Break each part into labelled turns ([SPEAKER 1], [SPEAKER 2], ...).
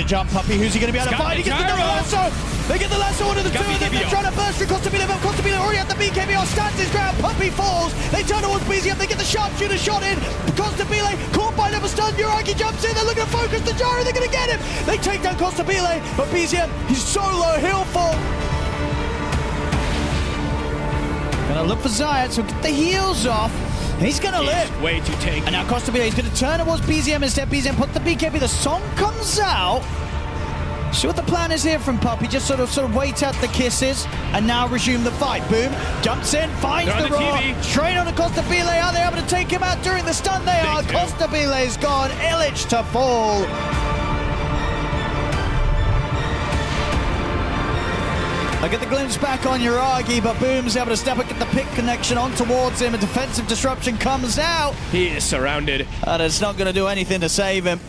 [SPEAKER 1] the jump, Puppy. Who's he going to be able to find? He gets the double lasso. They get the lasso onto the two of them. They're trying to burst through Costabile, but Costabile already at the BKB stands his ground. Puppy falls. They turn towards BZM. They get the sharpshooter shot in. Costabile caught by number stun. Uragi jumps in. They're looking to focus the Jari. They're going to get him. They take down Costabile, but BZM, he's so low. He'll fall. Gonna look for Zayat, so get the heels off. And he's gonna live.
[SPEAKER 2] Way too tanky.
[SPEAKER 1] And now Costabile is gonna turn towards BZM instead. BZM put the BKB. The song comes out. See what the plan is here from Puppy. Just sort of wait out the kisses and now resume the fight. Boom. Jumps in, finds the raw. Straight on to Costabile. Are they able to take him out during the stun? They are. Costabile's gone. Illich to fall. I get the glimpse back on Uragi, but Boom's able to step up, get the pick connection on towards him. A defensive disruption comes out.
[SPEAKER 2] He is surrounded.
[SPEAKER 1] And it's not going to do anything to save him.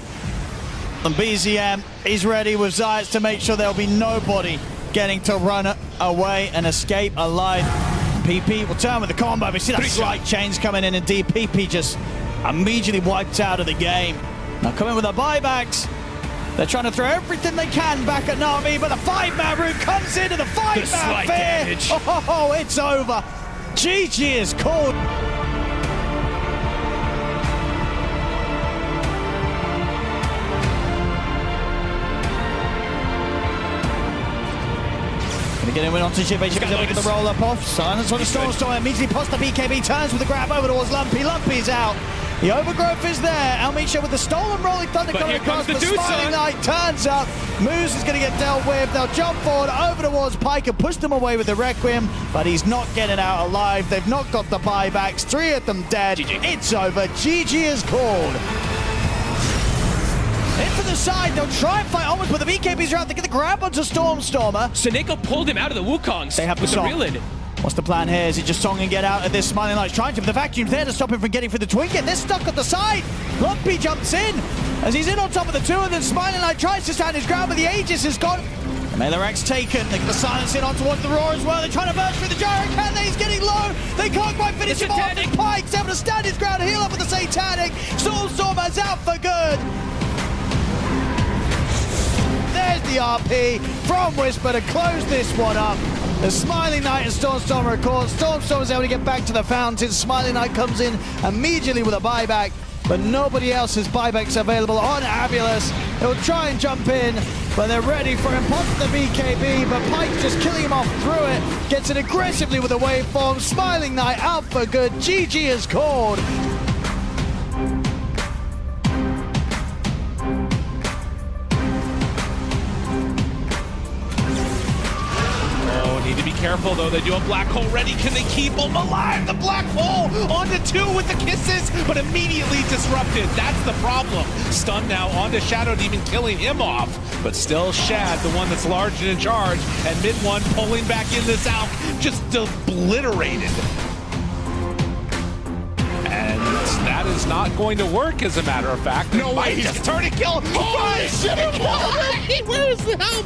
[SPEAKER 1] And BZM, he's ready with Zayat to make sure there'll be nobody getting to run away and escape alive. PP will turn with the combo. We see that slight change coming in, and PP just immediately wiped out of the game. Now coming with the buybacks. They're trying to throw everything they can back at Nami, but the 5-man route comes into the 5-man fear. Oh, it's over. GG is called. Gonna get him in onto Shiva. Shiva's able to get the roll up off. Silence on the Storm. Immediately post the BKB, turns with the grab over towards Lumpy. Lumpy's out. The overgrowth is there. Almisha with the stolen rolling thunder coming across. The Smiling Knight turns up. MOUZ is going to get dealt with. They'll jump forward over towards Pike and push them away with the Requiem, but he's not getting out alive. They've not got the buybacks. 3 of them dead. GG. It's over. GG is called. In for the side, they'll try and fight onwards, but the BKBs are out. They get the grab onto Stormstormer.
[SPEAKER 2] Seneko pulled him out of the Wukongs.
[SPEAKER 1] They have the song. What's the plan here? Is it just Song and get out of this? Smiling Light's trying to, but the vacuum's there to stop him from getting through the twin gate. They're stuck at the side. Lumpy jumps in. As he's in on top of the two, and then Smiling Light tries to stand his ground, but the Aegis is gone. Mailerac's taken. They get the silence in on towards the Roar as well. They're trying to burst through the gyro. Can they? He's getting low. They can't quite finish him off. Pike's able to stand his ground, heal up with the Satanic. Stormstormer's out for good. There's the RP from Whisper to close this one up. The Smiling Knight and Stormstormer, of course. Stormstormer's able to get back to the fountain. Smiling Knight comes in immediately with a buyback, but nobody else has buybacks available on AVULUS. He'll try and jump in, but they're ready for him. Pops the BKB, but Pike just killing him off through it. Gets it aggressively with a waveform. Smiling Knight out for good. GG is called.
[SPEAKER 2] Need to be careful though. They do a black hole ready. Can they keep him alive? The black hole onto 2 with the kisses, but immediately disrupted. That's the problem. Stun now onto Shadow Demon, killing him off. But still Shad, the one that's large and in charge, and mid one pulling back in this out, just obliterated. And that is not going to work, as a matter of fact.
[SPEAKER 3] No way,
[SPEAKER 2] he's just turn to kill.
[SPEAKER 3] Holy shit!
[SPEAKER 2] Where's the help?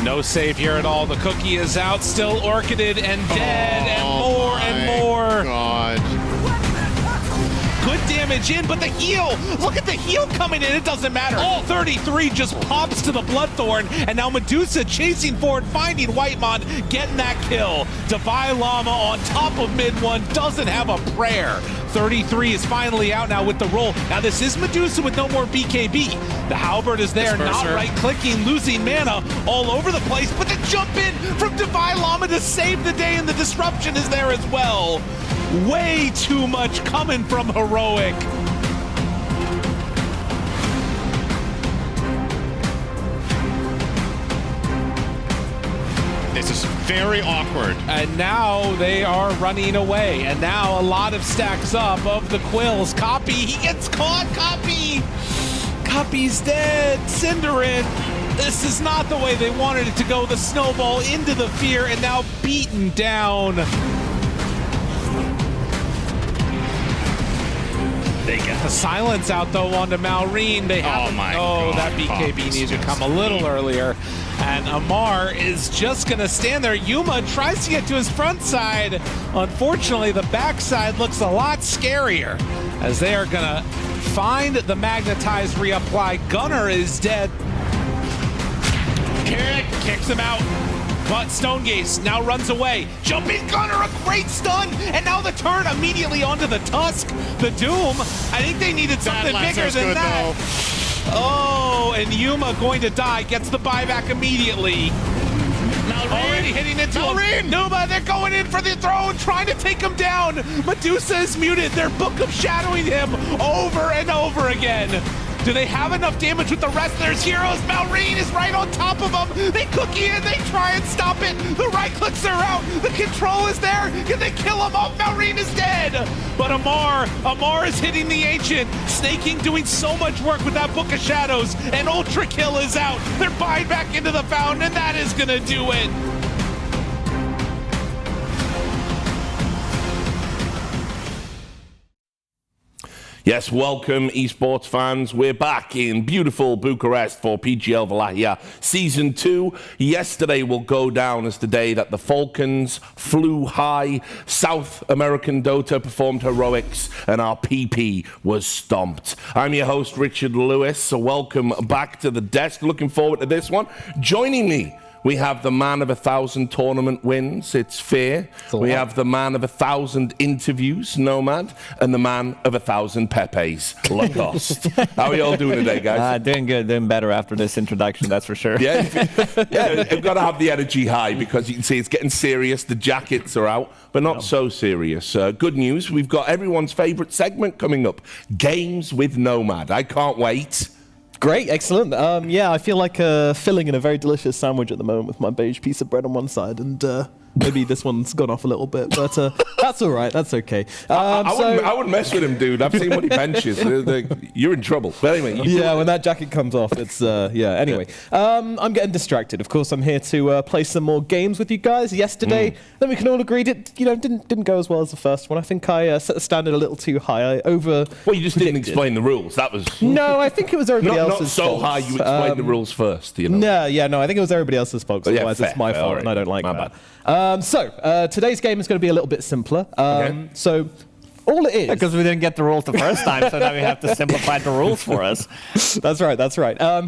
[SPEAKER 2] No save here at all. The cookie is out, still orchided and dead, and more.
[SPEAKER 3] God.
[SPEAKER 2] Good damage in, but the heal. Look at the heal coming in. It doesn't matter. 33 just pops to the Bloodthorn, and now Medusa chasing forward, finding Whitemon, getting that kill. Divine Llama on top of mid one, doesn't have a prayer. 33 is finally out now with the roll. Now this is Medusa with no more BKB. The Halberd is there, not right-clicking, losing mana all over the place, but the jump in from Divine Llama to save the day, and the disruption is there as well. Way too much coming from Heroic.
[SPEAKER 3] This is very awkward.
[SPEAKER 2] And now they are running away. And now a lot of stacks up of the Quills. Copy, he gets caught, Copy! Copy's dead, Cinderin. This is not the way they wanted it to go. The snowball into the fear and now beaten down. They get the silence out though onto Malrine. They have
[SPEAKER 3] God.
[SPEAKER 2] that BKB needed to come a little earlier. And Amar is just gonna stand there. Yuma tries to get to his front side. Unfortunately, the backside looks a lot scarier as they are gonna find the magnetized reapply. Gunner is dead. Kicks him out. But Stonegaze now runs away. Jumping Gunner, a great stun. And now the turn immediately onto the Tusk. The Doom. I think they needed something bigger than that. Oh, and Yuma going to die. Gets the buyback immediately. Already hitting into him. Numa, they're going in for the throne, trying to take him down. Medusa is muted. They're Book of Shadowing him over and over again. Do they have enough damage with the rest of their heroes? Malrine is right on top of them. They cookie in, they try and stop it. The right clicks are out. The control is there. Can they kill him off? Malrine is dead. But Amar is hitting the Ancient. Snaking doing so much work with that Book of Shadows. And Ultra Kill is out. They're buying back into the fountain, and that is gonna do it.
[SPEAKER 4] Yes, welcome esports fans. We're back in beautiful Bucharest for PGL Wallachia Season 2. Yesterday will go down as the day that the Falcons flew high, South American Dota performed heroics, and our PP was stomped. I'm your host, Richard Lewis, so welcome back to the desk. Looking forward to this one. Joining me, we have the man of 1,000 tournament wins, it's fair. We have the man of 1,000 interviews, Nomad, and the man of 1,000 Pepes, Lacoste. How are you all doing today, guys?
[SPEAKER 5] Doing good, doing better after this introduction, that's for sure.
[SPEAKER 4] Yeah, you've got to have the energy high because you can see it's getting serious. The jackets are out, but not so serious. Good news, we've got everyone's favorite segment coming up, Games with Nomad. I can't wait.
[SPEAKER 6] Great, excellent. Yeah, I feel like filling in a very delicious sandwich at the moment with my beige piece of bread on one side, and maybe this one's gone off a little bit, but that's all right. That's okay.
[SPEAKER 4] I wouldn't mess with him, dude. I've seen what he benches. You're in trouble. But anyway.
[SPEAKER 6] Yeah, when that jacket comes off, it's, yeah. Anyway, I'm getting distracted. Of course, I'm here to play some more games with you guys. Yesterday, then we can all agree it didn't go as well as the first one. I think I set the standard a little too high. Well,
[SPEAKER 4] you just didn't explain the rules. That was...
[SPEAKER 6] No, I think it was everybody else's
[SPEAKER 4] Not so
[SPEAKER 6] fault.
[SPEAKER 4] high you explained the rules first, you know.
[SPEAKER 6] No, I think it was everybody else's fault. Otherwise,
[SPEAKER 4] fair,
[SPEAKER 6] it's my fault,
[SPEAKER 4] right.
[SPEAKER 6] and I don't like
[SPEAKER 4] My
[SPEAKER 6] that.
[SPEAKER 4] bad.
[SPEAKER 6] So, today's game is going to be a little bit simpler. So, all it is...
[SPEAKER 5] Because we didn't get the rules the first time, so now we have to simplify the rules for us.
[SPEAKER 6] That's right.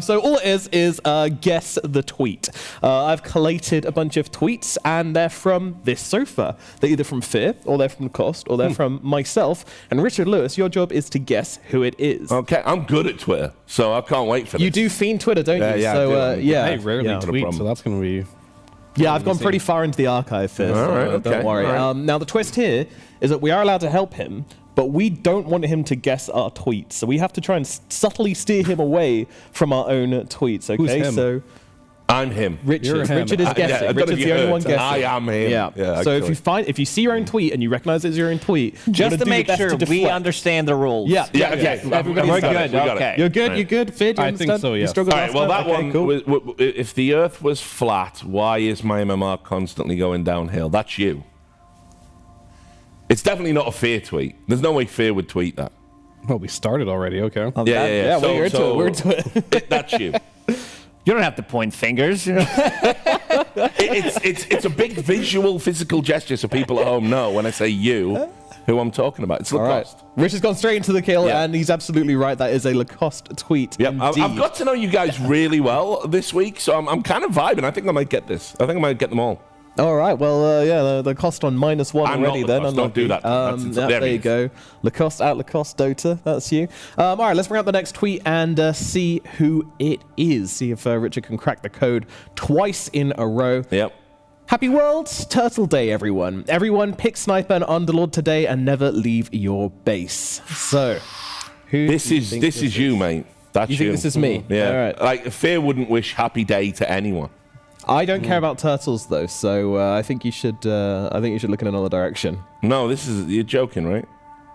[SPEAKER 6] So all it is guess the tweet. I've collated a bunch of tweets, and they're from this sofa. They're either from Fear, or they're from Cost, or they're from myself. And Richard Lewis, your job is to guess who it is.
[SPEAKER 4] Okay, I'm good at Twitter, so I can't wait for this.
[SPEAKER 6] You do fiend Twitter, don't you?
[SPEAKER 4] Yeah,
[SPEAKER 6] so,
[SPEAKER 4] I do.
[SPEAKER 6] yeah.
[SPEAKER 7] I rarely tweet, so that's going to be...
[SPEAKER 6] Yeah, I've gone pretty far into the archive, Fear, so don't worry. Now, the twist here is that we are allowed to help him, but we don't want him to guess our tweets. So we have to try and subtly steer him away from our own tweets, okay?
[SPEAKER 7] Who's him?
[SPEAKER 6] So
[SPEAKER 4] I'm him.
[SPEAKER 6] Richard is guessing. Richard's the only one guessing.
[SPEAKER 4] I am him.
[SPEAKER 6] Yeah. So if you see your own tweet and you recognize it's your own tweet,
[SPEAKER 5] Just to make sure we understand the rules.
[SPEAKER 6] Yeah.
[SPEAKER 4] Okay.
[SPEAKER 6] Everybody's
[SPEAKER 5] We're
[SPEAKER 6] got
[SPEAKER 5] good.
[SPEAKER 6] it.
[SPEAKER 5] Okay.
[SPEAKER 6] You're good. You're good. Fid, you
[SPEAKER 7] I
[SPEAKER 6] understand?
[SPEAKER 7] think so, yeah.
[SPEAKER 6] You struggled
[SPEAKER 4] All right,
[SPEAKER 6] last
[SPEAKER 4] well,
[SPEAKER 6] time?
[SPEAKER 4] that
[SPEAKER 6] Okay,
[SPEAKER 4] one,
[SPEAKER 6] cool.
[SPEAKER 4] if the Earth was flat, why is my MMR constantly going downhill? That's you. It's definitely not a Fear tweet. There's no way Fear would tweet that.
[SPEAKER 7] Well, we started already, okay.
[SPEAKER 6] Yeah, well, you're into it. We're into it.
[SPEAKER 4] That's you.
[SPEAKER 5] You don't have to point fingers.
[SPEAKER 4] It's a big visual, physical gesture so people at home know when I say you, who I'm talking about. It's Lacoste.
[SPEAKER 6] All right. Rich has gone straight into the kill,
[SPEAKER 4] Yeah.
[SPEAKER 6] and he's absolutely right. That is a Lacoste tweet.
[SPEAKER 4] Yep. I've
[SPEAKER 6] indeed.
[SPEAKER 4] got to know you guys really well this week, so I'm kind of vibing. I think I might get this. I think I might get them all.
[SPEAKER 6] All right, well, yeah, the cost on -1
[SPEAKER 4] I'm
[SPEAKER 6] already
[SPEAKER 4] not
[SPEAKER 6] then.
[SPEAKER 4] Lacoste, don't do that.
[SPEAKER 6] There you go. Lacoste out, Lacoste Dota, that's you. All right, let's bring up the next tweet and see who it is. See if Richard can crack the code twice in a row.
[SPEAKER 4] Yep.
[SPEAKER 6] Happy World Turtle Day, everyone. Everyone pick Sniper and Underlord today and never leave your base. So, who
[SPEAKER 4] This
[SPEAKER 6] do you
[SPEAKER 4] is
[SPEAKER 6] think
[SPEAKER 4] you, mate. That's
[SPEAKER 6] You think this is me?
[SPEAKER 4] Yeah.
[SPEAKER 6] All right.
[SPEAKER 4] Like, Fear wouldn't wish happy day to anyone.
[SPEAKER 6] I don't care about turtles though, so I think you should. Look in another direction.
[SPEAKER 4] No, you're joking, right?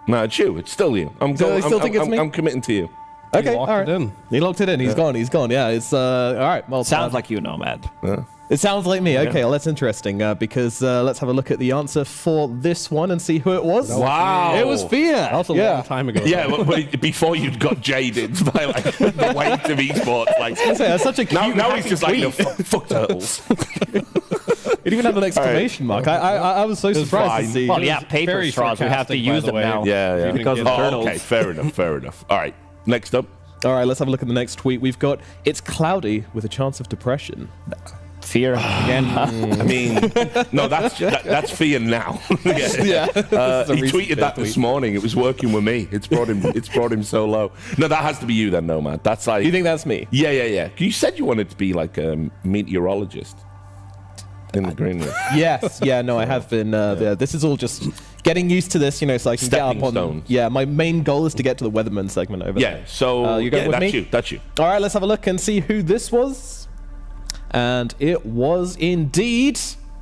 [SPEAKER 4] No, it's you. It's still you. I'm
[SPEAKER 6] So you still think it's me?
[SPEAKER 4] I'm committing to you.
[SPEAKER 6] Okay,
[SPEAKER 7] locked
[SPEAKER 6] all right.
[SPEAKER 7] it in.
[SPEAKER 6] He locked it in. He's gone. He's gone. Yeah, it's all right. Well,
[SPEAKER 5] Sounds like you, Nomad.
[SPEAKER 6] it sounds like me. Okay, well, that's interesting because let's have a look at the answer for this one and see who it was.
[SPEAKER 4] Wow.
[SPEAKER 6] It was Fear.
[SPEAKER 7] That was a long time ago.
[SPEAKER 4] Yeah, but before you'd got jaded by like the weight of esports, like
[SPEAKER 6] That's such a cute.
[SPEAKER 4] now he's
[SPEAKER 6] happy
[SPEAKER 4] just like,
[SPEAKER 6] tweet.
[SPEAKER 4] fuck turtles.
[SPEAKER 6] It even had an exclamation mark. I was so surprised to
[SPEAKER 4] fine.
[SPEAKER 6] see.
[SPEAKER 5] Well, yeah, paper
[SPEAKER 7] Very
[SPEAKER 5] straws. We have to
[SPEAKER 7] sarcastic, by
[SPEAKER 5] use
[SPEAKER 7] the
[SPEAKER 5] them
[SPEAKER 7] way.
[SPEAKER 5] now.
[SPEAKER 4] Yeah.
[SPEAKER 5] Because of turtles.
[SPEAKER 4] Okay, fair enough. All right, next up.
[SPEAKER 6] All right, let's have a look at the next tweet. We've got, it's cloudy with a chance of depression.
[SPEAKER 5] Fear again, huh?
[SPEAKER 4] I mean, no, that's fear now.
[SPEAKER 6] Yeah.
[SPEAKER 4] He
[SPEAKER 6] recent
[SPEAKER 4] tweeted that
[SPEAKER 6] tweet.
[SPEAKER 4] this morning. It was working with me. It's brought him so low. No, that has to be you then, Nomad. That's like.
[SPEAKER 6] You think that's me?
[SPEAKER 4] Yeah. You said you wanted to be like a meteorologist in the green room.
[SPEAKER 6] Yes. Yeah, no, I have been. This is all just getting used to this, so I can
[SPEAKER 4] Stepping
[SPEAKER 6] get up on.
[SPEAKER 4] stones.
[SPEAKER 6] Yeah, my main goal is to get to the Weatherman segment over there.
[SPEAKER 4] Yeah. So
[SPEAKER 6] you going with
[SPEAKER 4] that's
[SPEAKER 6] me?
[SPEAKER 4] you. That's you.
[SPEAKER 6] All right, let's have a look and see who this was. And it was indeed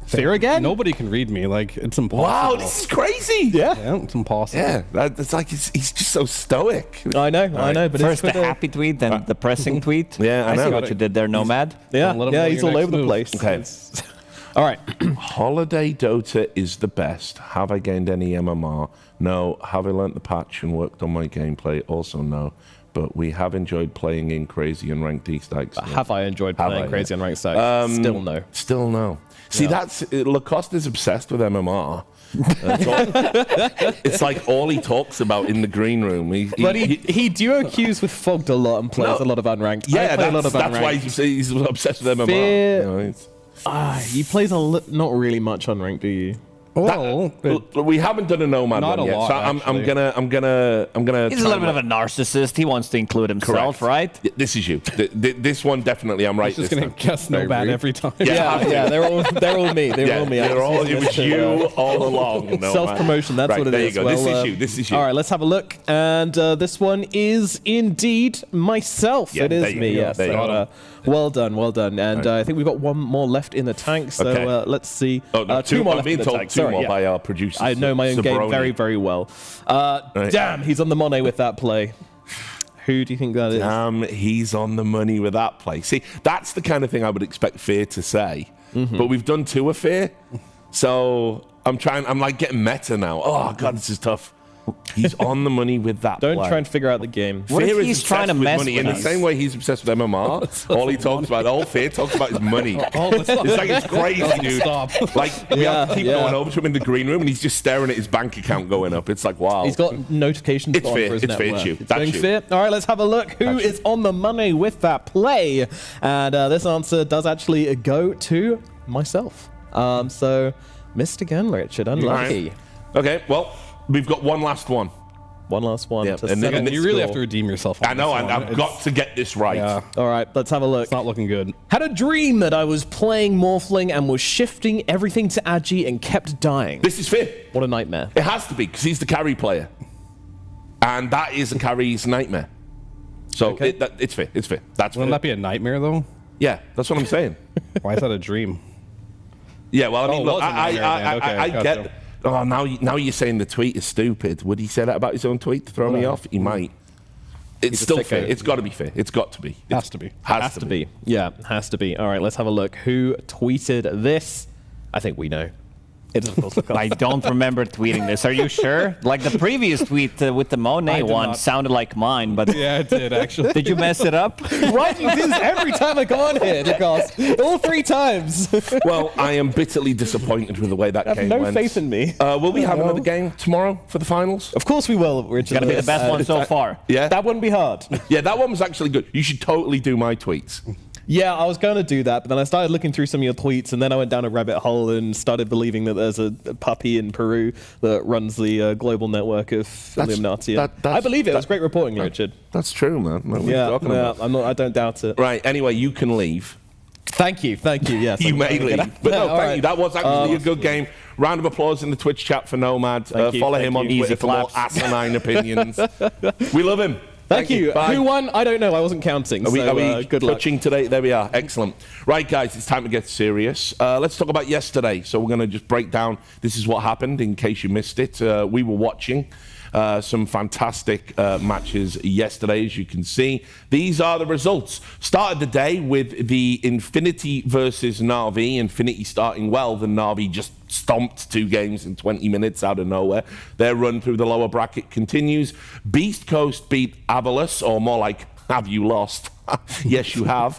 [SPEAKER 6] Fear again.
[SPEAKER 7] Nobody can read me. Like, it's impossible.
[SPEAKER 4] Wow, this is crazy.
[SPEAKER 6] Yeah.
[SPEAKER 7] It's impossible.
[SPEAKER 4] Yeah, it's like he's just so stoic.
[SPEAKER 6] I know, but
[SPEAKER 5] First
[SPEAKER 6] it's
[SPEAKER 5] the happy tweet, then the pressing tweet.
[SPEAKER 4] Yeah, I
[SPEAKER 5] I see
[SPEAKER 4] know.
[SPEAKER 5] what you did there, Nomad.
[SPEAKER 6] Yeah,
[SPEAKER 7] Let 'em know
[SPEAKER 6] he's
[SPEAKER 7] your
[SPEAKER 6] all
[SPEAKER 7] next
[SPEAKER 6] over the
[SPEAKER 7] move.
[SPEAKER 6] place.
[SPEAKER 4] Okay.
[SPEAKER 6] All right.
[SPEAKER 4] Holiday Dota is the best. Have I gained any MMR? No. Have I learnt the patch and worked on my gameplay? Also no. But we have enjoyed playing in crazy and ranked D-Stacks.
[SPEAKER 6] Have I enjoyed
[SPEAKER 4] Have
[SPEAKER 6] playing
[SPEAKER 4] I?
[SPEAKER 6] crazy on ranked stacks? Still no.
[SPEAKER 4] Still no. See, Lacoste is obsessed with MMR. It's like all he talks about in the green room.
[SPEAKER 6] But he duo queues with Fogged a lot and plays a lot of unranked.
[SPEAKER 4] Yeah,
[SPEAKER 6] I play a lot of
[SPEAKER 4] that's
[SPEAKER 6] unranked.
[SPEAKER 4] why he's obsessed with MMR.
[SPEAKER 6] Fear-
[SPEAKER 4] You know,
[SPEAKER 6] He plays not really much unranked, do you?
[SPEAKER 7] Well,
[SPEAKER 4] we haven't done a Nomad
[SPEAKER 7] Not
[SPEAKER 4] one
[SPEAKER 7] a
[SPEAKER 4] yet,
[SPEAKER 7] lot,
[SPEAKER 4] so I'm
[SPEAKER 7] actually.
[SPEAKER 4] gonna.
[SPEAKER 5] He's a little bit of a narcissist. He wants to include himself, right?
[SPEAKER 4] This is you. This one definitely. I'm right.
[SPEAKER 7] just
[SPEAKER 4] this
[SPEAKER 7] gonna
[SPEAKER 4] time.
[SPEAKER 7] guess no bad every time.
[SPEAKER 6] Yeah, they're all me. They're all me.
[SPEAKER 4] It was you all along. Nomad.
[SPEAKER 6] Self-promotion, that's
[SPEAKER 4] Right,
[SPEAKER 6] what it is.
[SPEAKER 4] There you go.
[SPEAKER 6] Well,
[SPEAKER 4] This is you.
[SPEAKER 6] All right, let's have a look. And this one is indeed myself.
[SPEAKER 4] Yeah,
[SPEAKER 6] it
[SPEAKER 4] there
[SPEAKER 6] is
[SPEAKER 4] you
[SPEAKER 6] me,
[SPEAKER 4] go.
[SPEAKER 6] yes.
[SPEAKER 4] There you
[SPEAKER 6] So,
[SPEAKER 4] go.
[SPEAKER 6] well done. And I think we've got one more left in the tank. So
[SPEAKER 4] Okay.
[SPEAKER 6] let's see.
[SPEAKER 4] Oh, no,
[SPEAKER 6] two more
[SPEAKER 4] I'm
[SPEAKER 6] left
[SPEAKER 4] being
[SPEAKER 6] in the
[SPEAKER 4] told
[SPEAKER 6] tank.
[SPEAKER 4] two
[SPEAKER 6] Sorry,
[SPEAKER 4] more
[SPEAKER 6] yeah.
[SPEAKER 4] by our producer.
[SPEAKER 6] I know my own game
[SPEAKER 4] Sabroni.
[SPEAKER 6] very, very well. Damn, he's on the money with that play. Who do you think that is?
[SPEAKER 4] He's on the money with that play. See, that's the kind of thing I would expect Fear to say. But we've done two of Fear. So I'm like getting meta now. Oh, God, this is tough. He's on the money with that
[SPEAKER 6] Don't
[SPEAKER 4] play.
[SPEAKER 6] try and figure out the game.
[SPEAKER 5] What if
[SPEAKER 4] Fear is
[SPEAKER 5] he's trying to
[SPEAKER 4] obsessed with
[SPEAKER 5] mess
[SPEAKER 4] money
[SPEAKER 5] with
[SPEAKER 4] in the
[SPEAKER 5] us?
[SPEAKER 4] same way he's obsessed with MMR. All he talks about, all Fear talks about is money. It's like it's crazy, dude.
[SPEAKER 7] Stop.
[SPEAKER 4] Like we have to keep
[SPEAKER 6] Yeah.
[SPEAKER 4] going over to him in the green room, and he's just staring at his bank account going up. It's like wow.
[SPEAKER 6] He's got notifications
[SPEAKER 4] It's
[SPEAKER 6] on
[SPEAKER 4] Fear.
[SPEAKER 6] for his
[SPEAKER 4] It's
[SPEAKER 6] net
[SPEAKER 4] Fear,
[SPEAKER 6] worth.
[SPEAKER 4] it's you.
[SPEAKER 6] It's
[SPEAKER 4] That's
[SPEAKER 6] going
[SPEAKER 4] you.
[SPEAKER 6] Fear. All right, let's have a look. Who is on the money with that play? And this answer does actually go to myself. So missed again, Richard. Unlucky.
[SPEAKER 4] Okay, well, we've got one last one.
[SPEAKER 6] One last one.
[SPEAKER 4] Yeah,
[SPEAKER 6] To
[SPEAKER 4] and
[SPEAKER 6] settle
[SPEAKER 4] then
[SPEAKER 6] the
[SPEAKER 7] You really have to
[SPEAKER 6] score.
[SPEAKER 7] redeem yourself. On
[SPEAKER 4] I know,
[SPEAKER 7] this
[SPEAKER 4] and
[SPEAKER 7] one.
[SPEAKER 4] I've got to get this right.
[SPEAKER 7] Yeah,
[SPEAKER 6] All right, let's have a look.
[SPEAKER 7] it's not looking good.
[SPEAKER 6] Had a dream that I was playing Morphling and was shifting everything to Agi and kept dying.
[SPEAKER 4] This is Fear.
[SPEAKER 6] What a nightmare.
[SPEAKER 4] It has to be, because he's the carry player. And that is a carry's nightmare. So
[SPEAKER 6] Okay.
[SPEAKER 4] it's Fear. It's Fear. That's
[SPEAKER 7] Wouldn't
[SPEAKER 4] Fear.
[SPEAKER 7] that be a nightmare though?
[SPEAKER 4] Yeah, that's what I'm saying.
[SPEAKER 7] Why is that a dream?
[SPEAKER 4] Yeah, well, I mean,
[SPEAKER 7] it
[SPEAKER 4] look,
[SPEAKER 7] was a nightmare then. Okay,
[SPEAKER 4] I
[SPEAKER 7] gotcha.
[SPEAKER 4] get. Oh, now you're saying the tweet is stupid. Would he say that about his own tweet to throw me off? He might. It's
[SPEAKER 6] He's a
[SPEAKER 4] still
[SPEAKER 6] sicko.
[SPEAKER 4] Fair. It's got to be fair. It's got to be.
[SPEAKER 7] Has to be.
[SPEAKER 6] Has to be. Yeah, has to be. All right, let's have a look. Who tweeted this? I think we know. It is, of course, Lacoste.
[SPEAKER 5] I don't remember tweeting this. Are you sure? Like the previous tweet with the Monet
[SPEAKER 7] did
[SPEAKER 5] one
[SPEAKER 7] not.
[SPEAKER 5] sounded like mine, but
[SPEAKER 7] Yeah, it did actually.
[SPEAKER 5] did you mess it up?
[SPEAKER 6] Right, you do this every time I come on here, Lacoste. All 3 times.
[SPEAKER 4] Well, I am bitterly disappointed with the way that
[SPEAKER 6] Have
[SPEAKER 4] game
[SPEAKER 6] no
[SPEAKER 4] went.
[SPEAKER 6] faith in me.
[SPEAKER 4] Will we have another game tomorrow for the finals?
[SPEAKER 6] Of course we will, Richard.
[SPEAKER 5] Gotta be the
[SPEAKER 6] Lewis.
[SPEAKER 5] best one so far.
[SPEAKER 4] Yeah.
[SPEAKER 6] That wouldn't be hard.
[SPEAKER 4] Yeah, that one was actually good. You should totally do my tweets.
[SPEAKER 6] Yeah, I was going to do that, but then I started looking through some of your tweets, and then I went down a rabbit hole and started believing that there's a puppy in Peru that runs the global network of Illuminati. I believe it. It was great reporting, Richard.
[SPEAKER 4] That's true, man. What are you
[SPEAKER 6] Yeah,
[SPEAKER 4] talking about?
[SPEAKER 6] I don't doubt it.
[SPEAKER 4] Right. Anyway, you can leave.
[SPEAKER 6] Thank you. Yes,
[SPEAKER 4] You
[SPEAKER 6] I'm
[SPEAKER 4] may
[SPEAKER 6] gonna
[SPEAKER 4] leave.
[SPEAKER 6] get out.
[SPEAKER 4] But no,
[SPEAKER 6] All
[SPEAKER 4] thank
[SPEAKER 6] right.
[SPEAKER 4] you. That was actually a good game. Round of applause in the Twitch chat for Nomad.
[SPEAKER 6] Thank you,
[SPEAKER 4] Follow
[SPEAKER 6] thank
[SPEAKER 4] him on
[SPEAKER 6] you.
[SPEAKER 4] Twitter
[SPEAKER 5] Easy
[SPEAKER 4] for more
[SPEAKER 5] claps.
[SPEAKER 4] asinine opinions. We love him.
[SPEAKER 6] Thank you.
[SPEAKER 4] Bye.
[SPEAKER 6] Who won? I don't know. I wasn't counting.
[SPEAKER 4] Are we
[SPEAKER 6] good luck.
[SPEAKER 4] touching today? There we are. Excellent. Right, guys, it's time to get serious. Let's talk about yesterday. So we're going to just break down. This is what happened in case you missed it. We were watching some fantastic matches yesterday, as you can see. These are the results. Started the day with the Infinity versus Na'Vi. Infinity starting well. The Na'Vi just stomped 2 games in 20 minutes out of nowhere. Their run through the lower bracket continues. Beast Coast beat AVULUS, or more like, have you lost? Yes, you have.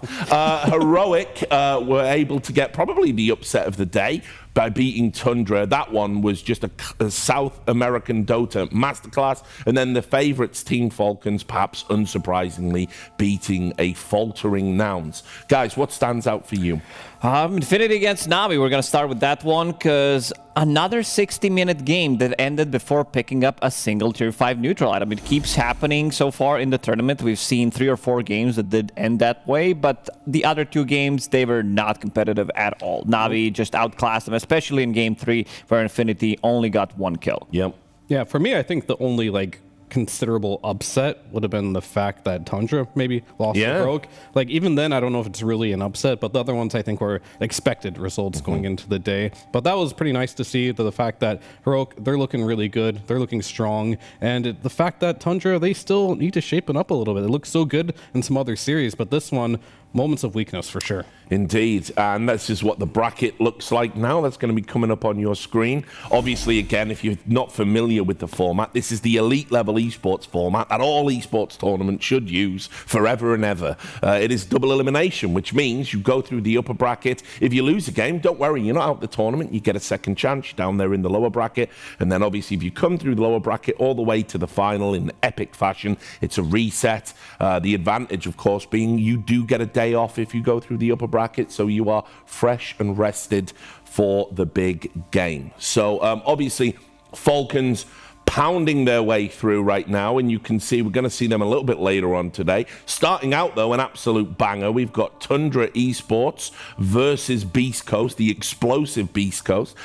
[SPEAKER 4] Heroic were able to get probably the upset of the day by beating Tundra. That one was just a South American Dota masterclass. And then the favorites, Team Falcons, perhaps unsurprisingly, beating a faltering Nouns. Guys, what stands out for you?
[SPEAKER 5] Infinity against Navi. We're going to start with that one because another 60-minute game that ended before picking up a single Tier 5 neutral item. It keeps happening so far in the tournament. We've seen 3 or 4 games that did end that way, but the other 2 games, they were not competitive at all. Navi just outclassed them, especially in Game 3, where Infinity only got 1 kill.
[SPEAKER 4] Yep.
[SPEAKER 7] Yeah, for me, I think the only considerable upset would have been the fact that Tundra maybe lost to Heroic. Even then, I don't know if it's really an upset, but the other ones I think were expected results going into the day. But that was pretty nice to see, the fact that Heroic, they're looking really good, they're looking strong, and the fact that Tundra, they still need to shape it up a little bit. It looks so good in some other series, but this one, moments of weakness for sure.
[SPEAKER 4] Indeed, and this is what the bracket looks like now. That's going to be coming up on your screen. Obviously, again, if you're not familiar with the format, this is the elite level esports format that all esports tournaments should use forever and ever. It is double elimination, which means you go through the upper bracket. If you lose a game, don't worry, you're not out the tournament. You get a second chance. You're down there in the lower bracket, and then obviously if you come through the lower bracket all the way to the final in epic fashion, it's a reset. The advantage, of course, being you do get a day off if you go through the upper bracket, so you are fresh and rested for the big game. So obviously Falcons pounding their way through right now, and you can see we're going to see them a little bit later on today. Starting out though, an absolute banger. We've got Tundra Esports versus beastcoast, the explosive beastcoast.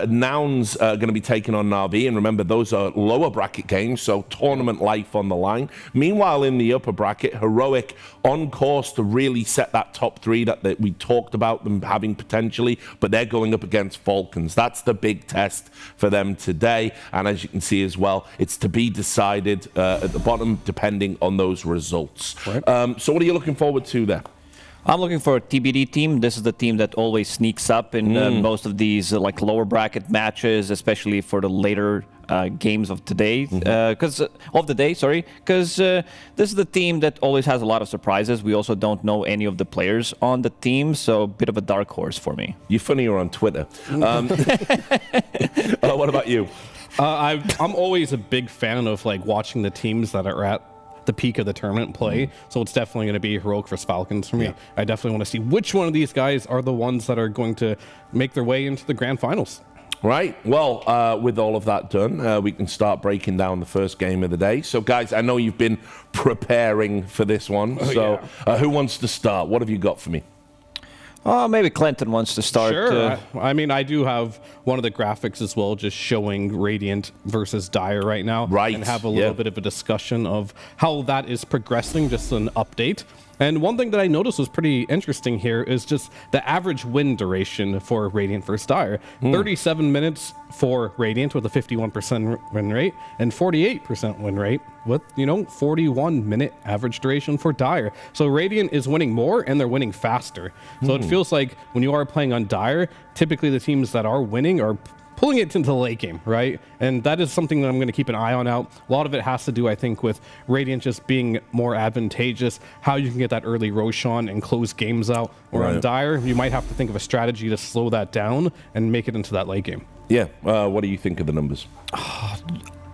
[SPEAKER 4] Nouns are going to be taking on Navi, and remember those are lower bracket games, so tournament life on the line. Meanwhile, in the upper bracket, Heroic on course to really set that top 3 that we talked about them having potentially, but they're going up against Falcons. That's the big test for them today, and as you can see as well, it's to be decided at the bottom depending on those results. Right. So what are you looking forward to there?
[SPEAKER 5] I'm looking for a TBD team. This is the team that always sneaks up in most of these lower bracket matches, especially for the later games of today. Because this is the team that always has a lot of surprises. We also don't know any of the players on the team, so a bit of a dark horse for me.
[SPEAKER 4] You're funnier on Twitter. What about you?
[SPEAKER 7] I'm always a big fan of watching the teams that are at the peak of the tournament play. So it's definitely going to be Heroic versus Falcons for me. Yeah. I definitely want to see which one of these guys are the ones that are going to make their way into the grand finals.
[SPEAKER 4] Right. Well, with all of that done, we can start breaking down the first game of the day. So, guys, I know you've been preparing for this one. Who wants to start? What have you got for me?
[SPEAKER 5] Maybe Clinton wants to start.
[SPEAKER 7] Sure. I mean, I do have one of the graphics as well, just showing Radiant versus Dire right now.
[SPEAKER 4] Right.
[SPEAKER 7] And have a little bit of a discussion of how that is progressing, just an update. And one thing that I noticed was pretty interesting here is just the average win duration for Radiant versus Dire. 37 minutes for Radiant with a 51% win rate and 48% win rate with, 41-minute average duration for Dire. So Radiant is winning more and they're winning faster. So it feels like when you are playing on Dire, typically the teams that are winning are pulling it into the late game, right? And that is something that I'm going to keep an eye on out. A lot of it has to do, I think, with Radiant just being more advantageous, how you can get that early Roshan and close games out. Or on Dire, you might have to think of a strategy to slow that down and make it into that late game.
[SPEAKER 4] Yeah. What do you think of the numbers?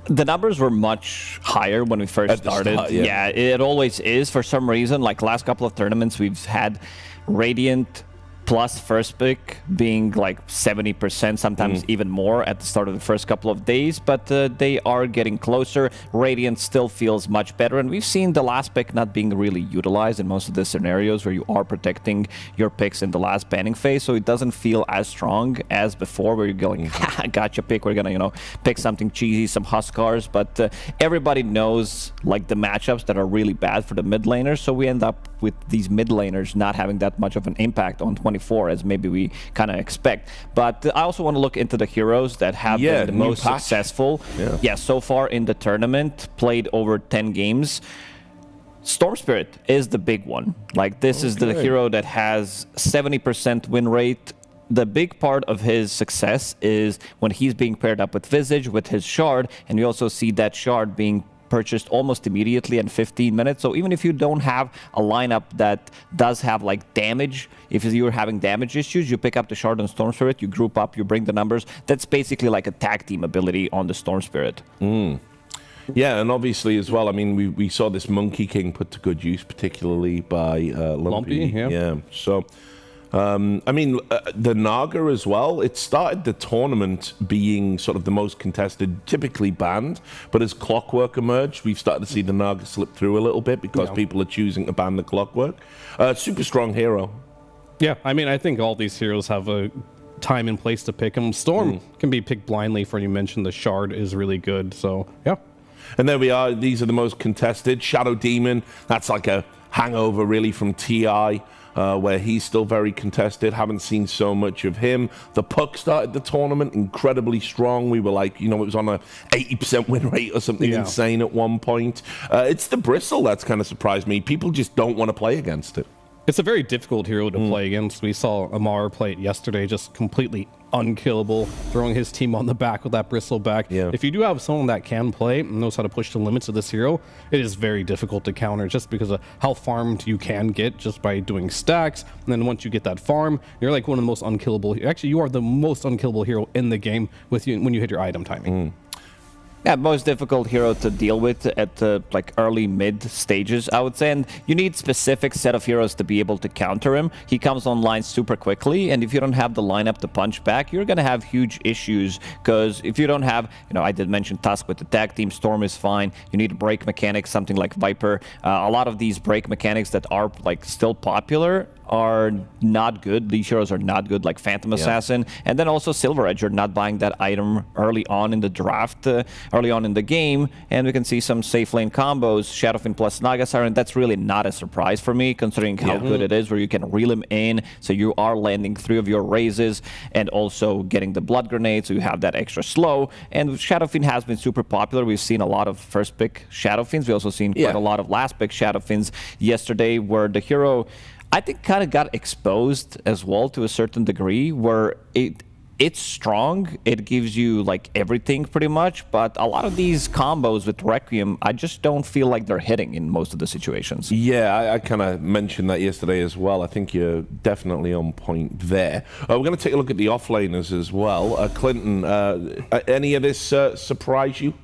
[SPEAKER 5] The numbers were much higher when we first started.
[SPEAKER 4] Start,
[SPEAKER 5] yeah, it always is. For some reason, last couple of tournaments, we've had Radiant plus first pick being 70%, sometimes even more at the start of the first couple of days, but they are getting closer. Radiant still feels much better, and we've seen the last pick not being really utilized in most of the scenarios where you are protecting your picks in the last banning phase, so it doesn't feel as strong as before where you're going, ha, gotcha pick, we're gonna, pick something cheesy, some Huskars, but everybody knows the matchups that are really bad for the mid laners, so we end up with these mid laners not having that much of an impact on 24 as maybe we kind of expect. But I also want to look into the heroes that have been the most successful. Yeah, so far in the tournament, played over 10 games. Storm Spirit is the big one. This is the hero that has 70% win rate. The big part of his success is when he's being paired up with Visage, with his Shard, and we also see that Shard being purchased almost immediately in 15 minutes. So even if you don't have a lineup that does have like damage, if you're having damage issues, you pick up the Shard and Storm Spirit, you group up, you bring the numbers. That's basically like a tag team ability on the Storm Spirit.
[SPEAKER 4] Yeah, and obviously as well, I mean, we saw this Monkey King put to good use, particularly by Lumpy.
[SPEAKER 7] yeah.
[SPEAKER 4] So, I mean, the Naga as well, it started the tournament being sort of the most contested, typically banned, but as Clockwork emerged, we've started to see the Naga slip through a little bit because people are choosing to ban the Clockwork. Super strong hero.
[SPEAKER 7] Yeah, I mean, I think all these heroes have a time and place to pick them. Storm can be picked blindly, for you mentioned the Shard is really good, so yeah.
[SPEAKER 4] And there we are. These are the most contested. Shadow Demon, that's like a hangover really from TI, where he's still very contested. Haven't seen so much of him. The Puck started the tournament incredibly strong. We were like, you know, it was on a 80% win rate or something insane at one point. It's the Bristle that's kind of surprised me. People just don't want to play against it.
[SPEAKER 7] It's a very difficult hero to play against. We saw Amar play it yesterday, just completely unkillable, throwing his team on the back with that Bristleback.
[SPEAKER 4] Yeah.
[SPEAKER 7] If you do have someone that can play and knows how to push the limits of this hero, it is very difficult to counter just because of how farmed you can get just by doing stacks. And then once you get that farm, you're like one of the most unkillable. Actually, you are the most unkillable hero in the game with you when you hit your item timing.
[SPEAKER 5] Yeah, most difficult hero to deal with at the like early mid stages, I would say, and you need specific set of heroes to be able to counter him. He comes online super quickly, and if you don't have the lineup to punch back, you're gonna have huge issues. Because if you don't have, you know, I did mention Tusk with the tag team, Storm is fine. You need break mechanics, something like Viper. A lot of these break mechanics that are like still popular are not good. These heroes are not good, like Phantom Assassin. And then also Silver Edge, you're not buying that item early on in the draft, early on in the game. And we can see some safe lane combos, Shadowfiend plus Naga Siren. That's really not a surprise for me, considering how good it is, where you can reel him in. So you are landing 3 of your raises and also getting the blood grenade, so you have that extra slow. And Shadowfiend has been super popular. We've seen a lot of first pick Shadowfiends. We also seen quite a lot of last pick Shadowfiends yesterday, where the hero, I think, kind of got exposed as well to a certain degree, where it's strong, it gives you like everything pretty much, but a lot of these combos with Requiem, I just don't feel like they're hitting in most of the situations.
[SPEAKER 4] Yeah, I kind of mentioned that yesterday as well. I think you're definitely on point there. We're going to take a look at the offlaners as well. Clinton, any of this surprise you?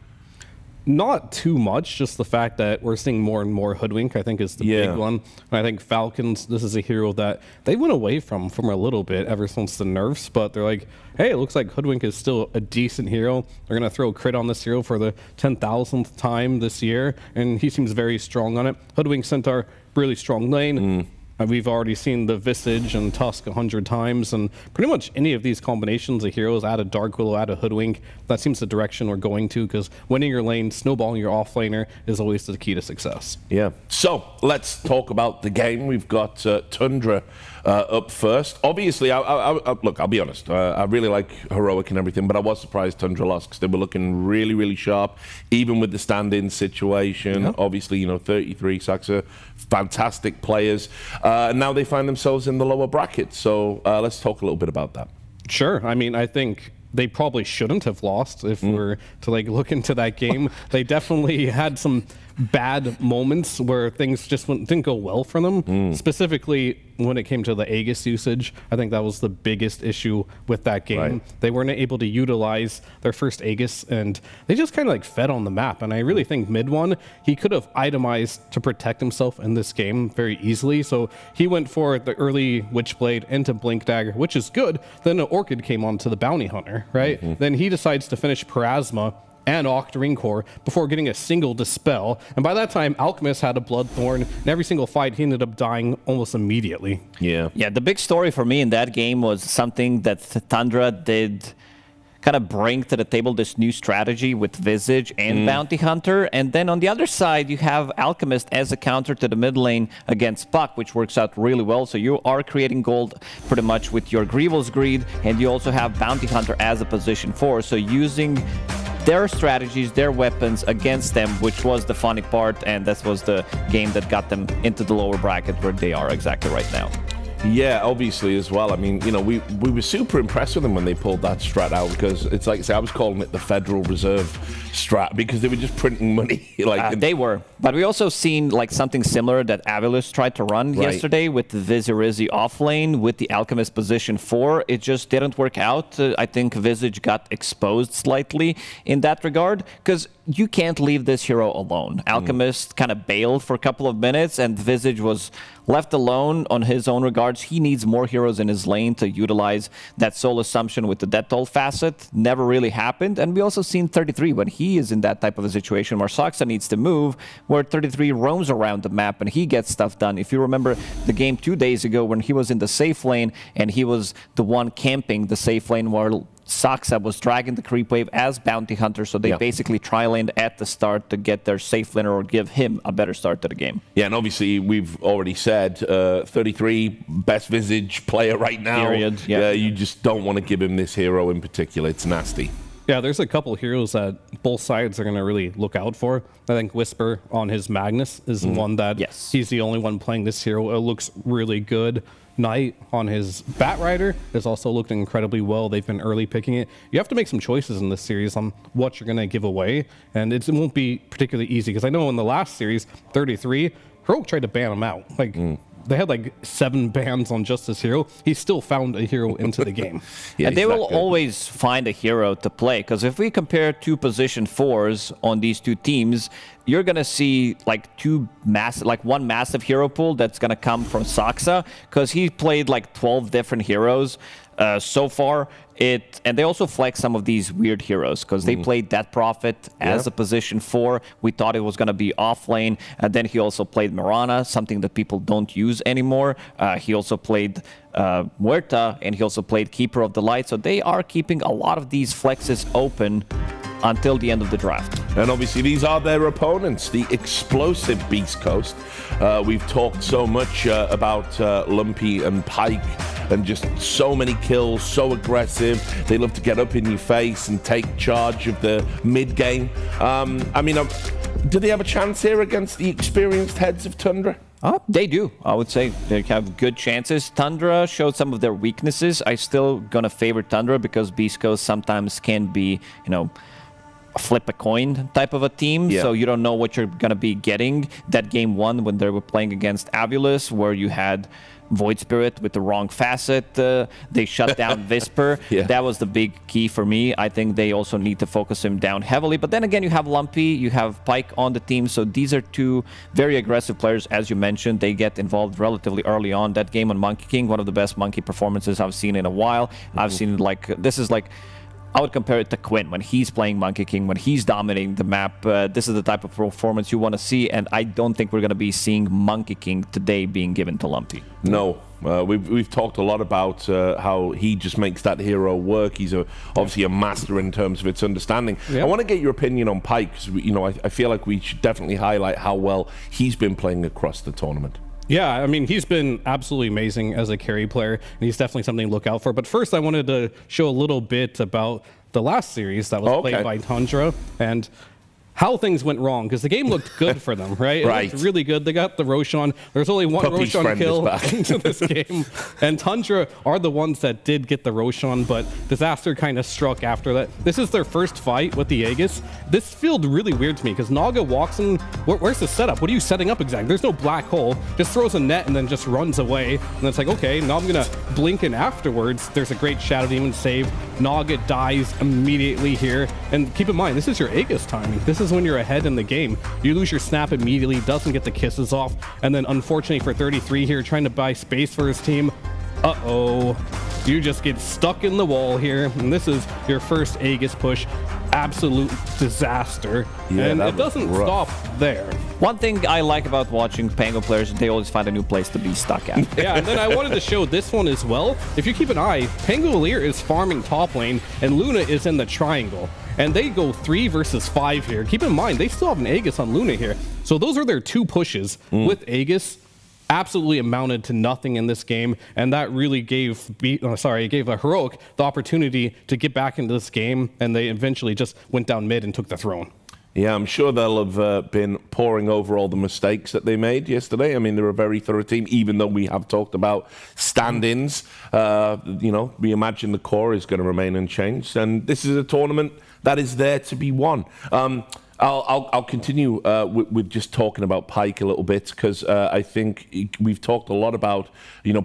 [SPEAKER 7] Not too much, just the fact that we're seeing more and more Hoodwink, I think, is the big one. And I think Falcons, this is a hero that they went away from a little bit ever since the nerfs, but they're like, hey, it looks like Hoodwink is still a decent hero. They're going to throw crit on this hero for the 10,000th time this year, and he seems very strong on it. Hoodwink Centaur, really strong lane. We've already seen the Visage and Tusk 100 times, and pretty much any of these combinations of heroes, add a Dark Willow, add a Hoodwink, that seems the direction we're going to, because winning your lane, snowballing your offlaner is always the key to success.
[SPEAKER 4] Yeah. So let's talk about the game. We've got Tundra up first. Obviously, look, I'll be honest. I really like Heroic and everything, but I was surprised Tundra lost because they were looking really, really sharp, even with the stand-in situation. Obviously, you know, 33 Saxa, fantastic players. And now they find themselves in the lower bracket. So let's talk a little bit about that.
[SPEAKER 7] Sure. I mean, I think they probably shouldn't have lost if we're to like look into that game. They definitely had some bad moments where things just didn't go well for them. Specifically, when it came to the Aegis usage, I think that was the biggest issue with that game. They weren't able to utilize their first Aegis, and they just kind of like fed on the map. And I really think mid one, he could have itemized to protect himself in this game very easily. So he went for the early Witchblade into Blink Dagger, which is good. Then an Orchid came on to the Bounty Hunter, right? Then he decides to finish Parasma and Octarine Core before getting a single Dispel. And by that time, Alchemist had a Bloodthorn, and every single fight, he ended up dying almost immediately.
[SPEAKER 5] Yeah, the big story for me in that game was something that Tundra did kind of bring to the table, this new strategy with Visage and Bounty Hunter. And then on the other side, you have Alchemist as a counter to the mid lane against Puck, which works out really well. So you are creating gold pretty much with your Grievous Greed, and you also have Bounty Hunter as a position 4. So using their strategies, their weapons against them, which was the funny part, and that was the game that got them into the lower bracket where they are exactly right now.
[SPEAKER 4] Yeah, obviously as well. I mean, you know, we were super impressed with them when they pulled that strat out, because it's like, say, I was calling it the Federal Reserve strat, because they were just printing money.
[SPEAKER 5] They were. But we also seen like something similar that AVULUS tried to run yesterday with the Vizirizzi off lane with the Alchemist position 4. It just didn't work out. I think Visage got exposed slightly in that regard, because you can't leave this hero alone. Alchemist kind of bailed for a couple of minutes, and Visage was left alone on his own regards. He needs more heroes in his lane to utilize that soul assumption with the death toll facet. Never really happened. And we also seen 33 when he is in that type of a situation where Saksa needs to move, where 33 roams around the map and he gets stuff done. If you remember the game 2 days ago when he was in the safe lane and he was the one camping the safe lane while Saksa was dragging the creep wave as bounty hunter, so they basically tri-laned at the start to get their safe laner or give him a better start to the game.
[SPEAKER 4] Yeah, and obviously we've already said 33 best Visage player right now.
[SPEAKER 5] Period.
[SPEAKER 4] Yeah, you just don't want to give him this hero in particular. It's nasty.
[SPEAKER 7] Yeah, there's a couple heroes that both sides are going to really look out for. I think Whisper on his Magnus is one that he's the only one playing this hero. It looks really good. Knight on his Batrider has also looked incredibly well. They've been early picking it. You have to make some choices in this series on what you're going to give away, and it won't be particularly easy, because I know in the last series, 33, Heroic tried to ban him out. Like, they had like 7 bans on just this hero. He still found a hero into the game.
[SPEAKER 5] And they will always find a hero to play, because if we compare 2 position 4s on these 2 teams, you're going to see like one massive hero pool that's going to come from Saksa, because he played like 12 different heroes so far. And they also flex some of these weird heroes, because they played Death Prophet as a position 4. We thought it was going to be off lane. And then he also played Mirana, something that people don't use anymore. He also played Muerta, and he also played Keeper of the Light. So they are keeping a lot of these flexes open until the end of the draft.
[SPEAKER 4] And obviously these are their opponents, the explosive Beast Coast. We've talked so much about Lumpy and Pike, and just so many kills, so aggressive. They love to get up in your face and take charge of the mid game. I mean, do they have a chance here against the experienced heads of Tundra?
[SPEAKER 5] They do. I would say they have good chances. Tundra showed some of their weaknesses. I still gonna favor Tundra, because Beast Coast sometimes can be, you know, flip a coin type of a team, so you don't know what you're going to be getting. That game 1 when they were playing against AVULUS, where you had Void Spirit with the wrong facet, they shut down Whisper. That was the big key for me. I think they also need to focus him down heavily. But then again, you have Lumpy, you have Pike on the team, so these are 2 very aggressive players. As you mentioned, they get involved relatively early on. That game on Monkey King, one of the best Monkey performances I've seen in a while. I've seen this is like, I would compare it to Quinn when he's playing Monkey King, when he's dominating the map. This is the type of performance you want to see, and I don't think we're going to be seeing Monkey King today being given to Lumpy.
[SPEAKER 4] No. We've talked a lot about how he just makes that hero work. He's obviously a master in terms of its understanding. I want to get your opinion on Pike, because I feel like we should definitely highlight how well he's been playing across the tournament.
[SPEAKER 7] Yeah, I mean, he's been absolutely amazing as a carry player, and he's definitely something to look out for. But first, I wanted to show a little bit about the last series that was played by Tundra, and how things went wrong, because the game looked good for them, right? It looked really good. They got the Roshan. There's only one Roshan kill into this game. And Tundra are the ones that did get the Roshan, but disaster kind of struck after that. This is their first fight with the Aegis. This feels really weird to me, because Naga walks in. Where's the setup? What are you setting up exactly? There's no black hole. Just throws a net and then just runs away. And it's like, okay, now I'm going to blink in afterwards. There's a great Shadow Demon save. Naga dies immediately here. And keep in mind, this is your Aegis timing. This is when you're ahead in the game. You lose your snap immediately, doesn't get the kisses off, and then unfortunately for 33 here, trying to buy space for his team. You just get stuck in the wall here, and this is your first Aegis push. Absolute disaster. And it doesn't stop there.
[SPEAKER 5] One thing I like about watching Pango players, they always find a new place to be stuck at.
[SPEAKER 7] Yeah, and then I wanted to show this one as well. If you keep an eye, Pangolier is farming top lane, and Luna is in the triangle. And they go 3 versus 5 here. Keep in mind, they still have an Aegis on Luna here. So those are their 2 pushes with Aegis. Absolutely amounted to nothing in this game, and that really gave a Heroic the opportunity to get back into this game, and they eventually just went down mid and took the throne.
[SPEAKER 4] Yeah, I'm sure they'll have been poring over all the mistakes that they made yesterday. I mean, they're a very thorough team, even though we have talked about stand-ins. We imagine the core is going to remain unchanged. And this is a tournament that is there to be won. I'll continue with just talking about Pyke a little bit, because I think we've talked a lot about,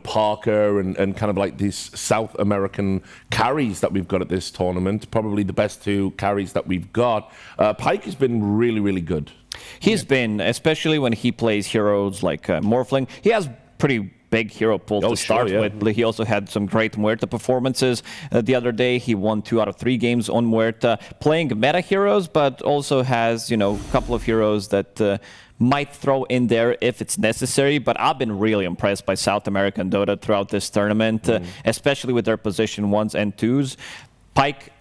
[SPEAKER 4] Parker and kind of like these South American carries that we've got at this tournament. Probably the best two carries that we've got. Pyke has been really, really good.
[SPEAKER 5] He's been, especially when he plays heroes like Morphling. He has pretty big hero pool to start with. He also had some great Muerta performances. The other day, he won 2 out of 3 games on Muerta, playing meta heroes, but also has, a couple of heroes that might throw in there if it's necessary. But I've been really impressed by South American Dota throughout this tournament, especially with their position 1s and 2s. Pyke,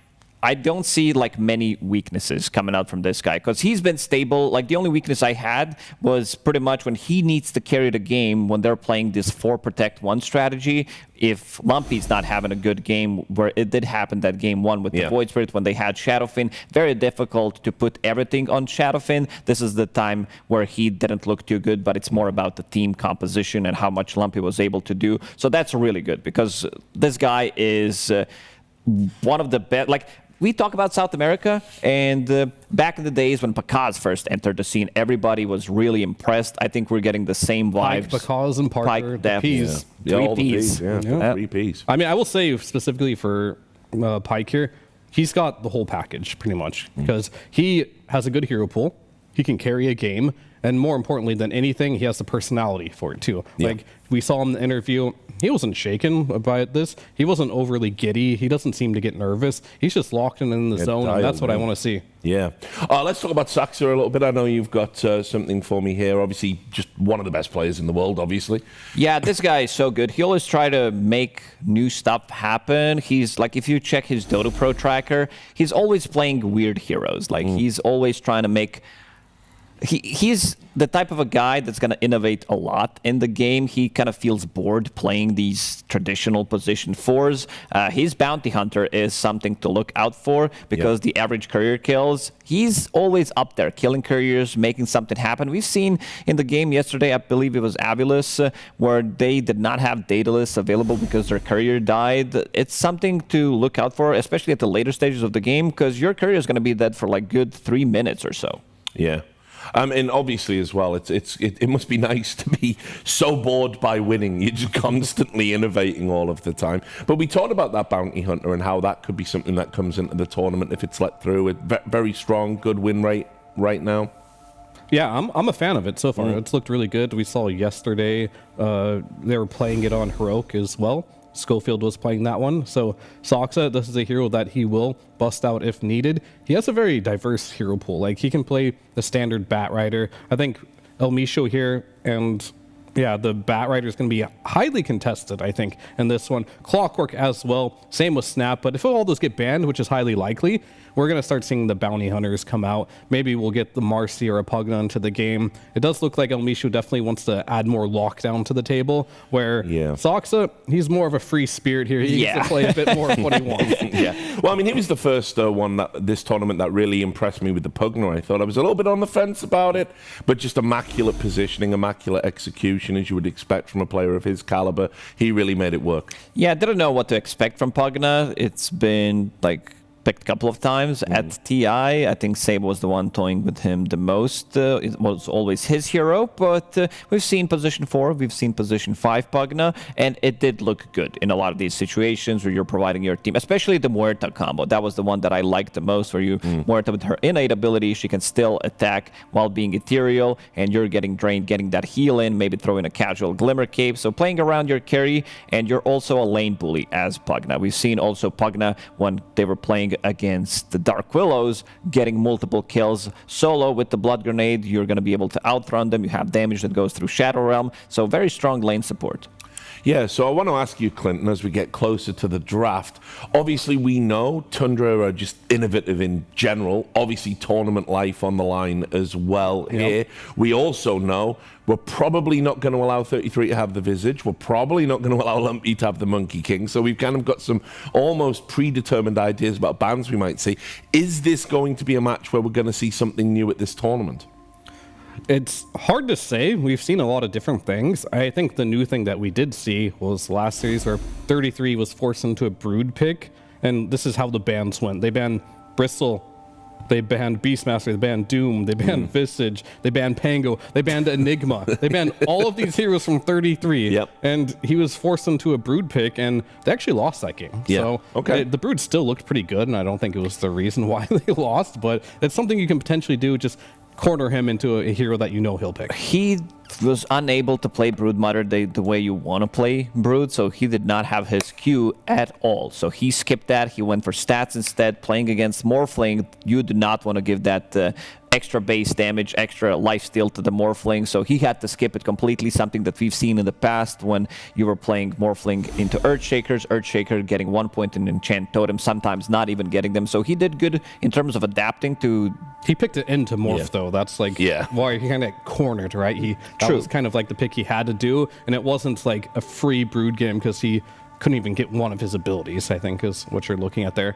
[SPEAKER 5] I don't see many weaknesses coming out from this guy, because he's been stable. The only weakness I had was pretty much when he needs to carry the game when they're playing this 4 protect 1 strategy. If Lumpy's not having a good game, where it did happen that game 1 with the Void Spirit when they had Shadowfin, very difficult to put everything on Shadowfin. This is the time where he didn't look too good, but it's more about the team composition and how much Lumpy was able to do. So that's really good, because this guy is one of the best. We talk about South America, and back in the days when Pakaz first entered the scene, everybody was really impressed. I think we're getting the same vibes.
[SPEAKER 7] Pakaz and Parker, the Ps.
[SPEAKER 5] Three Ps.
[SPEAKER 4] Three Ps.
[SPEAKER 7] I mean, I will say specifically for Pyke here, he's got the whole package pretty much, because he has a good hero pool. He can carry a game. And more importantly than anything, he has the personality for it too. We saw in the interview, he wasn't shaken by this. He wasn't overly giddy. He doesn't seem to get nervous. He's just locked in the zone, and that's what I want to see.
[SPEAKER 4] Yeah. Let's talk about Saxa a little bit. I know you've got something for me here. Obviously, just one of the best players in the world, obviously.
[SPEAKER 5] Yeah, this guy is so good. He always try to make new stuff happen. He's if you check his Dota Pro tracker, he's always playing weird heroes. He's always trying to make... He's the type of a guy that's going to innovate a lot in the game. He kind of feels bored playing these traditional position 4s. His bounty hunter is something to look out for, because the average career kills, he's always up there, killing couriers, making something happen. We've seen in the game yesterday, I believe it was AVULUS, where they did not have data lists available because their courier died. It's something to look out for, especially at the later stages of the game, because your courier is going to be dead for good 3 minutes or so.
[SPEAKER 4] Yeah. And obviously as well, it must be nice to be so bored by winning. You're just constantly innovating all of the time. But we talked about that bounty hunter and how that could be something that comes into the tournament if it's let through. Very strong, good win rate right now.
[SPEAKER 7] Yeah, I'm a fan of it so far. It's looked really good. We saw yesterday they were playing it on Heroic as well. Schofield was playing that one. So Saxa, this is a hero that he will bust out if needed. He has a very diverse hero pool. He can play the standard Bat Rider. I think El Micho here and the Bat Rider is going to be highly contested, I think, in this one. Clockwork as well. Same with Snap. But if all those get banned, which is highly likely, we're going to start seeing the bounty hunters come out. Maybe we'll get the Marcy or a Pugna into the game. It does look like El Micho definitely wants to add more lockdown to the table, where Saxa, he's more of a free spirit here. He gets to play a bit more of what he wants.
[SPEAKER 4] Well, I mean, he was the first one this tournament that really impressed me with the Pugna. I thought I was a little bit on the fence about it, but just immaculate positioning, immaculate execution, as you would expect from a player of his caliber. He really made it work. Yeah,
[SPEAKER 5] I didn't know what to expect from Pugna. It's been picked a couple of times at TI. I think Sable was the one toying with him the most. It was always his hero, but we've seen position 4, we've seen position 5 Pugna, and it did look good in a lot of these situations where you're providing your team, especially the Muerta combo. That was the one that I liked the most, where Muerta with her innate ability, she can still attack while being ethereal, and you're getting drained, getting that heal in, maybe throwing a casual Glimmer Cape, so playing around your carry, and you're also a lane bully as Pugna. We've seen also Pugna when they were playing against the Dark Willows, getting multiple kills solo with the Blood Grenade. You're going to be able to outrun them. You have damage that goes through Shadow Realm, so very strong lane support.
[SPEAKER 4] Yeah, so I want to ask you, Clinton, as we get closer to the draft. Obviously, we know Tundra are just innovative in general. Obviously, tournament life on the line as well here. We also know we're probably not going to allow 33 to have the Visage. We're probably not going to allow Lumpy to have the Monkey King. So we've kind of got some almost predetermined ideas about bans we might see. Is this going to be a match where we're going to see something new at this tournament?
[SPEAKER 7] It's hard to say. We've seen a lot of different things. I think the new thing that we did see was last series where 33 was forced into a brood pick, and this is how the bans went. They banned Bristle, they banned Beastmaster, they banned Doom, they banned Visage, they banned Pango, they banned Enigma. They banned all of these heroes from 33, and he was forced into a brood pick, and they actually lost that game. So the brood still looked pretty good, and I don't think it was the reason why they lost, but it's something you can potentially do, just corner him into a hero that you know he'll pick.
[SPEAKER 5] He was unable to play Broodmother the way you want to play Brood, so he did not have his Q at all. So he skipped that. He went for stats instead. Playing against Morphling, you do not want to give that extra base damage, extra lifesteal to the Morphling, so he had to skip it completely, something that we've seen in the past when you were playing Morphling into Earthshakers, Earthshaker getting 1 point in Enchant Totem, sometimes not even getting them, so he did good in terms of adapting to...
[SPEAKER 7] He picked it into Morph, though. That's like why he kind of cornered, right? That was kind of like the pick he had to do, and it wasn't like a free Brood game because he couldn't even get one of his abilities, I think, is what you're looking at there.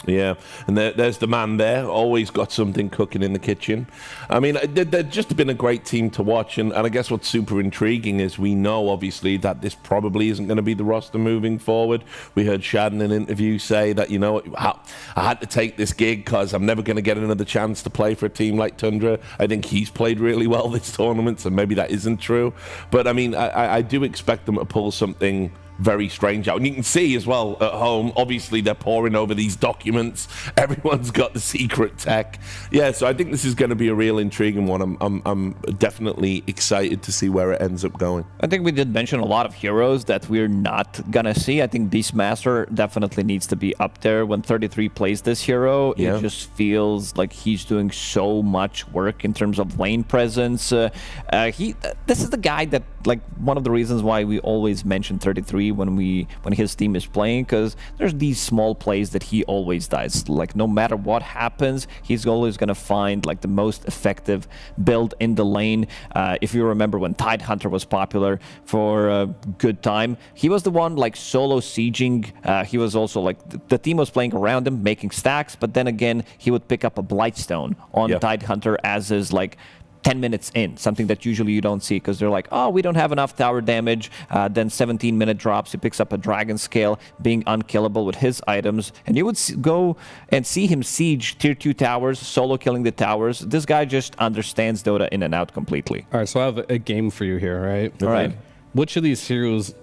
[SPEAKER 4] Yeah, and there's the man there, always got something cooking in the kitchen. I mean, they've just been a great team to watch, and I guess what's super intriguing is we know, obviously, that this probably isn't going to be the roster moving forward. We heard Shad in an interview say that, you know, I had to take this gig because I'm never going to get another chance to play for a team like Tundra. I think he's played really well this tournament, so maybe that isn't true. But, I mean, I do expect them to pull something very strange out. And you can see as well at home, obviously they're poring over these documents. Everyone's got the secret tech. Yeah, so I think this is going to be a real intriguing one. I'm definitely excited to see where it ends up going.
[SPEAKER 5] I think we did mention a lot of heroes that we're not going to see. I think Beastmaster definitely needs to be up there. When 33 plays this hero, it just feels like he's doing so much work in terms of lane presence. This is the guy that, like, one of the reasons why we always mention 33 when his team is playing, because there's these small plays that he always does. Like, no matter what happens, he's always going to find like the most effective build in the lane. If you remember when Tidehunter was popular for a good time, he was the one like solo sieging. He was also like the team was playing around him, making stacks, but then again he would pick up a Blightstone on Tidehunter as is like 10 minutes in, something that usually you don't see because they're like, oh, we don't have enough tower damage. Then 17-minute drops, he picks up a Dragon Scale, being unkillable with his items, and you would go and see him siege tier 2 towers, solo killing the towers. This guy just understands Dota in and out completely.
[SPEAKER 7] All right, so I have a game for you here, right?
[SPEAKER 5] All right.
[SPEAKER 7] Which of these heroes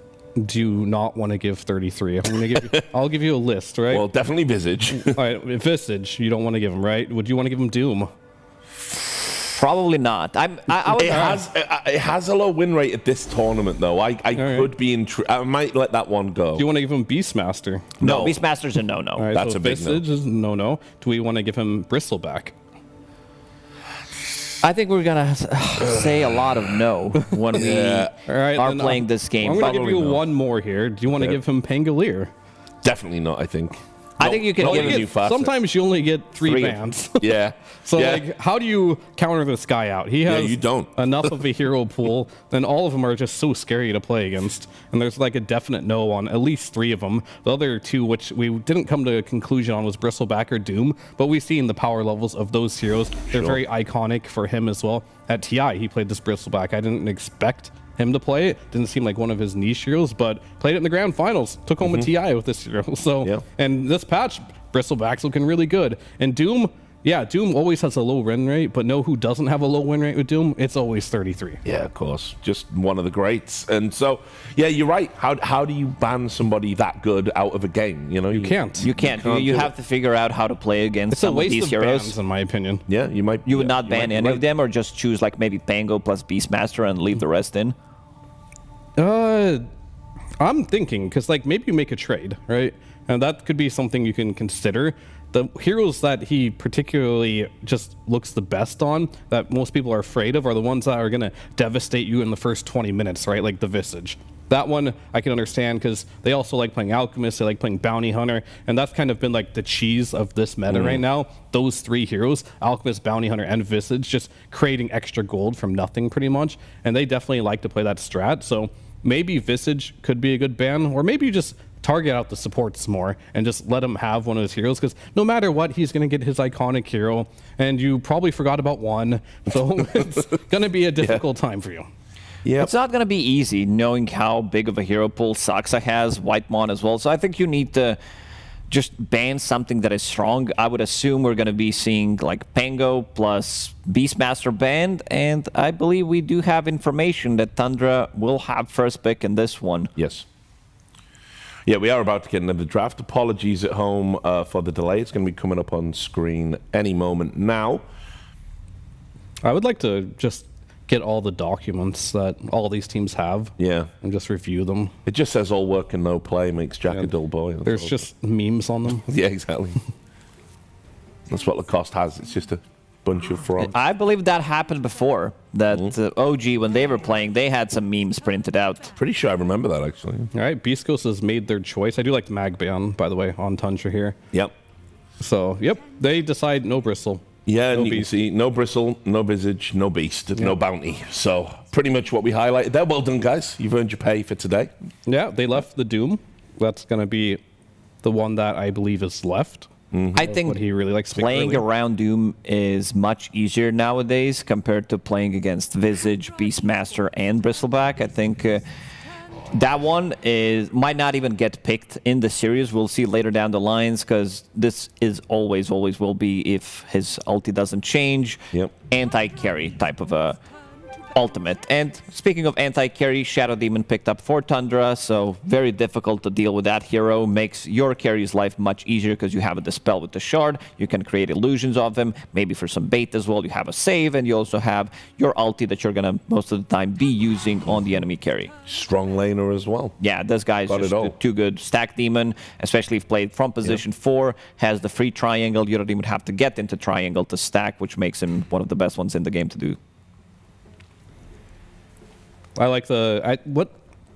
[SPEAKER 7] do you not want to give 33? I'll give you a list, right?
[SPEAKER 4] Well, definitely Visage.
[SPEAKER 7] All right, Visage, you don't want to give him, right? Would you want to give him Doom?
[SPEAKER 5] Probably not.
[SPEAKER 4] It has a low win rate at this tournament, though. I could be intrigued. I might let that one go.
[SPEAKER 7] Do you want to give him Beastmaster?
[SPEAKER 5] No, Beastmaster's a no-no.
[SPEAKER 7] Right,
[SPEAKER 4] that's
[SPEAKER 7] so
[SPEAKER 4] a big
[SPEAKER 7] Visage is no-no. Do we want to give him Bristleback?
[SPEAKER 5] I think we're gonna say a lot of no when we are playing this game.
[SPEAKER 7] I'm gonna give you one more here. Do you want to give him Pangolier?
[SPEAKER 4] Definitely not, I think.
[SPEAKER 5] I think you can give him.
[SPEAKER 7] Sometimes you only get three bans.
[SPEAKER 4] Yeah.
[SPEAKER 7] So like, how do you counter this guy out? He has
[SPEAKER 4] you don't.
[SPEAKER 7] enough of a hero pool, and all of them are just so scary to play against. And there's like a definite no on at least 3 of them. The other 2, which we didn't come to a conclusion on, was Bristleback or Doom. But we've seen the power levels of those heroes. They're very iconic for him as well. At TI, he played this Bristleback. I didn't expect him to play it. Didn't seem like one of his niche heroes, but played it in the grand finals. Took home a TI with this hero. So, and this patch, Bristleback's looking really good. And Doom, Doom always has a low win rate, but know who doesn't have a low win rate with Doom? It's always 33.
[SPEAKER 4] Yeah, of course. Just one of the greats. And so, yeah, you're right. How do you ban somebody that good out of a game? You know,
[SPEAKER 7] you can't.
[SPEAKER 5] You can't. You have to figure out how to play against some of these heroes.
[SPEAKER 7] Bans, in my opinion.
[SPEAKER 4] Yeah, you might.
[SPEAKER 5] You would not ban any of them, or just choose like maybe Pango plus Beastmaster and leave the rest in.
[SPEAKER 7] I'm thinking, because like maybe you make a trade, right? And that could be something you can consider. The heroes that he particularly just looks the best on, that most people are afraid of, are the ones that are going to devastate you in the first 20 minutes, right? Like the Visage. That one I can understand because they also like playing Alchemist, they like playing Bounty Hunter, and that's kind of been like the cheese of this meta right now. Those 3 heroes, Alchemist, Bounty Hunter, and Visage, just creating extra gold from nothing pretty much, and they definitely like to play that strat. So maybe Visage could be a good ban, or maybe you just target out the supports more and just let him have one of his heroes, because no matter what, he's going to get his iconic hero, and you probably forgot about one, so it's going to be a difficult time for you.
[SPEAKER 5] Yep. It's not going to be easy knowing how big of a hero pool Saksa has, Whitemon as well. So I think you need to just ban something that is strong. I would assume we're going to be seeing like Pango plus Beastmaster banned, and I believe we do have information that Tundra will have first pick in this one.
[SPEAKER 4] Yes. Yeah, we are about to get into the draft. Apologies at home for the delay. It's going to be coming up on screen any moment now.
[SPEAKER 7] I would like to just get all the documents that all these teams have.
[SPEAKER 4] Yeah.
[SPEAKER 7] And just review them.
[SPEAKER 4] It just says all work and no play makes Jack a dull boy.
[SPEAKER 7] There's just memes on them.
[SPEAKER 4] Yeah, exactly. That's what Lacoste has. It's just a bunch of frauds.
[SPEAKER 5] I believe that happened before. That OG, when they were playing, they had some memes printed out.
[SPEAKER 4] Pretty sure I remember that, actually.
[SPEAKER 7] All right, beastcoast has made their choice. I do like the mag ban, by the way, on Tundra here.
[SPEAKER 4] Yep.
[SPEAKER 7] So, yep, they decide no bristle.
[SPEAKER 4] Yeah,
[SPEAKER 7] No
[SPEAKER 4] and you can
[SPEAKER 7] beast.
[SPEAKER 4] see no bristle, no visage, no beast, no bounty. So pretty much what we highlighted there. Well done, guys. You've earned your pay for today.
[SPEAKER 7] Yeah, they left the Doom. That's going to be the one that I believe is left.
[SPEAKER 5] I think
[SPEAKER 7] What he really likes to pick
[SPEAKER 5] playing
[SPEAKER 7] early.
[SPEAKER 5] around Doom is much easier nowadays compared to playing against Visage, Beastmaster, and Bristleback. I think that one might not even get picked in the series. We'll see later down the lines, because this is always will be, if his ulti doesn't change, anti-carry type of a ultimate. And speaking of anti-carry, Shadow Demon picked up for Tundra, so very difficult to deal with that hero. Makes your carry's life much easier because you have a Dispel with the Shard. You can create illusions of him, maybe for some bait as well. You have a save, and you also have your ulti that you're going to most of the time be using on the enemy carry.
[SPEAKER 4] Strong laner as well.
[SPEAKER 5] Yeah, this guy's just too good. Stack Demon, especially if played from position 4, has the free triangle. You don't even have to get into triangle to stack, which makes him one of the best ones in the game to do.
[SPEAKER 7] I like what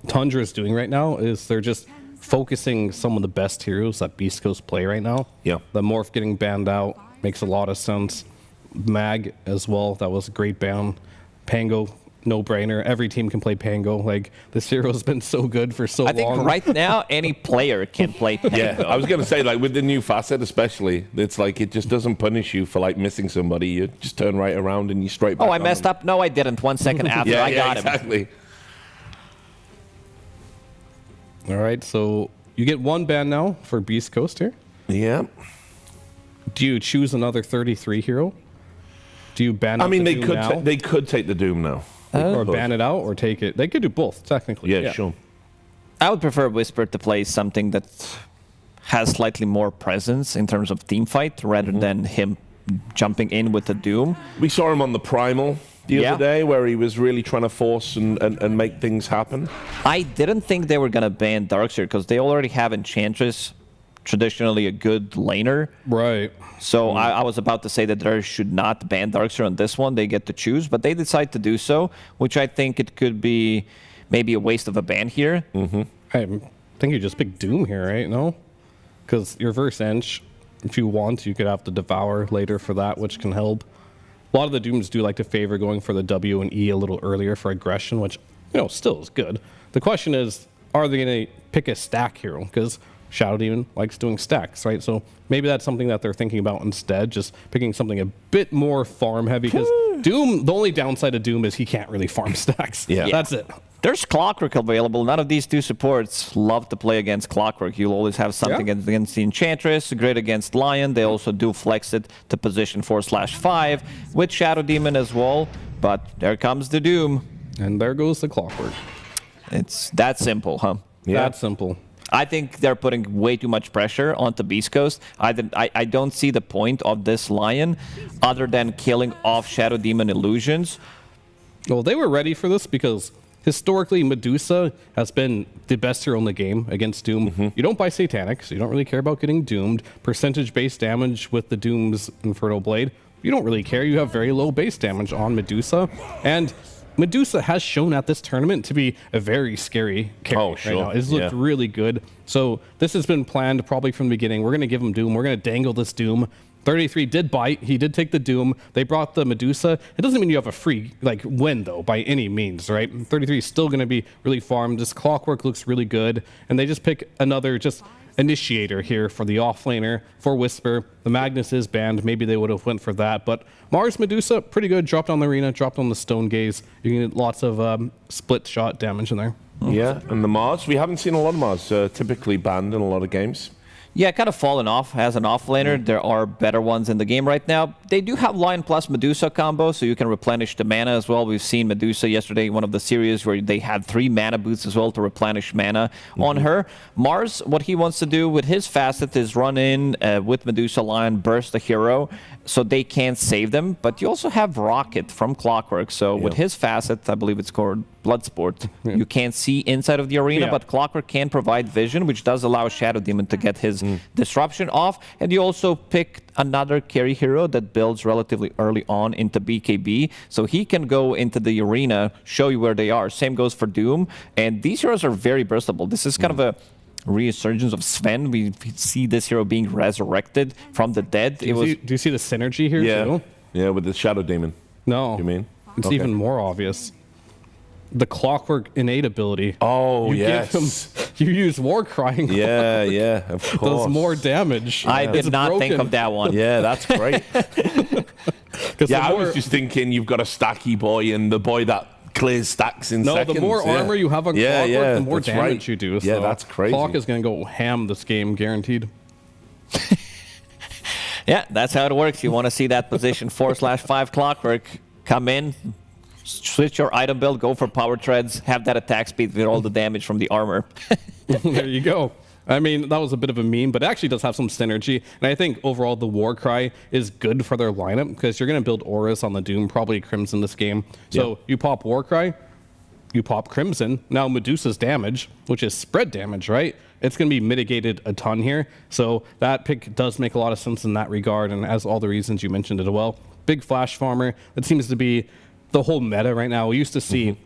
[SPEAKER 7] Tundra is doing right now is they're just focusing some of the best heroes that Beast Coast play right now.
[SPEAKER 4] Yeah.
[SPEAKER 7] The Morph getting banned out makes a lot of sense. Mag as well, that was a great ban. Pango, no-brainer. Every team can play Pango. Like, this hero's been so good for so long.
[SPEAKER 5] I think right now any player can play Pango.
[SPEAKER 4] Yeah, I was going to say, like, with the new facet especially, it's like it just doesn't punish you for, like, missing somebody. You just turn right around and you straight back
[SPEAKER 5] Oh, I
[SPEAKER 4] on
[SPEAKER 5] messed
[SPEAKER 4] them.
[SPEAKER 5] up? No, I didn't. 1 second after, I got him.
[SPEAKER 4] Exactly.
[SPEAKER 7] All right, so you get 1 ban now for Beast Coast here.
[SPEAKER 4] Yeah.
[SPEAKER 7] Do you choose another 33 hero? Do you ban out the Doom now?
[SPEAKER 4] They could take the Doom now.
[SPEAKER 7] Or ban it out or take it? They could do both, technically.
[SPEAKER 4] Yeah, sure.
[SPEAKER 5] I would prefer Whisper to play something that has slightly more presence in terms of team fight rather than him jumping in with the Doom.
[SPEAKER 4] We saw him on the Primal the other day where he was really trying to force and make things happen.
[SPEAKER 5] I didn't think they were going to ban Darkseer because they already have Enchantress, traditionally a good laner.
[SPEAKER 7] Right.
[SPEAKER 5] So I was about to say that they should not ban Darkseer on this one. They get to choose, but they decide to do so, which I think it could be maybe a waste of a ban here.
[SPEAKER 7] I think you just pick Doom here, right? No? Because your verse Ench, if you want, you could have to Devour later for that, which can help. A lot of the Dooms do like to favor going for the W and E a little earlier for aggression, which, you know, still is good. The question is, are they going to pick a stack hero? Because Shadow Demon likes doing stacks, right? So maybe that's something that they're thinking about instead, just picking something a bit more farm heavy. Because Doom, the only downside of Doom is he can't really farm stacks.
[SPEAKER 4] Yeah.
[SPEAKER 7] That's it.
[SPEAKER 5] There's Clockwork available. None of these two supports love to play against Clockwork. You'll always have something against the Enchantress, great against Lion. They also do flex it to position 4/5 with Shadow Demon as well. But there comes the Doom.
[SPEAKER 7] And there goes the Clockwork.
[SPEAKER 5] It's that simple, huh?
[SPEAKER 4] Yeah.
[SPEAKER 7] That's simple.
[SPEAKER 5] I think they're putting way too much pressure onto Beast Coast. I don't see the point of this Lion other than killing off Shadow Demon illusions.
[SPEAKER 7] Well, they were ready for this because historically Medusa has been the best hero in the game against Doom. You don't buy Satanic, so you don't really care about getting doomed. Percentage-based damage with the Doom's Inferno Blade, you don't really care. You have very low base damage on Medusa. And Medusa has shown at this tournament to be a very scary carry right now. It's looked really good. So this has been planned probably from the beginning. We're going to give him Doom. We're going to dangle this Doom. 33 did bite. He did take the Doom. They brought the Medusa. It doesn't mean you have a free win, though, by any means, right? 33 is still going to be really farmed. This Clockwork looks really good. And they just pick another initiator here for the offlaner, for Whisper. The Magnus is banned. Maybe they would have went for that. But Mars Medusa, pretty good. Dropped on the arena, dropped on the Stone Gaze. You can get lots of split shot damage in there.
[SPEAKER 4] Yeah, and the MOUZ, we haven't seen a lot of MOUZ, typically banned in a lot of games.
[SPEAKER 5] Yeah, kind of fallen off as an offlaner. There are better ones in the game right now. They do have Lion plus Medusa combo, so you can replenish the mana as well. We've seen Medusa yesterday in one of the series where they had 3 mana boots as well to replenish mana on her. Mars, what he wants to do with his facet is run in with Medusa Lion, burst the hero, so they can't save them. But you also have Rocket from Clockwork, so with his facet, I believe it's called Bloodsport, you can't see inside of the arena, but Clockwork can provide vision, which does allow Shadow Demon to get his disruption off. And you also pick another carry hero that builds relatively early on into BKB, so he can go into the arena, show you where they are. Same goes for Doom, and these heroes are very burstable. This is kind of a resurgence of Sven. We see this hero being resurrected from the dead.
[SPEAKER 7] Do you see the synergy here too?
[SPEAKER 4] Yeah, with the Shadow Demon.
[SPEAKER 7] No.
[SPEAKER 4] You mean?
[SPEAKER 7] It's even more obvious. The Clockwork innate ability.
[SPEAKER 4] Oh,
[SPEAKER 7] you you use War Crying.
[SPEAKER 4] Yeah, of course.
[SPEAKER 7] Does more damage.
[SPEAKER 5] I did not think of that one.
[SPEAKER 4] Yeah, that's great. I was just thinking you've got a stacky boy and the boy that clears stacks in seconds.
[SPEAKER 7] The more armor you have on Clockwork, the more damage you do.
[SPEAKER 4] Yeah, that's crazy.
[SPEAKER 7] Clock is going to go ham this game, guaranteed.
[SPEAKER 5] Yeah, that's how it works. You want to see that position 4/5 Clockwork come in, switch your item build, go for power treads, have that attack speed with all the damage from the armor.
[SPEAKER 7] There you go. I mean, that was a bit of a meme, but it actually does have some synergy. And I think overall the War Cry is good for their lineup because you're going to build auras on the Doom, probably Crimson this game. So you pop War Cry, you pop Crimson. Now Medusa's damage, which is spread damage, right? It's going to be mitigated a ton here. So that pick does make a lot of sense in that regard. And as all the reasons you mentioned it well, big flash farmer. It seems to be the whole meta right now. We used to see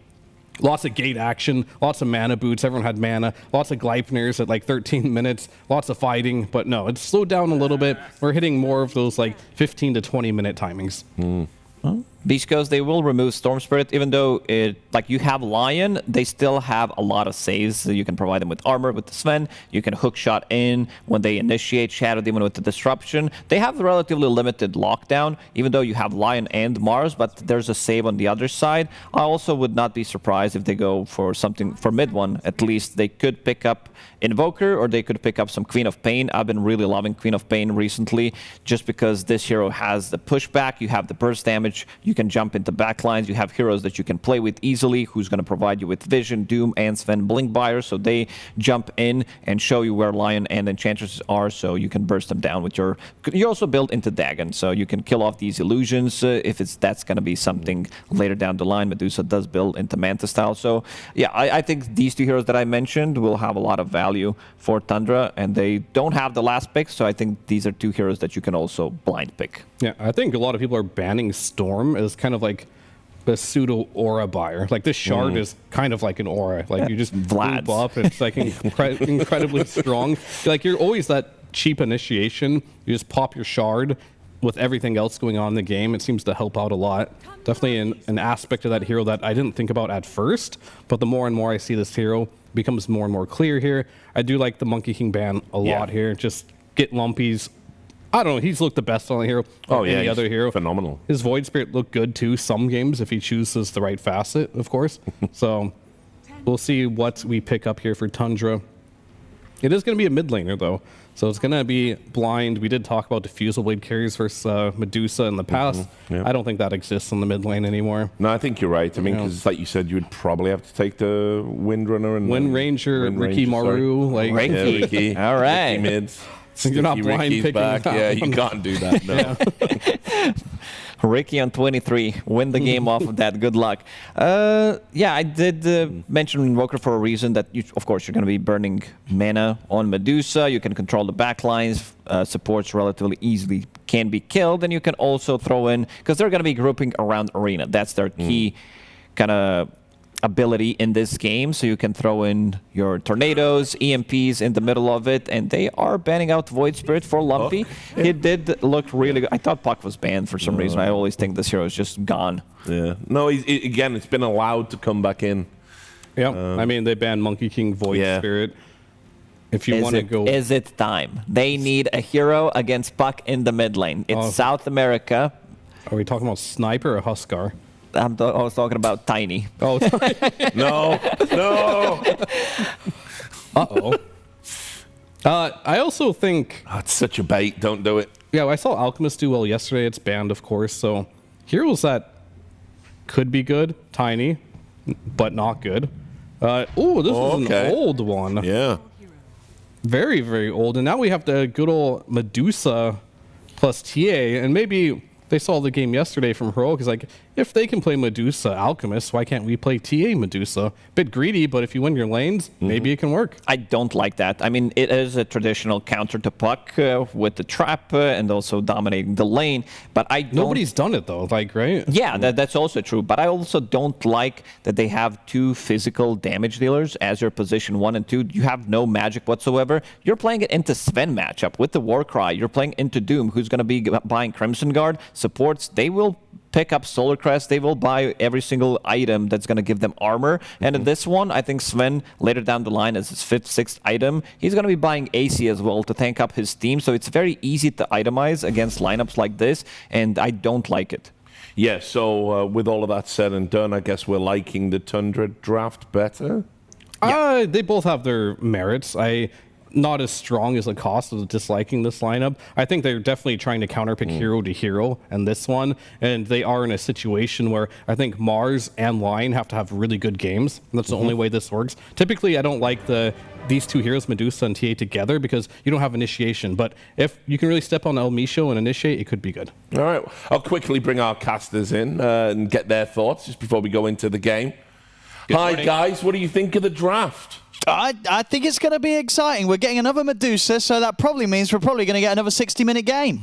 [SPEAKER 7] lots of gate action, lots of mana boots. Everyone had mana. Lots of Gleipners at 13 minutes. Lots of fighting. But no, it's slowed down a little bit. We're hitting more of those 15 to 20 minute timings.
[SPEAKER 5] Beastcoast, they will remove Storm Spirit, even though you have Lion, they still have a lot of saves. So you can provide them with armor with the Sven. You can hook shot in when they initiate Shadow Demon with the disruption. They have relatively limited lockdown, even though you have Lion and Mars, but there's a save on the other side. I also would not be surprised if they go for something for mid one. At least they could pick up Invoker, or they could pick up some Queen of Pain. I've been really loving Queen of Pain recently, just because this hero has the pushback, you have the burst damage, you can jump into backlines, you have heroes that you can play with easily, who's going to provide you with Vision, Doom, and Sven Blink Buyer, so they jump in and show you where Lion and Enchantress are, so you can burst them down with your... You also build into Dagon, so you can kill off these illusions if that's going to be something later down the line. Medusa does build into Manta style, so yeah, I think these two heroes that I mentioned will have a lot of value for Tundra, and they don't have the last pick, so I think these are two heroes that you can also blind pick.
[SPEAKER 7] Yeah, I think a lot of people are banning Storm as kind of like a pseudo aura buyer. This shard is kind of like an aura. You just move up. It's incredibly strong. You're always that cheap initiation. You just pop your shard with everything else going on in the game. It seems to help out a lot. Definitely an aspect of that hero that I didn't think about at first, but the more and more I see this hero, becomes more and more clear here. I do like the Monkey King ban a lot here. Just get Lumpies. I don't know. He's looked the best on the hero. Any other hero.
[SPEAKER 4] Phenomenal.
[SPEAKER 7] His Void Spirit looked good too some games if he chooses the right facet, of course. So we'll see what we pick up here for Tundra. It is going to be a mid laner though. So it's going to be blind. We did talk about Diffusal Blade carries versus Medusa in the past. I don't think that exists in the mid lane anymore.
[SPEAKER 4] No, I think you're right. I mean, because like you said, you would probably have to take the Windrunner and
[SPEAKER 7] Wind Ranger, Ricky Maru.
[SPEAKER 5] Ricky. All right.
[SPEAKER 4] Ricky mids.
[SPEAKER 7] So you're not blind
[SPEAKER 4] Ricky's
[SPEAKER 7] picking
[SPEAKER 4] back.
[SPEAKER 7] that
[SPEAKER 4] Yeah,
[SPEAKER 7] one.
[SPEAKER 4] you can't do that. No.
[SPEAKER 5] Ricky on 23, win the game off of that. Good luck. Yeah, I did mention Invoker for a reason that, of course, you're going to be burning mana on Medusa. You can control the backlines. Supports relatively easily can be killed. And you can also throw in, because they're going to be grouping around Arena. That's their key kind of ability in this game, so you can throw in your tornadoes, EMPs in the middle of it, and they are banning out Void Spirit for Lumpy. It did look really good. I thought Puck was banned for some reason. I always think this hero is just gone.
[SPEAKER 4] Yeah. No, again, it's been allowed to come back in.
[SPEAKER 7] Yeah, I mean, they banned Monkey King Void Spirit. If you want to go...
[SPEAKER 5] Is it time? They need a hero against Puck in the mid lane. It's South America.
[SPEAKER 7] Are we talking about Sniper or Huskar?
[SPEAKER 5] I was talking about Tiny.
[SPEAKER 7] Oh,
[SPEAKER 4] No.
[SPEAKER 7] uh-oh. I also think...
[SPEAKER 4] That's such a bait. Don't do it.
[SPEAKER 7] Yeah, I saw Alchemist do well yesterday. It's banned, of course. So heroes that could be good, Tiny, but not good. Oh, this is an old one.
[SPEAKER 4] Yeah.
[SPEAKER 7] Very, very old. And now we have the good old Medusa plus TA. And maybe they saw the game yesterday from Heroic. It's like, if they can play Medusa Alchemist, why can't we play TA Medusa? Bit greedy, but if you win your lanes, maybe it can work.
[SPEAKER 5] I don't like that. I mean, it is a traditional counter to Puck with the trap and also dominating the lane, but I don't...
[SPEAKER 7] Nobody's done it, though, like, right?
[SPEAKER 5] Yeah, that's also true, but I also don't like that they have two physical damage dealers as your position 1 and 2. You have no magic whatsoever. You're playing it into Sven matchup with the Warcry. You're playing into Doom, who's going to be buying Crimson Guard. Supports, they will pick up Solar Crest. They will buy every single item that's going to give them armor. And in this one, I think Sven, later down the line, as his 5th, 6th item, he's going to be buying AC as well to tank up his team. So it's very easy to itemize against lineups like this, and I don't like it.
[SPEAKER 4] Yeah, so with all of that said and done, I guess we're liking the Tundra draft better?
[SPEAKER 7] They both have their merits. Not as strong as the cost of disliking this lineup. I think they're definitely trying to counterpick hero to hero in this one, and they are in a situation where I think Mars and Lion have to have really good games. And that's the only way this works. Typically, I don't like these two heroes, Medusa and TA, together because you don't have initiation. But if you can really step on El Micho and initiate, it could be good.
[SPEAKER 4] All right, I'll quickly bring our casters in and get their thoughts just before we go into the game. Hi, guys. What do you think of the draft?
[SPEAKER 1] I think it's going to be exciting. We're getting another Medusa, so that probably means we're probably going to get another 60-minute game.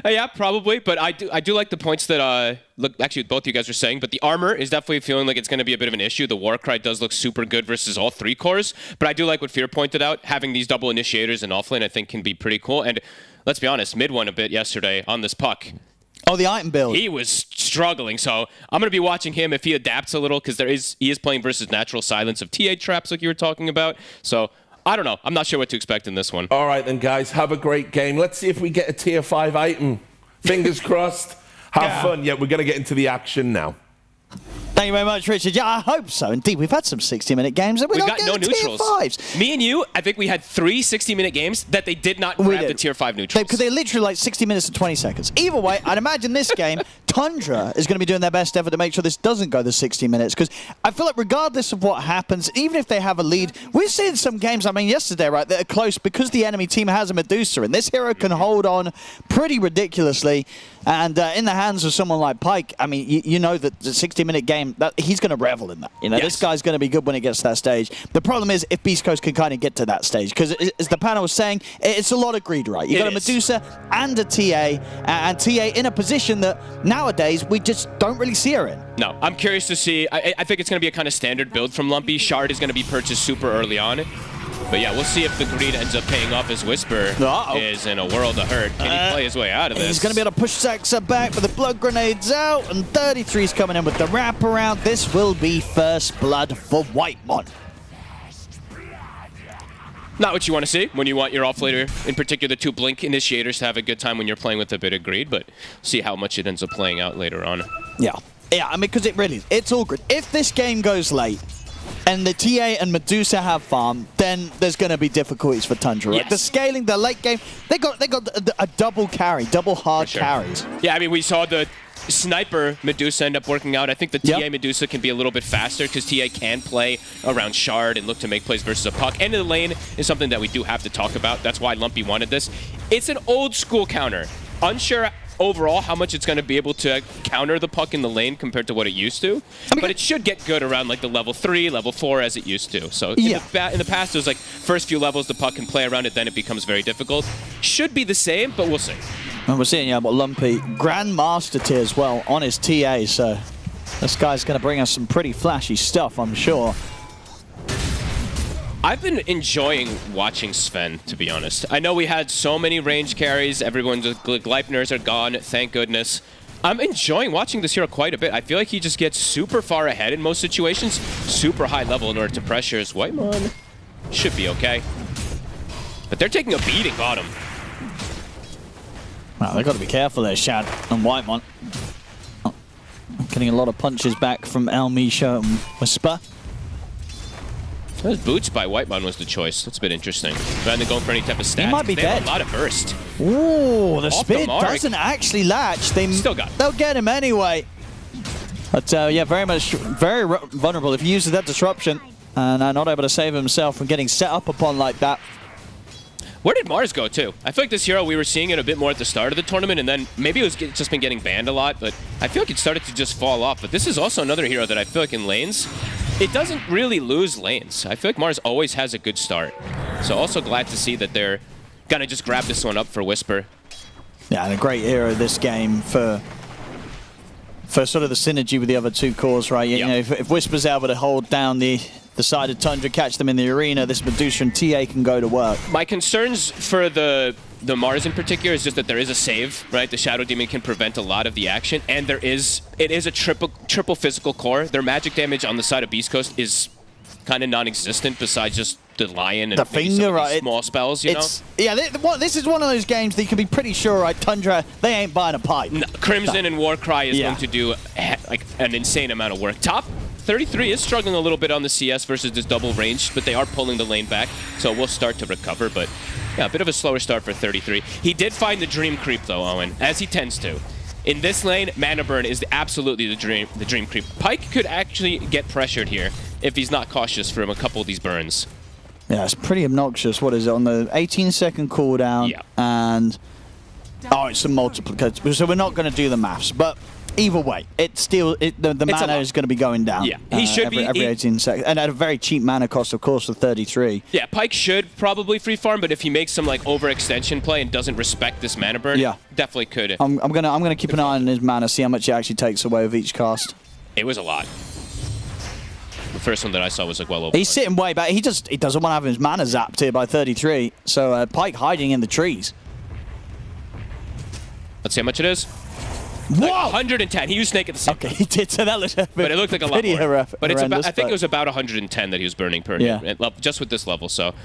[SPEAKER 8] Yeah, probably. But I do like the points that actually both you guys are saying. But the armor is definitely feeling like it's going to be a bit of an issue. The Warcry does look super good versus all 3 cores. But I do like what Fear pointed out. Having these double initiators in offlane, I think, can be pretty cool. And let's be honest, Mid won a bit yesterday on this Puck.
[SPEAKER 1] Oh, the item build.
[SPEAKER 8] He was struggling, so I'm going to be watching him if he adapts a little, because he is playing versus natural silence of TA traps like you were talking about. So, I don't know. I'm not sure what to expect in this one.
[SPEAKER 4] All right then, guys. Have a great game. Let's see if we get a tier 5 item. Fingers crossed. Have fun. Yeah, we're going to get into the action now.
[SPEAKER 1] Thank you very much, Richard. Yeah, I hope so. Indeed, we've had some 60-minute games and we've
[SPEAKER 8] got no neutrals.
[SPEAKER 1] Tier 5s.
[SPEAKER 8] Me and you, I think we had 3 60-minute games that they did not grab the tier 5 neutrals.
[SPEAKER 1] Because they're literally like 60 minutes and 20 seconds. Either way, I'd imagine this game, Tundra is going to be doing their best effort to make sure this doesn't go the 60 minutes. Because I feel like regardless of what happens, even if they have a lead, we've seen some games, I mean, yesterday, right, that are close because the enemy team has a Medusa. And this hero can hold on pretty ridiculously. And in the hands of someone like Pyke, I mean, you know that the 60-minute game, he's going to revel in that. You know, this guy's going to be good when it gets to that stage. The problem is if Beast Coast can kind of get to that stage, because as the panel was saying, it's a lot of greed, right? You've got a Medusa and a TA, and TA in a position that nowadays we just don't really see her in.
[SPEAKER 8] No, I'm curious to see. I think it's going to be a kind of standard build from Lumpy. Shard is going to be purchased super early on. But yeah, we'll see if the greed ends up paying off as Whisper is in a world of hurt. Can he play his way out of this?
[SPEAKER 1] He's going to be able to push Saxa back, but the blood grenade's out, and 33's coming in with the wraparound. This will be first blood for Whitemon.
[SPEAKER 8] Not what you want to see when you want your offlaner, in particular the 2 Blink initiators, to have a good time when you're playing with a bit of greed, but see how much it ends up playing out later on.
[SPEAKER 1] Yeah, I mean, because it really is. It's all good. If this game goes late, and the TA and Medusa have farm, then there's going to be difficulties for Tundra. Right?
[SPEAKER 8] Yes.
[SPEAKER 1] The scaling, the late game, they got a double carry, double hard carries.
[SPEAKER 8] Yeah, I mean, we saw the Sniper Medusa end up working out. I think the TA Medusa can be a little bit faster because TA can play around Shard and look to make plays versus a Puck. End of the lane is something that we do have to talk about. That's why Lumpy wanted this. It's an old school counter. Unsure overall how much it's going to be able to counter the Puck in the lane compared to what it used to. But it should get good around like the level 3, level 4 as it used to. So in the past, it was like first few levels the Puck can play around it, then it becomes very difficult. Should be the same, but we'll see.
[SPEAKER 1] And we're seeing, but Lumpy, Grandmaster tier as well on his TA, so This guy's going to bring us some pretty flashy stuff, I'm sure.
[SPEAKER 8] I've been enjoying watching Sven, to be honest. I know we had so many range carries. Everyone's Gleipners are gone, thank goodness. I'm enjoying watching this hero quite a bit. I feel like he just gets super far ahead in most situations, super high level in order to pressure his Whitemon. Should be okay. But they're taking a beating bottom.
[SPEAKER 1] Well, they've got to be careful there, Shad and Whitemon. Oh, getting a lot of punches back from Elmisha and Whisper.
[SPEAKER 8] Those boots by Whitemon was the choice. That's a bit interesting. Rather than going for any type of stats.
[SPEAKER 1] He might be
[SPEAKER 8] they
[SPEAKER 1] dead.
[SPEAKER 8] have a lot of burst.
[SPEAKER 1] Ooh, the
[SPEAKER 8] Off the
[SPEAKER 1] speed
[SPEAKER 8] mark.
[SPEAKER 1] doesn't actually latch. They
[SPEAKER 8] Still got him.
[SPEAKER 1] They'll get him anyway. But yeah, very vulnerable if he uses that disruption and not able to save himself from getting set up upon like that.
[SPEAKER 8] Where did MOUZ go too? I feel like this hero, we were seeing it a bit more at the start of the tournament, and then maybe it was just been getting banned a lot, but I feel like it started to just fall off. But this is also another hero that I feel like in lanes, it doesn't really lose lanes. I feel like MOUZ always has a good start. So also glad to see that they're gonna just grab this one up for Whisper.
[SPEAKER 1] Yeah, and a great hero this game for sort of the synergy with the other two cores, right? You know, if Whisper's able to hold down the side of Tundra, catch them in the arena, this Medusa and TA can go to work.
[SPEAKER 8] My concerns for the MOUZ in particular is just that there is a save, right? The Shadow Demon can prevent a lot of the action, and it is a triple physical core. Their magic damage on the side of Beast Coast is kind of non-existent besides just the Lion and
[SPEAKER 1] the
[SPEAKER 8] maybe
[SPEAKER 1] finger,
[SPEAKER 8] some of
[SPEAKER 1] right?
[SPEAKER 8] these small spells, you know?
[SPEAKER 1] Yeah, this is one of those games that you can be pretty sure, right? Tundra, they ain't buying a pipe.
[SPEAKER 8] No, Crimson and Warcry is
[SPEAKER 1] Yeah.
[SPEAKER 8] going to do like an insane amount of work. Top 33 is struggling a little bit on the CS versus this double range, but they are pulling the lane back, so we'll start to recover. But yeah, a bit of a slower start for 33. He did find the dream creep though, Owen, as he tends to. In this lane, mana burn is absolutely the dream creep. Pyke could actually get pressured here if he's not cautious from a couple of these burns.
[SPEAKER 1] Yeah, it's pretty obnoxious. What is it, on the 18-second cooldown?
[SPEAKER 8] Yeah.
[SPEAKER 1] And oh, it's a multiplicator. So we're not going to do the maths, but either way, it's still the mana is going to be going down.
[SPEAKER 8] Yeah, he should
[SPEAKER 1] every 18 seconds, and at a very cheap mana cost, of course, of 33.
[SPEAKER 8] Yeah, Pyke should probably free farm, but if he makes some like overextension play and doesn't respect this mana burn,
[SPEAKER 1] yeah,
[SPEAKER 8] definitely could.
[SPEAKER 1] I'm gonna keep an eye on his mana, see how much he actually takes away with each cast.
[SPEAKER 8] It was a lot. The first one that I saw was like well over.
[SPEAKER 1] He's sitting way back. He doesn't want to have his mana zapped here by 33. So Pyke hiding in the trees.
[SPEAKER 8] Let's see how much it is.
[SPEAKER 1] Whoa!
[SPEAKER 8] Like 110. He used Snake at the same
[SPEAKER 1] Okay,
[SPEAKER 8] time.
[SPEAKER 1] he did. So that looked
[SPEAKER 8] But it looked like a lot
[SPEAKER 1] pretty
[SPEAKER 8] more. But it's about,
[SPEAKER 1] horrendous,
[SPEAKER 8] I think it was about 110 that he was burning per hit, just with this level. So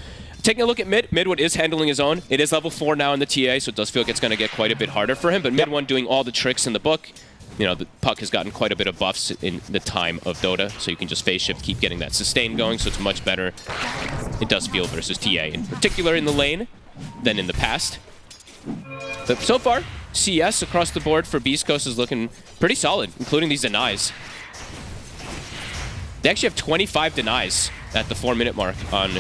[SPEAKER 8] taking a look at mid, Mid1 is handling his own. It is level 4 now in the TA, so it does feel like it's going to get quite a bit harder for him. But Mid1 doing all the tricks in the book. You know, the Puck has gotten quite a bit of buffs in the time of Dota, so you can just phase shift, keep getting that sustain going, so it's much better. It does feel versus TA, in particular in the lane, than in the past. But so far, CS across the board for Beast Coast is looking pretty solid, including these denies. They actually have 25 denies at the 4-minute mark on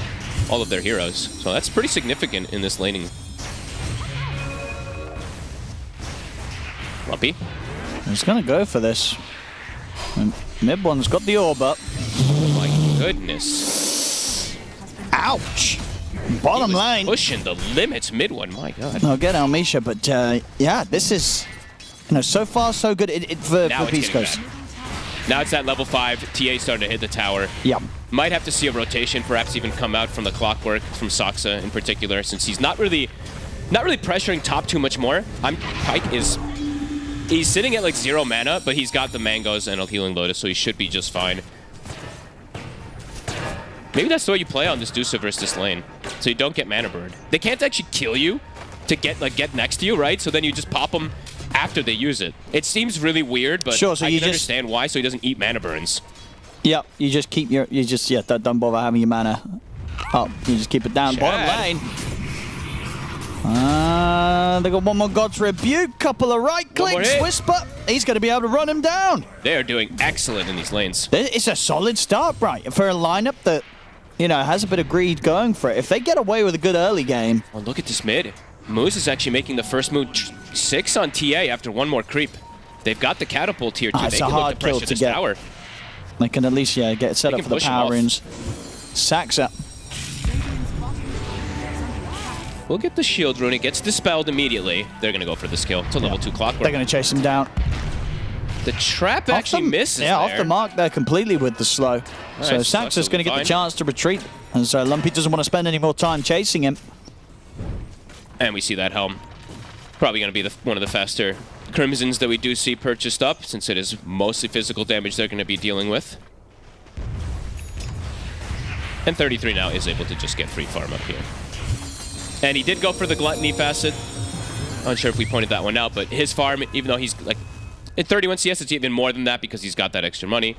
[SPEAKER 8] all of their heroes, so that's pretty significant in this laning. Lumpy.
[SPEAKER 1] He's going to go for this. And Mid1's got the orb up.
[SPEAKER 8] Oh my goodness.
[SPEAKER 1] Ouch! Bottom lane.
[SPEAKER 8] Pushing the limits, Mid1, my god.
[SPEAKER 1] I'll get Elmisha, but yeah, this is, so far so good for Beast Coast.
[SPEAKER 8] Now it's at level 5. TA starting to hit the tower.
[SPEAKER 1] Yep.
[SPEAKER 8] Might have to see a rotation, perhaps even come out from the clockwork, from Saksa in particular, since he's not really pressuring top too much more. Pyke is... He's sitting at like 0 mana, but he's got the Mangoes and a Healing Lotus, so he should be just fine. Maybe that's the way you play on this Dusa versus this lane, so you don't get mana burned. They can't actually kill you to get next to you, right? So then you just pop them after they use it. It seems really weird, but
[SPEAKER 1] sure, so
[SPEAKER 8] I can understand why, so he doesn't eat mana burns.
[SPEAKER 1] Yep, you just keep don't bother having your mana up. You just keep it down.
[SPEAKER 8] Chad.
[SPEAKER 1] Bottom lane. They got one more God's Rebuke, couple of right clicks. Whisper, he's going to be able to run him down.
[SPEAKER 8] They are doing excellent in these lanes.
[SPEAKER 1] It's a solid start, right, for a lineup that, has a bit of greed going for it. If they get away with a good early game.
[SPEAKER 8] Oh, look at this mid. MOUZ is actually making the first move 6 on TA after one more creep. They've got the catapult here, too.
[SPEAKER 1] It's
[SPEAKER 8] they
[SPEAKER 1] a
[SPEAKER 8] can
[SPEAKER 1] hard
[SPEAKER 8] look to
[SPEAKER 1] kill
[SPEAKER 8] pressure
[SPEAKER 1] to
[SPEAKER 8] this
[SPEAKER 1] get.
[SPEAKER 8] tower.
[SPEAKER 1] They can at least, get set up for the
[SPEAKER 8] push him
[SPEAKER 1] power
[SPEAKER 8] off.
[SPEAKER 1] runes. Saxa.
[SPEAKER 8] We'll get the shield rune. It gets dispelled immediately. They're going to go for this kill. It's a level 2 clockwork.
[SPEAKER 1] They're going to chase him down.
[SPEAKER 8] The trap actually misses
[SPEAKER 1] Yeah,
[SPEAKER 8] there.
[SPEAKER 1] off the mark there completely with the slow. So
[SPEAKER 8] Nice.
[SPEAKER 1] Saxa's going to get the
[SPEAKER 8] Fine.
[SPEAKER 1] chance to retreat. And so Lumpy doesn't want to spend any more time chasing him.
[SPEAKER 8] And we see that helm. Probably going to be one of the faster Crimsons that we do see purchased up, since it is mostly physical damage they're going to be dealing with. And 33 now is able to just get free farm up here. And he did go for the Gluttony facet. Unsure if we pointed that one out, but his farm, even though he's like at 31 CS, it's even more than that because he's got that extra money.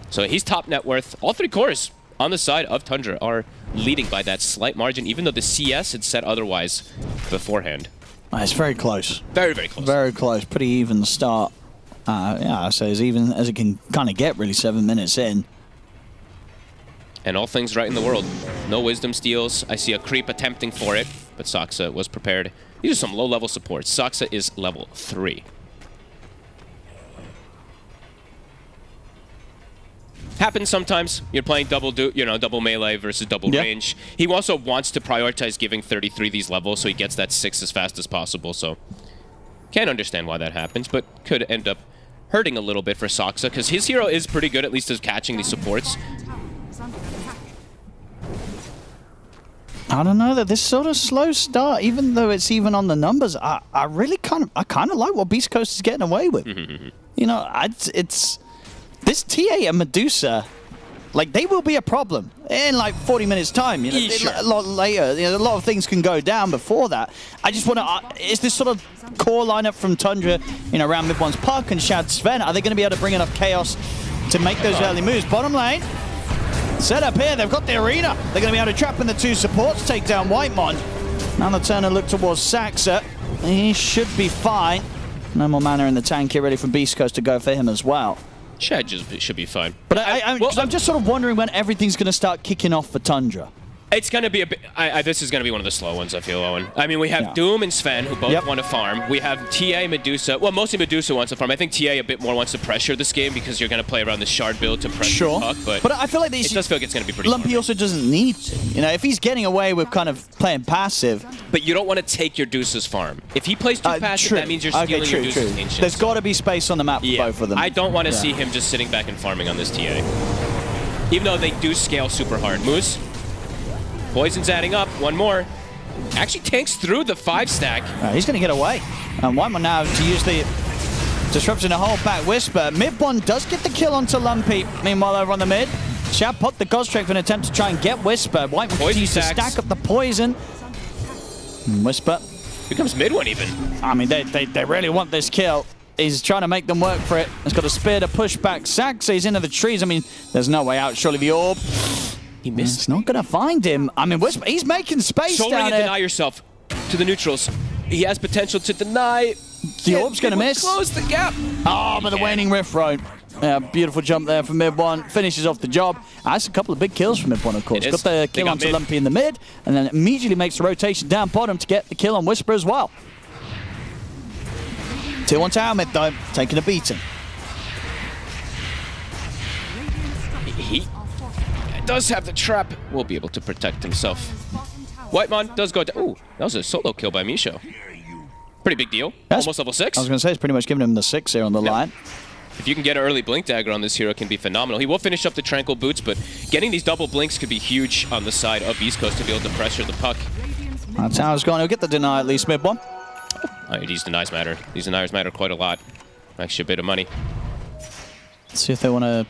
[SPEAKER 8] So he's top net worth. All 3 cores on the side of Tundra are leading by that slight margin, even though the CS had said otherwise beforehand.
[SPEAKER 1] It's very close.
[SPEAKER 8] Very, very close.
[SPEAKER 1] Very close. Pretty even start. Yeah, I say as even as it can kind of get, really, 7 minutes in.
[SPEAKER 8] And all things right in the world. No wisdom steals. I see a creep attempting for it, but Saxa was prepared. These are some low-level supports. Saxa is level 3. Happens sometimes. You're playing double melee versus double range. He also wants to prioritize giving 33 these levels so he gets that 6 as fast as possible. So can't understand why that happens, but could end up hurting a little bit for Saxa because his hero is pretty good, at least at catching these supports.
[SPEAKER 1] I don't know that this sort of slow start, even though it's even on the numbers, I really kind of like what Beast Coast is getting away with. You know, it's this TA and Medusa, like they will be a problem in like 40 minutes time. You know, a lot later. You know, a lot of things can go down before that. I just want to. Is this sort of core lineup from Tundra, you know, around mid one's Puck and Shad Sven? Are they going to be able to bring enough chaos to make those early moves? Bottom lane. Set up here, they've got the arena. They're going to be able to trap in the 2 supports, take down Whitemon. Now the turner look towards Saxa. He should be fine. No more mana in the tank here, ready for Beast Coast to go for him as well.
[SPEAKER 8] Shad should be fine.
[SPEAKER 1] But I'm just sort of wondering when everything's going to start kicking off for Tundra.
[SPEAKER 8] It's going to be a bit... this is going to be one of the slow ones, I feel, Owen. I mean, we have Doom and Sven, who both want to farm. We have TA, Medusa. Well, mostly Medusa wants to farm. I think TA a bit more wants to pressure this game because you're going to play around the shard build to pressure Puck. But
[SPEAKER 1] I feel like
[SPEAKER 8] it does feel like it's going to be pretty
[SPEAKER 1] Lumpy
[SPEAKER 8] farming.
[SPEAKER 1] also doesn't need to. You know, if he's getting away with kind of playing passive...
[SPEAKER 8] But you don't want to take your Deuce's farm. If he plays too passive, that means you're stealing your Deuce's Ancient.
[SPEAKER 1] There's got to be space on the map for both of them.
[SPEAKER 8] I don't want to see him just sitting back and farming on this TA. Even though they do scale super hard. MOUZ. Poison's adding up. One more. Actually tanks through the 5-stack.
[SPEAKER 1] He's going to get away. And Whitemon now to use the disruption to hold back Whisper. Mid one does get the kill onto Lumpy. Meanwhile, over on the mid, Shad put the Godstrike for an attempt to try and get Whisper. Whitemon continues to stack up the poison. And Whisper.
[SPEAKER 8] Here comes mid one even.
[SPEAKER 1] I mean, they really want this kill. He's trying to make them work for it. He's got a spear to push back Saxa. He's into the trees. I mean, there's no way out. Surely the orb.
[SPEAKER 8] He missed.
[SPEAKER 1] It's not going to find him. I mean, Whisper, he's making space
[SPEAKER 8] Soul
[SPEAKER 1] down
[SPEAKER 8] Ring and
[SPEAKER 1] there.
[SPEAKER 8] deny yourself to the neutrals. He has potential to deny.
[SPEAKER 1] The orb's going to miss.
[SPEAKER 8] Close the gap.
[SPEAKER 1] Oh, but the waning rift road. Yeah, beautiful jump there from mid one. Finishes off the job. That's a couple of big kills from mid one, of course. Got the kill onto Lumpy in the mid, and then immediately makes the rotation down bottom to get the kill on Whisper as well. 2-1 tower mid though, taking a beating.
[SPEAKER 8] He does have the trap. Will be able to protect himself. Whitemon does go down. Ooh, that was a solo kill by Misho. Pretty big deal. Almost level 6.
[SPEAKER 1] I was going to say, it's pretty much giving him the 6 here on the line.
[SPEAKER 8] If you can get an early Blink Dagger on this hero, it can be phenomenal. He will finish up the Tranquil Boots, but getting these double Blinks could be huge on the side of East Coast to be able to pressure the Puck.
[SPEAKER 1] Tower's going to get the deny at least mid one.
[SPEAKER 8] These denies matter. These deniers matter quite a lot. Actually, a bit of money.
[SPEAKER 1] Let's see if they want to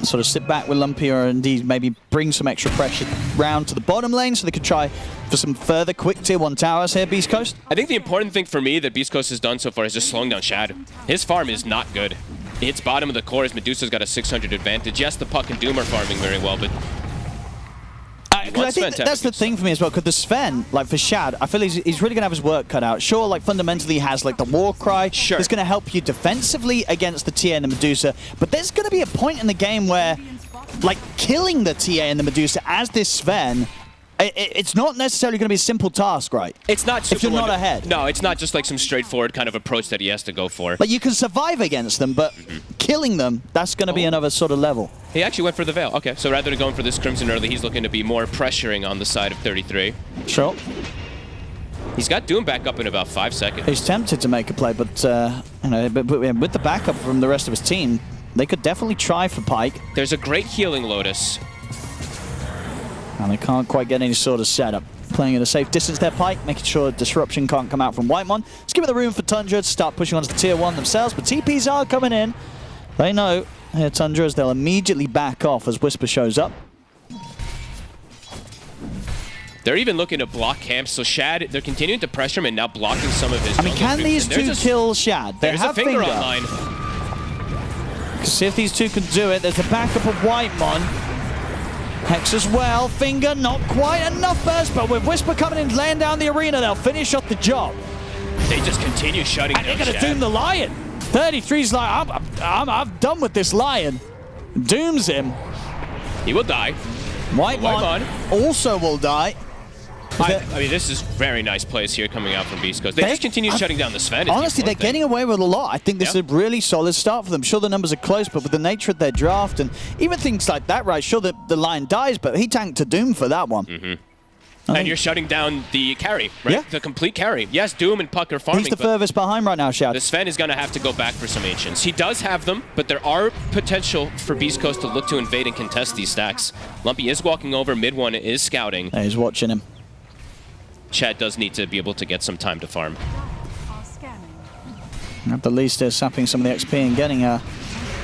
[SPEAKER 1] sort of sit back with Lumpy or indeed maybe bring some extra pressure round to the bottom lane so they could try for some further quick tier 1 towers here, Beast Coast.
[SPEAKER 8] I think the important thing for me that Beast Coast has done so far is just slowing down Shad. His farm is not good. He hits bottom of the core as Medusa's got a 600 advantage. Yes, the Puck and Doom are farming very well, but...
[SPEAKER 1] I think that's the thing for me as well, because the Sven, like for Shad, I feel he's really going to have his work cut out. Sure, like fundamentally he has like the war cry.
[SPEAKER 8] Sure.
[SPEAKER 1] It's going to help you defensively against the TA and the Medusa, but there's going to be a point in the game where like killing the TA and the Medusa as this Sven, it's not necessarily going to be a simple task, right?
[SPEAKER 8] It's not super
[SPEAKER 1] if you're not ahead.
[SPEAKER 8] No, it's not just like some straightforward kind of approach that he has to go for.
[SPEAKER 1] Like you can survive against them, but killing them, that's going to be another sort of level.
[SPEAKER 8] He actually went for the Veil. Okay, so rather than going for this Crimson early, he's looking to be more pressuring on the side of 33.
[SPEAKER 1] Sure.
[SPEAKER 8] He's got Doom back up in about 5 seconds.
[SPEAKER 1] He's tempted to make a play, but you know, but with the backup from the rest of his team, they could definitely try for Pyke.
[SPEAKER 8] There's a great healing Lotus.
[SPEAKER 1] And they can't quite get any sort of setup. Playing at a safe distance there, Pyke, making sure disruption can't come out from Whitemon. Let's give it the room for Tundra to start pushing onto the tier 1 themselves, but TPs are coming in. They know here Tundra, as they'll immediately back off as Whisper shows up.
[SPEAKER 8] They're even looking to block camps, so Shad, they're continuing to pressure him and now blocking some of his
[SPEAKER 1] I mean, can these two kill Shad? They
[SPEAKER 8] There's
[SPEAKER 1] have
[SPEAKER 8] a finger online.
[SPEAKER 1] See if these two can do it. There's a backup of Whitemon. Hex as well. Finger, not quite enough burst, but with Whisper coming in, laying down the arena, they'll finish off the job.
[SPEAKER 8] They just continue shutting down
[SPEAKER 1] And they're going to
[SPEAKER 8] Shad.
[SPEAKER 1] doom the Lion. 33's like, I'm done with this Lion. Dooms him.
[SPEAKER 8] He will die.
[SPEAKER 1] Whitemon also will die.
[SPEAKER 8] I mean, this is very nice plays here coming out from Beast Coast. They just continue shutting down the Sven.
[SPEAKER 1] Honestly, they're getting away with a lot. I think this is a really solid start for them. Sure, the numbers are close, but with the nature of their draft and even things like that, right? Sure, the Lion dies, but he tanked to Doom for that one.
[SPEAKER 8] And you're shutting down the carry, right?
[SPEAKER 1] Yeah.
[SPEAKER 8] The complete carry. Yes, Doom and Puck are farming,
[SPEAKER 1] He's the
[SPEAKER 8] but
[SPEAKER 1] furthest behind right now, Shad.
[SPEAKER 8] the Sven is going to have to go back for some Ancients. He does have them, but there are potential for Beast Coast to look to invade and contest these stacks. Lumpy is walking over, mid one is scouting.
[SPEAKER 1] He's watching him.
[SPEAKER 8] Chad does need to be able to get some time to farm.
[SPEAKER 1] At the least, they're sapping some of the XP and getting a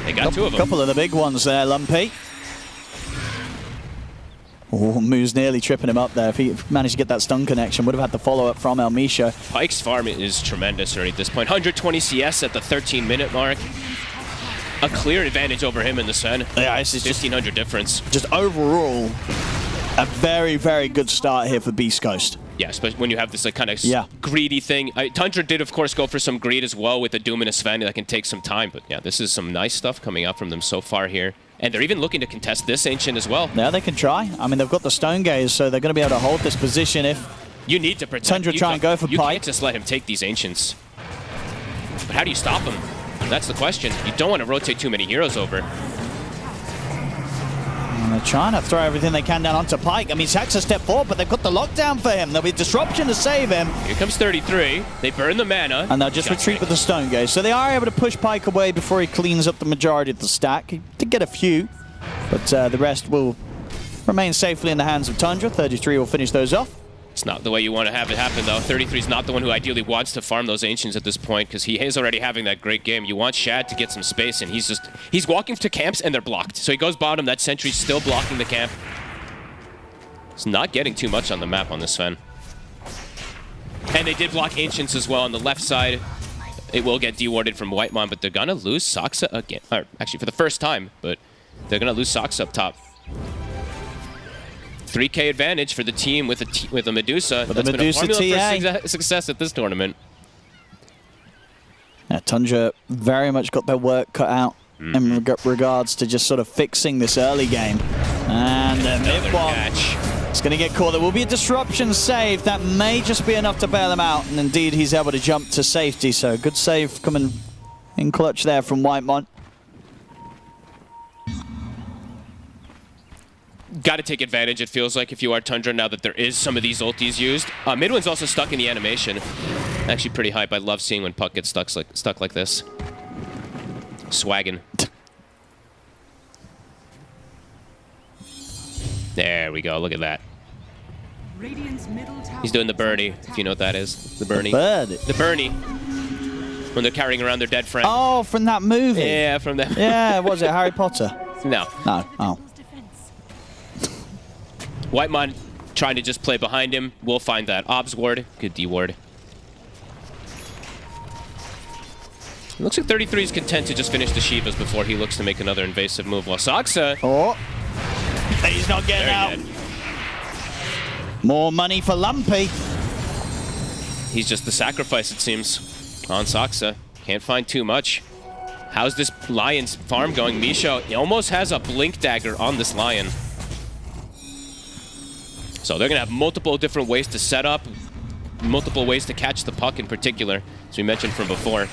[SPEAKER 8] They got two of them.
[SPEAKER 1] couple of the big ones there, Lumpy. Oh, MOUZ nearly tripping him up there. If he managed to get that stun connection, would have had the follow-up from El Misho.
[SPEAKER 8] Pyke's farm is tremendous already at this point. 120 CS at the 13-minute mark. A clear advantage over him in the Sven.
[SPEAKER 1] Yeah, it's just
[SPEAKER 8] 1,500 difference.
[SPEAKER 1] Just overall, a very, very good start here for Beast Coast.
[SPEAKER 8] Yeah, especially when you have this like kind of
[SPEAKER 1] Yeah.
[SPEAKER 8] greedy thing. Tundra did, of course, go for some greed as well with the Doom and a Sven. That can take some time, but yeah, this is some nice stuff coming out from them so far here. And they're even looking to contest this Ancient as well.
[SPEAKER 1] Yeah, they can try. I mean, they've got the Stone Gaze, so they're going to be able to hold this position if
[SPEAKER 8] You need to protect.
[SPEAKER 1] Tundra
[SPEAKER 8] you
[SPEAKER 1] try and go for
[SPEAKER 8] You
[SPEAKER 1] Pyke.
[SPEAKER 8] can't just let him take these Ancients. But how do you stop him? That's the question. You don't want to rotate too many heroes over.
[SPEAKER 1] And they're trying to throw everything they can down onto Pyke. I mean, Sax a step forward, but they've got the lockdown for him. There'll be disruption to save him.
[SPEAKER 8] Here comes 33. They burn the mana.
[SPEAKER 1] And they'll just retreat with the Stone Gaze. So they are able to push Pyke away before he cleans up the majority of the stack. He did get a few, but the rest will remain safely in the hands of Tundra. 33 will finish those off.
[SPEAKER 8] It's not the way you want to have it happen, though. 33 is not the one who ideally wants to farm those Ancients at this point because he is already having that great game. You want Shad to get some space, and he's walking to camps, and they're blocked. So he goes bottom. That sentry's still blocking the camp. It's not getting too much on the map on this Sven. And they did block Ancients as well on the left side. It will get dewarded from Whitemon, but they're going to lose Soxa again. Or actually, for the first time, but they're going to lose Soxa up top. 3K advantage for the team with a Medusa.
[SPEAKER 1] With
[SPEAKER 8] That's
[SPEAKER 1] the Medusa
[SPEAKER 8] been a formula
[SPEAKER 1] TA.
[SPEAKER 8] for success at this tournament.
[SPEAKER 1] Yeah, Tundra very much got their work cut out in regards to just sort of fixing this early game. And the
[SPEAKER 8] Another
[SPEAKER 1] mid one,
[SPEAKER 8] catch.
[SPEAKER 1] it's going to get caught. There will be a disruption save. That may just be enough to bail them out. And indeed, he's able to jump to safety. So good save coming in clutch there from Whitemon.
[SPEAKER 8] Got to take advantage, it feels like, if you are Tundra, now that there is some of these ultis used. Midwin's also stuck in the animation. Actually pretty hype. I love seeing when Puck gets stuck like this. Swaggin'. There we go. Look at that. He's doing the birdie, if you know what that is. The Bernie.
[SPEAKER 1] Bird.
[SPEAKER 8] The Bernie. When they're carrying around their dead friend.
[SPEAKER 1] Oh, from that movie.
[SPEAKER 8] Yeah, from that.
[SPEAKER 1] Yeah, was it Harry Potter?
[SPEAKER 8] No.
[SPEAKER 1] No. Oh.
[SPEAKER 8] Whitemon trying to just play behind him. We'll find that Obs ward. Good D ward. It looks like 33 is content to just finish the Shivas before he looks to make another invasive move. While Soxa...
[SPEAKER 1] Oh. He's not getting out.
[SPEAKER 8] Dead.
[SPEAKER 1] More money for Lumpy.
[SPEAKER 8] He's just the sacrifice, it seems, on Soxa. Can't find too much. How's this Lion's farm going? Misho, he almost has a Blink Dagger on this Lion. So they're going to have multiple different ways to set up, multiple ways to catch the puck in particular, as we mentioned from before.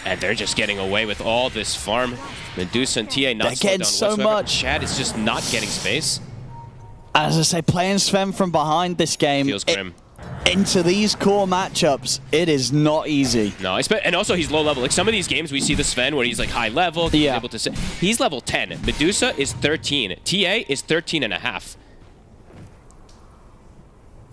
[SPEAKER 8] And they're just getting away with all this farm. Medusa and TA not slowed down
[SPEAKER 1] so
[SPEAKER 8] whatsoever.
[SPEAKER 1] much.
[SPEAKER 8] Chad is just not getting space.
[SPEAKER 1] As I say, playing Sven from behind this game,
[SPEAKER 8] Feels grim.
[SPEAKER 1] into these core matchups, it is not easy.
[SPEAKER 8] No, and also he's low level. Like some of these games we see the Sven where he's like high level, he's able to sit. He's level 10. Medusa is 13. TA is 13.5.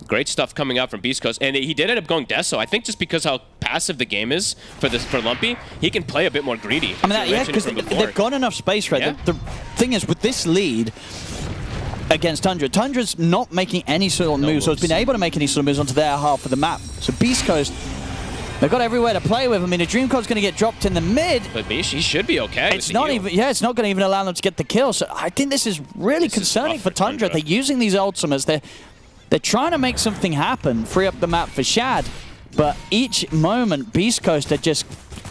[SPEAKER 8] Great stuff coming out from Beast Coast, and he did end up going Deso. I think just because how passive the game is for Lumpy, he can play a bit more greedy.
[SPEAKER 1] I mean, yeah, because they've got enough space, right?
[SPEAKER 8] Yeah.
[SPEAKER 1] The thing is, with this lead against Tundra, Tundra's not making any sort of moves, so it's been able to make any sort of moves onto their half of the map. So Beast Coast, they've got everywhere to play with. I mean, a Dream Code's going to get dropped in the mid.
[SPEAKER 8] But Bish, he should be okay.
[SPEAKER 1] It's not even, yeah, it's not going to even allow them to get the kill. So I think this is really concerning for Tundra. They're using these ultimates. They're trying to make something happen, free up the map for Shad. But each moment, Beast Coast are just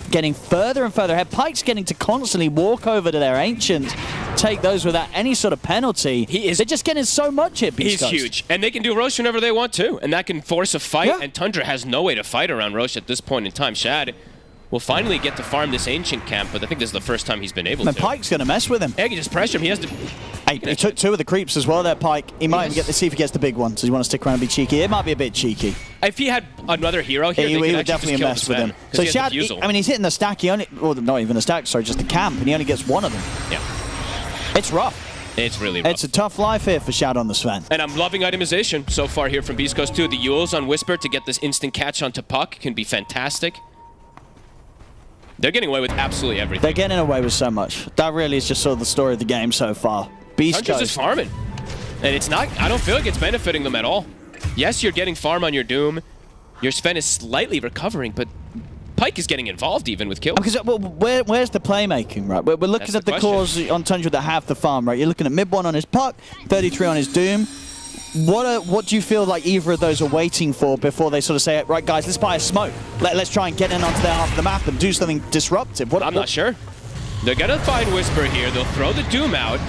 [SPEAKER 1] getting further and further ahead. Pyke's getting to constantly walk over to their Ancient, take those without any sort of penalty. They're just getting so much here, Beast Coast.
[SPEAKER 8] He's huge. And they can do Roche whenever they want to. And that can force a fight. Yeah. And Tundra has no way to fight around Roche at this point in time. Shad will finally get to farm this Ancient camp, but I think this is the first time he's been able to.
[SPEAKER 1] Pyke's going to mess with him.
[SPEAKER 8] Yeah, he can just pressure him. He has to...
[SPEAKER 1] He took 2 of the creeps as well there, Pyke. He might even get to see if he gets the big one. So you want to stick around and be cheeky? It might be a bit cheeky.
[SPEAKER 8] If he had another hero here,
[SPEAKER 1] he would definitely mess with him. So Shad, I mean, he's hitting the stack. He only, well, not even a stack, sorry, just the camp, and he only gets 1 of them.
[SPEAKER 8] Yeah.
[SPEAKER 1] It's rough.
[SPEAKER 8] It's really rough.
[SPEAKER 1] It's a tough life here for Shad on the Sven.
[SPEAKER 8] And I'm loving itemization so far here from Beast Coast 2. The Euls on Whisper to get this instant catch onto Puck can be fantastic. They're getting away with absolutely everything.
[SPEAKER 1] They're getting away with so much. That really is just sort of the story of the game so far. Beast Coast
[SPEAKER 8] is farming. And it's not, I don't feel like it's benefiting them at all. Yes, you're getting farm on your Doom. Your Sven is slightly recovering, but Pyke is getting involved even with kills.
[SPEAKER 1] Because where's the playmaking, right? We're looking at the cores on Tundra that have the farm, right? You're looking at mid 1 on his Puck, 33 on his Doom. What do you feel like either of those are waiting for before they sort of say, right, guys, let's buy a smoke. Let's try and get in onto their half of the map and do something disruptive?
[SPEAKER 8] I'm not sure. They're going to find Whisper here. They'll throw the Doom out.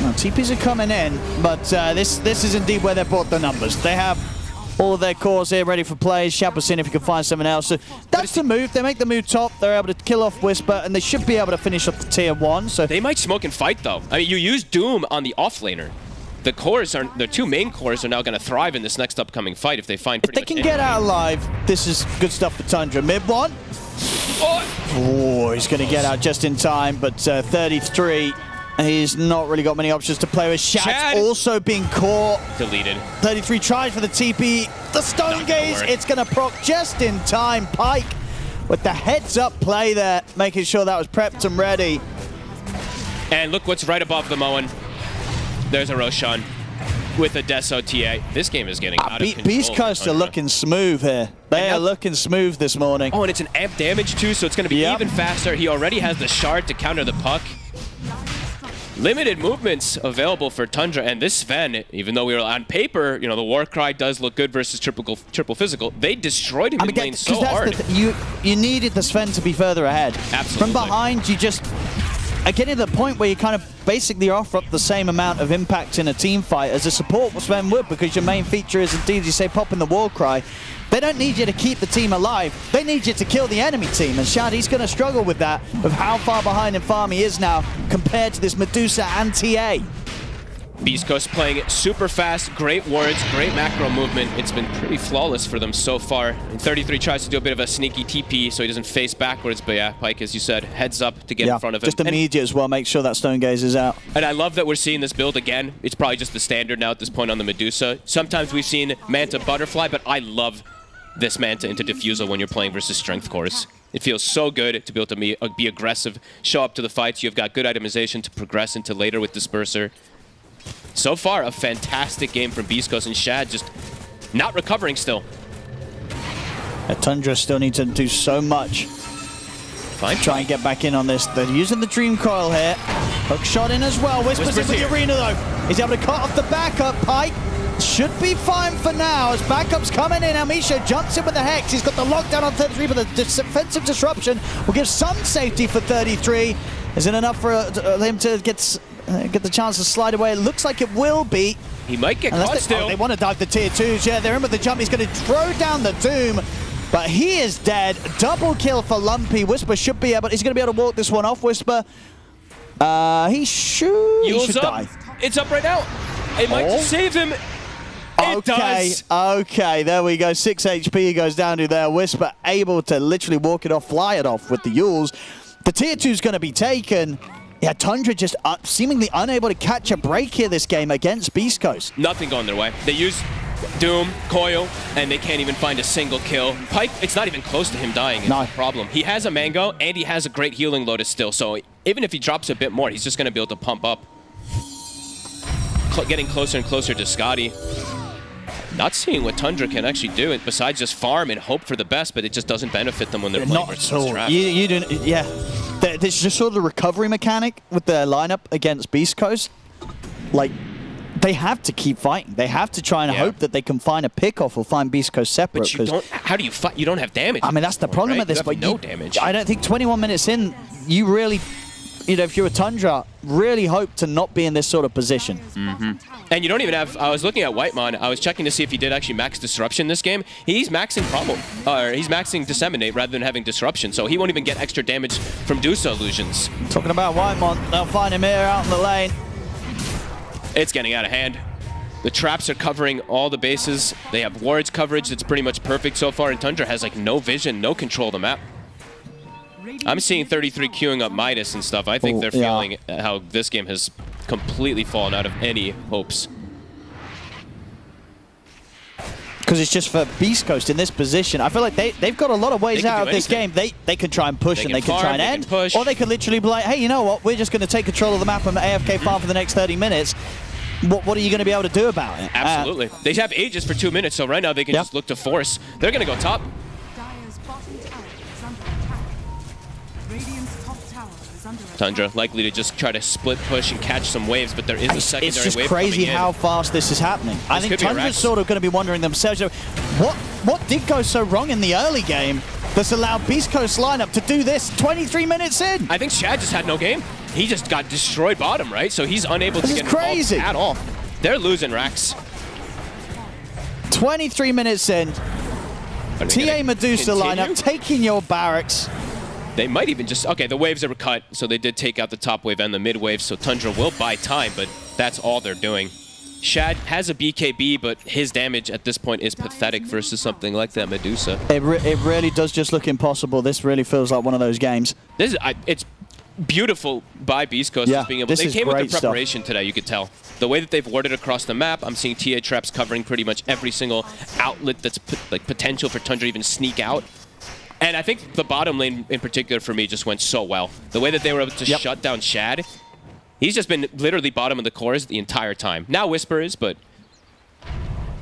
[SPEAKER 1] Well, TPs are coming in, but this is indeed where they brought the numbers. They have all of their cores here ready for plays. Shad was seeing if he could find someone else. So that's the move. They make the move top. They're able to kill off Whisper, and they should be able to finish up the tier 1. So
[SPEAKER 8] they might smoke and fight, though. I mean, you use Doom on the offlaner. The 2 main cores are now going to thrive in this next upcoming fight if they find pretty much
[SPEAKER 1] If they can get out alive, this is good stuff for Tundra. Mid 1. Oh, he's going to get out just in time, but 33... He's not really got many options to play with. Shad's also being caught.
[SPEAKER 8] Deleted.
[SPEAKER 1] 33 tries for the TP. The Stone Gaze, it's going to proc just in time. Pyke with the heads-up play there, making sure that was prepped and ready.
[SPEAKER 8] And look what's right above the Moen. There's a Roshan with a Deso TA. This game is getting out of control.
[SPEAKER 1] Beast Coast are looking smooth here. They are looking smooth this morning.
[SPEAKER 8] Oh, and it's an amp damage too, so it's going to be even faster. He already has the shard to counter the Puck. Limited movements available for Tundra, and this Sven, even though we were on paper, you know, the Warcry does look good versus triple physical. They destroyed him in lane so hard.
[SPEAKER 1] You needed the Sven to be further ahead.
[SPEAKER 8] Absolutely.
[SPEAKER 1] From behind, you just are getting to the point where you kind of basically offer up the same amount of impact in a team fight as a support Sven would, because your main feature is indeed, as you say, popping the Warcry. They don't need you to keep the team alive. They need you to kill the enemy team. And Shad, he's going to struggle with that, of how far behind in farm he is now compared to this Medusa and TA.
[SPEAKER 8] Beast Coast playing super fast, great wards, great macro movement. It's been pretty flawless for them so far. And 33 tries to do a bit of a sneaky TP so he doesn't face backwards. But yeah, Pyke, as you said, heads up to get in front of him.
[SPEAKER 1] Just immediate as well, make sure that Stone Gaze is out.
[SPEAKER 8] And I love that we're seeing this build again. It's probably just the standard now at this point on the Medusa. Sometimes we've seen Manta Butterfly, but I love this Manta into Diffusal when you're playing versus Strength cores. It feels so good to be able to be aggressive, show up to the fights. You've got good itemization to progress into later with Disperser. So far, a fantastic game from Beast Coast, and Shad just not recovering still.
[SPEAKER 1] Tundra still needs to do so much. Try and get back in on this. They're using the Dream Coil here. Hook shot in as well. Whisper's in with the arena though. He's able to cut off the backup. Pyke should be fine for now as backup's coming in. Amisha jumps in with the Hex. He's got the lockdown on 33, but the defensive disruption will give some safety for 33. Is it enough for him to get the chance to slide away? It looks like it will be.
[SPEAKER 8] He might get caught still.
[SPEAKER 1] They want to dive the tier 2s. Yeah, they're in with the jump. He's going to throw down the Doom, but he is dead. Double kill for Lumpy. Whisper should be able. He's going to be able to walk this one off. Whisper. He should die.
[SPEAKER 8] It's up right now. It might just save him. It does.
[SPEAKER 1] Okay, there we go. 6 HP he goes down to there. Whisper able to literally walk it off, fly it off with the Yules. The tier 2 is going to be taken. Yeah, Tundra just seemingly unable to catch a break here this game against Beast Coast.
[SPEAKER 8] Nothing going their way. They use Doom, Coil, and they can't even find a single kill. Pike, it's not even close to him dying. It's
[SPEAKER 1] No.
[SPEAKER 8] the problem. He has a Mango, and he has a great healing Lotus still, so even if he drops a bit more, he's just going to be able to pump up. Getting closer and closer to Scotty. Not seeing what Tundra can actually do, besides just farm and hope for the best, but it just doesn't benefit them when they're playing
[SPEAKER 1] Not
[SPEAKER 8] versus
[SPEAKER 1] at all.
[SPEAKER 8] Traps.
[SPEAKER 1] You don't, yeah. There's just sort of the recovery mechanic with their lineup against Beast Coast. Like, they have to keep fighting. They have to try and hope that they can find a pickoff or find Beast Coast separate.
[SPEAKER 8] But you don't. How do you fight? You don't have damage.
[SPEAKER 1] I mean, that's the problem
[SPEAKER 8] right?
[SPEAKER 1] with this.
[SPEAKER 8] You have
[SPEAKER 1] But
[SPEAKER 8] no damage.
[SPEAKER 1] I don't think 21 minutes in, you really, you know, if you're a Tundra, really hope to not be in this sort of position.
[SPEAKER 8] And you don't even have. I was looking at Whitemon. I was checking to see if he did actually max Disruption this game. He's maxing Problem, or he's maxing Disseminate rather than having Disruption, so he won't even get extra damage from Dusa illusions.
[SPEAKER 1] Talking about Whitemon, they'll find him here out in the lane.
[SPEAKER 8] It's getting out of hand. The traps are covering all the bases. They have wards coverage that's pretty much perfect so far, and Tundra has like no vision, no control of the map. I'm seeing 33 queuing up Midas and stuff. I think they're feeling how this game has completely fallen out of any hopes.
[SPEAKER 1] Because it's just for Beast Coast in this position. I feel like they've got a lot of ways out of this game. They can try and push and they can try and end. Or they could literally be like, hey, you know what? We're just going to take control of the map and AFK farm for the next 30 minutes. What are you going to be able to do about it?
[SPEAKER 8] Absolutely. They have Aegis for 2 minutes, so right now they can just look to force. They're going to go top.
[SPEAKER 9] Dire's bottom tower is under attack. Radiant's top tower is under attack.
[SPEAKER 8] Tundra likely to just try to split push and catch some waves, but there is a secondary wave
[SPEAKER 1] It's just crazy
[SPEAKER 8] coming in.
[SPEAKER 1] how fast this is happening. I think
[SPEAKER 8] could be a
[SPEAKER 1] Tundra's
[SPEAKER 8] Rex.
[SPEAKER 1] sort of going to be wondering themselves, what did go so wrong in the early game that's allowed Beast Coast lineup to do this 23 minutes in?
[SPEAKER 8] I think Shad just had no game. He just got destroyed bottom, right? So he's unable to
[SPEAKER 1] This
[SPEAKER 8] get
[SPEAKER 1] is crazy.
[SPEAKER 8] involved at all. They're losing Rex.
[SPEAKER 1] 23 minutes in.
[SPEAKER 8] Are they
[SPEAKER 1] TA
[SPEAKER 8] gonna
[SPEAKER 1] Medusa
[SPEAKER 8] continue?
[SPEAKER 1] lineup taking your barracks.
[SPEAKER 8] They might even just... Okay, the waves are cut, so they did take out the top wave and the mid wave, so Tundra will buy time, but that's all they're doing. Shad has a BKB, but his damage at this point is pathetic versus something like that Medusa.
[SPEAKER 1] It really does just look impossible. This really feels like one of those games.
[SPEAKER 8] This is... it's beautiful by Beast Coast just being able... They came with the preparation today, you could tell. The way that they've warded across the map, I'm seeing TA traps covering pretty much every single outlet that's like potential for Tundra to even sneak out. And I think the bottom lane in particular for me just went so well. The way that they were able to shut down Shad, he's just been literally bottom of the cores the entire time. Now Whisper is, but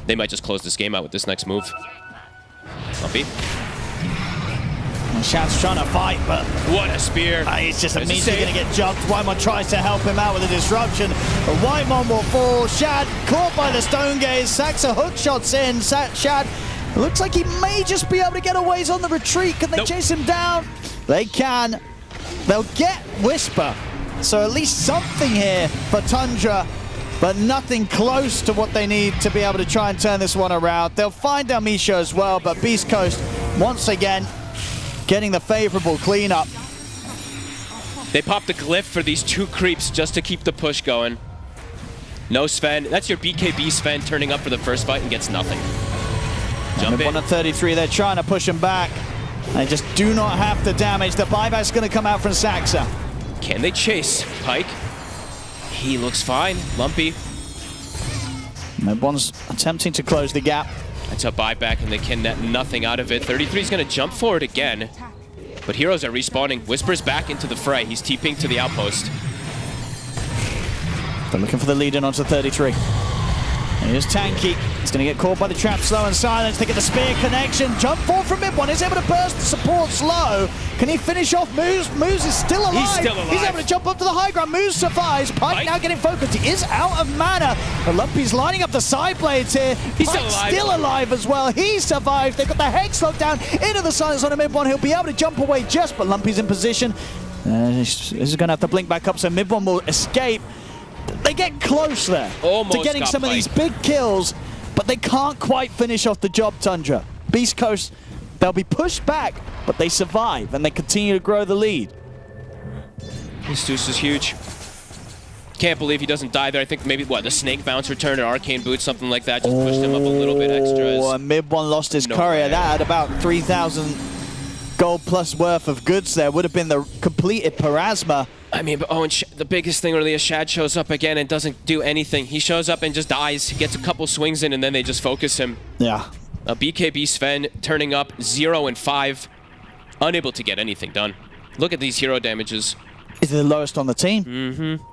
[SPEAKER 8] they might just close this game out with this next move. Lumpy.
[SPEAKER 1] Shad's trying to fight, but
[SPEAKER 8] what a spear.
[SPEAKER 1] He's just
[SPEAKER 8] There's a
[SPEAKER 1] immediately
[SPEAKER 8] save.
[SPEAKER 1] going to get jumped. Whitemon tries to help him out with a disruption, but Whitemon will fall. Shad caught by the stone gaze. Saxa hook shots in. Shad looks like he may just be able to get away. He's on the retreat. Can they chase him down? They can. They'll get Whisper. So at least something here for Tundra, but nothing close to what they need to be able to try and turn this one around. They'll find Amisha as well, but Beast Coast, once again, getting the favorable cleanup.
[SPEAKER 8] They popped the glyph for these two creeps just to keep the push going. No Sven. That's your BKB Sven turning up for the first fight and gets nothing. Jump in.
[SPEAKER 1] 1 at 33, they're trying to push him back. They just do not have the damage. The buyback's going to come out from Saxa.
[SPEAKER 8] Can they chase Pike? He looks fine. Lumpy.
[SPEAKER 1] Mid-one's attempting to close the gap.
[SPEAKER 8] That's a buyback, and they can net nothing out of it. 33 is going to jump forward again, but heroes are respawning. Whisper's back into the fray. He's TPing to the outpost.
[SPEAKER 1] They're looking for the lead in onto 33. Here's Tanky. He's going to get caught by the trap, slow and silence. They get the spear connection. Jump forward from mid-one. He's able to burst the support slow. Can he finish off MOUZ? MOUZ is still alive.
[SPEAKER 8] He's still alive.
[SPEAKER 1] He's able to jump up to the high ground. MOUZ survives. Pike now getting focused. He is out of mana. But Lumpy's lining up the side blades here.
[SPEAKER 8] He's
[SPEAKER 1] Pike's
[SPEAKER 8] still alive.
[SPEAKER 1] still alive as well. He survived. They've got the Hex locked down into the silence on a mid-one. He'll be able to jump away just, but Lumpy's in position. This is going to have to blink back up, so mid-one will escape. They get close there
[SPEAKER 8] Almost
[SPEAKER 1] to getting
[SPEAKER 8] got
[SPEAKER 1] some of these big kills, but they can't quite finish off the job, Tundra. Beast Coast, they'll be pushed back, but they survive, and they continue to grow the lead.
[SPEAKER 8] This Deuce is huge. Can't believe he doesn't die there. I think maybe, the snake bounce return or arcane boot, something like that, just pushed him up a little bit extra.
[SPEAKER 1] Oh, and Mid one lost his courier. That had about 3,000 gold plus worth of goods there. Would have been the completed Parasma.
[SPEAKER 8] I mean, but and the biggest thing really is Shad shows up again and doesn't do anything. He shows up and just dies. He gets a couple swings in, and then they just focus him.
[SPEAKER 1] Yeah.
[SPEAKER 8] BKB Sven turning up 0 and 5, unable to get anything done. Look at these hero damages.
[SPEAKER 1] Is the lowest on the team.
[SPEAKER 8] Mm-hmm.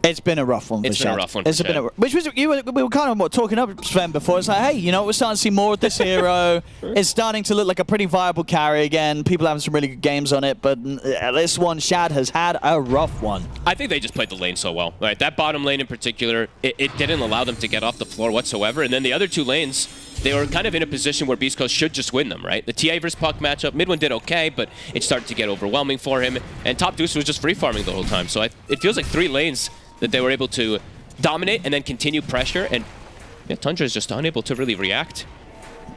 [SPEAKER 1] It's been a rough one for
[SPEAKER 8] It's been
[SPEAKER 1] Shad.
[SPEAKER 8] a rough one for Shad.
[SPEAKER 1] Which was, we were kind of talking up Sven before. It's like, hey, you know, we're starting to see more of this hero. It's starting to look like a pretty viable carry again. People having some really good games on it, but this one, Shad has had a rough one.
[SPEAKER 8] I think they just played the lane so well. Right, that bottom lane in particular, it didn't allow them to get off the floor whatsoever. And then the other two lanes, they were kind of in a position where Beast Coast should just win them, right? The TA versus Puck matchup, mid one did okay, but it started to get overwhelming for him. And top Deuce was just free farming the whole time. So it feels like 3 lanes that they were able to dominate and then continue pressure. And yeah, Tundra is just unable to really react.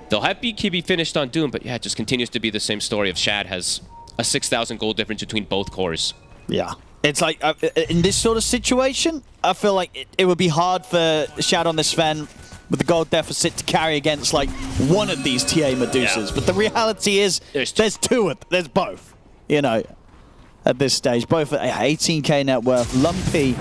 [SPEAKER 8] They'll have BKB finished on Doom, but yeah, it just continues to be the same story of Shad has a 6,000 gold difference between both cores.
[SPEAKER 1] Yeah. It's like, in this sort of situation, I feel like it would be hard for Shad on this Sven with the gold deficit to carry against like one of these TA Medusas. Yeah. But the reality is, there's both, you know, at this stage. Both at 18k net worth. Lumpy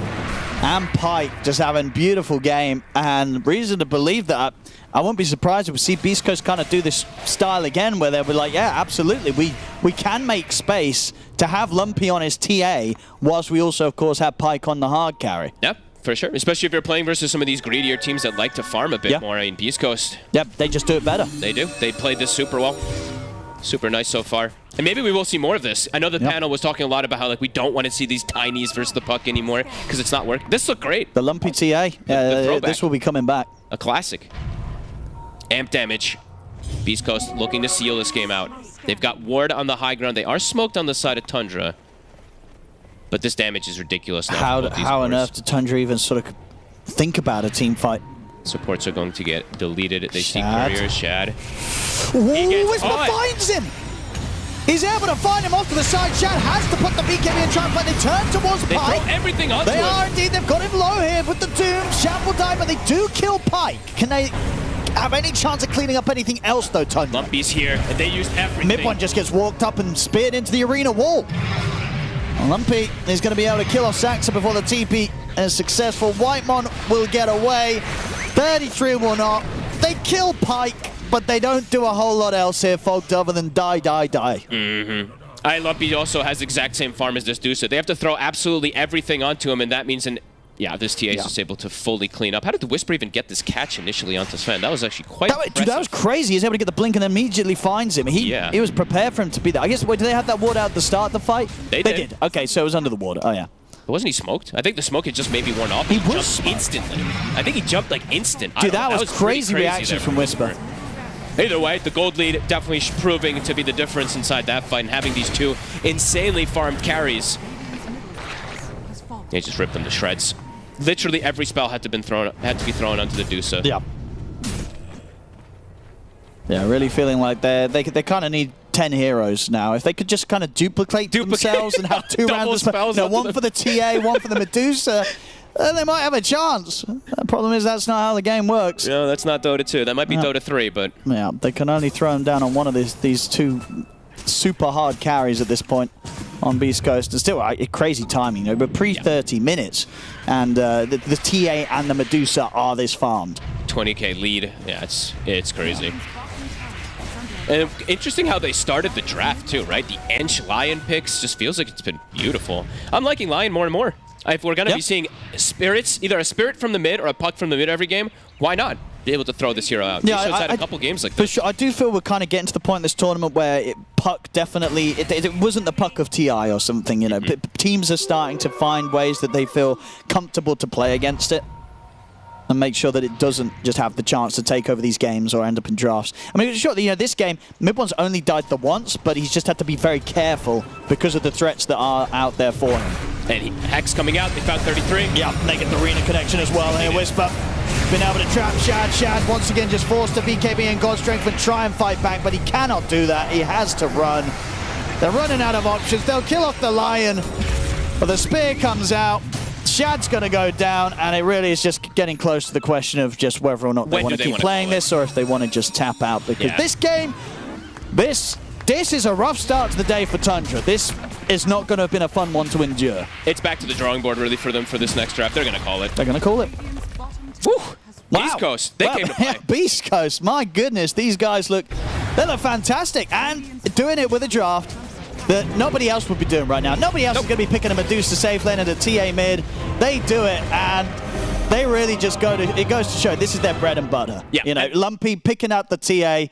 [SPEAKER 1] and Pike just having a beautiful game, and reason to believe that I won't be surprised if we see Beast Coast kind of do this style again, where they'll be like, yeah, absolutely, we can make space to have Lumpy on his TA, whilst we also, of course, have Pike on the hard carry.
[SPEAKER 8] Yep, for sure. Especially if you're playing versus some of these greedier teams that like to farm a bit more. I mean, Beast Coast.
[SPEAKER 1] Yep, they just do it better.
[SPEAKER 8] They do. They played this super well. Super nice so far. And maybe we will see more of this. I know the panel was talking a lot about how like we don't want to see these tinies versus the puck anymore because it's not working. This looked great.
[SPEAKER 1] The Lumpy TA. This will be coming back.
[SPEAKER 8] A classic. Amp damage. Beast Coast looking to seal this game out. They've got ward on the high ground. They are smoked on the side of Tundra. But this damage is ridiculous now.
[SPEAKER 1] How on earth did Tundra even sort of think about a team fight?
[SPEAKER 8] Supports are going to get deleted. They see couriers. Shad.
[SPEAKER 1] Whisper finds him! He's able to find him off to the side. Shad has to put the BKB and try and fight. They turn towards
[SPEAKER 8] Pike.
[SPEAKER 1] They
[SPEAKER 8] throw everything onto him.
[SPEAKER 1] They are indeed. They've got him low here with the Doom. Shad will die, but they do kill Pike. Can they have any chance of cleaning up anything else, though, Tundra?
[SPEAKER 8] Lumpy's here, and they used everything.
[SPEAKER 1] Mid one just gets walked up and speared into the arena wall. Lumpy is going to be able to kill off Saxa before the TP is successful. Whitemon will get away. 33 will not. They kill Pike, but they don't do a whole lot else here, folks, other than die.
[SPEAKER 8] Mm-hmm. Lumpy also has exact same farm as this Dusa. They have to throw absolutely everything onto him, and that means this TA is just able to fully clean up. How did the Whisper even get this catch initially onto Sven? That was actually quite impressive.
[SPEAKER 1] Dude, that was crazy. He's able to get the blink and then immediately finds him. He was prepared for him to be there. I guess, wait, did they have that ward out at the start of the fight?
[SPEAKER 8] They did.
[SPEAKER 1] Okay, so it was under the water. Oh, yeah.
[SPEAKER 8] Wasn't he smoked? I think the smoke had just maybe worn off. He jumped instantly. I think he jumped like instant.
[SPEAKER 1] Dude, that was crazy reaction from Whisper.
[SPEAKER 8] Either way, the gold lead definitely proving to be the difference inside that fight, and having these two insanely farmed carries. He just ripped them to shreds. Literally every spell had to be thrown onto the Dusa.
[SPEAKER 1] Yeah. Yeah, really feeling like they kind of need 10 heroes now. If they could just kind of duplicate themselves and have 2 random spells, one for the TA, one for the Medusa, they might have a chance. The problem is that's not how the game works.
[SPEAKER 8] No, that's not Dota 2. That might be Dota 3, but...
[SPEAKER 1] Yeah, they can only throw them down on one of these 2 super hard carries at this point on Beast Coast. And still crazy timing, you know, but pre-30 minutes, and the TA and the Medusa are this farmed.
[SPEAKER 8] 20k lead. Yeah, it's crazy. And interesting how they started the draft too, right? The Ench Lion picks just feels like it's been beautiful. I'm liking Lion more and more. If we're going to be seeing spirits, either a spirit from the mid or a puck from the mid every game, why not be able to throw this hero out?
[SPEAKER 1] Yeah,
[SPEAKER 8] He's had a couple games like
[SPEAKER 1] for
[SPEAKER 8] this.
[SPEAKER 1] Sure, I do feel we're kind of getting to the point in this tournament where puck definitely, it wasn't the puck of TI or something, you know. Teams are starting to find ways that they feel comfortable to play against it, and make sure that it doesn't just have the chance to take over these games or end up in drafts. I mean, sure, you know, this game, Mid-One's only died the once, but he's just had to be very careful because of the threats that are out there for him.
[SPEAKER 8] And Hex coming out, they found 33.
[SPEAKER 1] Yeah, they get the arena connection as well here. Whisper been able to trap Shad. Shad once again just forced to BKB and God Strength and try and fight back, but he cannot do that. He has to run. They're running out of options. They'll kill off the Lion, but the spear comes out. Shad's going to go down, and it really is just getting close to the question of just whether or not they want to keep playing this or if they want to just tap out. Because this game, this is a rough start to the day for Tundra. This is not going to have been a fun one to endure.
[SPEAKER 8] It's back to the drawing board, really, for them for this next draft. They're going to call it.
[SPEAKER 1] They're going to call it. Woo! Wow.
[SPEAKER 8] Beast Coast, they came to play.
[SPEAKER 1] Beast Coast, my goodness, these guys look fantastic, and doing it with a draft that nobody else would be doing right now. Nobody else is going to be picking a Medusa safe lane and a TA mid. They do it, and they really just it goes to show this is their bread and butter.
[SPEAKER 8] Yeah.
[SPEAKER 1] You know, Lumpy picking up the TA.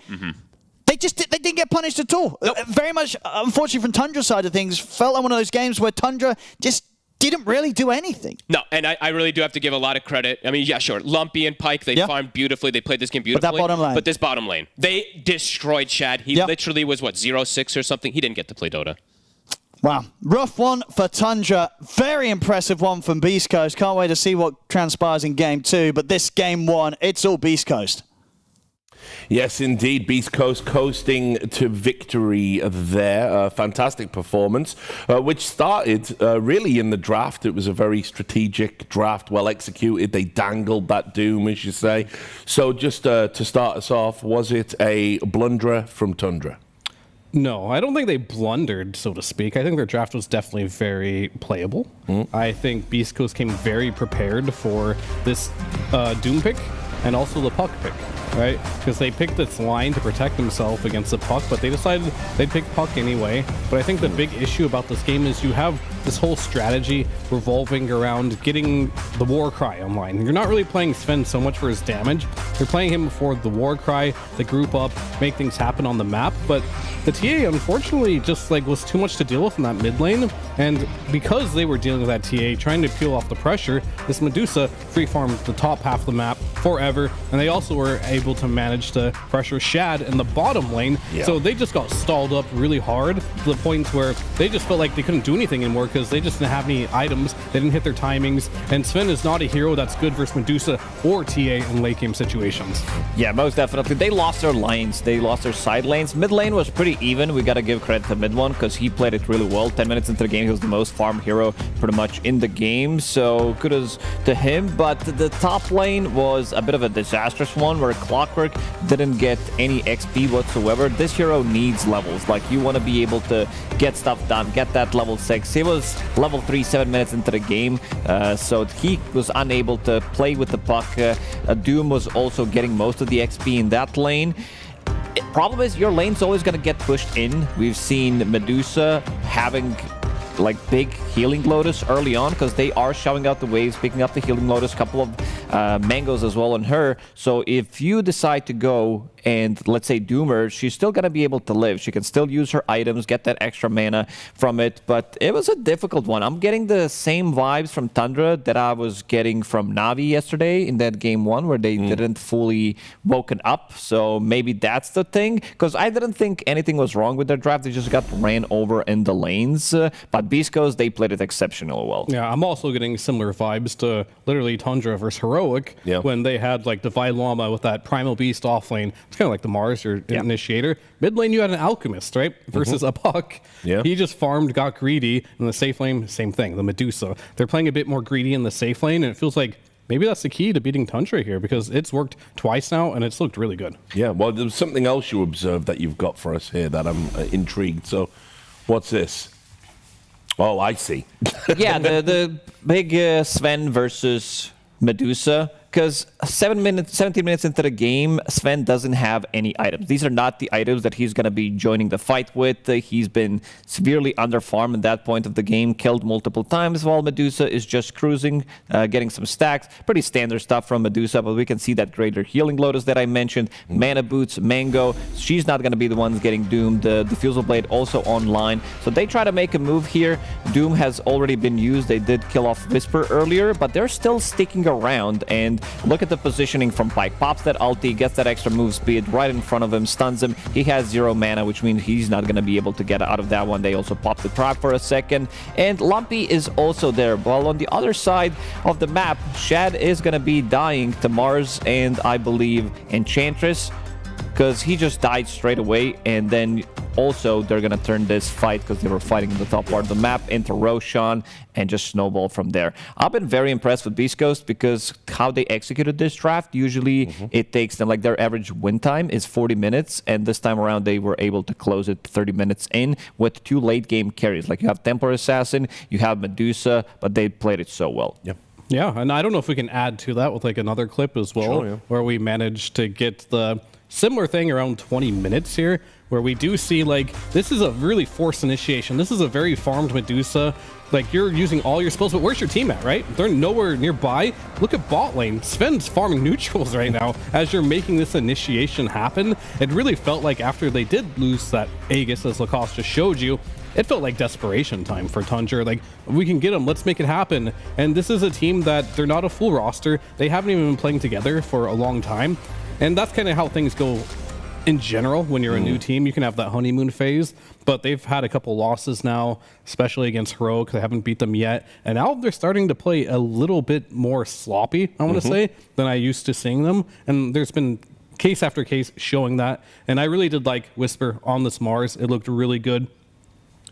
[SPEAKER 1] They didn't get punished at all. Very much, unfortunately, from Tundra's side of things, felt like one of those games where Tundra just didn't really do anything.
[SPEAKER 8] No, and I really do have to give a lot of credit. I mean, yeah, sure. Lumpy and Pyke, they farmed beautifully. They played this game beautifully.
[SPEAKER 1] But that bottom lane.
[SPEAKER 8] But this bottom lane. They destroyed Shad. He literally was, what, 0-6 or something? He didn't get to play Dota.
[SPEAKER 1] Wow. Rough one for Tundra. Very impressive one from Beast Coast. Can't wait to see what transpires in Game 2. But this Game 1, it's all Beast Coast.
[SPEAKER 4] Yes, indeed. Beast Coast coasting to victory there. Fantastic performance, which started really in the draft. It was a very strategic draft, well executed. They dangled that doom, as you say. So just to start us off, was it a blunderer from Tundra?
[SPEAKER 7] No, I don't think they blundered, so to speak. I think their draft was definitely very playable. I think Beast Coast came very prepared for this Doom pick and also the Puck pick, right? Because they picked this line to protect themselves against the Puck, but they decided they'd pick Puck anyway. But I think the big issue about this game is you have this whole strategy revolving around getting the war cry online. You're not really playing Sven so much for his damage. You're playing him for the war cry, the group up, make things happen on the map. But the TA, unfortunately, just was too much to deal with in that mid lane. And because they were dealing with that TA, trying to peel off the pressure, this Medusa free farmed the top half of the map forever. And they also were able to manage to pressure Shad in the bottom lane. So they just got stalled up really hard to the point where they just felt like they couldn't do anything anymore because they just didn't have any items. They didn't hit their timings. And Sven is not a hero that's good versus Medusa or TA in late game situations.
[SPEAKER 5] Yeah, most definitely. They lost their lanes. They lost their side lanes. Mid lane was pretty even. We got to give credit to mid one because he played it really well. 10 minutes into the game, he was the most farm hero pretty much in the game. So kudos to him. But the top lane was a bit of a disastrous one where Clockwork didn't get any XP whatsoever. This hero needs levels. Like, you want to be able to get stuff done, get that level 6. He was level 3 7 minutes into the game, so he was unable to play with the puck. Doom was also getting most of the XP in that lane. Problem is, your lane's always going to get pushed in. We've seen Medusa having big healing lotus early on because they are shoving out the waves, picking up the healing lotus, couple of mangoes as well on her. So if you decide to go and let's say doom her, she's still going to be able to live. She can still use her items, get that extra mana from it, but it was a difficult one. I'm getting the same vibes from Tundra that I was getting from Navi yesterday in that game 1 where they didn't fully woken up. So maybe that's the thing, because I didn't think anything was wrong with their draft. They just got ran over in the lanes, but Beast Coast, they played it exceptionally well.
[SPEAKER 7] Yeah, I'm also getting similar vibes to literally Tundra versus Heroic when they had Divine Llama with that Primal Beast off lane. It's kind of like the Mars, your initiator. Mid lane, you had an Alchemist, right? Versus a Puck.
[SPEAKER 4] Yeah.
[SPEAKER 7] He just farmed, got greedy. In the safe lane, same thing. The Medusa. They're playing a bit more greedy in the safe lane, and it feels like maybe that's the key to beating Tundra here, because it's worked twice now, and it's looked really good.
[SPEAKER 4] Yeah, well, there's something else you observed that you've got for us here that I'm intrigued. So, what's this? Oh, I see.
[SPEAKER 5] Yeah, the big Sven versus Medusa. Because 17 minutes into the game, Sven doesn't have any items. These are not the items that he's going to be joining the fight with. He's been severely underfarmed at that point of the game, killed multiple times, while Medusa is just cruising, getting some stacks. Pretty standard stuff from Medusa, but we can see that greater healing lotus that I mentioned. Mana boots, Mango. She's not going to be the ones getting doomed. The Diffusal Blade also online. So they try to make a move here. Doom has already been used. They did kill off Whisper earlier, but they're still sticking around. And look at the positioning from Pyke. Pops that ulti, gets that extra move speed right in front of him, stuns him. He has 0 mana, which means he's not going to be able to get out of that one. They also pop the trap for a second. And Lumpy is also there. While on the other side of the map, Shad is going to be dying to Mars and I believe Enchantress. because he just died straight away, and then also they're gonna turn this fight, because they were fighting in the top part of the map, into Roshan and just snowball from there. I've been very impressed with beastcoast because how they executed this draft, usually it takes them, like their average win time is 40 minutes, and this time around they were able to close it 30 minutes in with 2 late game carries. Like you have Templar Assassin, you have Medusa, but they played it so well.
[SPEAKER 4] Yep.
[SPEAKER 7] Yeah, and I don't know if we can add to that with like another clip as well, where we managed to get the similar thing around 20 minutes here, where we do see like this is a really forced initiation. This is a very farmed Medusa. Like you're using all your spells, but where's your team at, right? They're nowhere nearby. Look at bot lane. Sven's farming neutrals right now as you're making this initiation happen. It really felt like after they did lose that Aegis, as Lacoste just showed you, it felt like desperation time for Tundra. Like, we can get them, let's make it happen. And this is a team that they're not a full roster. They haven't even been playing together for a long time. And that's kind of how things go in general when you're a new team. You can have that honeymoon phase, but they've had a couple losses now, especially against Heroic. They haven't beat them yet. And now they're starting to play a little bit more sloppy, I want to say, than I used to seeing them. And there's been case after case showing that. And I really did like Whisper on this Mars. It looked really good.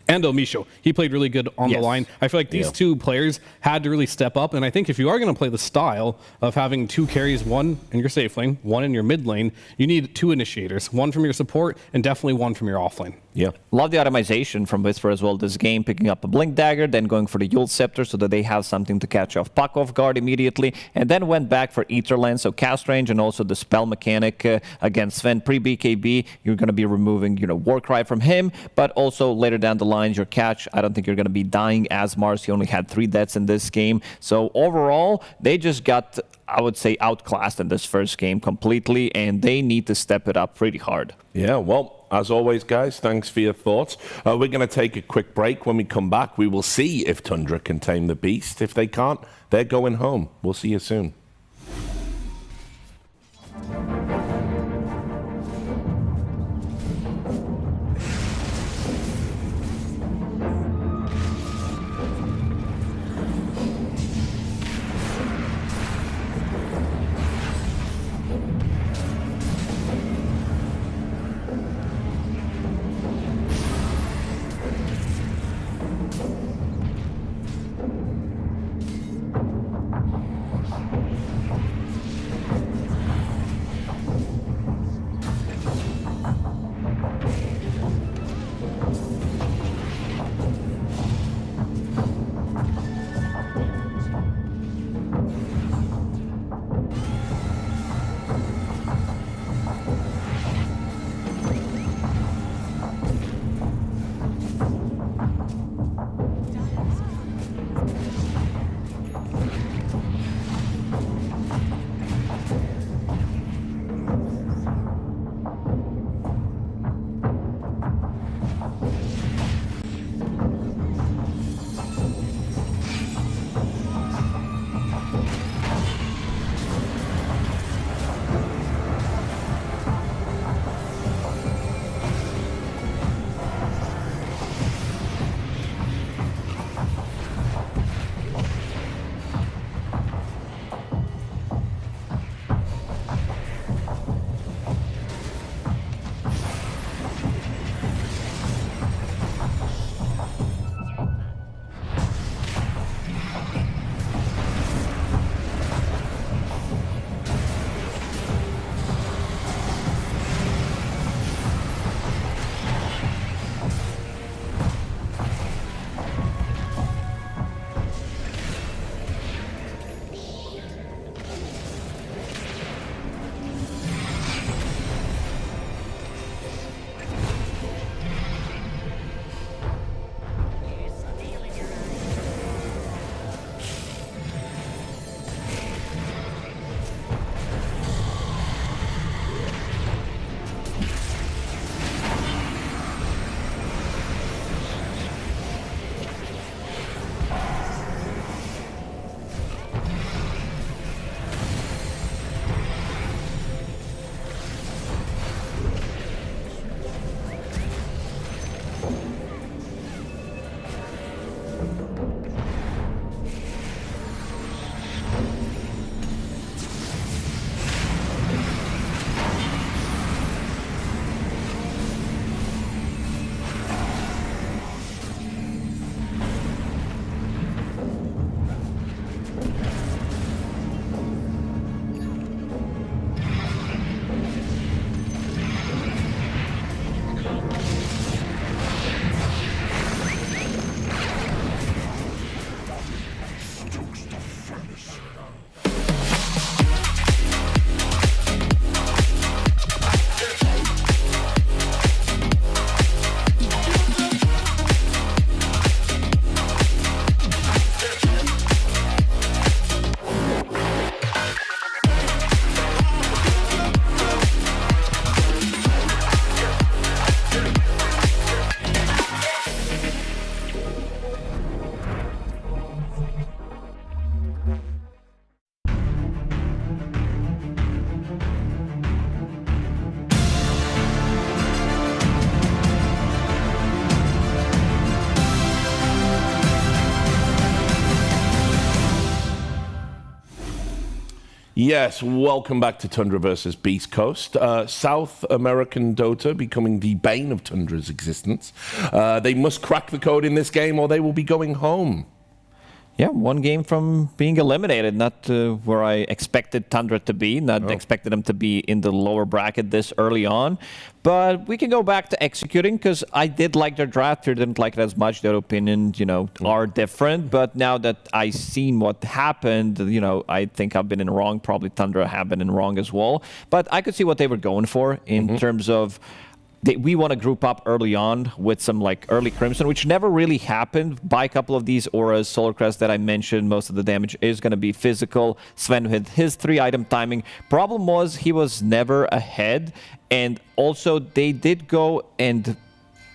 [SPEAKER 7] And Omisho, he played really good on the line. I feel like these two players had to really step up. And I think if you are going to play the style of having 2 carries, 1 in your safe lane, 1 in your mid lane, you need 2 initiators, 1 from your support and definitely 1 from your off lane.
[SPEAKER 4] Yeah.
[SPEAKER 5] Love the automation from Whisper as well this game, picking up a Blink Dagger, then going for the Yule Scepter so that they have something to catch off Puck off guard immediately, and then went back for Ether Lens, so cast range, and also the spell mechanic against Sven. Pre-BKB, you're going to be removing, Warcry from him, but also later down the line, your catch, I don't think you're going to be dying as Mars. He only had 3 deaths in this game. So overall, they just got, I would say, outclassed in this first game completely, and they need to step it up pretty hard.
[SPEAKER 4] Yeah, well, as always, guys, thanks for your thoughts. We're going to take a quick break. When we come back, we will see if Tundra can tame the beast. If they can't, they're going home. We'll see you soon. Yes, welcome back to Tundra versus Beast Coast. South American Dota becoming the bane of Tundra's existence. They must crack the code in this game or they will be going home.
[SPEAKER 5] Yeah, one game from being eliminated, not where I expected Tundra to be, not expected them to be in the lower bracket this early on. But we can go back to executing because I did like their draft here, didn't like it as much. Their opinions, are different. But now that I've seen what happened, I think I've been in wrong. Probably Tundra have been in wrong as well. But I could see what they were going for in terms of we want to group up early on with some early Crimson, which never really happened. By a couple of these auras, Solar Crest that I mentioned, most of the damage is going to be physical. Sven had his 3-item timing. Problem was he was never ahead, and also they did go and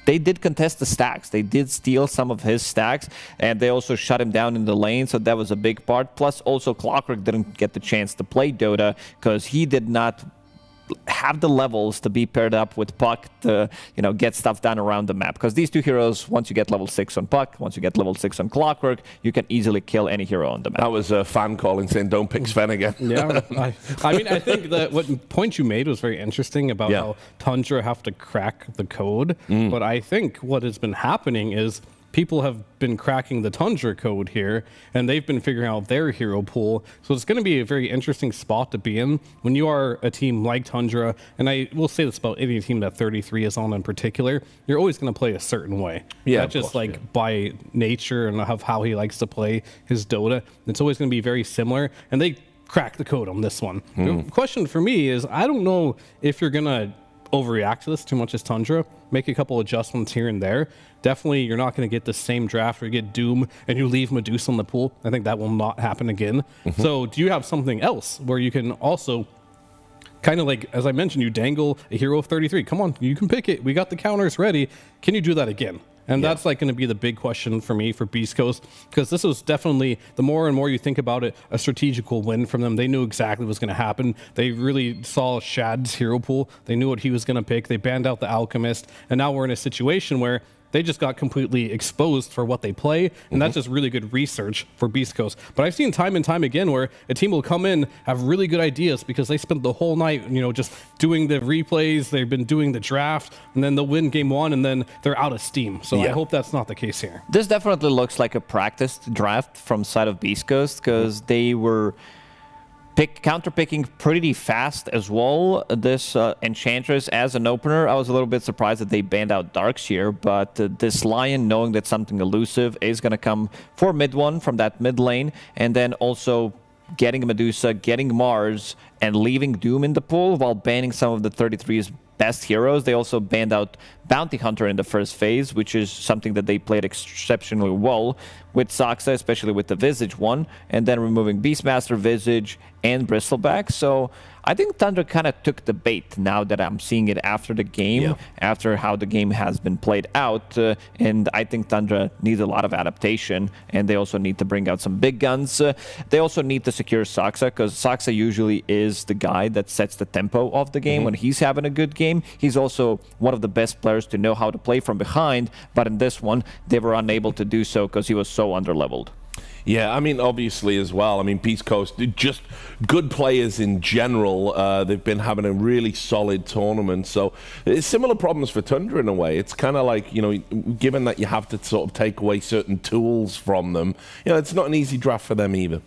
[SPEAKER 5] they did contest the stacks. They did steal some of his stacks, and they also shut him down in the lane, so that was a big part. Plus, also Clockwork didn't get the chance to play Dota because he did not have the levels to be paired up with Puck to, get stuff done around the map. Because these two heroes, once you get level 6 on Puck, once you get level 6 on Clockwork, you can easily kill any hero on the map.
[SPEAKER 4] That was a fan calling saying, don't pick Sven again.
[SPEAKER 7] Yeah, I mean, I think that what point you made was very interesting about how Tundra have to crack the code. But I think what has been happening is people have been cracking the Tundra code here, and they've been figuring out their hero pool. So it's going to be a very interesting spot to be in when you are a team like Tundra. And I will say this about any team that 33 is on in particular, you're always going to play a certain way.
[SPEAKER 4] Yeah,
[SPEAKER 7] That's just by nature and of how he likes to play his Dota. It's always going to be very similar, and they crack the code on this one. The question for me is, I don't know if you're going to overreact to this too much as Tundra, make a couple adjustments here and there. Definitely, you're not going to get the same draft where you get Doom and you leave Medusa in the pool. I think that will not happen again. So do you have something else where you can also kind of as I mentioned, you dangle a hero of 33. Come on, you can pick it. We got the counters ready. Can you do that again? And that's going to be the big question for me for Beast Coast, because this was definitely, the more and more you think about it, a strategical win from them. They knew exactly what was going to happen. They really saw Shad's hero pool. They knew what he was going to pick. They banned out the Alchemist, and now we're in a situation where they just got completely exposed for what they play, and that's just really good research for Beast Coast. But I've seen time and time again where a team will come in, have really good ideas because they spent the whole night, just doing the replays, they've been doing the draft, and then they'll win game one, and then they're out of steam. So I hope that's not the case here.
[SPEAKER 5] This definitely looks like a practiced draft from side of Beast Coast, because they were counter-picking pretty fast as well. This Enchantress as an opener, I was a little bit surprised that they banned out Darks here, but this Lion, knowing that something elusive is going to come for mid one from that mid lane, and then also getting Medusa, getting Mars, and leaving Doom in the pool while banning some of the 33's best heroes. They also banned out Bounty Hunter in the first phase, which is something that they played exceptionally well with Saksa, especially with the Visage one, and then removing Beastmaster, Visage, and Bristleback. So I think Tundra kind of took the bait now that I'm seeing it after the game, after how the game has been played out. And I think Tundra needs a lot of adaptation, and they also need to bring out some big guns. They also need to secure Saksa, because Saksa usually is the guy that sets the tempo of the game. When he's having a good game, he's also one of the best players to know how to play from behind. But in this one, they were unable to do so because he was so underleveled.
[SPEAKER 4] Yeah, I mean, obviously as well. I mean, Beast Coast, just good players in general. They've been having a really solid tournament. So it's similar problems for Tundra in a way. It's kind of like, given that you have to sort of take away certain tools from them, it's not an easy draft for them either.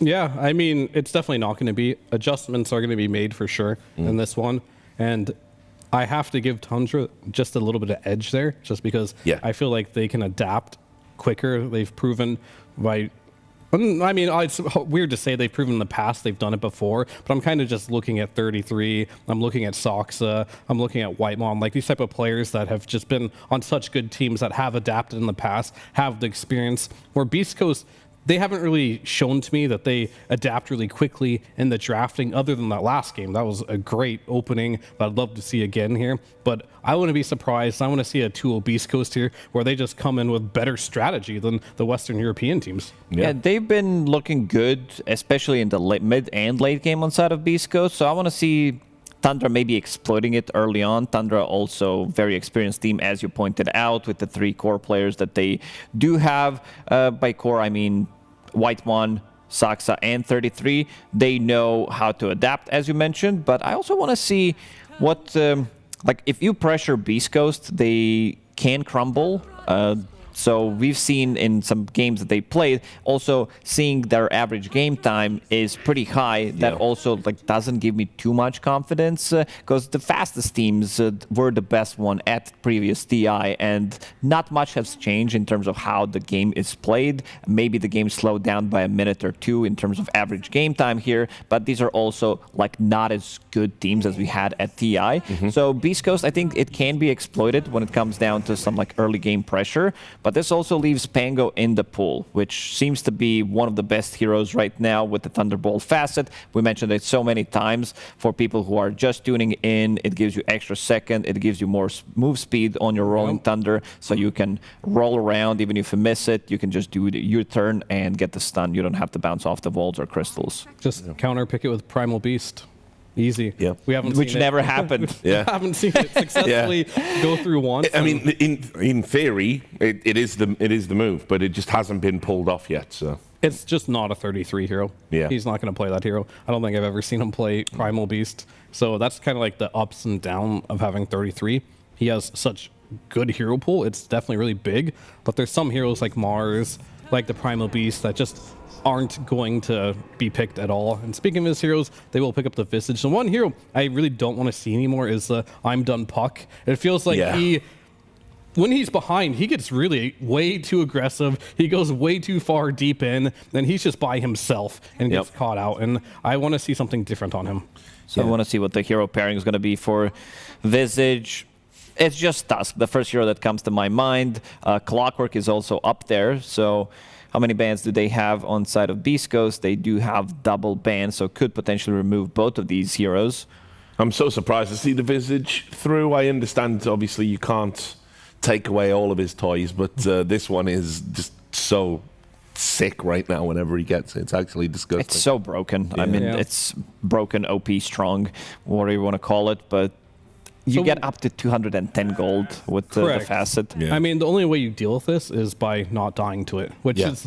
[SPEAKER 7] Yeah, I mean, it's definitely not going to be. Adjustments are going to be made for sure in this one. And I have to give Tundra just a little bit of edge there, just because I feel like they can adapt quicker. They've proven by, I mean, it's weird to say they've proven in the past they've done it before, but I'm kind of just looking at 33, I'm looking at Saksa, I'm looking at Whitemon, like these type of players that have just been on such good teams that have adapted in the past, have the experience, where Beast Coast, they haven't really shown to me that they adapt really quickly in the drafting, other than that last game. That was a great opening that I'd love to see again here. But I wouldn't be surprised. I want to see a 2-0 Beast Coast here where they just come in with better strategy than the Western European teams.
[SPEAKER 5] Yeah, they've been looking good, especially in the mid and late game on side of Beast Coast. So I want to see Tundra maybe exploiting it early on. Tundra also very experienced team, as you pointed out, with the 3 core players that they do have. By core, I mean Whitemon, Saxa and 33, they know how to adapt, as you mentioned. But I also want to see what, like, if you pressure beastcoast, they can crumble. So we've seen in some games that they played, also seeing their average game time is pretty high. That also like doesn't give me too much confidence, because the fastest teams were the best one at previous TI, and not much has changed in terms of how the game is played. Maybe the game slowed down by a minute or two in terms of average game time here, but these are also like not as good teams as we had at TI. So Beast Coast, I think it can be exploited when it comes down to some like early game pressure. But this also leaves Pango in the pool, which seems to be one of the best heroes right now with the Thunderbolt facet. We mentioned it so many times. For people who are just tuning in, it gives you extra second, it gives you more move speed on your Rolling Thunder, so you can roll around. Even if you miss it, you can just do the U-turn and get the stun. You don't have to bounce off the walls or crystals.
[SPEAKER 7] Just counter pick it with Primal Beast. Easy.
[SPEAKER 4] Yeah.
[SPEAKER 7] We haven't
[SPEAKER 5] Which
[SPEAKER 7] seen
[SPEAKER 5] never
[SPEAKER 7] it.
[SPEAKER 5] happened.
[SPEAKER 7] We haven't seen it successfully go through once.
[SPEAKER 4] I mean, in theory, it is the move, but it just hasn't been pulled off yet. So
[SPEAKER 7] It's just not a 33 hero.
[SPEAKER 4] Yeah.
[SPEAKER 7] He's not going to play that hero. I don't think I've ever seen him play Primal Beast. So that's kind of like the ups and downs of having 33. He has such good hero pool. It's definitely really big, but there's some heroes like MOUZ, like the Primal Beast, that just aren't going to be picked at all. And speaking of his heroes, they will pick up the Visage. The one hero I really don't want to see anymore is I'm Done Puck. It feels like when he's behind, he gets really way too aggressive. He goes way too far deep in, and he's just by himself and gets caught out. And I want to see something different on him.
[SPEAKER 5] So I want to see what the hero pairing is going to be for Visage. It's just Tusk, the first hero that comes to my mind. Clockwork is also up there, so how many bans do they have on side of Beast Coast? They do have double bans, so could potentially remove both of these heroes.
[SPEAKER 4] I'm so surprised to see the Visage through. I understand, obviously, you can't take away all of his toys, but this one is just so sick right now whenever he gets it. It's actually disgusting.
[SPEAKER 5] It's so broken. I mean, it's broken, OP, strong, whatever you want to call it, but you get up to 210 gold with the facet.
[SPEAKER 7] I mean, the only way you deal with this is by not dying to it, which is...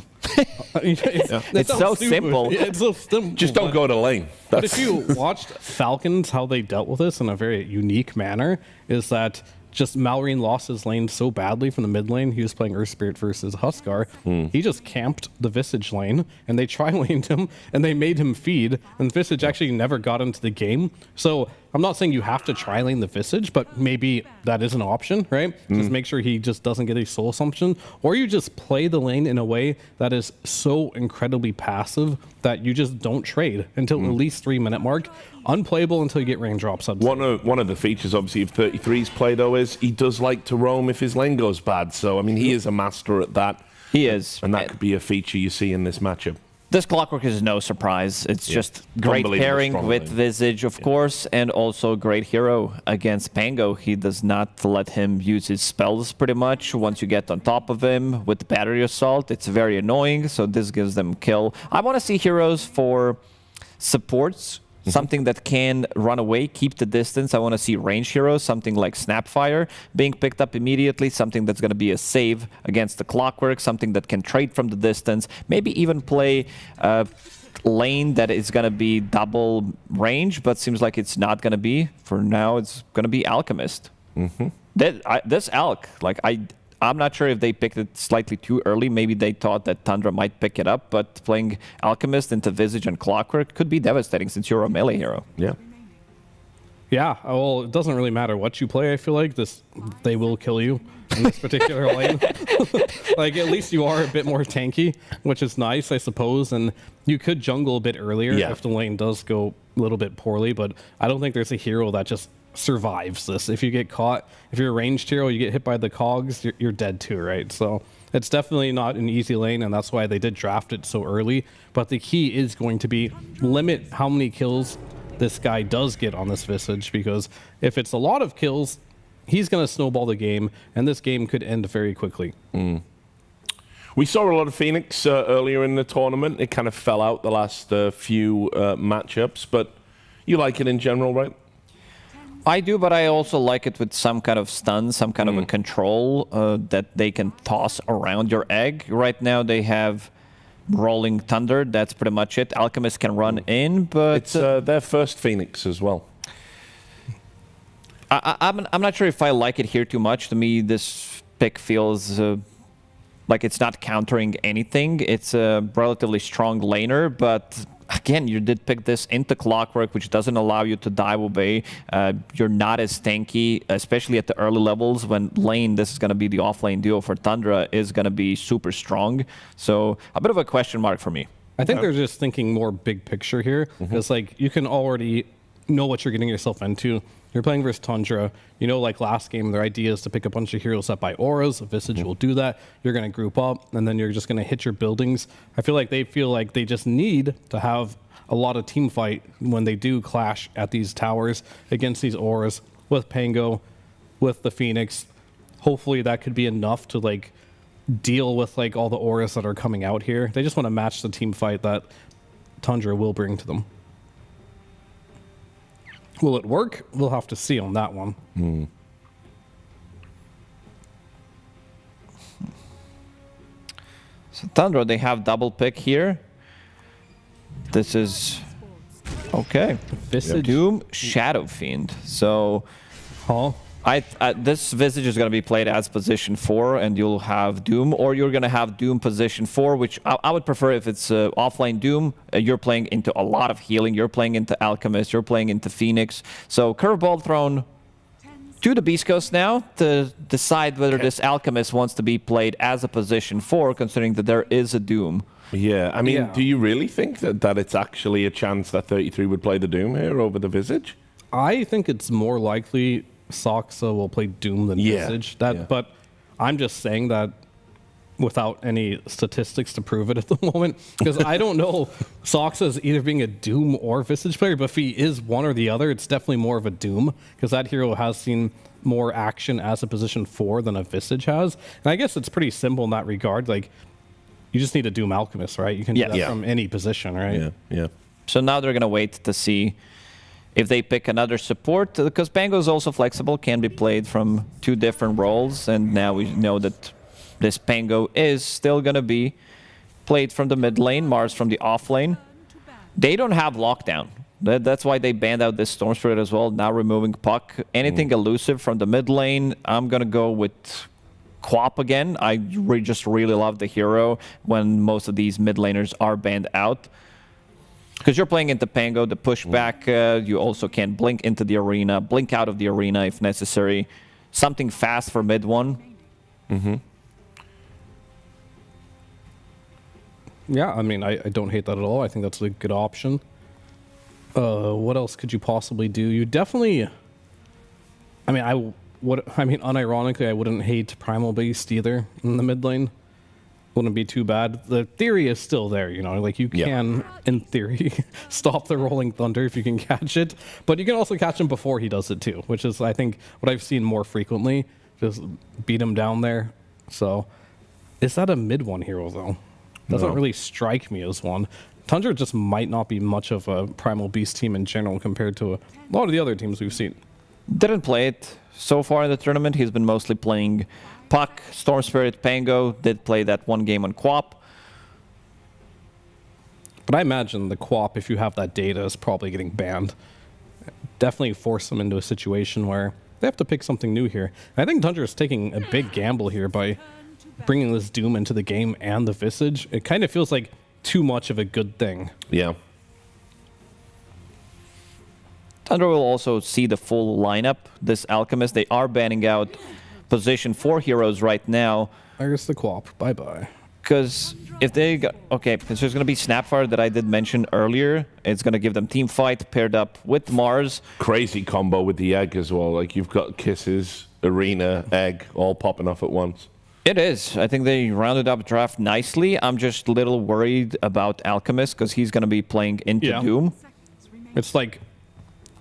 [SPEAKER 5] It's so simple.
[SPEAKER 7] Yeah, it's so simple.
[SPEAKER 4] Just don't go to lane.
[SPEAKER 7] But if you watched Falcons, how they dealt with this in a very unique manner, is that just Malrine lost his lane so badly from the mid lane. He was playing Earth Spirit versus Huskar. He just camped the Visage lane, and they tri-laned him, and they made him feed, and Visage actually never got into the game. So I'm not saying you have to tri-lane the Visage, but maybe that is an option, right? Just make sure he just doesn't get a soul assumption, or you just play the lane in a way that is so incredibly passive that you just don't trade until at least 3-minute mark. Unplayable until you get raindrops.
[SPEAKER 4] One of the features, obviously, of 33's play, though, is he does like to roam if his lane goes bad. So, I mean, he is a master at that.
[SPEAKER 5] He is.
[SPEAKER 4] And that could be a feature you see in this matchup.
[SPEAKER 5] This Clockwork is no surprise. It's just great pairing with Visage, of course, and also great hero against Pango. He does not let him use his spells pretty much. Once you get on top of him with Battery Assault, it's very annoying, so this gives them kill. I want to see heroes for supports. Something that can run away, keep the distance. I want to see range heroes, something like Snapfire being picked up immediately, something that's going to be a save against the Clockwork, something that can trade from the distance, maybe even play a lane that is going to be double range, but seems like it's not going to be. For now, it's going to be Alchemist. This Alch, like I'm not sure if they picked it slightly too early. Maybe they thought that Tundra might pick it up, but playing Alchemist into Visage and Clockwork could be devastating since you're a melee hero.
[SPEAKER 7] Yeah, well, it doesn't really matter what you play, I feel like. They will kill you in this particular lane. Like, at least you are a bit more tanky, which is nice, I suppose, and you could jungle a bit earlier if the lane does go a little bit poorly, but I don't think there's a hero that just survives this. If you get caught, if you're a ranged hero, you get hit by the cogs, you're dead too, right? So it's definitely not an easy lane, and that's why they did draft it so early. But the key is going to be limit how many kills this guy does get on this Visage, because if it's a lot of kills, he's going to snowball the game, and this game could end very quickly.
[SPEAKER 4] We saw a lot of Phoenix earlier in the tournament. It kind of fell out the last few matchups, but you like it in general, right?
[SPEAKER 5] I do, but I also like it with some kind of stun, some kind of a control that they can toss around your egg. Right now they have rolling Thunder. That's pretty much it. Alchemist can run in, but
[SPEAKER 4] It's their first Phoenix as well.
[SPEAKER 5] I'm not sure if I like it here too much. To me, this pick feels like it's not countering anything. It's a relatively strong laner, but again, you did pick this into Clockwork, which doesn't allow you to dive away. You're not as tanky, especially at the early levels when lane, this is going to be the off-lane duo for Tundra, is going to be super strong. So a bit of a question mark for me.
[SPEAKER 7] I think they're just thinking more big picture here, because like you can already know what you're getting yourself into. You're playing versus Tundra. You know, like last game, their idea is to pick a bunch of heroes up by auras. Visage will do that. You're going to group up, and then you're just going to hit your buildings. I feel like they just need to have a lot of team fight when they do clash at these towers against these auras with Pango, with the Phoenix. Hopefully that could be enough to like deal with like all the auras that are coming out here. They just want to match the team fight that Tundra will bring to them. Will it work? We'll have to see on that one.
[SPEAKER 5] So Tundra, they have double pick here. This is okay.
[SPEAKER 7] Visage.
[SPEAKER 5] Doom, Shadow Fiend. So
[SPEAKER 7] Huh?
[SPEAKER 5] this Visage is going to be played as position 4, and you'll have Doom, or you're going to have Doom position 4, which I would prefer if it's offline Doom. You're playing into a lot of healing. You're playing into Alchemist. You're playing into Phoenix. So curveball thrown to the Beast Coast now to decide whether this Alchemist wants to be played as a position 4, considering that there is a Doom.
[SPEAKER 4] Yeah, I mean, do you really think that it's actually a chance that 33 would play the Doom here over the Visage?
[SPEAKER 7] I think it's more likely Soxa will play Doom than Visage. But I'm just saying that without any statistics to prove it at the moment, because I don't know Soxa is either being a Doom or Visage player, but if he is one or the other, it's definitely more of a Doom, because that hero has seen more action as a position 4 than a Visage has. And I guess it's pretty simple in that regard. Like, you just need a Doom Alchemist, right? You can do that from any position, right?
[SPEAKER 4] Yeah.
[SPEAKER 5] So now they're going to wait to see if they pick another support, because Pango is also flexible, can be played from 2 different roles, and now we know that this Pango is still going to be played from the mid lane, Mars from the off lane. They don't have lockdown. That's why they banned out this Storm Spirit as well, now removing Puck. Anything elusive from the mid lane, I'm going to go with Quap again. I just really love the hero when most of these mid laners are banned out. Because you're playing into Pango, the pushback, you also can blink into the arena, blink out of the arena if necessary. Something fast for mid one.
[SPEAKER 7] Yeah, I mean, I don't hate that at all. I think that's a good option. What else could you possibly do? You definitely... I mean, unironically, I wouldn't hate Primal Beast either in the mid lane. Wouldn't be too bad. The theory is still there, you know, like you can, in theory, stop the rolling Thunder if you can catch it, but you can also catch him before he does it too, which is, I think, what I've seen more frequently. Just beat him down there. So, is that a mid one hero though? Doesn't really strike me as one. Tundra just might not be much of a Primal Beast team in general compared to a lot of the other teams we've seen.
[SPEAKER 5] Didn't play it so far in the tournament. He's been mostly playing Puck, Storm Spirit, Pango. Did play that one game on Quap.
[SPEAKER 7] But I imagine the Quap, if you have that data, is probably getting banned. Definitely force them into a situation where they have to pick something new here. And I think Tundra is taking a big gamble here by bringing this Doom into the game and the Visage. It kind of feels like too much of a good thing.
[SPEAKER 4] Yeah.
[SPEAKER 5] Tundra will also see the full lineup. This Alchemist, they are banning out position 4 heroes right now.
[SPEAKER 7] There's the Quap. Bye-bye.
[SPEAKER 5] Because if they got... Okay, because there's going to be Snapfire that I did mention earlier. It's going to give them team fight paired up with Mars.
[SPEAKER 4] Crazy combo with the egg as well. Like, you've got Kisses, Arena, Egg, all popping off at once.
[SPEAKER 5] It is. I think they rounded up draft nicely. I'm just a little worried about Alchemist because he's going to be playing into Doom.
[SPEAKER 7] It's like...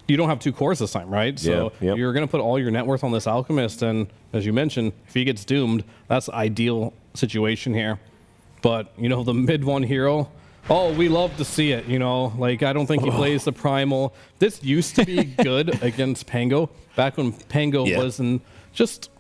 [SPEAKER 7] You don't have 2 cores this time, right? So you're going to put all your net worth on this Alchemist, and as you mentioned, if he gets doomed, that's the ideal situation here. But, you know, the mid one hero, oh, we love to see it, you know? Like, I don't think he plays the Primal. This used to be good against Pango, back when Pango was in just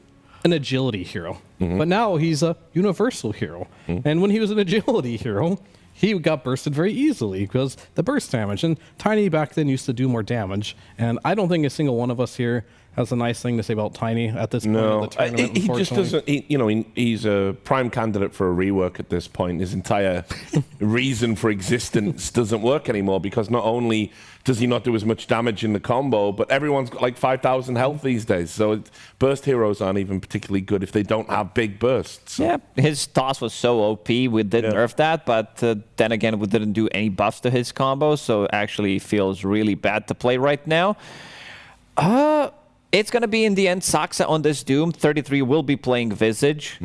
[SPEAKER 7] an agility hero. But now he's a universal hero. And when he was an agility hero, he got bursted very easily because the burst damage. And Tiny back then used to do more damage. And I don't think a single one of us here has a nice thing to say about Tiny at this point of the tournament.
[SPEAKER 4] He just doesn't. He's a prime candidate for a rework at this point. His entire reason for existence doesn't work anymore because not only does he not do as much damage in the combo, but everyone's got like 5,000 health these days. So burst heroes aren't even particularly good if they don't have big bursts.
[SPEAKER 5] Yeah, his toss was so OP. We did nerf that, but then again, we didn't do any buffs to his combo, so it actually feels really bad to play right now. It's going to be, in the end, Saksa on this Doom. 33 will be playing Visage.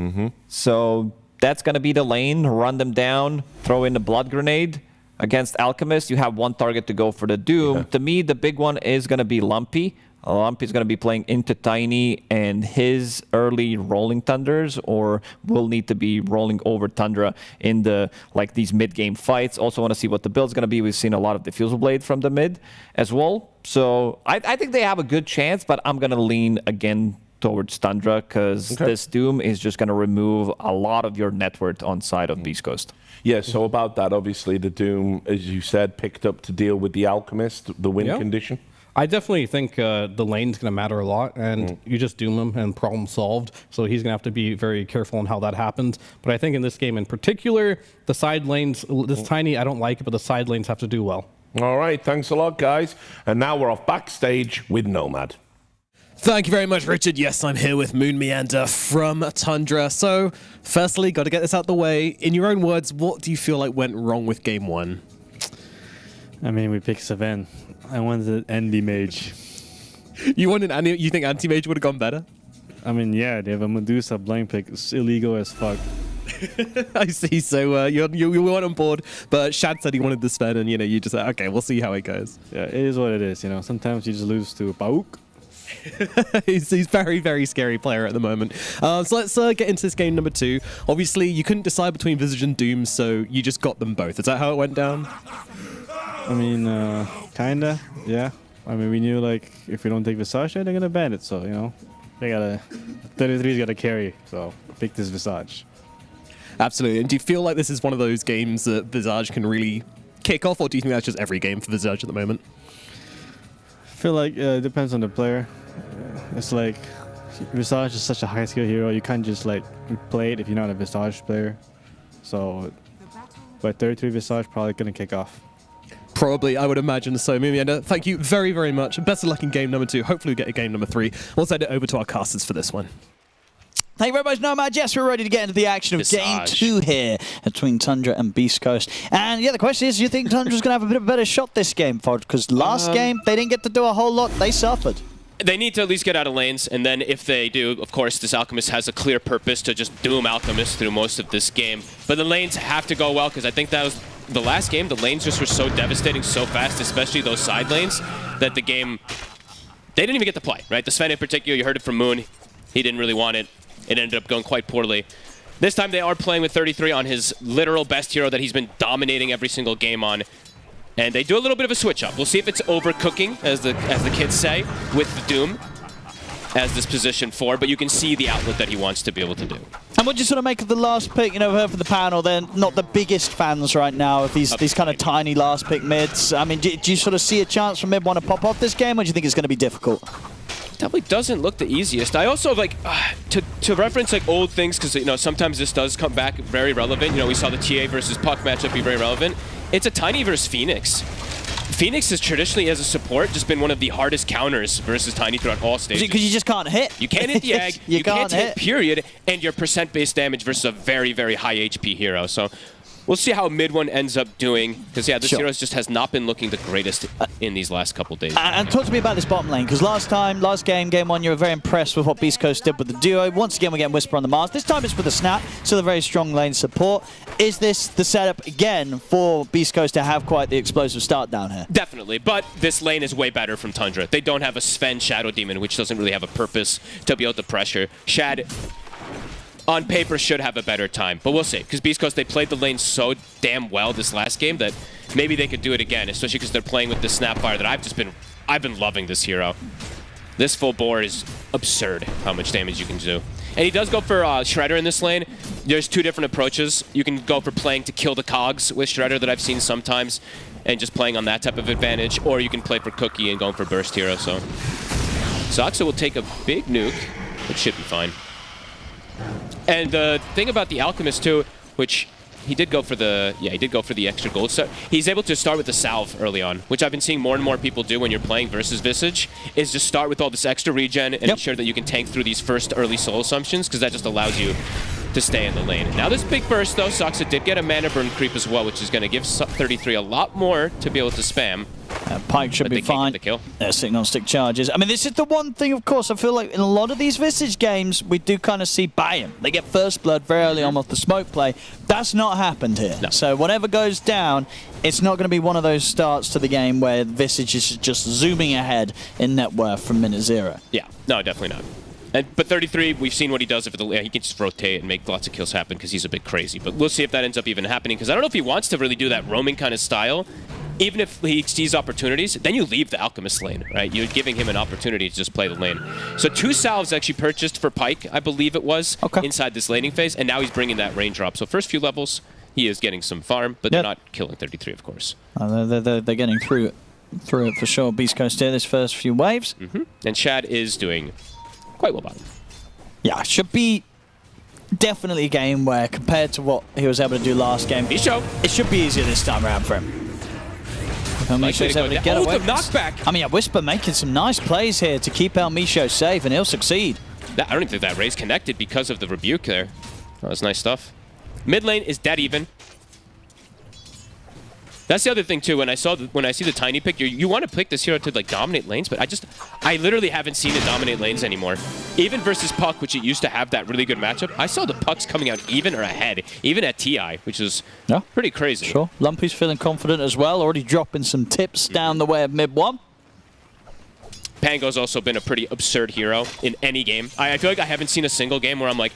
[SPEAKER 5] So that's going to be the lane. Run them down, throw in the Blood Grenade. Against Alchemist, you have one target to go for the Doom. To me, the big one is going to be Lumpy. Lumpy's going to be playing into Tiny and his early rolling Thunders, or will need to be rolling over Tundra in the these mid-game fights. Also want to see what the build's going to be. We've seen a lot of Diffusal Blade from the mid as well. So I think they have a good chance, but I'm going to lean again towards Tundra because this Doom is just going to remove a lot of your net worth on side of Beast Coast.
[SPEAKER 4] Yeah, so about that, obviously the Doom, as you said, picked up to deal with the Alchemist, the win condition.
[SPEAKER 7] I definitely think the lane's going to matter a lot, and you just Doom him and problem solved. So he's going to have to be very careful on how that happens. But I think in this game in particular, the side lanes, this Tiny, I don't like it, but the side lanes have to do well.
[SPEAKER 4] All right, thanks a lot, guys. And now we're off backstage with Nomad.
[SPEAKER 6] Thank you very much, Richard. Yes, I'm here with Moon Meander from Tundra. So, firstly, got to get this out the way. In your own words, what do you feel like went wrong with Game 1?
[SPEAKER 10] I mean, we picked Savan. I wanted anti-mage.
[SPEAKER 6] You think anti-mage would have gone better?
[SPEAKER 10] I mean, yeah, they have a Medusa blind pick. It's illegal as fuck.
[SPEAKER 6] I see. So you weren't on board, but Shad said he wanted the Sven, and you just said, okay, we'll see how it goes.
[SPEAKER 10] Yeah, it is what it is. Sometimes you just lose to Pauk.
[SPEAKER 6] he's very, very scary player at the moment. So let's get into this game number 2. Obviously, you couldn't decide between Visage and Doom, so you just got them both. Is that how it went down?
[SPEAKER 10] I mean, kinda, yeah. I mean, we knew, if we don't take Visage, they're gonna ban it, so, they gotta... 33's gotta carry, so pick this Visage.
[SPEAKER 6] Absolutely. And do you feel like this is one of those games that Visage can really kick off, or do you think that's just every game for Visage at the moment?
[SPEAKER 10] I feel like it depends on the player. It's like Visage is such a high skill hero, you can't just play it if you're not a Visage player. So, but 33 Visage probably gonna kick off.
[SPEAKER 6] Probably, I would imagine so. Mimienda, thank you very, very much. Best of luck in game number 2. Hopefully we get a game number 3. We'll send it over to our casters for this one.
[SPEAKER 1] Thank you very much, Nomad. Yes, we're ready to get into the action of Game 2 here between Tundra and Beast Coast. And yeah, the question is, do you think Tundra's going to have a bit of a better shot this game, Fod? Because last game, they didn't get to do a whole lot. They suffered.
[SPEAKER 8] They need to at least get out of lanes, and then if they do, of course, this Alchemist has a clear purpose to just doom Alchemist through most of this game. But the lanes have to go well, because I think that was the last game. The lanes just were so devastating so fast, especially those side lanes, that the game, they didn't even get to play, right? The Sven in particular, you heard it from Moon. He didn't really want it. It ended up going quite poorly. This time they are playing with 33 on his literal best hero that he's been dominating every single game on. And they do a little bit of a switch up. We'll see if it's overcooking, as the kids say, with the Doom as this position 4, but you can see the outlet that he wants to be able to do.
[SPEAKER 1] And what do you sort of make of the last pick? Heard for the panel, they're not the biggest fans right now of these kind of tiny last pick mids. I mean, do you sort of see a chance for mid want to pop off this game, or do you think it's going to be difficult?
[SPEAKER 8] Definitely doesn't look the easiest. I also to reference old things, because sometimes this does come back very relevant. We saw the TA versus Puck matchup be very relevant. It's a Tiny versus Phoenix. Phoenix has traditionally, as a support, just been one of the hardest counters versus Tiny throughout all stages.
[SPEAKER 1] Because you just can't hit.
[SPEAKER 8] You can't hit the egg, you can't hit, period, and your percent-based damage versus a very, very high HP hero. So we'll see how mid one ends up doing, because yeah, this hero just has not been looking the greatest in these last couple days.
[SPEAKER 1] And talk to me about this bottom lane, because last game 1, you were very impressed with what Beast Coast did with the duo. Once again, we're getting Whisper on the Mars. This time it's with the Snap, so the very strong lane support. Is this the setup again for Beast Coast to have quite the explosive start down here?
[SPEAKER 8] Definitely, but this lane is way better from Tundra. They don't have a Sven Shadow Demon, which doesn't really have a purpose to be able to pressure. Shad, on paper, should have a better time, but we'll see. Because Beast Coast, they played the lane so damn well this last game that maybe they could do it again, especially because they're playing with the Snapfire that I've been loving this hero. This full bore is absurd how much damage you can do. And he does go for Shredder in this lane. There's two different approaches. You can go for playing to kill the cogs with Shredder that I've seen sometimes, and just playing on that type of advantage, or you can play for Cookie and going for Burst Hero. So Soxa will take a big nuke, which should be fine. And the thing about the Alchemist too, which he did go for the extra gold start. He's able to start with the salve early on, which I've been seeing more and more people do when you're playing versus Visage, is just start with all this extra regen and ensure that you can tank through these first early soul assumptions, because that just allows you to stay in the lane. Now this big burst though, Soxa did get a mana burn creep as well, which is going to give 33 a lot more to be able to spam.
[SPEAKER 1] Pyke should be fine. They're sitting on stick charges. I mean, this is the one thing, of course, I feel like in a lot of these Visage games, we do kind of see bam. They get first blood very early on off the smoke play. That's not happened here. No. So whatever goes down, it's not going to be one of those starts to the game where Visage is just zooming ahead in net worth from minute 0.
[SPEAKER 8] Yeah, no, definitely not. But 33, we've seen what he does. He can just rotate and make lots of kills happen because he's a bit crazy. But we'll see if that ends up even happening, because I don't know if he wants to really do that roaming kind of style. Even if he sees opportunities, then you leave the Alchemist lane, right? You're giving him an opportunity to just play the lane. So 2 salves actually purchased for Pyke, I believe it was, inside this laning phase, and now he's bringing that range drop. So first few levels, he is getting some farm, but they're not killing 33, of course.
[SPEAKER 1] They're getting through it for sure. Beast Coast here, this first few waves.
[SPEAKER 8] And Chad is doing quite well bottom.
[SPEAKER 1] Yeah, should be definitely a game where, compared to what he was able to do last game, it should be easier this time around for him. Misho's able to get away.
[SPEAKER 8] The knockback!
[SPEAKER 1] I mean, yeah, Whisper making some nice plays here to keep El Misho safe, and he'll succeed.
[SPEAKER 8] I don't even think that Ray's connected because of the rebuke there. That was nice stuff. Mid lane is dead even. That's the other thing too. When I see the tiny pick, you want to pick this hero to like dominate lanes, but I literally haven't seen it dominate lanes anymore. Even versus Puck, which it used to have that really good matchup, I saw the Pucks coming out even or ahead, even at TI, which is pretty crazy.
[SPEAKER 1] Sure. Lumpy's feeling confident as well, already dropping some tips down the way of mid 1.
[SPEAKER 8] Pango's also been a pretty absurd hero in any game. I feel like I haven't seen a single game where I'm like,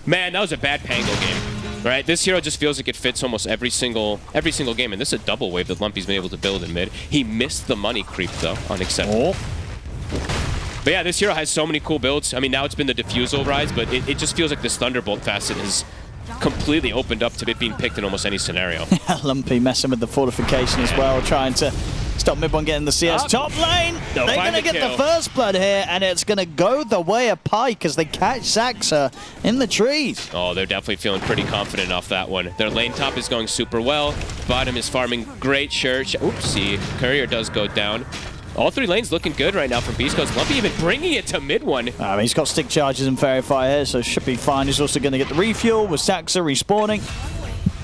[SPEAKER 8] man, that was a bad Pango game. Right, this hero just feels like it fits almost every single game, and this is a double wave that Lumpy's been able to build in mid. He missed the money creep though, unacceptable. But yeah, this hero has so many cool builds. I mean, now it's been the Diffusal rise, but it just feels like this Thunderbolt facet has completely opened up to it being picked in almost any scenario.
[SPEAKER 1] Lumpy messing with the fortification as well, trying to stop mid 1 getting the CS top lane. They're going to get the first blood here, and it's going to go the way of Pyke as they catch Saxa in the trees.
[SPEAKER 8] Oh, they're definitely feeling pretty confident off that one. Their lane top is going super well. Bottom is farming great church. Oopsie, Courier does go down. All 3 lanes looking good right now from Beast Coast. Lumpy even bringing it to mid 1.
[SPEAKER 1] I mean, he's got stick charges and Fairy Fire here, so should be fine. He's also going to get the refuel with Saxa respawning.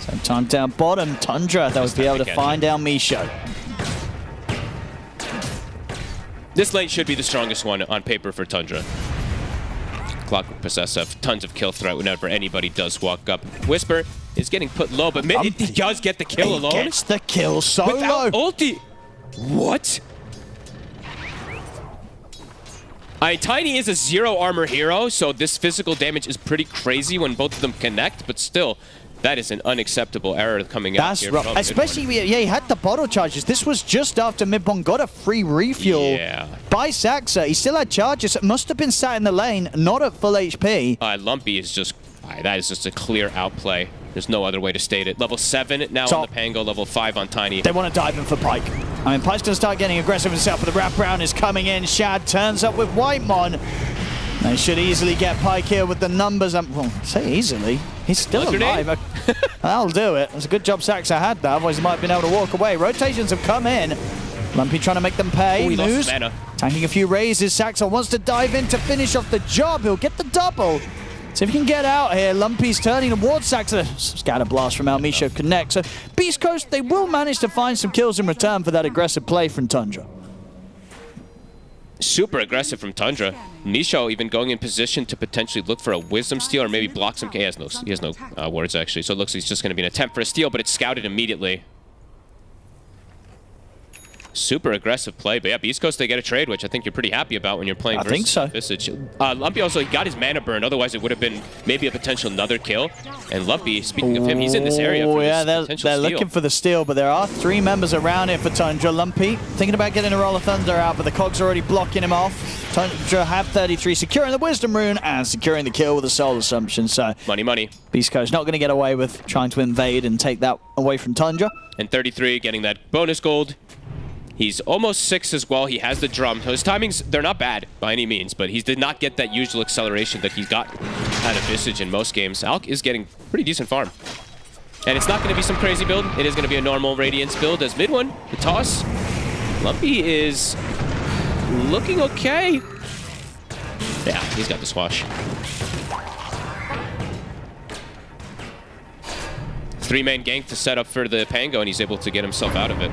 [SPEAKER 1] Same time down bottom, Tundra, that would be able to find El Misho.
[SPEAKER 8] This lane should be the strongest one on paper for Tundra. Clockwork Possessive, tons of kill threat whenever anybody does walk up. Whisper is getting put low, but he does get the kill alone.
[SPEAKER 1] He gets the kill solo.
[SPEAKER 8] Without ulti. What? Tiny is a 0 armor hero, so this physical damage is pretty crazy when both of them connect, but still, that is an unacceptable error coming out here.
[SPEAKER 1] That's rough. Especially, yeah, he had the bottle charges. This was just after Midbon got a free refuel by Saxa. He still had charges. It must have been sat in the lane, not at full HP.
[SPEAKER 8] Lumpy is just, that is just a clear outplay. There's no other way to state it. Level 7 now on the Pango, level 5 on Tiny.
[SPEAKER 1] They want to dive in for Pyke. I mean, Pyke's going to start getting aggressive himself, but the wraparound is coming in. Shad turns up with Whitemon. They should easily get Pyke here with the numbers. Well, say easily. He's still alive. That'll do it. It's a good job Saxa had that, otherwise he might have been able to walk away. Rotations have come in. Lumpy trying to make them pay. MOUZ tanking a few raises. Saxa wants to dive in to finish off the job. He'll get the double. So if he can get out here, Lumpy's turning towards Saxa. Scatter blast from El Misho connect. So Beast Coast, they will manage to find some kills in return for that aggressive play from Tundra.
[SPEAKER 8] Super aggressive from Tundra. Misho even going in position to potentially look for a Wisdom steal or maybe block some. He has no wards actually, so it looks like it's just going to be an attempt for a steal, but it's scouted immediately. Super aggressive play, but yeah, Beast Coast, they get a trade, which I think you're pretty happy about when you're playing versus
[SPEAKER 1] think so.
[SPEAKER 8] Visage. Lumpy also got his mana burn, otherwise it would have been maybe a potential another kill. And Lumpy, speaking of him, he's in this area for
[SPEAKER 1] yeah,
[SPEAKER 8] this potential
[SPEAKER 1] they're
[SPEAKER 8] steal.
[SPEAKER 1] looking for the steal, but there are 3 members around here for Tundra. Lumpy thinking about getting a Roll of Thunder out, but the Cogs are already blocking him off. Tundra have 33, securing the Wisdom Rune and securing the kill with a Soul Assumption. So
[SPEAKER 8] Money.
[SPEAKER 1] Beast Coast not going to get away with trying to invade and take that away from Tundra.
[SPEAKER 8] And 33 getting that bonus gold. He's almost 6 as well. He has the drum. So his timings, they're not bad by any means, but he did not get that usual acceleration that he got out of Visage in most games. Alk is getting pretty decent farm. And it's not going to be some crazy build. It is going to be a normal Radiance build as mid one, the toss. Lumpy is looking okay. Yeah, he's got the swash. 3-man gank to set up for the Pango, and he's able to get himself out of it.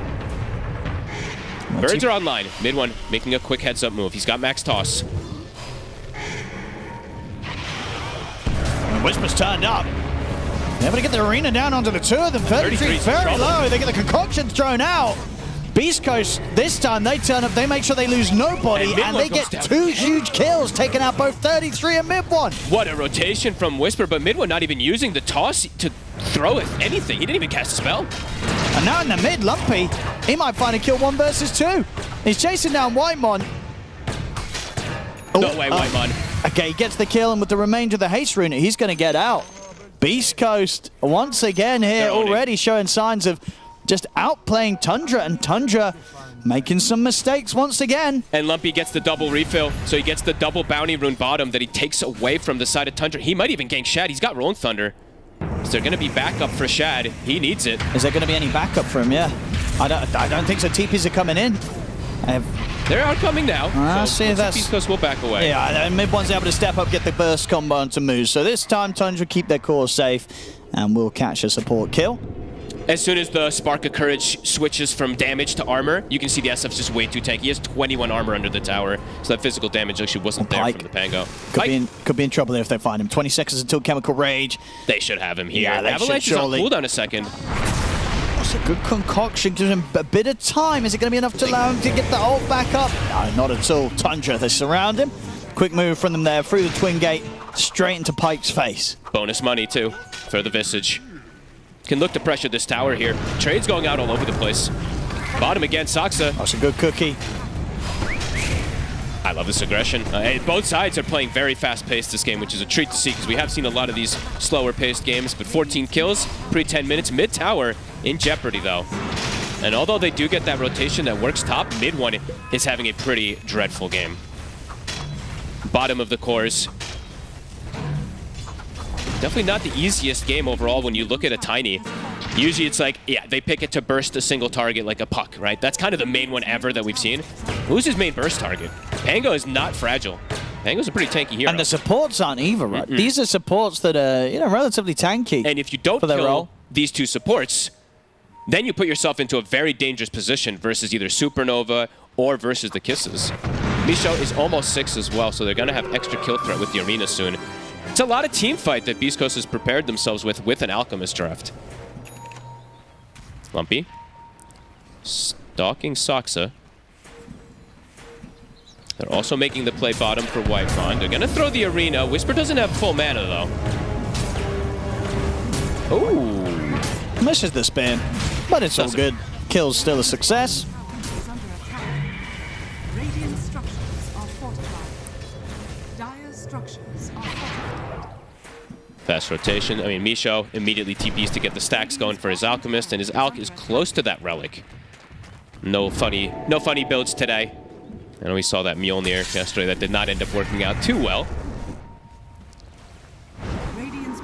[SPEAKER 8] Birds are online. Mid one making a quick heads up move. He's got max toss.
[SPEAKER 1] And Whisper's turned up. They're able to get the arena down onto the 2 of them. 33 very low. They get the concoctions thrown out. Beast Coast, this time they turn up, they make sure they lose nobody, and they get 2 huge kills, taking out both 33 and mid one.
[SPEAKER 8] What a rotation from Whisper, but mid one not even using the toss to throw at anything. He didn't even cast a spell.
[SPEAKER 1] And now in the mid, Lumpy, he might find a kill 1 versus 2. He's chasing down Whitemon.
[SPEAKER 8] No way, Whitemon.
[SPEAKER 1] Okay, he gets the kill, and with the remainder of the haste rune, he's going to get out. Beast Coast, once again here, already showing signs of just outplaying Tundra, and Tundra making some mistakes once again.
[SPEAKER 8] And Lumpy gets the double refill, so he gets the double bounty rune bottom that he takes away from the side of Tundra. He might even gank Shad. He's got Rolling Thunder. Is there going to be backup for Shad? He needs it.
[SPEAKER 1] Is there going to be any backup for him? Yeah. I don't think so. TPs are coming in.
[SPEAKER 8] They're outcoming now.
[SPEAKER 1] See if that's...
[SPEAKER 8] Beast Coast will back away.
[SPEAKER 1] Yeah, and mid one's able to step up, get the burst combo onto MOUZ. So this time, Tundra keep their core safe, and will catch a support kill.
[SPEAKER 8] As soon as the Spark of Courage switches from damage to armor, you can see the SF's just way too tanky. He has 21 armor under the tower, so that physical damage actually wasn't there from the Pango.
[SPEAKER 1] Could be in trouble there if they find him. 20 seconds until Chemical Rage.
[SPEAKER 8] They should have him here.
[SPEAKER 1] Yeah, they
[SPEAKER 8] Avalanche
[SPEAKER 1] should
[SPEAKER 8] is on
[SPEAKER 1] surely.
[SPEAKER 8] cooldown a second.
[SPEAKER 1] That's a good concoction. Gives him a bit of time. Is it going to be enough to allow him to get the ult back up? No, not at all. Tundra, they surround him. Quick move from them there through the twin gate, straight into Pike's face.
[SPEAKER 8] Bonus money, too, for the Visage. Can look to pressure this tower here. Trades going out all over the place. Bottom again, Saksa.
[SPEAKER 1] That's a good cookie.
[SPEAKER 8] I love this aggression. Both sides are playing very fast-paced this game, which is a treat to see because we have seen a lot of these slower-paced games. But 14 kills, pre-10 minutes, mid-tower in jeopardy, though. And although they do get that rotation that works top, mid one is having a pretty dreadful game. Bottom of the cores. Definitely not the easiest game overall when you look at a Tiny. Usually it's like, yeah, they pick it to burst a single target like a puck, right? That's kind of the main one ever that we've seen. Who's his main burst target? Pango is not fragile. Pango's a pretty tanky hero.
[SPEAKER 1] And the supports aren't either, right? These are supports that are, relatively tanky.
[SPEAKER 8] And if you don't kill these 2 supports, then you put yourself into a very dangerous position versus either Supernova or versus the Kisses. Misho is almost 6 as well, so they're going to have extra kill threat with the arena soon. It's a lot of team fight that Beast Coast has prepared themselves with an Alchemist draft. Lumpy. Stalking Saksa. They're also making the play bottom for Whitemon. They're going to throw the arena. Whisper doesn't have full mana, though. Ooh.
[SPEAKER 1] Misses the spin, but it's all good. Kill's still a success.
[SPEAKER 9] Radiant structures are fortified. Dire structures are fortified.
[SPEAKER 8] Fast rotation. I mean, Misho immediately TPs to get the stacks going for his Alchemist, and his Alch is close to that Relic. No funny builds today. I know we saw that Mjolnir yesterday that did not end up working out too well.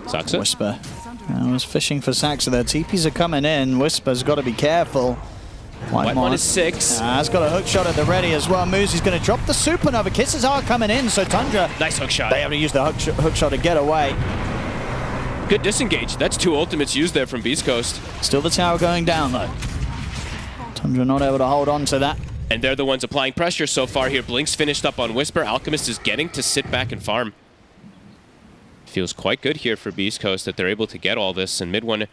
[SPEAKER 8] Saksa.
[SPEAKER 1] Whisper. I was fishing for Saksa there. TPs are coming in. Whisper's got to be careful.
[SPEAKER 8] Whitemon is 6.
[SPEAKER 1] Has got a hook shot at the ready as well. MOUZ is going to drop the Supernova. Kisses are coming in, so Tundra.
[SPEAKER 8] Nice hook shot.
[SPEAKER 1] They have to use the hook shot to get away.
[SPEAKER 8] Good disengage. That's 2 ultimates used there from Beast Coast.
[SPEAKER 1] Still the tower going down, though. Tundra not able to hold on to that.
[SPEAKER 8] And they're the ones applying pressure so far here. Blink's finished up on Whisper. Alchemist is getting to sit back and farm. Feels quite good here for Beast Coast that they're able to get all this. And mid one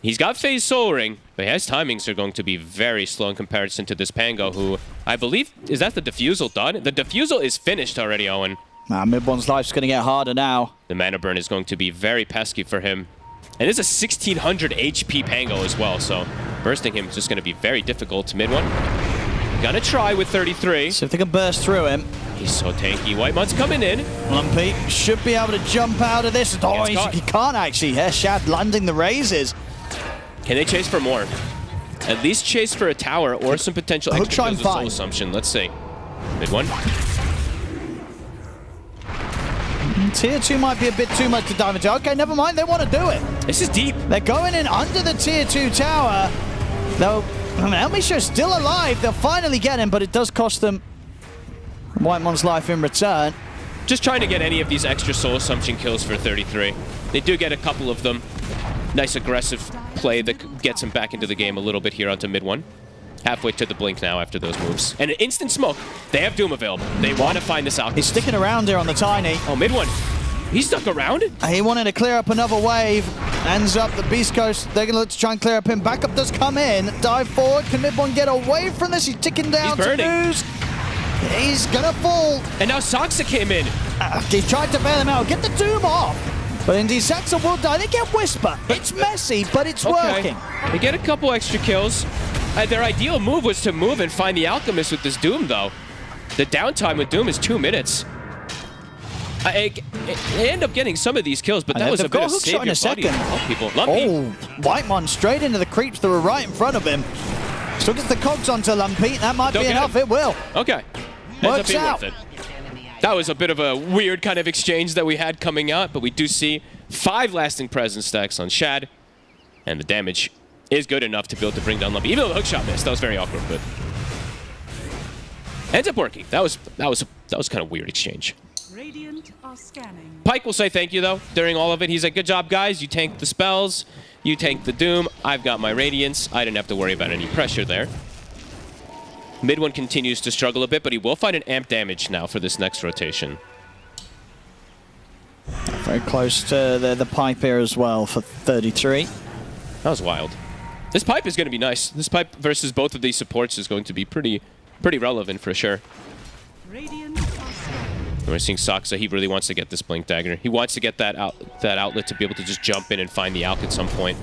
[SPEAKER 8] He's got phase soul ring, but his timings are going to be very slow in comparison to this Pango, who I believe, is that the defusal done? The defusal is finished already, Owen.
[SPEAKER 1] Mid-one's life's going to get harder now.
[SPEAKER 8] The mana burn is going to be very pesky for him. And it's a 1600 HP Pango as well, so bursting him is just going to be very difficult. Mid one. Gonna try with 33.
[SPEAKER 1] See if they can burst through him.
[SPEAKER 8] He's so tanky. Whitemon's coming in.
[SPEAKER 1] Lumpy should be able to jump out of this. Oh, he can't actually. Yeah, Shad landing the raises.
[SPEAKER 8] Can they chase for more? At least chase for a tower or some potential extra kills with soul assumption. Let's see. Mid one.
[SPEAKER 1] Tier 2 might be a bit too much to dive into. Okay, never mind. They want to do it.
[SPEAKER 8] This is deep.
[SPEAKER 1] They're going in under the Tier 2 tower. Though, Elmisha's still alive. They'll finally get him, but it does cost them Whitemon's life in return.
[SPEAKER 8] Just trying to get any of these extra soul assumption kills for 33. They do get a couple of them. Nice aggressive play that gets him back into the game a little bit here onto mid one. Halfway to the blink now after those moves. And an instant smoke. They have Doom available. They want to find this out.
[SPEAKER 1] He's sticking around here on the Tiny.
[SPEAKER 8] Oh, mid one. He's stuck around?
[SPEAKER 1] He wanted to clear up another wave. Ends up the Beast Coast. They're going to look to try and clear up him. Backup does come in. Dive forward. Can mid one get away from this? He's ticking down.
[SPEAKER 8] He's burning.
[SPEAKER 1] To MOUZ. He's going to fall.
[SPEAKER 8] And now Saksa came in.
[SPEAKER 1] He tried to bail him out. Get the Doom off. But indeed, Saksa will die. They get Whisper. It's messy, but it's working.
[SPEAKER 8] They get a couple extra kills. Their ideal move was to move and find the Alchemist with this Doom, though. The downtime with Doom is 2 minutes. They end up getting some of these kills, but that was a bit of save your body to help people. Lumpy.
[SPEAKER 1] Oh, Whitemon straight into the creeps that were right in front of him. Still gets the cogs onto Lumpy. That might be enough. It will.
[SPEAKER 8] Okay.
[SPEAKER 1] Works out.
[SPEAKER 8] Worth it. That was a bit of a weird kind of exchange that we had coming out, but we do see 5 lasting presence stacks on Shad, and the damage is good enough to be able to bring down Lumpy. Even though the hookshot missed, that was very awkward, but ends up working. That was kind of weird exchange.
[SPEAKER 9] Radiant are scanning.
[SPEAKER 8] Pyke will say thank you though during all of it. He's like, "Good job, guys. You tanked the spells. You tanked the Doom. I've got my Radiance. I didn't have to worry about any pressure there." Mid one continues to struggle a bit, but he will find an amp damage now for this next rotation.
[SPEAKER 1] Very close to the pipe here as well for 33.
[SPEAKER 8] That was wild. This pipe is going to be nice. This pipe versus both of these supports is going to be pretty relevant for sure.
[SPEAKER 9] Radiant are scanning.
[SPEAKER 8] We're seeing Saksa. He really wants to get this Blink Dagger. He wants to get that outlet to be able to just jump in and find the Alk at some point.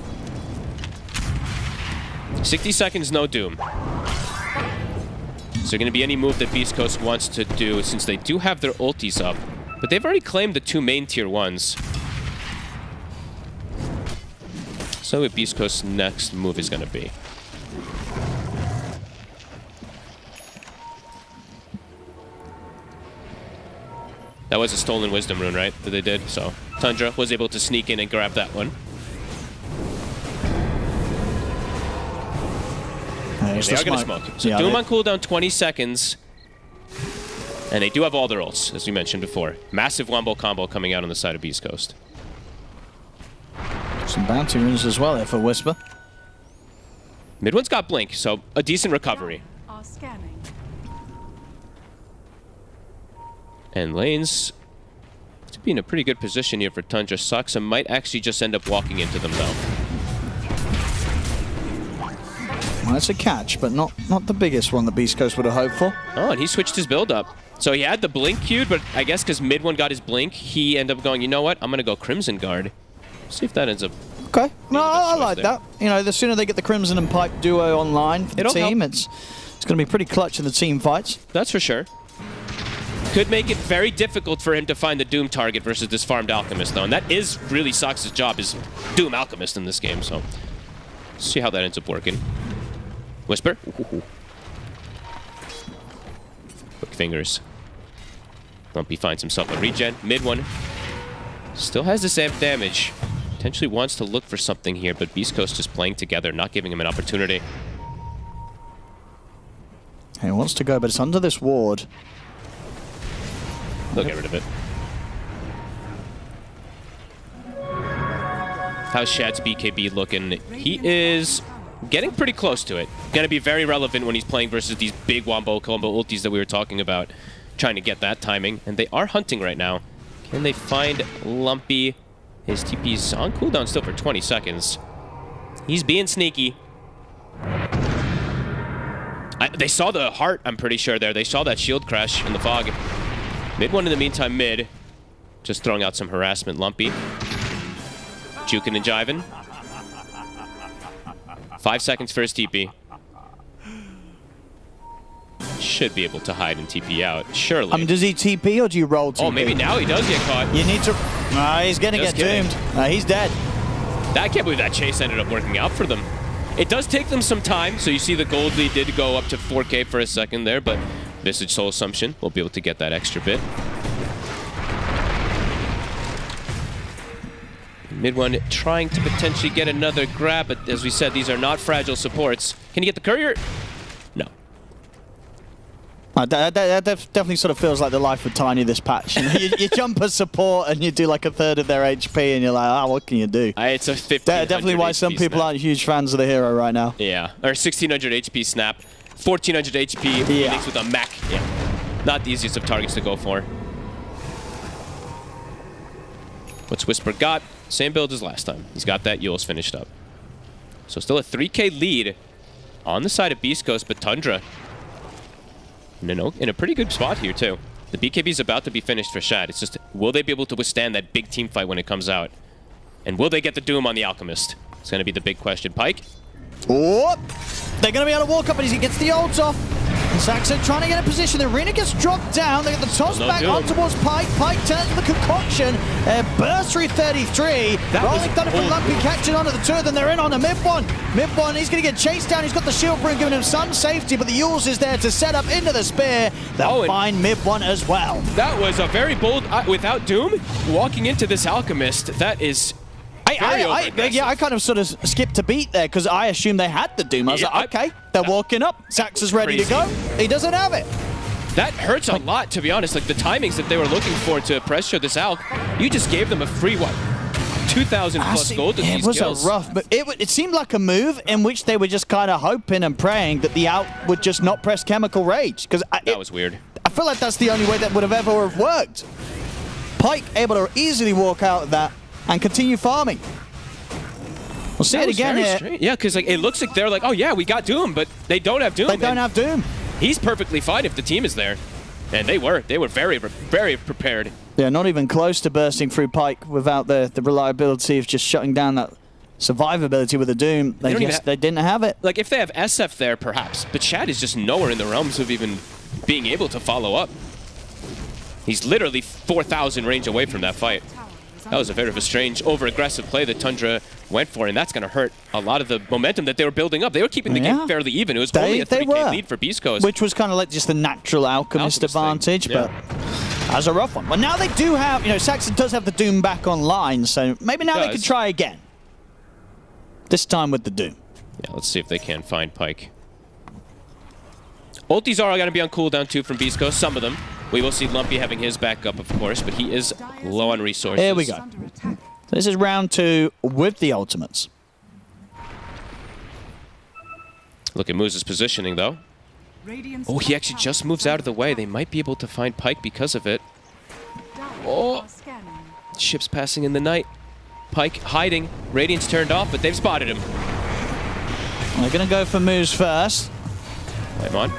[SPEAKER 8] 60 seconds, no Doom. Is there going to be any move that Beast Coast wants to do, since they do have their ultis up? But they've already claimed the 2 main tier 1s. So what Beast Coast's next move is going to be. That was a stolen wisdom rune, right, that they did? So Tundra was able to sneak in and grab that one. They are going to smoke. So Doom on cooldown 20 seconds. And they do have all their ults, as we mentioned before. Massive wombo combo coming out on the side of Beast Coast.
[SPEAKER 1] Some bounty runes as well here for Whisper.
[SPEAKER 8] Mid one's got Blink, so a decent recovery.
[SPEAKER 9] Are scanning.
[SPEAKER 8] And lanes to be in a pretty good position here for Tundra. Saksa might actually just end up walking into them, though.
[SPEAKER 1] Well, it's a catch, but not the biggest one that Beast Coast would have hoped for.
[SPEAKER 8] Oh, and he switched his build up. So he had the Blink queued, but I guess because mid one got his Blink, he ended up going, you know what, I'm going to go Crimson Guard. See if that ends up...
[SPEAKER 1] Okay. No, I like that. You know, the sooner they get the Crimson and Pipe duo online for the team, it's going to be pretty clutch in the team fights.
[SPEAKER 8] That's for sure. Could make it very difficult for him to find the Doom target versus this farmed Alchemist, though. And that is really Sox's job, is Doom Alchemist in this game, so... see how that ends up working. Whisper. Ooh. Quick fingers. Lumpy finds himself a regen. Mid one. Still has this amp damage. Potentially wants to look for something here, but Beast Coast is playing together, not giving him an opportunity.
[SPEAKER 1] He wants to go, but it's under this ward.
[SPEAKER 8] They'll get rid of it. How's Shad's BKB looking? He is getting pretty close to it. Going to be very relevant when he's playing versus these big wombo combo ultis that we were talking about. Trying to get that timing. And they are hunting right now. Can they find Lumpy? His TP's on cooldown still for 20 seconds. He's being sneaky. They saw the heart, I'm pretty sure, there. They saw that shield crash in the fog. Mid one in the meantime, mid. Just throwing out some harassment, Lumpy. Juking and jiving. 5 seconds for his TP. Should be able to hide and TP out, surely.
[SPEAKER 1] Does he TP or do you roll TP?
[SPEAKER 8] Oh, maybe now he does get caught.
[SPEAKER 1] You need to... he's going to get doomed. He's dead.
[SPEAKER 8] I can't believe that chase ended up working out for them. It does take them some time, so you see the gold lead did go up to 4K for a second there, but Visage Soul Assumption will be able to get that extra bit. Mid one trying to potentially get another grab, but as we said, these are not fragile supports. Can you get the courier? No.
[SPEAKER 1] That definitely sort of feels like the life of Tiny this patch. You jump as support and you do like a third of their HP and you're like, what can you do?
[SPEAKER 8] It's a 1500
[SPEAKER 1] definitely why some people
[SPEAKER 8] snap.
[SPEAKER 1] aren't huge fans of the hero right now.
[SPEAKER 8] Yeah, or 1600 HP snap, 1400 HP Phoenix with a mech. Yeah, not the easiest of targets to go for. What's Whisper got? Same build as last time. He's got that Yules finished up. So still a 3K lead on the side of Beast Coast, but Tundra in a pretty good spot here too. The BKB is about to be finished for Shad. It's just, will they be able to withstand that big team fight when it comes out? And will they get the Doom on the Alchemist? It's going to be the big question. Pyke?
[SPEAKER 1] Oh, they're going to be able to walk up as he gets the ults off. Saxon trying to get a position. The arena gets dropped down. They get the toss back on towards Pyke. Pyke turns to the concoction. Burst through 33. Rolling Thunder from Lumpy catching onto the two of them. They're in on the mid one. Mid one, he's going to get chased down. He's got the shield broom giving him some safety, but the Yules is there to set up into the spear. They'll find mid one as well.
[SPEAKER 8] That was a very bold, without Doom, walking into this Alchemist. That is...
[SPEAKER 1] I kind of sort of skipped a beat there because I assumed they had the Doom. I was like, okay, they're walking up. Sax is ready to go. He doesn't have it.
[SPEAKER 8] That hurts a lot, to be honest. Like the timings that they were looking for to pressure this Alch, you just gave them a free, what, 2,000 plus gold in these kills.
[SPEAKER 1] It was a rough, but it seemed like a move in which they were just kind of hoping and praying that the Alch would just not press Chemical Rage. Because
[SPEAKER 8] that was weird.
[SPEAKER 1] I feel like that's the only way that would have ever have worked. Pyke able to easily walk out of that and continue farming. We'll see it again here.
[SPEAKER 8] Strange. Yeah, because like it looks like they're like, oh yeah, we got Doom, but they don't have Doom.
[SPEAKER 1] They don't have Doom.
[SPEAKER 8] He's perfectly fine if the team is there. And they were very, very prepared.
[SPEAKER 1] Yeah, not even close to bursting through Pyke without the reliability of just shutting down that survivability with the Doom. They didn't have it.
[SPEAKER 8] Like if they have SF there, perhaps. But Shad is just nowhere in the realms of even being able to follow up. He's literally 4,000 range away from that fight. That was a very strange, over-aggressive play that Tundra went for, and that's going to hurt a lot of the momentum that they were building up. They were keeping the game fairly even. It was only a 3K lead for Beast Coast.
[SPEAKER 1] Which was kind of like just the natural Alchemist advantage, but as a rough one. Well, now they do have, Saxon does have the Doom back online, so maybe now they could try again. This time with the Doom.
[SPEAKER 8] Yeah, let's see if they can find Pyke. Ultis are going to be on cooldown too from Beast Coast, some of them. We will see Lumpy having his back up, of course, but he is low on resources.
[SPEAKER 1] Here we go. So this is round 2 with the ultimates.
[SPEAKER 8] Look at MOUZ's positioning, though. Oh, he actually just moves out of the way. They might be able to find Pyke because of it. Oh, ships passing in the night. Pyke hiding. Radiant's turned off, but they've spotted him.
[SPEAKER 1] They're going to go for MOUZ first.
[SPEAKER 8] Come on.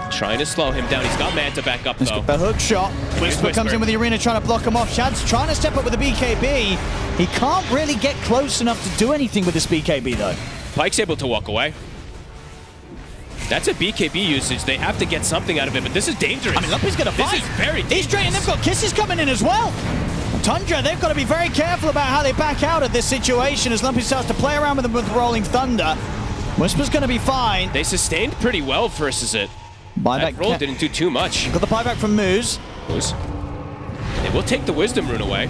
[SPEAKER 8] Trying to slow him down. He's got Manta back up, though.
[SPEAKER 1] The hook shot. Whisper comes in with the arena trying to block him off. Shad's trying to step up with the BKB. He can't really get close enough to do anything with this BKB, though.
[SPEAKER 8] Pyke's able to walk away. That's a BKB usage. They have to get something out of it, but this is dangerous.
[SPEAKER 1] I mean, Lumpy's going to fight.
[SPEAKER 8] This is very dangerous.
[SPEAKER 1] He's straight, and they've got Kisses coming in as well. Tundra, they've got to be very careful about how they back out of this situation as Lumpy starts to play around with them with Rolling Thunder. Whisper's going to be fine.
[SPEAKER 8] They sustained pretty well versus it. That roll didn't do too much.
[SPEAKER 1] Got the buyback from MOUZ.
[SPEAKER 8] They will take the Wisdom Rune away.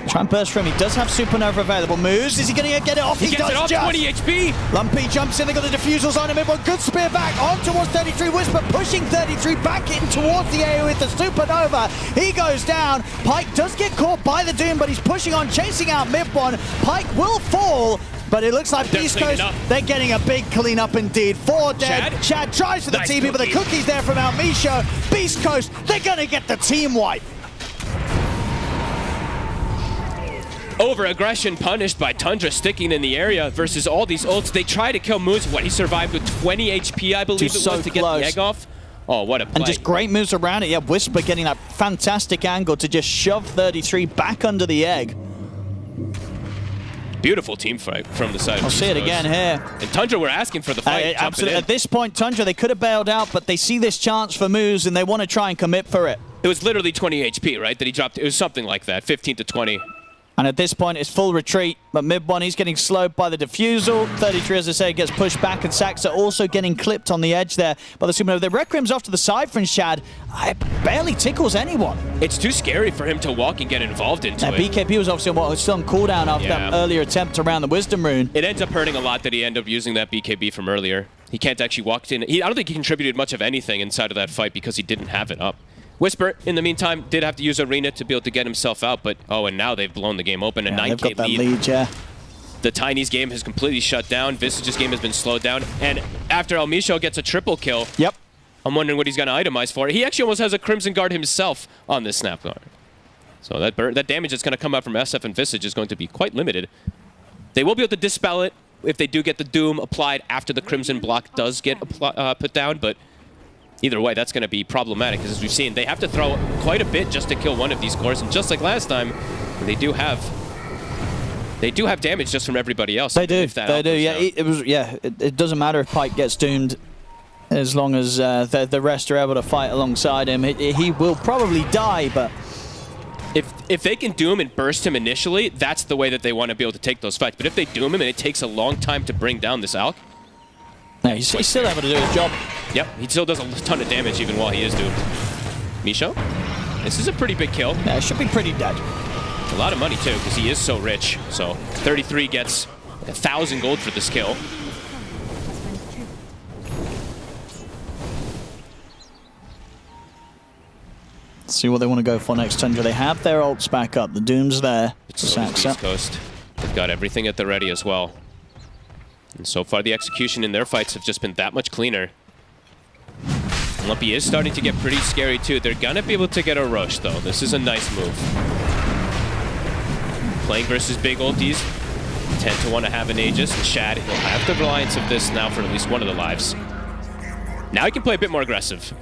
[SPEAKER 1] Try and burst from him. He does have Supernova available. MOUZ, is he going to get it off?
[SPEAKER 8] He gets it off, 20 HP.
[SPEAKER 1] Lumpy jumps in. They got the defusals on him. Good spear back on towards 33. Whisper pushing 33 back in towards the AoE with the Supernova. He goes down. Pyke does get caught by the Doom, but he's pushing on, chasing out mid one. Pyke will fall. But it looks like Beast Coast, they're getting a big cleanup indeed. 4 dead. Shad tries for the TP, but the cookie's there from Almisho. Beast Coast, they're going to get the team wipe.
[SPEAKER 8] Over-aggression punished by Tundra sticking in the area versus all these ults. They try to kill MOUZ. What, he survived with 20 HP, I believe it was, to get the egg off. Oh, what a play.
[SPEAKER 1] And just great moves around it. Yeah, Whisper getting that fantastic angle to just shove 33 back under the egg.
[SPEAKER 8] Beautiful team fight from the side.
[SPEAKER 1] I'll see it again here.
[SPEAKER 8] And Tundra were asking for the fight.
[SPEAKER 1] Absolutely. At this point, Tundra, they could have bailed out, but they see this chance for MOUZ and they want to try and commit for it.
[SPEAKER 8] It was literally 20 HP, right, that he dropped. It was something like that, 15 to 20.
[SPEAKER 1] And at this point, it's full retreat. But mid-1, he's getting slowed by the defusal. 33, as I say, gets pushed back. And Saxa also getting clipped on the edge there by the supernova. The Requiem's off to the side from Shad. It barely tickles anyone.
[SPEAKER 8] It's too scary for him to walk and get involved into it.
[SPEAKER 1] BKB was obviously still on cooldown after that earlier attempt around the Wisdom Rune.
[SPEAKER 8] It ends up hurting a lot that he ended up using that BKB from earlier. He can't actually walk in. I don't think he contributed much of anything inside of that fight because he didn't have it up. Whisper, in the meantime, did have to use Arena to be able to get himself out, but and now they've blown the game open. A 9K
[SPEAKER 1] they've got that
[SPEAKER 8] lead.
[SPEAKER 1] Yeah.
[SPEAKER 8] The Tiny's game has completely shut down. Visage's game has been slowed down. And after El Misho gets a triple kill, I'm wondering what he's going to itemize for. He actually almost has a Crimson Guard himself on this snap guard. So that damage that's going to come out from SF and Visage is going to be quite limited. They will be able to dispel it if they do get the Doom applied after the Crimson block does get put down, but either way, that's going to be problematic, because as we've seen, they have to throw quite a bit just to kill one of these cores, and just like last time, they do have damage just from everybody else.
[SPEAKER 1] They do. Yeah, it doesn't matter if Pike gets doomed, as long as the rest are able to fight alongside him. He will probably die, but
[SPEAKER 8] if they can doom and burst him initially, that's the way that they want to be able to take those fights. But if they doom him and it takes a long time to bring down this Alk,
[SPEAKER 1] no, he's still able to do his job.
[SPEAKER 8] Yep, he still does a ton of damage even while he is doomed. Misho, this is a pretty big kill.
[SPEAKER 1] Yeah, it should be pretty dead.
[SPEAKER 8] A lot of money too, because he is so rich. So 33 gets 1,000 gold for this kill.
[SPEAKER 1] Let's see what they want to go for next, Tundra. They have their ults back up. The Doom's there.
[SPEAKER 8] It's Beast Coast. They've got everything at the ready as well. And so far, the execution in their fights have just been that much cleaner. Lumpy is starting to get pretty scary too. They're gonna be able to get a rush though. This is a nice move. Playing versus big ultis, tend to want to have an Aegis, and Shad will have the reliance of this now for at least one of the lives. Now he can play a bit more aggressive.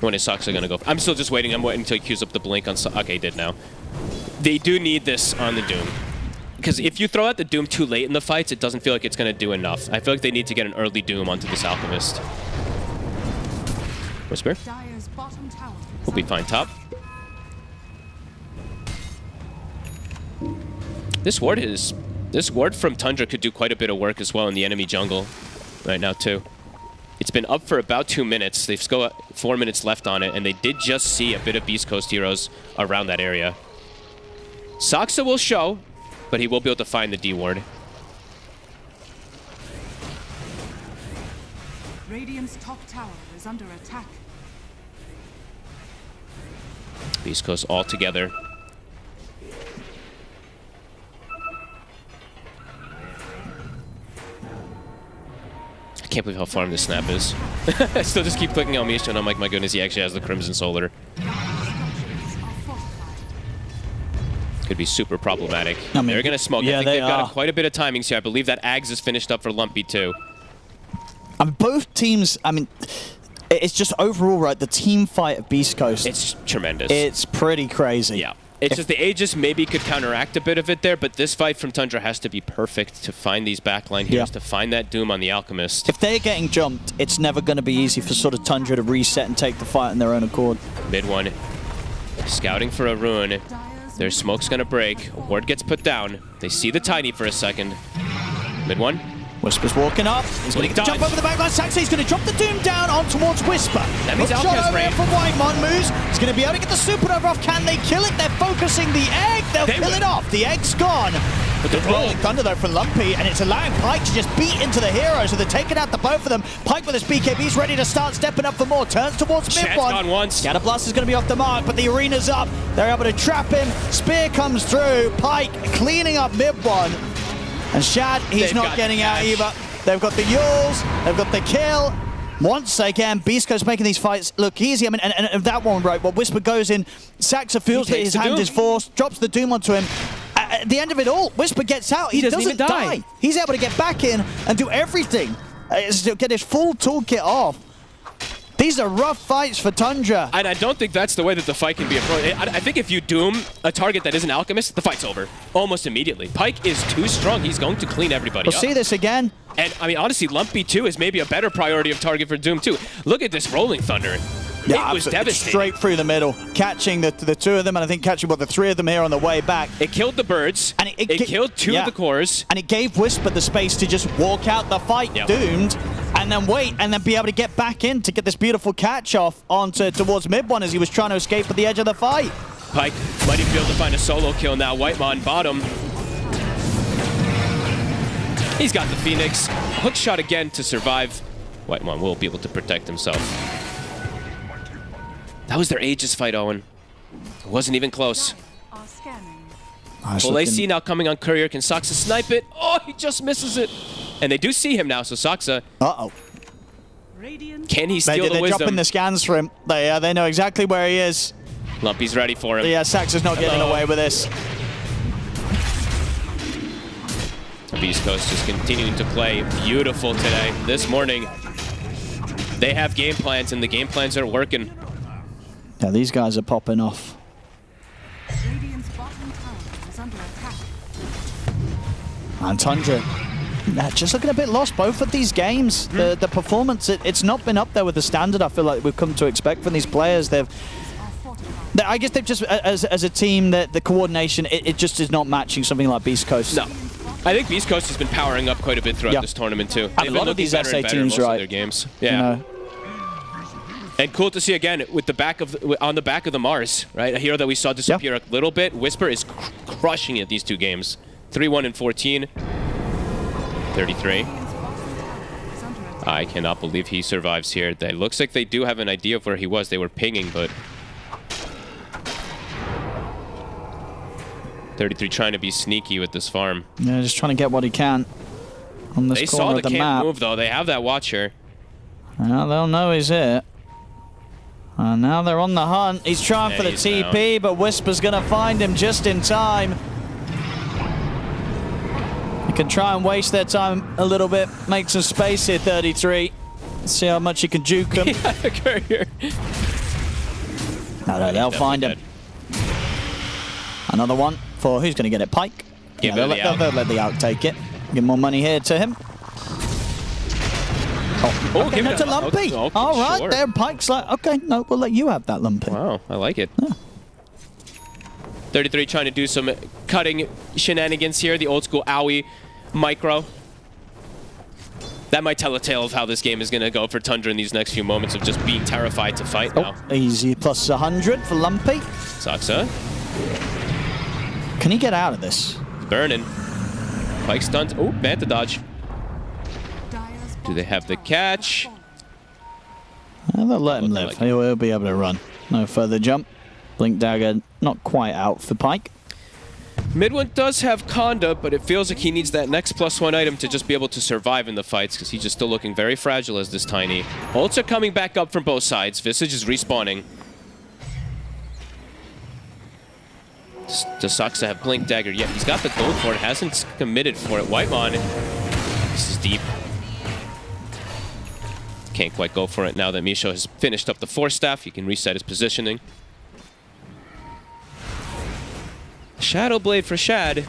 [SPEAKER 8] When his socks are gonna go. I'm still just waiting. I'm waiting until he queues up the blink on. Okay, he did now. They do need this on the Doom, because if you throw out the Doom too late in the fights, it doesn't feel like it's gonna do enough. I feel like they need to get an early Doom onto this Alchemist. Whisper. We'll be fine top. This ward from Tundra could do quite a bit of work as well in the enemy jungle right now too. It's been up for about 2 minutes. They've still got 4 minutes left on it, and they did just see a bit of Beast Coast heroes around that area. Saxa will show, but he will be able to find the D ward.
[SPEAKER 9] Radiant's top tower is under attack.
[SPEAKER 8] Beast Coast all together. I can't believe how farm this snap is. I still just keep clicking on Misha and I'm like, my goodness, he actually has the Crimson Solar. Could be super problematic. I mean, they're going to smoke.
[SPEAKER 1] Yeah,
[SPEAKER 8] I think they've got quite a bit of timings here. I believe that Ags is finished up for Lumpy too.
[SPEAKER 1] I mean, both teams, I mean, it's just overall, right, the team fight at Beast Coast.
[SPEAKER 8] It's tremendous.
[SPEAKER 1] It's pretty crazy.
[SPEAKER 8] Yeah. It's just the Aegis maybe could counteract a bit of it there, but this fight from Tundra has to be perfect to find these backline heroes, to find that Doom on the Alchemist.
[SPEAKER 1] If they're getting jumped, it's never going to be easy for sort of Tundra to reset and take the fight on their own accord.
[SPEAKER 8] Mid one, scouting for a rune. Their smoke's going to break. A ward gets put down. They see the Tiny for a second. Mid one.
[SPEAKER 1] Whisper's walking up. He's going to jump over the backline. Saxa, he's going to drop the Doom down on towards Whisper.
[SPEAKER 8] That means Alchemist
[SPEAKER 1] over here from Whitemon. MOUZ. He's going to be able to get the supernova off. Can they kill it? They're focusing the egg. They'll kill it off. The egg's gone. But the rolling thunder though from Lumpy, and it's allowing Pike to just beat into the heroes. So they're taking out the both of them. Pike with his BKB's ready to start stepping up for more. Turns towards mid one.
[SPEAKER 8] Gone once.
[SPEAKER 1] Scatterblast is going to be off the mark, but the arena's up. They're able to trap him. Spear comes through. Pike cleaning up mid one. And Shad, he's
[SPEAKER 8] They've
[SPEAKER 1] not
[SPEAKER 8] got
[SPEAKER 1] getting
[SPEAKER 8] the
[SPEAKER 1] out
[SPEAKER 8] catch.
[SPEAKER 1] either. They've got the Yules, they've got the kill. Once again, beastcoast making these fights look easy. I mean, and that one, right, well, Whisper goes in, Saxa feels that
[SPEAKER 8] takes
[SPEAKER 1] his
[SPEAKER 8] the
[SPEAKER 1] hand
[SPEAKER 8] Doom.
[SPEAKER 1] is forced, drops the Doom onto him. At the end of it all, Whisper gets out. He
[SPEAKER 8] doesn't even die.
[SPEAKER 1] He's able to get back in and do everything. Get his full toolkit off. These are rough fights for Tundra.
[SPEAKER 8] And I don't think that's the way that the fight can be approached. I think if you doom a target that isn't Alchemist, the fight's over almost immediately. Pyke is too strong. He's going to clean everybody
[SPEAKER 1] We'll
[SPEAKER 8] up.
[SPEAKER 1] see this again.
[SPEAKER 8] And I mean, honestly, Lumpy 2 is maybe a better priority of target for Doom 2. Look at this Rolling Thunder.
[SPEAKER 1] Yeah,
[SPEAKER 8] it was
[SPEAKER 1] absolutely.
[SPEAKER 8] devastating.
[SPEAKER 1] Straight through the middle, catching the two of them, and I think catching the three of them here on the way back.
[SPEAKER 8] It killed the birds.
[SPEAKER 1] And
[SPEAKER 8] it killed two of the cores.
[SPEAKER 1] And it gave Whisper the space to just walk out the fight, doomed, and then wait, and then be able to get back in to get this beautiful catch off towards mid one as he was trying to escape at the edge of the fight.
[SPEAKER 8] Pyke might even be able to find a solo kill now. Whitemon bottom. He's got the Phoenix. Hook shot again to survive. Whitemon will be able to protect himself. That was their Aegis fight, Owen. It wasn't even close.
[SPEAKER 9] Are scanning.
[SPEAKER 8] Full AC now coming on Courier. Can Saxa snipe it? Oh, he just misses it. And they do see him now, so Saxa,
[SPEAKER 9] Radiant
[SPEAKER 8] can he steal the
[SPEAKER 1] They're
[SPEAKER 8] wisdom?
[SPEAKER 1] dropping the scans for him. They know exactly where he is.
[SPEAKER 8] Lumpy's ready for him.
[SPEAKER 1] Yeah, Saxa's not getting away with this.
[SPEAKER 8] Beast Coast just continuing to play beautiful today. This morning, they have game plans, and the game plans are working.
[SPEAKER 1] Yeah, these guys are popping off.
[SPEAKER 9] Radiant's bottom tower is under attack.
[SPEAKER 1] And Tundra, just looking a bit lost both of these games. The performance, it's not been up there with the standard I feel like we've come to expect from these players. I guess they've just, as a team, the coordination, it just is not matching something like Beast Coast.
[SPEAKER 8] No. I think Beast Coast has been powering up quite a bit throughout this tournament, too.
[SPEAKER 1] And a lot of these SA teams, right?
[SPEAKER 8] Their games. Yeah. And cool to see again with on the back of the Mars, right? A hero that we saw disappear a little bit. Whisper is crushing it these two games. 3-1 and 14. 33. I cannot believe he survives here. It looks like they do have an idea of where he was. They were pinging, but 33 trying to be sneaky with this farm.
[SPEAKER 1] Yeah, just trying to get what he can on this corner of the map.
[SPEAKER 8] They saw the camp move though. They have that watcher.
[SPEAKER 1] Now they'll know he's here. And now they're on the hunt. He's trying for the TP, but Whisper's going to find him just in time. You can try and waste their time a little bit. Make some space here, 33. Let's see how much you can juke him. No, they'll find him. Another one for who's going to get it? Pyke. Yeah, they'll let the Alk take it. Give more money here to him. Oh, okay, no, to Lumpy.
[SPEAKER 8] Okay,
[SPEAKER 1] all right,
[SPEAKER 8] sure.
[SPEAKER 1] there, Pyke's like, okay, no, we'll let you have that, Lumpy.
[SPEAKER 8] Wow, I like it.
[SPEAKER 1] Yeah.
[SPEAKER 8] 33 trying to do some cutting shenanigans here. The old school owie micro. That might tell a tale of how this game is going to go for Tundra in these next few moments of just being terrified to fight now.
[SPEAKER 1] Easy plus 100 for Lumpy.
[SPEAKER 8] Saxa.
[SPEAKER 1] Can he get out of this?
[SPEAKER 8] Burning. Pyke stuns. Oh, Manta dodge. Do they have the catch?
[SPEAKER 1] They'll let him live. He'll be able to run. No further jump. Blink Dagger not quite out for Pyke.
[SPEAKER 8] Midwin does have Conda, but it feels like he needs that next +1 item to just be able to survive in the fights because he's just still looking very fragile as this Tiny. Ults are coming back up from both sides. Visage is respawning. Does Saxa have Blink Dagger? Yeah, he's got the gold for it. Hasn't committed for it. Whitemon. This is deep. Can't quite go for it now that Misho has finished up the Force Staff. He can reset his positioning. Shadow Blade for Shad.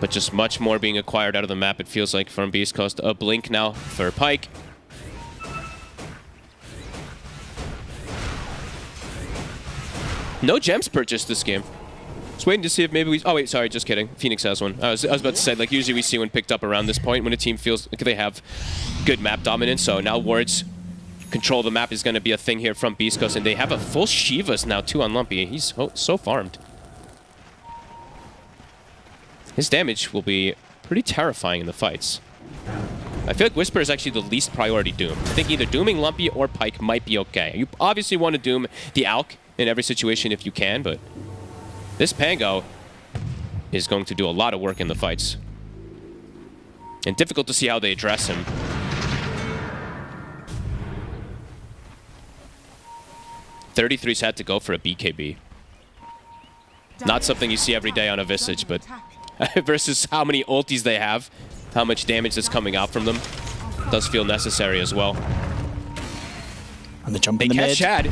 [SPEAKER 8] But just much more being acquired out of the map, it feels like, from Beast Coast. A Blink now for Pyke. No gems purchased this game. Just waiting to see if maybe we... Oh, wait, sorry, just kidding. Phoenix has one. I was about to say, like, usually we see one picked up around this point when a team feels like they have good map dominance. So now Wards control the map is going to be a thing here from Beast Coast. And they have a full Shivas now, too, on Lumpy. He's so farmed. His damage will be pretty terrifying in the fights. I feel like Whisper is actually the least priority Doom. I think either Dooming Lumpy or Pyke might be okay. You obviously want to Doom the Alk in every situation if you can, but this Pango is going to do a lot of work in the fights. And difficult to see how they address him. .33's had to go for a BKB. Not something you see every day on a Visage, but versus how many ultis they have, how much damage that's coming out from them, does feel necessary as well.
[SPEAKER 1] And the jump
[SPEAKER 8] They
[SPEAKER 1] in the
[SPEAKER 8] catch
[SPEAKER 1] mid.
[SPEAKER 8] Chad.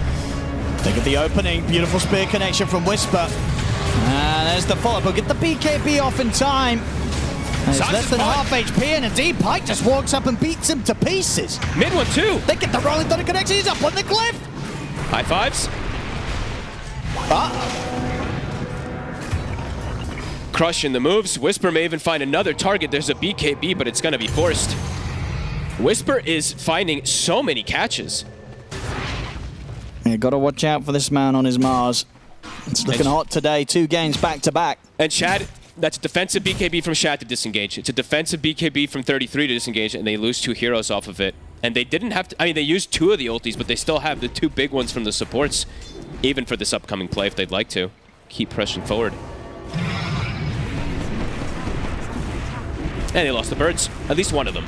[SPEAKER 1] They get the opening. Beautiful spear connection from Whisper. And there's the follow-up. He'll get the BKB off in time. And it's
[SPEAKER 8] Size
[SPEAKER 1] less
[SPEAKER 8] is
[SPEAKER 1] than
[SPEAKER 8] fine.
[SPEAKER 1] half HP, and indeed, Pike just walks up and beats him to pieces.
[SPEAKER 8] Mid one too.
[SPEAKER 1] They get the rolling thunder connection. He's up on the cliff.
[SPEAKER 8] High fives. Crushing the moves. Whisper may even find another target. There's a BKB, but it's going to be forced. Whisper is finding so many catches.
[SPEAKER 1] You got to watch out for this man on his Mars. It's looking hot today. 2 games back to back.
[SPEAKER 8] And Chad, that's a defensive BKB from Shad to disengage. It's a defensive BKB from 33 to disengage, and they lose 2 heroes off of it. And they didn't have to, I mean, they used 2 of the ultis, but they still have the 2 big ones from the supports, even for this upcoming play if they'd like to. Keep pressing forward. And they lost the birds, at least one of them.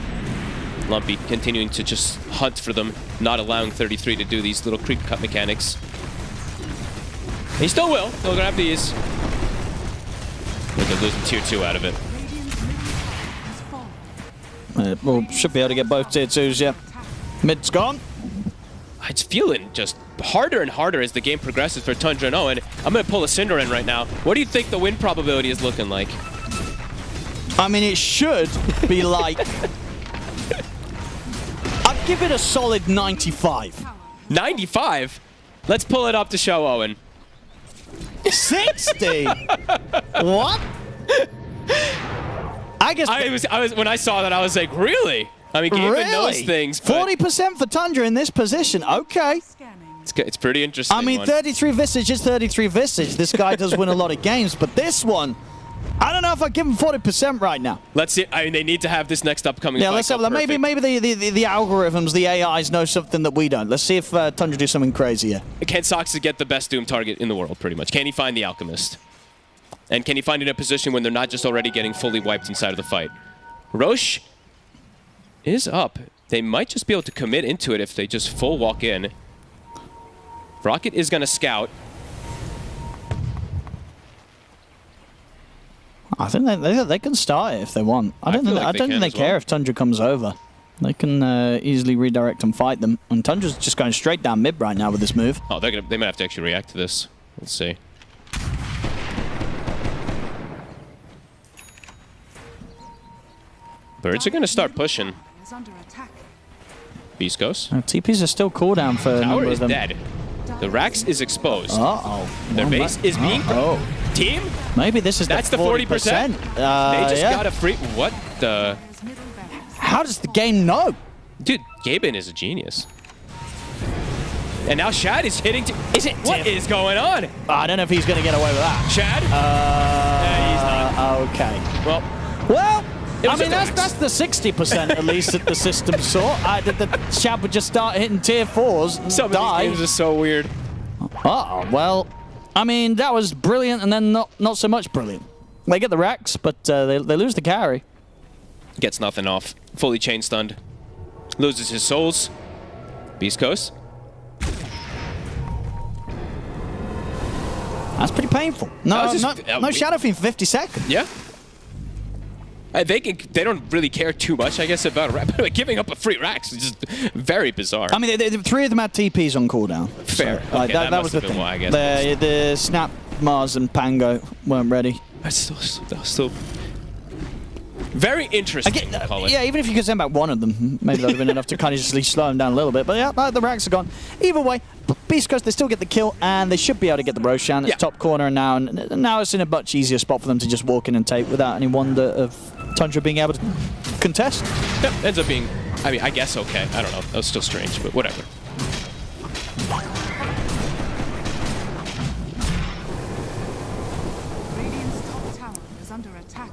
[SPEAKER 8] Lumpy continuing to just hunt for them, not allowing 33 to do these little creep cut mechanics. He still will, they're gonna have these. But they're losing tier 2 out of it.
[SPEAKER 1] Well, should be able to get both tier 2s, yeah. Mid's gone.
[SPEAKER 8] It's feeling just harder and harder as the game progresses for Tundra and Owen. I'm gonna pull a Cinder in right now. What do you think the win probability is looking like?
[SPEAKER 1] I mean, it should be like... I'd give it a solid 95.
[SPEAKER 8] 95? Let's pull it up to show Owen.
[SPEAKER 1] 60? What? I guess...
[SPEAKER 8] I was when I saw that, I was like, really? I mean, given those things, but
[SPEAKER 1] 40% for Tundra in this position. Okay.
[SPEAKER 8] it's pretty interesting.
[SPEAKER 1] I mean, 33 Visage is 33 Visage. This guy does win a lot of games, but this one, I don't know if I'd give him 40% right now.
[SPEAKER 8] Let's see. I mean, they need to have this next upcoming
[SPEAKER 1] Yeah,
[SPEAKER 8] fight
[SPEAKER 1] let's have
[SPEAKER 8] go
[SPEAKER 1] that. Maybe the algorithms, the AIs know something that we don't. Let's see if Tundra do something crazy here.
[SPEAKER 8] Can Soxa get the best Doom target in the world, pretty much? Can he find the Alchemist? And can he find it in a position when they're not just already getting fully wiped inside of the fight? Roche is up. They might just be able to commit into it if they just full walk in. Rocket is going to scout.
[SPEAKER 1] I think they can start it if they want. I don't think they care if Tundra comes over. They can easily redirect and fight them. And Tundra's just going straight down mid right now with this move.
[SPEAKER 8] Oh, they might have to actually react to this. Let's see. Birds are going to start pushing. Beastcoast.
[SPEAKER 1] TPs are still cooldown for a
[SPEAKER 8] Tower
[SPEAKER 1] number
[SPEAKER 8] is
[SPEAKER 1] of them.
[SPEAKER 8] dead. The Rax is exposed.
[SPEAKER 1] Uh-oh.
[SPEAKER 8] Their base is being... Team?
[SPEAKER 1] Maybe this is
[SPEAKER 8] That's
[SPEAKER 1] the
[SPEAKER 8] the 40%. They just got a free... What the...
[SPEAKER 1] How does the game know?
[SPEAKER 8] Dude, Gaben is a genius. And now Shad is hitting... What is going on?
[SPEAKER 1] I don't know if he's going to get away with that.
[SPEAKER 8] Shad? He's not.
[SPEAKER 1] Okay.
[SPEAKER 8] Well,
[SPEAKER 1] I mean, that's the 60% at least that the system saw. The Shad would just start hitting tier 4s and
[SPEAKER 8] some of
[SPEAKER 1] die.
[SPEAKER 8] these games are so weird.
[SPEAKER 1] Uh-oh, well, I mean, that was brilliant and then not so much brilliant. They get the Rex, but they lose the carry.
[SPEAKER 8] Gets nothing off. Fully chain stunned. Loses his souls. Beastcoast.
[SPEAKER 1] That's pretty painful. No Shadow Fiend for 50 seconds.
[SPEAKER 8] Yeah. They don't really care too much, I guess, about but giving up a free Rax is just very bizarre.
[SPEAKER 1] I mean, 3 of them had TPs on cooldown.
[SPEAKER 8] Fair.
[SPEAKER 1] So,
[SPEAKER 8] Okay,
[SPEAKER 1] that was the thing.
[SPEAKER 8] Why, I guess.
[SPEAKER 1] The Snap, Mars, and Pango weren't ready.
[SPEAKER 8] That's still very interesting.
[SPEAKER 1] Yeah, even if you could send back one of them, maybe that would have been enough to kind of just slow them down a little bit. But yeah, the Rax are gone. Either way, Beast Coast, they still get the kill, and they should be able to get the Roshan. It's top corner now, and now it's in a much easier spot for them to just walk in and take without any wonder of Tundra being able to contest.
[SPEAKER 8] Yep, ends up being, I mean, I guess okay. I don't know. That was still strange, but whatever.
[SPEAKER 9] Radiant's top tower is under attack.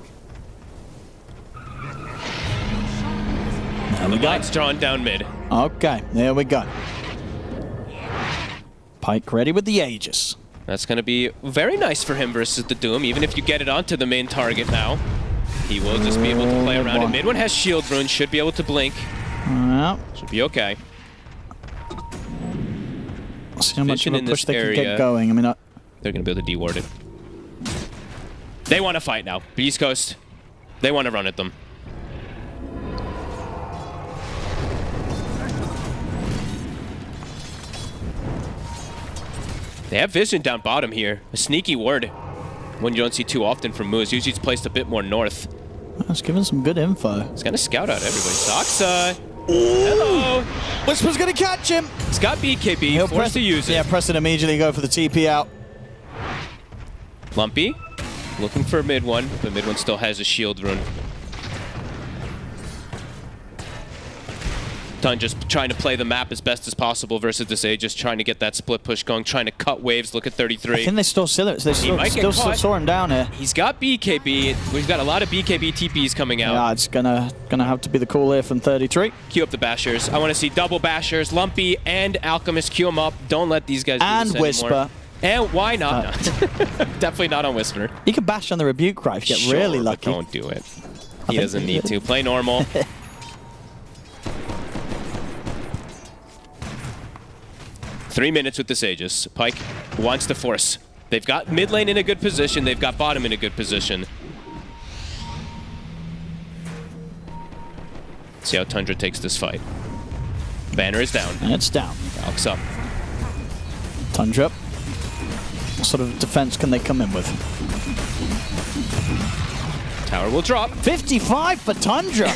[SPEAKER 8] And the light's drawn down mid.
[SPEAKER 1] Okay, there we go. Pike ready with the Aegis.
[SPEAKER 8] That's going to be very nice for him versus the Doom, even if you get it onto the main target now. He will just be able to play around it. Mid one has shield rune, should be able to blink. Should be okay.
[SPEAKER 1] See how much of a
[SPEAKER 8] in
[SPEAKER 1] push
[SPEAKER 8] this
[SPEAKER 1] they can
[SPEAKER 8] area.
[SPEAKER 1] get going. I mean,
[SPEAKER 8] They're going to be able to de-ward it. They want to fight now. Beast Coast, they want to run at them. They have vision down bottom here. A sneaky ward. One you don't see too often from MOUZ. Usually it's placed a bit more north.
[SPEAKER 1] that's giving some good info.
[SPEAKER 8] He's going to scout out everybody. Soxa. Hello.
[SPEAKER 1] Whisper's going to catch him.
[SPEAKER 8] He's got BKB.
[SPEAKER 1] He'll
[SPEAKER 8] Forced to use it.
[SPEAKER 1] Yeah, press it immediately, go for the TP out.
[SPEAKER 8] Lumpy. Looking for mid one, but mid one still has a shield rune. Tun just trying to play the map as best as possible versus this Aegis, trying to get that split push going, trying to cut waves. Look at 33.
[SPEAKER 1] I think they still still saw him down here.
[SPEAKER 8] He's got BKB. We've got a lot of BKB TPs coming out.
[SPEAKER 1] Yeah, it's gonna have to be the call here from 33.
[SPEAKER 8] Queue up the bashers. I want to see double bashers. Lumpy and Alchemist queue them up. Don't let these guys do this
[SPEAKER 1] Whisper.
[SPEAKER 8] anymore. And why not? Definitely not on Whisper.
[SPEAKER 1] You can bash on the rebuke cry if you get really lucky.
[SPEAKER 8] Don't do it. He doesn't need to. Play normal. Three minutes with this Aegis. Pyke wants to force. They've got mid lane in a good position. They've got bottom in a good position. See how Tundra takes this fight. Banner is down.
[SPEAKER 1] And it's down.
[SPEAKER 8] Valk's up.
[SPEAKER 1] Tundra. What sort of defense can they come in with?
[SPEAKER 8] Tower will drop.
[SPEAKER 1] 55 for Tundra.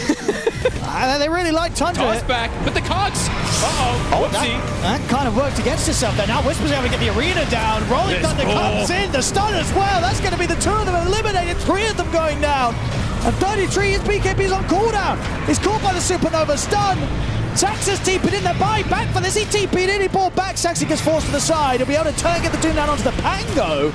[SPEAKER 1] They really like Tundra.
[SPEAKER 8] Toss back with the cogs. Uh-oh. Whoopsie.
[SPEAKER 1] That kind of worked against itself there. Now Whisper's able to get the arena down. Rolling Thunder comes in. The stun as well. That's going to be the two of them eliminated. Three of them going down. And 33, his BKB's on cooldown. He's caught by the Supernova stun. Sax's TP'd in the buy back for this. He TP'd in, he brought back. Saxy gets forced to the side. He'll be able to turn, get the Doom down onto the Pango.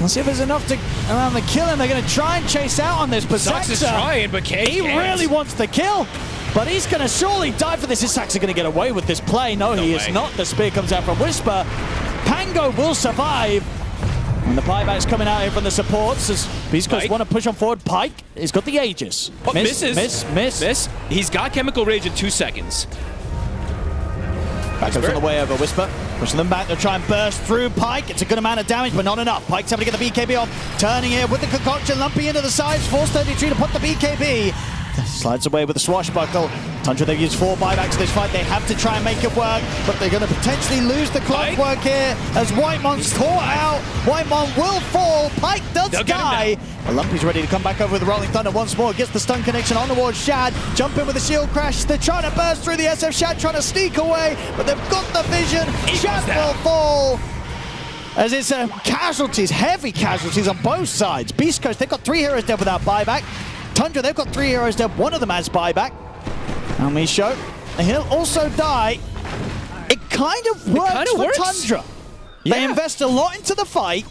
[SPEAKER 1] Let's see if there's enough to around the kill, and they're going to try and chase out on this. But
[SPEAKER 8] Sax is trying, but can't.
[SPEAKER 1] He really wants the kill, but he's going to surely die for this. Is Sax going to get away with this play? No, he is not. The spear comes out from Whisper. Pango will survive. And the buyback's coming out here from the supports as Beast Coast want to push on forward. Pyke, he's got the Aegis.
[SPEAKER 8] Oh,
[SPEAKER 1] miss.
[SPEAKER 8] He's got Chemical Rage in 2 seconds.
[SPEAKER 1] Back goes on the way over. Whisper pushing them back. They'll try and burst through Pyke. It's a good amount of damage, but not enough. Pyke's able to get the BKB off. Turning here with the concoction. Lumpy into the sides. Force 33 to put the BKB. Slides away with the swashbuckle. Tundra, they've used 4 buybacks in this fight. They have to try and make it work, but they're going to potentially lose the clockwork here as Whitemon's caught out. Whitemon will fall. Pyke does die. But Lumpy's ready to come back over with the Rolling Thunder once more. Gets the stun connection on towards Shad. Jump in with the shield crash. They're trying to burst through the SF. Shad trying to sneak away, but they've got the vision. Shad will fall. As it's casualties, heavy casualties on both sides. Beast Coast, they've got 3 heroes dead without buyback. Tundra, they've got 3 heroes dead. One of them has buyback. And Misho, he'll also die. It kind of works for Tundra. They invest a lot into the fight.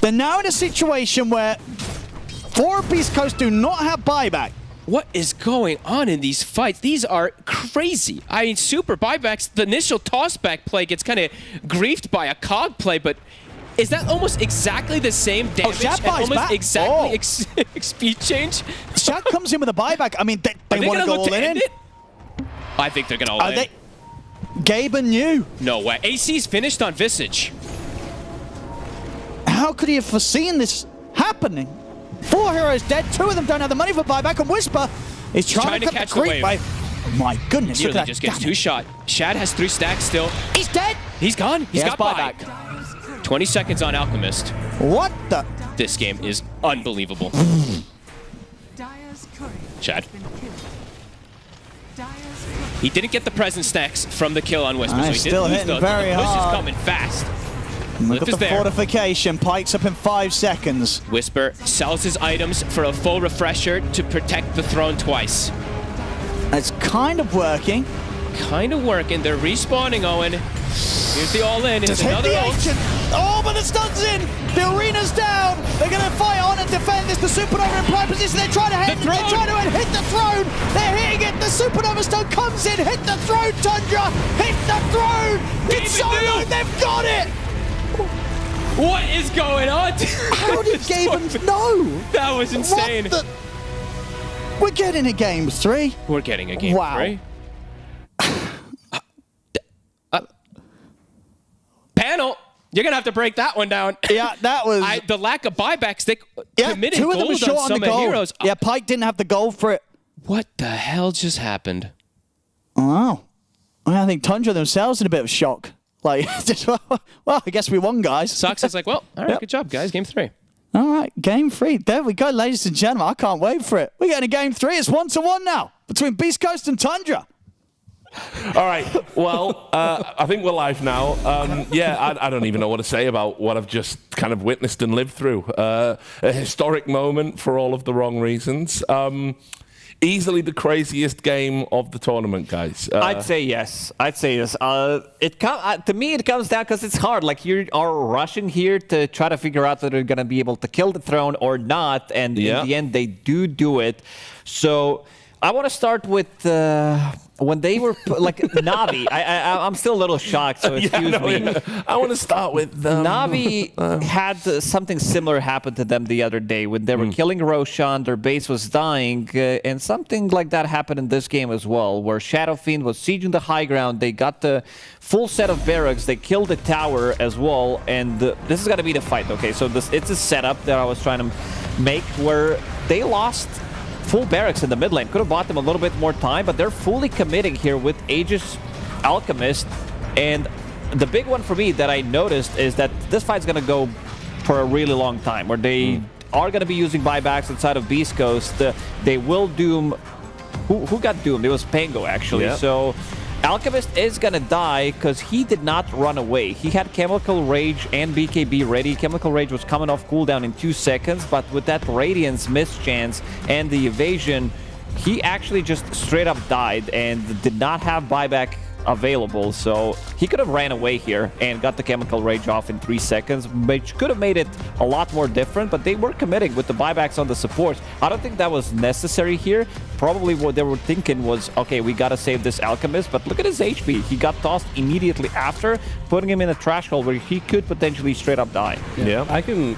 [SPEAKER 1] They're now in a situation where 4 of Beast Coast do not have buyback.
[SPEAKER 8] What is going on in these fights? These are crazy. I mean, super buybacks. The initial tossback play gets kind of griefed by a cog play, but is that almost exactly the same damage?
[SPEAKER 1] Shad buys
[SPEAKER 8] almost
[SPEAKER 1] back.
[SPEAKER 8] exactly speed change?
[SPEAKER 1] Shad comes in with a buyback. I mean, they want to go all in.
[SPEAKER 8] I think they're going to all in.
[SPEAKER 1] Gabe and you.
[SPEAKER 8] No way. AC's finished on Visage.
[SPEAKER 1] How could he have foreseen this happening? 4 heroes dead, 2 of them don't have the money for buyback, and Whisper is trying to cut
[SPEAKER 8] catch
[SPEAKER 1] the creep wave. Oh my goodness,
[SPEAKER 8] He
[SPEAKER 1] look at that
[SPEAKER 8] just gets
[SPEAKER 1] damage.
[SPEAKER 8] 2-shot. Shad has 3 stacks still.
[SPEAKER 1] He's dead.
[SPEAKER 8] He's gone. He's got
[SPEAKER 1] buyback.
[SPEAKER 8] 20 seconds on Alchemist.
[SPEAKER 1] What the?
[SPEAKER 8] This game is unbelievable. Shad. He didn't get the present stacks from the kill on Whisper, so he
[SPEAKER 1] still
[SPEAKER 8] didn't lose
[SPEAKER 1] hitting
[SPEAKER 8] those.
[SPEAKER 1] very
[SPEAKER 8] The push
[SPEAKER 1] hard.
[SPEAKER 8] is coming fast.
[SPEAKER 1] Look
[SPEAKER 8] Lift
[SPEAKER 1] at the
[SPEAKER 8] is there.
[SPEAKER 1] fortification. Pyke's up in 5 seconds.
[SPEAKER 8] Whisper sells his items for a full refresher to protect the throne twice.
[SPEAKER 1] It's kind of working.
[SPEAKER 8] Kind of working. They're respawning, Owen. Here's the all-in. It's
[SPEAKER 1] Just hit
[SPEAKER 8] another
[SPEAKER 1] the
[SPEAKER 8] ult.
[SPEAKER 1] ancient. Oh, but the stun's in. The arena's down. They're going to fight on and defend this. The Supernova in prime position. They're trying to hit. They're trying to hit the throne. They're hitting it. The Supernova stone comes in. Hit the throne, Tundra. Hit the throne. It's so low. They've got it.
[SPEAKER 8] What is going on?
[SPEAKER 1] How did Gaben know?
[SPEAKER 8] That was insane.
[SPEAKER 1] What the? We're getting a game 3.
[SPEAKER 8] We're getting a game 3. Panel, you're going to have to break that one down.
[SPEAKER 1] Yeah, that was...
[SPEAKER 8] the lack of buybacks, they committed
[SPEAKER 1] 2 of them were
[SPEAKER 8] gold
[SPEAKER 1] short
[SPEAKER 8] on
[SPEAKER 1] on
[SPEAKER 8] some
[SPEAKER 1] the goal.
[SPEAKER 8] heroes.
[SPEAKER 1] Yeah, Pike didn't have the goal for it.
[SPEAKER 8] What the hell just happened?
[SPEAKER 1] Oh. I think Tundra themselves in a bit of shock. Like, just, well, I guess we won, guys.
[SPEAKER 8] Sox is like, well, all right, good job, guys. Game 3.
[SPEAKER 1] All right, game 3. There we go, ladies and gentlemen. I can't wait for it. We're getting a game 3. It's 1-1 now between Beast Coast and Tundra.
[SPEAKER 4] All right. Well, I think we're live now. Yeah, I don't even know what to say about what I've just kind of witnessed and lived through. A historic moment for all of the wrong reasons. Easily the craziest game of the tournament, guys.
[SPEAKER 5] I'd say yes. I'd say yes. To me, it comes down because it's hard. Like, you are rushing here to try to figure out whether they're going to be able to kill the throne or not. And in the end, they do it. So I want to start with when they were like Navi. I'm still a little shocked, so excuse me.
[SPEAKER 4] I want to start with
[SPEAKER 5] Navi had something similar happen to them the other day when they were killing Roshan, their base was dying, and something like that happened in this game as well, where Shadow Fiend was sieging the high ground. They got the full set of barracks, they killed the tower as well, and this is going to be the fight. Okay, so it's a setup that I was trying to make where they lost full barracks in the mid lane. Could have bought them a little bit more time, but they're fully committing here with Aegis Alchemist. And the big one for me that I noticed is that this fight's going to go for a really long time, where they are going to be using buybacks inside of Beast Coast. They will doom... Who got doomed? It was Pango, actually.
[SPEAKER 4] Yeah.
[SPEAKER 5] So Alchemist is going to die because he did not run away. He had Chemical Rage and BKB ready. Chemical Rage was coming off cooldown in 2 seconds, but with that Radiance mischance and the evasion, he actually just straight up died and did not have buyback available. So he could have ran away here and got the Chemical Rage off in 3 seconds, which could have made it a lot more different, but they were committing with the buybacks on the supports. I don't think that was necessary here. Probably what they were thinking was, okay, we got to save this Alchemist, but look at his HP. He got tossed immediately after, putting him in a trash hole where he could potentially straight up die.
[SPEAKER 4] Yeah.
[SPEAKER 7] I can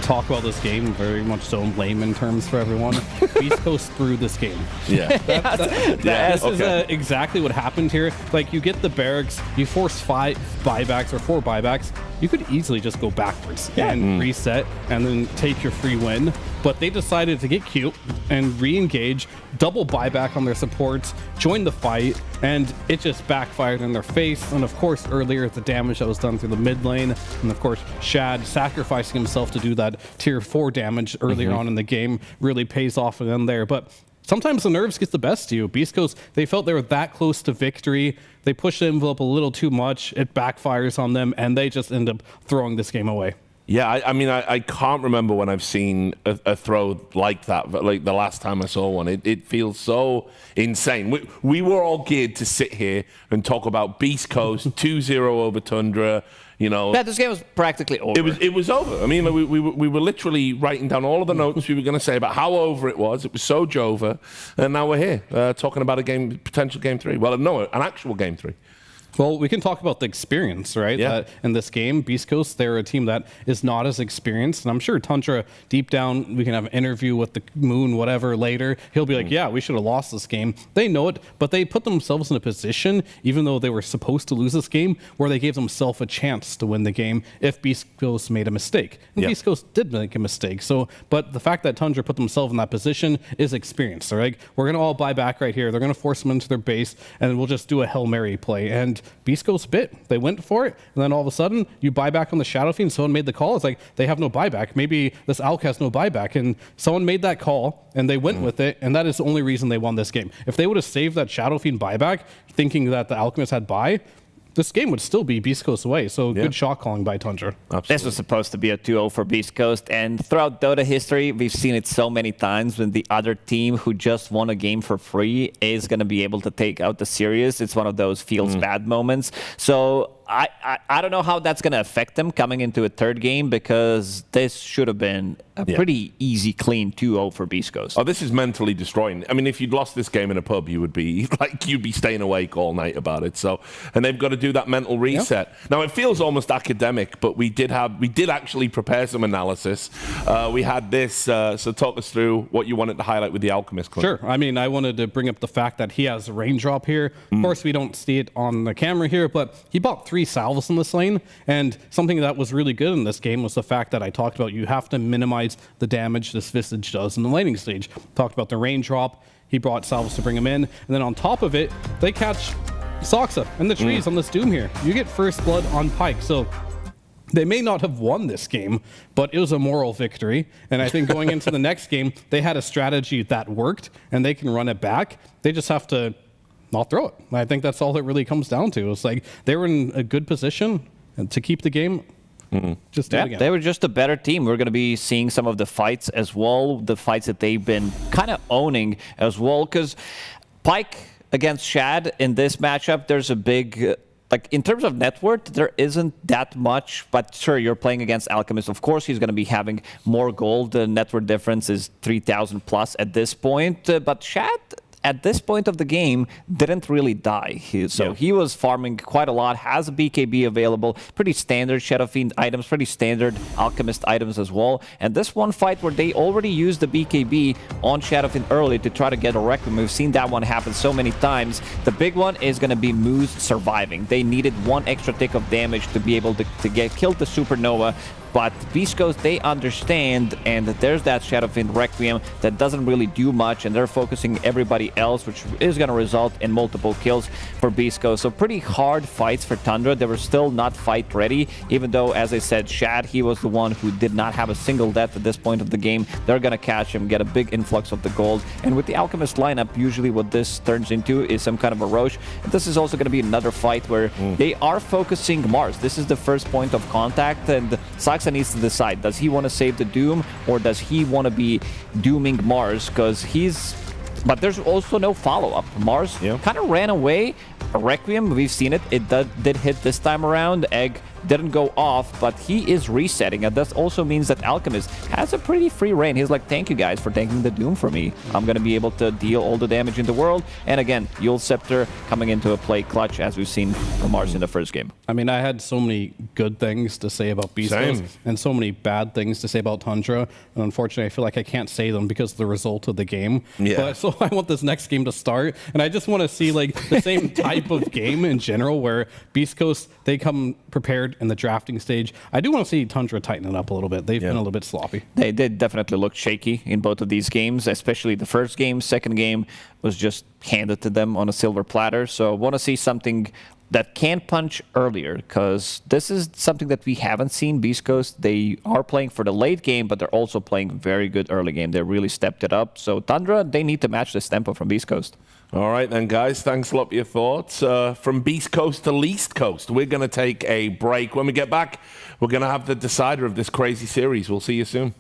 [SPEAKER 7] talk about this game very much so in layman terms for everyone. Beast Coast threw this game.
[SPEAKER 4] Yeah.
[SPEAKER 7] This is exactly what happened here. Like, you get the barracks, you force 5 buybacks or 4 buybacks, you could easily just go backwards and reset and then take your free win. But they decided to get cute and re-engage, double buyback on their supports, join the fight, and it just backfired in their face. And of course, earlier, the damage that was done through the mid lane, and of course, Shad sacrificing himself to do that tier 4 damage earlier on in the game really pays off for them there. But sometimes the nerves get the best of you. Beast Coast, they felt they were that close to victory. They pushed the envelope a little too much. It backfires on them, and they just end up throwing this game away.
[SPEAKER 4] Yeah, I mean, I can't remember when I've seen a throw like that, like the last time I saw one. It feels so insane. We were all geared to sit here and talk about Beast Coast, 2-0 over Tundra, you know.
[SPEAKER 5] Yeah, this game was practically over.
[SPEAKER 4] It was over. I mean, we were literally writing down all of the notes we were going to say about how over it was. It was so Jova. And now we're here talking about a game, potential game 3. Well, no, an actual game 3.
[SPEAKER 7] Well, we can talk about the experience, right?
[SPEAKER 4] Yeah.
[SPEAKER 7] In this game, Beast Coast, they're a team that is not as experienced. And I'm sure Tundra, deep down, we can have an interview with the Moon, whatever, later. He'll be like, yeah, we should have lost this game. They know it, but they put themselves in a position, even though they were supposed to lose this game, where they gave themselves a chance to win the game if Beast Coast made a mistake. And Beast Coast did make a mistake. So, but the fact that Tundra put themselves in that position is experience. They're like, we're going to all buy back right here. They're going to force them into their base, and we'll just do a Hail Mary play. And Beast Coast bit. They went for it, and then all of a sudden, you buy back on the Shadow Fiend. Someone made the call. It's like, they have no buyback. Maybe this Alk has no buyback, and someone made that call, and they went with it, and that is the only reason they won this game. If they would have saved that Shadow Fiend buyback, thinking that the Alchemist had buy, this game would still be Beast Coast away. So good shot calling by Tundra.
[SPEAKER 4] Absolutely.
[SPEAKER 5] This was supposed to be a 2-0 for Beast Coast, and throughout Dota history, we've seen it so many times when the other team who just won a game for free is going to be able to take out the series. It's one of those feels bad moments. So I don't know how that's going to affect them coming into a third game, because this should have been a pretty easy, clean 2-0 for Beast Coast.
[SPEAKER 4] Oh, this is mentally destroying. I mean, if you'd lost this game in a pub, you would be you'd be staying awake all night about it. So, and they've got to do that mental reset. Yep. Now, it feels almost academic, but we did actually prepare some analysis. We had this. So talk us through what you wanted to highlight with the Alchemist. Clint.
[SPEAKER 7] Sure. I mean, I wanted to bring up the fact that he has a raindrop here. Of course, we don't see it on the camera here, but he bought 3 salves in this lane, and something that was really good in this game was the fact that I talked about you have to minimize the damage this Visage does in the laning stage. Talked about the raindrop. He brought salves to bring him in, and then on top of it, they catch Soxa in the trees on this Doom here. You get first blood on Pyke, so they may not have won this game, but it was a moral victory. And I think going into the next game, they had a strategy that worked, and they can run it back. They just have to not throw it. I think that's all it really comes down to. It's like they were in a good position to keep the game. Just do it again.
[SPEAKER 5] They were just a better team. We're going to be seeing some of the fights as well, the fights that they've been kind of owning as well, because Pyke against Shad in this matchup, there's a big... Like, in terms of net worth, there isn't that much, but sure, you're playing against Alchemist. Of course, he's going to be having more gold. The net worth difference is 3,000 plus at this point, but Shad, at this point of the game, didn't really die. He was farming quite a lot, has a BKB available, pretty standard Shadow Fiend items, pretty standard Alchemist items as well. And this one fight where they already used the BKB on Shadow Fiend early to try to get a Requiem, we've seen that one happen so many times. The big one is going to be MOUZ surviving. They needed 1 extra tick of damage to be able to killed the Supernova. But Beast Coast, they understand, and there's that Shadow Fiend Requiem that doesn't really do much, and they're focusing everybody else, which is going to result in multiple kills for Beast Coast. So pretty hard fights for Tundra. They were still not fight ready, even though, as I said, Shad, he was the one who did not have a single death at this point of the game. They're going to catch him, get a big influx of the gold. And with the Alchemist lineup, usually what this turns into is some kind of a Roche. And this is also going to be another fight where they are focusing Mars. This is the first point of contact, and Saxa needs to decide, does he want to save the Doom, or does he want to be dooming Mars? Because but there's also no follow-up. Mars kind of ran away. Requiem, we've seen it. It did hit this time around. Egg didn't go off, but he is resetting. And that also means that Alchemist has a pretty free reign. He's like, thank you guys for taking the Doom for me. I'm going to be able to deal all the damage in the world. And again, Yule Scepter coming into a play clutch, as we've seen from Mars in the first game.
[SPEAKER 7] I mean, I had so many good things to say about Beast Coast and so many bad things to say about Tundra. And unfortunately, I feel like I can't say them because of the result of the game. But so I want this next game to start. And I just want to see like the same type of game in general where Beast Coast, they come prepared in the drafting stage. I do want to see Tundra tighten it up a little bit. They've been a little bit sloppy.
[SPEAKER 5] They did definitely look shaky in both of these games, especially the first game. Second game was just handed to them on a silver platter. So I want to see something that can punch earlier, because this is something that we haven't seen. Beast Coast, they are playing for the late game, but they're also playing very good early game. They really stepped it up. So Tundra, they need to match this tempo from Beast Coast.
[SPEAKER 4] All right then, guys. Thanks a lot for your thoughts. From Beast Coast to Least Coast, we're going to take a break. When we get back, we're going to have the decider of this crazy series. We'll see you soon.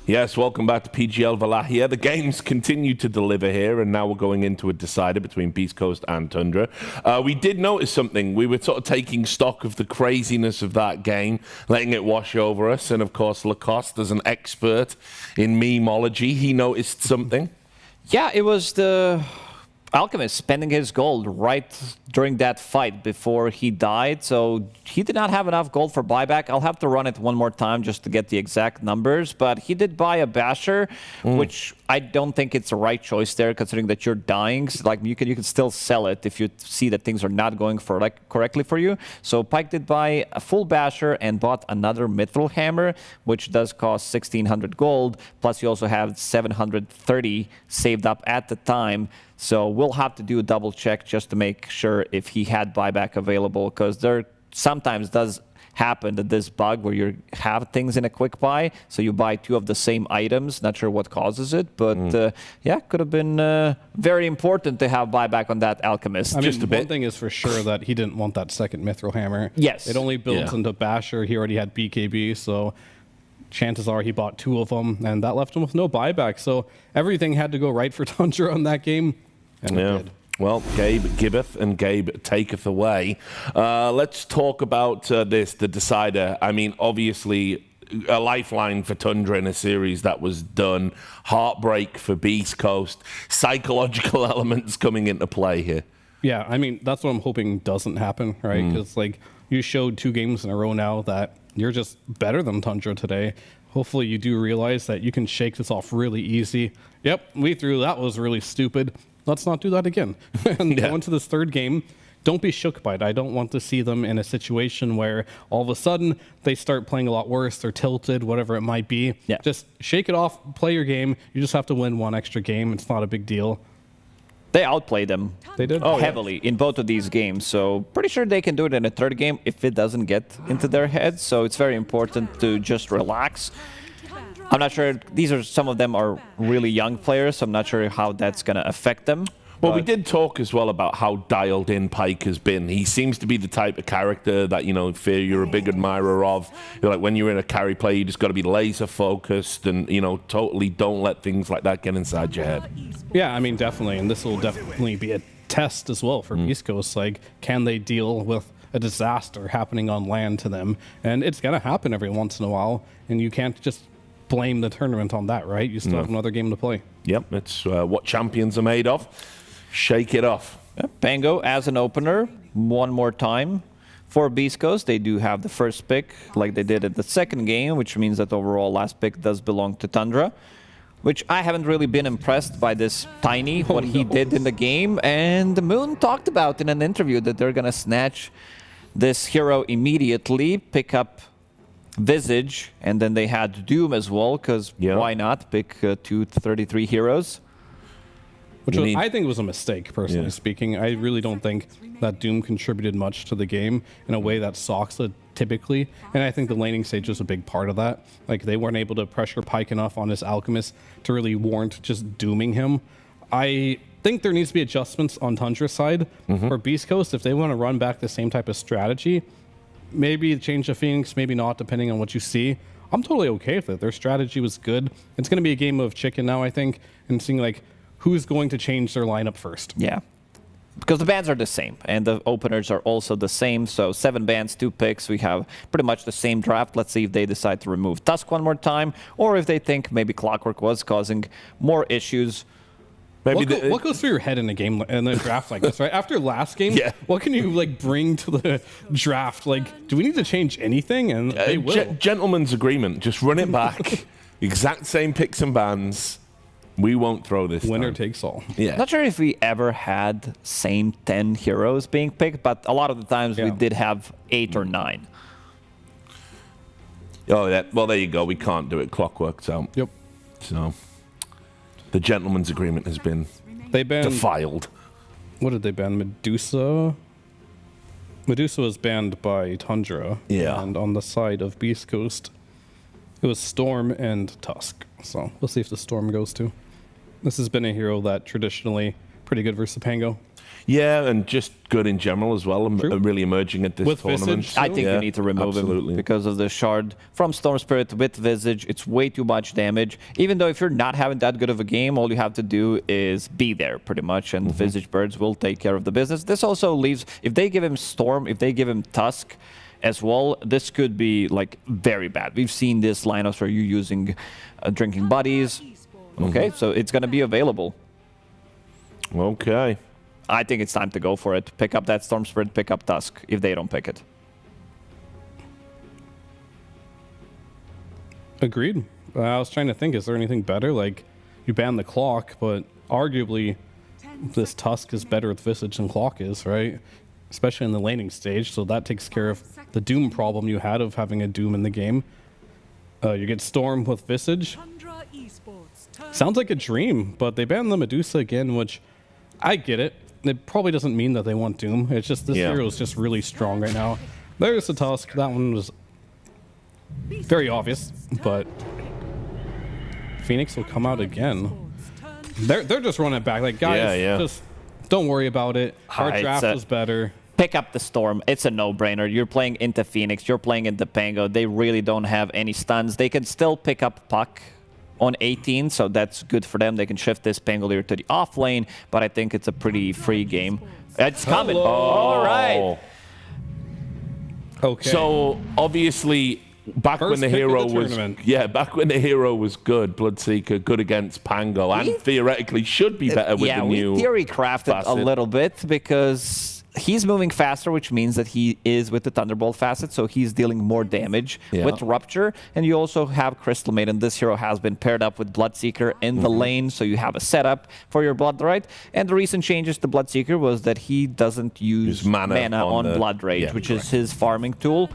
[SPEAKER 4] Yes, welcome back to PGL Wallachia. The games continue to deliver here, and now we're going into a decider between Beast Coast and Tundra. We did notice something. We were sort of taking stock of the craziness of that game, letting it wash over us, and of course Lacoste, as an expert in memeology, he noticed something.
[SPEAKER 5] Yeah, it was the Alchemist spending his gold right during that fight before he died, so he did not have enough gold for buyback. I'll have to run it one more time just to get the exact numbers, but he did buy a Basher, which I don't think it's the right choice there, considering that you're dying. So, like, you can still sell it if you see that things are not going for correctly for you. So Pyke did buy a full Basher and bought another Mithril Hammer, which does cost 1,600 gold, plus you also have 730 saved up at the time. So we'll have to do a double check just to make sure if he had buyback available, because there sometimes does happen that this bug where you have things in a quick buy, so you buy two of the same items. Not sure what causes it, but yeah, could have been very important to have buyback on that Alchemist.
[SPEAKER 7] I mean,
[SPEAKER 5] just a bit.
[SPEAKER 7] one thing is for sure that he didn't want that second Mithril Hammer.
[SPEAKER 5] Yes.
[SPEAKER 7] It only builds into Basher. He already had BKB, so chances are he bought two of them, and that left him with no buyback. So everything had to go right for Tundra on that game. And it did.
[SPEAKER 4] Well, Gabe giveth and Gabe taketh away. Let's talk about the decider. I mean, obviously, a lifeline for Tundra in a series that was done. Heartbreak for Beast Coast. Psychological elements coming into play here.
[SPEAKER 7] Yeah, I mean, that's what I'm hoping doesn't happen, right? Because, like, you showed 2 games in a row now that you're just better than Tundra today. Hopefully you do realize that you can shake this off really easy. Yep, we threw. That was really stupid. Let's not do that again. And go into this third game, don't be shook by it. I don't want to see them in a situation where all of a sudden they start playing a lot worse, they're tilted, whatever it might be.
[SPEAKER 5] Yeah.
[SPEAKER 7] Just shake it off, play your game. You just have to win 1 extra game. It's not a big deal.
[SPEAKER 5] They outplayed them
[SPEAKER 7] They did.
[SPEAKER 5] heavily in both of these games, so pretty sure they can do it in a third game if it doesn't get into their heads. So it's very important to just relax. I'm not sure, these are, some of them are really young players, so I'm not sure how that's going to affect them.
[SPEAKER 4] Well, we did talk as well about how dialed in Pyke has been. He seems to be the type of character that, you know, Fear, you're a big admirer of. You're like, when you're in a carry play, you just got to be laser focused and, you know, totally don't let things like that get inside your head.
[SPEAKER 7] Yeah, I mean, definitely. And this will definitely be a test as well for Beast Coast. Like, can they deal with a disaster happening on land to them? And it's going to happen every once in a while. And you can't just blame the tournament on that, right? You still have another game to play.
[SPEAKER 4] Yep, it's what champions are made of. Shake it off.
[SPEAKER 5] Pango as an opener, one more time. For Beast Coast, they do have the first pick, like they did at the second game, which means that overall last pick does belong to Tundra, which I haven't really been impressed by this Tiny, what he did in the game. And the Moon talked about in an interview that they're going to snatch this hero immediately, pick up Visage, and then they had Doom as well, because why not pick 233 heroes?
[SPEAKER 7] Which I think was a mistake, personally speaking. I really don't think that Doom contributed much to the game in a way that Soxa typically. And I think the laning stage was a big part of that. Like, they weren't able to pressure Pyke enough on his Alchemist to really warrant just dooming him. I think there needs to be adjustments on Tundra's side. For Beast Coast, if they want to run back the same type of strategy, maybe change the Phoenix, maybe not, depending on what you see. I'm totally okay with it. Their strategy was good. It's going to be a game of chicken now, I think, and seeing, like, who's going to change their lineup first.
[SPEAKER 5] Yeah, because the bans are the same, and the openers are also the same. So 7 bans, 2 picks. We have pretty much the same draft. Let's see if they decide to remove Tusk one more time, or if they think maybe Clockwork was causing more issues.
[SPEAKER 7] Maybe what goes through your head in a game in a draft like this, right? After last game, what can you like bring to the draft? Like, do we need to change anything? And they will.
[SPEAKER 4] Gentleman's agreement. Just run it back. Exact same picks and bans. We won't throw this.
[SPEAKER 7] Winner takes all.
[SPEAKER 4] Yeah.
[SPEAKER 5] Not sure if we ever had same 10 heroes being picked, but a lot of the times we did have 8 or 9.
[SPEAKER 4] Oh, yeah. Well, there you go. We can't do it. Clockwork. So.
[SPEAKER 7] Yep.
[SPEAKER 4] So. The gentleman's agreement has been defiled.
[SPEAKER 7] What did they ban? Medusa? Medusa was banned by Tundra.
[SPEAKER 4] Yeah.
[SPEAKER 7] And on the side of Beast Coast, it was Storm and Tusk. So we'll see if the Storm goes too. This has been a hero that traditionally pretty good versus Pango.
[SPEAKER 4] Yeah, and just good in general as well, really emerging at this
[SPEAKER 7] With
[SPEAKER 4] tournament.
[SPEAKER 7] Visage,
[SPEAKER 5] I think you need to remove him because of the shard from Storm Spirit with Visage. It's way too much damage. Even though if you're not having that good of a game, all you have to do is be there pretty much, and Visage Birds will take care of the business. This also leaves, if they give him Storm, if they give him Tusk as well, this could be like very bad. We've seen this lineups where you're using Drinking Buddies. Okay, so it's going to be available.
[SPEAKER 4] Okay.
[SPEAKER 5] I think it's time to go for it. Pick up that Storm Spirit, pick up Tusk, if they don't pick it.
[SPEAKER 7] Agreed. I was trying to think, is there anything better? Like, you ban the Clock, but arguably this Tusk is better with Visage than Clock is, right? Especially in the laning stage, so that takes care of the Doom problem you had of having a Doom in the game. You get Storm with Visage.
[SPEAKER 9] Tundra Esports.
[SPEAKER 7] Sounds like a dream, but they banned the Medusa again, which I get it. It probably doesn't mean that they want Doom. It's just this hero is just really strong right now. There's the Tusk. That one was very obvious, but Phoenix will come out again. They're just running it back. Like, guys, just don't worry about it. Our draft was better.
[SPEAKER 5] Pick up the Storm. It's a no-brainer. You're playing into Phoenix. You're playing into Pango. They really don't have any stuns. They can still pick up Puck on 18, so that's good for them. They can shift this Pangolier to the off lane, but I think it's a pretty free game. It's coming.
[SPEAKER 4] Oh.
[SPEAKER 5] All right.
[SPEAKER 7] Okay.
[SPEAKER 4] So obviously, back when the hero was back when the hero was good, Bloodseeker good against Pango, and theoretically should be better with the new.
[SPEAKER 5] We theory crafted a little bit because he's moving faster, which means that he is with the Thunderbolt facet, so he's dealing more damage with Rupture. And you also have Crystal Maiden. This hero has been paired up with Bloodseeker in the lane, so you have a setup for your Blood Rite. And the recent changes to Bloodseeker was that he doesn't use mana on Blood Rage, which is his farming tool.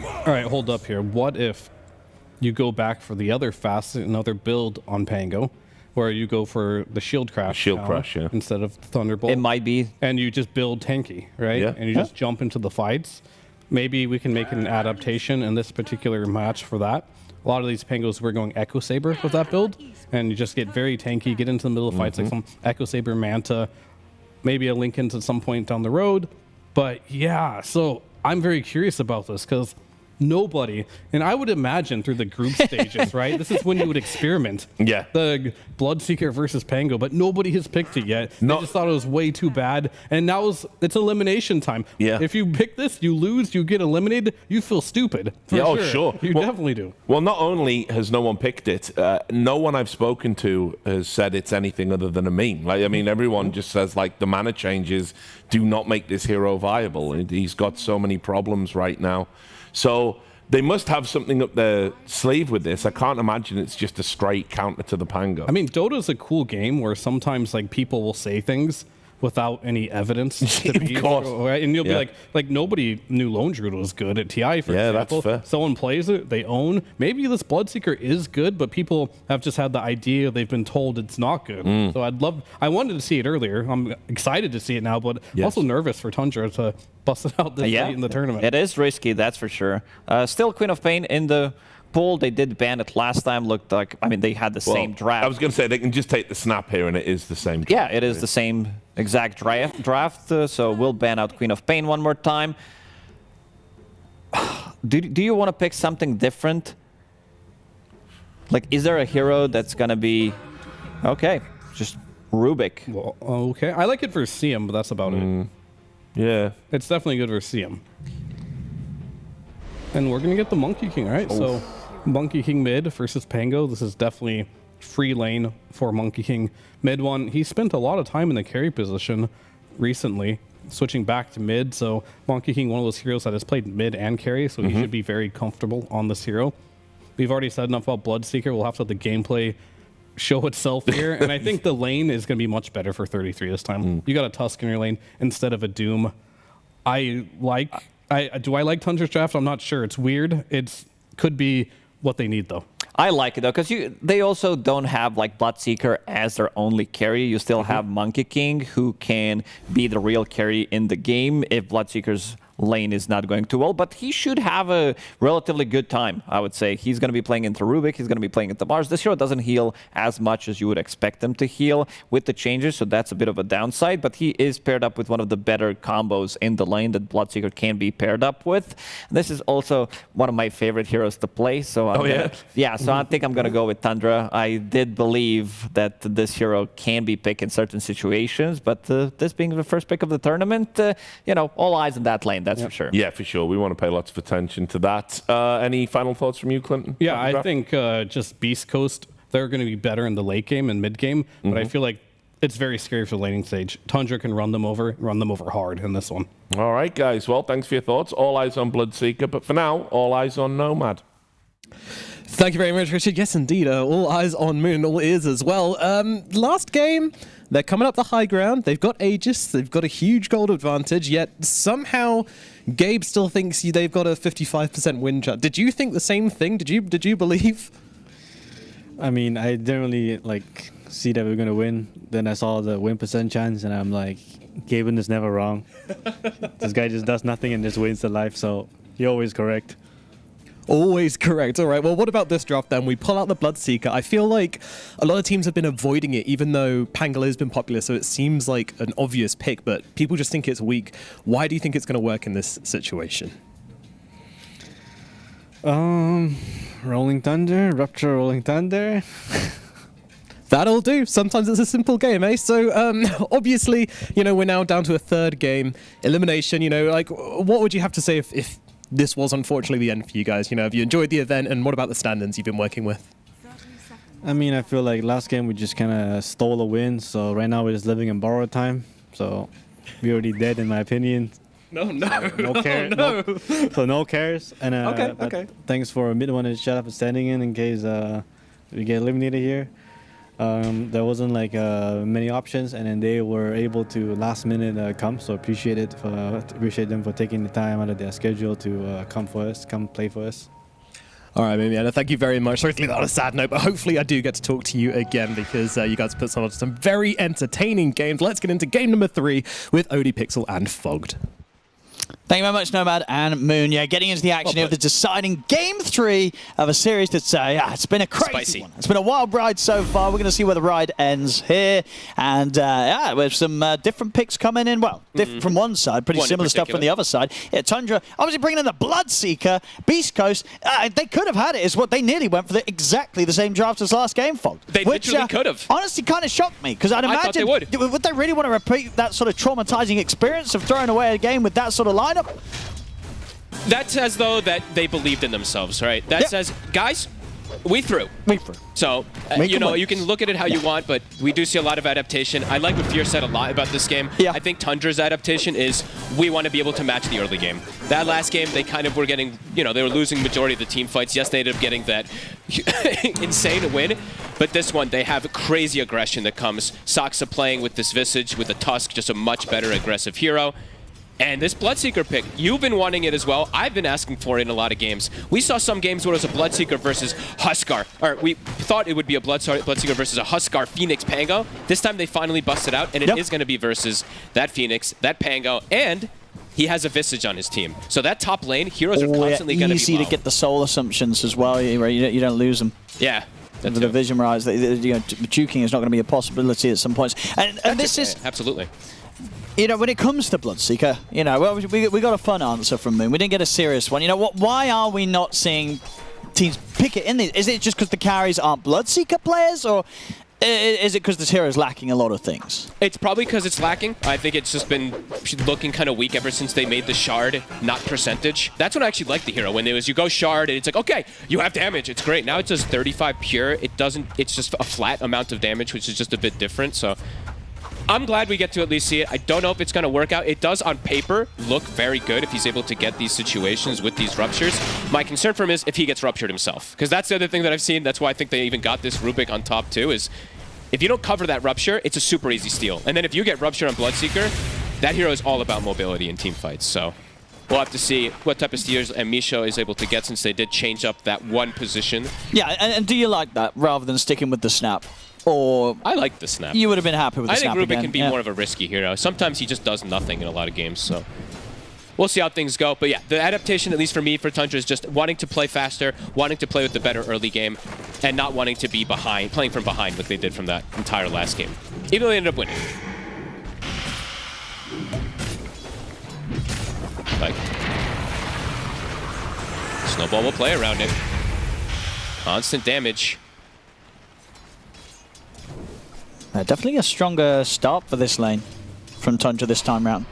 [SPEAKER 7] All right, hold up here. What if you go back for the other facet, another build on Pango, where you go for the Shield Crash instead of Thunderbolt?
[SPEAKER 5] It might be.
[SPEAKER 7] And you just build tanky, right?
[SPEAKER 4] Yeah.
[SPEAKER 7] And you just jump into the fights. Maybe we can make an adaptation in this particular match for that. A lot of these Pangos were going Echo Saber with that build, and you just get very tanky, get into the middle of fights like some Echo Saber Manta, maybe a Linken's at some point down the road. But yeah, so I'm very curious about this because nobody, and I would imagine through the group stages, right? This is when you would experiment.
[SPEAKER 4] Yeah.
[SPEAKER 7] The Bloodseeker versus Pango, but nobody has picked it yet. They just thought it was way too bad. And now it's elimination time.
[SPEAKER 4] Yeah.
[SPEAKER 7] If you pick this, you lose, you get eliminated, you feel stupid.
[SPEAKER 4] Sure.
[SPEAKER 7] You definitely do.
[SPEAKER 4] Well, not only has no one picked it, no one I've spoken to has said it's anything other than a meme. Like, I mean, everyone just says, like, the mana changes do not make this hero viable. He's got so many problems right now. So they must have something up their sleeve with this. I can't imagine it's just a straight counter to the Pango.
[SPEAKER 7] I mean, Dota's a cool game where sometimes like people will say things without any evidence. To be,
[SPEAKER 4] of course.
[SPEAKER 7] Right? And you'll be like nobody knew Lone Druid was good at TI, for example.
[SPEAKER 4] That's fair.
[SPEAKER 7] Someone plays it, they own. Maybe this Bloodseeker is good, but people have just had the idea, they've been told it's not good. So I wanted to see it earlier. I'm excited to see it now, but also nervous for Tundra to bust it out this late in the tournament.
[SPEAKER 5] It is risky, that's for sure. Still Queen of Pain in the pool. They did ban it last time. Looked like, I mean, they had the same draft.
[SPEAKER 4] I was going to say, they can just take the snap here and it is the same draft.
[SPEAKER 5] Yeah, it is the same exact draft. So we'll ban out Queen of Pain one more time. Do you want to pick something different? Like, is there a hero that's going to be... Okay, just Rubik.
[SPEAKER 7] Well, okay. I like it for CM, but that's about it.
[SPEAKER 4] Yeah.
[SPEAKER 7] It's definitely good for CM. And we're going to get the Monkey King, right? So Monkey King mid versus Pango. This is definitely free lane for Monkey King. Mid one, he spent a lot of time in the carry position recently, switching back to mid. So Monkey King, one of those heroes that has played mid and carry, so he should be very comfortable on this hero. We've already said enough about Bloodseeker. We'll have to let the gameplay show itself here. And I think the lane is going to be much better for 33 this time. You got a Tusk in your lane instead of a Doom. Do I like Tundra's draft? I'm not sure. It's weird. It could be what they need, though.
[SPEAKER 5] I like it, though, because they also don't have like Bloodseeker as their only carry. You still have Monkey King, who can be the real carry in the game if Bloodseeker's lane is not going too well, but he should have a relatively good time, I would say. He's going to be playing into Rubik, he's going to be playing into Mars. This hero doesn't heal as much as you would expect him to heal with the changes, so that's a bit of a downside, but he is paired up with one of the better combos in the lane that Bloodseeker can be paired up with. This is also one of my favorite heroes to play, so so I think I'm going to go with Tundra. I did believe that this hero can be picked in certain situations, but this being the first pick of the tournament, you know, all eyes on that lane, that's for sure.
[SPEAKER 4] Yeah, for sure. We want to pay lots of attention to that. Any final thoughts from you, Clinton?
[SPEAKER 7] Yeah, I think just Beast Coast, they're going to be better in the late game and mid game, but I feel like it's very scary for the laning stage. Tundra can run them over hard in this one.
[SPEAKER 4] All right, guys. Well, thanks for your thoughts. All eyes on Bloodseeker, but for now, all eyes on Nomad.
[SPEAKER 6] Thank you very much, Richard. Yes, indeed. All eyes on Moon, all ears as well. Last game, they're coming up the high ground. They've got Aegis. They've got a huge gold advantage, yet somehow Gabe still thinks they've got a 55% win chance. Did you think the same thing? Did you believe?
[SPEAKER 10] I mean, I didn't really see that we were gonna win. Then I saw the win % chance, and I'm like, Gaben is never wrong. This guy just does nothing and just wins the life, so you're always correct.
[SPEAKER 6] Always correct. All right, well, what about this draft then? We pull out the Bloodseeker. I feel like a lot of teams have been avoiding it, even though Pangala has been popular, so it seems like an obvious pick, but people just think it's weak. Why do you think it's going to work in this situation?
[SPEAKER 10] Rolling Thunder, Rupture Rolling Thunder.
[SPEAKER 6] That'll do. Sometimes it's a simple game, eh? So, obviously, you know, we're now down to a third game. Elimination, you know, like, what would you have to say if this was unfortunately the end for you guys? You know, have you enjoyed the event, and what about the stand-ins you've been working with?
[SPEAKER 10] I mean, I feel like last game we just kind of stole a win, so right now we're just living in borrowed time. So we already dead, in my opinion.
[SPEAKER 6] No.
[SPEAKER 10] So no cares. And
[SPEAKER 6] okay.
[SPEAKER 10] Thanks for mid one and shut up and standing in case we get eliminated here. There wasn't many options, and then they were able to last minute come. So appreciate them for taking the time out of their schedule to come play for us.
[SPEAKER 6] All right, Mimiana, thank you very much. Sorry to leave that on a sad note, but hopefully I do get to talk to you again because you guys put some very entertaining games. Let's get into game number 3 with ODPixel and Fogged.
[SPEAKER 1] Thank you very much, Nomad and Moon. Yeah, getting into the action here of the deciding game 3 of a series that's it's been a crazy one. It's been a wild ride so far. We're going to see where the ride ends here. And with some different picks coming in. Well, different from one side, pretty similar stuff from the other side. Yeah, Tundra obviously bringing in the Bloodseeker, Beast Coast. They could have had it. Is what they nearly went for exactly the same draft as last game, Fogged.
[SPEAKER 8] They literally could have.
[SPEAKER 1] Honestly, kind of shocked me because I'd imagine would they really want to repeat that sort of traumatizing experience of throwing away a game with that sort of lineup?
[SPEAKER 8] That says, though, that they believed in themselves, right? That says, guys, we threw. So, you know, you can look at it how you want, but we do see a lot of adaptation. I like what Fear said a lot about this game. I think Tundra's adaptation is we want to be able to match the early game. That last game, they kind of were getting, you know, they were losing majority of the team fights. Yes, they ended up getting that insane win, but this one, they have crazy aggression that comes. Saksa playing with this Visage, with a Tusk, just a much better aggressive hero. And this Bloodseeker pick, you've been wanting it as well. I've been asking for it in a lot of games. We saw some games where it was a Bloodseeker versus Huskar. Or we thought it would be a Bloodseeker versus a Huskar Phoenix Pango. This time they finally busted out, and it is going to be versus that Phoenix, that Pango, and he has a Visage on his team. So that top lane, heroes are constantly going to be
[SPEAKER 1] easy to get the soul assumptions as well. You don't lose them.
[SPEAKER 8] Yeah.
[SPEAKER 1] The Division Rise, juking is not going to be a possibility at some points. And this is...
[SPEAKER 8] Absolutely.
[SPEAKER 1] You know, when it comes to Bloodseeker, you know, well, we got a fun answer from Moon. We didn't get a serious one. You know what? Why are we not seeing teams pick it in these? Is it just because the carries aren't Bloodseeker players, or is it because this hero is lacking a lot of things?
[SPEAKER 8] It's probably because it's lacking. I think it's just been looking kind of weak ever since they made the Shard not percentage. That's what I actually like the hero. When it was you go Shard and it's like, okay, you have damage. It's great. Now it does 35 pure. It doesn't. It's just a flat amount of damage, which is just a bit different. So I'm glad we get to at least see it. I don't know if it's going to work out. It does, on paper, look very good if he's able to get these situations with these ruptures. My concern for him is if he gets ruptured himself. Because that's the other thing that I've seen. That's why I think they even got this Rubik on top, too, is if you don't cover that rupture, it's a super easy steal. And then if you get ruptured on Bloodseeker, that hero is all about mobility in team fights. So we'll have to see what type of steers Misho is able to get, since they did change up that one position.
[SPEAKER 1] Yeah, and do you like that rather than sticking with the snap? Or
[SPEAKER 8] I like the snap.
[SPEAKER 1] You would have been happy with the snap.
[SPEAKER 8] I think Rubik
[SPEAKER 1] again.
[SPEAKER 8] can be more of a risky hero. Sometimes he just does nothing in a lot of games, so we'll see how things go. But yeah, the adaptation, at least for me, for Tundra, is just wanting to play faster, wanting to play with the better early game, and not wanting to be behind, playing from behind like they did from that entire last game. Even though they ended up winning. Like, Snowball will play around it. Constant damage.
[SPEAKER 1] Definitely a stronger start for this lane from Tundra this time round.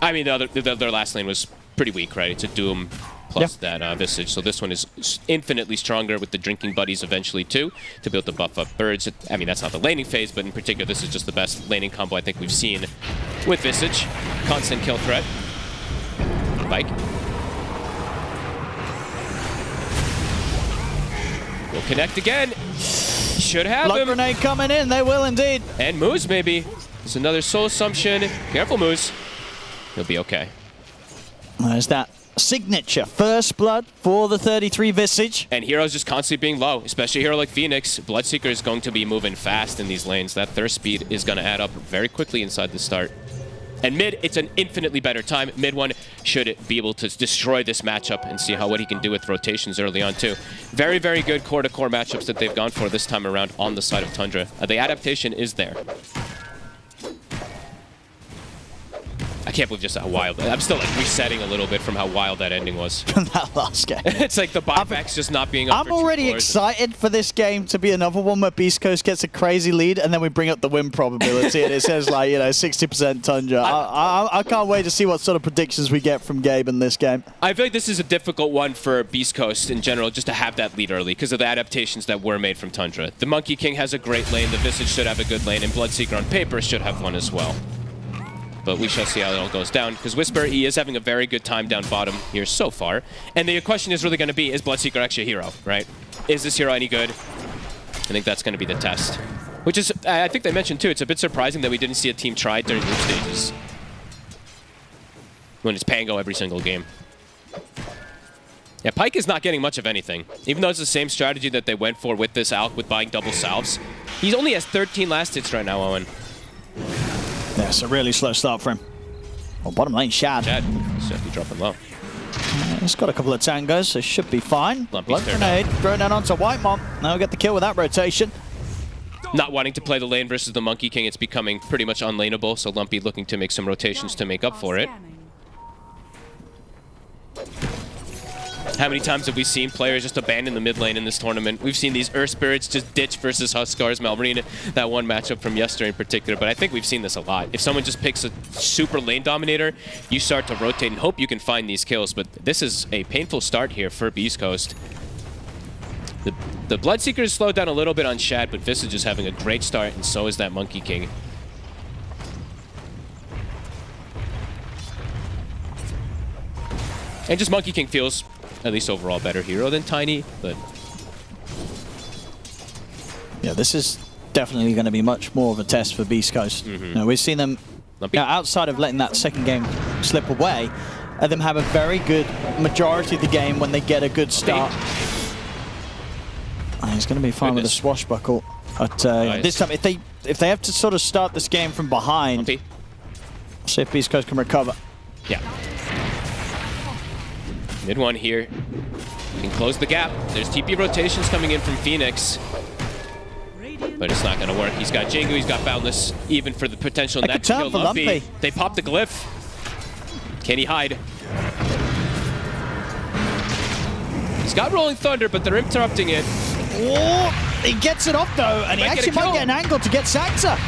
[SPEAKER 8] I mean, their last lane was pretty weak, right? It's a Doom plus that Visage. So this one is infinitely stronger with the drinking buddies eventually too, to be able to buff up birds. I mean, that's not the laning phase, but in particular, this is just the best laning combo I think we've seen with Visage. Constant kill threat. Bike. Will connect again. Should have
[SPEAKER 1] Blood
[SPEAKER 8] him.
[SPEAKER 1] grenade coming in, they will indeed.
[SPEAKER 8] And MOUZ maybe. There's another soul assumption. Careful, MOUZ. He'll be okay.
[SPEAKER 1] There's that signature first blood for the 33 Visage.
[SPEAKER 8] And Hero's just constantly being low, especially a hero like Phoenix. Bloodseeker is going to be moving fast in these lanes. That thirst speed is going to add up very quickly inside the start. And mid, it's an infinitely better time. Mid one should be able to destroy this matchup and see what he can do with rotations early on too. Very, very good core-to-core matchups that they've gone for this time around on the side of Tundra. The adaptation is there. I can't believe just how wild. I'm still like resetting a little bit from how wild that ending was.
[SPEAKER 1] That last game.
[SPEAKER 8] It's like the buybacks just not being up
[SPEAKER 1] I'm already excited for this game to be another one where Beast Coast gets a crazy lead and then we bring up the win probability and it says like, you know, 60% Tundra. I can't wait to see what sort of predictions we get from Gabe in this game.
[SPEAKER 8] I feel like this is a difficult one for Beast Coast in general, just to have that lead early because of the adaptations that were made from Tundra. The Monkey King has a great lane, the Visage should have a good lane, and Bloodseeker on paper should have one as well. But we shall see how it all goes down, because Whisper, he is having a very good time down bottom here so far. And the question is really going to be, is Bloodseeker actually a hero, right? Is this hero any good? I think that's going to be the test. Which is, I think they mentioned too, it's a bit surprising that we didn't see a team try during group stages. When it's Pango every single game. Yeah, Pyke is not getting much of anything. Even though it's the same strategy that they went for with this Alk, with buying double salves. He only has 13 last hits right now, Owen.
[SPEAKER 1] Yeah, it's a really slow start for him. Well, bottom lane, Shad.
[SPEAKER 8] Shad, he's definitely dropping low.
[SPEAKER 1] He's got a couple of tangos, so should be fine.
[SPEAKER 8] Lumpy's
[SPEAKER 1] Blood grenade, thrown down onto Whitemon. Now we get the kill with that rotation.
[SPEAKER 8] Not wanting to play the lane versus the Monkey King, it's becoming pretty much unlaneable, so Lumpy looking to make some rotations to make up for it. How many times have we seen players just abandon the mid lane in this tournament? We've seen these Earth Spirits just ditch versus Huskars, Malmarine, that one matchup from yesterday in particular, but I think we've seen this a lot. If someone just picks a super lane dominator, you start to rotate and hope you can find these kills, but this is a painful start here for Beast Coast. The Bloodseeker is slowed down a little bit on Shad, but Visage is having a great start, and so is that Monkey King. And just Monkey King feels, at least overall, better hero than Tiny, but...
[SPEAKER 1] Yeah, this is definitely going to be much more of a test for Beast Coast. You know, we've seen them, outside of letting that second game slip away, them have a very good majority of the game when they get a good start. He's going to be fine with a swashbuckle. But this time, if they have to sort of start this game from behind, see if Beast Coast can recover.
[SPEAKER 8] Yeah. Mid one here. Can close the gap. There's TP rotations coming in from Phoenix. But it's not going to work. He's got Jingu, he's got Boundless, even for the potential next kill. Lumpy. They pop the glyph. Can he hide? He's got Rolling Thunder, but they're interrupting it.
[SPEAKER 1] Oh, he gets it off though, and he actually might get an angle to get Saxa.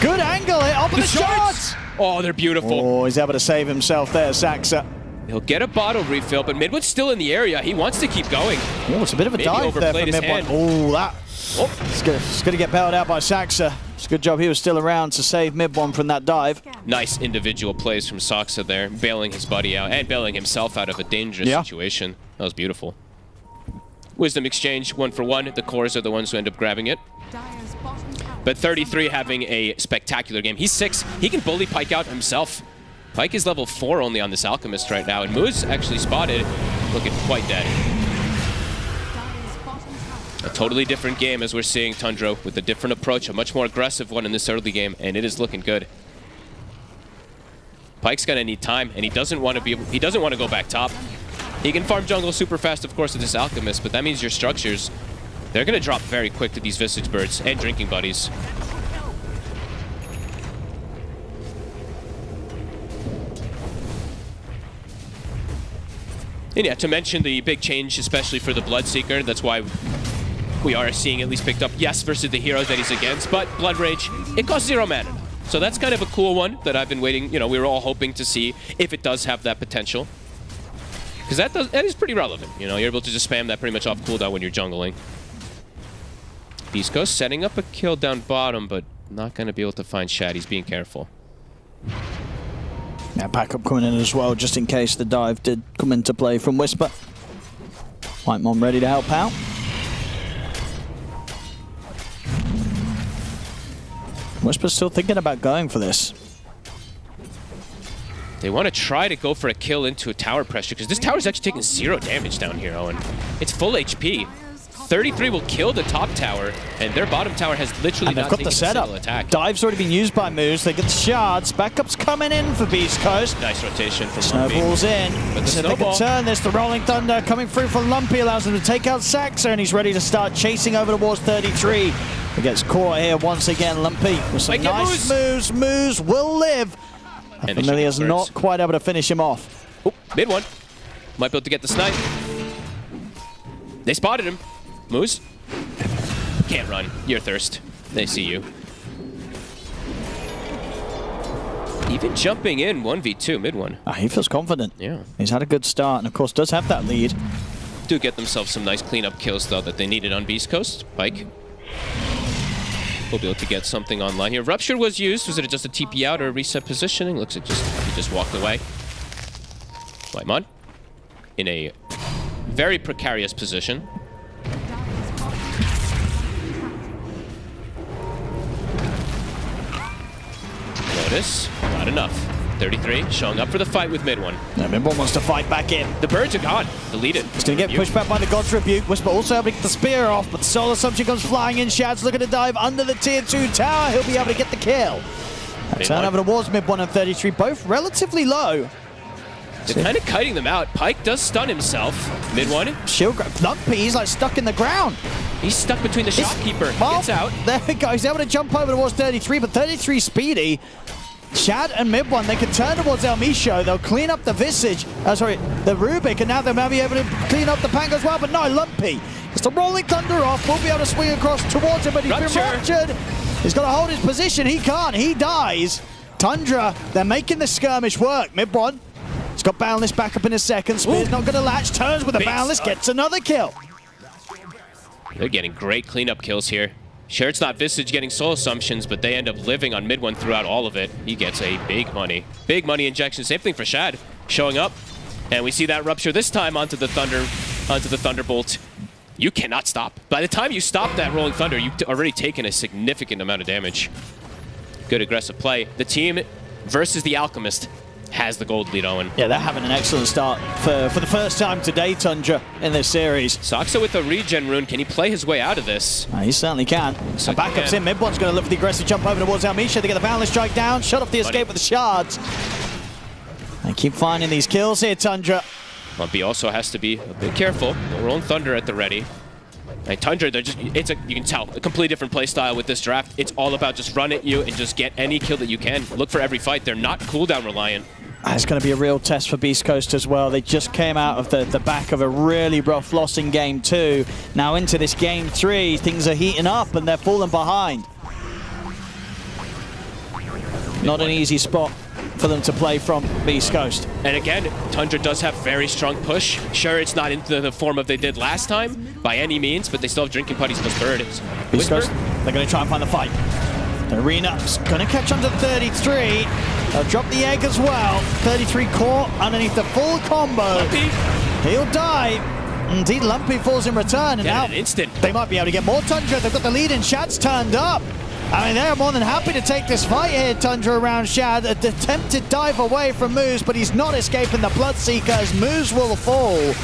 [SPEAKER 1] Good angle here, up on the shots!
[SPEAKER 8] Oh, they're beautiful.
[SPEAKER 1] Oh, he's able to save himself there, Saxa.
[SPEAKER 8] He'll get a bottle refill, but Midwood's still in the area. He wants to keep going.
[SPEAKER 1] Oh, it's a bit of a dive there for Midwood. Oh, that. It's going to get bailed out by Saxa. It's a good job he was still around to save Midwood from that dive.
[SPEAKER 8] Nice individual plays from Saxa there, bailing his buddy out and bailing himself out of a dangerous situation. That was beautiful. Wisdom exchange, 1-for-1. The cores are the ones who end up grabbing it. But 33 having a spectacular game. He's 6. He can bully Pyke out himself. Pyke is level 4 only on this Alchemist right now, and MOUZ actually spotted, looking quite dead. A totally different game as we're seeing Tundra with a different approach, a much more aggressive one in this early game, and it is looking good. Pyke's gonna need time, and he doesn't want to go back top. He can farm jungle super fast, of course, with this Alchemist, but that means your structures, they're gonna drop very quick to these Visage Birds and Drinking Buddies. And yeah, to mention the big change, especially for the Bloodseeker, that's why we are seeing at least picked up, yes, versus the heroes that he's against, but Blood Rage, it costs 0 mana. So that's kind of a cool one that I've been waiting, you know, we were all hoping to see if it does have that potential. Because that is pretty relevant, you know, you're able to just spam that pretty much off cooldown when you're jungling. beastcoast setting up a kill down bottom, but not going to be able to find Shad, he's being careful.
[SPEAKER 1] Yeah, backup coming in as well, just in case the dive did come into play from Whisper. Whitemon ready to help out. Whisper's still thinking about going for this.
[SPEAKER 8] They want to try to go for a kill into a tower pressure, because this tower's actually taking 0 damage down here, Owen. It's full HP. 33 will kill the top tower, and their bottom tower has literally not taken a single attack.
[SPEAKER 1] Dive's already been used by MOUZ. They get the shards. Backup's coming in for beastcoast.
[SPEAKER 8] Nice rotation from
[SPEAKER 1] Snowball's
[SPEAKER 8] Lumpy.
[SPEAKER 1] in.
[SPEAKER 8] But the
[SPEAKER 1] So they can turn this. The Rolling Thunder coming through for Lumpy allows them to take out Saxa, and he's ready to start chasing over towards 33. He gets caught here once again. Lumpy with some nice moves. MOUZ will live. And Familiar's not quite able to finish him off.
[SPEAKER 8] Oh, mid one. Might be able to get the snipe. They spotted him. MOUZ. Can't run. You're thirst. They see you. Even jumping in 1v2 mid one.
[SPEAKER 1] He feels confident.
[SPEAKER 8] Yeah.
[SPEAKER 1] He's had a good start and of course does have that lead.
[SPEAKER 8] Do get themselves some nice cleanup kills though that they needed on beastcoast. Pyke will be able to get something online here. Rupture was used. Was it just a TP out or a reset positioning? Looks like he just walked away. Whitemon in a very precarious position. Notice, not enough. 33 showing up for the fight with mid one.
[SPEAKER 1] Yeah, mid one wants to fight back in.
[SPEAKER 8] The birds are gone. Deleted.
[SPEAKER 1] He's going to get pushed back by the God's Rebuke. Whisper also able to get the spear off, but Solar Assumption comes flying in. Shad's looking to dive under the tier 2 tower. He'll be able to get the kill. Turn over towards mid one and 33, both relatively low.
[SPEAKER 8] They're kind of kiting them out. Pyke does stun himself. Mid one.
[SPEAKER 1] Shield grab. Lumpy, he's like stuck in the ground.
[SPEAKER 8] He's stuck between the shopkeeper. Gets out.
[SPEAKER 1] There we go. He's able to jump over towards 33, but 33 speedy. Shad and mid one, they can turn towards El Misho. They'll clean up the Visage. Sorry, the Rubik, and now they may be able to clean up the Pango as well. But no, Lumpy. It's the Rolling Thunder off. We'll be able to swing across towards him, but he's been ruptured. He's got to hold his position. He can't. He dies. Tundra, they're making the skirmish work. Mid one. He's got Boundless back up in a second. Spear's not going to latch. Turns with a Boundless, gets another kill.
[SPEAKER 8] They're getting great cleanup kills here. Sure, it's not Visage getting soul assumptions, but they end up living on mid one throughout all of it. He gets a big money injection. Same thing for Shad, showing up, and we see that rupture this time onto the Thunderbolt. You cannot stop. By the time you stop that Rolling Thunder, you've already taken a significant amount of damage. Good aggressive play. The team versus the Alchemist has the gold lead, Owen.
[SPEAKER 1] Yeah, they're having an excellent start for the first time today, Tundra, in this series.
[SPEAKER 8] Saxa with a regen rune. Can he play his way out of this?
[SPEAKER 1] He certainly can. So backup's in. Mid one's going to look for the aggressive jump over towards Almisha to get the Boundless strike down. Shut off the escape with the shards. They keep finding these kills here, Tundra.
[SPEAKER 8] Lumpy also has to be a bit careful. The Rolling Thunder at the ready. And Tundra, you can tell, a completely different play style with this draft. It's all about just run at you and just get any kill that you can. Look for every fight. They're not cooldown reliant.
[SPEAKER 1] It's going to be a real test for beastcoast as well. They just came out of the back of a really rough loss in game 2. Now into this game 3, things are heating up and they're falling behind. Not an easy spot for them to play from beastcoast.
[SPEAKER 8] And again, Tundra does have very strong push. Sure, it's not into the form of they did last time by any means, but they still have Drinking Putties plus Bird.
[SPEAKER 1] beastcoast, they're going to try and find the fight. The Arena's going to catch onto 33. They'll drop the egg as well. 33 caught underneath the full combo.
[SPEAKER 8] Lumpy.
[SPEAKER 1] He'll die. Indeed, Lumpy falls in return. And now
[SPEAKER 8] an instant.
[SPEAKER 1] They might be able to get more Tundra. They've got the lead and Shad's turned up. I mean, they're more than happy to take this fight here, Tundra, around Shad. An attempted dive away from MOUZ, but he's not escaping the Bloodseeker as MOUZ will fall.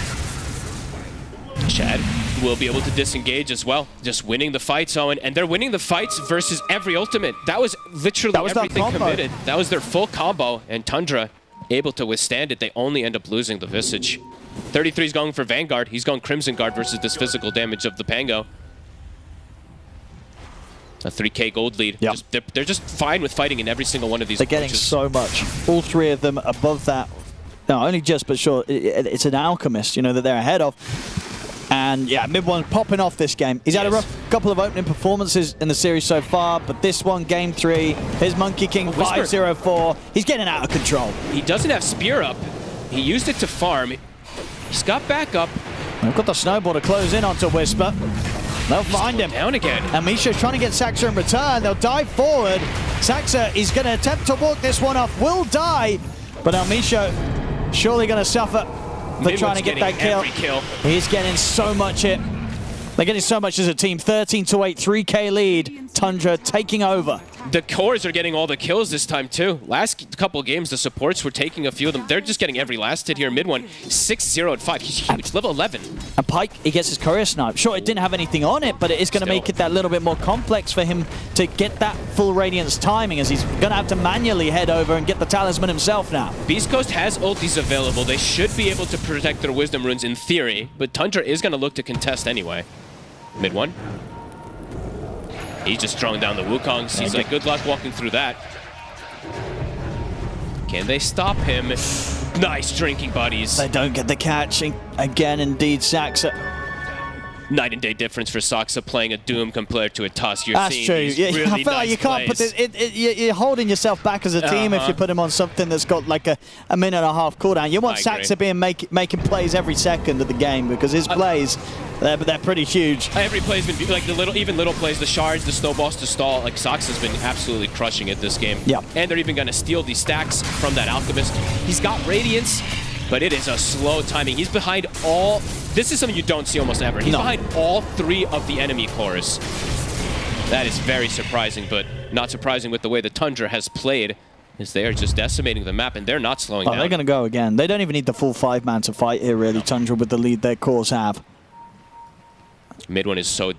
[SPEAKER 8] Shad will be able to disengage as well. Just winning the fights, Owen. And they're winning the fights versus every ultimate. That was literally everything committed. That was their full combo. And Tundra able to withstand it. They only end up losing the Visage. 33 is going for Vanguard. He's going Crimson Guard versus this physical damage of the Pango. A 3k gold lead.
[SPEAKER 1] Yep.
[SPEAKER 8] They're just fine with fighting in every single one of these
[SPEAKER 1] They're getting so much. All three of them above that. No, only just, but sure, it's an Alchemist, you know, that they're ahead of. And yeah, mid-one popping off this game. He's had a rough couple of opening performances in the series so far, but this one, game 3, his Monkey King 504, he's getting out of control.
[SPEAKER 8] He doesn't have Spear up. He used it to farm. He's got back up.
[SPEAKER 1] They've got the snowball to close in onto Whisper. They'll find him.
[SPEAKER 8] Down again.
[SPEAKER 1] And Misha's trying to get Saxa in return. They'll dive forward. Saxa is going to attempt to walk this one off. Will die, but Misha surely going to suffer for trying to get that kill. He's getting so much hit. They're getting so much as a team. 13-8, 3k lead. Tundra taking over.
[SPEAKER 8] The cores are getting all the kills this time too. Last couple of games, the supports were taking a few of them. They're just getting every last hit here. Mid one, 6-0 at 5. He's huge, level 11.
[SPEAKER 1] And Pyke, he gets his courier snipe. Sure, it didn't have anything on it, but it is going to make it that little bit more complex for him to get that full Radiance timing, as he's going to have to manually head over and get the talisman himself now.
[SPEAKER 8] Beast Coast has ultis available. They should be able to protect their Wisdom Runes in theory, but Tundra is going to look to contest anyway. Mid one. He's just throwing down the Wukongs. He's like, good luck walking through that. Can they stop him? Nice drinking buddies.
[SPEAKER 1] They don't get the catch. Again, indeed, Saxa.
[SPEAKER 8] Night and day difference for Saxa playing a Doom compared to a Tusk.
[SPEAKER 1] That's true. Really I feel like you can't put this. You're holding yourself back as a team if you put him on something that's got like a minute and a half cooldown. You want Saxa being making plays every second of the game, because his plays, they're pretty huge.
[SPEAKER 8] Every play's been like even little plays, the shards, the snowballs to stall. Like Saxa's been absolutely crushing it this game.
[SPEAKER 1] Yeah.
[SPEAKER 8] And they're even going to steal these stacks from that Alchemist. He's got Radiance, but it is a slow timing. He's behind all. This is something you don't see almost ever. He's behind all 3 of the enemy cores. That is very surprising, but not surprising with the way the Tundra has played, as they are just decimating the map, and they're not slowing down.
[SPEAKER 1] They're going to go again. They don't even need the full 5-man to fight here, really, Tundra, with the lead their cores have.
[SPEAKER 8] Mid one is so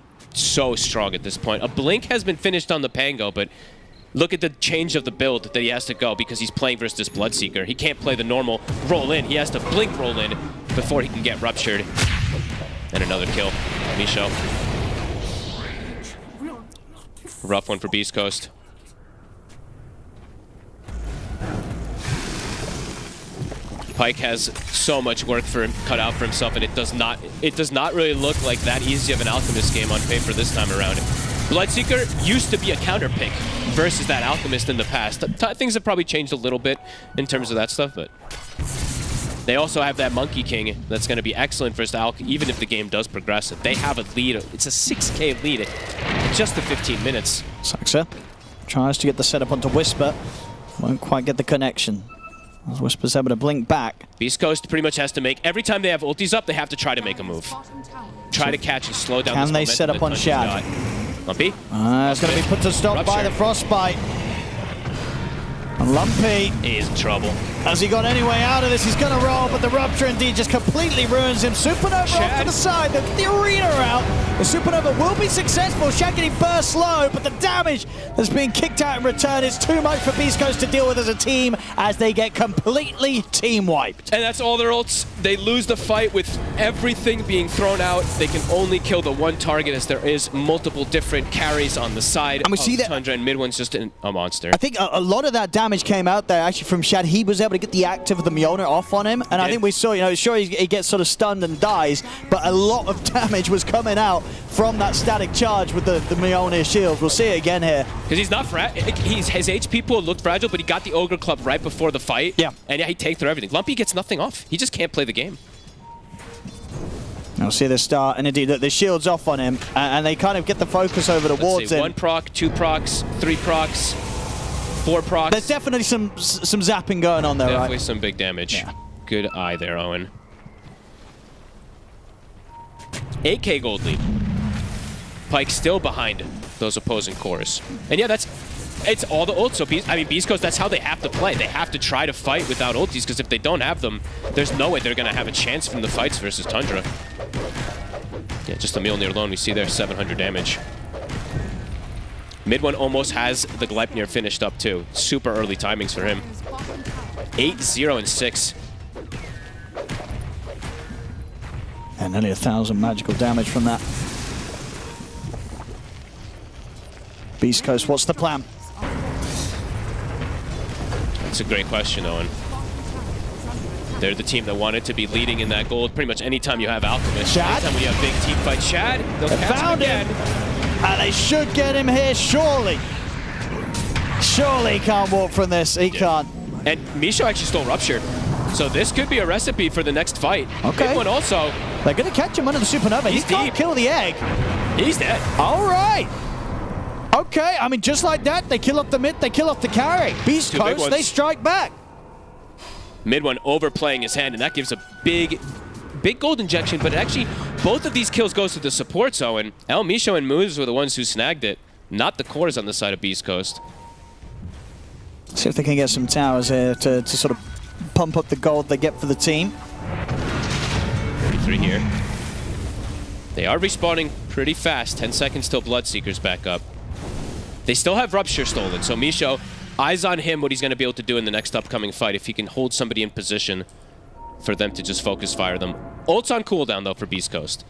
[SPEAKER 8] strong at this point. A blink has been finished on the Pango, but look at the change of the build that he has to go, because he's playing versus this Bloodseeker. He can't play the normal roll in. He has to blink roll in before he can get ruptured. And another kill. Misho. Rough one for Beast Coast. Pyke has so much work cut out for himself, and it does not really look like that easy of an Alchemist game on paper this time around. Bloodseeker used to be a counter pick versus that Alchemist in the past. Things have probably changed a little bit in terms of that stuff, but they also have that Monkey King that's going to be excellent versus Alch, even if the game does progress. If they have a lead, it's a 6k lead in just the 15 minutes.
[SPEAKER 1] Saxa tries to get the setup onto Whisper. Won't quite get the connection. As Whisper's able to blink back.
[SPEAKER 8] Beast Coast pretty much has to make, every time they have ultis up, they have to try to make a move. Try to catch and slow down this
[SPEAKER 1] momentum. Can they set up on Shad?
[SPEAKER 8] Lumpy?
[SPEAKER 1] It's going to be put to stop by the Frostbite. And Lumpy
[SPEAKER 8] is in trouble.
[SPEAKER 1] Has he got any way out of this? He's going to roll, but the Rupture indeed just completely ruins him. Supernova off to the side, the arena out. The Supernova will be successful. Shad getting burst low, but the damage that's being kicked out in return is too much for Beast Coast to deal with as a team, as they get completely team wiped.
[SPEAKER 8] And that's all their ults. They lose the fight with everything being thrown out. They can only kill the one target, as there is multiple different carries on the side.
[SPEAKER 1] And we see that
[SPEAKER 8] Tundra, and mid one's just a monster.
[SPEAKER 1] I think a lot of that damage came out there actually from Shad. He was able to get the active of the Mjolnir off on him, and I think we saw, you know, sure he gets sort of stunned and dies, but a lot of damage was coming out from that static charge with the Mjolnir shield. We'll see it again here.
[SPEAKER 8] Because he's not his HP pool looked fragile, but he got the Ogre Club right before the fight.
[SPEAKER 1] Yeah.
[SPEAKER 8] And yeah, he takes through everything. Lumpy gets nothing off. He just can't play the game.
[SPEAKER 1] We'll see the start, and indeed the shield's off on him, and they kind of get the focus over towards him.
[SPEAKER 8] 1 proc, 2 procs, 3 procs, 4 procs.
[SPEAKER 1] There's definitely some zapping going on there,
[SPEAKER 8] definitely
[SPEAKER 1] right?
[SPEAKER 8] some big damage.
[SPEAKER 1] Yeah.
[SPEAKER 8] Good eye there, Owen. 8k gold lead. Pyke still behind those opposing cores. And yeah, it's all the ults. So Beast Coast, that's how they have to play. They have to try to fight without ultis, because if they don't have them, there's no way they're going to have a chance from the fights versus Tundra. Yeah, just the Mjolnir alone, we see there 700 damage. Mid one almost has the Gleipnir finished up too. Super early timings for him. 8-0 and 6.
[SPEAKER 1] And nearly 1,000 magical damage from that. Beast Coast, what's the plan?
[SPEAKER 8] That's a great question, Owen. They're the team that wanted to be leading in that gold pretty much anytime you have Alchemist.
[SPEAKER 1] Shad?
[SPEAKER 8] Anytime when you have big team fight. Shad, they'll catch
[SPEAKER 1] Found
[SPEAKER 8] him again.
[SPEAKER 1] And they should get him here, surely. Surely he can't walk from this. He can't.
[SPEAKER 8] And Misho actually stole Rupture. So this could be a recipe for the next fight.
[SPEAKER 1] Okay.
[SPEAKER 8] Big one also.
[SPEAKER 1] They're going to catch him under the supernova. He
[SPEAKER 8] He's
[SPEAKER 1] can't
[SPEAKER 8] deep.
[SPEAKER 1] kill the egg.
[SPEAKER 8] He's dead.
[SPEAKER 1] All right. Okay, I mean, just like that, they kill off the mid, they kill off the carry. Beast
[SPEAKER 8] Two big
[SPEAKER 1] Coast,
[SPEAKER 8] ones.
[SPEAKER 1] they strike back.
[SPEAKER 8] Mid one overplaying his hand, and that gives a big gold injection, but actually, both of these kills goes to the support, Owen. El Misho and MOUZ were the ones who snagged it, not the cores on the side of Beast Coast.
[SPEAKER 1] See if they can get some towers here to sort of pump up the gold they get for the team.
[SPEAKER 8] 33 here. They are respawning pretty fast. 10 seconds till Bloodseeker's back up. They still have Rupture stolen, so Misho, eyes on him what he's going to be able to do in the next upcoming fight if he can hold somebody in position for them to just focus fire them. Ult's on cooldown, though, for Beast Coast.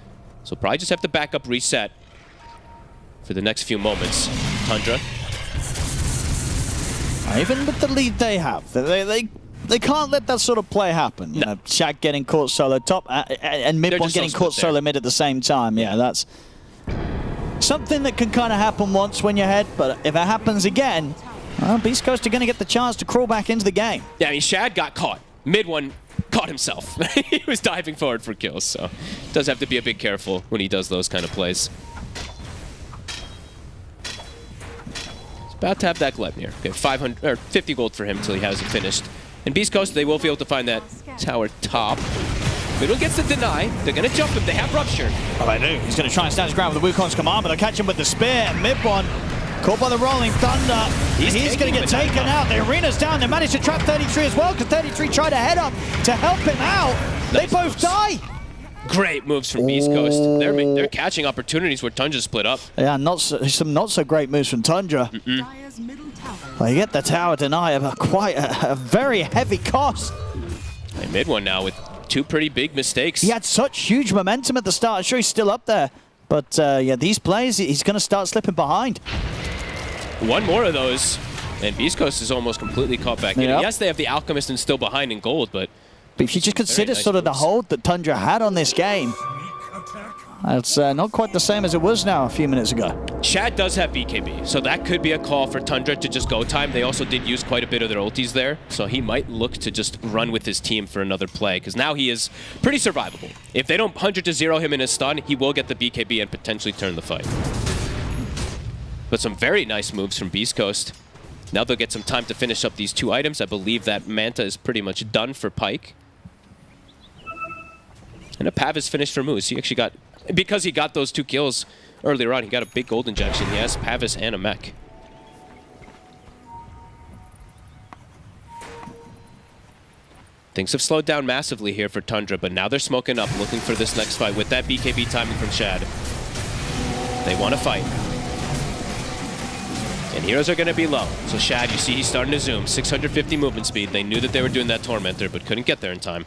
[SPEAKER 8] So probably just have to back up reset for the next few moments. Tundra.
[SPEAKER 1] Even with the lead they have, they can't let that sort of play happen. You know, Shaq getting caught solo top and mid
[SPEAKER 8] They're
[SPEAKER 1] one
[SPEAKER 8] just so
[SPEAKER 1] getting caught
[SPEAKER 8] split there.
[SPEAKER 1] solo mid at the same time. Yeah, that's something that can kind of happen once when you're ahead, but if it happens again, well, Beast Coast are going to get the chance to crawl back into the game.
[SPEAKER 8] Yeah, I mean, Shad got caught. Mid one caught himself. He was diving forward for kills, so does have to be a bit careful when he does those kind of plays. He's about to have that Gleipnir. Okay, 500 or 50 gold for him until he has it finished. And Beast Coast, they will be able to find that tower top. Mid one gets the deny. They're going to jump him. They have Rupture.
[SPEAKER 1] Oh, they do. He's going to try and stand his ground with the Wukong's command, but they'll catch him with the spear. Mid one caught by the Rolling Thunder. He's going to get taken out. The arena's down. They managed to trap 33 as well because 33 tried to head up to help him out. They both die.
[SPEAKER 8] Great moves from Beast Coast. They're catching opportunities where Tundra split up.
[SPEAKER 1] Yeah, some not so great moves from Tundra.
[SPEAKER 9] Dire's middle tower.
[SPEAKER 1] Well, you get the tower deny of quite a very heavy cost.
[SPEAKER 8] And mid one now with two pretty big mistakes.
[SPEAKER 1] He had such huge momentum at the start. I'm sure he's still up there. But yeah, these plays, he's going to start slipping behind.
[SPEAKER 8] One more of those, and Beast Coast is almost completely caught back in.
[SPEAKER 1] Yep.
[SPEAKER 8] Yes, they have the Alchemist and still behind in gold, but
[SPEAKER 1] if you just consider
[SPEAKER 8] nice
[SPEAKER 1] sort of the
[SPEAKER 8] moves.
[SPEAKER 1] hold that Tundra had on this game, it's not quite the same as it was now a few minutes ago.
[SPEAKER 8] Shad does have BKB, so that could be a call for Tundra to just go time. They also did use quite a bit of their ultis there, so he might look to just run with his team for another play, because now he is pretty survivable. If they don't 100-0 him in his stun, he will get the BKB and potentially turn the fight. But some very nice moves from Beast Coast. Now they'll get some time to finish up these two items. I believe that Manta is pretty much done for Pyke. And a Pav is finished for MOUZ. He actually got, because he got those two kills earlier on, he got a big gold injection. He has Pavis and a mech. Things have slowed down massively here for Tundra, but now they're smoking up, looking for this next fight with that BKB timing from Shad. They want to fight. And heroes are going to be low. So Shad, you see he's starting to zoom. 650 movement speed. They knew that they were doing that Tormentor, but couldn't get there in time.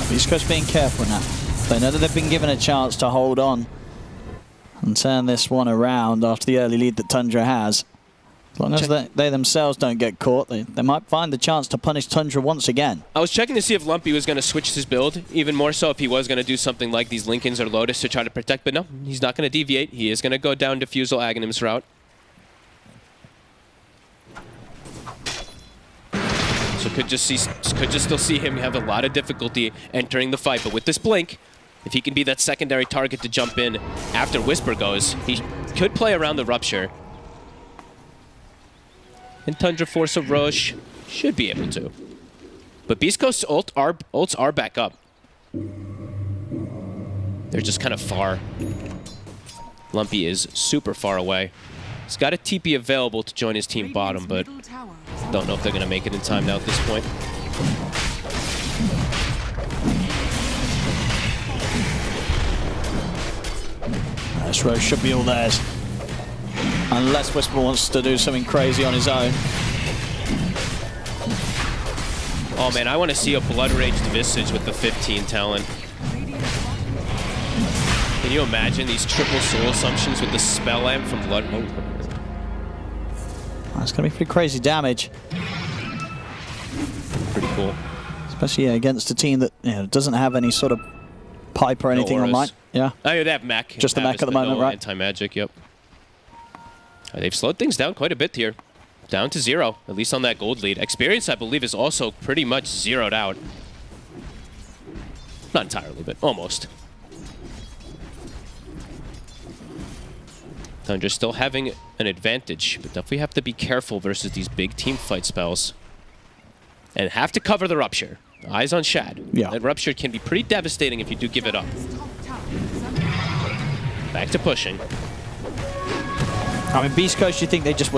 [SPEAKER 1] Beast Coast being careful now. They know that they've been given a chance to hold on and turn this one around after the early lead that Tundra has. As long as they themselves don't get caught, they might find the chance to punish Tundra once again.
[SPEAKER 8] I was checking to see if Lumpy was going to switch his build, even more so if he was going to do something like these Lincolns or Lotus to try to protect, but no, he's not going to deviate. He is going to go down Diffusal Aghanim's route. So could just still see him have a lot of difficulty entering the fight, but with this blink, if he can be that secondary target to jump in after Whisper goes, he could play around the Rupture. And Tundra force a rush, should be able to. But Beast Coast's ults are back up. They're just kind of far. Lumpy is super far away. He's got a TP available to join his team bottom, but don't know if they're going to make it in time now at this point.
[SPEAKER 1] This row should be all theirs. Unless Whisper wants to do something crazy on his own.
[SPEAKER 8] Oh man, I want to see a Blood Raged Visage with the 15 talent. Can you imagine these triple soul assumptions with the Spell Amp from Blood? Oh.
[SPEAKER 1] That's going to be pretty crazy damage.
[SPEAKER 8] Pretty cool.
[SPEAKER 1] Especially against a team that doesn't have any sort of pipe or anything online. Yeah.
[SPEAKER 8] Oh, yeah, they have mech.
[SPEAKER 1] Just the mech at the moment, right?
[SPEAKER 8] Anti-magic, yep. They've slowed things down quite a bit here. Down to 0, at least on that gold lead. Experience, I believe, is also pretty much zeroed out. Not entirely, but almost. Tundra still having an advantage, but definitely have to be careful versus these big team fight spells. And have to cover the Rupture. Eyes on Shad.
[SPEAKER 1] Yeah.
[SPEAKER 8] That Rupture can be pretty devastating if you do give it up. Back to pushing.
[SPEAKER 1] I mean, Beast Coast, you think they just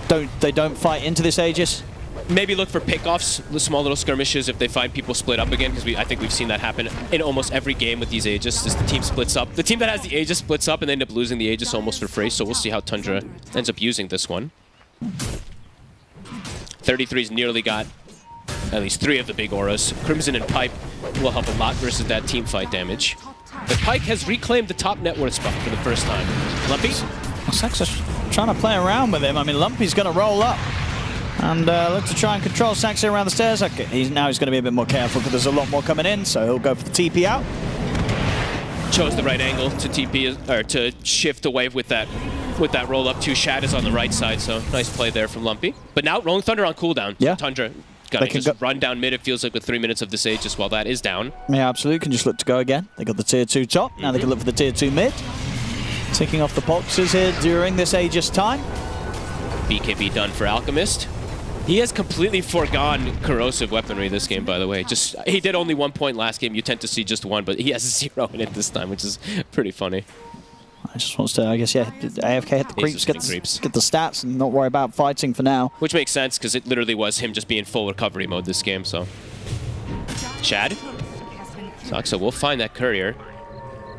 [SPEAKER 1] don't fight into this Aegis?
[SPEAKER 8] Maybe look for pickoffs, the small little skirmishes if they find people split up again, because I think we've seen that happen in almost every game with these Aegis, as the team splits up. The team that has the Aegis splits up and they end up losing the Aegis almost for free, so we'll see how Tundra ends up using this one. 33's nearly got at least 3 of the big auras. Crimson and Pipe will help a lot versus that team fight damage. But Pike has reclaimed the top net worth spot for the first time. Lumpy?
[SPEAKER 1] Saxa's trying to play around with him. I mean, Lumpy's going to roll up and look to try and control Saxa around the stairs. Okay, now he's going to be a bit more careful because there's a lot more coming in, so he'll go for the TP out.
[SPEAKER 8] Chose the right angle to TP, or to shift away with that roll up. 2 Shad is on the right side, so nice play there from Lumpy. But now Rolling Thunder on cooldown.
[SPEAKER 1] Yeah.
[SPEAKER 8] So Tundra got to just run down mid, it feels like, with 3 minutes of this Aegis while that is down.
[SPEAKER 1] Yeah, absolutely. Can just look to go again. They got the tier 2 top. Now they can look for the tier 2 mid. Ticking off the boxes here during this Aegis time.
[SPEAKER 8] BKB done for Alchemist. He has completely foregone corrosive weaponry this game, by the way. He did only 1 point last game. You tend to see just 1, but he has 0 in it this time, which is pretty funny.
[SPEAKER 1] I just wants to, I guess, yeah, AFK hit the creeps, get the stats, and not worry about fighting for now.
[SPEAKER 8] Which makes sense, because it literally was him just being full recovery mode this game, so. Shad? Saxa will find that courier.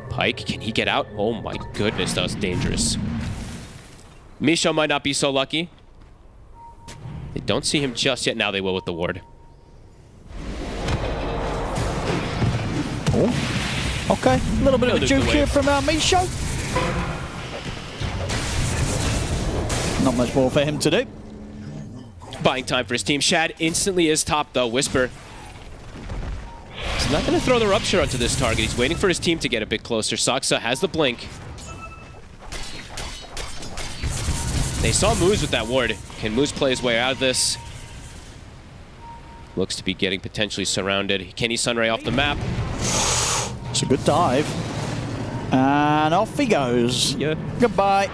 [SPEAKER 8] Pike, can he get out? Oh my goodness, that was dangerous. Misho might not be so lucky. They don't see him just yet. Now they will with the ward.
[SPEAKER 1] Oh, okay. A little bit of a juke here from Misho. Not much more for him to do.
[SPEAKER 8] Buying time for his team. Shad instantly is top, though. Whisper. He's not going to throw the Rupture onto this target. He's waiting for his team to get a bit closer. Saxa has the blink. They saw MOUZ with that ward. Can MOUZ play his way out of this? Looks to be getting potentially surrounded. Can he Sunray off the map?
[SPEAKER 1] It's a good dive. And off he goes.
[SPEAKER 8] Yeah.
[SPEAKER 1] Goodbye.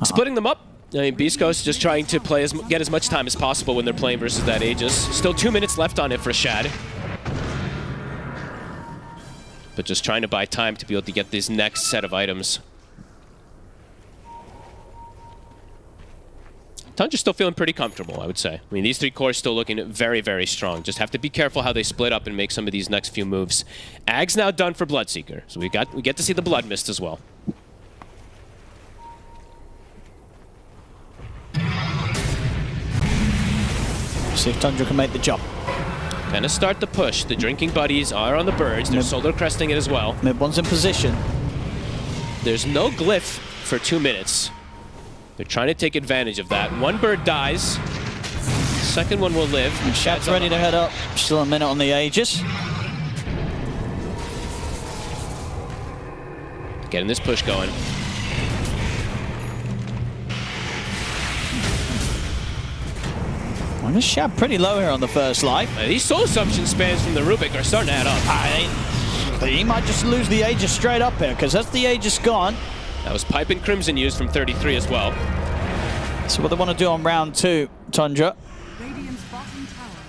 [SPEAKER 8] Splitting them up. I mean, Beast Coast just trying to play get as much time as possible when they're playing versus that Aegis. Still 2 minutes left on it for Shad. But just trying to buy time to be able to get this next set of items. Tundra's still feeling pretty comfortable, I would say. I mean, these 3 cores still looking very, very strong. Just have to be careful how they split up and make some of these next few moves. Ag's now done for Bloodseeker, so we get to see the Blood Mist as well.
[SPEAKER 1] See if Tundra can make the jump.
[SPEAKER 8] Gonna start the push. The drinking buddies are on the birds. They're solar cresting it as well.
[SPEAKER 1] Mid one's in position.
[SPEAKER 8] There's no glyph for 2 minutes. They're trying to take advantage of that. 1 bird dies. Second one will live.
[SPEAKER 1] And Shad's ready to head up. Still a minute on the Aegis.
[SPEAKER 8] Getting this push going.
[SPEAKER 1] Well, this Shad pretty low here on the first life.
[SPEAKER 8] These soul assumption spans from the Rubik are starting to add up.
[SPEAKER 1] He might just lose the Aegis straight up here, because that's the Aegis gone.
[SPEAKER 8] That was Pipe and Crimson used from 33 as well.
[SPEAKER 1] So what they want to do on round 2, Tundra,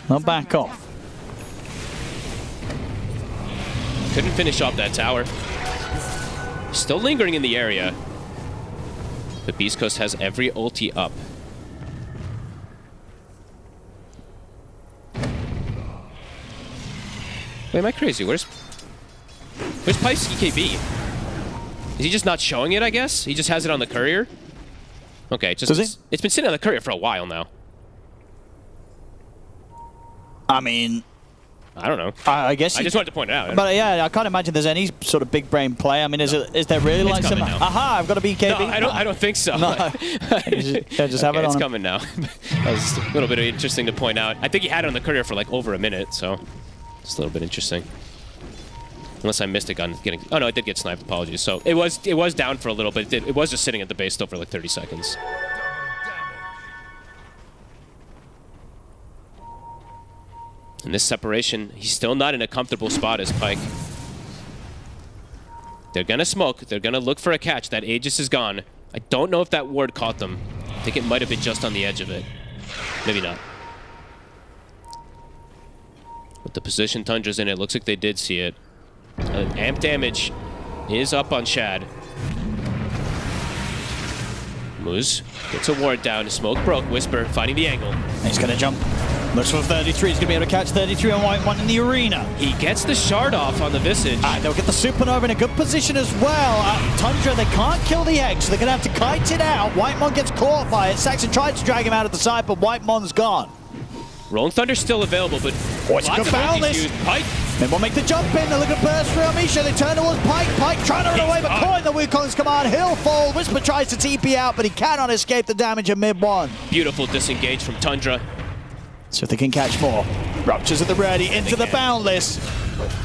[SPEAKER 1] they'll back off.
[SPEAKER 8] Couldn't finish off that tower. Still lingering in the area. But beastcoast has every ulti up. Wait, am I crazy? Where's Pipe's EKB? Is he just not showing it, I guess? He just has it on the courier? Okay, it's been sitting on the courier for a while now.
[SPEAKER 1] I mean,
[SPEAKER 8] I don't know.
[SPEAKER 1] I guess.
[SPEAKER 8] I just wanted to point it out.
[SPEAKER 1] But yeah, I can't imagine there's any sort of big brain play. I mean, is there really like some?
[SPEAKER 8] Now.
[SPEAKER 1] Aha! I've got a BKB.
[SPEAKER 8] No, I don't think so.
[SPEAKER 1] No. just have it on.
[SPEAKER 8] It's coming now. That was a little bit interesting to point out. I think he had it on the courier for like over a minute, so it's a little bit interesting. Unless I missed it on getting. Oh no, it did get sniped. Apologies. So it was down for a little bit. It was just sitting at the base still for like 30 seconds. In this separation, he's still not in a comfortable spot as Pyke. They're gonna smoke. They're gonna look for a catch. That Aegis is gone. I don't know if that ward caught them. I think it might have been just on the edge of it. Maybe not. With the position Tundra's in, it looks like they did see it. Amp damage is up on Shad. MOUZ gets a ward down. Smoke broke. Whisper finding the angle.
[SPEAKER 1] He's gonna jump. Looks for 33. He's going to be able to catch 33 on Whitemon in the arena.
[SPEAKER 8] He gets the shard off on the Visage.
[SPEAKER 1] They'll get the Supernova in a good position as well. Tundra, they can't kill the egg, so they're going to have to kite it out. Whitemon gets caught by it. Saxon tried to drag him out of the side, but Whitemon's gone.
[SPEAKER 8] Rolling Thunder's still available, but
[SPEAKER 1] it's a good foul this.
[SPEAKER 8] Pyke.
[SPEAKER 1] They will make the jump in. They look at burst for Amisha. They turn towards Pyke. Pyke trying to run away, but caught in the Wukong's command. He'll fall. Whisper tries to TP out, but he cannot escape the damage of mid-1.
[SPEAKER 8] Beautiful disengage from Tundra.
[SPEAKER 1] So if they can catch more. Ruptures at the ready, into the Boundless.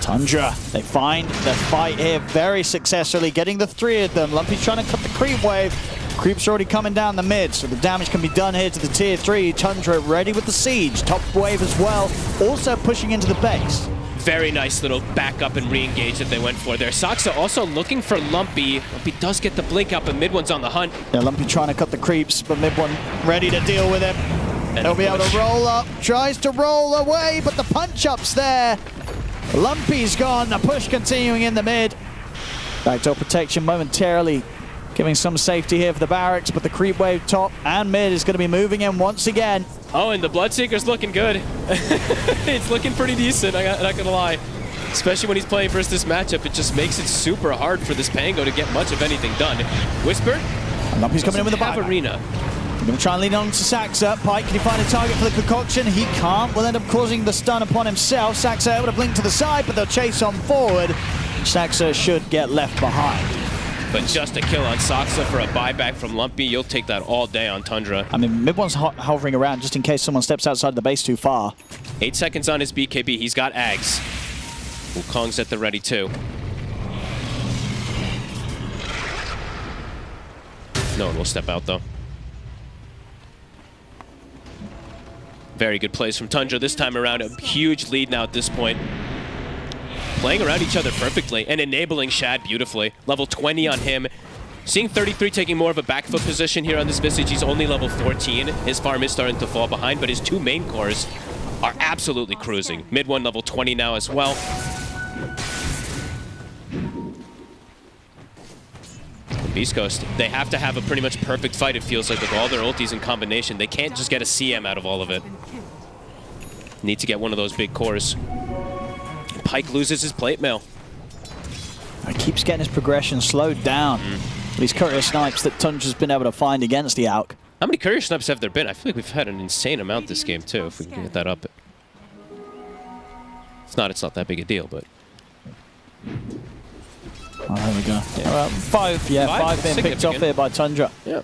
[SPEAKER 1] Tundra, they find the fight here very successfully, getting the 3 of them. Lumpy's trying to cut the creep wave. Creep's already coming down the mid, so the damage can be done here to the tier 3. Tundra ready with the siege. Top wave as well, also pushing into the base.
[SPEAKER 8] Very nice little backup and re-engage that they went for there. Saksa also looking for Lumpy. Lumpy does get the blink up, and mid-one's on the hunt.
[SPEAKER 1] Yeah, Lumpy trying to cut the creeps, but mid-one ready to deal with him. He'll be able to roll up, tries to roll away, but the punch-up's there. Lumpy's gone, the push continuing in the mid. Backdoor protection momentarily giving some safety here for the barracks, but the creep wave top and mid is going to be moving in once again.
[SPEAKER 8] Oh, and the Bloodseeker's looking good. It's looking pretty decent, I'm not going to lie. Especially when he's playing versus this matchup, it just makes it super hard for this Pango to get much of anything done. Whisper.
[SPEAKER 1] And Lumpy's coming in with a buyback.
[SPEAKER 8] Arena.
[SPEAKER 1] We're going to try and lean on to Saxa. Pyke, can he find a target for the concoction? He can't. Will end up causing the stun upon himself. Saxa able to blink to the side, but they'll chase on forward. Saxa should get left behind.
[SPEAKER 8] But just a kill on Saksa for a buyback from Lumpy. You'll take that all day on Tundra.
[SPEAKER 1] I mean, mid-one's hovering around just in case someone steps outside the base too far.
[SPEAKER 8] 8 seconds on his BKB. He's got Ags. Wukong's at the ready too. No one will step out though. Very good plays from Tundra this time around. A huge lead now at this point. Playing around each other perfectly and enabling Shad beautifully. Level 20 on him. Seeing 33 taking more of a back foot position here on this Visage. He's only level 14. His farm is starting to fall behind, but his 2 main cores are absolutely cruising. Mid one level 20 now as well. beastcoast, they have to have a pretty much perfect fight, it feels like, with all their ultis in combination. They can't just get a CM out of all of it. Need to get one of those big cores. Pyke loses his plate mail.
[SPEAKER 1] He keeps getting his progression slowed down. These courier snipes that Tundra's been able to find against the Alk.
[SPEAKER 8] How many courier snipes have there been? I feel like we've had an insane amount this game too, if we can get that up. If not, it's not that big a deal, but...
[SPEAKER 1] Oh, there we go. Yeah, five being picked off here by Tundra.
[SPEAKER 8] Yeah.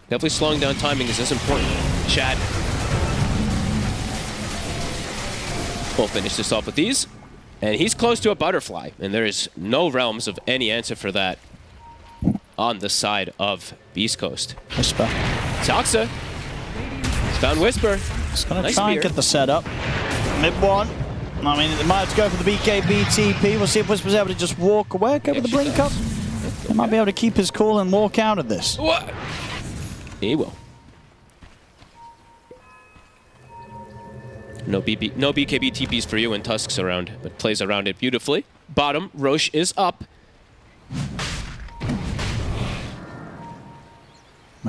[SPEAKER 8] Definitely slowing down timing is important. Shad. We'll finish this off with these. And he's close to a butterfly, and there is no realms of any answer for that on the side of beastcoast.
[SPEAKER 1] Whisper.
[SPEAKER 8] Saksa. He's found Whisper.
[SPEAKER 1] Just gonna try and get the setup. Mid one. I mean, they might have to go for the BKB TP. We'll see if Whisper's able to just walk away, go with the blink up. He might be able to keep his cool and walk out of this.
[SPEAKER 8] What? He will. No BKB TPs for you and Tusk's around, but plays around it beautifully. Bottom, Roche is up.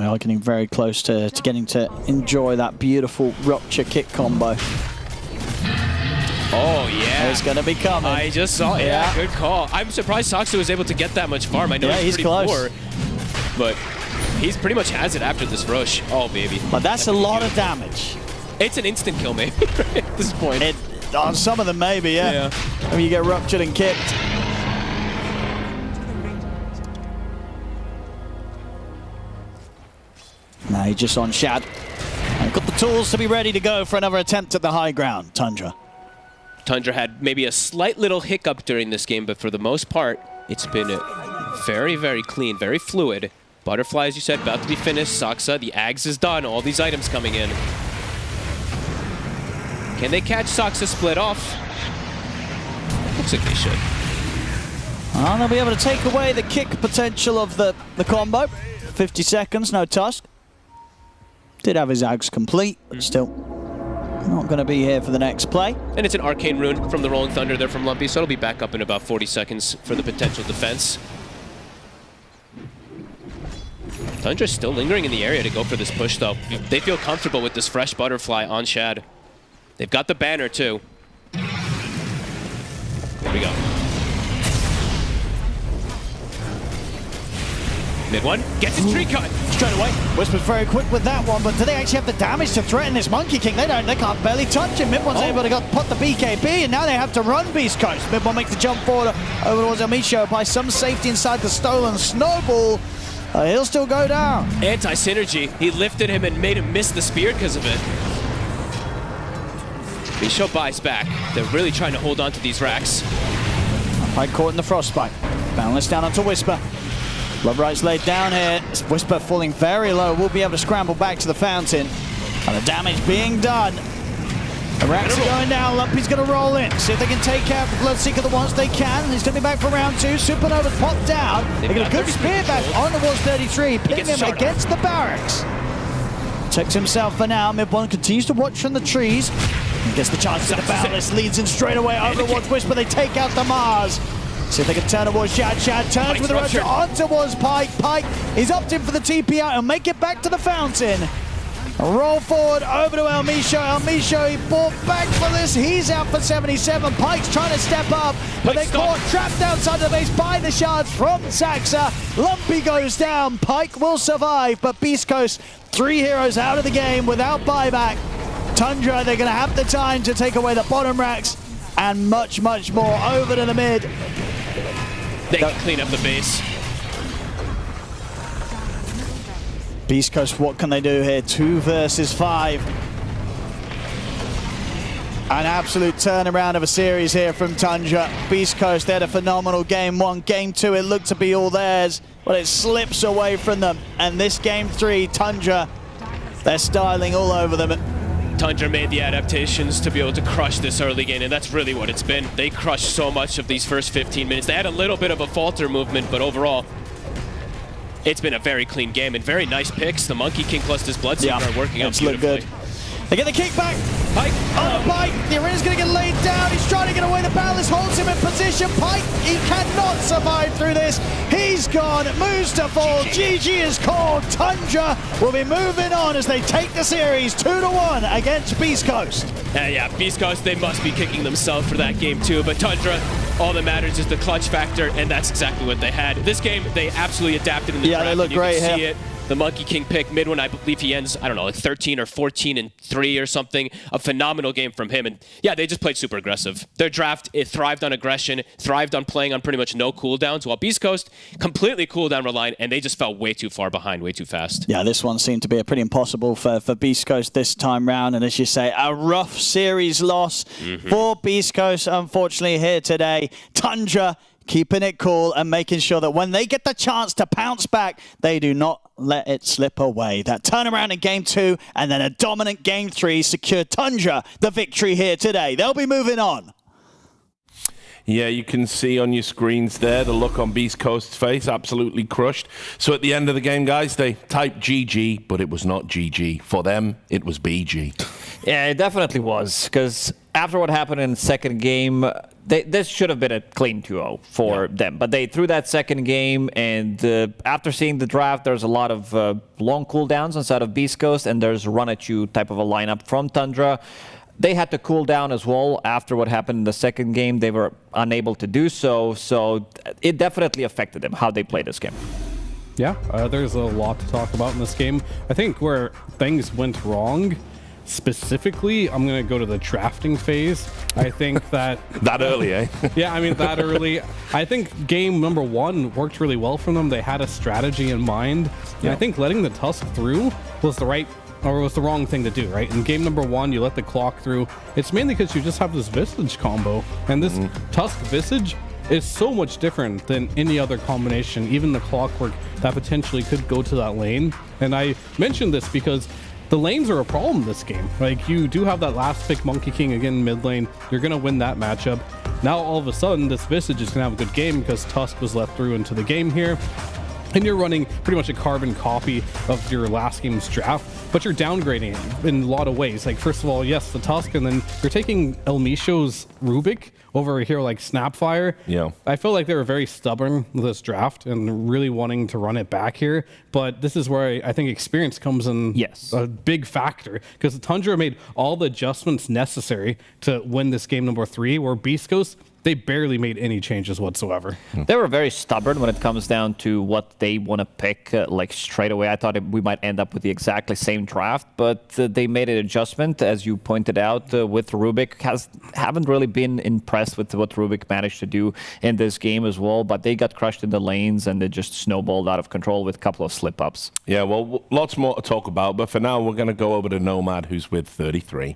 [SPEAKER 1] We are getting very close to getting to enjoy that beautiful Rupture kick combo.
[SPEAKER 8] Oh, yeah.
[SPEAKER 1] It's going to be coming.
[SPEAKER 8] I just saw it. Yeah, good call. I'm surprised Soxa was able to get that much farm. I know he's pretty
[SPEAKER 1] close.
[SPEAKER 8] poor, but he's pretty much has it after this rush. Oh, baby.
[SPEAKER 1] But that's a lot of damage.
[SPEAKER 8] It's an instant kill, maybe, at this point.
[SPEAKER 1] On some of them, maybe, yeah. I mean, you get ruptured and kicked. Now he's just on Shad. And got the tools to be ready to go for another attempt at the high ground, Tundra.
[SPEAKER 8] Tundra had maybe a slight little hiccup during this game, but for the most part, it's been very, very clean, very fluid. Butterfly, as you said, about to be finished. Soxa, the Ags is done. All these items coming in. Can they catch Soxa split off? Looks like they should.
[SPEAKER 1] Well, they'll be able to take away the kick potential of the combo. 50 seconds, no Tusk. Did have his Ags complete, but still not going to be here for the next play.
[SPEAKER 8] And it's an Arcane Rune from the Rolling Thunder there from Lumpy, so it'll be back up in about 40 seconds for the potential defense. Tundra's still lingering in the area to go for this push, though. They feel comfortable with this fresh Butterfly on Shad. They've got the banner, too. There we go. Mid one, gets his tree cut.
[SPEAKER 1] Straight away. Whisper's very quick with that one, but do they actually have the damage to threaten this Monkey King? They don't. They can't barely touch him. Mid one's able to put the BKB, and now they have to run Beast Coast. Mid one makes the jump forward over towards Amisho by some safety inside the stolen snowball. He'll still go down.
[SPEAKER 8] Anti-synergy. He lifted him and made him miss the spear because of it. Misho buys back. They're really trying to hold on to these racks.
[SPEAKER 1] Pike caught in the frostbite. Boundless down onto Whisper. Love Right's laid down here. Whisper falling very low. We'll be able to scramble back to the fountain. And the damage being done. The racks are going down. Lumpy's going to roll in. See if they can take out the Bloodseeker the ones they can. He's going to be back for round 2. Supernova's popped down. They get a good spear back on towards 33. Ping him against the barracks. Protects himself for now. Mid one continues to watch from the trees. He gets the chance to the Boundless. Leads in straight away over towards Whisper. They take out the MOUZ. See if they can turn towards Shad. Shad turns with the Rupture on towards Pike. Pike is upped in for the TP out and make it back to the fountain. Roll forward over to Elmisho. Elmisho, he bought back for this. He's out for 77. Pike's trying to step up, but they caught trapped outside the base by the shards from Saxa. Lumpy goes down. Pike will survive, but Beast Coast, 3 heroes out of the game without buyback. Tundra, they're going to have the time to take away the bottom racks and much, much more over to the mid.
[SPEAKER 8] They can clean up the base.
[SPEAKER 1] Beast Coast, what can they do here? 2 versus 5. An absolute turnaround of a series here from Tundra. Beast Coast, they had a phenomenal game 1. Game 2, it looked to be all theirs, but it slips away from them. And this game 3, Tundra, they're styling all over them.
[SPEAKER 8] Tundra made the adaptations to be able to crush this early game, and that's really what it's been. They crushed so much of these first 15 minutes. They had a little bit of a falter movement, but overall, it's been a very clean game and very nice picks. The Monkey King plus this Bloodseeker are working out beautifully.
[SPEAKER 1] Good. They get the kickback.
[SPEAKER 8] Pike.
[SPEAKER 1] Oh, Pike. The arena's going to get laid down. He's trying to get away. The Boundless holds him in position. Pike, he cannot survive through this. He's gone. MOUZ to fall. GG is called. Tundra will be moving on as they take the series 2-1 against Beast Coast.
[SPEAKER 8] Yeah, Beast Coast, they must be kicking themselves for that game too. But Tundra, all that matters is the clutch factor, and that's exactly what they had. This game, they absolutely adapted in the draft.
[SPEAKER 1] They look great here.
[SPEAKER 8] You can see it. The Monkey King pick, mid one, I believe he ends, I don't know, like 13 or 14 and 3 or something. A phenomenal game from him. And yeah, they just played super aggressive. Their draft, it thrived on aggression, thrived on playing on pretty much no cooldowns, while Beast Coast completely cooldown reliant, and they just fell way too far behind, way too fast.
[SPEAKER 1] Yeah, this one seemed to be a pretty impossible for Beast Coast this time round. And as you say, a rough series loss for Beast Coast, unfortunately, here today. Tundra keeping it cool and making sure that when they get the chance to pounce back, they do not let it slip away. That turnaround in game 2 and then a dominant game 3 secured Tundra the victory here today. They'll be moving on.
[SPEAKER 4] Yeah, you can see on your screens there the look on Beast Coast's face, absolutely crushed. So at the end of the game, guys, they typed GG, but it was not GG. For them, it was BG.
[SPEAKER 5] Yeah, it definitely was, because after what happened in the second game, This should have been a clean 2-0 for them, but they threw that second game, and after seeing the draft, there's a lot of long cooldowns inside of Beast Coast, and there's a run-at-you type of a lineup from Tundra. They had to cool down as well after what happened in the second game. They were unable to do so, so it definitely affected them, how they played this game.
[SPEAKER 7] Yeah, there's a lot to talk about in this game. I think where things went wrong, specifically, I'm going to go to the drafting phase. I think that...
[SPEAKER 4] That early, eh?
[SPEAKER 7] Yeah, I mean, that early. I think game number 1 worked really well for them. They had a strategy in mind. And I think letting the Tusk through was the right... or was the wrong thing to do, right? In game number 1, you let the clock through. It's mainly because you just have this Visage combo. And this Tusk Visage is so much different than any other combination, even the clockwork that potentially could go to that lane. And I mentioned this because the lanes are a problem this game. Like, you do have that last pick Monkey King again mid lane. You're going to win that matchup. Now, all of a sudden, this Visage is going to have a good game because Tusk was let through into the game here. And you're running pretty much a carbon copy of your last game's draft, but you're downgrading it in a lot of ways. Like, first of all, yes, the Tusk, and then you're taking El Misho's Rubik over a hero like Snapfire.
[SPEAKER 4] Yeah.
[SPEAKER 7] I feel like they were very stubborn with this draft and really wanting to run it back here. But this is where I think experience comes in a big factor, because Tundra made all the adjustments necessary to win this game number 3, where Beast Coast, they barely made any changes whatsoever.
[SPEAKER 5] They were very stubborn when it comes down to what they want to pick, like straight away. I thought we might end up with the exactly same draft, but they made an adjustment, as you pointed out, with Rubik. Haven't really been impressed with what Rubik managed to do in this game as well, but they got crushed in the lanes and they just snowballed out of control with a couple of slip-ups.
[SPEAKER 4] Yeah, well, lots more to talk about, but for now, we're going to go over to Nomad, who's with 33.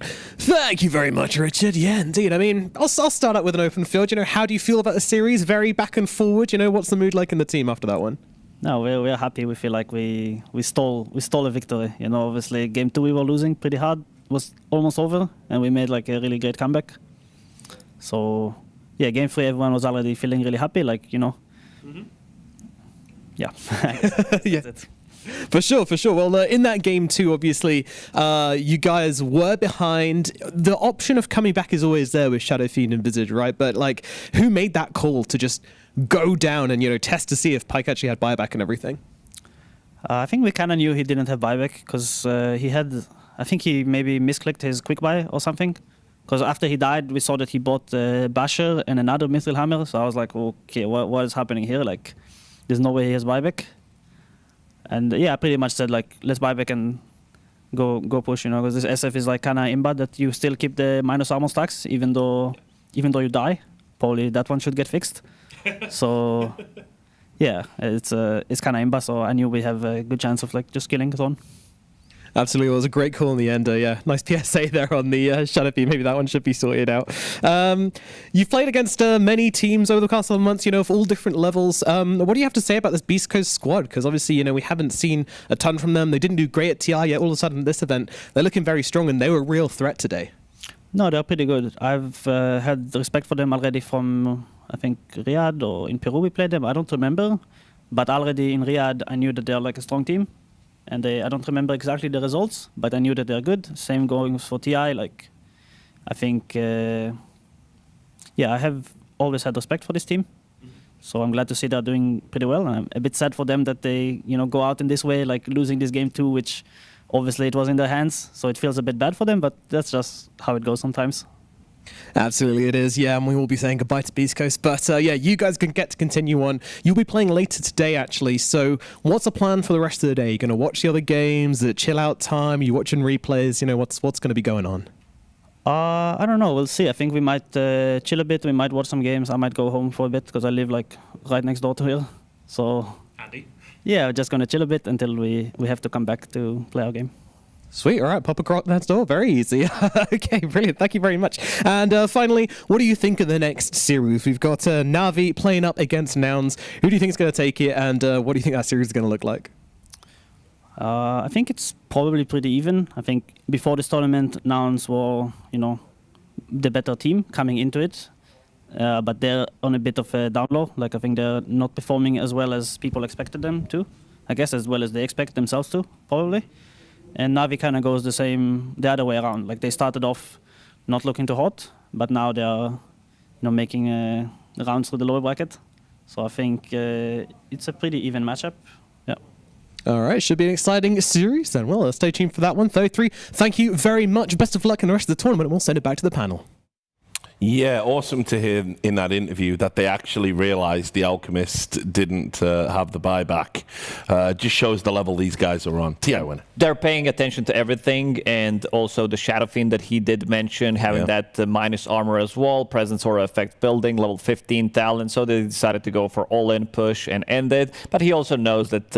[SPEAKER 6] Thank you very much, Richard. Yeah, indeed. I mean, I'll start out with an open field. You know, how do you feel about the series? Very back and forward. You know, what's the mood like in the team after that one?
[SPEAKER 11] No, we're happy. We feel like we stole a victory. You know, obviously, game 2 we were losing pretty hard. It was almost over, and we made like a really great comeback. So, yeah, game 3 everyone was already feeling really happy. Like, you know. Yeah.
[SPEAKER 6] Yeah. For sure. Well, in that game too, obviously, you guys were behind. The option of coming back is always there with Shadow Fiend and Visage, right? But like, who made that call to just go down and, you know, test to see if Pyke actually had buyback and everything?
[SPEAKER 11] I think we kind of knew he didn't have buyback because he had. I think he maybe misclicked his quick buy or something. Because after he died, we saw that he bought Basher and another Mithril Hammer. So I was like, okay, what is happening here? Like, there's no way he has buyback. And yeah, I pretty much said like, let's buy back and go push, you know, because this SF is like kind of imba that you still keep the minus armor stacks even though you die. Probably that one should get fixed. So yeah, it's kind of imba. So I knew we have a good chance of like just killing Thorn.
[SPEAKER 6] Absolutely, it was a great call in the end. Yeah, nice PSA there on the Shadow Fiend. Maybe that one should be sorted out. You've played against many teams over the past 7 months, you know, for all different levels. What do you have to say about this Beast Coast squad? Because obviously, you know, we haven't seen a ton from them. They didn't do great at TI, yet all of a sudden this event, they're looking very strong and they were a real threat today.
[SPEAKER 11] No, they're pretty good. I've had respect for them already from, I think, Riyadh or in Peru we played them. I don't remember. But already in Riyadh, I knew that they're like a strong team. And I don't remember exactly the results, but I knew that they're good. Same going for TI. Like, I think, yeah, I have always had respect for this team. So I'm glad to see they're doing pretty well. And I'm a bit sad for them that they, you know, go out in this way, like losing this game too, which obviously it was in their hands. So it feels a bit bad for them, but that's just how it goes sometimes.
[SPEAKER 6] Absolutely it is, yeah, and we will be saying goodbye to Beast Coast. But yeah, you guys can get to continue on. You'll be playing later today, actually. So what's the plan for the rest of the day? You're going to watch the other games? Is it chill out time? Are you watching replays? You know, what's going to be going on?
[SPEAKER 11] I don't know. We'll see. I think we might chill a bit. We might watch some games. I might go home for a bit because I live like right next door to here. So handy. Yeah, we're just going to chill a bit until we have to come back to play our game.
[SPEAKER 6] Sweet, all right, pop across that door, very easy. Okay, brilliant, thank you very much. And finally, what do you think of the next series? We've got Navi playing up against Nouns. Who do you think is going to take it, and what do you think that series is going to look like?
[SPEAKER 11] I think it's probably pretty even. I think before this tournament, Nouns were, you know, the better team coming into it. But they're on a bit of a down low. Like, I think they're not performing as well as people expected them to. I guess as well as they expect themselves to, probably. And Navi kind of goes the other way around. Like, they started off not looking too hot, but now they are, making rounds through the lower bracket. So I think it's a pretty even matchup. Yeah.
[SPEAKER 6] All right, should be an exciting series then. Well, stay tuned for that one. 33, thank you very much. Best of luck in the rest of the tournament, and we'll send it back to the panel.
[SPEAKER 4] Yeah, awesome to hear in that interview that they actually realized the Alchemist didn't have the buyback. Just shows the level these guys are on. T.I. winner.
[SPEAKER 5] They're paying attention to everything, and also the Shadow Fiend that he did mention, having that minus armor as well, presence or effect building, level 15 talent, so they decided to go for all-in push and end it. But he also knows that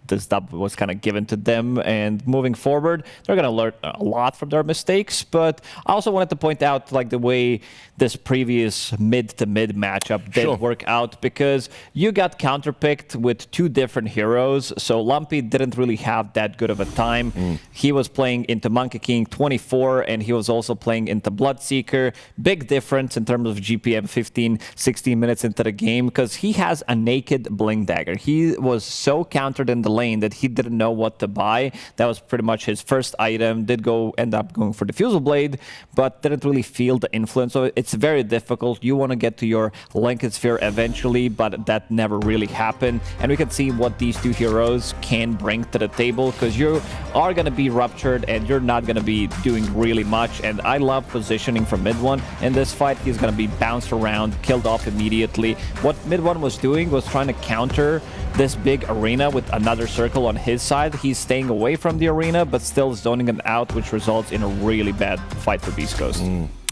[SPEAKER 5] this dub was kind of given to them, and moving forward, they're going to learn a lot from their mistakes. But I also wanted to point out like the way this previous mid-to-mid matchup did work out, because you got counterpicked with two different heroes, so Lumpy didn't really have that good of a time. He was playing into Monkey King 24, and he was also playing into Bloodseeker. Big difference in terms of GPM 15, 16 minutes into the game, because he has a naked Bling Dagger. He was so countered in the lane that he didn't know what to buy. That was pretty much his first item. Did end up going for the Fusel Blade, but didn't really feel the influence. So it's very difficult. You want to get to your Lincoln Sphere eventually, but that never really happened. And we can see what these two heroes can bring to the table, because you are going to be ruptured and you're not going to be doing really much. And I love positioning from mid one. In this fight, he's going to be bounced around, killed off immediately. What mid one was doing was trying to counter this big arena with another circle on his side. He's staying away from the arena, but still zoning him out, which results in a really bad fight for Beast Coast.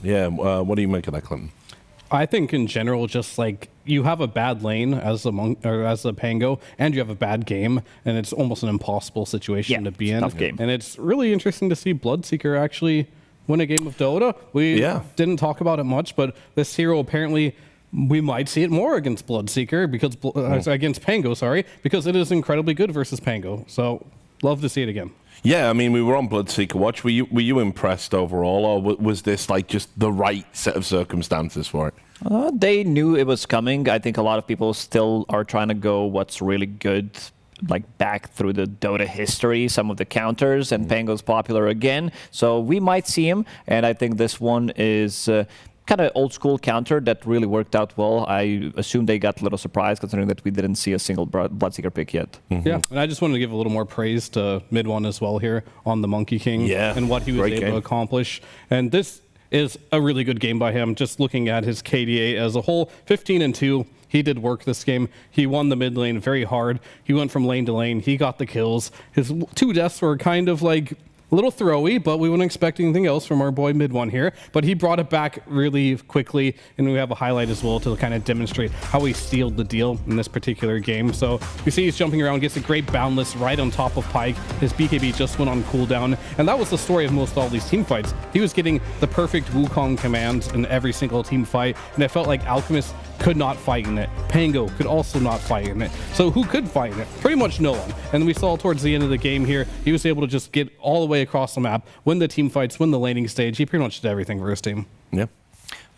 [SPEAKER 4] Yeah, what do you make of that, Clinton?
[SPEAKER 7] I think in general, just like you have a bad lane as a Pango, and you have a bad game, and it's almost an impossible situation to be in.
[SPEAKER 5] Tough game.
[SPEAKER 7] And it's really interesting to see Bloodseeker actually win a game of Dota. We didn't talk about it much, but this hero apparently, we might see it more against Bloodseeker, because against Pango, because it is incredibly good versus Pango. So love to see it again.
[SPEAKER 4] Yeah, I mean, we were on Bloodseeker Watch. Were you impressed overall, or was this like just the right set of circumstances for it?
[SPEAKER 5] They knew it was coming. I think a lot of people still are trying to go what's really good, like back through the Dota history, some of the counters, and Pango's popular again. So we might see him, and I think this one is kind of old school counter that really worked out well. I assume they got a little surprised, considering that we didn't see a single Bloodseeker pick yet.
[SPEAKER 7] Yeah, and I just wanted to give a little more praise to mid one as well here on the Monkey King and what he was able to accomplish. And this is a really good game by him. Just looking at his KDA as a whole, 15-2. He did work this game. He won the mid lane very hard. He went from lane to lane. He got the kills. His two deaths were kind of like a little throwy, but we wouldn't expect anything else from our boy mid one here. But he brought it back really quickly, and we have a highlight as well to kind of demonstrate how he sealed the deal in this particular game. So you see he's jumping around, gets a great boundless right on top of Pyke. His BKB just went on cooldown, and that was the story of most all these team fights. He was getting the perfect Wukong commands in every single team fight, and I felt like Alchemist could not fight in it. Pango could also not fight in it. So who could fight in it? Pretty much no one. And we saw towards the end of the game here, he was able to just get all the way across the map, win the team fights, win the laning stage. He pretty much did everything for his team.
[SPEAKER 4] Yeah.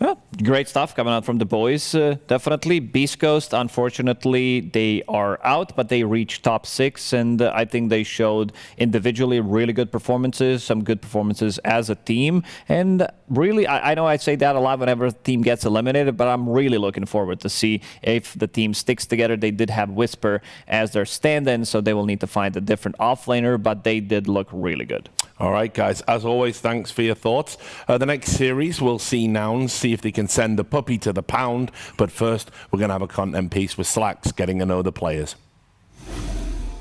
[SPEAKER 5] Well, great stuff coming out from the boys, definitely. Beast Coast, unfortunately, they are out, but they reached top 6, and I think they showed individually really good performances, some good performances as a team. And really, I know I say that a lot whenever a team gets eliminated, but I'm really looking forward to see if the team sticks together. They did have Whisper as their stand-in, so they will need to find a different offlaner, but they did look really good.
[SPEAKER 4] All right, guys. As always, thanks for your thoughts. The next series, we'll see Nouns, see if they can send the puppy to the pound. But first, we're going to have a content piece with Slacks getting to know the players.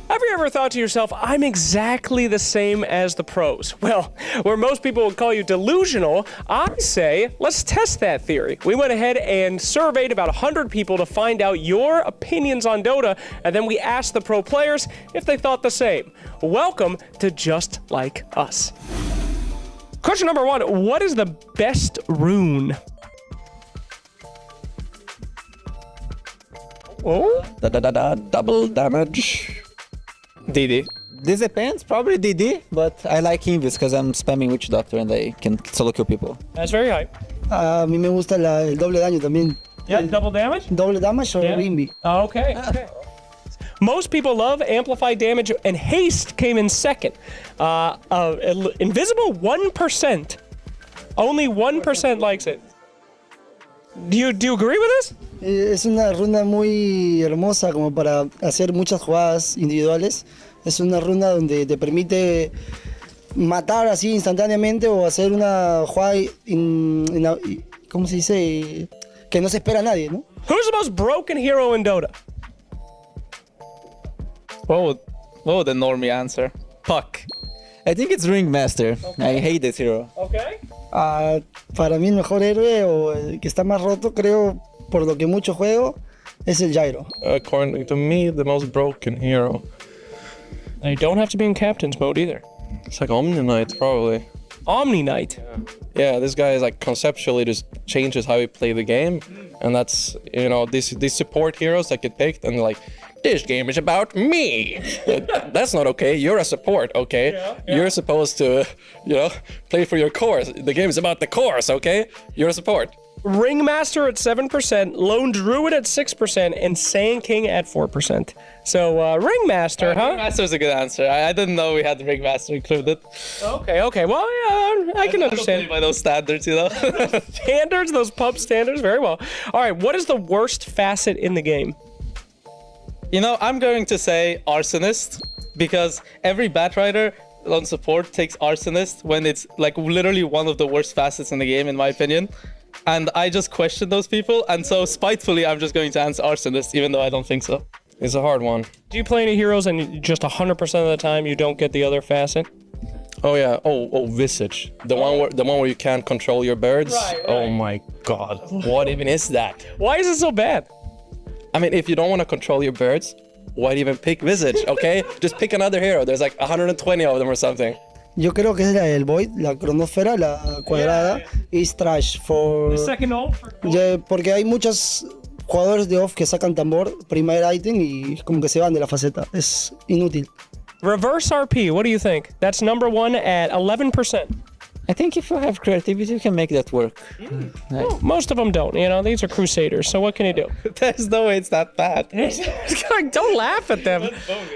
[SPEAKER 12] Have you ever thought to yourself, I'm exactly the same as the pros? Well, where most people would call you delusional, I say, let's test that theory. We went ahead and surveyed about 100 people to find out your opinions on Dota, and then we asked the pro players if they thought the same. Welcome to Just Like Us. Question number 1, what is the best rune? Oh?
[SPEAKER 13] Double damage.
[SPEAKER 12] DD.
[SPEAKER 13] This depends, probably DD, but I like Invis because I'm spamming Witch Doctor and I can solo kill people.
[SPEAKER 12] That's very high.
[SPEAKER 14] A mí me gusta el doble daño también.
[SPEAKER 12] Yeah, double damage?
[SPEAKER 14] Doble damage or Rimby.
[SPEAKER 12] Okay. Most people love amplified damage, and haste came in second. Invisible 1%. Only 1% likes it. Do you agree with this?
[SPEAKER 14] Es una runa muy hermosa como para hacer muchas jugadas individuales. Es una runa donde te permite matar así instantáneamente o hacer una jugada, ¿cómo se dice? Que no se espera a nadie, ¿no?
[SPEAKER 12] Who's the most broken hero in Dota?
[SPEAKER 15] What would the normie answer? Puck.
[SPEAKER 13] I think it's Ringmaster. I hate this hero.
[SPEAKER 12] Okay.
[SPEAKER 14] Para mí el mejor héroe o el que está más roto, creo, por lo que mucho juego, es el Gyro.
[SPEAKER 15] According to me, the most broken hero.
[SPEAKER 12] They don't have to be in captain's mode either.
[SPEAKER 15] It's like Omni Knight, probably.
[SPEAKER 12] Omni Knight.
[SPEAKER 15] Yeah, this guy is like conceptually just changes how we play the game, and that's, you know, these support heroes that get picked and like, this game is about me. That's not okay. You're a support, okay? Yeah. You're supposed to, you know, play for your core. The game is about the cores, okay? You're a support.
[SPEAKER 12] Ringmaster at 7%, Lone Druid at 6%, and Sand King at 4%. So, Ringmaster, huh?
[SPEAKER 15] Ringmaster's a good answer. I didn't know we had the Ringmaster included.
[SPEAKER 12] Okay. Well, yeah, I can understand.
[SPEAKER 15] By those standards, you know?
[SPEAKER 12] Standards, those pub standards, very well. All right, what is the worst facet in the game?
[SPEAKER 15] You know, I'm going to say Arsonist, because every Batrider on support takes Arsonist when it's like literally one of the worst facets in the game, in my opinion. And I just question those people, and so spitefully I'm just going to answer Arsonist, even though I don't think so. It's a hard one.
[SPEAKER 12] Do you play any heroes and just 100% of the time you don't get the other facet?
[SPEAKER 15] Oh yeah, oh Visage. The one where you can't control your birds.
[SPEAKER 12] Right.
[SPEAKER 15] Oh my god. What even is that?
[SPEAKER 12] Why is it so bad?
[SPEAKER 15] I mean, if you don't want to control your birds, why even pick Visage, okay? Just pick another hero. There's like 120 of them or something.
[SPEAKER 14] Yo creo que es la del Void, la cronósfera, la cuadrada, is trash for...
[SPEAKER 12] The second ult?
[SPEAKER 14] Porque hay muchos jugadores de off que sacan tambor, primer item, y como que se van de la faceta. Es inútil.
[SPEAKER 12] Reverse RP, what do you think? That's number one at 11%.
[SPEAKER 13] I think if you have creativity, you can make that work.
[SPEAKER 12] Well, most of them don't, you know, these are Crusaders, so what can you do?
[SPEAKER 15] There's no way it's that bad.
[SPEAKER 12] Don't laugh at them.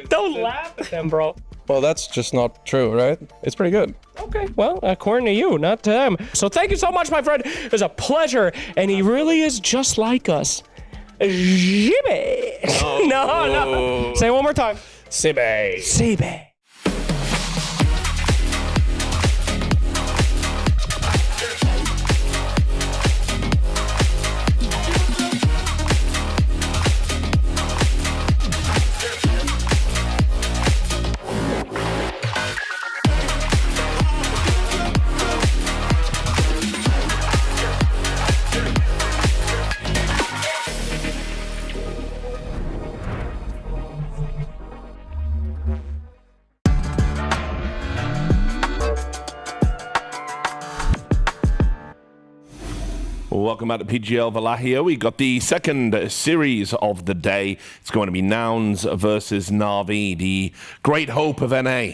[SPEAKER 12] Don't laugh at them, bro.
[SPEAKER 15] Well, that's just not true, right? It's pretty good.
[SPEAKER 12] Okay, well, according to you, not to them. So thank you so much, my friend. It was a pleasure, and he really is just like us. Jibe.
[SPEAKER 15] Oh.
[SPEAKER 12] No. Say it one more time.
[SPEAKER 15] Sibe.
[SPEAKER 12] Sibe.
[SPEAKER 4] Welcome back to PGL Wallachia. We got the second series of the day. It's going to be Nouns versus Na'Vi, the great hope of NA.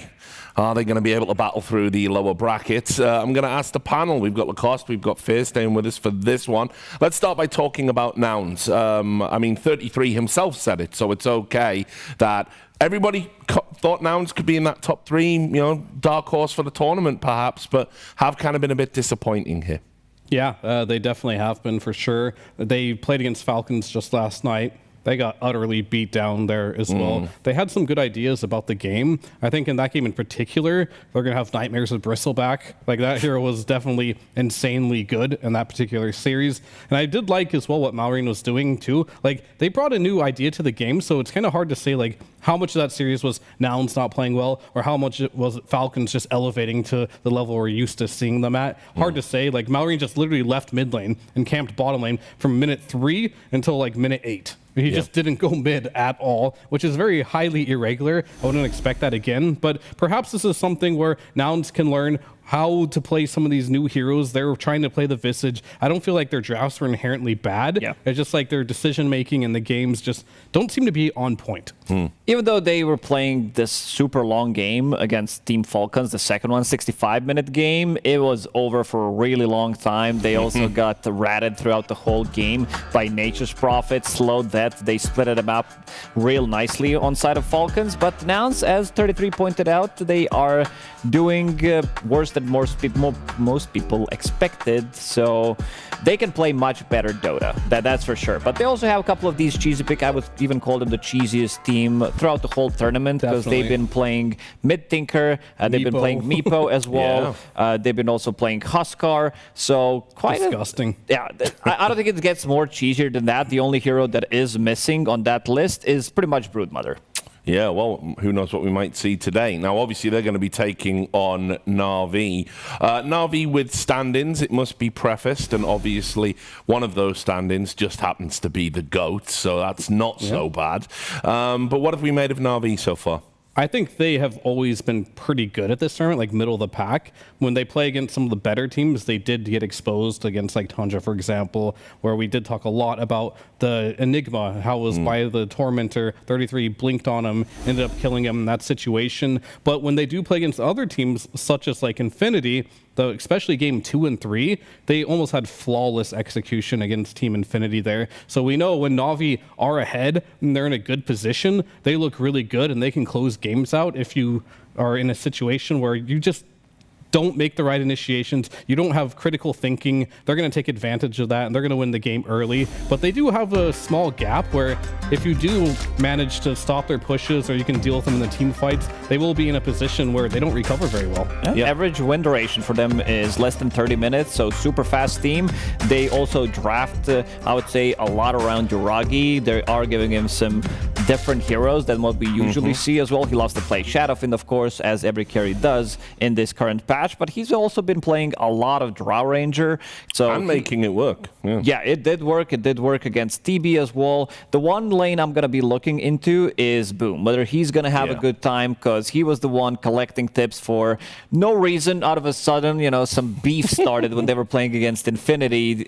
[SPEAKER 4] Are they going to be able to battle through the lower brackets? I'm going to ask the panel. We've got Lacoste, we've got Fear staying with us for this one. Let's start by talking about Nouns. I mean, 33 himself said it, so it's okay that everybody thought Nouns could be in that top three, you know, dark horse for the tournament perhaps, but have kind of been a bit disappointing here.
[SPEAKER 7] Yeah, they definitely have been for sure. They played against Falcons just last night. They got utterly beat down there as well. They had some good ideas about the game. I think in that game in particular, they're going to have nightmares with Bristleback. Like, that hero was definitely insanely good in that particular series. And I did like as well what Malrine was doing too. Like, they brought a new idea to the game, so it's kind of hard to say like how much of that series was Nouns not playing well or how much it was Falcons just elevating to the level we're used to seeing them at. Hard to say. Like, Malrine just literally left mid lane and camped bottom lane from minute 3 until like minute 8. He just didn't go mid at all, which is very highly irregular. I wouldn't expect that again, but perhaps this is something where Nouns can learn how to play some of these new heroes. They're trying to play the Visage. I don't feel like their drafts are inherently bad. Yeah. It's just like their decision making in the games just don't seem to be on point.
[SPEAKER 5] Even though they were playing this super long game against Team Falcons, the second one, 65-minute game, it was over for a really long time. They also got ratted throughout the whole game by Nature's Prophet, slowed that. They split it up real nicely on side of Falcons. But Nouns, as 33 pointed out, they are doing worse than most people expected. So they can play much better Dota. That's for sure. But they also have a couple of these cheesy pick. I would even call them the cheesiest team throughout the whole tournament because they've been playing Mid Tinker. They've been playing Meepo as well. They've been also playing Huskar. So quite
[SPEAKER 7] disgusting.
[SPEAKER 5] I don't think it gets more cheesier than that. The only hero that is missing on that list is pretty much Broodmother.
[SPEAKER 4] Yeah, well, who knows what we might see today. Now, obviously, they're going to be taking on Na'Vi. Na'Vi with stand-ins, it must be prefaced, and obviously one of those stand-ins just happens to be the GOAT, so that's not so bad. But what have we made of Na'Vi so far?
[SPEAKER 7] I think they have always been pretty good at this tournament, like middle of the pack. When they play against some of the better teams, they did get exposed against like Tundra, for example, where we did talk a lot about the Enigma, how it was by the Tormentor, 33 blinked on him, ended up killing him in that situation. But when they do play against other teams, such as like Infinity, though, especially game 2 and 3, they almost had flawless execution against Team Infinity there. So we know when Na'Vi are ahead and they're in a good position, they look really good and they can close games out if you are in a situation where you just don't make the right initiations, you don't have critical thinking, they're going to take advantage of that and they're going to win the game early. But they do have a small gap where if you do manage to stop their pushes or you can deal with them in the team fights, they will be in a position where they don't recover very well.
[SPEAKER 5] Average win duration for them is less than 30 minutes, so super fast team. They also draft, I would say, a lot around Yuragi. They are giving him some different heroes than what we usually see as well. He loves to play Shadowfiend, of course, as every carry does in this current patch. But he's also been playing a lot of Drow Ranger. So
[SPEAKER 4] I'm making it work.
[SPEAKER 5] Yeah, it did work. It did work against TB as well. The one lane I'm going to be looking into is Boom. Whether he's going to have a good time, because he was the one collecting tips for no reason. Out of a sudden, you know, some beef started when they were playing against Infinity.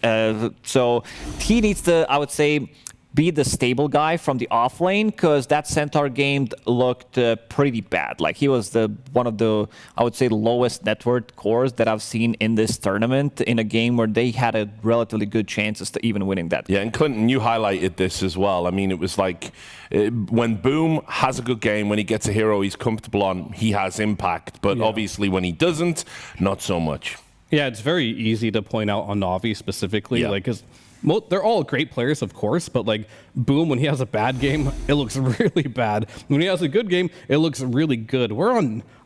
[SPEAKER 5] So he needs to, I would say, be the stable guy from the off lane, because that Centaur game looked pretty bad. Like, he was one of the, I would say, lowest net worth cores that I've seen in this tournament in a game where they had a relatively good chances to even winning that.
[SPEAKER 4] Yeah, and Clinton, you highlighted this as well. I mean, it was like when Boom has a good game, when he gets a hero he's comfortable on, he has impact. But obviously when he doesn't, not so much.
[SPEAKER 7] Yeah, it's very easy to point out on Na'Vi specifically, like, because they're all great players, of course, but like Boom, when he has a bad game, it looks really bad. When he has a good game, it looks really good.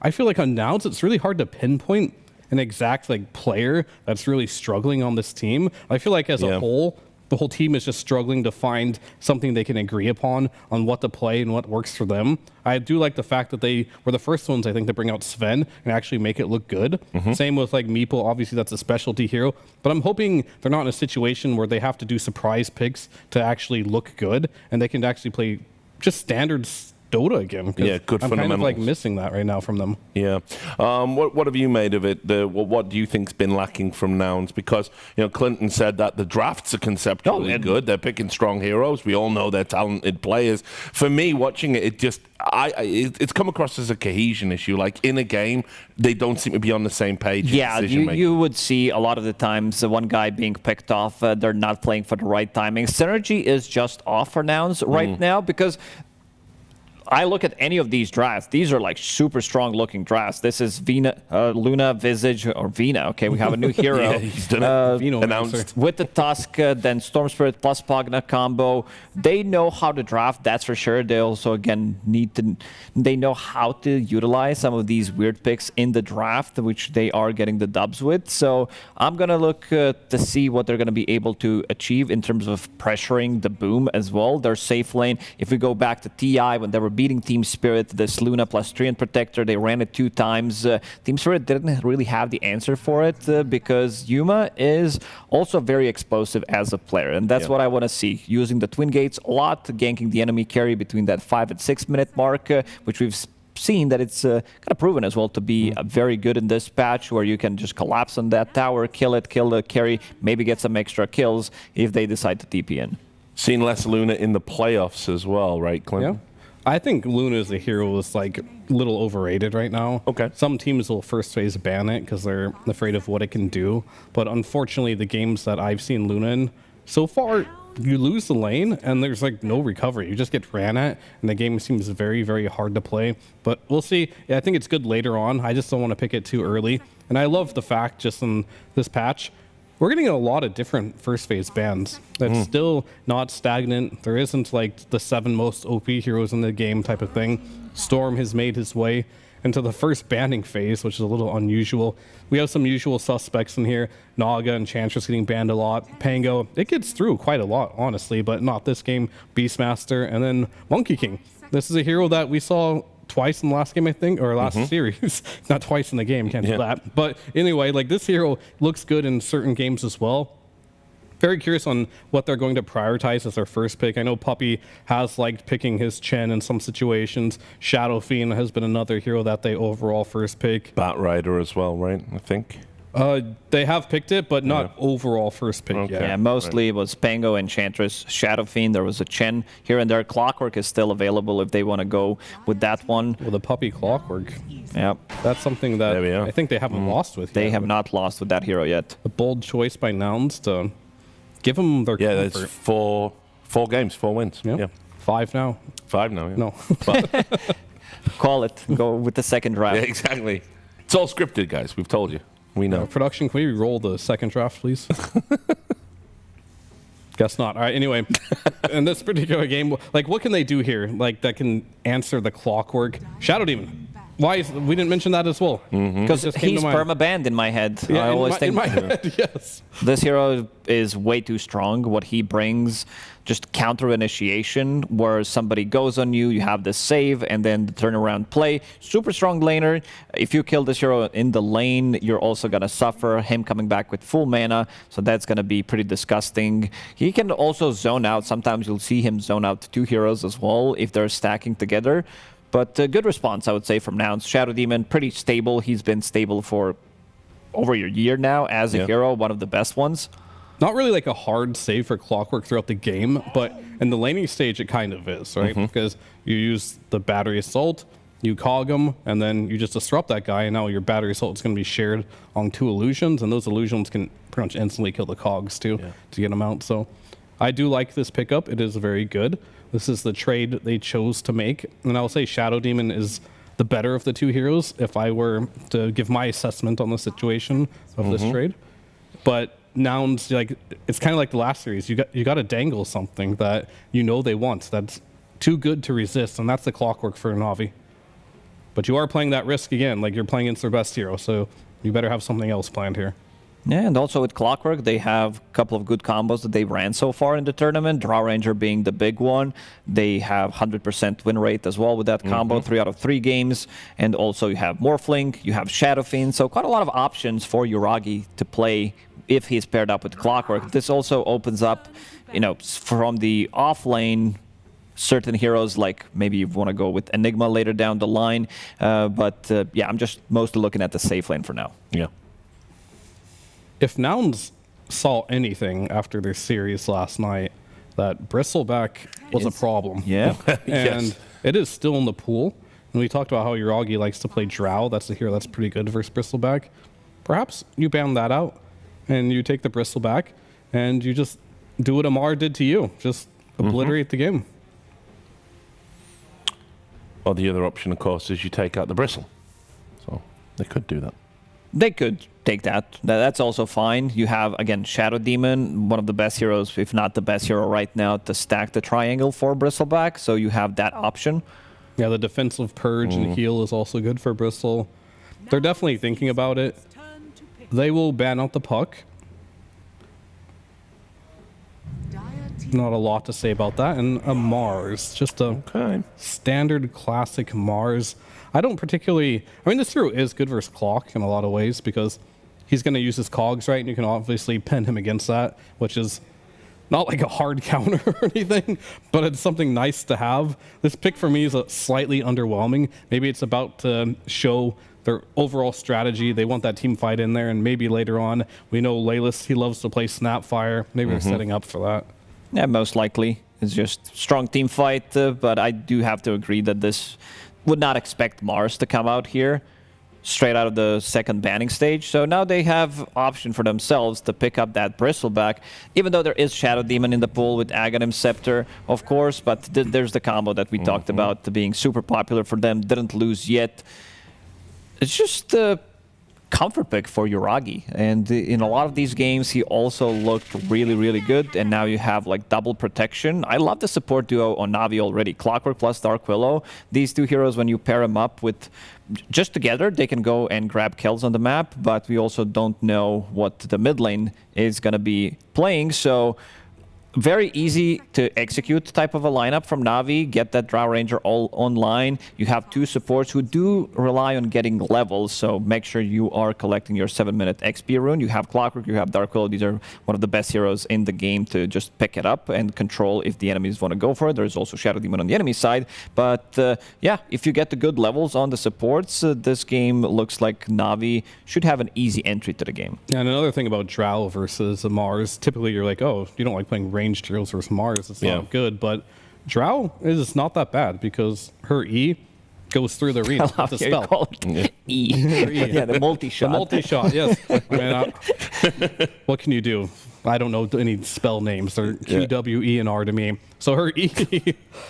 [SPEAKER 7] I feel like on Nouns, it's really hard to pinpoint an exact like player that's really struggling on this team. I feel like as a whole, the whole team is just struggling to find something they can agree upon on what to play and what works for them. I do like the fact that they were the first ones, I think, to bring out Sven and actually make it look good. Same with like Meeple, obviously that's a specialty hero, but I'm hoping they're not in a situation where they have to do surprise picks to actually look good and they can actually play just standard Dota again.
[SPEAKER 4] Yeah, good
[SPEAKER 7] I'm
[SPEAKER 4] fundamentals.
[SPEAKER 7] kind of like missing that right now from them.
[SPEAKER 4] Yeah. What have you made of it? What do you think's been lacking from Nouns? Because, you know, Clinton said that the drafts are conceptually good. They're picking strong heroes. We all know they're talented players. For me, watching it, it's come across as a cohesion issue. Like, in a game, they don't seem to be on the same page.
[SPEAKER 5] Yeah, you would see a lot of the times the one guy being picked off, they're not playing for the right timing. Synergy is just off for Nouns right now, because I look at any of these drafts. These are like super strong looking drafts. This is Luna, Visage, or Vina. Okay, we have a new hero.
[SPEAKER 4] Yeah, he's done it.
[SPEAKER 5] Announced. With the Tusk, then Storm Spirit plus Pogna combo. They know how to draft, that's for sure. They also, again, they know how to utilize some of these weird picks in the draft, which they are getting the dubs with. So I'm going to look to see what they're going to be able to achieve in terms of pressuring the Boom as well. Their safe lane, if we go back to TI when they were beating Team Spirit, this Luna plus Treant Protector, they ran it 2 times. Team Spirit didn't really have the answer for it because Yuma is also very explosive as a player, and that's what I want to see. Using the Twin Gates a lot, ganking the enemy carry between that 5 and 6 minute mark, which we've seen that it's kind of proven as well to be very good in this patch, where you can just collapse on that tower, kill the carry, maybe get some extra kills if they decide to TP in.
[SPEAKER 4] Seen less Luna in the playoffs as well, right, Clinton?
[SPEAKER 7] Yeah. I think Luna as a hero is like a little overrated right now.
[SPEAKER 4] Okay.
[SPEAKER 7] Some teams will first phase ban it because they're afraid of what it can do. But unfortunately, the games that I've seen Luna in so far, you lose the lane and there's like no recovery. You just get ran at and the game seems very, very hard to play. But we'll see. Yeah, I think it's good later on. I just don't want to pick it too early. And I love the fact just in this patch, we're getting a lot of different first phase bans. That's still not stagnant. There isn't like the 7 most OP heroes in the game type of thing. Storm has made his way into the first banning phase, which is a little unusual. We have some usual suspects in here. Naga and Enchantress getting banned a lot. Pango, it gets through quite a lot, honestly, but not this game. Beastmaster, and then Monkey King. This is a hero that we saw twice in the last game, I think, or last series. Not twice in the game, can't do that. But anyway, like this hero looks good in certain games as well. Very curious on what they're going to prioritize as their first pick. I know Puppy has liked picking his Chen in some situations. Shadow Fiend has been another hero that they overall first pick.
[SPEAKER 4] Bat Rider as well, right? I think.
[SPEAKER 7] They have picked it, but not overall first pick yet.
[SPEAKER 5] Yeah, mostly it was Pango, Enchantress, Shadow Fiend. There was a Chen here and there. Clockwork is still available if they want to go with that one.
[SPEAKER 7] With a Puppy Clockwork.
[SPEAKER 5] Yeah.
[SPEAKER 7] That's something that I think they haven't lost with yet.
[SPEAKER 5] They have not lost with that hero yet.
[SPEAKER 7] A bold choice by Nouns to give them their comfort.
[SPEAKER 4] There's four games, 4 wins.
[SPEAKER 7] Yeah. 5 now.
[SPEAKER 4] 5 now, yeah.
[SPEAKER 7] No.
[SPEAKER 5] Call it. Go with the second draft.
[SPEAKER 4] Yeah, exactly. It's all scripted, guys. We've told you. We know.
[SPEAKER 7] Production, can we roll the second draft, please? Guess not. All right, anyway. In this particular game, like, what can they do here? Like, that can answer the Clockwork. Shadow Demon. Why? We didn't mention that as well.
[SPEAKER 5] Because he's perma-banned in my head.
[SPEAKER 7] Yeah,
[SPEAKER 5] I always think
[SPEAKER 7] in my head, yes.
[SPEAKER 5] This hero is way too strong. What he brings, just counter initiation, where somebody goes on you, you have this save, and then the turnaround play. Super strong laner. If you kill this hero in the lane, you're also going to suffer him coming back with full mana, so that's going to be pretty disgusting. He can also zone out. Sometimes you'll see him zone out 2 heroes as well if they're stacking together. But good response, I would say, from Nouns. Shadow Demon, pretty stable. He's been stable for over a year now as a hero, one of the best ones.
[SPEAKER 7] Not really like a hard save for Clockwork throughout the game, but in the laning stage, it kind of is, right? Because you use the Battery Assault, you cog him, and then you just disrupt that guy, and now your Battery Assault is going to be shared on 2 illusions, and those illusions can pretty much instantly kill the cogs, too, to get them out. So I do like this pickup. It is very good. This is the trade they chose to make. And I'll say Shadow Demon is the better of the 2 heroes if I were to give my assessment on the situation of this trade. But Nouns, like, it's kind of like the last series. You got to dangle something that you know they want. That's too good to resist, and that's the Clockwork for Na'Vi. But you are playing that risk again. Like, you're playing against their best hero, so you better have something else planned here.
[SPEAKER 5] Yeah, and also with Clockwork, they have a couple of good combos that they ran so far in the tournament. Draw Ranger being the big one. They have 100% win rate as well with that combo, 3 out of 3 games. And also you have Morphling, you have Shadow Fiend, so quite a lot of options for Yuragi to play if he's paired up with Clockwork. This also opens up, you know, from the off lane, certain heroes, like maybe you want to go with Enigma later down the line. Yeah, I'm just mostly looking at the safe lane for now.
[SPEAKER 4] Yeah.
[SPEAKER 7] If Nouns saw anything after their series last night, that Bristleback was a problem.
[SPEAKER 5] Yeah.
[SPEAKER 7] And it is still in the pool. And we talked about how Yuragi likes to play Drow. That's a hero that's pretty good versus Bristleback. Perhaps you ban that out and you take the Bristleback and you just do what Amar did to you. Just obliterate the game.
[SPEAKER 4] Well, the other option, of course, is you take out the Bristle. So they could do that.
[SPEAKER 5] They could take that. That's also fine. You have, again, Shadow Demon, one of the best heroes, if not the best hero right now, to stack the triangle for Bristleback, so you have that option.
[SPEAKER 7] Yeah, the defensive purge and heal is also good for Bristle. They're definitely thinking about it. They will ban out the puck. Not a lot to say about that. And a Mars, just a standard classic Mars. I don't particularly... I mean, this hero is good versus Clock in a lot of ways because he's going to use his cogs, right? And you can obviously pen him against that, which is not like a hard counter or anything, but it's something nice to have. This pick for me is slightly underwhelming. Maybe it's about to show their overall strategy. They want that team fight in there, and maybe later on, we know Laylis, he loves to play Snapfire. Maybe they're setting up for that.
[SPEAKER 5] Yeah, most likely. It's just strong team fight, but I do have to agree that this... would not expect Mars to come out here. straight out of the second banning stage. So now they have option for themselves to pick up that Bristleback, even though there is Shadow Demon in the pool with Aghanim Scepter, of course, but there's the combo that we talked about being super popular for them, didn't lose yet. It's just a comfort pick for Yuragi, and in a lot of these games he also looked really, really good, and now you have like double protection. I love the support duo on Na'Vi already. Clockwork plus Dark Willow. These two heroes, when you pair them up with just together, they can go and grab kills on the map, but we also don't know what the mid lane is going to be playing, so very easy to execute type of a lineup from Na'Vi. Get that Drow Ranger all online. You have two supports who do rely on getting levels, so make sure you are collecting your 7-minute XP rune. You have Clockwork, you have Dark Willow. These are one of the best heroes in the game to just pick it up and control if the enemies want to go for it. There's also Shadow Demon on the enemy side, but yeah, if you get the good levels on the supports, this game looks like Na'Vi should have an easy entry to the game.
[SPEAKER 7] Yeah, and another thing about Drow versus MOUZ, typically you're like, oh, you don't like playing ranged heroes versus MOUZ, it's not good, but Drow is not that bad because her E goes through the arena.
[SPEAKER 5] I love
[SPEAKER 7] It's a spell.
[SPEAKER 5] E. Yeah, the multi-shot.
[SPEAKER 7] The multi-shot, yes. I mean, what can you do? I don't know any spell names. They're Q, W, E, and R to me. So her E,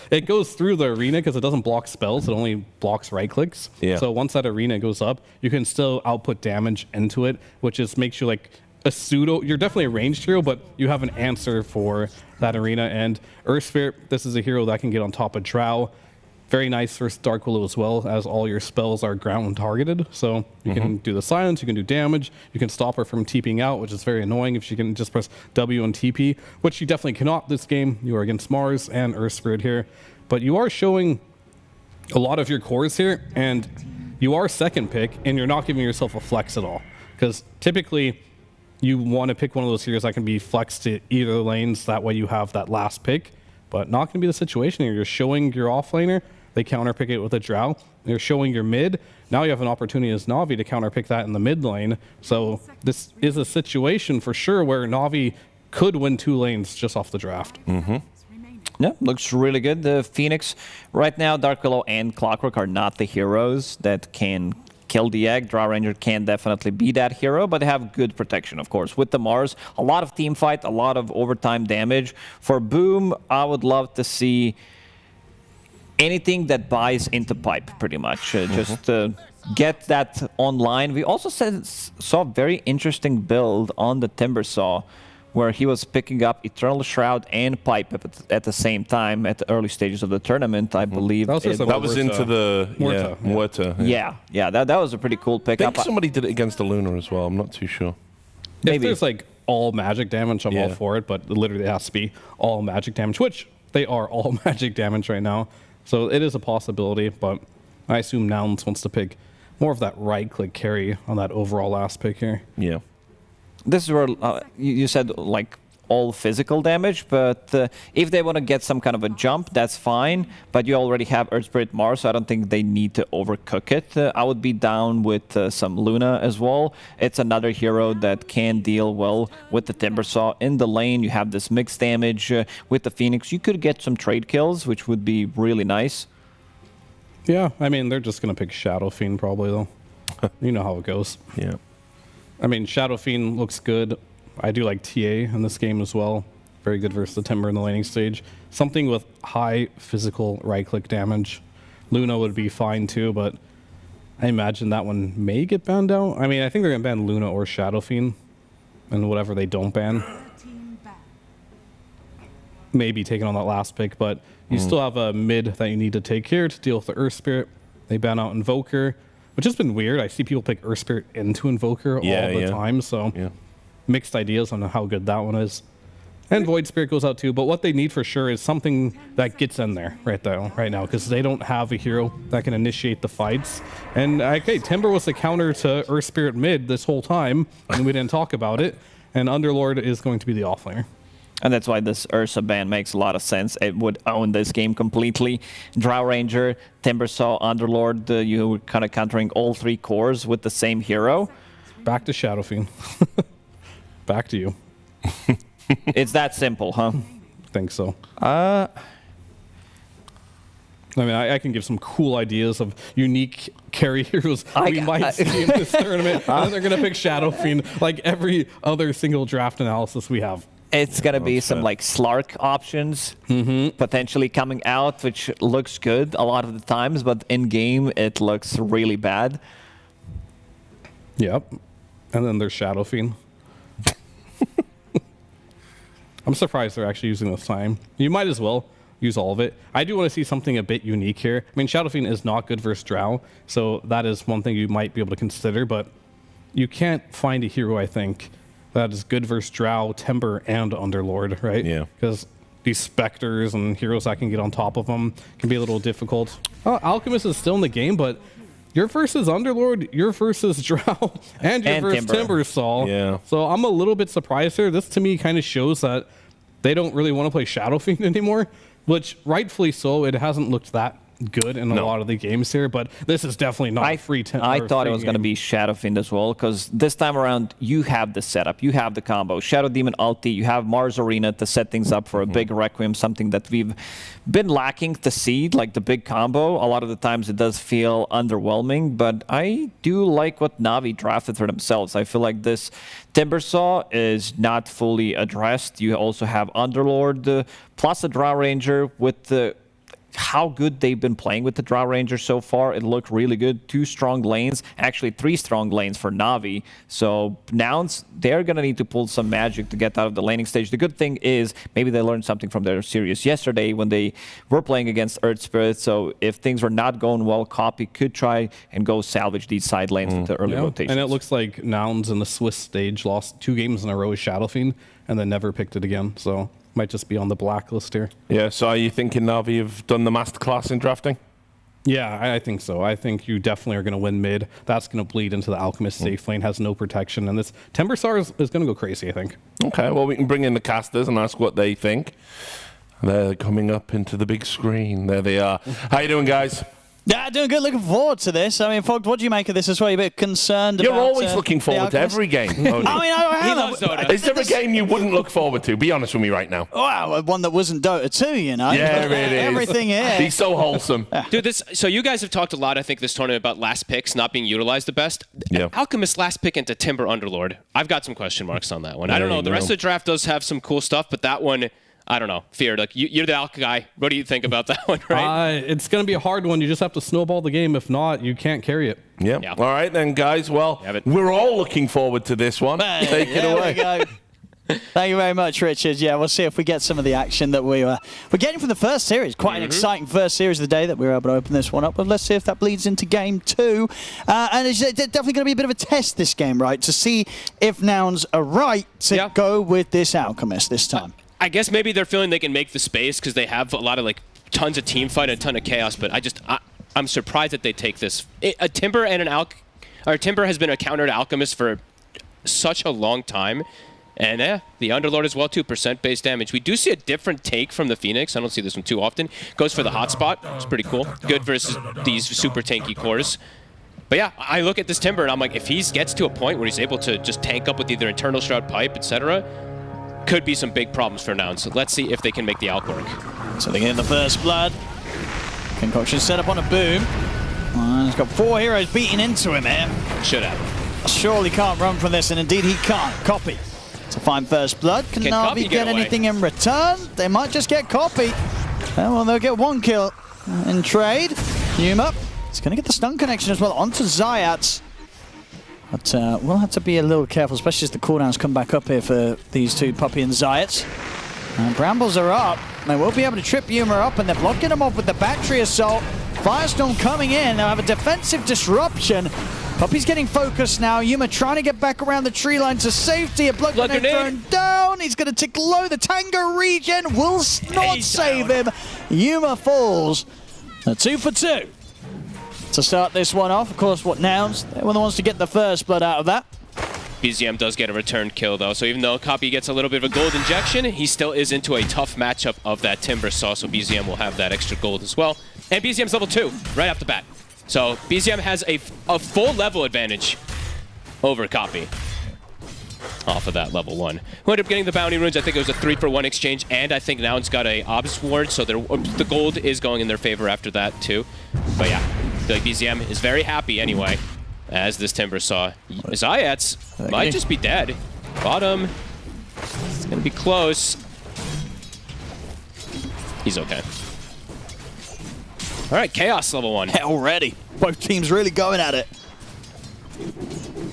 [SPEAKER 7] it goes through the arena because it doesn't block spells. It only blocks right clicks.
[SPEAKER 4] Yeah.
[SPEAKER 7] So once that arena goes up, you can still output damage into it, which just makes you like a pseudo. You're definitely a ranged hero, but you have an answer for that arena. And Earth Spirit, this is a hero that can get on top of Drow. Very nice for Dark Willow as well, as all your spells are ground targeted. So you can do the silence, you can do damage, you can stop her from TPing out, which is very annoying if she can just press W and TP, which she definitely cannot this game. You are against MOUZ and Earth Spirit here. But you are showing a lot of your cores here, and you are second pick, and you're not giving yourself a flex at all. Because typically, you want to pick one of those heroes that can be flexed to either lanes, that way you have that last pick. But not going to be the situation here. You're showing your offlaner, they counterpick it with a Drow. They're showing your mid. Now you have an opportunity as Na'Vi to counterpick that in the mid lane. So this is a situation for sure where Na'Vi could win 2 lanes just off the draft.
[SPEAKER 5] Yeah, looks really good. The Phoenix, right now, Dark Willow and Clockwork are not the heroes that can kill the egg. Drow Ranger can definitely be that hero, but they have good protection, of course. With the MOUZ, a lot of team fight, a lot of overtime damage. For Boom, I would love to see anything that buys into pipe, pretty much. Just get that online. We also saw a very interesting build on the Timbersaw, where he was picking up Eternal Shroud and Pipe at the same time at the early stages of the tournament, I believe.
[SPEAKER 4] That was into the Muerta.
[SPEAKER 5] Yeah, that was a pretty cool
[SPEAKER 4] I
[SPEAKER 5] pickup.
[SPEAKER 4] think somebody did it against a Luna as well. I'm not too sure.
[SPEAKER 7] If there's like all magic damage, I'm all for it, but literally it has to be all magic damage, which they are all magic damage right now. So it is a possibility, but I assume Nouns wants to pick more of that right-click carry on that overall last pick here.
[SPEAKER 4] Yeah.
[SPEAKER 5] This is where you said like all physical damage, but if they want to get some kind of a jump, that's fine. But you already have Earth Spirit Mars, so I don't think they need to overcook it. I would be down with some Luna as well. It's another hero that can deal well with the Timbersaw. In the lane, you have this mixed damage with the Phoenix. You could get some trade kills, which would be really nice.
[SPEAKER 7] Yeah, I mean, they're just going to pick Shadow Fiend probably, though. You know how it goes.
[SPEAKER 4] Yeah.
[SPEAKER 7] I mean, Shadow Fiend looks good. I do like TA in this game as well. Very good versus the Timber in the laning stage. Something with high physical right-click damage. Luna would be fine too, but I imagine that one may get banned out. I mean, I think they're going to ban Luna or Shadow Fiend, and whatever they don't ban. Maybe taking on that last pick, but you still have a mid that you need to take here to deal with the Earth Spirit. They ban out Invoker, which has been weird. I see people pick Earth Spirit into Invoker all the time, so mixed ideas on how good that one is. And Void Spirit goes out too, but what they need for sure is something that gets in there right now, because they don't have a hero that can initiate the fights. And okay, Timber was the counter to Earth Spirit mid this whole time, and we didn't talk about it. And Underlord is going to be the offlaner.
[SPEAKER 5] And that's why this Ursa ban makes a lot of sense. It would own this game completely. Drow Ranger, Timbersaw, Underlord, you were kind of countering all 3 cores with the same hero.
[SPEAKER 7] Back to Shadow Fiend. Back to you.
[SPEAKER 5] It's that simple, huh?
[SPEAKER 7] Think so. I mean, I can give some cool ideas of unique carry heroes we might see in this tournament. And they're going to pick Shadow Fiend like every other single draft analysis we have.
[SPEAKER 5] It's going to be some like Slark options potentially coming out, which looks good a lot of the times, but in-game it looks really bad.
[SPEAKER 7] Yep. And then there's Shadow Fiend. I'm surprised they're actually using this time. You might as well use all of it. I do want to see something a bit unique here. I mean, Shadow Fiend is not good versus Drow, so that is one thing you might be able to consider, but you can't find a hero, I think, that is good versus Drow, Timber, and Underlord, right?
[SPEAKER 4] Yeah.
[SPEAKER 7] Because these Spectres and heroes that can get on top of them can be a little difficult. Alchemist is still in the game, but you're versus Underlord, you're versus Drow, and you're versus Timber Saw.
[SPEAKER 4] Yeah.
[SPEAKER 7] So I'm a little bit surprised here. This to me kind of shows that they don't really want to play Shadow Fiend anymore, which rightfully so. It hasn't looked that good in a lot of the games here, but this is definitely not a free
[SPEAKER 5] I thought it was going to be Shadow Fiend as well, because this time around you have the setup, you have the combo, Shadow Demon ulti, you have Mars Arena to set things up for a big Requiem, something that we've been lacking to see, like the big combo. A lot of the times it does feel underwhelming, but I do like what Na'Vi drafted for themselves. I feel like this Timbersaw is not fully addressed. You also have Underlord plus a Drow Ranger with the how good they've been playing with the Drow Ranger so far. It looked really good. 2 strong lanes, actually 3 strong lanes for Na'Vi. So Nouns, they're going to need to pull some magic to get out of the laning stage. The good thing is maybe they learned something from their series yesterday when they were playing against Earth Spirit. So if things were not going well, Copy could try and go salvage these side lanes with the early rotation.
[SPEAKER 7] And it looks like Nouns in the Swiss stage lost 2 games in a row with Shadow Fiend and then never picked it again. So might just be on the blacklist here.
[SPEAKER 4] Yeah, so are you thinking Na'Vi have done the masterclass in drafting?
[SPEAKER 7] Yeah, I think so. I think you definitely are going to win mid. That's going to bleed into the Alchemist safe lane, has no protection, and this Timbersaw is going to go crazy, I think.
[SPEAKER 4] Okay, well, we can bring in the casters and ask what they think. They're coming up into the big screen. There they are. How you doing, guys?
[SPEAKER 1] Yeah, doing good. Looking forward to this. I mean, Fogg, what do you make of this as well? You're a bit concerned
[SPEAKER 4] You're
[SPEAKER 1] about...
[SPEAKER 4] always looking forward to every game.
[SPEAKER 1] I
[SPEAKER 8] loves Dota.
[SPEAKER 4] Is there a game you wouldn't look forward to? Be honest with me right now.
[SPEAKER 1] Wow, one that wasn't Dota 2, you know?
[SPEAKER 4] Yeah, it is.
[SPEAKER 1] Everything here.
[SPEAKER 4] He's so wholesome.
[SPEAKER 8] Dude, so you guys have talked a lot, I think, this tournament about last picks not being utilized the best.
[SPEAKER 4] Yeah.
[SPEAKER 8] Alchemist last pick into Timber Underlord. I've got some question marks on that one. I don't know. The rest of the draft does have some cool stuff, but that one... I don't know. Fear, like you're the Alch guy. What do you think about that one, right?
[SPEAKER 7] It's going to be a hard one. You just have to snowball the game. If not, you can't carry it.
[SPEAKER 4] Yeah. All right, then, guys. Well, we're all looking forward to this one. Take it away.
[SPEAKER 1] There we go. Thank you very much, Richard. Yeah, we'll see if we get some of the action that we're getting from the first series. Quite an exciting first series of the day that we were able to open this one up. But let's see if that bleeds into game 2. And it's definitely going to be a bit of a test this game, right? To see if Nouns are right to go with this Alchemist this time.
[SPEAKER 8] I guess maybe they're feeling they can make the space because they have a lot of like tons of team fight and a ton of chaos. But I'm surprised that they take this. A Timber and Timber has been a counter to Alchemist for such a long time, and the Underlord as well, 2% base damage. We do see a different take from the Phoenix. I don't see this one too often. Goes for the hotspot. It's pretty cool. Good versus these super tanky cores. But yeah, I look at this Timber and I'm like, if he gets to a point where he's able to just tank up with either internal shroud pipe, etc. could be some big problems for Nouns. So let's see if they can make the Alch work.
[SPEAKER 1] So they get in the first blood. Concoction set up on a boom. He's got 4 heroes beating into him here.
[SPEAKER 8] Should have.
[SPEAKER 1] Surely can't run from this, and indeed he can't. Copy to find first blood. Can Na'Vi get anything in return? They might just get Copy. Well, they'll get 1 kill in trade. Numa is going to get the stun connection as well onto Zayats. But we'll have to be a little careful, especially as the cooldowns come back up here for these 2, Puppy and Zayats. Brambles are up. They will be able to trip Yuma up, and they're blocking him off with the battery assault. Firestorm coming in. They'll have a defensive disruption. Puppy's getting focused now. Yuma trying to get back around the tree line to safety. A blood grenade thrown down. He's going to tick low. The Tango regen will not save him. Yuma falls. 2 for 2. To start this one off, of course, Nouns? They were the ones to get the first blood out of that.
[SPEAKER 8] BZM does get a return kill, though, so even though Copy gets a little bit of a gold injection, he still is into a tough matchup of that Timbersaw, so BZM will have that extra gold as well. And BZM's level 2, right off the bat. So BZM has a full level advantage over Copy. off of that level 1. Who ended up getting the bounty runes? I think it was a 3-for-1 exchange, and I think Nouns got a Obs ward, so the gold is going in their favor after that too. But yeah, I feel like BZM is very happy anyway, as this Timber saw. Zayats might just be dead. Bottom, it's gonna be close. He's okay. All right, Chaos level 1.
[SPEAKER 1] Already. Both teams really going at it.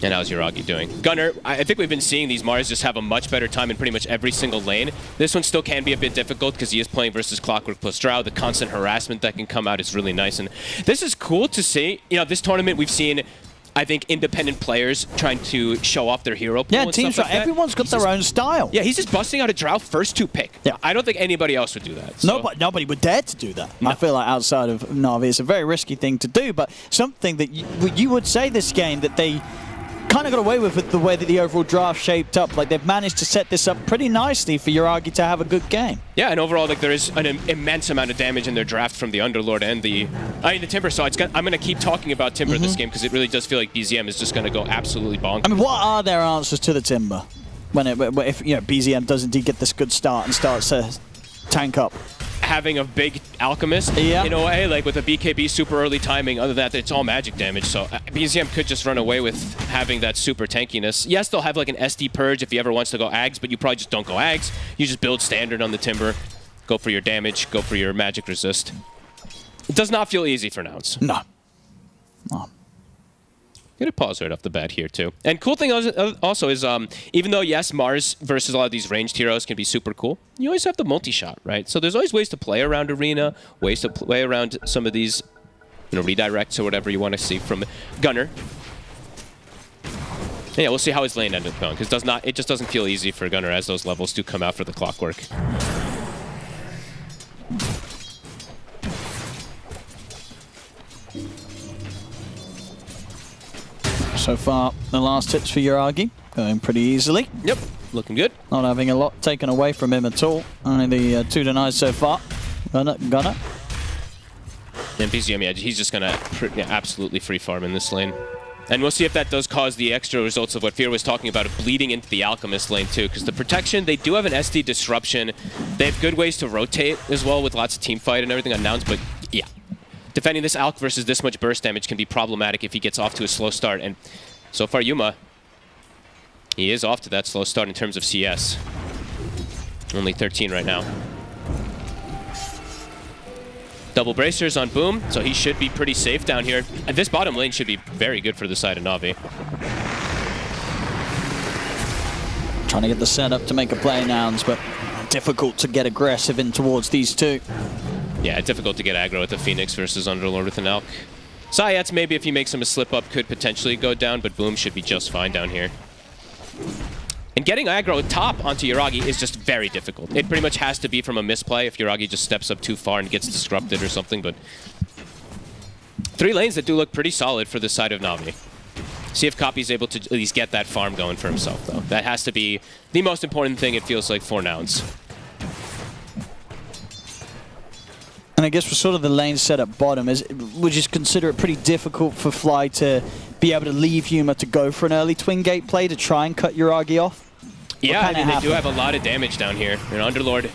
[SPEAKER 8] And how's Yuragi doing? Gunner, I think we've been seeing these Mars just have a much better time in pretty much every single lane. This one still can be a bit difficult because he is playing versus Clockwork plus Drow. The constant harassment that can come out is really nice. And this is cool to see. You know, this tournament we've seen, I think, independent players trying to show off their hero pool.
[SPEAKER 1] Yeah, teams, like everyone's got their own style.
[SPEAKER 8] Yeah, he's just busting out a Drow first 2 pick. Yeah. I don't think anybody else would do that. So.
[SPEAKER 1] Nobody would dare to do that. No. I feel like outside of Na'Vi, it's a very risky thing to do, but something that you would say this game that they kind of got away with the way that the overall draft shaped up. Like, they've managed to set this up pretty nicely for Yuragi to have a good game.
[SPEAKER 8] Yeah, and overall, like, there is an immense amount of damage in their draft from the Underlord and the Timber. So I'm going to keep talking about Timber this game because it really does feel like BZM is just going to go absolutely bonkers.
[SPEAKER 1] I mean, what are their answers to the Timber if BZM does indeed get this good start and starts to tank up?
[SPEAKER 8] Having a big Alchemist in a way, like with a BKB super early timing. Other than that, it's all magic damage. So BZM could just run away with having that super tankiness. Yes, they'll have like an SD purge if he ever wants to go Ags, but you probably just don't go Ags. You just build standard on the Timber, go for your damage, go for your magic resist. It does not feel easy for Nouns.
[SPEAKER 1] No.
[SPEAKER 8] Gonna pause right off the bat here too. And cool thing also is, even though yes, Mars versus a lot of these ranged heroes can be super cool, you always have the multi-shot, right? So there's always ways to play around Arena, ways to play around some of these, redirects or whatever you want to see from Gunner. And yeah, we'll see how his lane ends up going, because it just doesn't feel easy for Gunner as those levels do come out for the Clockwork.
[SPEAKER 1] So far, the last hits for Yuragi going pretty easily.
[SPEAKER 8] Yep, looking good.
[SPEAKER 1] Not having a lot taken away from him at all. Only the 2 denies so far. Gunner.
[SPEAKER 8] And BZM, yeah, he's just gonna absolutely free farm in this lane. And we'll see if that does cause the extra results of what Fear was talking about, of bleeding into the Alchemist lane too, because the protection, they do have an SD disruption. They have good ways to rotate as well with lots of team fight and everything on Nouns, but yeah. Defending this Alch versus this much burst damage can be problematic if he gets off to a slow start. And so far, Yuma, he is off to that slow start in terms of CS. Only 13 right now. Double bracers on Boom, so he should be pretty safe down here. And this bottom lane should be very good for the side of Na'Vi.
[SPEAKER 1] Trying to get the setup to make a play, Nouns, but difficult to get aggressive in towards these two.
[SPEAKER 8] Yeah, difficult to get aggro with the Phoenix versus Underlord with an Elk. Zayats, maybe if he makes him a slip-up, could potentially go down, but Boom should be just fine down here. And getting aggro top onto Yuragi is just very difficult. It pretty much has to be from a misplay if Yuragi just steps up too far and gets disrupted or something, but 3 lanes that do look pretty solid for the side of Na'Vi. See if Copy's able to at least get that farm going for himself, though. That has to be the most important thing, it feels like, for Nouns.
[SPEAKER 1] And I guess for sort of the lane set at bottom, would you consider it pretty difficult for Fly to be able to leave Yuma to go for an early twin gate play to try and cut Yuragi off?
[SPEAKER 8] Yeah, I mean, they do have a lot of damage down here. And Underlord,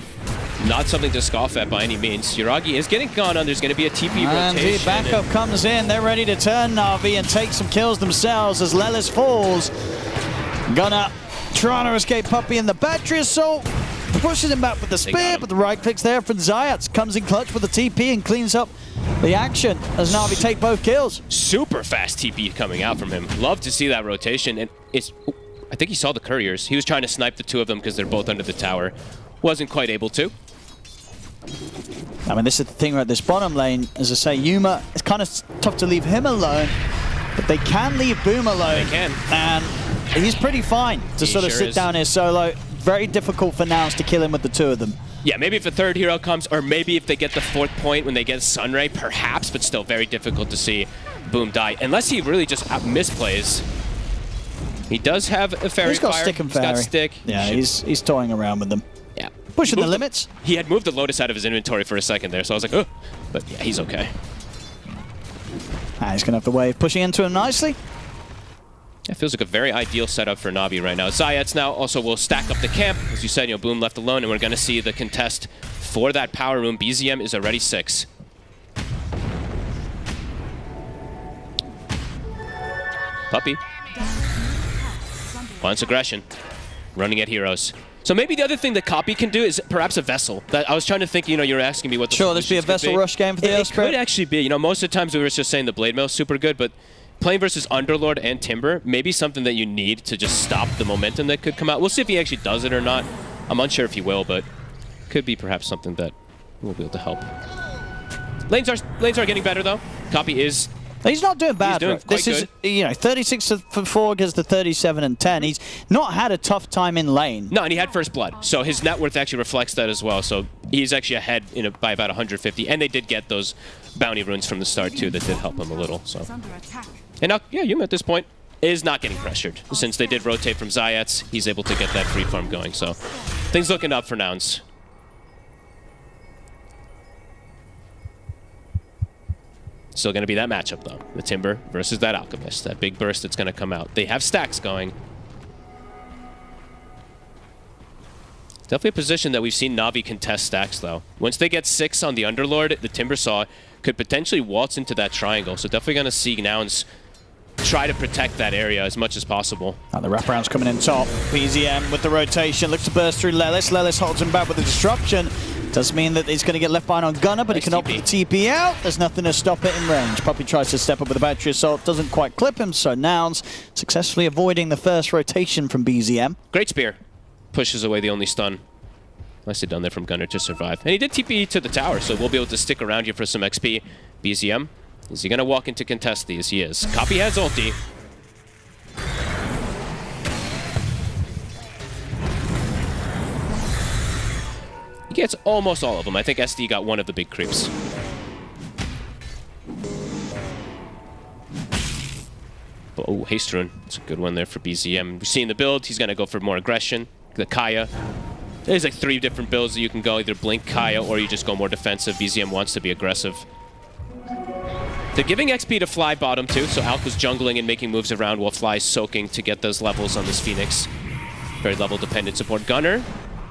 [SPEAKER 8] not something to scoff at by any means. Yuragi is getting gone on. There's going to be a TP
[SPEAKER 1] and
[SPEAKER 8] rotation.
[SPEAKER 1] The backup comes in. They're ready to turn Na'Vi and take some kills themselves as Lelis falls. Gunner trying to escape Puppey in the battery assault. Pushes him back with the spear, but the right clicks there from Zayats. Comes in clutch with the TP and cleans up the action as Na'Vi take both kills.
[SPEAKER 8] Super fast TP coming out from him. Love to see that rotation. And I think he saw the couriers. He was trying to snipe the 2 of them because they're both under the tower. Wasn't quite able to.
[SPEAKER 1] I mean, this is the thing about this bottom lane. As I say, Yuma, it's kind of tough to leave him alone, but they can leave Boom alone.
[SPEAKER 8] They can.
[SPEAKER 1] And he's pretty fine to sort of sit down here solo. Very difficult for Nouns to kill him with the 2 of them.
[SPEAKER 8] Yeah, maybe if a 3rd hero comes, or maybe if they get the 4th point when they get Sunray, perhaps, but still very difficult to see Boom die. Unless he really just misplays. He does have a fairy fire.
[SPEAKER 1] He's got stick and fairy.
[SPEAKER 8] He's got stick.
[SPEAKER 1] Yeah, he's toying around with them.
[SPEAKER 8] Yeah.
[SPEAKER 1] Pushing the limits.
[SPEAKER 8] He had moved the Lotus out of his inventory for a second there, so I was like, oh. But yeah, he's okay.
[SPEAKER 1] He's going to have the wave pushing into him nicely.
[SPEAKER 8] It feels like a very ideal setup for Na'Vi right now. Zayats now also will stack up the camp. As you said, you know, Boom left alone, and we're going to see the contest for that power room. BZM is already 6. Puppy wants aggression, running at heroes. So maybe the other thing that Copy can do is perhaps a vessel. That I was trying to think, you know, you were asking me what the
[SPEAKER 1] Sure, this be a vessel rush game for the
[SPEAKER 8] It could actually be. You know, most of the times we were just saying the Blade Mail is super good, but playing versus Underlord and Timber, maybe something that you need to just stop the momentum that could come out. We'll see if he actually does it or not. I'm unsure if he will, but could be perhaps something that will be able to help. Lanes are getting better, though. Copy is...
[SPEAKER 1] He's not doing bad.
[SPEAKER 8] He's doing
[SPEAKER 1] This is, you know, 36 for 4 against the 37 and 10. He's not had a tough time in lane.
[SPEAKER 8] No, and he had first blood, so his net worth actually reflects that as well. So he's actually ahead by about 150, and they did get those bounty runes from the start too that did help him a little. So, and now, yeah, Yuma at this point is not getting pressured since they did rotate from Zayats. He's able to get that free farm going. So things looking up for Nouns. Still going to be that matchup, though. The Timber versus that Alchemist. That big burst that's going to come out. They have stacks going. Definitely a position that we've seen Na'Vi contest stacks, though. Once they get 6 on the Underlord, the Timber Saw could potentially waltz into that triangle. So definitely going to see Nouns try to protect that area as much as possible.
[SPEAKER 1] And the wraparound's coming in top. BZM with the rotation. Looks to burst through Lelis. Lelis holds him back with the disruption. Does mean that he's going to get left behind on Gunner, but he can opt for the TP out. There's nothing to stop it in range. Puppy tries to step up with a battery assault. Doesn't quite clip him, so Nouns successfully avoiding the first rotation from BZM.
[SPEAKER 8] Great spear. Pushes away the only stun. Nicely done there from Gunner to survive. And he did TP to the tower, so we'll be able to stick around here for some XP. BZM, is he going to walk into contest these? He is. Copy has ulti. He gets almost all of them. I think SD got one of the big creeps. Oh, Haste Rune. It's a good one there for BZM. We're seeing the build. He's going to go for more aggression. The Kaya. There's like 3 different builds that you can go. Either Blink, Kaya, or you just go more defensive. BZM wants to be aggressive. They're giving XP to Fly bottom too, so Alk was jungling and making moves around while Fly's soaking to get those levels on this Phoenix. Very level dependent support. Gunner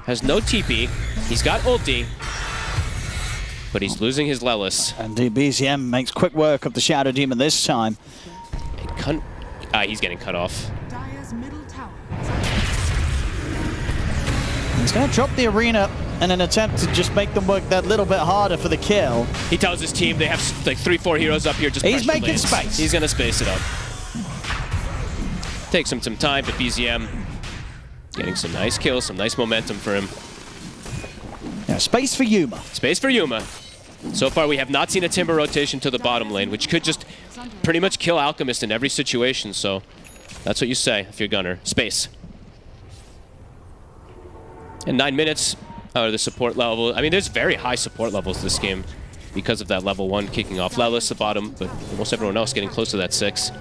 [SPEAKER 8] has no TP. He's got ulti, but he's losing his Lelis.
[SPEAKER 1] And BZM makes quick work of the Shadow Demon this time.
[SPEAKER 8] He's getting cut off.
[SPEAKER 1] He's going to drop the arena in an attempt to just make them work that little bit harder for the kill.
[SPEAKER 8] He tells his team they have like 3-4 heroes up here. Just
[SPEAKER 1] he's making
[SPEAKER 8] lanes.
[SPEAKER 1] space.
[SPEAKER 8] He's going to space it up. Takes him some time, but BZM getting some nice kills, some nice momentum for him.
[SPEAKER 1] Yeah, space for Yuma.
[SPEAKER 8] Space for Yuma. So far, we have not seen a Timber rotation to the bottom lane, which could just pretty much kill Alchemist in every situation. So that's what you say if you're Gunner. Space. In 9 minutes out of the support level. I mean, there's very high support levels this game because of that level 1 kicking off. Lelis the bottom, but almost everyone else getting close to that 6.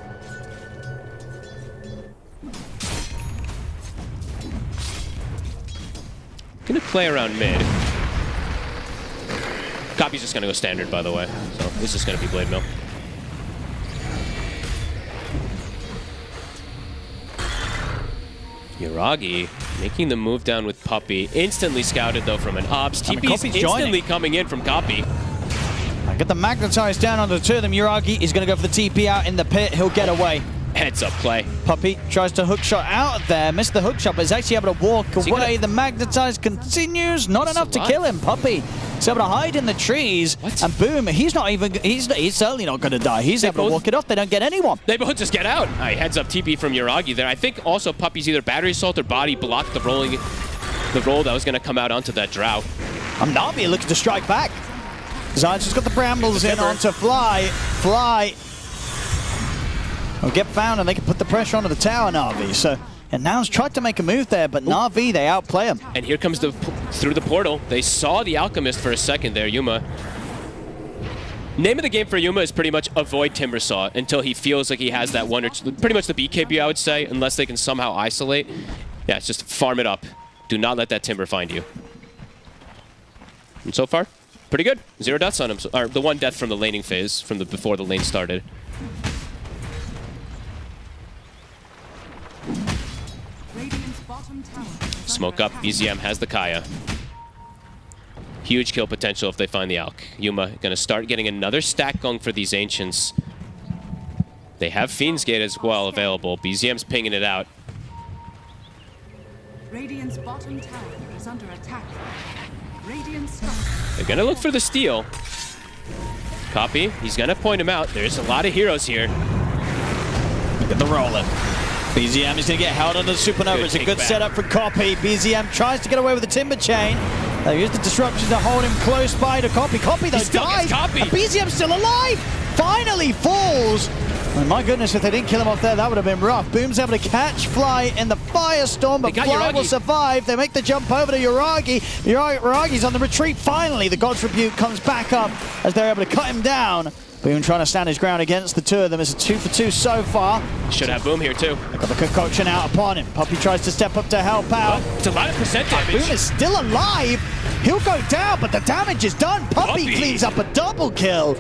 [SPEAKER 8] Gonna play around mid. Copy's just gonna go standard, by the way. So this is gonna be Blade Mill. Yuragi making the move down with Puppy. Instantly scouted, though, from an Ops. TP's instantly coming in from Copy.
[SPEAKER 1] Get the Magnetize down onto the 2 of them. Yuragi is going to go for the TP out in the pit. He'll get away.
[SPEAKER 8] Heads up play.
[SPEAKER 1] Puppy tries to hook shot out of there. Missed the hook shot, but is actually able to walk away. The Magnetize continues. Not enough to kill him. Puppy is able to hide in the trees. And boom, he's certainly not going to die. He's able to walk it off. They don't get anyone.
[SPEAKER 8] They both just get out. Heads up TP from Yuragi there. I think also Puppy's either battery assault or body blocked the roll that was going to come out onto that Drow.
[SPEAKER 1] Na'Vi looking to strike back. Zion's just got the brambles in onto Fly. Fly will get found and they can put the pressure onto the tower, Na'Vi. So, and Nouns tried to make a move there, but Na'Vi, they outplay him.
[SPEAKER 8] And here comes through the portal. They saw the Alchemist for a second there, Yuma. Name of the game for Yuma is pretty much avoid Timbersaw until he feels like he has that one or two, pretty much the BKB, I would say, unless they can somehow isolate. Yeah, it's just farm it up. Do not let that Timber find you. And so far, pretty good. 0 deaths on him, or the 1 death from the laning phase, from before the lane started.
[SPEAKER 9] bottom tower is
[SPEAKER 8] Smoke
[SPEAKER 9] under
[SPEAKER 8] up.
[SPEAKER 9] attack.
[SPEAKER 8] BZM has the Kaya. Huge kill potential if they find the Alk. Yuma going to start getting another stack going for these Ancients. They have Fiend's Gate as well available. BZM's pinging it out.
[SPEAKER 9] Radiant's bottom tower is under attack. Radiant structures.
[SPEAKER 8] They're going to look for the steal. Copy. He's going to point him out. There's a lot of heroes here.
[SPEAKER 1] Look at the rolling. BZM is going to get held under the Supernova. It's a good
[SPEAKER 8] kickback.
[SPEAKER 1] setup for Copy. BZM tries to get away with the Timber Chain. They use the disruption to hold him close by to Copy. Copy, though,
[SPEAKER 8] still
[SPEAKER 1] dies.
[SPEAKER 8] gets Copy.
[SPEAKER 1] And BZM's still alive. Finally falls. And my goodness, if they didn't kill him off there, that would have been rough. Boom's able to catch Fly in the Firestorm, but
[SPEAKER 8] They got
[SPEAKER 1] Fly will
[SPEAKER 8] Yuragi.
[SPEAKER 1] survive. They make the jump over to Yuragi. Yuragi's on the retreat finally. The God's Rebuke comes back up as they're able to cut him down. Boom trying to stand his ground against the two of them. It's a 2 for 2 so far.
[SPEAKER 8] Should have Boom here too.
[SPEAKER 1] Got the concoction out upon him. Puppy tries to step up to help out.
[SPEAKER 8] It's a lot of percent damage.
[SPEAKER 1] Boom is still alive. He'll go down, but the damage is done. Puppy cleans up a double kill.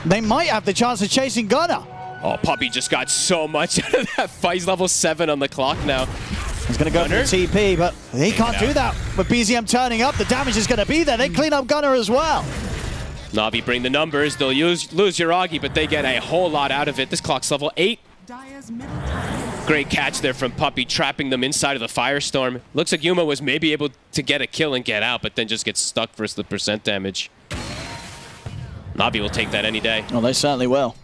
[SPEAKER 1] They might have the chance of chasing Gunner.
[SPEAKER 8] Oh, Puppy just got so much out of that fight. He's level 7 on the clock now.
[SPEAKER 1] He's going to go for the TP, but he can't do that. With BZM turning up, the damage is going to be there. They clean up Gunner as well.
[SPEAKER 8] Na'Vi bring the numbers. They'll lose Yuragi, but they get a whole lot out of it. This clock's level 8.
[SPEAKER 9] Dire's middle tower.
[SPEAKER 8] Great catch there from Puppy, trapping them inside of the Firestorm. Looks like Yuma was maybe able to get a kill and get out, but then just gets stuck versus the percent damage. Na'Vi will take that any day.
[SPEAKER 1] Well, they certainly will.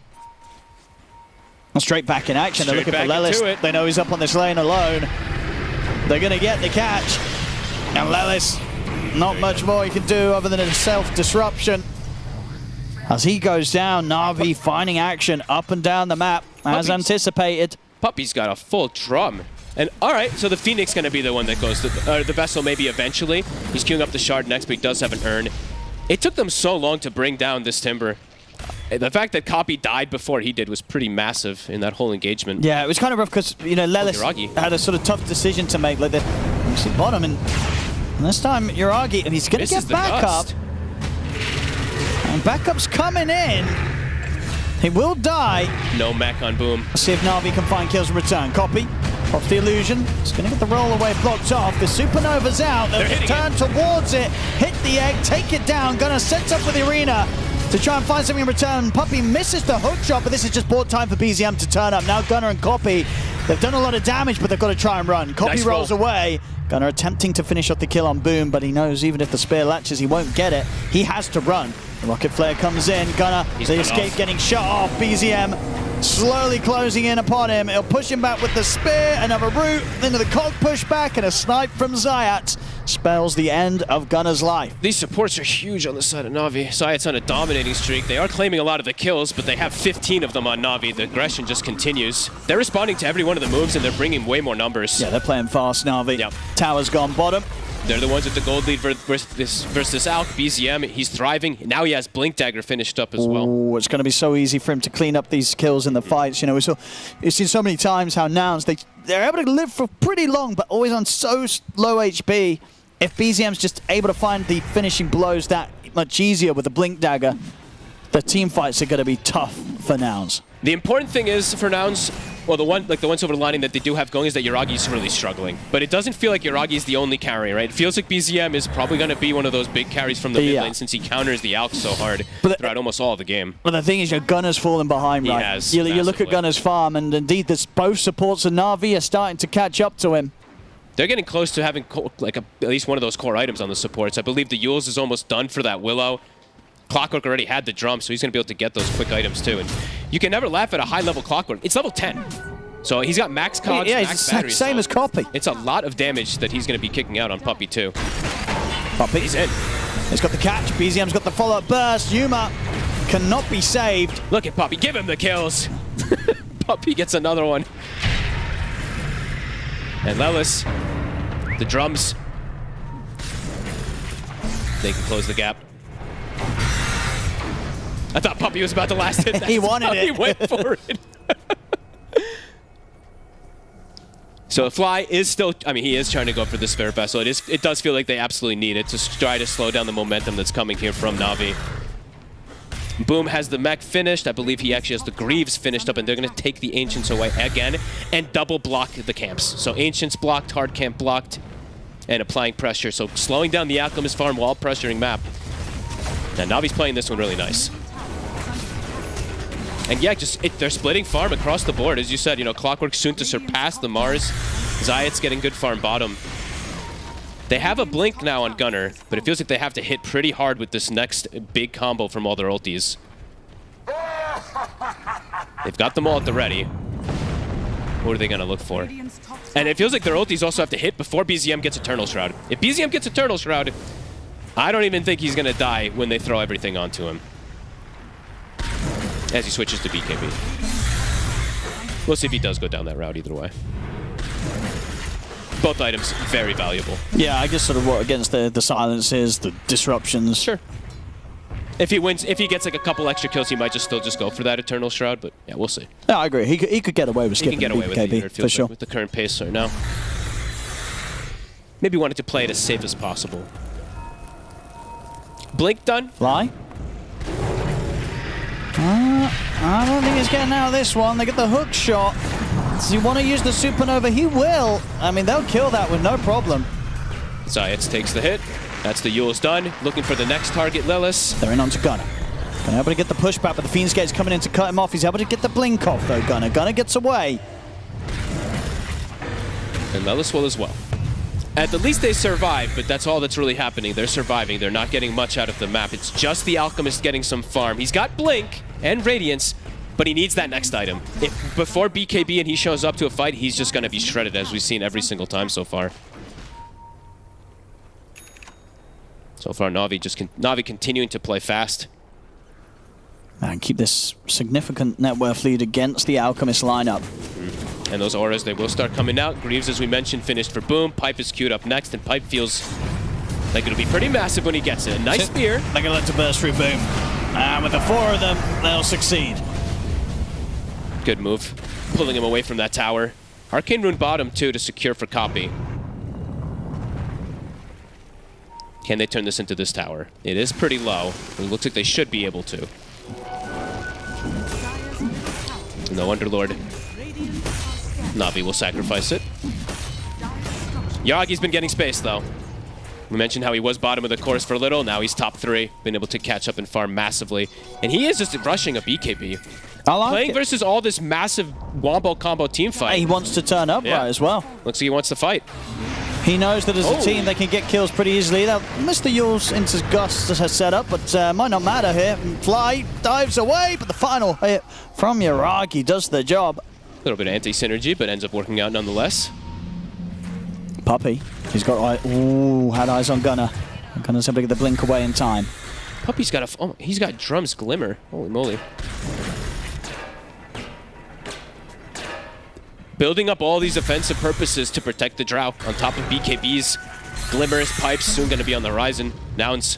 [SPEAKER 1] Straight back in action. They're
[SPEAKER 8] Straight
[SPEAKER 1] looking for
[SPEAKER 8] back into
[SPEAKER 1] Lelis.
[SPEAKER 8] it.
[SPEAKER 1] They know he's up on this lane alone. They're going to get the catch. And Lelis, not much more he can do other than a self-disruption. As he goes down, Na'Vi finding action up and down the map as anticipated.
[SPEAKER 8] Puppy's got a full drum. And all right, so the Phoenix going to be the one that goes to the Vessel maybe eventually. He's queuing up the Shard next, but he does have an urn. It took them so long to bring down this Timber. The fact that Copy died before he did was pretty massive in that whole engagement.
[SPEAKER 1] Yeah, it was kind of rough because, you know, Lelis
[SPEAKER 8] Yuragi.
[SPEAKER 1] had a sort of tough decision to make. Like the bottom, and this time Yuragi, and he's going to get back up. And backup's coming in. He will die.
[SPEAKER 8] No mech on Boom.
[SPEAKER 1] Let's see if Na'Vi can find kills in return. Copy. Pops the illusion. It's going to get the roll away blocked off. The Supernova's out. They'll just turn towards it. Hit the egg. Take it down. Gonna set up for the arena to try and find something in return. Puppy misses the hook shot, but this is just bought time for BZM to turn up. Now Gunner and Copy, they've done a lot of damage, but they've got to try and run. Copy
[SPEAKER 8] Nice
[SPEAKER 1] rolls
[SPEAKER 8] roll.
[SPEAKER 1] away. Gunner attempting to finish off the kill on Boom, but he knows even if the spear latches, he won't get it. He has to run. The rocket flare comes in. Gunner,
[SPEAKER 8] He's
[SPEAKER 1] the
[SPEAKER 8] cut
[SPEAKER 1] escape
[SPEAKER 8] off.
[SPEAKER 1] getting shut off. BZM slowly closing in upon him. It'll push him back with the spear, another root, into the cog pushback, and a snipe from Zayat spells the end of Gunner's life.
[SPEAKER 8] These supports are huge on the side of Na'Vi. Zayat's on a dominating streak. They are claiming a lot of the kills, but they have 15 of them on Na'Vi. The aggression just continues. They're responding to every one of the moves, and they're bringing way more numbers.
[SPEAKER 1] Yeah, they're playing fast, Na'Vi.
[SPEAKER 8] Yep.
[SPEAKER 1] Tower's gone bottom.
[SPEAKER 8] They're the ones with the gold lead versus this Alk. BZM, he's thriving. Now he has Blink Dagger finished up as well.
[SPEAKER 1] Ooh, it's going to be so easy for him to clean up these kills in the fights. You know, we've seen so many times how Nouns, they're able to live for pretty long, but always on so low HP. If BZM's just able to find the finishing blows that much easier with the Blink Dagger, the team fights are going to be tough for Nouns.
[SPEAKER 8] The important thing is for Nouns, well, the one silver lining that they do have going is that Yuragi's really struggling. But it doesn't feel like Yuragi's the only carry, right? It feels like BZM is probably going to be one of those big carries from the mid lane since he counters the Alk so hard throughout almost all of the game.
[SPEAKER 1] But the thing is, your Gunner's fallen behind,
[SPEAKER 8] He
[SPEAKER 1] right?
[SPEAKER 8] has,
[SPEAKER 1] You look at
[SPEAKER 8] massively.
[SPEAKER 1] Gunner's farm, and indeed, both supports of Na'Vi are starting to catch up to him.
[SPEAKER 8] They're getting close to having at least one of those core items on the supports. I believe the Yules is almost done for that Willow. Clockwork already had the drum, so he's going to be able to get those quick items too. And you can never laugh at a high-level Clockwork. It's level 10. So he's got max cogs,
[SPEAKER 1] Yeah,
[SPEAKER 8] max
[SPEAKER 1] he's the
[SPEAKER 8] batteries.
[SPEAKER 1] same as Copy.
[SPEAKER 8] It's a lot of damage that he's going to be kicking out on Puppy too.
[SPEAKER 1] Puppy's in. He's got the catch. BZM's got the follow-up burst. Yuma cannot be saved.
[SPEAKER 8] Look at Puppy. Give him the kills. Puppy gets another one. And Lelis, the drums. They can close the gap. I thought Puppy was about to last hit that.
[SPEAKER 1] He wanted it.
[SPEAKER 8] He went for it. So Fly is still, I mean, he is trying to go for the Spare Vessel. It does feel like they absolutely need it to try to slow down the momentum that's coming here from Na'Vi. Boom has the mech finished. I believe he actually has the Greaves finished up, and they're going to take the Ancients away again and double block the camps. So Ancients blocked, hard camp blocked, and applying pressure. So slowing down the Alchemist farm while pressuring map. And Navi's playing this one really nice. And yeah, they're splitting farm across the board. As you said, you know, Clockwork soon to surpass the Mars. Zayat's getting good farm bottom. They have a blink now on Gunner, but it feels like they have to hit pretty hard with this next big combo from all their ultis. They've got them all at the ready. What are they going to look for? And it feels like their ultis also have to hit before BZM gets Eternal Shroud. If BZM gets Eternal Shroud, I don't even think he's going to die when they throw everything onto him. As he switches to BKB. We'll see if he does go down that route either way. Both items very valuable.
[SPEAKER 1] Yeah, I guess sort of what against the silences, the disruptions.
[SPEAKER 8] Sure. If he wins, if he gets like a couple extra kills, he might still go for that Eternal Shroud. But yeah, we'll see.
[SPEAKER 1] Yeah, I agree. He could get away with skipping
[SPEAKER 8] BKB. He can get away with it, it
[SPEAKER 1] for sure.
[SPEAKER 8] Like, with the current pace right now. Maybe wanted to play it as safe as possible. Blink done.
[SPEAKER 1] Fly. I don't think he's getting out of this one. They get the hook shot. Does he want to use the Supernova? He will. I mean, they'll kill that with no problem.
[SPEAKER 8] Zayats takes the hit. That's the Yule's done. Looking for the next target, Lilith.
[SPEAKER 1] They're in onto Gunner. Gunner able to get the pushback, but the Fiend's Gate's coming in to cut him off. He's able to get the blink off, though, Gunner. Gunner gets away.
[SPEAKER 8] And Lilith will as well. At the least they survive, but that's all that's really happening. They're surviving. They're not getting much out of the map. It's just the Alchemist getting some farm. He's got Blink and Radiance, but he needs that next item. If before BKB and he shows up to a fight, he's just going to be shredded, as we've seen every single time so far. So far, Navi continuing to play fast.
[SPEAKER 1] And keep this significant net worth lead against the Alchemist lineup.
[SPEAKER 8] And those auras, they will start coming out. Greaves, as we mentioned, finished for Boom. Pipe is queued up next, and Pipe feels like it'll be pretty massive when he gets it. A nice spear.
[SPEAKER 1] They're going to let to burst through Boom. And with the 4 of them, they'll succeed.
[SPEAKER 8] Good move. Pulling him away from that tower. Arcane Rune bottom, too, to secure for copy. Can they turn this into this tower? It is pretty low. It looks like they should be able to. No Underlord. Navi will sacrifice it. Yagi's been getting space, though. We mentioned how he was bottom of the course for a little. Now he's top 3. Been able to catch up and farm massively. And he is just rushing a BKB.
[SPEAKER 1] I like
[SPEAKER 8] Playing
[SPEAKER 1] it.
[SPEAKER 8] versus all this massive Wombo combo team fight.
[SPEAKER 1] He wants to turn up right as well.
[SPEAKER 8] Looks like he wants to fight.
[SPEAKER 1] He knows that as a team they can get kills pretty easily. They'll miss the Yules into Gus as her setup, but might not matter here. Fly dives away, but the final hit from Yuragi does the job.
[SPEAKER 8] A little bit of anti-synergy, but ends up working out nonetheless.
[SPEAKER 1] Puppy, he's got had eyes on Gunner. Gunner's able to get the blink away in time.
[SPEAKER 8] Puppy's got he's got Drum's Glimmer. Holy moly. Building up all these offensive purposes to protect the Drow on top of BKB's Glimmerous Pipes, soon going to be on the horizon. Nouns.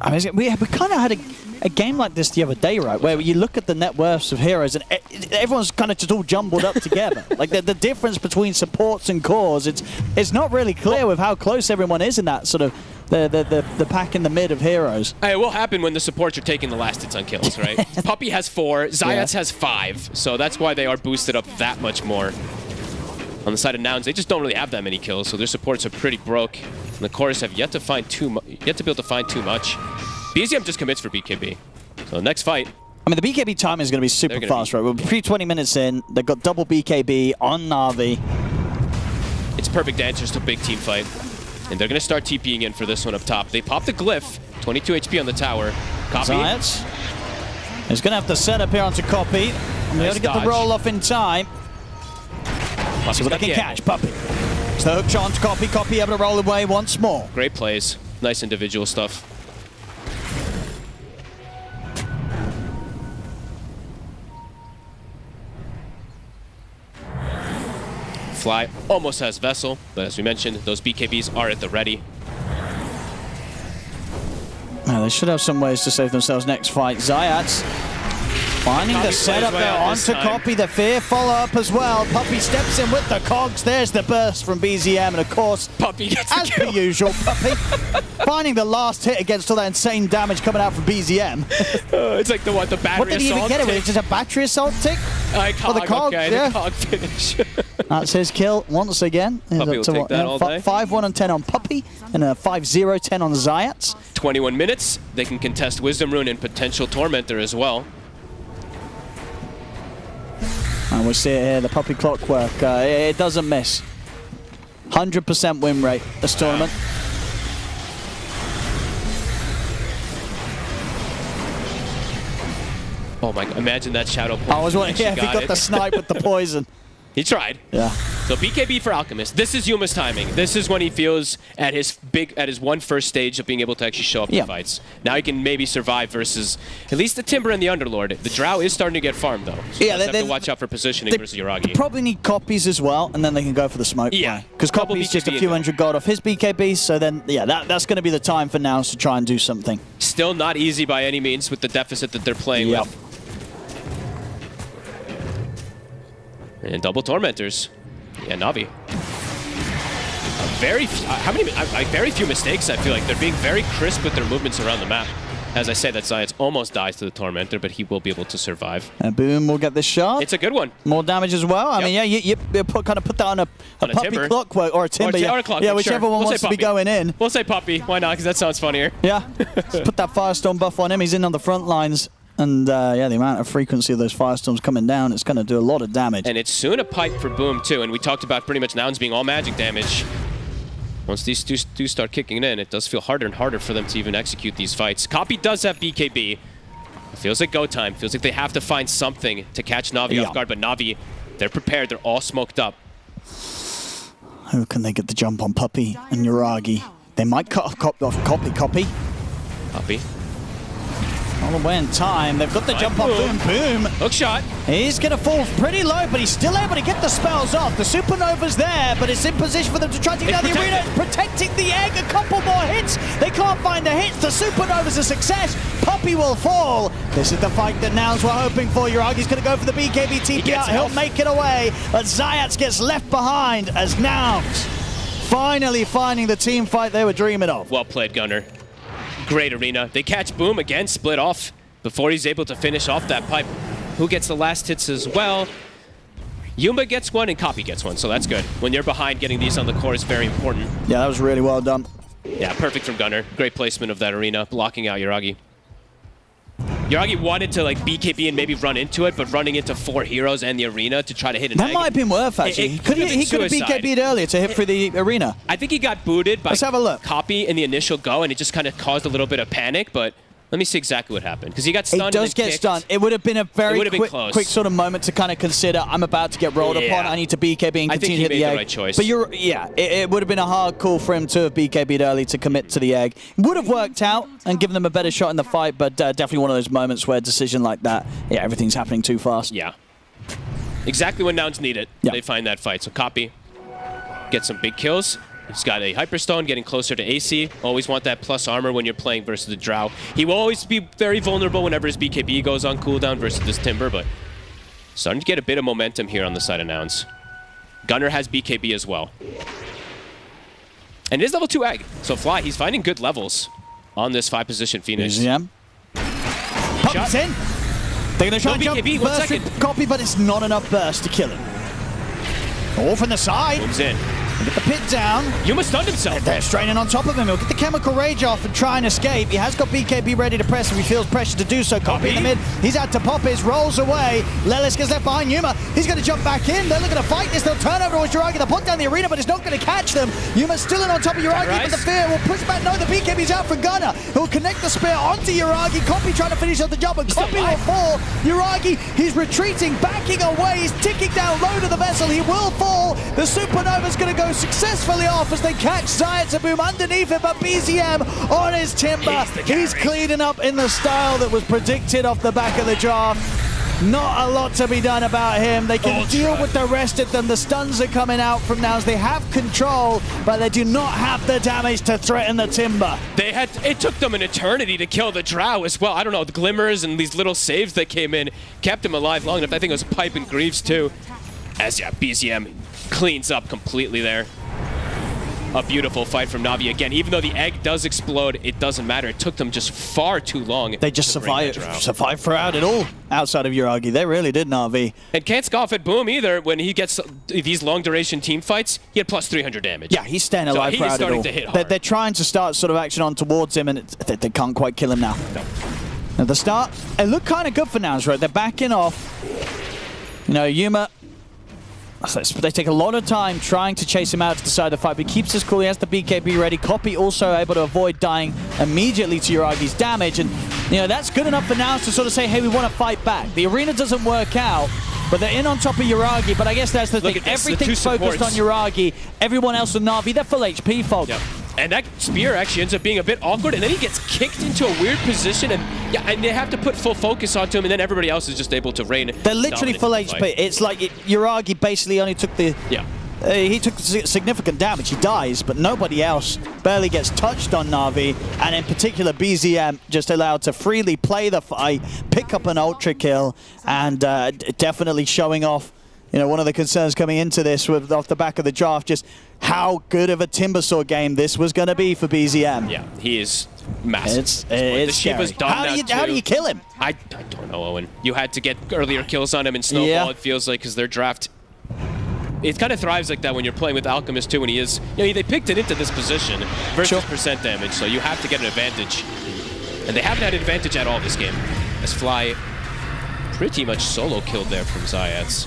[SPEAKER 1] I mean, we kind of had a game like this the other day, right, where you look at the net worths of heroes and everyone's kind of just all jumbled up together. Like the difference between supports and cores, it's not really clear with how close everyone is in that sort of the pack in the mid of heroes.
[SPEAKER 8] It will happen when the supports are taking the last hits on kills, right? Puppy has 4, Zayats has 5, so that's why they are boosted up that much more. On the side of Nouns, they just don't really have that many kills, so their supports are pretty broke. And the cores have yet to be able to find too much. BZM just commits for BKB. So next fight.
[SPEAKER 1] I mean, the BKB time is going to be super fast, right? We're pre-20 minutes in. They've got double BKB on Na'Vi.
[SPEAKER 8] It's perfect answers to big team fight. And they're going to start TPing in for this one up top. They pop the Glyph. 22 HP on the tower. Copy.
[SPEAKER 1] Zayats. He's going to have to set up here onto Copy. And they're able to get the roll off in time. See what they can catch. Puppy. So hook shot onto Copy. Copy able to roll away once more.
[SPEAKER 8] Great plays. Nice individual stuff. Fly almost has Vessel, but as we mentioned, those BKBs are at the ready.
[SPEAKER 1] Well, they should have some ways to save themselves next fight. Zayats Finding the
[SPEAKER 8] Copy
[SPEAKER 1] setup
[SPEAKER 8] plays way
[SPEAKER 1] there
[SPEAKER 8] out this
[SPEAKER 1] onto
[SPEAKER 8] time.
[SPEAKER 1] Copy, the fear follow-up as well. Puppy steps in with the cogs. There's the burst from BZM, and of course,
[SPEAKER 8] Puppy gets
[SPEAKER 1] as per usual, Puppy finding the last hit against all that insane damage coming out from BZM.
[SPEAKER 8] It's like the battery
[SPEAKER 1] What did he even
[SPEAKER 8] assault
[SPEAKER 1] get it with?
[SPEAKER 8] tick.
[SPEAKER 1] Just a battery assault tick?
[SPEAKER 8] Cog,
[SPEAKER 1] the cog,
[SPEAKER 8] okay,
[SPEAKER 1] yeah.
[SPEAKER 8] the cog finish.
[SPEAKER 1] That's his kill once again. He's
[SPEAKER 8] Puppy
[SPEAKER 1] up
[SPEAKER 8] will
[SPEAKER 1] to
[SPEAKER 8] take
[SPEAKER 1] what,
[SPEAKER 8] that all day.
[SPEAKER 1] 5-1 and 10 on Puppy, and a 5-0-10 on Zayats.
[SPEAKER 8] 21 minutes. They can contest Wisdom Rune and potential Tormentor as well.
[SPEAKER 1] And we see it here, the Puppy clockwork. It doesn't miss. 100% win rate this tournament.
[SPEAKER 8] Oh my god, imagine that Shadow Point.
[SPEAKER 1] I was wondering,
[SPEAKER 8] Actually
[SPEAKER 1] yeah, if he got
[SPEAKER 8] it.
[SPEAKER 1] the snipe with the poison.
[SPEAKER 8] He tried.
[SPEAKER 1] Yeah.
[SPEAKER 8] So BKB for Alchemist. This is Yuma's timing. This is when he feels at his one first stage of being able to actually show up in fights. Now he can maybe survive versus at least the Timber and the Underlord. The Drow is starting to get farmed though. So
[SPEAKER 1] Yeah,
[SPEAKER 8] you have to watch out for positioning versus Yuragi.
[SPEAKER 1] Probably need copies as well, and then they can go for the smoke.
[SPEAKER 8] Yeah.
[SPEAKER 1] Because
[SPEAKER 8] Couple
[SPEAKER 1] Copy's just a
[SPEAKER 8] BKB
[SPEAKER 1] few
[SPEAKER 8] in there.
[SPEAKER 1] hundred gold off his BKB, so then, yeah, that's going to be the time for Nouns to try and do something.
[SPEAKER 8] Still not easy by any means with the deficit that they're playing with. And double Tormentors. Yeah, Navi. Very few mistakes, I feel like. They're being very crisp with their movements around the map. As I say, that Science almost dies to the Tormentor, but he will be able to survive.
[SPEAKER 1] And Boom will get this shot.
[SPEAKER 8] It's a good one.
[SPEAKER 1] More damage as well. I mean, yeah, you kind of put that on a Puppy
[SPEAKER 8] Timber.
[SPEAKER 1] clockwork or a Timber.
[SPEAKER 8] Or a clockwork,
[SPEAKER 1] yeah, whichever
[SPEAKER 8] sure.
[SPEAKER 1] one
[SPEAKER 8] We'll
[SPEAKER 1] wants
[SPEAKER 8] say
[SPEAKER 1] to be
[SPEAKER 8] Puppy.
[SPEAKER 1] going in.
[SPEAKER 8] We'll say Puppy. Why not? Because that sounds funnier.
[SPEAKER 1] Yeah. Let's put that Firestorm buff on him. He's in on the front lines. And yeah, the amount of frequency of those Firestorms coming down, it's going to do a lot of damage.
[SPEAKER 8] And it's soon a pipe for Boom, too. And we talked about pretty much Nouns being all magic damage. Once these two do start kicking in, it does feel harder and harder for them to even execute these fights. Copy does have BKB. It feels like go time. Feels like they have to find something to catch Navi off guard. But Navi, they're prepared. They're all smoked up.
[SPEAKER 1] Who can they get the jump on? Puppy and Yuragi. They might cut off Copy.
[SPEAKER 8] Puppy.
[SPEAKER 1] All the way in time. They've got the jump on Boom.
[SPEAKER 8] Hook shot.
[SPEAKER 1] He's going to fall pretty low, but he's still able to get the spells off. The Supernova's there, but it's in position for them to try to get down the arena. It's protecting the egg. A couple more hits. They can't find the hits. The Supernova's a success. Puppy will fall. This is the fight that Nouns were hoping for. Yuragi's going to go for the BKB TP out. He'll make it away, but Zayats gets left behind as Nouns finally finding the team fight they were dreaming of.
[SPEAKER 8] Well played, Gunner. Great arena. They catch Boom again, split off before he's able to finish off that pipe. Who gets the last hits as well? Yuma gets one and Copy gets one, so that's good. When you're behind, getting these on the core is very important.
[SPEAKER 1] Yeah, that was really well done.
[SPEAKER 8] Yeah, perfect from Gunner. Great placement of that arena, blocking out Yuragi. Yuragi wanted to like BKB and maybe run into it, but running into 4 heroes and the arena to try to hit an
[SPEAKER 1] That
[SPEAKER 8] egg.
[SPEAKER 1] might have been worth, actually. He could have BKB'd earlier to hit through the arena.
[SPEAKER 8] I think he got booted by
[SPEAKER 1] Let's have a look.
[SPEAKER 8] Copy in the initial go, and it just kind of caused a little bit of panic, but let me see exactly what happened. Because he got stunned.
[SPEAKER 1] It does get stunned. It would have been a very quick sort of moment to kind of consider, I'm about to get rolled upon, I need to BKB and continue to hit the egg.
[SPEAKER 8] I think he made the right choice.
[SPEAKER 1] But it would have been a hard call for him to have BKB'd early to commit to the egg. Would have worked out and given them a better shot in the fight, but definitely one of those moments where a decision like that, yeah, everything's happening too fast.
[SPEAKER 8] Yeah. Exactly when Nouns need it. They find that fight. So Copy gets some big kills. He's got a Hyperstone, getting closer to AC. Always want that plus armor when you're playing versus the Drow. He will always be very vulnerable whenever his BKB goes on cooldown versus this Timber, but starting to get a bit of momentum here on the side of Nouns. Gunner has BKB as well. And it is level 2 egg. So Fly, he's finding good levels on this 5-position Phoenix.
[SPEAKER 1] Yeah. Puppy's in. They're going to try and jump
[SPEAKER 8] BKB,
[SPEAKER 1] burst with Copy, but it's not enough burst to kill him. All from the side.
[SPEAKER 8] Moves in.
[SPEAKER 1] Get the pit down.
[SPEAKER 8] Yuma stunned himself.
[SPEAKER 1] They're straining on top of him. He'll get the Chemical Rage off and try and escape. He has got BKB ready to press if he feels pressure to do so. Copy in the mid. He's out to pop his, rolls away. Lelis gets left behind Yuma. He's going to jump back in. They're looking to fight this. They'll turn over towards Yuragi. They'll put down the arena, but it's not going to catch them. Yuma's still in on top of Yuragi, but the fear will push back. No, the BKB's out for Gunner. He'll connect the spear onto Yuragi. Copy trying to finish off the job, but Copy will fall. Yuragi, he's retreating, backing away. He's ticking down low to the vessel. He will fall. The Supernova's going to go successfully off as they catch Zayats and Boom underneath it, but BZM on his Timber. He's cleaning up in the style that was predicted off the back of the draft. Not a lot to be done about him. They can deal with the rest of them. The stuns are coming out from Nouns. They have control, but they do not have the damage to threaten the Timber.
[SPEAKER 8] It took them an eternity to kill the Drow as well. I don't know, the glimmers and these little saves that came in kept him alive long enough. I think it was Pipe and Greaves too. As BZM cleans up completely there. A beautiful fight from Na'Vi again. Even though the egg does explode, it doesn't matter. It took them just far too long.
[SPEAKER 1] They just survived throughout it all outside of Yuragi. They really did, Na'Vi.
[SPEAKER 8] And can't scoff at Boom either. When he gets these long duration team fights, he had plus 300 damage.
[SPEAKER 1] Yeah, he's staying alive throughout it all.
[SPEAKER 8] To hit hard.
[SPEAKER 1] They're trying to start sort of action on towards him, and they can't quite kill him now.
[SPEAKER 8] No.
[SPEAKER 1] At the start, it looked kind of good for Nouns, right? They're backing off. You know, Yuma, they take a lot of time trying to chase him out to the side of the fight, but he keeps his cool. He has the BKB ready. Copy also able to avoid dying immediately to Yuragi's damage, and you know that's good enough for Nouns to sort of say, hey, we want to fight back. The arena doesn't work out, but they're in on top of Yuragi, but I guess that's the thing. Everything's focused on Yuragi. Everyone else on Na'Vi, they're full HP, folks.
[SPEAKER 8] Yep. And that spear actually ends up being a bit awkward, and then he gets kicked into a weird position, and they have to put full focus onto him, and then everybody else is just able to rain.
[SPEAKER 1] They're literally full HP. It's like Yuragi basically only took the...
[SPEAKER 8] Yeah.
[SPEAKER 1] He took significant damage. He dies, but nobody else barely gets touched on Na'Vi, and in particular BZM just allowed to freely play the fight, pick up an ultra kill, and definitely showing off. You know, one of the concerns coming into this off the back of the draft, just how good of a Timbersaw game this was going to be for BZM.
[SPEAKER 8] Yeah, he is massive.
[SPEAKER 1] It's scary. How do you kill him?
[SPEAKER 8] I don't know, Owen. You had to get earlier kills on him in Snowball, it feels like, because their draft... It kind of thrives like that when you're playing with Alchemist too, when he is... You know, they picked it into this position versus percent damage, so you have to get an advantage. And they haven't had an advantage at all this game, as Fly pretty much solo killed there from Zayats.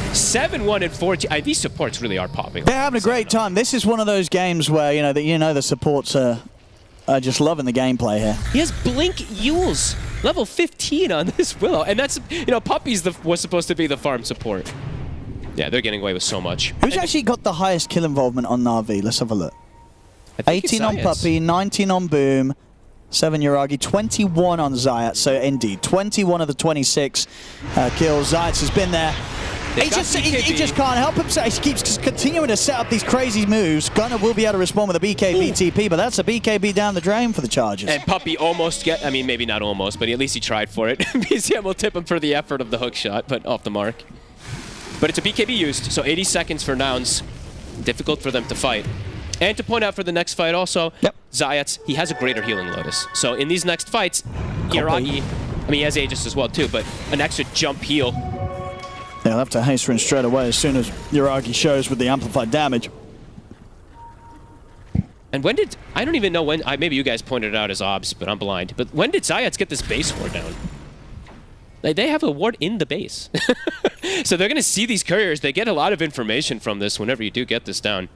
[SPEAKER 8] 7-1 and 14. These supports really are popping.
[SPEAKER 1] They're having a great time. This is one of those games where the supports are just loving the gameplay here.
[SPEAKER 8] He has Blink Yules, level 15 on this Willow, and that's Puppy's was supposed to be the farm support. Yeah, they're getting away with so much.
[SPEAKER 1] Who's actually got the highest kill involvement on Na'Vi? Let's have a look. 18 on Puppy, 19 on Boom, 7 Yuragi, 21 on Zayat. So indeed, 21 of the 26 kills. Zayat has been there. He just can't help himself. He keeps continuing to set up these crazy moves. Gunner will be able to respond with a BKB TP, but that's a BKB down the drain for the Chargers.
[SPEAKER 8] And Puppy almost maybe not almost, but at least he tried for it. BZM will tip him for the effort of the hook shot, but off the mark. But it's a BKB used, so 80 seconds for Nouns. Difficult for them to fight. And to point out for the next fight also, Zayats, he has a greater healing Lotus. So in these next fights, Yuragi, he has Aegis as well too, but an extra jump heal.
[SPEAKER 1] They'll have to haste in straight away as soon as Yuragi shows with the amplified damage.
[SPEAKER 8] And when did... I don't even know when... maybe you guys pointed it out as obs, but I'm blind. But when did Zayats get this base ward down? They have a ward in the base. So they're going to see these couriers. They get a lot of information from this whenever you do get this down.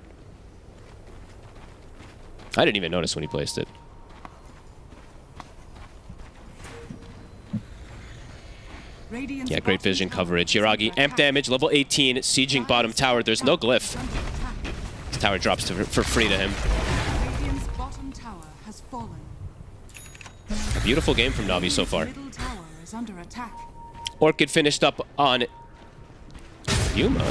[SPEAKER 8] I didn't even notice when he placed it. Yeah, great vision coverage. Yuragi, amp damage, level 18, sieging bottom tower. There's no glyph. This tower drops for free to him. A beautiful game from Na'Vi so far. Orchid finished up on Yuma.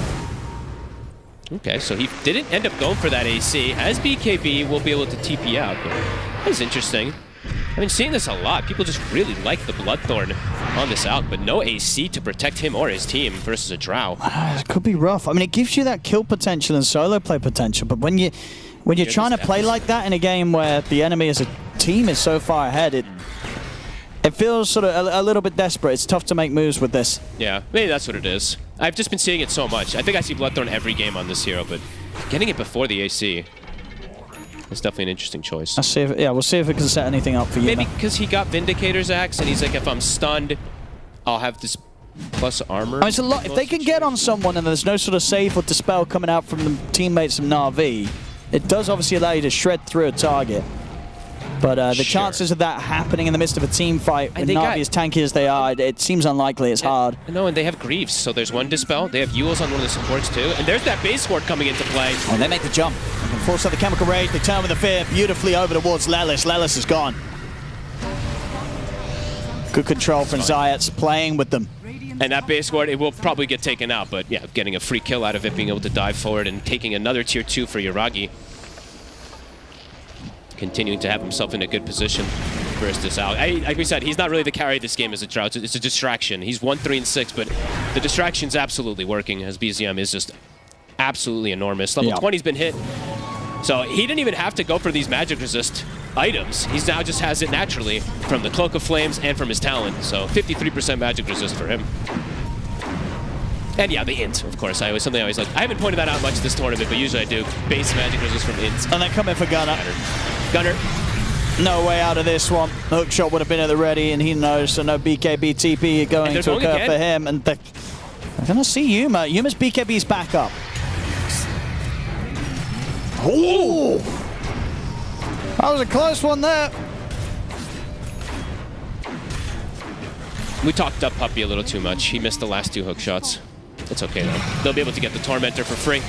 [SPEAKER 8] Okay, so he didn't end up going for that AC. As BKB, will be able to TP out, but that's interesting. I've been seeing this a lot. People just really like the Bloodthorn on this out, but no AC to protect him or his team versus a Drow.
[SPEAKER 1] It could be rough. I mean, it gives you that kill potential and solo play potential, but when you're trying to play like that in a game where the enemy as a team is so far ahead, it feels sort of a little bit desperate. It's tough to make moves with this.
[SPEAKER 8] Yeah, maybe that's what it is. I've just been seeing it so much. I think I see Bloodthorn every game on this hero, but getting it before the AC is definitely an interesting choice.
[SPEAKER 1] We'll see if it can set anything up for you.
[SPEAKER 8] Maybe because he got Vindicator's Axe, and he's like, if I'm stunned, I'll have this plus armor.
[SPEAKER 1] It's a lot. If they can get on someone and there's no sort of save or dispel coming out from the teammates from Na'Vi, it does obviously allow you to shred through a target. But the chances of that happening in the midst of a team fight, with Na'Vi as tanky as they are, it seems unlikely. It's hard.
[SPEAKER 8] No, and they have Greaves, so there's one Dispel. They have Yules on one of the supports too. And there's that base ward coming into play.
[SPEAKER 1] Oh, they make the jump. They can force out the Chemical Rage. They turn with the Fear beautifully over towards Lelis. Lelis is gone. Good control from Zayats, playing with them.
[SPEAKER 8] And that base ward, it will probably get taken out, but yeah, getting a free kill out of it, being able to dive forward and taking another tier 2 for Yuragi. Continuing to have himself in a good position to burst this out. Like we said, he's not really the carry of this game as a drought. It's a distraction. He's 1, 3, and 6, but the distraction's absolutely working as BZM is just absolutely enormous. Level 20's been hit, so he didn't even have to go for these magic resist items. He now just has it naturally from the Cloak of Flames and from his talent. So 53% magic resist for him. And yeah, the int, of course. I always like. I haven't pointed that out much this tournament, but usually I do. Base magic resist from int.
[SPEAKER 1] And they come in for Gunner.
[SPEAKER 8] Gunner.
[SPEAKER 1] No way out of this one. Hook shot would have been at the ready, and he knows. So no BKB TP going to occur for him. And they're going to see Yuma. Yuma's BKB's back up. Oh! That was a close one there.
[SPEAKER 8] We talked up Puppy a little too much. He missed the last 2 hook shots. It's okay though. They'll be able to get the Tormentor for free.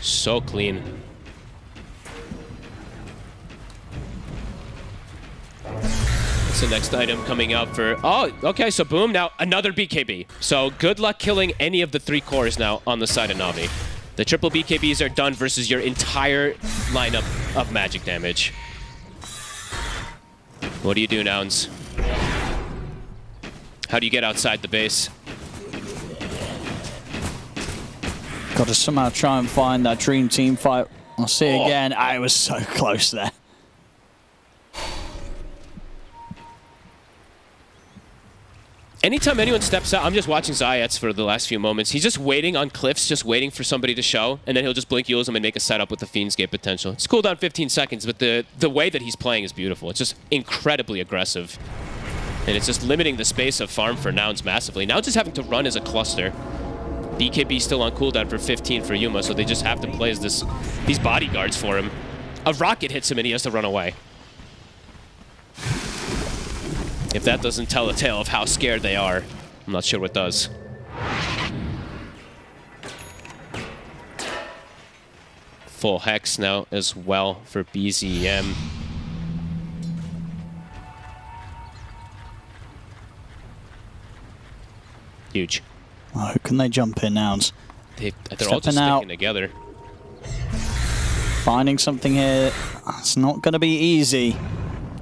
[SPEAKER 8] So clean. What's the next item coming up for... Oh, okay, so boom, now another BKB. So good luck killing any of the 3 cores now on the side of Na'Vi. The triple BKBs are done versus your entire lineup of magic damage. What do you do, Nouns? How do you get outside the base?
[SPEAKER 1] Got to somehow try and find that dream team fight. I'll see again. I was so close there.
[SPEAKER 8] Anytime anyone steps out, I'm just watching Zayats for the last few moments. He's just waiting on cliffs, just waiting for somebody to show, and then he'll just blink Euls him and make a setup with the Fiend's Gate potential. It's cooldown 15 seconds, but the way that he's playing is beautiful. It's just incredibly aggressive. And it's just limiting the space of farm for Nouns massively. Nouns is having to run as a cluster. BKB still on cooldown for 15 for Yuma, so they just have to play as these bodyguards for him. A rocket hits him and he has to run away. If that doesn't tell a tale of how scared they are, I'm not sure what does. Full Hex now as well for BZM. Huge.
[SPEAKER 1] Oh, who can they jump in, Nouns?
[SPEAKER 8] They're all just sticking together.
[SPEAKER 1] Finding something here. It's not going to be easy.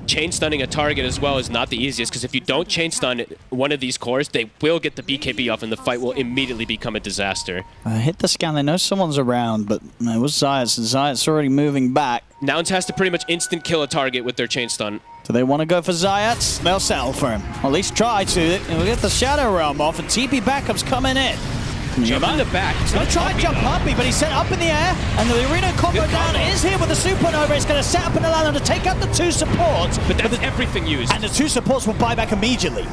[SPEAKER 8] Chain stunning a target as well is not the easiest, because if you don't chain stun one of these cores, they will get the BKB off and the fight will immediately become a disaster.
[SPEAKER 1] Hit the scan. They know someone's around, but it was Zayats. Zayats already moving back.
[SPEAKER 8] Nouns has to pretty much instant kill a target with their chain stun.
[SPEAKER 1] Do they want to go for Zayats? They'll settle for him. Or at least try to. We'll get the Shadow Realm off, and TP backup's coming in.
[SPEAKER 8] Jump in the back.
[SPEAKER 1] He's going to try and jump Puppy, but he's set up in the air, and the arena combo down is here with the supernova. It's going to set up and allow them to take out the 2 supports.
[SPEAKER 8] But that's everything used.
[SPEAKER 1] And the 2 supports will buy back immediately.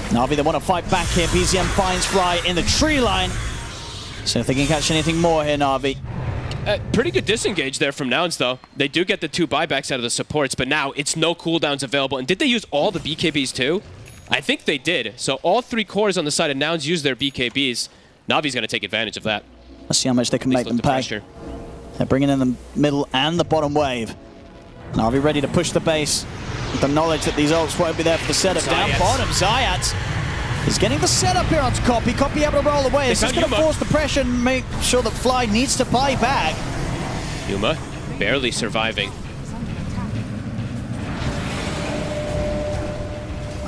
[SPEAKER 1] Na'Vi, they want to fight back here. BZM finds Fly in the tree line. So if they can catch anything more here, Na'Vi.
[SPEAKER 8] Pretty good disengage there from Nouns, though. They do get the 2 buybacks out of the supports, but now it's no cooldowns available. And did they use all the BKBs too? I think they did. So all 3 cores on the side of Nouns use their BKBs. Na'Vi's going to take advantage of that.
[SPEAKER 1] Let's see how much they can make them pay. They're bringing in the middle and the bottom wave. Na'Vi ready to push the base with the knowledge that these ults won't be there for the setup. Down bottom, Zayats is getting the setup here onto Copy. Copy able to roll away. It's just going to force the pressure and make sure that Fly needs to buy back.
[SPEAKER 8] Yuma barely surviving.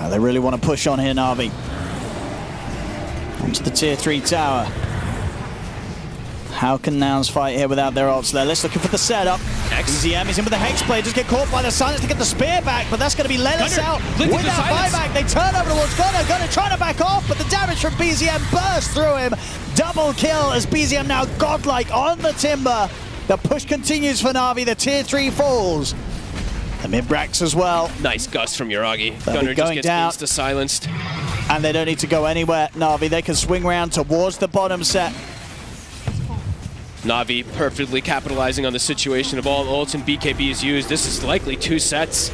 [SPEAKER 1] They really want to push on here, Na'Vi. Onto the tier 3 tower. How can Nouns fight here without their ults there? Let's look for the setup. BZM is in with the Hexblade. Just get caught by the silence to get the spear back, but that's going to be Lennis out without buyback. They turn over towards Gunner. Gunner trying to back off, but the damage from BZM bursts through him. Double kill as BZM now godlike on the Timber. The push continues for Na'Vi. The tier 3 falls. The mid-bracks as well.
[SPEAKER 8] Nice gust from Yuragi. Gunner just gets insta-silenced.
[SPEAKER 1] And they don't need to go anywhere. Na'Vi, they can swing around towards the bottom set.
[SPEAKER 8] Na'Vi perfectly capitalizing on the situation of all ults and BKBs used. This is likely 2 sets.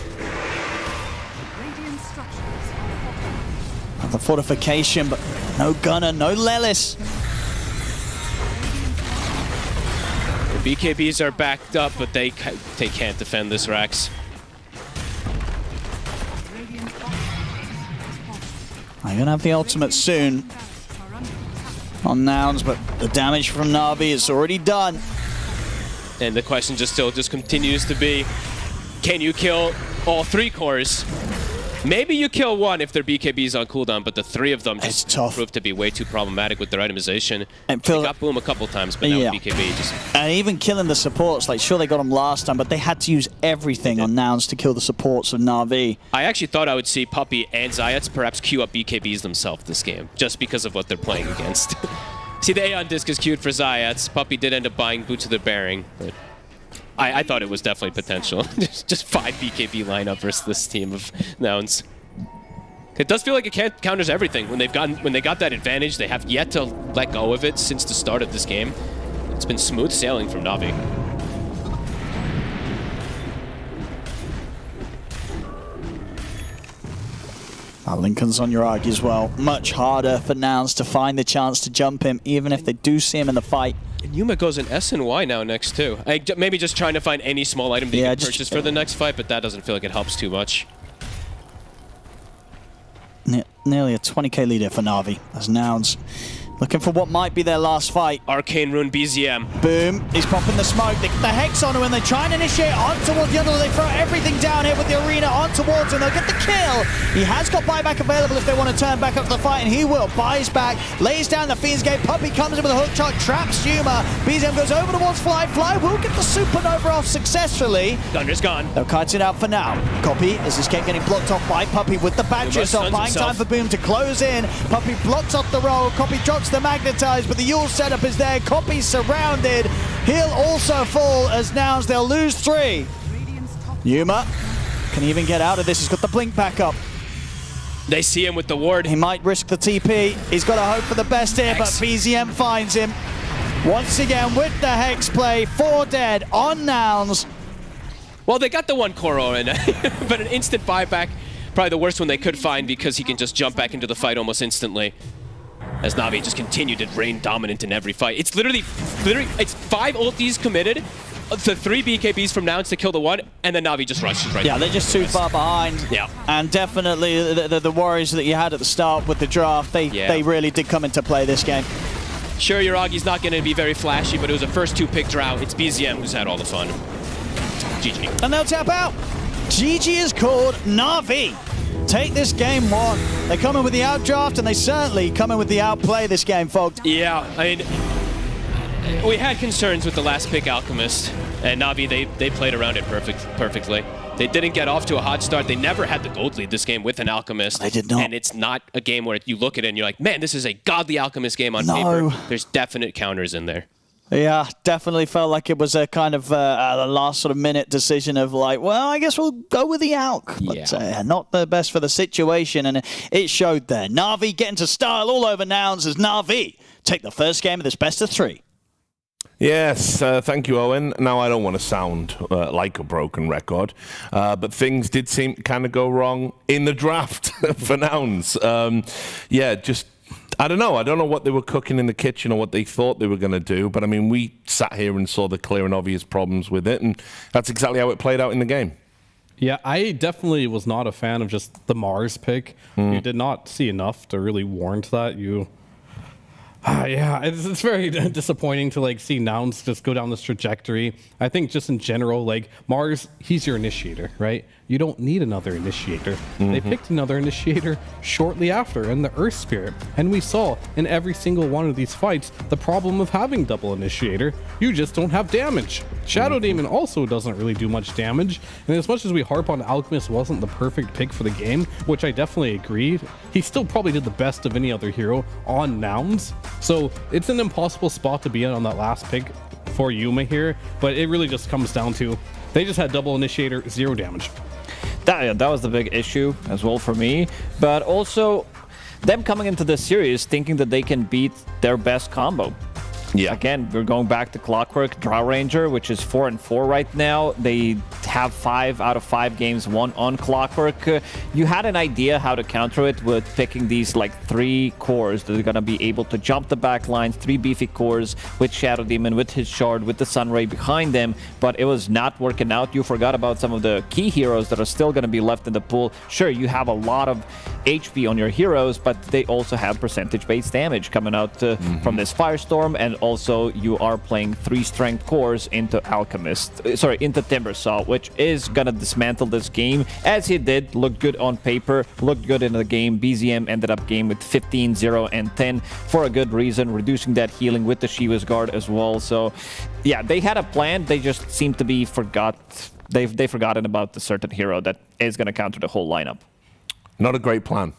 [SPEAKER 1] The fortification, but no Gunner, no Lelis.
[SPEAKER 8] The BKBs are backed up, but they can't defend this, Rax.
[SPEAKER 1] I'm gonna have the ultimate soon on Nouns, but the damage from Na'Vi is already done.
[SPEAKER 8] And the question still continues to be, can you kill all 3 cores? Maybe you kill 1 if their BKB is on cooldown, but the 3 of them just prove to be way too problematic with their itemization. They got Boom a couple times, but now with BKB just...
[SPEAKER 1] And even killing the supports, like sure they got them last time, but they had to use everything on Nouns to kill the supports of Na'Vi.
[SPEAKER 8] I actually thought I would see Puppey and Zayats perhaps queue up BKBs themselves this game, just because of what they're playing against. See, the Aeon Disc is queued for Zayats. Puppey did end up buying Boots of the Bearing, but I thought it was definitely potential. Just 5 BKB lineup versus this team of Nouns. It does feel like it counters everything. When they got that advantage, they have yet to let go of it since the start of this game. It's been smooth sailing from Na'Vi.
[SPEAKER 1] Lincoln's on your arc as well. Much harder for Nouns to find the chance to jump him, even if they do see him in the fight.
[SPEAKER 8] And Yuma goes in S and Y now next too. Maybe just trying to find any small item that you can purchase for the next fight, but that doesn't feel like it helps too much.
[SPEAKER 1] Nearly a 20k leader for Na'Vi as Nouns looking for what might be their last fight.
[SPEAKER 8] Arcane Rune BZM.
[SPEAKER 1] Boom. He's popping the smoke. They get the Hex on him and they try and initiate on towards the other. They throw everything down here with the arena on towards him. They'll get the kill. He has got buyback available if they want to turn back up the fight, and he will. Buys back, lays down the Fiend's Gate. Puppey comes in with a hook shot, traps Yuma. BZM goes over towards Fly. Fly will get the supernova off successfully.
[SPEAKER 8] Thunder's gone.
[SPEAKER 1] They'll kite it out for now. Copy as this game getting blocked off by Puppey with the Badger, so buying time for Boom to close in. Puppey blocks off the roll. Copy drops the Magnetize, but the Yule setup is there. Copy's surrounded. He'll also fall as Nouns. They'll lose 3. Yuma can even get out of this. He's got the blink back up.
[SPEAKER 8] They see him with the ward.
[SPEAKER 1] He might risk the TP. He's got to hope for the best here, but BZM finds him. Once again with the Hex play. 4 dead on Nouns.
[SPEAKER 8] Well, they got the 1 core in, but an instant buyback. Probably the worst one they could find because he can just jump back into the fight almost instantly. As Na'Vi just continued to reign dominant in every fight. It's literally it's 5 ultis committed to 3 BKBs from Nouns to kill the 1, and then Na'Vi just rushes right.
[SPEAKER 1] Yeah, they're just too far behind.
[SPEAKER 8] Yeah.
[SPEAKER 1] And definitely the worries that you had at the start with the draft, they really did come into play this game.
[SPEAKER 8] Sure, Yuragi's not going to be very flashy, but it was a first 2-pick drought. It's BZM who's had all the fun. GG.
[SPEAKER 1] And they'll tap out. GG is called. Na'Vi take this game 1. They come in with the outdraft, and they certainly come in with the outplay this game, folks.
[SPEAKER 8] Yeah, I mean, we had concerns with the last pick Alchemist, and Na'Vi, they played around it perfectly. They didn't get off to a hot start. They never had the gold lead this game with an Alchemist.
[SPEAKER 1] They did not.
[SPEAKER 8] And it's not a game where you look at it and you're like, man, this is a godly Alchemist game on paper. There's definite counters in there.
[SPEAKER 1] Yeah, definitely felt like it was a kind of a last sort of minute decision of like, well, I guess we'll go with the Alch. But not the best for the situation, and it showed there. Na'Vi getting to style all over Nouns as Na'Vi take the first game of this best of 3.
[SPEAKER 4] Yes, thank you, Owen. Now, I don't want to sound like a broken record, but things did seem to kind of go wrong in the draft for Nouns. I don't know. I don't know what they were cooking in the kitchen or what they thought they were going to do. But, I mean, we sat here and saw the clear and obvious problems with it. And that's exactly how it played out in the game.
[SPEAKER 7] Yeah, I definitely was not a fan of just the MOUZ pick. You did not see enough to really warrant that. Yeah, it's very disappointing to see Nouns just go down this trajectory. I think just in general, MOUZ, he's your initiator, right? You don't need another initiator. They picked another initiator shortly after in the Earth Spirit, and we saw in every single one of these fights the problem of having double initiator. You just don't have damage. Shadow Demon also doesn't really do much damage, and as much as we harp on Alchemist wasn't the perfect pick for the game, which I definitely agreed, he still probably did the best of any other hero on Nouns. So it's an impossible spot to be in on that last pick for Yuma here, but it really just comes down to they just had double initiator, 0 damage.
[SPEAKER 5] That was the big issue as well for me, but also them coming into this series thinking that they can beat their best combo.
[SPEAKER 4] Yeah.
[SPEAKER 5] Again, we're going back to Clockwork, Drow Ranger, which is 4-4 right now. They have 5 out of 5 games won on Clockwork. You had an idea how to counter it with picking these 3 cores that are going to be able to jump the back lines, 3 beefy cores with Shadow Demon, with his Shard, with the Sun Ray behind them, but it was not working out. You forgot about some of the key heroes that are still going to be left in the pool. Sure, you have a lot of HP on your heroes, but they also have percentage-based damage coming out from this Firestorm, and also you are playing 3 strength cores into into Timbersaw, which is gonna dismantle this game, as he did. Looked good on paper, looked good in the game. BZM ended up game with 15, 0, and 10 for a good reason, reducing that healing with the Shiva's Guard as well. So yeah, they had a plan, they just seem to be they've forgotten about the certain hero that is going to counter the whole lineup.
[SPEAKER 4] Not a great plan,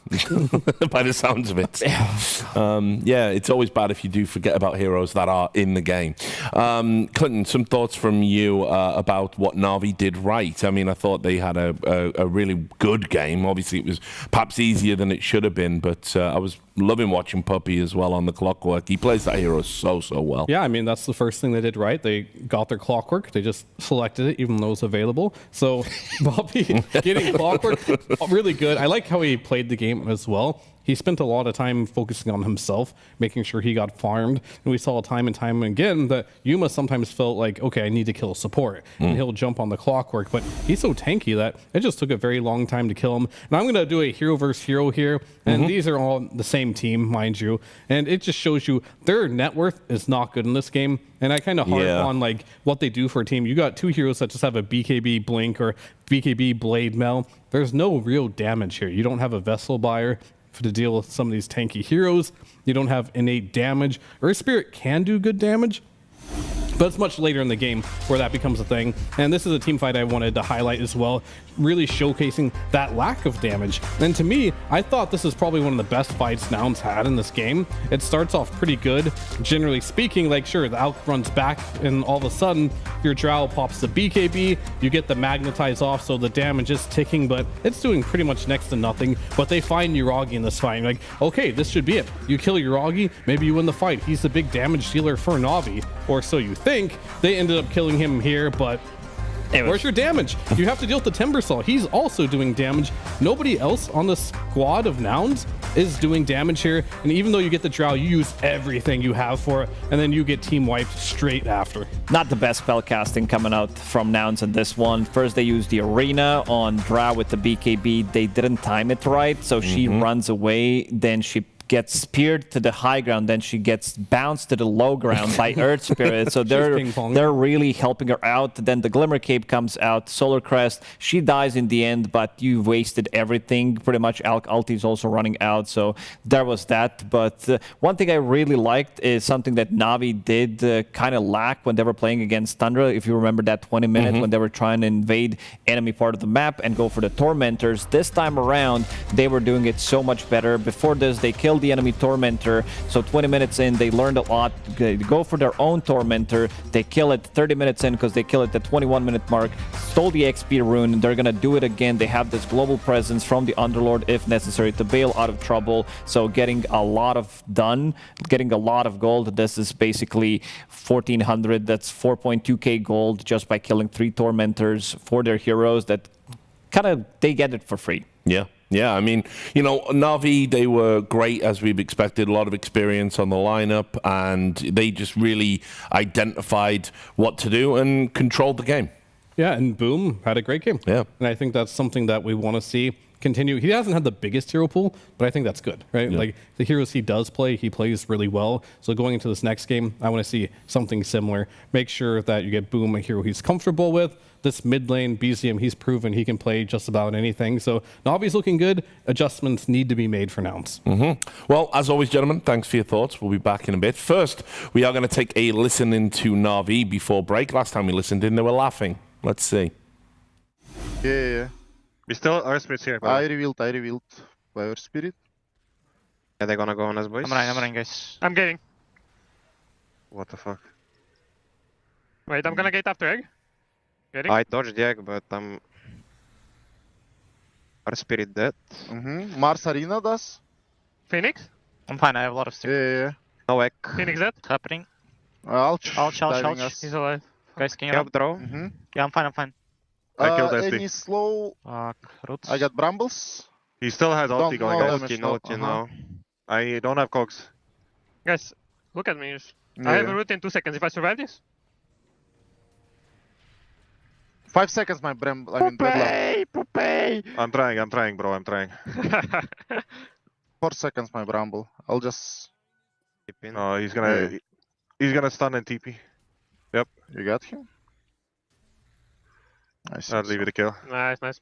[SPEAKER 4] by the sounds of it. Yeah, it's always bad if you do forget about heroes that are in the game. Clinton, some thoughts from you about what Na'Vi did right. I mean, I thought they had a really good game. Obviously, it was perhaps easier than it should have been, but I was loving watching Puppy as well on the clockwork. He plays that hero so well.
[SPEAKER 7] Yeah, I mean, that's the first thing they did right. They got their clockwork. They just selected it, even though it was available. So Puppy getting clockwork, really good. I like how he played the game as well. He spent a lot of time focusing on himself, making sure he got farmed. And we saw time and time again that Yuma sometimes felt like, okay, I need to kill support. And he'll jump on the clockwork. But he's so tanky that it just took a very long time to kill him. And I'm going to do a hero versus hero here. And these are all the same team, mind you. And it just shows you their net worth is not good in this game. And I kind of harp on like what they do for a team. You got 2 heroes that just have a BKB Blink or BKB Blade Mail. There's no real damage here. You don't have a Vessel Buyer to deal with some of these tanky heroes. You don't have innate damage. Earth Spirit can do good damage, but it's much later in the game where that becomes a thing. And this is a team fight I wanted to highlight as well, really showcasing that lack of damage. And to me, I thought this is probably one of the best fights Nouns had in this game. It starts off pretty good, generally speaking. Like, sure, the Alk runs back, and all of a sudden, your Drow pops the BKB, you get the Magnetize off, so the damage is ticking, but it's doing pretty much next to nothing. But they find Uragi in this fight, like, okay, this should be it. You kill Uragi, maybe you win the fight. He's the big damage dealer for Na'Vi, or so you think. They ended up killing him here, but where's your damage? You have to deal with the Timbersaw. He's also doing damage. Nobody else on the squad of Nouns is doing damage here. And even though you get the Drow, you use everything you have for it, and then you get team wiped straight after.
[SPEAKER 5] Not the best spell casting coming out from Nouns in this one. First, they used the Arena on Drow with the BKB. They didn't time it right, so she runs away. Then she gets speared to the high ground, then she gets bounced to the low ground by Earth Spirit. So they're really helping her out. Then the Glimmer Cape comes out, Solar Crest. She dies in the end, but you wasted everything. Pretty much Alk ulti is also running out, so there was that. But one thing I really liked is something that Na'Vi did kind of lack when they were playing against Tundra. If you remember that 20 minutes when they were trying to invade enemy part of the map and go for the Tormentors. This time around, they were doing it so much better. Before this, they killed the enemy Tormentor, so 20 minutes in they learned a lot. They go for their own Tormentor, they kill it 30 minutes in because they kill it at the 21-minute mark, stole the XP rune, and they're gonna do it again. They have this global presence from the Underlord if necessary to bail out of trouble, so getting a lot of done, getting a lot of gold. This is basically 1400, that's 4.2k gold just by killing 3 Tormentors for their heroes that kind of, they get it for free.
[SPEAKER 4] Yeah, I mean, you know, Na'Vi, they were great as we've expected, a lot of experience on the lineup, and they just really identified what to do and controlled the game.
[SPEAKER 7] Yeah, and Boom had a great game.
[SPEAKER 4] Yeah.
[SPEAKER 7] And I think that's something that we want to see continue. He hasn't had the biggest hero pool, but I think that's good, right?
[SPEAKER 4] Yeah.
[SPEAKER 7] Like, the heroes he does play, he plays really well. So going into this next game, I want to see something similar. Make sure that you get Boom, a hero he's comfortable with. This mid lane, BZM, he's proven he can play just about anything. So Na'Vi's looking good. Adjustments need to be made for Nouns.
[SPEAKER 4] Well, as always, gentlemen, thanks for your thoughts. We'll be back in a bit. First, we are going to take a listen into Na'Vi before break. Last time we listened in, they were laughing. Let's see.
[SPEAKER 3] Yeah. We still Earth Spirit's here.
[SPEAKER 16] I revealed by Earth Spirit.
[SPEAKER 3] Yeah, they're gonna go on us, boys.
[SPEAKER 17] I'm running, guys.
[SPEAKER 12] I'm getting.
[SPEAKER 3] What the fuck?
[SPEAKER 12] Wait, I'm gonna gate after egg. Getting.
[SPEAKER 3] I dodged the egg, but I'm... Earth Spirit dead.
[SPEAKER 16] Mars Arena does.
[SPEAKER 12] Phoenix?
[SPEAKER 17] I'm fine, I have a lot of stick.
[SPEAKER 16] Yeah.
[SPEAKER 3] No egg.
[SPEAKER 12] Phoenix dead?
[SPEAKER 17] What's happening?
[SPEAKER 16] Ouch.
[SPEAKER 12] Ouch. He's alive.
[SPEAKER 17] Guys, can you
[SPEAKER 3] Help draw?
[SPEAKER 17] Yeah, I'm fine.
[SPEAKER 3] I killed
[SPEAKER 16] Any slow?
[SPEAKER 17] Fuck, roots.
[SPEAKER 16] I got Brambles.
[SPEAKER 3] He still has ulti going.
[SPEAKER 16] No
[SPEAKER 3] Ulti now. I don't have cogs.
[SPEAKER 12] Guys, look at me. I have a root in 2 seconds. If I survive this?
[SPEAKER 16] 5 seconds, my Dreadlock. I'm trying, bro. I'm trying. 4 seconds, my bramble. I'll just.
[SPEAKER 3] No, he's gonna stun and TP. Yep.
[SPEAKER 16] You got him? Nice.
[SPEAKER 3] I'll leave it a kill.
[SPEAKER 17] Nice, nice.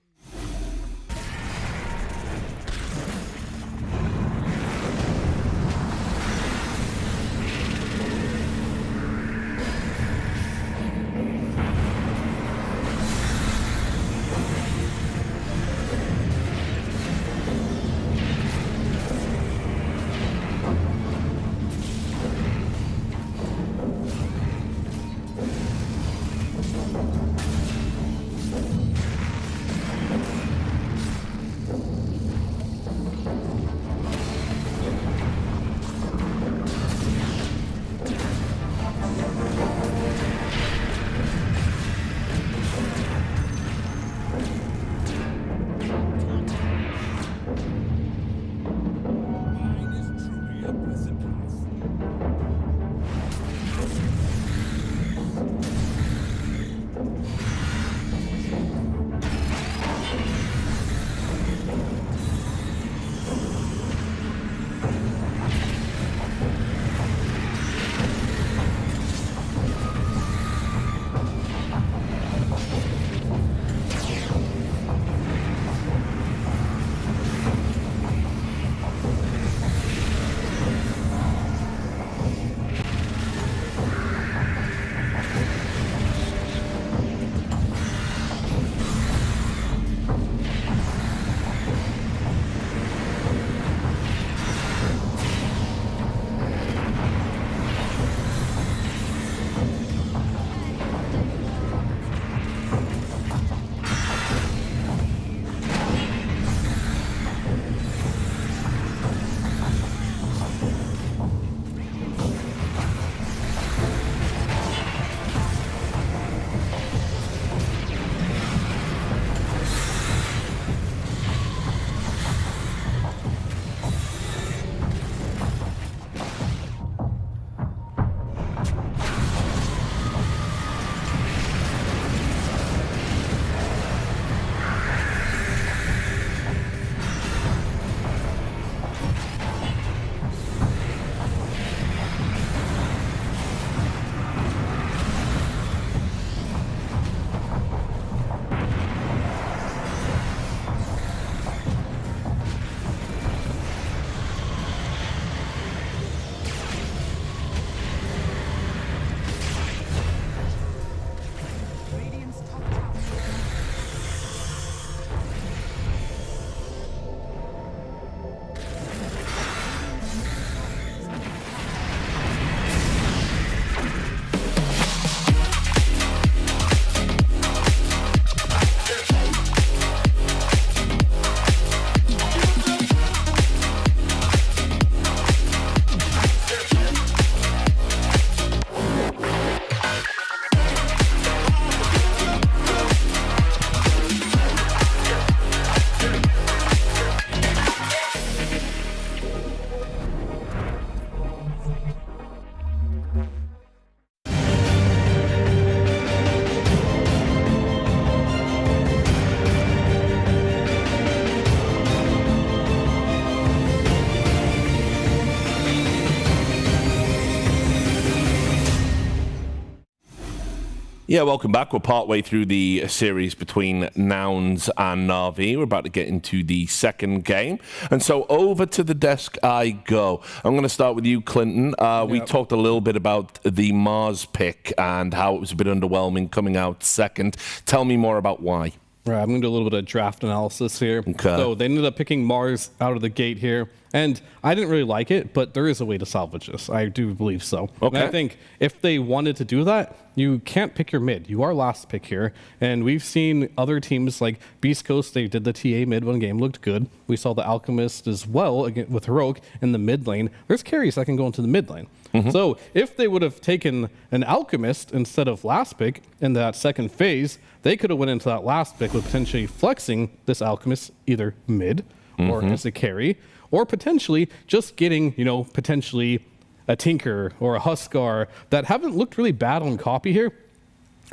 [SPEAKER 4] Yeah, welcome back. We're partway through the series between Nouns and Na'Vi. We're about to get into the second game. And so over to the desk I go. I'm going to start with you, Clinton. We talked a little bit about the MOUZ pick and how it was a bit underwhelming coming out second. Tell me more about why.
[SPEAKER 7] Right, I'm going to do a little bit of draft analysis here.
[SPEAKER 4] Okay.
[SPEAKER 7] So they ended up picking MOUZ out of the gate here. And I didn't really like it, but there is a way to salvage this. I do believe so.
[SPEAKER 4] Okay.
[SPEAKER 7] And I think if they wanted to do that, you can't pick your mid. You are last pick here. And we've seen other teams like beastcoast, they did the TA mid one game, looked good. We saw the Alchemist as well again with Heroic in the mid lane. There's carries that can go into the mid lane. So if they would have taken an Alchemist instead of last pick in that second phase, they could have went into that last pick with potentially flexing this Alchemist either mid or as a carry, or potentially just getting, you know, potentially a Tinker or a Huskar that haven't looked really bad on copy here.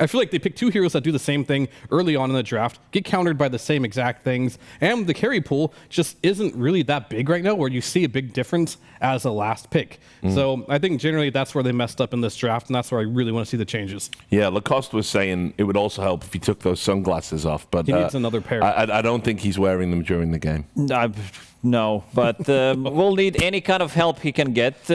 [SPEAKER 7] I feel like they pick two heroes that do the same thing early on in the draft, get countered by the same exact things, and the carry pool just isn't really that big right now where you see a big difference as a last pick. So I think generally that's where they messed up in this draft, and that's where I really want to see the changes.
[SPEAKER 4] Yeah, Lacoste was saying it would also help if he took those sunglasses off, but
[SPEAKER 7] he needs another pair.
[SPEAKER 4] I don't think he's wearing them during the game.
[SPEAKER 5] No, but we'll need any kind of help he can get.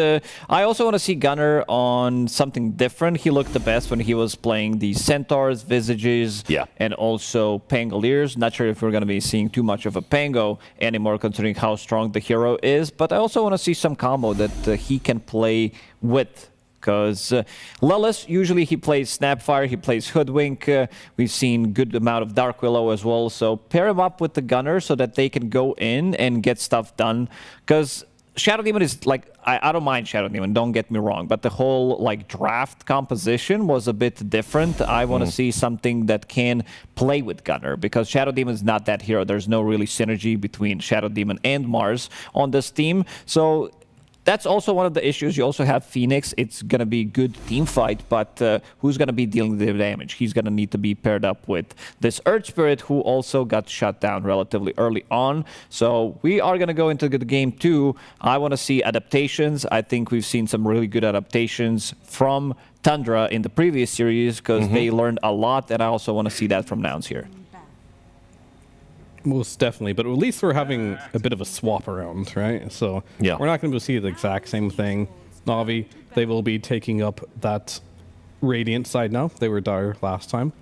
[SPEAKER 5] I also want to see Gunnar on something different. He looked the best when he was playing the Centaurs, Visages, and also Pangoliers. Not sure if we're going to be seeing too much of a Pango anymore, considering how strong the hero is. But I also want to see some combo that he can play with. Because Lilith, usually he plays Snapfire, he plays Hoodwink. We've seen good amount of Dark Willow as well. So pair him up with the Gunner so that they can go in and get stuff done. Because Shadow Demon is like, I don't mind Shadow Demon, don't get me wrong. But the whole like draft composition was a bit different. I want to see something that can play with Gunner. Because Shadow Demon is not that hero. There's no really synergy between Shadow Demon and Mars on this team. So that's also one of the issues. You also have Phoenix. It's going to be a good team fight, but who's going to be dealing the damage? He's going to need to be paired up with this Earth Spirit, who also got shut down relatively early on. So we are going to go into the game 2. I want to see adaptations. I think we've seen some really good adaptations from Tundra in the previous series because they learned a lot, and I also want to see that from Nouns here.
[SPEAKER 7] Most definitely, but at least we're having a bit of a swap around, right? So we're not going to see the exact same thing. Na'Vi, they will be taking up that Radiant side now. They were Dire last time.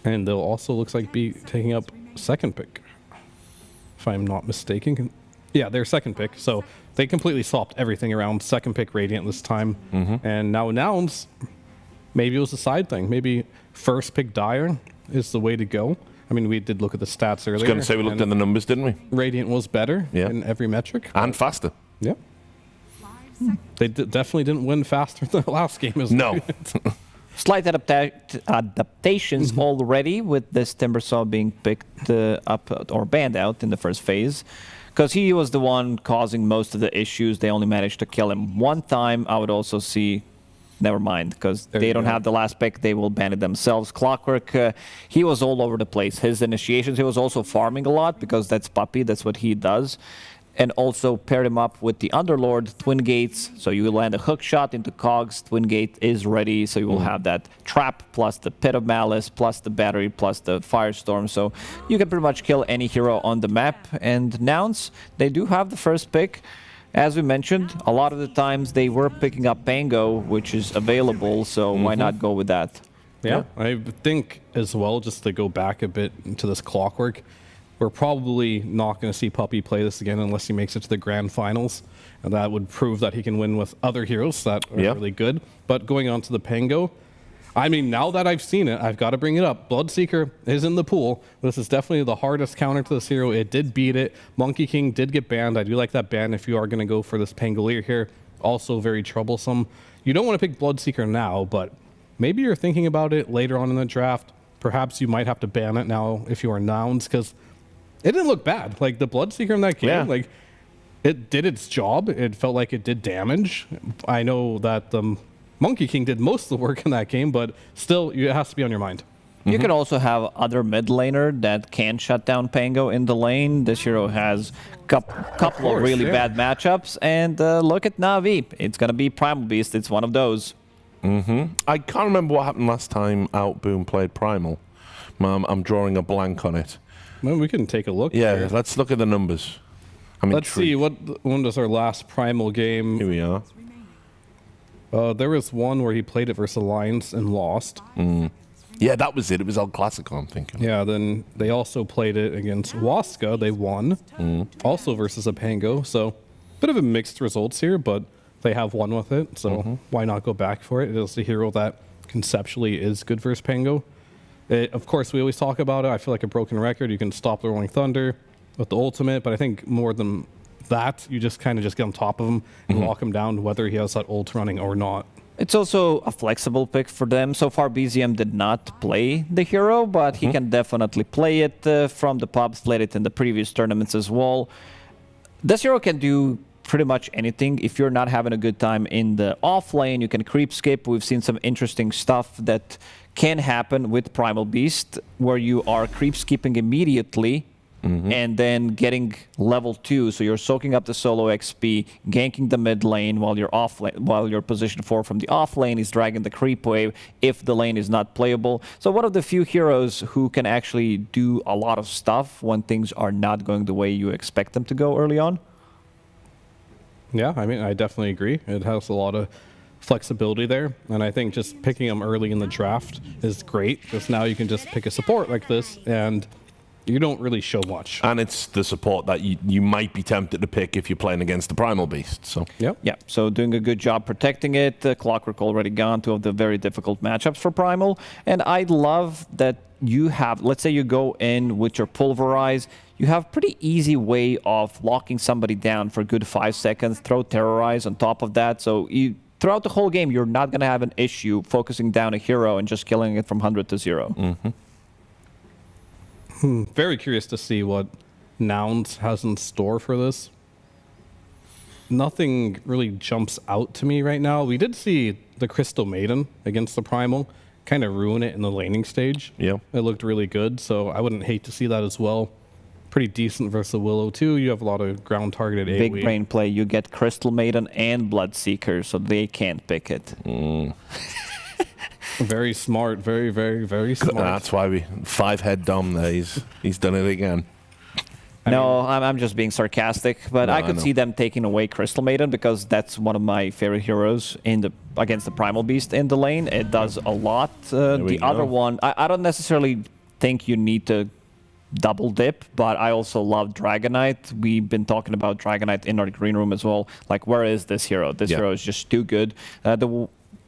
[SPEAKER 7] And they'll also, looks like, be taking up second pick, if I'm not mistaken. Yeah, their second pick. So they completely swapped everything around. Second pick Radiant this time. And now Nouns, maybe it was a side thing. Maybe first pick Dire is the way to go. I mean, we did look at the stats earlier.
[SPEAKER 4] I was going to say we looked at the numbers, didn't we?
[SPEAKER 7] Radiant was better in every metric.
[SPEAKER 4] And faster.
[SPEAKER 7] Yeah. They definitely didn't win faster than the last game.
[SPEAKER 4] No.
[SPEAKER 5] Slight adaptations already with this Timbersaw being picked up or banned out in the first phase. Because he was the one causing most of the issues. They only managed to kill him one time. I would also see... Never mind, because they don't have the last pick. They will ban it themselves. Clockwork, he was all over the place. His initiations, he was also farming a lot because that's Puppy. That's what he does. And also paired him up with the Underlord, Twin Gates. So you land a hook shot into Cogs. Twin Gate is ready. So you will have that trap plus the Pit of Malice plus the battery plus the Firestorm. So you can pretty much kill any hero on the map. And Nouns, they do have the first pick. As we mentioned, a lot of the times they were picking up Pango, which is available, so why not go with that?
[SPEAKER 7] Yeah, I think as well, just to go back a bit into this Clockwork, we're probably not going to see Puppy play this again unless he makes it to the grand finals. And that would prove that he can win with other heroes that are really good. But going on to the Pango, I mean, now that I've seen it, I've got to bring it up. Bloodseeker is in the pool. This is definitely the hardest counter to this hero. It did beat it. Monkey King did get banned. I do like that ban if you are going to go for this Pangolier here. Also very troublesome. You don't want to pick Bloodseeker now, but maybe you're thinking about it later on in the draft. Perhaps you might have to ban it now if you are Nouns, because it didn't look bad. Like, the Bloodseeker in that game, like, it did its job. It felt like it did damage. I know that the Monkey King did most of the work in that game, but still, it has to be on your mind.
[SPEAKER 5] You can also have other mid laner that can shut down Pango in the lane. This hero has a couple of really bad matchups. And look at Na'Vi. It's going to be Primal Beast. It's one of those.
[SPEAKER 4] I can't remember what happened last time Outboom played Primal. I'm drawing a blank on it.
[SPEAKER 7] Well, we can take a look.
[SPEAKER 4] Yeah, let's look at the numbers.
[SPEAKER 7] Let's see, when was our last Primal game?
[SPEAKER 4] Here we are.
[SPEAKER 7] There was one where he played it versus Alliance and lost.
[SPEAKER 4] Yeah, that was it. It was El Clasico, I'm thinking.
[SPEAKER 7] Yeah, then they also played it against Waska. They won. Also versus a Pango. So, bit of a mixed results here, but they have won with it. So, why not go back for it? It is a hero that conceptually is good versus Pango. Of course, we always talk about it. I feel like a broken record. You can stop the Rolling Thunder with the ultimate, but I think more than that, you just kind of just get on top of him and lock him down, whether he has that ult running or not.
[SPEAKER 5] It's also a flexible pick for them. So far, BZM did not play the hero, but he can definitely play it from the pubs, played it in the previous tournaments as well. This hero can do pretty much anything. If you're not having a good time in the off lane, you can creep skip. We've seen some interesting stuff that can happen with Primal Beast, where you are creep skipping immediately and then getting level 2. So you're soaking up the solo XP, ganking the mid lane while you're off lane, while your position 4 from the off lane is dragging the creep wave if the lane is not playable. So one of the few heroes who can actually do a lot of stuff when things are not going the way you expect them to go early on.
[SPEAKER 7] Yeah, I mean, I definitely agree. It has a lot of flexibility there, and I think just picking them early in the draft is great, because now you can just pick a support like this, and you don't really show much.
[SPEAKER 4] And it's the support that you might be tempted to pick if you're playing against the Primal Beast. So
[SPEAKER 5] yeah, so doing a good job protecting it. Clockwork already gone, 2 of the very difficult matchups for Primal, and I love that you have, let's say you go in with your Pulverize, you have pretty easy way of locking somebody down for a good 5 seconds, throw Terrorize on top of that, so throughout the whole game, you're not going to have an issue focusing down a hero and just killing it from 100 to 0.
[SPEAKER 7] Very curious to see what Nouns has in store for this. Nothing really jumps out to me right now. We did see the Crystal Maiden against the Primal kind of ruin it in the laning stage.
[SPEAKER 4] Yeah.
[SPEAKER 7] It looked really good, so I wouldn't hate to see that as well. Pretty decent versus Willow too. You have a lot of ground targeted AoE.
[SPEAKER 5] Big brain play. You get Crystal Maiden and Bloodseeker, so they can't pick it.
[SPEAKER 7] Very smart. Very, very, very smart.
[SPEAKER 4] That's why we 5-head Dom there. He's done it again.
[SPEAKER 5] No, I'm just being sarcastic, but
[SPEAKER 4] No,
[SPEAKER 5] I could
[SPEAKER 4] I know.
[SPEAKER 5] see them taking away Crystal Maiden because that's one of my favorite heroes against the Primal Beast in the lane. It does a lot. The other one, I don't necessarily think you need to double dip, but I also love Dragonite. We've been talking about Dragonite in our green room as well. Like, where is this hero? This hero is just too good.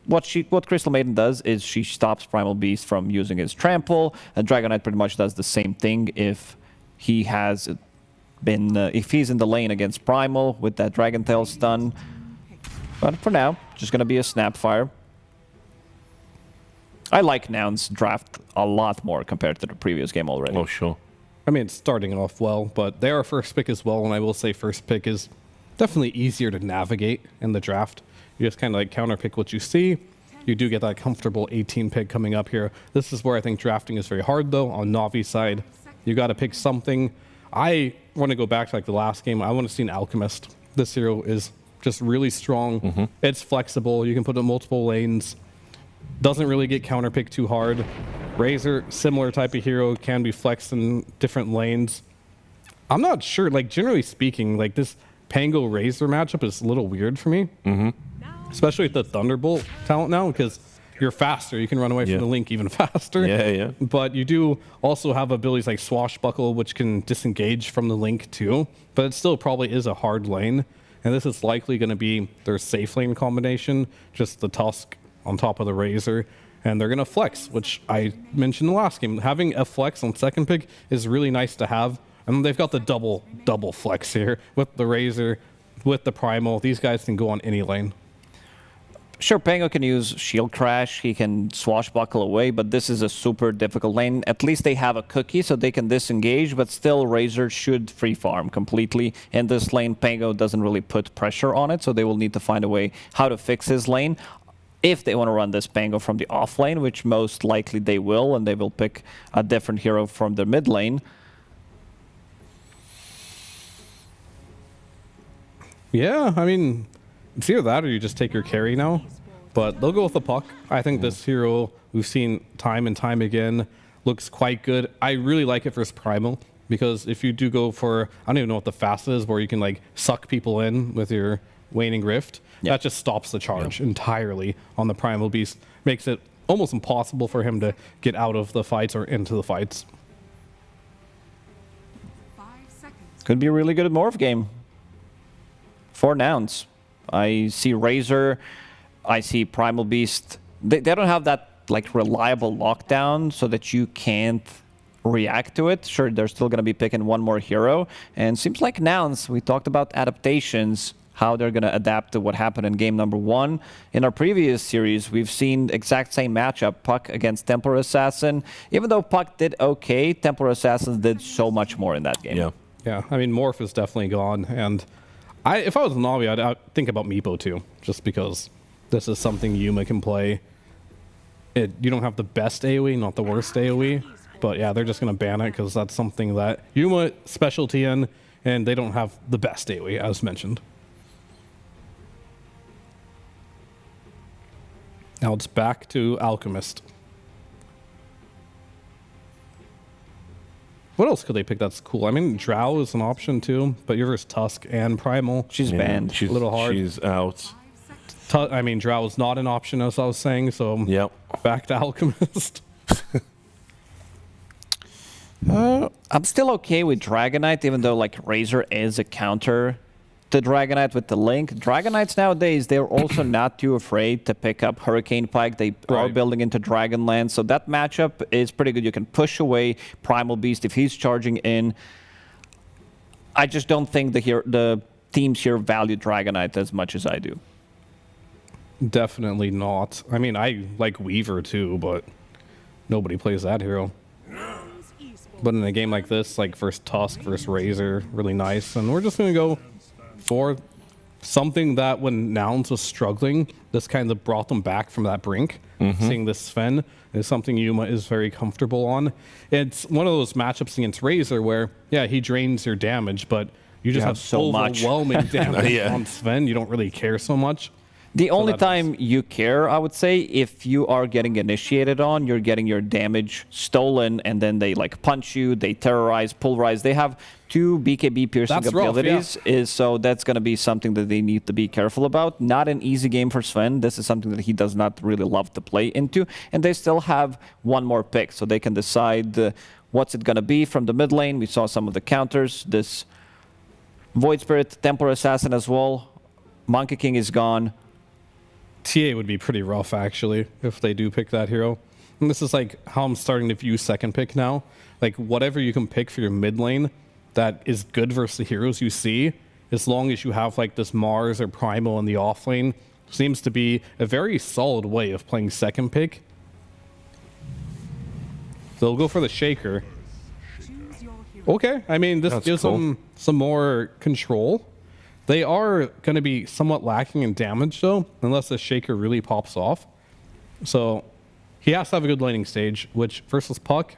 [SPEAKER 5] What Crystal Maiden does is she stops Primal Beast from using his trample, and Dragonite pretty much does the same thing if he has been if he's in the lane against Primal with that Dragon Tail stun. But for now, just gonna be a Snapfire. I like Nouns draft a lot more compared to the previous game already.
[SPEAKER 4] Oh, sure.
[SPEAKER 7] I mean, it's starting off well, but they are first pick as well, and I will say first pick is definitely easier to navigate in the draft. You just kind of like counter pick what you see. You do get that comfortable 18 pick coming up here. This is where I think drafting is very hard, though. On Navi's side, you got to pick something. I want to go back to like the last game. I want to see an Alchemist. This hero is just really strong. It's flexible. You can put it in multiple lanes. Doesn't really get counterpicked too hard. Razor, similar type of hero, can be flexed in different lanes. I'm not sure, like generally speaking, like this Pango Razor matchup is a little weird for me. Especially with the Thunderbolt talent now, because you're faster. You can run away from the Link even faster.
[SPEAKER 4] Yeah.
[SPEAKER 7] But you do also have abilities like Swashbuckle, which can disengage from the Link too. But it still probably is a hard lane. And this is likely going to be their safe lane combination, just the Tusk on top of the Razor. And they're going to flex, which I mentioned in the last game. Having a flex on second pick is really nice to have. And they've got the double flex here with the Razor, with the Primal. These guys can go on any lane.
[SPEAKER 5] Sure, Pango can use Shield Crash, he can swashbuckle away, but this is a super difficult lane. At least they have a cookie so they can disengage, but still Razor should free farm completely. In this lane, Pango doesn't really put pressure on it, so they will need to find a way how to fix his lane. If they want to run this Pango from the off lane, which most likely they will, and they will pick a different hero from their mid lane.
[SPEAKER 7] Yeah, I mean, it's either that or you just take your carry now. But they'll go with the Puck. I think this hero, we've seen time and time again, looks quite good. I really like it versus Primal, because if you do go for, I don't even know what the fast is, where you can like suck people in with your Waning Rift, that just stops the charge entirely on the Primal Beast. Makes it almost impossible for him to get out of the fights or into the fights.
[SPEAKER 5] Could be a really good morph game for Nouns. I see Razor, I see Primal Beast. They don't have that like reliable lockdown so that you can't react to it. Sure, they're still going to be picking one more hero. And seems like Nouns, we talked about adaptations, how they're going to adapt to what happened in game number 1. In our previous series, we've seen the exact same matchup, Puck against Templar Assassin. Even though Puck did okay, Templar Assassins did so much more in that game.
[SPEAKER 7] Yeah, I mean, Morph is definitely gone, and If I was Navi, I'd think about Meepo too, just because this is something Yuma can play. You don't have the best AoE, not the worst AoE, but yeah, they're just going to ban it because that's something that Yuma specialty in, and they don't have the best AoE, as mentioned. Now it's back to Alchemist. What else could they pick that's cool? I mean, Drow is an option too, but you're versus Tusk and Primal.
[SPEAKER 5] She's banned.
[SPEAKER 7] A little hard.
[SPEAKER 4] She's out.
[SPEAKER 7] I mean, Drow is not an option, as I was saying, so
[SPEAKER 4] yep.
[SPEAKER 7] Back to Alchemist.
[SPEAKER 5] I'm still okay with Dragonite, even though like Razor is a counter to Dragonite with the Link. Dragonites nowadays, they're also not too afraid to pick up Hurricane Pike. They are building into Dragonland, so that matchup is pretty good. You can push away Primal Beast if he's charging in. I just don't think the teams here value Dragonite as much as I do.
[SPEAKER 7] Definitely not. I mean, I like Weaver too, but nobody plays that hero. But in a game like this, like versus Tusk versus Razor, really nice. And we're just going to go for something that when Nouns was struggling, this kind of brought them back from that brink. Seeing this Sven is something Yuma is very comfortable on. It's one of those matchups against Razor where, yeah, he drains your damage, but you just have
[SPEAKER 5] so much
[SPEAKER 7] overwhelming damage on Sven. You don't really care so much.
[SPEAKER 5] The only time you care, I would say, if you are getting initiated on, you're getting your damage stolen, and then they like punch you, they terrorize, pulverize. They have 2 BKB piercing abilities, so that's going to be something that they need to be careful about. Not an easy game for Sven. This is something that he does not really love to play into, and they still have one more pick, so they can decide what's it going to be from the mid lane. We saw some of the counters. This Void Spirit, Templar Assassin as well. Monkey King is gone.
[SPEAKER 7] TA would be pretty rough, actually, if they do pick that hero. And this is like how I'm starting to view second pick now. Like, whatever you can pick for your mid lane that is good versus the heroes you see, as long as you have like this Mars or Primal in the off lane, seems to be a very solid way of playing second pick. They'll go for the Shaker. Okay, I mean, this gives them some more control. They are going to be somewhat lacking in damage, though, unless the Shaker really pops off. So he has to have a good laning stage, which versus Puck,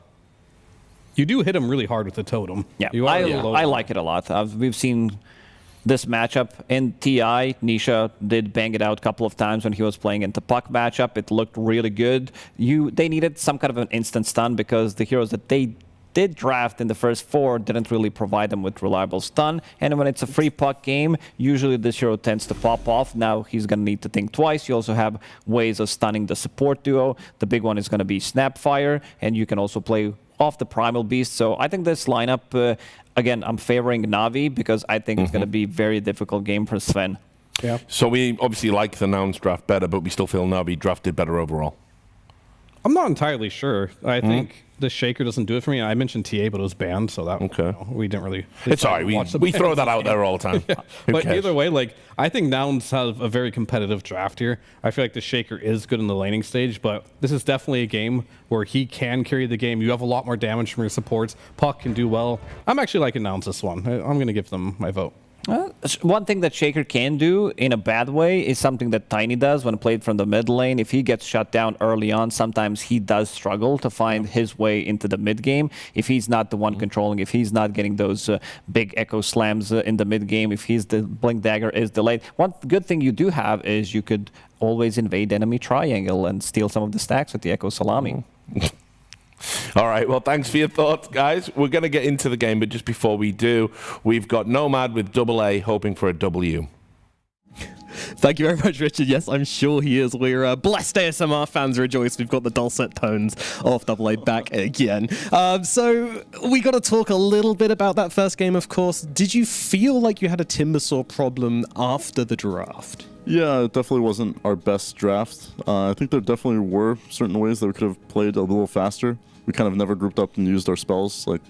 [SPEAKER 7] you do hit him really hard with the totem.
[SPEAKER 5] Yeah, I like it a lot. We've seen this matchup in TI. Nisha did bang it out a couple of times when he was playing into Puck matchup. It looked really good. They needed some kind of an instant stun because the heroes that they did draft in the first 4 didn't really provide them with reliable stun, and when it's a free Puck game, usually this hero tends to pop off. Now he's going to need to think twice. You also have ways of stunning the support duo. The big one is going to be Snapfire, and you can also play off the Primal Beast. So I think this lineup, again, I'm favoring Navi because I think it's going to be a very difficult game for Sven.
[SPEAKER 7] Yeah.
[SPEAKER 4] So we obviously like the Nouns draft better, but we still feel Navi drafted better overall.
[SPEAKER 7] I'm not entirely sure. I think the Shaker doesn't do it for me. I mentioned TA, but it was banned, so that we didn't really.
[SPEAKER 4] It's all right. We throw that out there all the time.
[SPEAKER 7] Yeah. But either way, like I think Nouns have a very competitive draft here. I feel like the Shaker is good in the laning stage, but this is definitely a game where he can carry the game. You have a lot more damage from your supports. Puck can do well. I'm actually liking Nouns this one. I'm going to give them my vote.
[SPEAKER 5] One thing that Shaker can do in a bad way is something that Tiny does when played from the mid lane. If he gets shut down early on, sometimes he does struggle to find his way into the mid game. If he's not the one controlling, if he's not getting those big echo slams in the mid game, if the Blink Dagger is delayed. One good thing you do have is you could always invade enemy triangle and steal some of the stacks with the Echo Salami.
[SPEAKER 4] All right, well, thanks for your thoughts, guys. We're going to get into the game, but just before we do, we've got Nomad with AA hoping for a W.
[SPEAKER 6] Thank you very much, Richard. Yes, I'm sure he is. We're blessed ASMR fans rejoice. We've got the dulcet tones of AA back again. So we got to talk a little bit about that first game, of course. Did you feel like you had a Timbersaw problem after the draft?
[SPEAKER 18] Yeah, it definitely wasn't our best draft. I think there definitely were certain ways that we could have played a little faster. We kind of never grouped up and used our spells. Like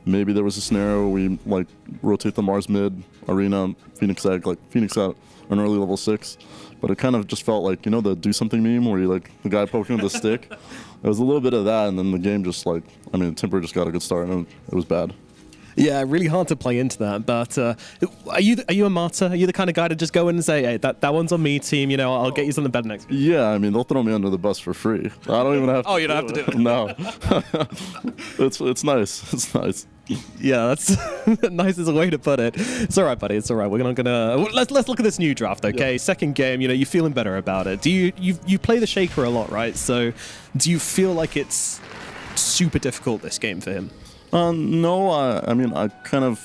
[SPEAKER 18] maybe there was a scenario where we like rotate the Mars mid, Arena, Phoenix Egg, like Phoenix at an early level 6. But it kind of just felt like, you know, the do something meme where you like the guy poking with the stick. It was a little bit of that, and then the game just like, I mean, Timber just got a good start and it was bad.
[SPEAKER 6] Yeah, really hard to play into that. But are you a martyr? Are you the kind of guy to just go in and say, hey, that one's on me, team, you know, I'll get you something better next week?
[SPEAKER 18] Yeah, I mean, they'll throw me under the bus for free. I don't even have to.
[SPEAKER 6] Oh, you don't have to do it.
[SPEAKER 18] No. It's nice. It's nice.
[SPEAKER 6] Yeah, that's nice as a way to put it. It's all right, buddy. It's all right. We're not gonna let's look at this new draft, okay? Yeah. Second game, you know, you're feeling better about it. Do you play the Shaker a lot, right? So, do you feel like it's super difficult this game for him?
[SPEAKER 18] No, I mean, it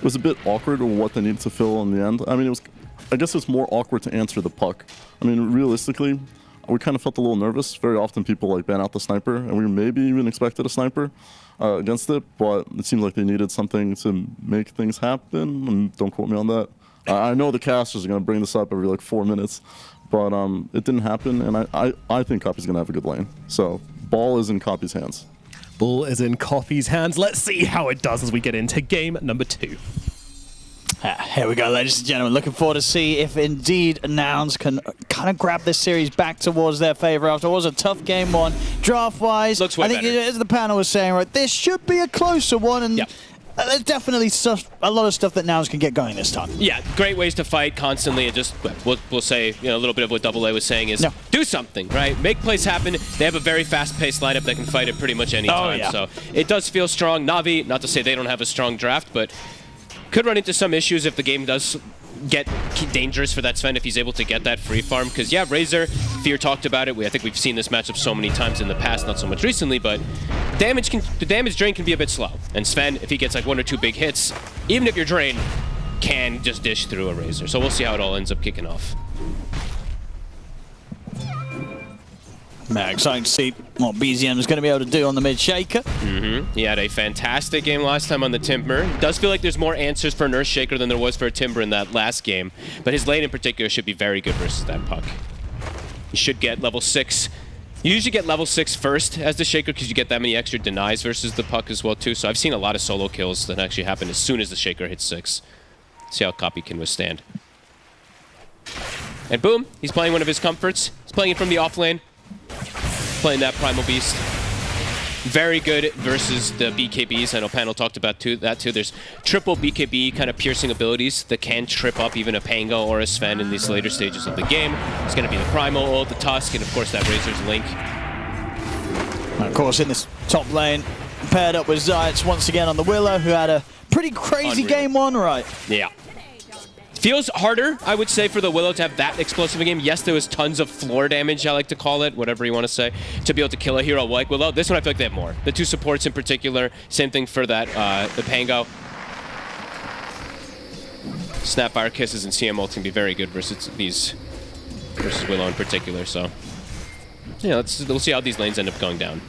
[SPEAKER 18] was a bit awkward what they needed to fill in the end. I mean, I guess it's more awkward to answer the puck. I mean, realistically, we kind of felt a little nervous. Very often people like ban out the sniper, and we maybe even expected a sniper against it, but it seems like they needed something to make things happen, and don't quote me on that. I know the casters are going to bring this up every like 4 minutes, but it didn't happen, and I think Copy's going to have a good lane. So, ball is in Copy's hands.
[SPEAKER 6] Ball is in Copy's hands. Let's see how it does as we get into game number 2.
[SPEAKER 1] Here we go, ladies and gentlemen. Looking forward to see if indeed Nouns can kind of grab this series back towards their favor after what was a tough game one. Draft-wise,
[SPEAKER 8] looks way
[SPEAKER 1] I think,
[SPEAKER 8] better.
[SPEAKER 1] as the panel was saying, right, this should be a closer one, and there's definitely a lot of stuff that Nouns can get going this time.
[SPEAKER 8] Yeah, great ways to fight constantly, and just we'll say, you know, a little bit of what Double A was saying is do something, right? Make plays happen. They have a very fast-paced lineup that can fight at pretty much any time. So it does feel strong. Na'Vi, not to say they don't have a strong draft, but could run into some issues if the game does get dangerous for that Sven if he's able to get that free farm. Because, yeah, Razor, Fear talked about it. I think we've seen this matchup so many times in the past, not so much recently, but the damage drain can be a bit slow. And Sven, if he gets like 1 or 2 big hits, even if you're drained, can just dish through a Razor. So we'll see how it all ends up kicking off.
[SPEAKER 1] Man, exciting to see what BZM is going to be able to do on the mid Shaker.
[SPEAKER 8] He had a fantastic game last time on the Timber. Does feel like there's more answers for Nurse Shaker than there was for a Timber in that last game, but his lane in particular should be very good versus that puck. He should get level 6. You usually get level 6 first as the Shaker because you get that many extra denies versus the puck as well too. So I've seen a lot of solo kills that actually happen as soon as the Shaker hits 6. See how Copy can withstand. And boom, he's playing one of his comforts. He's playing it from the off lane. Playing that Primal Beast. Very good versus the BKBs. I know Panel talked about that too. There's triple BKB kind of piercing abilities that can trip up even a Pango or a Sven in these later stages of the game. It's going to be the Primal ult, the Tusk, and of course that Razor's Link.
[SPEAKER 1] And of course in this top lane, paired up with Zayats once again on the Willow, who had a pretty crazy game one, right?
[SPEAKER 8] Yeah. Feels harder, I would say, for the Willow to have that explosive a game. Yes, there was tons of floor damage, I like to call it, whatever you want to say, to be able to kill a hero like Willow. This one I feel like they have more. The 2 supports in particular, same thing for that, the Pango. Snapfire Kisses and CM ults can be very good versus Willow in particular, so. Yeah, we'll see how these lanes end up going down.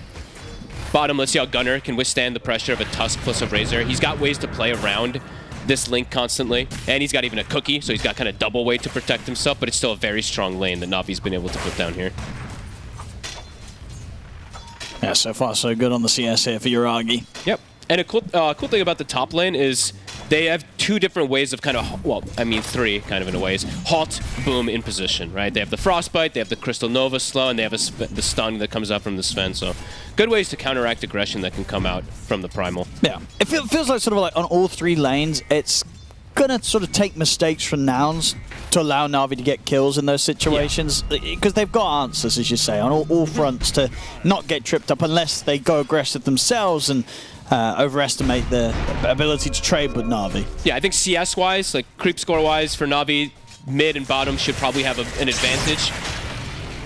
[SPEAKER 8] Bottom, let's see how Gunner can withstand the pressure of a Tusk plus a Razor. He's got ways to play around this Link constantly, and he's got even a Cookie, so he's got kind of double weight to protect himself, but it's still a very strong lane that Navi's been able to put down here.
[SPEAKER 1] Yeah, so far so good on the CS here for Uragi.
[SPEAKER 8] Yep, and a cool thing about the top lane is they have 2 different ways of kind of, well, I mean 3 kind of in a way, is halt, boom, in position, right? They have the Frostbite, they have the Crystal Nova slow, and they have the stun that comes out from the Sven, so good ways to counteract aggression that can come out from the Primal.
[SPEAKER 1] Yeah, it feels like sort of like on all 3 lanes, it's gonna sort of take mistakes from Nouns to allow Na'Vi to get kills in those situations, because they've got answers, as you say, on all fronts to not get tripped up unless they go aggressive themselves and overestimate the ability to trade with Na'Vi.
[SPEAKER 8] Yeah, I think CS-wise, like creep score-wise for Na'Vi, mid and bottom should probably have an advantage.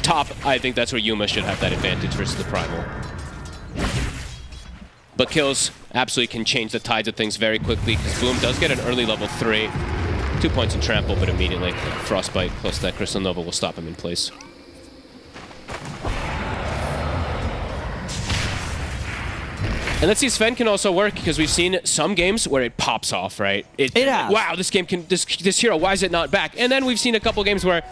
[SPEAKER 8] Top, I think that's where Yuma should have that advantage versus the Primal. But kills absolutely can change the tides of things very quickly, because Boom does get an early level 3. 2 points in trample, but immediately Frostbite plus that Crystal Nova will stop him in place. And let's see, Sven can also work, because we've seen some games where it pops off, right? It has. Wow, this game can, this hero, why is it not back? And then we've seen a couple games where,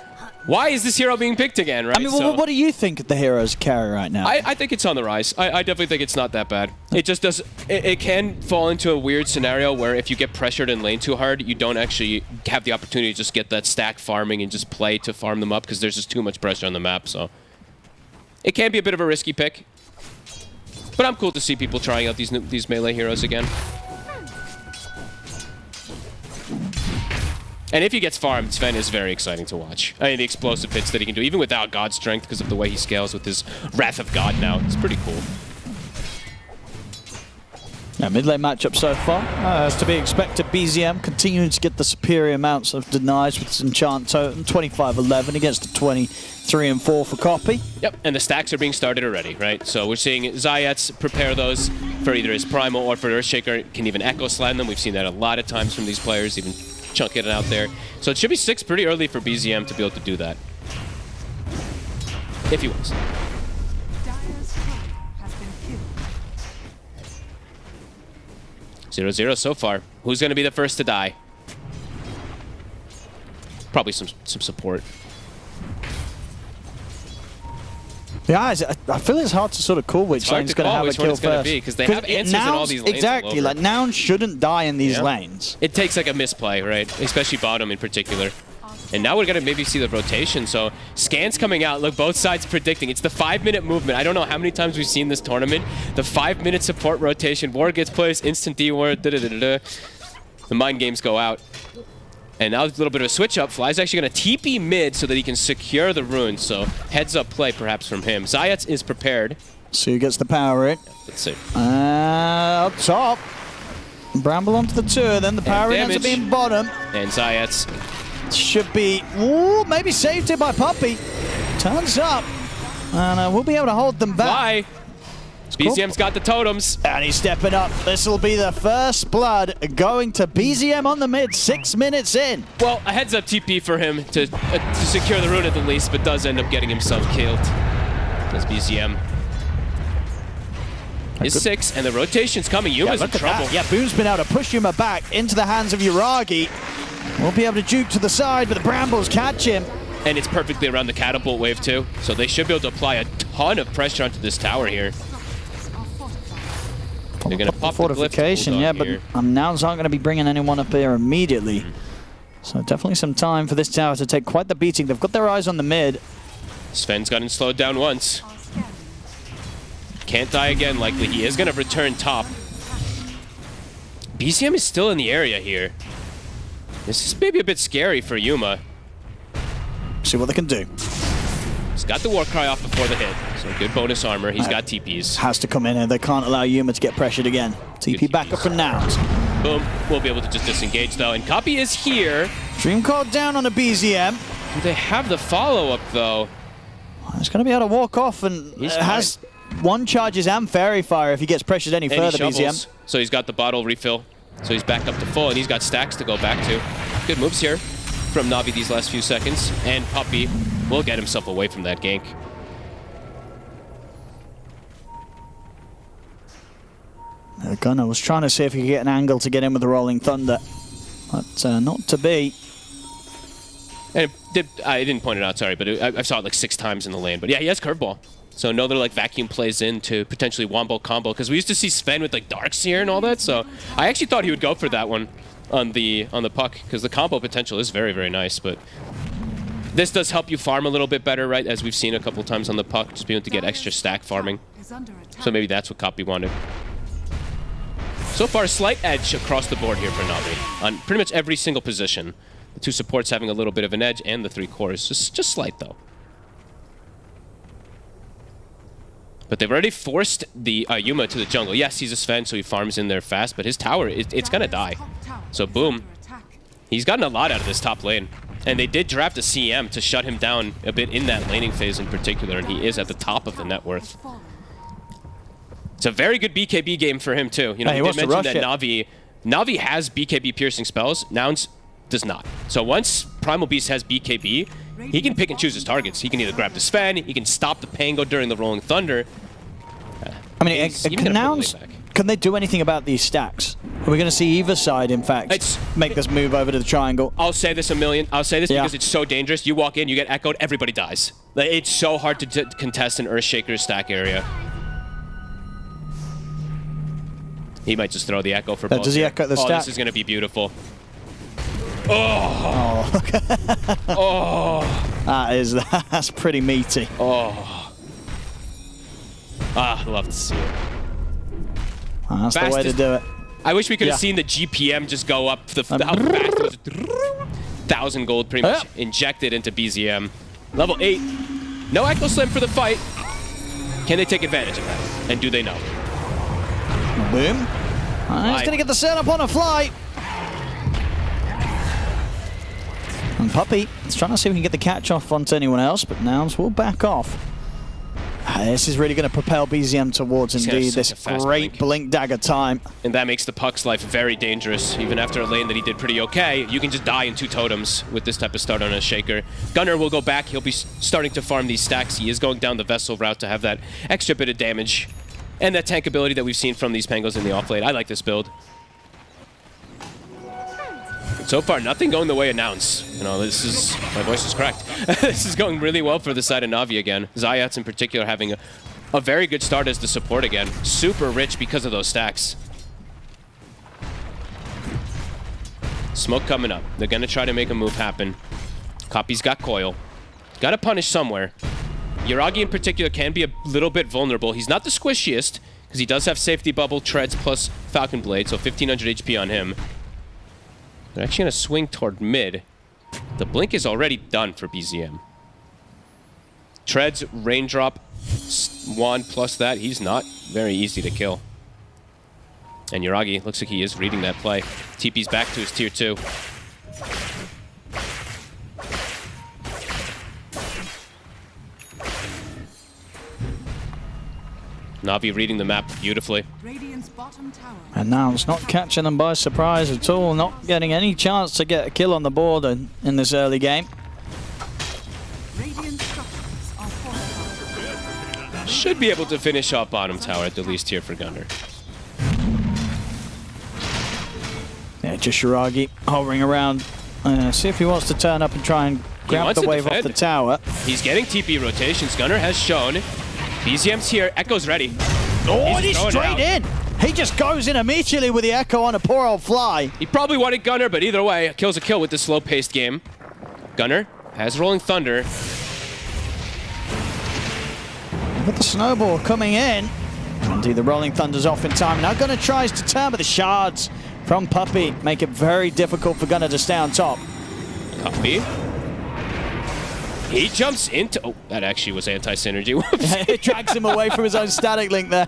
[SPEAKER 8] why is this hero being picked again, right?
[SPEAKER 1] I mean, what do you think of the heroes carry right now?
[SPEAKER 8] I think it's on the rise. I definitely think it's not that bad. It just does, it can fall into a weird scenario where if you get pressured in lane too hard, you don't actually have the opportunity to just get that stack farming and just play to farm them up, because there's just too much pressure on the map, so. It can be a bit of a risky pick. But I'm cool to see people trying out these melee heroes again. And if he gets farmed, Sven is very exciting to watch. I mean, the explosive hits that he can do, even without God Strength, because of the way he scales with his Wrath of God now. It's pretty cool.
[SPEAKER 1] Yeah, mid-lane matchup so far. As to be expected, BZM continuing to get the superior amounts of denies with his enchant totem, 25-11 against the 23 and 4 for Copy.
[SPEAKER 8] Yep, and the stacks are being started already, right? So we're seeing Zayats prepare those for either his Primal or for Earthshaker. Can even Echo Slam them. We've seen that a lot of times from these players, even chunking it out there. So it should be 6 pretty early for BZM to be able to do that. If he wants.
[SPEAKER 9] Dire's turret has been killed.
[SPEAKER 8] 0-0 so far. Who's going to be the first to die? Probably some support.
[SPEAKER 1] Yeah, I feel it's hard to sort of call which lane's going to have a kill first.
[SPEAKER 8] Because they have answers in all these lanes.
[SPEAKER 1] Exactly, like Nouns shouldn't die in these lanes.
[SPEAKER 8] It takes like a misplay, right? Especially bottom in particular. And now we're going to maybe see the rotation. So scans coming out. Look, both sides predicting. It's the 5-minute movement. I don't know how many times we've seen this tournament. The 5-minute support rotation. Ward gets placed, instant D-ward, The mind games go out. And now there's a little bit of a switch up. Fly's actually going to TP mid so that he can secure the rune. So heads up play perhaps from him. Zayats is prepared.
[SPEAKER 1] So he gets the power in.
[SPEAKER 8] Let's see.
[SPEAKER 1] Up top. Bramble onto the 2, then the power in ends up being bottom.
[SPEAKER 8] And Zayats
[SPEAKER 1] should be, ooh, maybe saved it by Puppey. Turns up. And we'll be able to hold them back.
[SPEAKER 8] Fly. BZM's got the totems.
[SPEAKER 1] And he's stepping up. This will be the first blood going to BZM on the mid, 6 minutes in.
[SPEAKER 8] Well, a heads up TP for him to secure the rune at the least, but does end up getting himself killed. Does BZM. Is 6, and the rotation's coming. Yuma's in trouble.
[SPEAKER 1] Yeah, Boom's been able to push Yuma back into the hands of Uragi. Won't be able to juke to the side, but the Brambles catch him.
[SPEAKER 8] And it's perfectly around the catapult wave too, so they should be able to apply a ton of pressure onto this tower here. They're going to pop the
[SPEAKER 1] fortification, yeah, but Nouns aren't going to be bringing anyone up here immediately. So definitely some time for this tower to take quite the beating. They've got their eyes on the mid.
[SPEAKER 8] Sven's gotten slowed down once. Can't die again, likely. He is going to return top. BZM is still in the area here. This is maybe a bit scary for Yuma.
[SPEAKER 1] See what they can do.
[SPEAKER 8] He's got the war cry off before the hit, so good bonus armor. He's got TPs.
[SPEAKER 1] Has to come in, and they can't allow Yuma to get pressured again. TP back up for Nouns.
[SPEAKER 8] Boom. We'll be able to just disengage though, and Copy is here.
[SPEAKER 1] Dream card down on a BZM.
[SPEAKER 8] Do they have the follow-up though?
[SPEAKER 1] He's going to be able to walk off, and has 1 charges and Fairy Fire if he gets pressured any further, BZM.
[SPEAKER 8] So he's got the bottle refill. So he's back up to full, and he's got stacks to go back to. Good moves here from Navi these last few seconds. And Puppey will get himself away from that gank.
[SPEAKER 1] Gunner was trying to see if he could get an angle to get in with the Rolling Thunder. But not to be.
[SPEAKER 8] And I didn't point it out, sorry, but I saw it like 6 times in the lane. But yeah, he has curveball. So another like vacuum plays into potentially wombo combo, because we used to see Sven with like Darkseer and all that. So I actually thought he would go for that one on the puck, because the combo potential is very, very nice. But this does help you farm a little bit better, right? As we've seen a couple times on the puck, just being able to get extra stack farming. So maybe that's what Copy wanted. So far, a slight edge across the board here for Navi on pretty much every single position. The 2 supports having a little bit of an edge, and the 3 cores. Just slight though. But they've already forced the Yuma to the jungle. Yes, he's a Sven, so he farms in there fast, but his tower, it's going to die. So boom. He's gotten a lot out of this top lane. And they did draft a CM to shut him down a bit in that laning phase in particular, and he is at the top of the net worth. It's a very good BKB game for him, too. You know, he did mention that Navi has BKB piercing spells. Nouns does not. So once Primal Beast has BKB, he can pick and choose his targets. He can either grab the Sven, he can stop the Pango during the Rolling Thunder.
[SPEAKER 1] I mean, can Nouns, can they do anything about these stacks? Are we going to see either side, in fact, make this move over to the triangle?
[SPEAKER 8] I'll say this because it's so dangerous. You walk in, you get echoed, everybody dies. Like, it's so hard to contest an Earthshaker's stack area. He might just throw the echo for both.
[SPEAKER 1] Does he echo the stack?
[SPEAKER 8] Oh, this is going to be beautiful. Oh! Oh!
[SPEAKER 1] That's pretty meaty.
[SPEAKER 8] Oh. Ah, love to see it.
[SPEAKER 1] That's the way to do it.
[SPEAKER 8] I wish we could have seen the GPM just go up. How fast it was. 1,000 gold pretty much injected into BZM. Level 8. No Echo Slam for the fight. Can they take advantage of that? And do they know?
[SPEAKER 1] Boom. He's going to get the setup on a fly. And Puppey is trying to see if we can get the catch off onto anyone else, but Nouns will back off. This is really going to propel BZM towards indeed this great blink dagger time.
[SPEAKER 8] And that makes the Puck's life very dangerous. Even after a lane that he did pretty okay, you can just die in 2 totems with this type of start on a Shaker. Gunnar will go back. He'll be starting to farm these stacks. He is going down the Vessel route to have that extra bit of damage. And that tank ability that we've seen from these Pangos in the offlane. I like this build. So far, nothing going the way of Nouns. You know, this is... My voice is cracked. This is going really well for the side of Na'Vi again. Zayats in particular having a very good start as the support again. Super rich because of those stacks. Smoke coming up. They're going to try to make a move happen. Copy's got Coil. Got to punish somewhere. Yuragi in particular can be a little bit vulnerable. He's not the squishiest, because he does have Safety Bubble, Treads, plus Falcon Blade, so 1,500 HP on him. They're actually going to swing toward mid. The blink is already done for BZM. Treads, Raindrop, Wand plus that. He's not very easy to kill. And Yuragi looks like he is reading that play. TP's back to his tier 2. Na'Vi reading the map beautifully.
[SPEAKER 1] And Nouns not catching them by surprise at all, not getting any chance to get a kill on the board in this early game.
[SPEAKER 8] Should be able to finish off bottom tower at the least here for Gunnar.
[SPEAKER 1] Yeah, just Yuragi hovering around. See if he wants to turn up and try and grab the wave off the tower.
[SPEAKER 8] He's getting TP rotations. Gunnar has shown. BZM's here. Echo's ready.
[SPEAKER 1] Oh, and he's straight in. He just goes in immediately with the Echo on a poor old fly.
[SPEAKER 8] He probably wanted Gunnar, but either way, kill's a kill with this slow-paced game. Gunnar has Rolling Thunder.
[SPEAKER 1] With the snowball coming in. Indeed, the Rolling Thunder's off in time. Now Gunnar tries to turn, but the shards from Puppey make it very difficult for Gunnar to stay on top.
[SPEAKER 8] Puppey. He jumps into... Oh, that actually was anti-synergy.
[SPEAKER 1] It drags him away from his own static link there.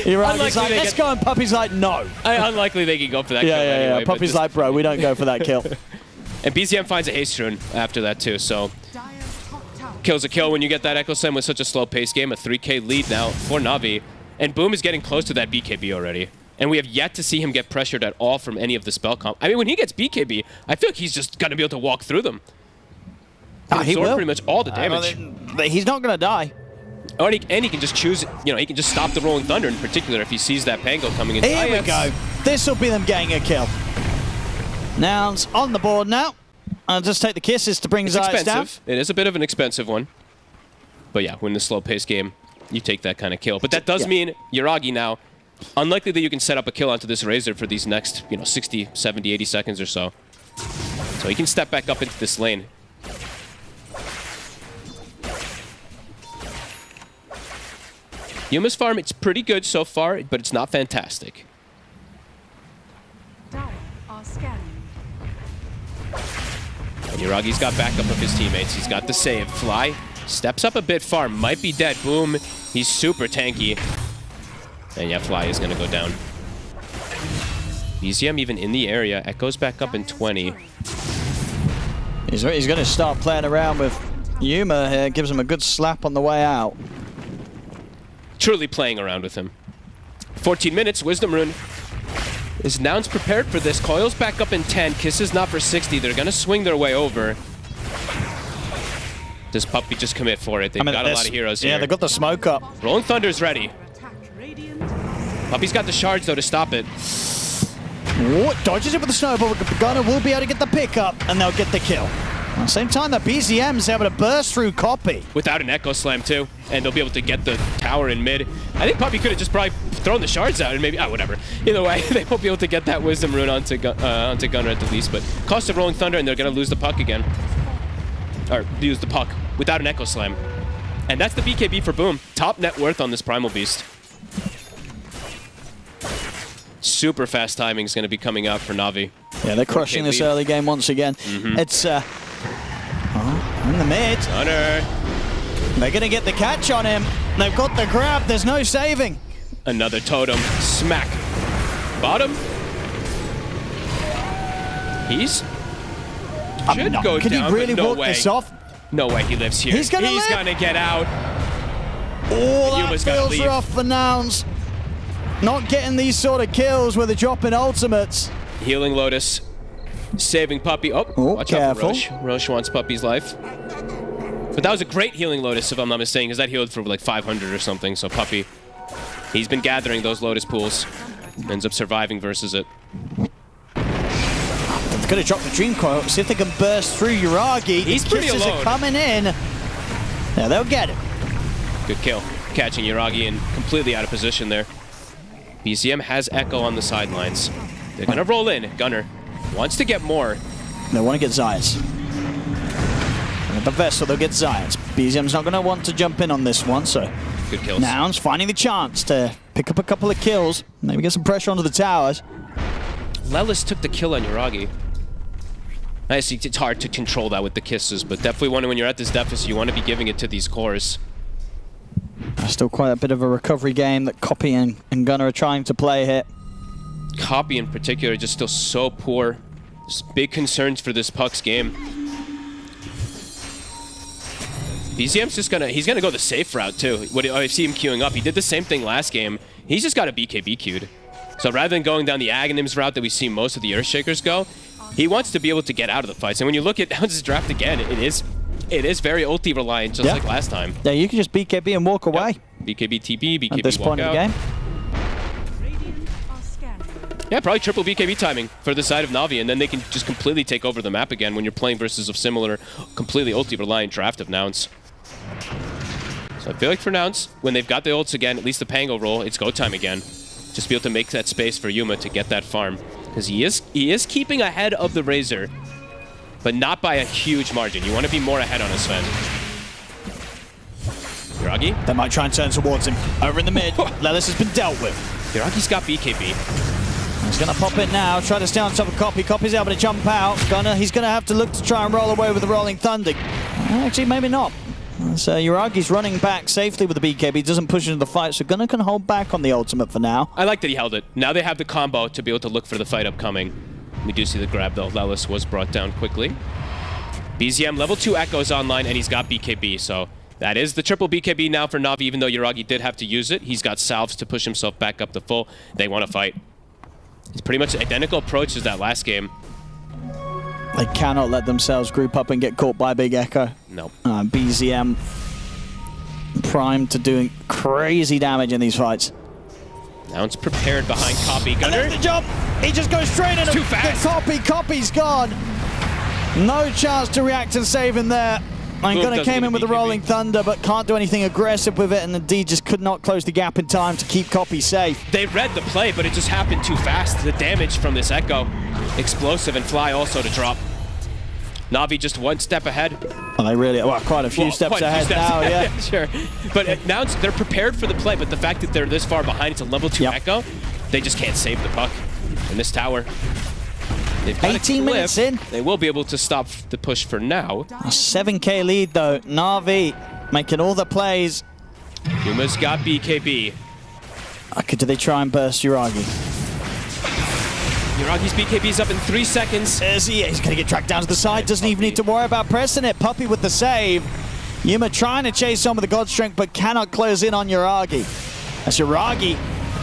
[SPEAKER 1] You're right. He's like, let's go, and Puppey's like, no.
[SPEAKER 8] Unlikely they can go for that kill anyway.
[SPEAKER 1] Yeah. Puppey's like, bro, we don't go for that kill.
[SPEAKER 8] And BZM finds a haste rune after that too, so... Kill's a kill when you get that Echo Slam with such a slow-paced game. A 3K lead now for Na'Vi. And Boom is getting close to that BKB already. And we have yet to see him get pressured at all from any of the spell comp. I mean, when he gets BKB, I feel like he's just going to be able to walk through them.
[SPEAKER 1] He will.
[SPEAKER 8] Pretty much all the damage.
[SPEAKER 1] He's not going to die.
[SPEAKER 8] Oh, and he can just choose, you know, he can just stop the Rolling Thunder in particular if he sees that Pango coming in.
[SPEAKER 1] Here we go. This will be them getting a kill. Nouns on the board now. I'll just take the kisses to bring Zayats down.
[SPEAKER 8] It is a bit of an expensive one. But yeah, when the slow-paced game, you take that kind of kill. But that does mean Yuragi now, unlikely that you can set up a kill onto this Razor for these next, 60, 70, 80 seconds or so. So he can step back up into this lane. Yuma's farm, it's pretty good so far, but it's not fantastic. And Yuragi's got backup of his teammates. He's got the save. Fly steps up a bit far, might be dead. Boom, he's super tanky. And yeah, Fly is gonna go down. BZM even in the area. Echoes back up in 20.
[SPEAKER 1] He's going to start playing around with Yuma here. Gives him a good slap on the way out.
[SPEAKER 8] Truly playing around with him. 14 minutes, Wisdom Rune. Is Nouns prepared for this? Coil's back up in 10. Kisses not for 60. They're going to swing their way over. Does Puppey just commit for it? They've got a lot of heroes here.
[SPEAKER 1] Yeah, they've got the smoke up.
[SPEAKER 8] Rolling Thunder's ready. Puppey's got the shards, though, to stop it.
[SPEAKER 1] Ooh, dodges it with the snowball. Gunnar will be able to get the pickup, and they'll get the kill. At the same time, the BZM's able to burst through Copy.
[SPEAKER 8] Without an Echo Slam, too. And they'll be able to get the tower in mid. I think Puppey could have just probably thrown the shards out and maybe... Oh, whatever. Either way, they won't be able to get that Wisdom Rune onto Gunnar at the least. But cost of Rolling Thunder, and they're going to lose the puck again. Or use the puck without an Echo Slam. And that's the BKB for Boom. Top net worth on this Primal Beast. Super fast timing is going to be coming out for Na'Vi.
[SPEAKER 1] Yeah, they're crushing this early game once again. It's in the mid.
[SPEAKER 8] Gunner.
[SPEAKER 1] They're going to get the catch on him. They've got the grab. There's no saving.
[SPEAKER 8] Another totem. Smack. Bottom. He's should go
[SPEAKER 1] Can
[SPEAKER 8] down,
[SPEAKER 1] he really
[SPEAKER 8] but no
[SPEAKER 1] walk
[SPEAKER 8] way.
[SPEAKER 1] this off?
[SPEAKER 8] No way he lives here.
[SPEAKER 1] He's gonna
[SPEAKER 8] get out.
[SPEAKER 1] Oh, that
[SPEAKER 8] Yuma's gotta
[SPEAKER 1] feels
[SPEAKER 8] leave.
[SPEAKER 1] rough for Nouns. Not getting these sort of kills where they're dropping ultimates.
[SPEAKER 8] Healing Lotus. Saving Puppy. Oh, watch
[SPEAKER 1] careful.
[SPEAKER 8] out for Roche. Roche wants Puppy's life. But that was a great Healing Lotus, if I'm not mistaken, because that healed for like 500 or something. So Puppy, he's been gathering those Lotus pools. Ends up surviving versus it.
[SPEAKER 1] They're going to drop the Dream Coil. See if they can burst through Yuragi.
[SPEAKER 8] He's
[SPEAKER 1] The
[SPEAKER 8] pretty
[SPEAKER 1] kisses
[SPEAKER 8] alone.
[SPEAKER 1] are coming in. Yeah, they'll get it.
[SPEAKER 8] Good kill. Catching Yuragi and completely out of position there. BZM has Echo on the sidelines. They're going to roll in. Gunner wants to get more.
[SPEAKER 1] They want to get Zayas. The Vessel, they'll get Zayas. BZM's not going to want to jump in on this one, so...
[SPEAKER 8] Good kills.
[SPEAKER 1] Nouns finding the chance to pick up a couple of kills. Maybe get some pressure onto the towers.
[SPEAKER 8] Lelis took the kill on Yuragi. I see it's hard to control that with the kisses, but definitely when you're at this deficit, you want to be giving it to these cores.
[SPEAKER 1] Still quite a bit of a recovery game that Copy and Gunner are trying to play here.
[SPEAKER 8] Copy in particular just still so poor. There's big concerns for this Puck's game. BZM's just he's gonna go the safe route too. I see him queuing up. He did the same thing last game. He's just got a BKB queued. So rather than going down the Aghanims route that we see most of the Earthshakers go, he wants to be able to get out of the fights. And when you look at Nouns' draft again, it is very ulti reliant, just like last time.
[SPEAKER 1] Yeah, you can just BKB and walk away.
[SPEAKER 8] BKB TP, BKB
[SPEAKER 1] at this
[SPEAKER 8] walk
[SPEAKER 1] point
[SPEAKER 8] out.
[SPEAKER 1] of the game.
[SPEAKER 8] Yeah, probably triple BKB timing for the side of Na'Vi, and then they can just completely take over the map again when you're playing versus a similar, completely ulti-reliant draft of Nouns. So I feel like for Nouns, when they've got the ults again, at least the Pango roll, it's go time again. Just be able to make that space for Yuma to get that farm. Because he is keeping ahead of the Razor, but not by a huge margin. You want to be more ahead on his Sven. Yuragi?
[SPEAKER 1] They might try and turn towards him. Over in the mid, Lelis has been dealt with.
[SPEAKER 8] Yuragi's got BKB.
[SPEAKER 1] He's going to pop it now, try to stay on top of Copy. Copy's able to jump out. Gunner, he's going to have to look to try and roll away with the Rolling Thunder. Actually, maybe not. So Yuragi's running back safely with the BKB. He doesn't push into the fight, so Gunner can hold back on the ultimate for now.
[SPEAKER 8] I like that he held it. Now they have the combo to be able to look for the fight upcoming. We do see the grab, though. Lelis was brought down quickly. BZM level 2 Echo's online, and he's got BKB, so that is the triple BKB now for Na'Vi, even though Yuragi did have to use it. He's got salves to push himself back up to full. They want to fight. It's pretty much identical approach as that last game.
[SPEAKER 1] They cannot let themselves group up and get caught by Big Echo.
[SPEAKER 8] No.
[SPEAKER 1] BZM primed to doing crazy damage in these fights.
[SPEAKER 8] Now it's prepared behind Copy. Gunner.
[SPEAKER 1] And there's the jump. He just goes straight in.
[SPEAKER 8] Too fast.
[SPEAKER 1] Copy. Copy's gone. No chance to react and save him there. And Gunner came in with the Rolling Thunder, but can't do anything aggressive with it, and indeed just could not close the gap in time to keep Copy safe.
[SPEAKER 8] They read the play, but it just happened too fast. The damage from this Echo. Explosive, and Fly also to drop. Na'Vi just one step ahead.
[SPEAKER 1] Well, they really, quite a few steps ahead now, yeah.
[SPEAKER 8] Sure. But now they're prepared for the play, but the fact that they're this far behind, it's a level 2 Echo, they just can't save the puck in this tower. They've got
[SPEAKER 1] 18 minutes in.
[SPEAKER 8] They will be able to stop the push for now.
[SPEAKER 1] A 7k lead, though. Na'Vi making all the plays.
[SPEAKER 8] Yuma's got BKB.
[SPEAKER 1] Do they try and burst Yuragi?
[SPEAKER 8] Yuragi's BKB's up in 3 seconds.
[SPEAKER 1] He's going to get tracked down to the side. Doesn't even need to worry about pressing it. Puppy with the save. Yuma trying to chase on with the God Strength, but cannot close in on Yuragi. That's Yuragi.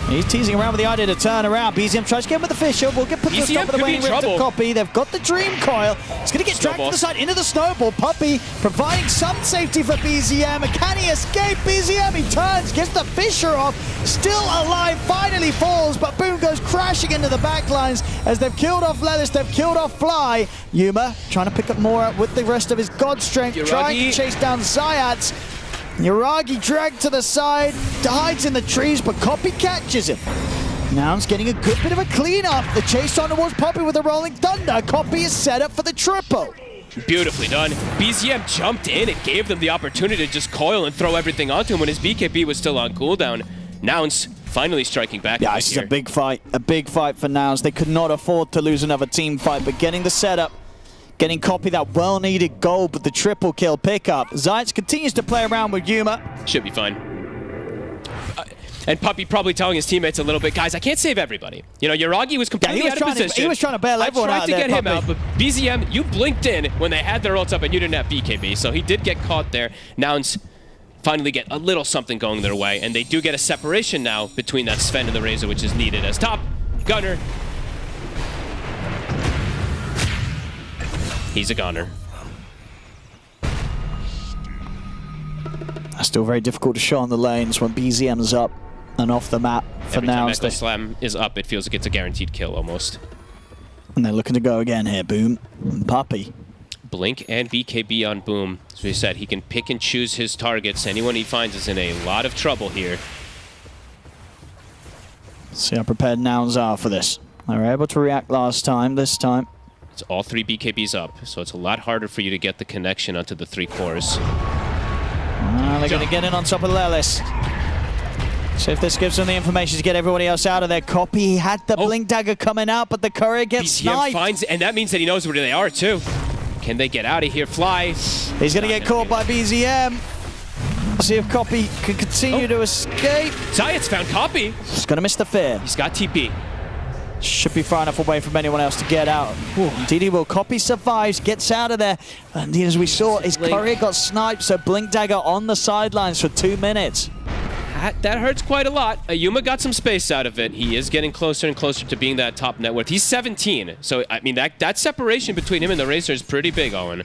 [SPEAKER 1] He's teasing around with the idea to turn around. BZM tries to get him with the Fisher. Will get put to the top of the waiting rift to Copy. They've got the Dream Coil. It's going to get dragged to the side into the Snowball. Puppy providing some safety for BZM. Can he escape? BZM, he turns, gets the Fisher off. Still alive, finally falls, but boom, goes crashing into the backlines as they've killed off Lelis, they've killed off Fly. Yuma trying to pick up more with the rest of his God Strength, trying to chase down Zayats. Yuragi dragged to the side, hides in the trees, but Copy catches him. Nouns getting a good bit of a cleanup. The chase on towards Puppy with the Rolling Thunder. Copy is set up for the triple.
[SPEAKER 8] Beautifully done. BZM jumped in and gave them the opportunity to just coil and throw everything onto him when his BKB was still on cooldown. Nouns finally striking back.
[SPEAKER 1] Yeah, this is a big fight for Nouns. They could not afford to lose another team fight, but getting the setup, getting Copy that well-needed goal, but the triple kill pickup. Zayt's continues to play around with Yuma.
[SPEAKER 8] Should be fine. And Puppy probably telling his teammates a little bit, guys, I can't save everybody. You know, Yuragi was completely out of position.
[SPEAKER 1] He was trying to bail everyone out
[SPEAKER 8] I tried to get him out, but BZM, you blinked in when they had their ults up and you didn't have BKB, so he did get caught there. Nouns finally get a little something going their way, and they do get a separation now between that Sven and the Razor, which is needed as top gunner. He's a gunner.
[SPEAKER 1] Still very difficult to show on the lanes when BZM's up and off the map for
[SPEAKER 8] Every time
[SPEAKER 1] Nouns.
[SPEAKER 8] Echo Slam is up, it feels like it's a guaranteed kill almost.
[SPEAKER 1] And they're looking to go again here, Boom and Puppy.
[SPEAKER 8] Blink and BKB on Boom. As we said, he can pick and choose his targets. Anyone he finds is in a lot of trouble here.
[SPEAKER 1] See how prepared Nouns are for this. They were able to react last time. This time,
[SPEAKER 8] it's all 3 BKBs up, so it's a lot harder for you to get the connection onto the 3 cores.
[SPEAKER 1] They're going to get in on top of Lelis. See if this gives them the information to get everybody else out of there. Copy, he had the blink dagger coming out, but the courier gets sniped.
[SPEAKER 8] Finds, and that means that he knows where they are too. Can they get out of here? Fly.
[SPEAKER 1] He's going to get caught by BZM. See if Copy can continue to escape.
[SPEAKER 8] Zayt's found Copy.
[SPEAKER 1] He's going to miss the fear.
[SPEAKER 8] He's got TP.
[SPEAKER 1] Should be far enough away from anyone else to get out. Indeed he will. Copy survives, gets out of there. And as we saw, his courier got sniped, so Blink Dagger on the sidelines for 2 minutes.
[SPEAKER 8] That hurts quite a lot. Yuma got some space out of it. He is getting closer and closer to being that top net worth. He's 17, so I mean that separation between him and the Razor is pretty big, Owen.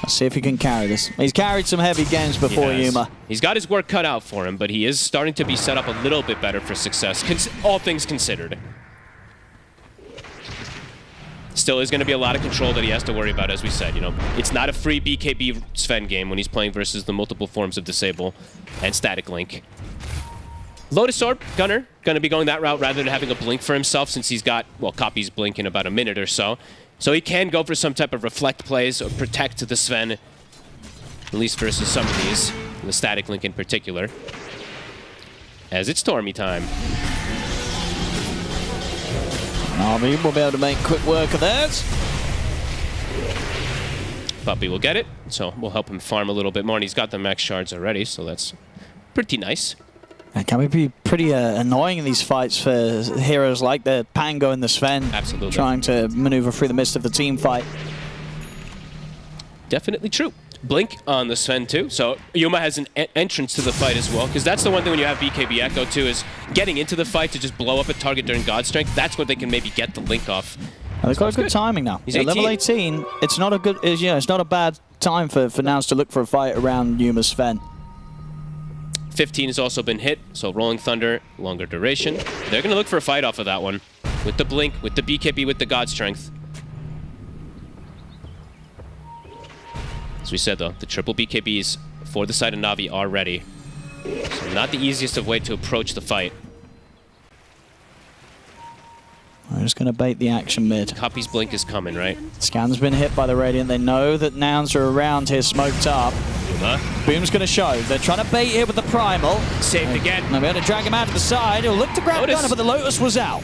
[SPEAKER 1] Let's see if he can carry this. He's carried some heavy games before, Yuma.
[SPEAKER 8] He's got his work cut out for him, but he is starting to be set up a little bit better for success, all things considered. Still is going to be a lot of control that he has to worry about, as we said. You know, it's not a free BKB Sven game when he's playing versus the multiple forms of Disable and Static Link. Lotus Orb, Gunner, going to be going that route rather than having a blink for himself since he's got, well, Copy's blink in about a minute or so. So he can go for some type of reflect plays or protect the Sven, at least versus some of these, the Static Link in particular. As it's Stormy time.
[SPEAKER 1] Navi will be able to make quick work of that.
[SPEAKER 8] Puppy will get it, so we'll help him farm a little bit more, and he's got the max shards already, so that's pretty nice.
[SPEAKER 1] It can be pretty annoying in these fights for heroes like the Pango and the Sven.
[SPEAKER 8] Absolutely.
[SPEAKER 1] Trying to maneuver through the midst of the team fight.
[SPEAKER 8] Definitely true. Blink on the Sven too, so Yuma has an entrance to the fight as well, because that's the one thing when you have BKB Echo too, is getting into the fight to just blow up a target during God Strength. That's what they can maybe get the link off.
[SPEAKER 1] They've got good timing now.
[SPEAKER 8] He's
[SPEAKER 1] at
[SPEAKER 8] 18.
[SPEAKER 1] level 18, it's not a good, it's not a bad time for Nouns to look for a fight around Yuma's Sven.
[SPEAKER 8] 15 has also been hit, so Rolling Thunder, longer duration. They're going to look for a fight off of that one, with the Blink, with the BKB, with the God Strength. As we said though, the triple BKBs for the side of Na'Vi are ready. So not the easiest of way to approach the fight.
[SPEAKER 1] We're just going to bait the action mid.
[SPEAKER 8] Copy's Blink is coming, right?
[SPEAKER 1] Scan's been hit by the Radiant. They know that Nouns are around here, smoked up. Boom's going to show. They're trying to bait here with the Primal.
[SPEAKER 8] Saved again.
[SPEAKER 1] Now we're going to drag him out to the side. He'll look to grab Gunner, but the Lotus was out.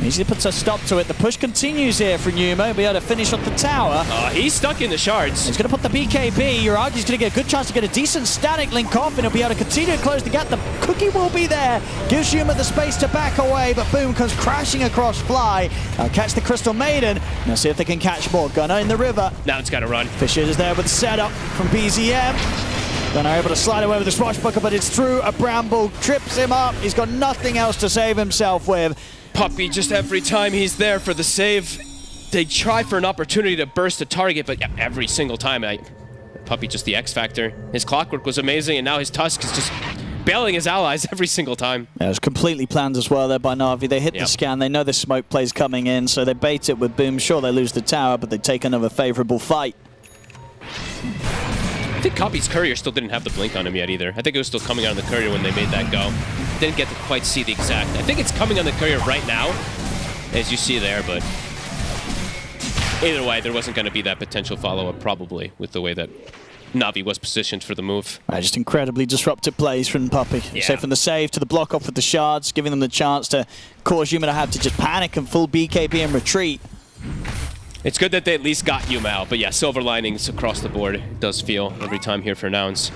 [SPEAKER 1] Easily puts a stop to it. The push continues here from Yuma. He'll be able to finish off the tower.
[SPEAKER 8] He's stuck in the shards.
[SPEAKER 1] He's going to put the BKB. Uragi's going to get a good chance to get a decent static link off, and he'll be able to continue to close the gap. The cookie will be there. Gives Yuma the space to back away, but Boom comes crashing across Fly. Now catch the Crystal Maiden. Now see if they can catch more. Gunner in the river.
[SPEAKER 8] Now it's got to run.
[SPEAKER 1] Fisher is there with the setup from BZM. Gunner able to slide away with the swashbuckler, but it's through a bramble. Trips him up. He's got nothing else to save himself with.
[SPEAKER 8] Puppy, just every time he's there for the save, they try for an opportunity to burst a target, but every single time, Puppy just the X factor. His clockwork was amazing, and now his Tusk is just bailing his allies every single time.
[SPEAKER 1] Yeah, it was completely planned as well there by Na'Vi. They hit the scan, they know the smoke play's coming in, so they bait it with Boom. Sure, they lose the tower, but they take another favorable fight.
[SPEAKER 8] I think Copy's Courier still didn't have the blink on him yet either. I think it was still coming out on the Courier when they made that go. Didn't get to quite see the exact. I think it's coming on the Courier right now, as you see there, but either way, there wasn't going to be that potential follow-up probably with the way that Na'Vi was positioned for the move.
[SPEAKER 1] Just incredibly disruptive plays from Puppey.
[SPEAKER 8] Yeah.
[SPEAKER 1] So from the save to the block off with the shards, giving them the chance to cause Yuma to have to just panic and full BKB and retreat.
[SPEAKER 8] It's good that they at least got Yuma out, but yeah, silver linings across the board. It does feel every time here for Nouns.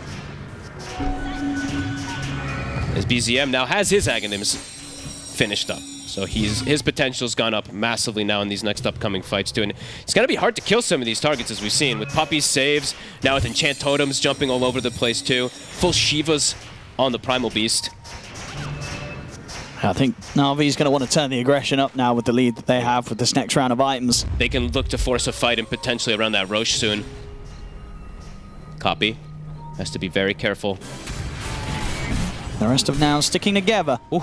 [SPEAKER 8] As BZM now has his Aghanims finished up. So his potential's gone up massively now in these next upcoming fights too. And it's gonna be hard to kill some of these targets as we've seen with Puppey's saves, now with Enchant Totems jumping all over the place too. Full Shivas on the Primal Beast.
[SPEAKER 1] I think Na'Vi's going to want to turn the aggression up now with the lead that they have with this next round of items.
[SPEAKER 8] They can look to force a fight and potentially around that Roche soon. Copy. Has to be very careful.
[SPEAKER 1] The rest of Nouns sticking together.
[SPEAKER 8] Ooh.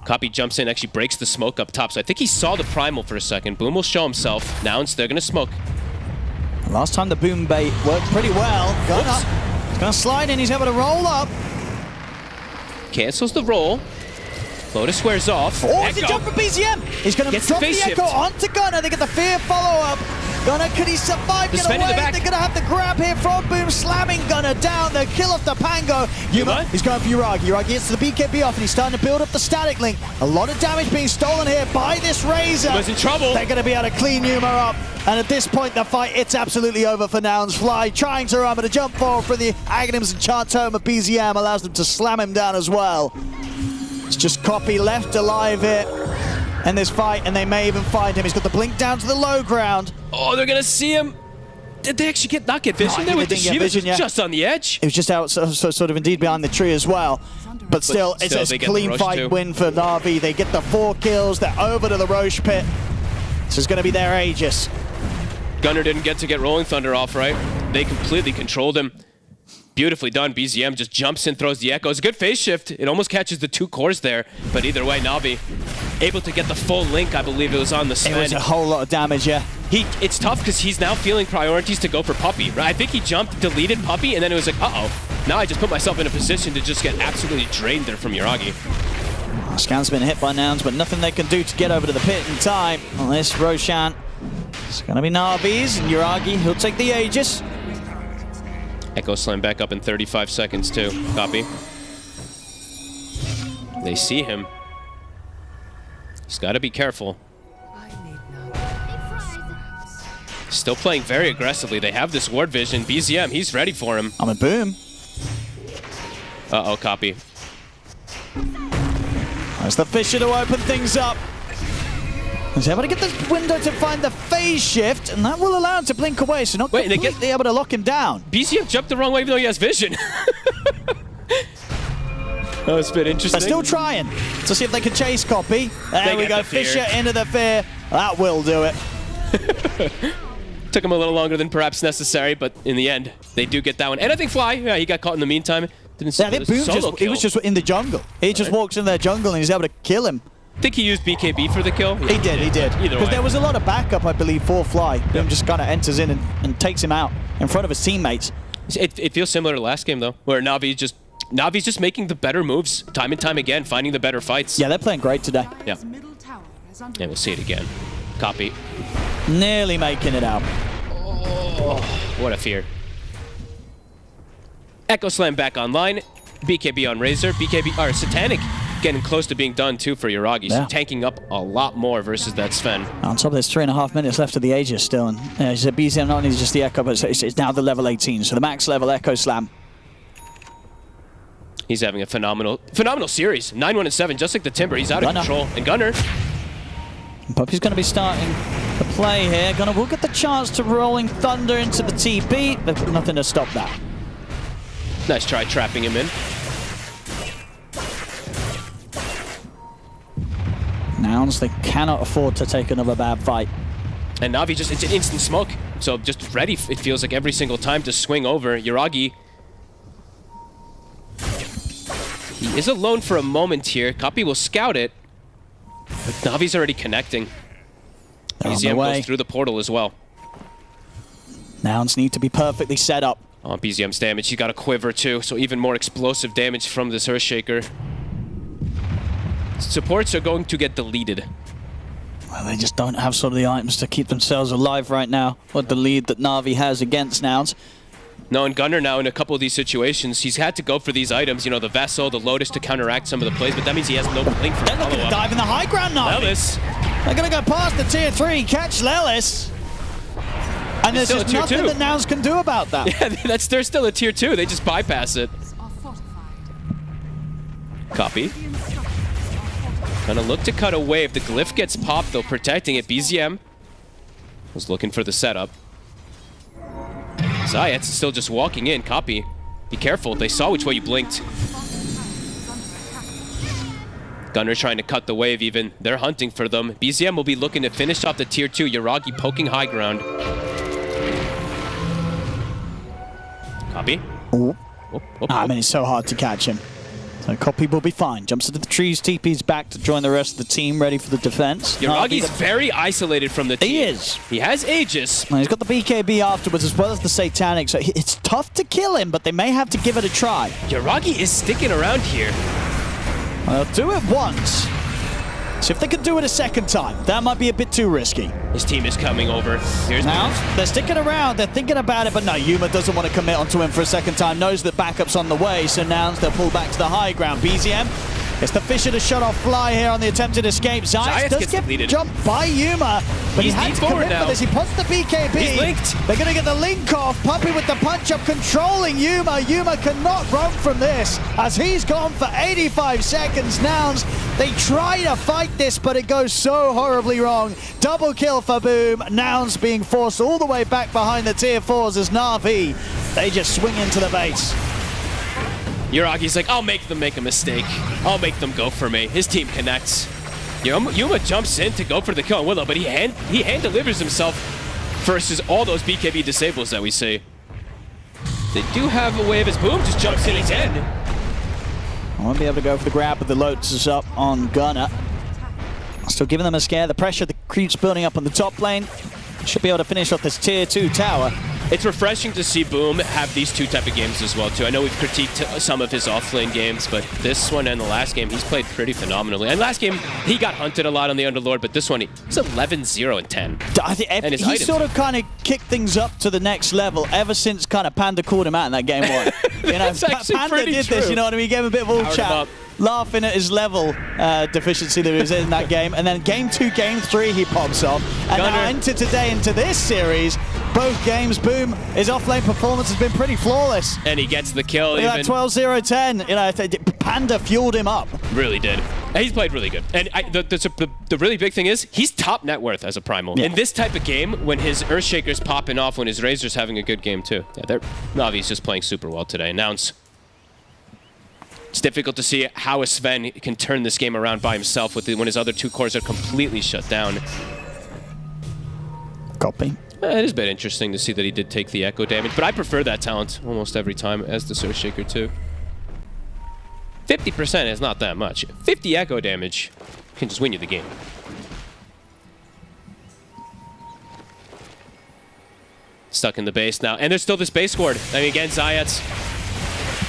[SPEAKER 8] Copy jumps in, actually breaks the smoke up top. So I think he saw the Primal for a second. Boom will show himself. Nouns, they're going to smoke.
[SPEAKER 1] Last time the boom bait worked pretty well. Going up. He's going to slide in. He's able to roll up.
[SPEAKER 8] Cancels the roll. Lotus wears off.
[SPEAKER 1] Oh, it's a jump from BZM. He's going to drop the Echo onto Gunner. They get the Fear follow-up. Gunner, could he survive? Get away? They're going to have to grab here from Boom, slamming Gunner down. The kill off the Pango. Yuma, he's going for Uragi. Uragi gets to the BKB off, and he's starting to build up the static link. A lot of damage being stolen here by this Razor.
[SPEAKER 8] Yuma's in trouble.
[SPEAKER 1] They're going to be able to clean Yuma up. And at this point, the fight, it's absolutely over for Nouns. Fly trying to run, but a jump forward for the Aghanims and Chant Home of BZM allows them to slam him down as well. It's just Copy left alive here in this fight, and they may even find him. He's got the blink down to the low ground.
[SPEAKER 8] Oh, they're going to see him. Did they actually not get vision? They were just on the edge.
[SPEAKER 1] It was just out, sort of indeed behind the tree as well. But still, it's a clean fight win for Na'Vi. They get the 4 kills. They're over to the Roche pit. This is going to be their Aegis.
[SPEAKER 8] Gunner didn't get to get Rolling Thunder off, right? They completely controlled him. Beautifully done. BZM just jumps in, throws the Echo. It's a good phase shift. It almost catches the 2 cores there. But either way, Na'Vi able to get the full link. I believe it was on the Sven.
[SPEAKER 1] It was a whole lot of damage, yeah.
[SPEAKER 8] It's tough because he's now feeling priorities to go for Puppey, right? I think he jumped, deleted Puppey, and then it was like, uh-oh. Now I just put myself in a position to just get absolutely drained there from Uragi.
[SPEAKER 1] Scan's been hit by Nouns, but nothing they can do to get over to the pit in time. Unless Roshan. It's going to be Na'Vi's, and Uragi, he'll take the Aegis.
[SPEAKER 8] Echo Slam back up in 35 seconds too. Copy. They see him. He's got to be careful. Still playing very aggressively. They have this ward vision. BZM, he's ready for him.
[SPEAKER 1] I'm a Boom.
[SPEAKER 8] Uh-oh, Copy.
[SPEAKER 1] There's the Fisher to open things up. He's able to get the window to find the phase shift, and that will allow him to blink away, so not completely able to lock him down.
[SPEAKER 8] BZM jumped the wrong way even though he has vision. That was a bit interesting.
[SPEAKER 1] They're still trying to see if they can chase Copy. There we go, Fisher into the Fear. That will do it.
[SPEAKER 8] Took him a little longer than perhaps necessary, but in the end, they do get that one. And I think Fly, yeah, he got caught in the meantime. Didn't see
[SPEAKER 1] I think Boom he was just in the jungle. He just walks in their jungle and he's able to kill him.
[SPEAKER 8] I think he used BKB for the kill.
[SPEAKER 1] He did. Because there was a lot of backup, I believe, for Fly. Boom just kind of enters in and takes him out in front of his teammates.
[SPEAKER 8] It feels similar to last game, though, where Na'Vi's just making the better moves time and time again, finding the better fights.
[SPEAKER 1] Yeah, they're playing great today.
[SPEAKER 8] Yeah. And we'll see it again. Copy.
[SPEAKER 1] Nearly making it out.
[SPEAKER 8] Oh, what a fear. Echo Slam back online. BKB on Razor. BKB, or Satanic getting close to being done too for Uragi. So tanking up a lot more versus that Sven.
[SPEAKER 1] On top of this, 3.5 minutes left of the Aegis still. And BZM not only just the Echo, but it's now the level 18. So the max level Echo Slam.
[SPEAKER 8] He's having a phenomenal series. 9-1-7, just like the Timber. He's out of control. And Gunner.
[SPEAKER 1] Puppey's going to be starting the play here. Gunner will get the chance to Rolling Thunder into the TP. They've got nothing to stop that.
[SPEAKER 8] Nice try trapping him in.
[SPEAKER 1] Nouns, they cannot afford to take another bad fight.
[SPEAKER 8] And Na'Vi just, it's an instant smoke. So just ready, it feels like every single time to swing over. Uragi. He is alone for a moment here. Copy will scout it. But Na'Vi's already connecting. BZM goes through the portal as well.
[SPEAKER 1] Nouns need to be perfectly set up.
[SPEAKER 8] Oh, BZM's damage. He got a quiver too, so even more explosive damage from this Earthshaker. Supports are going to get deleted.
[SPEAKER 1] Well, they just don't have sort of the items to keep themselves alive right now. What the lead that Na'Vi has against Nouns.
[SPEAKER 8] No, and Gunnar now in a couple of these situations, he's had to go for these items, you know, the Vessel, the Lotus to counteract some of the plays, but that means he has no blink for
[SPEAKER 1] They're looking to dive in the high ground now.
[SPEAKER 8] Lelis.
[SPEAKER 1] They're going to go past the tier 3, catch Lelis. And there's just nothing that Nouns can do about that.
[SPEAKER 8] Yeah, they're still a tier 2. They just bypass it. Copy. Gonna look to cut a wave. The glyph gets popped, though, protecting it. BZM was looking for the setup. Zayat's still just walking in. Copy. Be careful. They saw which way you blinked. Gunnar trying to cut the wave even. They're hunting for them. BZM will be looking to finish off the tier 2. Yuragi poking high ground. Copy.
[SPEAKER 1] I mean, it's so hard to catch him. So Copy will be fine. Jumps into the trees, TP's back to join the rest of the team, ready for the defense.
[SPEAKER 8] Yuragi's very isolated from the team.
[SPEAKER 1] He is.
[SPEAKER 8] He has Aegis.
[SPEAKER 1] Well, he's got the BKB afterwards as well as the Satanic, so it's tough to kill him, but they may have to give it a try.
[SPEAKER 8] Yuragi is sticking around here.
[SPEAKER 1] They'll do it once. See if they can do it a second time. That might be a bit too risky.
[SPEAKER 8] His team is coming over. Here's
[SPEAKER 1] now, they're sticking around, they're thinking about it, but no, Yuma doesn't want to commit onto him for a second time, knows that backup's on the way, so now they'll pull back to the high ground. BZM, it's the Fisher to shut off Fly here on the attempted escape. Zayas does get jumped by Yuma, but he had to commit for this. He puts the BKB.
[SPEAKER 8] He's linked.
[SPEAKER 1] They're going to get the link off. Puppy with the punch up, controlling Yuma. Yuma cannot run from this as he's gone for 85 seconds. Nouns, they try to fight this, but it goes so horribly wrong. Double kill for Boom. Nouns being forced all the way back behind the tier 4s as Na'Vi. They just swing into the base.
[SPEAKER 8] Yuragi's like, I'll make them make a mistake. I'll make them go for me. His team connects. Yuma jumps in to go for the kill on Willow, but he hand delivers himself versus all those BKB disables that we see. They do have a wave as Boom just jumps in again.
[SPEAKER 1] I won't be able to go for the grab, but the Lotus is up on Gunnar. Still giving them a scare. The pressure, the creeps building up on the top lane. Should be able to finish off this tier 2 tower.
[SPEAKER 8] It's refreshing to see Boom have these two type of games as well, too. I know we've critiqued some of his offlane games, but this one and the last game, he's played pretty phenomenally. And last game, he got hunted a lot on the Underlord, but this one, he's 11-0-10.
[SPEAKER 1] And he sort of kind of kicked things up to the next level ever since kind of Panda called him out in that game 1. You know, Panda did this, you know what I mean? He gave him a bit of all chat, laughing at his level deficiency that he was in that game. And then game 2, game 3, he pops off. And now into today, into this series, both games, Boom, his offlane performance has been pretty flawless.
[SPEAKER 8] And he gets the kill.
[SPEAKER 1] Look at that 12-0-10. You know, Panda fueled him up.
[SPEAKER 8] Really did. And he's played really good. And the really big thing is, he's top net worth as a Primal.
[SPEAKER 1] Yeah.
[SPEAKER 8] In this type of game, when his Earthshaker's popping off, when his Razor's having a good game too. Yeah, Navi's just playing super well today. Nouns. It's difficult to see how a Sven can turn this game around by himself when his other 2 cores are completely shut down.
[SPEAKER 1] Copy.
[SPEAKER 8] It is a bit interesting to see that he did take the echo damage, but I prefer that talent almost every time as the Earthshaker too. 50% is not that much. 50 echo damage can just win you the game. Stuck in the base now, and there's still this base squad. I mean, again, Zayats,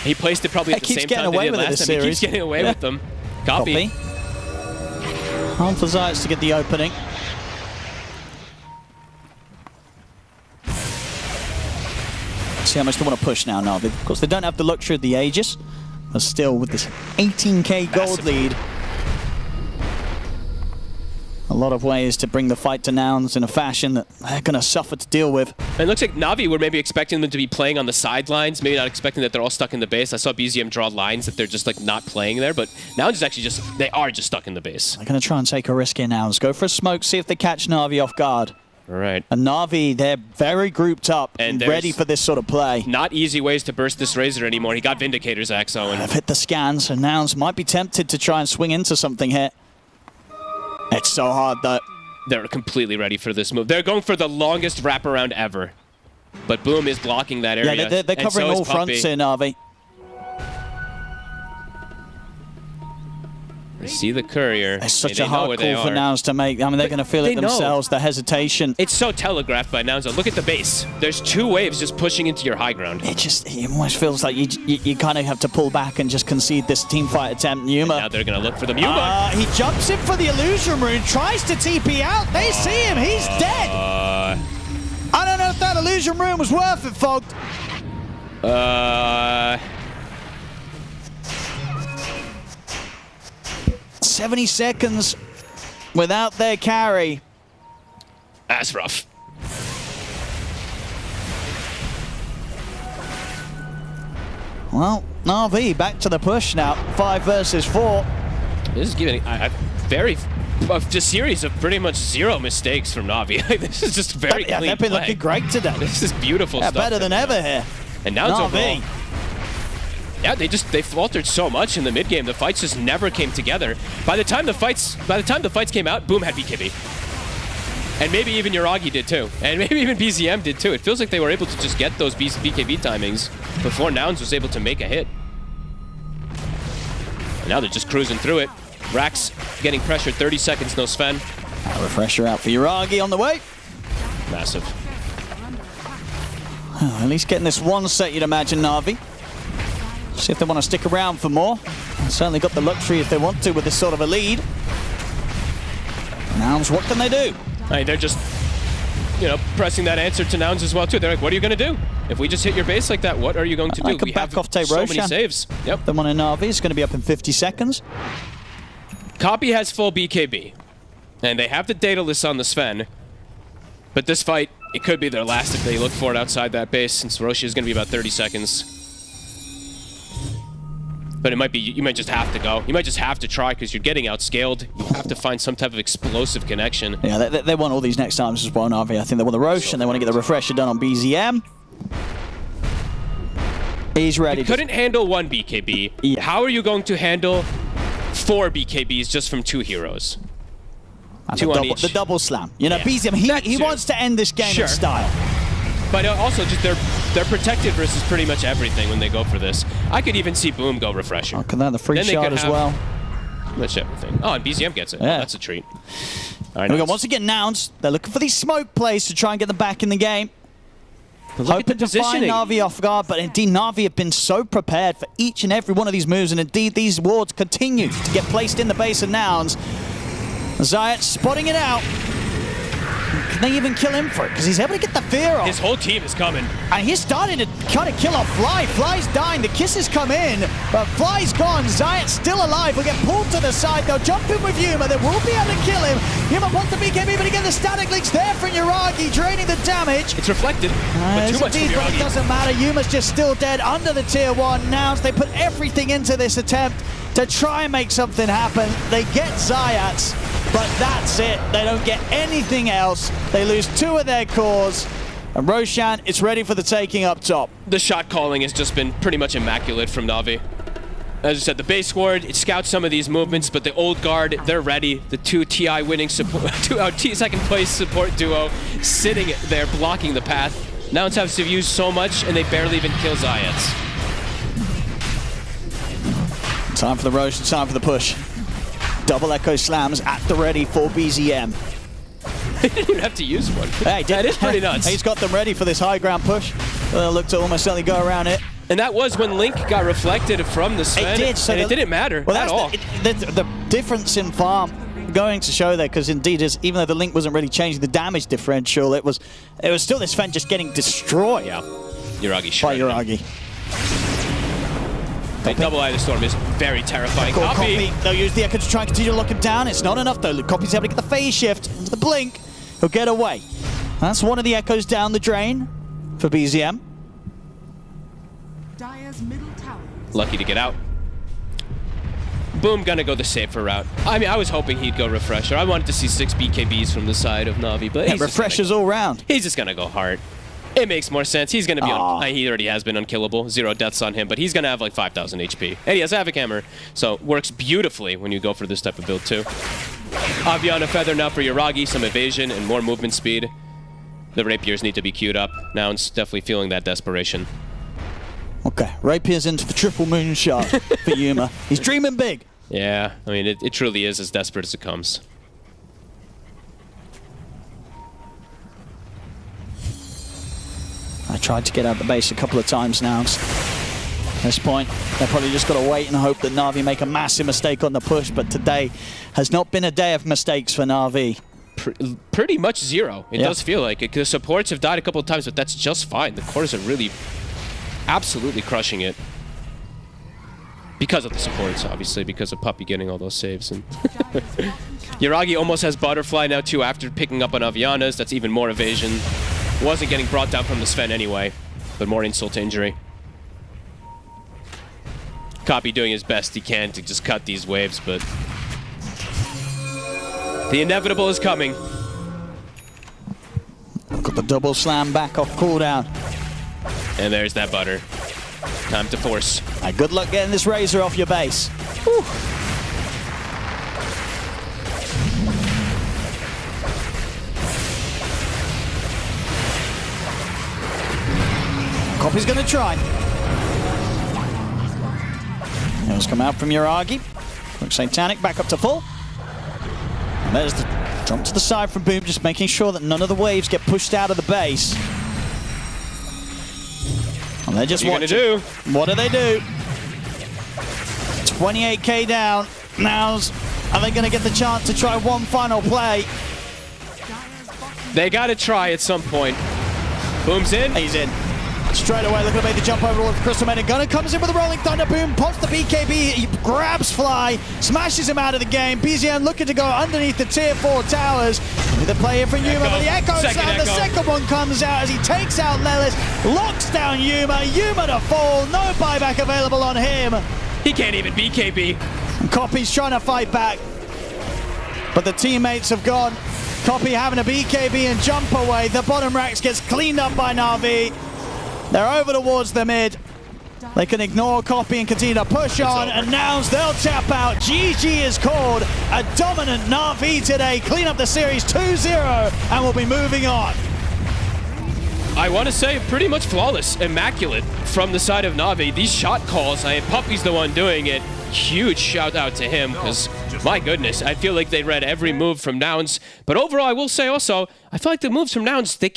[SPEAKER 8] he placed it probably at the same time they did last time. He keeps getting away with them. Copy.
[SPEAKER 1] Hard for Zayats to get the opening. See how much they want to push now, Navi. Of course, they don't have the luxury of the Aegis, but still with this 18k gold lead. A lot of ways to bring the fight to Nouns in a fashion that they're going to suffer to deal with.
[SPEAKER 8] It looks like Navi were maybe expecting them to be playing on the sidelines, maybe not expecting that they're all stuck in the base. I saw BZM draw lines that they're just like not playing there, but Nouns is actually they are just stuck in the base.
[SPEAKER 1] They're going to try and take a risk here, Nouns. Go for a smoke, see if they catch Navi off guard.
[SPEAKER 8] All right.
[SPEAKER 1] And Navi, they're very grouped up and ready for this sort of play.
[SPEAKER 8] Not easy ways to burst this Razor anymore. He got Vindicator's Axo.
[SPEAKER 1] They've hit the scans, so Nouns might be tempted to try and swing into something here. It's so hard, though.
[SPEAKER 8] They're completely ready for this move. They're going for the longest wraparound ever. But Boom is blocking that area.
[SPEAKER 1] Yeah, they're covering all fronts here, Navi.
[SPEAKER 8] They see the courier.
[SPEAKER 1] It's such a hard call for Nouns to make. I mean, they're going to feel it themselves, the hesitation.
[SPEAKER 8] It's so telegraphed by Nouns. Look at the base. There's 2 waves just pushing into your high ground.
[SPEAKER 1] It almost feels like you kind of have to pull back and just concede this team fight attempt. Yuma.
[SPEAKER 8] And now they're going to look for the Yuma.
[SPEAKER 1] He jumps in for the illusion rune, tries to TP out. They see him. He's dead. I don't know if that illusion rune was worth it, Fogged.
[SPEAKER 8] Uh...
[SPEAKER 1] 70 seconds without their carry.
[SPEAKER 8] That's rough.
[SPEAKER 1] Well, Na'Vi back to the push now. 5 versus 4.
[SPEAKER 8] This is giving a series of pretty much 0 mistakes from Na'Vi. This is just very clean
[SPEAKER 1] they've been
[SPEAKER 8] play.
[SPEAKER 1] looking great today.
[SPEAKER 8] This is beautiful stuff.
[SPEAKER 1] Better than ever here.
[SPEAKER 8] And now it's
[SPEAKER 1] Na'Vi.
[SPEAKER 8] overall. Yeah, they faltered so much in the mid game. The fights just never came together. By the time the fights came out, Boom had BKB. And maybe even Yuragi did too. And maybe even BZM did too. It feels like they were able to just get those BKB timings before Nouns was able to make a hit. And now they're just cruising through it. Rax getting pressured, 30 seconds, no Sven.
[SPEAKER 1] A refresher out for Yuragi on the way.
[SPEAKER 8] Massive.
[SPEAKER 1] At least getting this one set, you'd imagine, Na'Vi. See if they want to stick around for more. Certainly got the luxury if they want to with this sort of a lead. Nouns, what can they do?
[SPEAKER 8] Hey, they're just, pressing that answer to Nouns as well too. They're like, what are you going to do? If we just hit your base like that, what are you going to do?
[SPEAKER 1] We have
[SPEAKER 8] so many saves. Yep.
[SPEAKER 1] The one in Na'Vi is going to be up in 50 seconds.
[SPEAKER 8] Copy has full BKB, and they have the Daedalus on the Sven. But this fight, it could be their last if they look for it outside that base, since Roshi is going to be about 30 seconds. But it might be, you might just have to go. You might just have to try because you're getting outscaled. You have to find some type of explosive connection.
[SPEAKER 1] Yeah, they want all these next times as well, Na'Vi. I think they want the Roche and they want to get the refresher done on BZM. He's ready.
[SPEAKER 8] You couldn't handle 1 BKB.
[SPEAKER 1] Yeah.
[SPEAKER 8] How are you going to handle 4 BKBs just from 2 heroes?
[SPEAKER 1] And
[SPEAKER 8] 2 on each.
[SPEAKER 1] The double slam. Yeah. BZM, he wants to end this game in style.
[SPEAKER 8] But also, just they're protected versus pretty much everything when they go for this. I could even see Boom go refresher.
[SPEAKER 1] Can they have the free shot as well?
[SPEAKER 8] Pretty much everything. Oh, and BZM gets it.
[SPEAKER 1] Yeah.
[SPEAKER 8] Oh, that's a treat. All right,
[SPEAKER 1] we go once again, Nouns. They're looking for these smoke plays to try and get them back in the game. Hoping to find Na'Vi off guard, but indeed Na'Vi have been so prepared for each and every one of these moves, and indeed these wards continue to get placed in the base of Nouns. Zayat spotting it out. Can they even kill him for it? Because he's able to get the fear off.
[SPEAKER 8] His whole team is coming.
[SPEAKER 1] And he's starting to kind of kill off Fly. Fly's dying. The kisses come in, but Fly's gone. Zayat's still alive. Will get pulled to the side. They'll jump in with Yuma. They will be able to kill him. Yuma wants the BKB, but again, the static link's there from Yuragi, draining the damage.
[SPEAKER 8] It's reflected, but too much from
[SPEAKER 1] But it
[SPEAKER 8] Yuragi.
[SPEAKER 1] doesn't matter. Yuma's just still dead under the tier 1. Nouns, they put everything into this attempt to try and make something happen. They get Zayat, but that's it. They don't get anything else. They lose 2 of their cores. And Roshan is ready for the taking up top.
[SPEAKER 8] The shot calling has just been pretty much immaculate from Na'Vi. As I said, the base squad, it scouts some of these movements, but the old guard, they're ready. The 2 TI winning support, second place support duo sitting there blocking the path. Nouns have to use so much, and they barely even kill Zayats.
[SPEAKER 1] Time for the Roshan, time for the push. Double echo slams at the ready for BZM.
[SPEAKER 8] He didn't even have to use one.
[SPEAKER 1] Hey,
[SPEAKER 8] that is pretty nuts.
[SPEAKER 1] He's got them ready for this high ground push. They'll look to almost certainly go around it.
[SPEAKER 8] And that was when Link got reflected from the Sven,
[SPEAKER 1] It did, so
[SPEAKER 8] and it didn't matter at all.
[SPEAKER 1] The difference in farm going to show there, because indeed, even though the Link wasn't really changing the damage differential, it was still this Sven just getting destroyed.
[SPEAKER 8] Yeah, Yuragi
[SPEAKER 1] by Yuragi.
[SPEAKER 8] The double eye of the storm is very terrifying.
[SPEAKER 1] Copy. They'll use the echo to try and continue to lock him down. It's not enough though. Copy's able to get the phase shift into the blink. He'll get away. That's one of the echoes down the drain for BZM.
[SPEAKER 9] Dire's middle tower.
[SPEAKER 8] Lucky to get out. Boom, gonna go the safer route. I mean, I was hoping he'd go refresher. I wanted to see 6 BKBs from the side of Na'Vi, but he's
[SPEAKER 1] refreshers all round.
[SPEAKER 8] He's just gonna go hard. It makes more sense. He's going to be he already has been unkillable. 0 deaths on him, but he's going to have like 5,000 HP. And he has Havoc Hammer, so works beautifully when you go for this type of build too. Aviana Feather now for Yuragi, some evasion and more movement speed. The Rapiers need to be queued up. Nouns definitely feeling that desperation.
[SPEAKER 1] Okay, Rapiers into the triple moonshot for Yuma. He's dreaming big.
[SPEAKER 8] Yeah, I mean, it truly is as desperate as it comes.
[SPEAKER 1] I tried to get out the base a couple of times now. At this point, they've probably just got to wait and hope that Na'Vi make a massive mistake on the push, but today has not been a day of mistakes for Na'Vi.
[SPEAKER 8] Pretty much 0. It does feel like it. The supports have died a couple of times, but that's just fine. The cores are really absolutely crushing it. Because of the supports, obviously, because of Puppey getting all those saves. And Yuragi almost has Butterfly now, too, after picking up on Avianas. That's even more evasion. Wasn't getting brought down from the Sven anyway, but more insult to injury. Copy doing his best he can to just cut these waves, but the inevitable is coming.
[SPEAKER 1] Got the double slam back off cooldown.
[SPEAKER 8] And there's that Butter. Time to force.
[SPEAKER 1] Good luck getting this Razor off your base. Whew. Copy's going to try. He's come out from Yuragi. Quick Satanic back up to full. And there's the jump to the side from Boom, just making sure that none of the waves get pushed out of the base. And they're just watching. What do they do? 28k down. Nouns, are they going to get the chance to try one final play?
[SPEAKER 8] They got to try at some point. Boom's in.
[SPEAKER 1] He's in. Straight away, looking to make the jump over with Crystal Maiden. Gunner comes in with a Rolling Thunder. Boom, pops the BKB. He grabs Fly, smashes him out of the game. PZM looking to go underneath the tier 4 towers. With a play here from Yuma, but the Echo sound, the second one comes out as he takes out Lelis, locks down Yuma. Yuma to fall, no buyback available on him.
[SPEAKER 8] He can't even BKB.
[SPEAKER 1] And Copy's trying to fight back, but the teammates have gone. Copy having a BKB and jump away. The bottom racks gets cleaned up by Na'Vi. They're over towards the mid. They can ignore Copy and continue to push on, and Nouns, they'll tap out. GG is called. A dominant Na'Vi today. Clean up the series 2-0, and we'll be moving on.
[SPEAKER 8] I want to say pretty much flawless, immaculate from the side of Na'Vi. These shot calls, Puppey's the one doing it. Huge shout out to him, because my goodness, I feel like they read every move from Nouns. But overall, I will say also, I feel like the moves from Nouns, they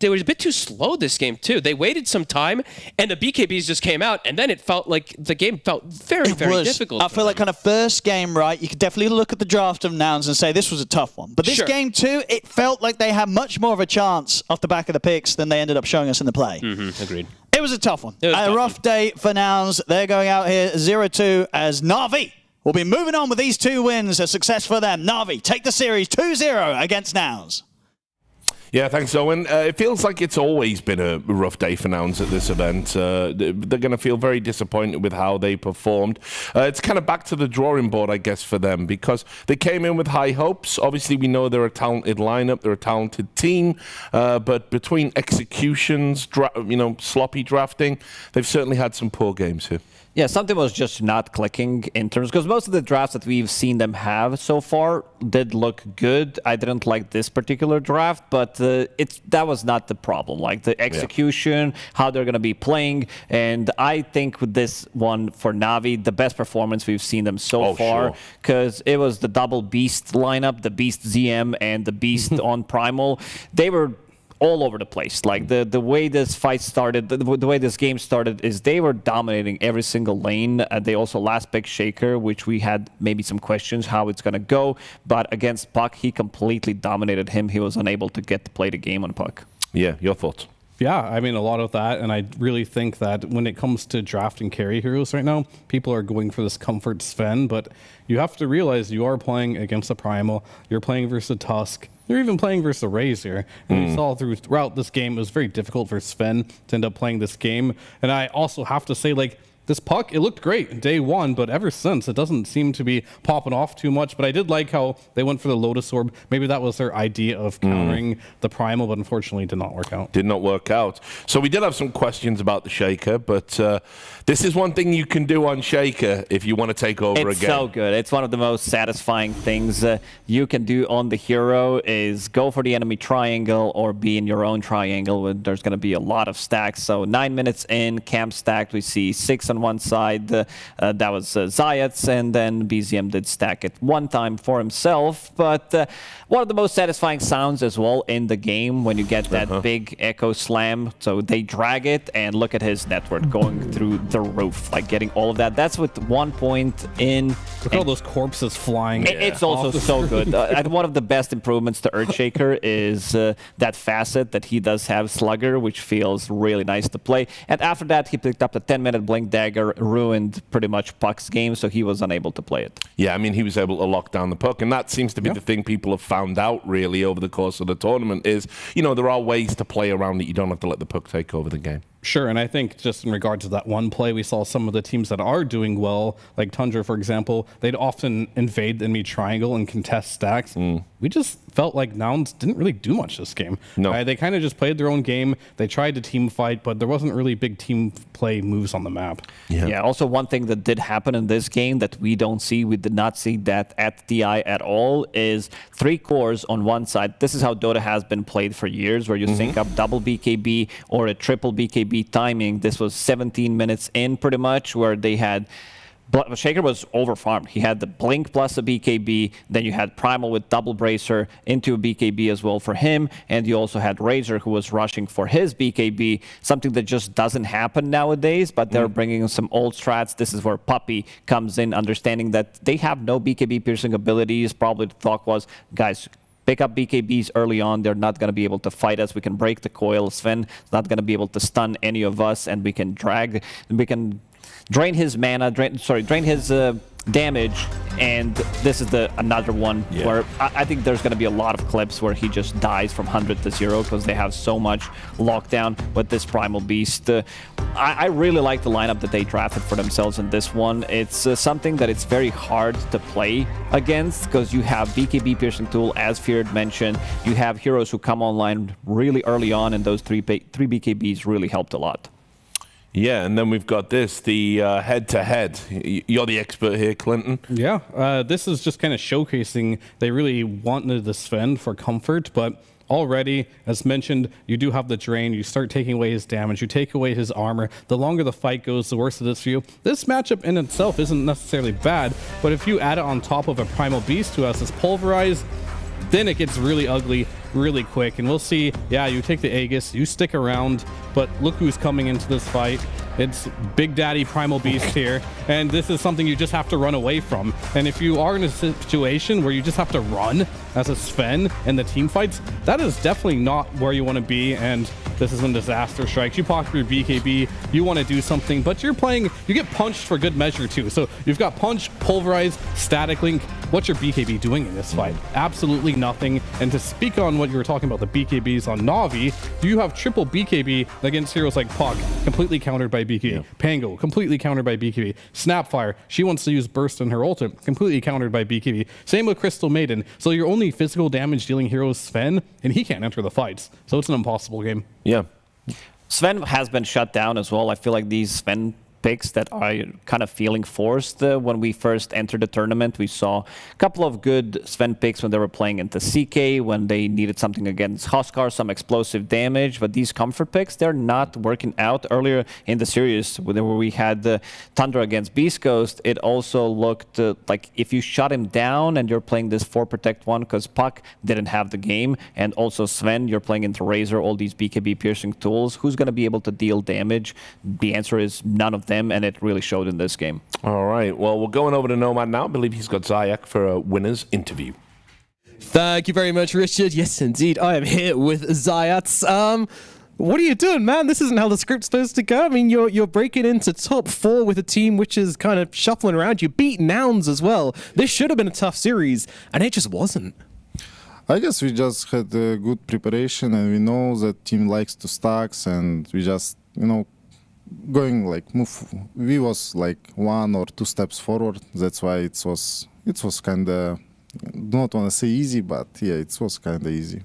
[SPEAKER 8] were a bit too slow this game too. They waited some time, and the BKBs just came out, and then it felt like the game felt very difficult.
[SPEAKER 1] I feel like kind of first game, right, you could definitely look at the draft of Nouns and say this was a tough one. But this game too, it felt like they had much more of a chance off the back of the picks than they ended up showing us in the play.
[SPEAKER 8] Agreed.
[SPEAKER 1] It was a tough one. A rough day for Nouns. They're going out here 0-2 as Na'Vi will be moving on with these 2 wins. A success for them. Na'Vi take the series 2-0 against Nouns.
[SPEAKER 4] Yeah, thanks, Owen. It feels like it's always been a rough day for Nouns at this event. They're going to feel very disappointed with how they performed. It's kind of back to the drawing board, I guess, for them, because they came in with high hopes. Obviously, we know they're a talented lineup, they're a talented team, but between executions, sloppy drafting, they've certainly had some poor games here.
[SPEAKER 5] Yeah, something was just not clicking in terms, because most of the drafts that we've seen them have so far did look good. I didn't like this particular draft, but that was not the problem. Like the execution, how they're going to be playing, and I think with this one for Na'Vi, the best performance we've seen them so far, because it was the double Beast lineup, the Beast ZM and the Beast on Primal. They were all over the place. Like the way this fight started, the way this game started is they were dominating every single lane. They also last pick Shaker, which we had maybe some questions how it's going to go. But against Puck, he completely dominated him. He was unable to get to play the game on Puck.
[SPEAKER 4] Yeah, your thoughts?
[SPEAKER 7] Yeah, I mean, a lot of that, and I really think that when it comes to drafting carry heroes right now, people are going for this comfort Sven, but you have to realize you are playing against a Primal, you're playing versus a Tusk, you're even playing versus a Raze here. And we saw throughout this game, it was very difficult for Sven to end up playing this game. And I also have to say, like, this Puck, it looked great day 1, but ever since, it doesn't seem to be popping off too much. But I did like how they went for the Lotus Orb. Maybe that was their idea of countering the Primal, but unfortunately it did not work out.
[SPEAKER 4] Did not work out. So we did have some questions about the Shaker, but this is one thing you can do on Shaker if you want to take over again.
[SPEAKER 5] It's so good. It's one of the most satisfying things you can do on the hero is go for the enemy triangle or be in your own triangle. There's going to be a lot of stacks. So 9 minutes in, camp stacked, we see 6 on on one side. That was Zayats, and then BZM did stack it one time for himself. But one of the most satisfying sounds as well in the game when you get that big echo slam. So they drag it, and look at his network going through the roof, like getting all of that. That's with 1 point in.
[SPEAKER 7] Look at all those corpses flying.
[SPEAKER 5] It's also so good. And one of the best improvements to Earthshaker is that facet that he does have Slugger, which feels really nice to play. And after that, he picked up the 10-minute Blink Dagger, ruined pretty much Puck's game, so he was unable to play it.
[SPEAKER 4] Yeah, I mean, he was able to lock down the puck, and that seems to be the thing people have found out, really, over the course of the tournament is, you know, there are ways to play around it. You don't have to let the puck take over the game.
[SPEAKER 7] Sure, and I think just in regards to that one play, we saw some of the teams that are doing well, like Tundra, for example, they'd often invade the enemy triangle and contest stacks. We just felt like Nouns didn't really do much this game.
[SPEAKER 4] No.
[SPEAKER 7] They kind of just played their own game. They tried to team fight, but there wasn't really big team play moves on the map.
[SPEAKER 5] Yeah, also one thing that did happen in this game that we don't see, we did not see that at DI at all, is 3 cores on one side. This is how Dota has been played for years, where you sync up double BKB or a triple BKB timing. This was 17 minutes in pretty much, where they had Shaker was overfarmed. He had the Blink plus a BKB, then you had Primal with double Bracer into a BKB as well for him, and you also had Razor who was rushing for his BKB, something that just doesn't happen nowadays, but they're bringing in some old strats. This is where Puppy comes in, understanding that they have no BKB piercing abilities. Probably the thought was, guys, pick up BKBs early on. They're not going to be able to fight us. We can break the coil. Sven is not going to be able to stun any of us, and we can drain his mana, drain his damage, and this is another one where I think there's going to be a lot of clips where he just dies from 100 to 0 because they have so much lockdown with this Primal Beast. I really like the lineup that they drafted for themselves in this one. It's something that it's very hard to play against because you have BKB Piercing Tool, as Feared mentioned. You have heroes who come online really early on, and those three BKBs really helped a lot.
[SPEAKER 4] Yeah, and then we've got this, the head-to-head. You're the expert here, Clinton.
[SPEAKER 7] Yeah, this is just kind of showcasing they really wanted the Sven for comfort, but already, as mentioned, you do have the drain. You start taking away his damage. You take away his armor. The longer the fight goes, the worse it is for you. This matchup in itself isn't necessarily bad, but if you add it on top of a Primal Beast who has this Pulverize, then it gets really ugly really quick, and we'll see. Yeah, you take the Aegis, you stick around, but look who's coming into this fight. It's Big Daddy Primal Beast here, and this is something you just have to run away from. And if you are in a situation where you just have to run as a Sven in the team fights, that is definitely not where you want to be, and this is when disaster strikes. You pop your BKB, you want to do something, but you get punched for good measure too. So you've got Punch, Pulverize, Static Link. What's your BKB doing in this fight? Absolutely nothing. And to speak on what you were talking about, the BKBs on Na'Vi, you have triple BKB against heroes like Puck, completely countered by BKB. Pango, completely countered by BKB. Snapfire, she wants to use Burst in her ultimate, completely countered by BKB. Same with Crystal Maiden. So your only physical damage dealing hero is Sven, and he can't enter the fights. So it's an impossible game.
[SPEAKER 4] Yeah.
[SPEAKER 5] Sven has been shut down as well. I feel like these Sven picks that are kind of feeling forced. When we first entered the tournament, we saw a couple of good Sven picks when they were playing into CK, when they needed something against Huskar, some explosive damage, but these comfort picks, they're not working out. Earlier in the series, where we had Tundra against beastcoast, it also looked like if you shut him down and you're playing this 4 protect 1, because Puck didn't have the game, and also Sven, you're playing into Razor, all these BKB piercing tools, who's going to be able to deal damage? The answer is none of them, and it really showed in this game.
[SPEAKER 4] All right, well, we're going over to Nomad now. I believe he's got Zayak for a winner's interview.
[SPEAKER 6] Thank you very much, Richard. Yes, indeed, I am here with Zayats. What are you doing, man? This isn't how the script's supposed to go. I mean, you're breaking into top 4 with a team which is kind of shuffling around. You beat Nouns as well. This should have been a tough series, and it just wasn't.
[SPEAKER 16] I guess we just had a good preparation, and we know that team likes to stacks, and we just, going like move. We was like 1 or 2 steps forward. That's why it was kind of, not want to say easy, but yeah, it was kind of easy.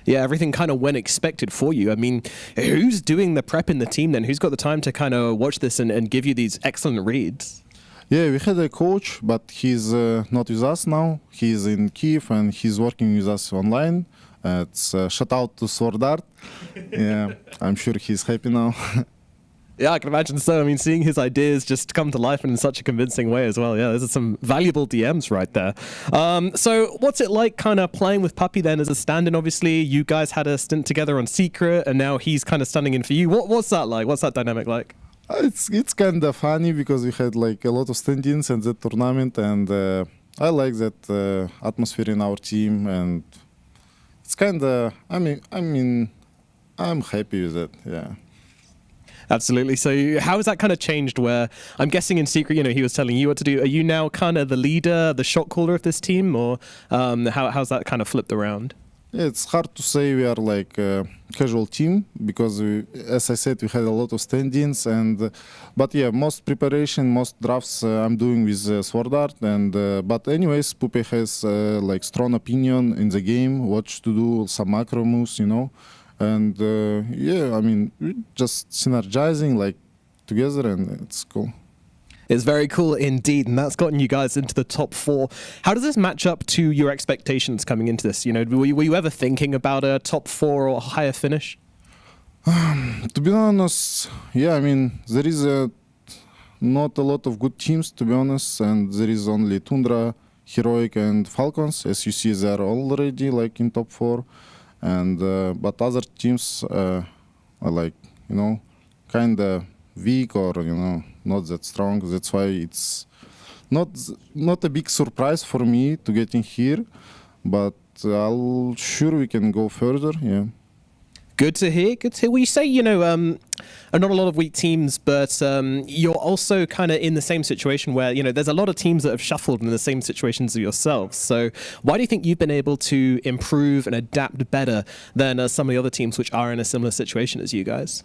[SPEAKER 6] Yeah, everything kind of went expected for you. I mean, who's doing the prep in the team then? Who's got the time to kind of watch this and give you these excellent reads?
[SPEAKER 16] Yeah, we had a coach, but he's not with us now. He's in Kiev and he's working with us online. It's shout out to Sword Art. Yeah, I'm sure he's happy now.
[SPEAKER 6] Yeah, I can imagine so. I mean, seeing his ideas just come to life in such a convincing way as well. Yeah, those are some valuable DMs right there. So what's it like kind of playing with Puppy then as a stand-in? Obviously, you guys had a stint together on Secret, and now he's kind of standing in for you. What's that like? What's that dynamic like?
[SPEAKER 16] It's kind of funny because we had like a lot of stand-ins at that tournament, and I like that atmosphere in our team, and it's kind of, I mean, I'm happy with it, yeah.
[SPEAKER 6] Absolutely. So how has that kind of changed where I'm guessing in Secret, you know, he was telling you what to do. Are you now kind of the leader, the shot caller of this team, or how's that kind of flipped around?
[SPEAKER 16] It's hard to say we are like a casual team because, as I said, we had a lot of stand-ins, but yeah, most preparation, most drafts I'm doing with Sword Art, and but anyways, Pupe has like strong opinion in the game, what to do, some macro moves, you know. And yeah, I mean, we're just synergizing like together, and it's cool.
[SPEAKER 6] It's very cool indeed, and that's gotten you guys into the top 4. How does this match up to your expectations coming into this? You know, were you ever thinking about a top 4 or higher finish?
[SPEAKER 16] To be honest, yeah, I mean, there is not a lot of good teams, to be honest, and there is only Tundra, Heroic, and Falcons. As you see, they are already like in top 4. And but other teams are like, you know, kind of weak or, you know, not that strong. That's why it's not a big surprise for me to get in here, but I'll sure we can go further. Yeah.
[SPEAKER 6] Good to hear. Good to hear. Well, you say, you know, are not a lot of weak teams, but you're also kind of in the same situation where, you know, there's a lot of teams that have shuffled in the same situations as yourselves. So why do you think you've been able to improve and adapt better than some of the other teams which are in a similar situation as you guys?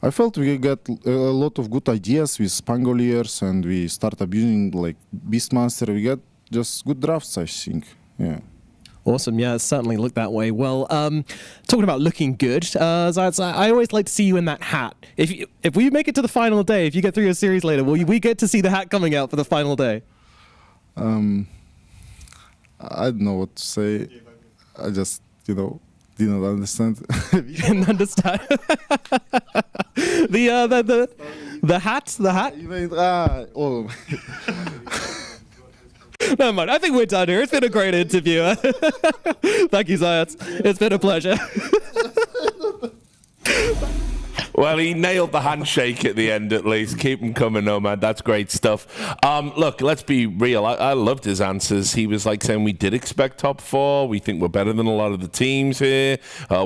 [SPEAKER 16] I felt we got a lot of good ideas with Pangoliers, and we start abusing like Beastmaster. We got just good drafts, I think. Yeah.
[SPEAKER 6] Awesome. Yeah, it certainly looked that way. Well, talking about looking good, Zayats, I always like to see you in that hat. If we make it to the final day, if you get through your series later, will we get to see the hat coming out for the final day?
[SPEAKER 16] I don't know what to say. I just, you know, didn't understand.
[SPEAKER 6] You didn't understand? The hat?
[SPEAKER 16] You mean, oh.
[SPEAKER 6] Never mind. I think we're done here. It's been a great interview. Thank you, Zayats. It's been a pleasure.
[SPEAKER 4] Well, he nailed the handshake at the end, at least. Keep him coming, Nomad. That's great stuff. Look, let's be real. I loved his answers. He was like saying we did expect top 4. We think we're better than a lot of the teams here.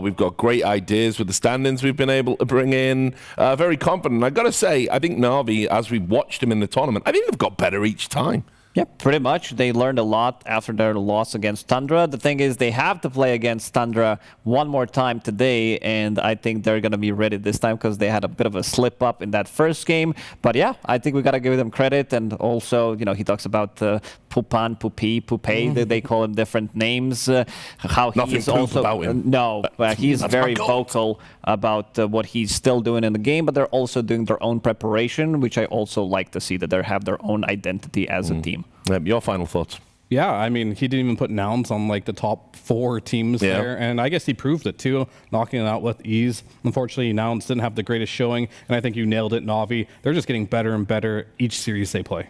[SPEAKER 4] We've got great ideas with the stand-ins we've been able to bring in. Very confident. I got to say, I think Na'Vi, as we watched him in the tournament, I think they've got better each time.
[SPEAKER 5] Yeah, pretty much. They learned a lot after their loss against Tundra. The thing is, they have to play against Tundra one more time today, and I think they're going to be ready this time because they had a bit of a slip-up in that first game. But yeah, I think we got to give them credit, and also, you know, he talks about Pupan, Pupi, Pupe. They call him different names. How he's also
[SPEAKER 4] about him.
[SPEAKER 5] No, he's very vocal about what he's still doing in the game, but they're also doing their own preparation, which I also like to see, that they have their own identity as a team.
[SPEAKER 4] Your final thoughts?
[SPEAKER 7] Yeah, I mean, he didn't even put Nouns on like the top 4 teams there, and I guess he proved it too, knocking it out with ease. Unfortunately, Nouns didn't have the greatest showing, and I think you nailed it, Na'Vi. They're just getting better and better each series they play.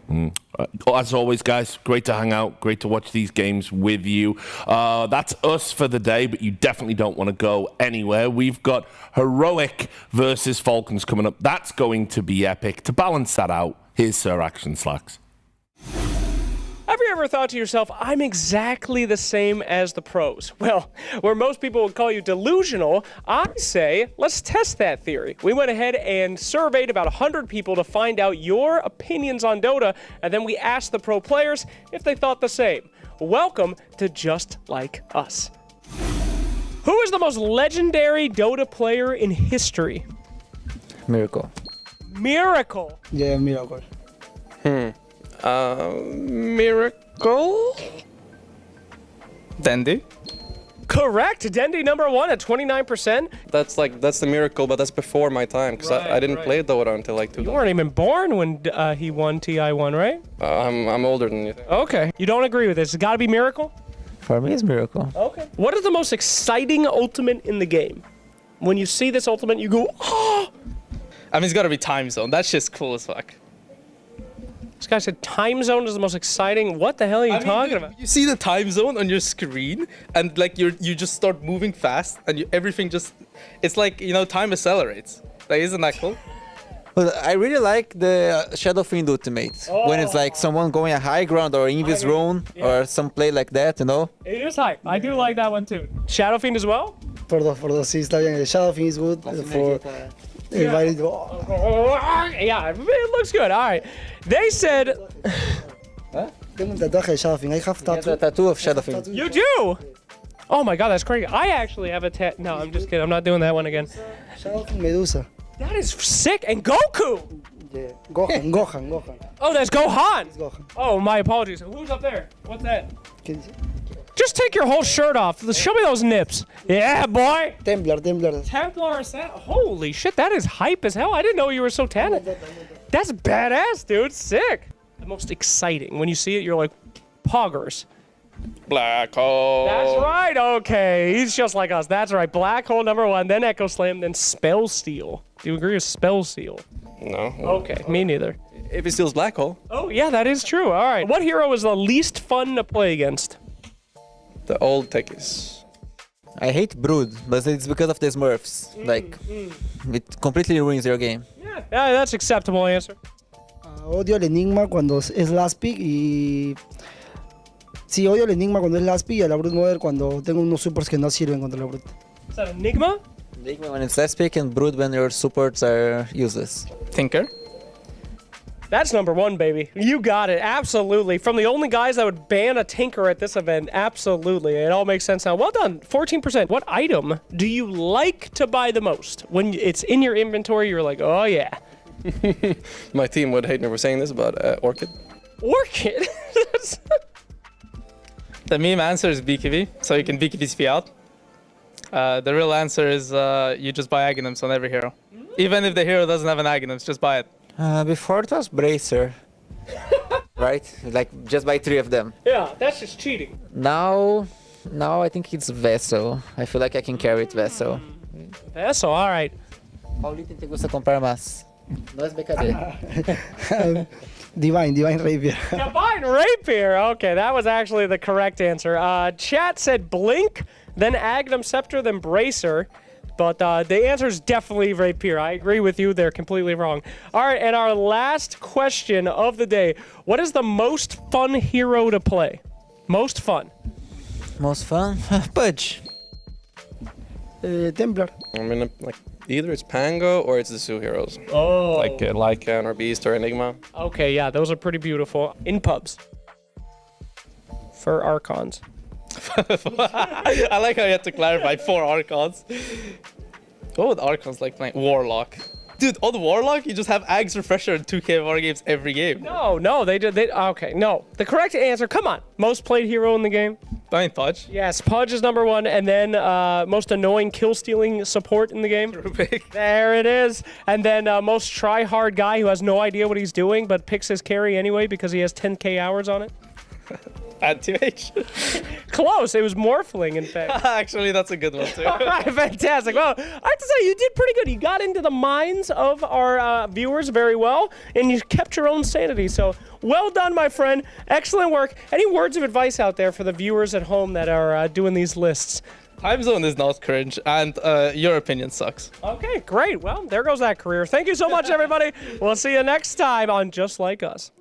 [SPEAKER 4] As always, guys, great to hang out, great to watch these games with you. That's us for the day, but you definitely don't want to go anywhere. We've got Heroic versus Falcons coming up. That's going to be epic. To balance that out, here's Sir Action Slacks.
[SPEAKER 12] Have you ever thought to yourself, I'm exactly the same as the pros? Well, where most people would call you delusional, I say, let's test that theory. We went ahead and surveyed about 100 people to find out your opinions on Dota, and then we asked the pro players if they thought the same. Welcome to Just Like Us. Who is the most legendary Dota player in history?
[SPEAKER 13] Miracle.
[SPEAKER 12] Miracle.
[SPEAKER 14] Yeah, Miracle.
[SPEAKER 15] Miracle?
[SPEAKER 19] Dandy?
[SPEAKER 12] Correct. Dendy #1 at 29%.
[SPEAKER 15] That's the Miracle, but that's before my time, because I didn't play Dota until like 2000.
[SPEAKER 12] You weren't even born when he won TI1, right?
[SPEAKER 15] I'm older than you.
[SPEAKER 12] Okay. You don't agree with this. It's got to be Miracle?
[SPEAKER 13] For me, it's Miracle.
[SPEAKER 12] Okay. What is the most exciting ultimate in the game? When you see this ultimate, you go, oh!
[SPEAKER 19] I mean, it's gotta be time zone. That shit's cool as fuck.
[SPEAKER 12] This guy said time zone is the most exciting. What the hell are you talking about?
[SPEAKER 19] You see the time zone on your screen, and like you just start moving fast, and everything just, it's like, you know, time accelerates. Like, isn't that cool?
[SPEAKER 13] Well, I really like the Shadow Fiend ultimate. When it's like someone going a high ground or Invis rune or some play like that, you know?
[SPEAKER 12] It is hype. I do like that one too. Shadow Fiend as well?
[SPEAKER 14] Por dos, sí, está bien. El Shadow Fiend is good for everybody.
[SPEAKER 12] Yeah, it looks good. All right. They said...
[SPEAKER 14] Tengo un tatuaje de Shadow Fiend. I have
[SPEAKER 13] a tattoo of Shadow Fiend.
[SPEAKER 12] You do? Oh my god, that's crazy. I actually have a No, I'm just kidding. I'm not doing that one again.
[SPEAKER 14] Shadow Fiend Medusa.
[SPEAKER 12] That is sick. And Goku!
[SPEAKER 14] Yeah. Gohan.
[SPEAKER 12] Oh, that's Gohan!
[SPEAKER 14] It's Gohan.
[SPEAKER 12] Oh, my apologies. Who's up there? What's that? Just take your whole shirt off. Show me those nips. Yeah, boy.
[SPEAKER 14] Templar.
[SPEAKER 12] Templar Assassin. Holy shit, that is hype as hell. I didn't know you were so talented. That's badass, dude. Sick. The most exciting. When you see it, you're like, poggers.
[SPEAKER 15] Black hole.
[SPEAKER 12] That's right. Okay, he's just like us. That's right. Black hole #1, then Echo Slam, then Spell Steal. Do you agree with Spell Steal?
[SPEAKER 15] No.
[SPEAKER 12] Okay, me neither.
[SPEAKER 19] If it steals black hole.
[SPEAKER 12] Oh yeah, that is true. All right. What hero is the least fun to play against?
[SPEAKER 15] The old techies.
[SPEAKER 13] I hate Brood, but it's because of the Smurfs. Like, it completely ruins your game.
[SPEAKER 12] Yeah, that's acceptable answer.
[SPEAKER 14] Odio el Enigma cuando es last pick y... Sí, odio el Enigma cuando es last pick y a la Brood Mother cuando tengo unos supers que no sirven contra la Brood.
[SPEAKER 12] Is that Enigma?
[SPEAKER 13] Enigma when it's last pick and Brood when your supports are useless.
[SPEAKER 19] Tinker.
[SPEAKER 12] That's #1, baby. You got it. Absolutely. From the only guys that would ban a Tinker at this event, absolutely. It all makes sense now. Well done. 14%. What item do you like to buy the most? When it's in your inventory, you're like, oh yeah.
[SPEAKER 15] My team would hate me for saying this, but Orchid.
[SPEAKER 12] Orchid?
[SPEAKER 19] The meme answer is BKB, so you can BKB SP out. The real answer is you just buy Aghanims on every hero. Even if the hero doesn't have an Aghanims, just buy it.
[SPEAKER 13] Before it was Bracer. Right? Like, just buy 3 of them.
[SPEAKER 12] Yeah, that's just cheating.
[SPEAKER 13] Now I think it's Vessel. I feel like I can carry it Vessel.
[SPEAKER 12] Vessel, all right.
[SPEAKER 13] Paulita te gusta comprar más. No es BKB.
[SPEAKER 14] Divine Rapier.
[SPEAKER 12] Divine Rapier. Okay, that was actually the correct answer. Chat said Blink, then Aghanim Scepter, then Bracer. But the answer is definitely Rapier. I agree with you. They're completely wrong. All right, and our last question of the day. What is the most fun hero to play? Most fun.
[SPEAKER 13] Most fun? Pudge.
[SPEAKER 14] Templar.
[SPEAKER 15] I mean, like, either it's Pango or it's the Zoo heroes.
[SPEAKER 12] Oh.
[SPEAKER 15] Like Lycan or Beast or Enigma.
[SPEAKER 12] Okay, yeah, those are pretty beautiful. In pubs. For Archons.
[SPEAKER 19] I like how you had to clarify 4 Archons. What would Archons like playing? Warlock. Dude, on Warlock, you just have Ags Refresher and 2 KMR games every game.
[SPEAKER 12] No, they did. Okay, no. The correct answer, come on. Most played hero in the game?
[SPEAKER 19] I mean, Pudge.
[SPEAKER 12] Yes, Pudge is #1, and then most annoying kill-stealing support in the game. There it is. And then most try-hard guy who has no idea what he's doing, but picks his carry anyway because he has 10k hours on it.
[SPEAKER 19] Anti-mage.
[SPEAKER 12] Close. It was Morphling, in fact.
[SPEAKER 19] Actually, that's a good one, too.
[SPEAKER 12] All right, fantastic. Well, I have to say, you did pretty good. You got into the minds of our viewers very well, and you kept your own sanity. So, well done, my friend. Excellent work. Any words of advice out there for the viewers at home that are doing these lists?
[SPEAKER 19] Time zone is not cringe, and your opinion sucks.
[SPEAKER 12] Okay, great. Well, there goes that career. Thank you so much, everybody. We'll see you next time on Just Like Us.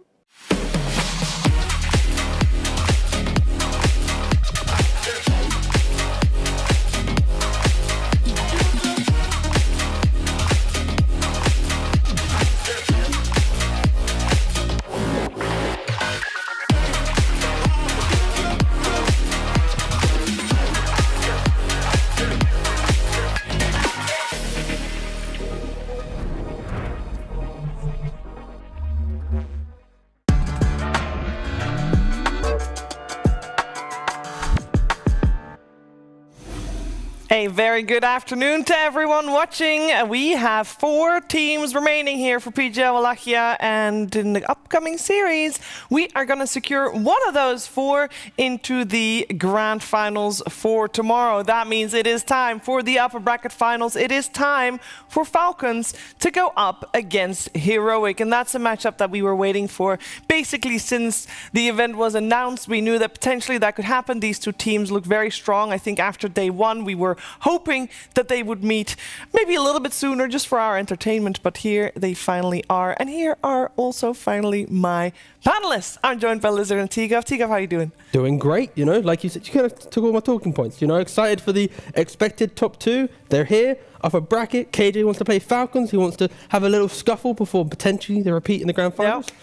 [SPEAKER 20] very good afternoon to everyone watching. We have 4 teams remaining here for PGL Wallachia, and in the upcoming series, we are going to secure one of those 4 into the grand finals for tomorrow. That means it is time for the upper bracket finals. It is time for Falcons to go up against Heroic, and that's a matchup that we were waiting for. Basically, since the event was announced, we knew that potentially that could happen. These 2 teams look very strong. I think after day 1, we were hoping that they would meet maybe a little bit sooner just for our entertainment, but here they finally are. And here are also finally my panelists. I'm joined by Lizard and Tigov. Tigov, how are you doing?
[SPEAKER 21] Doing great, you know, like you said, you kind of took all my talking points, you know, excited for the expected top 2. They're here, upper bracket. KJ wants to play Falcons. He wants to have a little scuffle before potentially they repeat in the grand finals. Yep.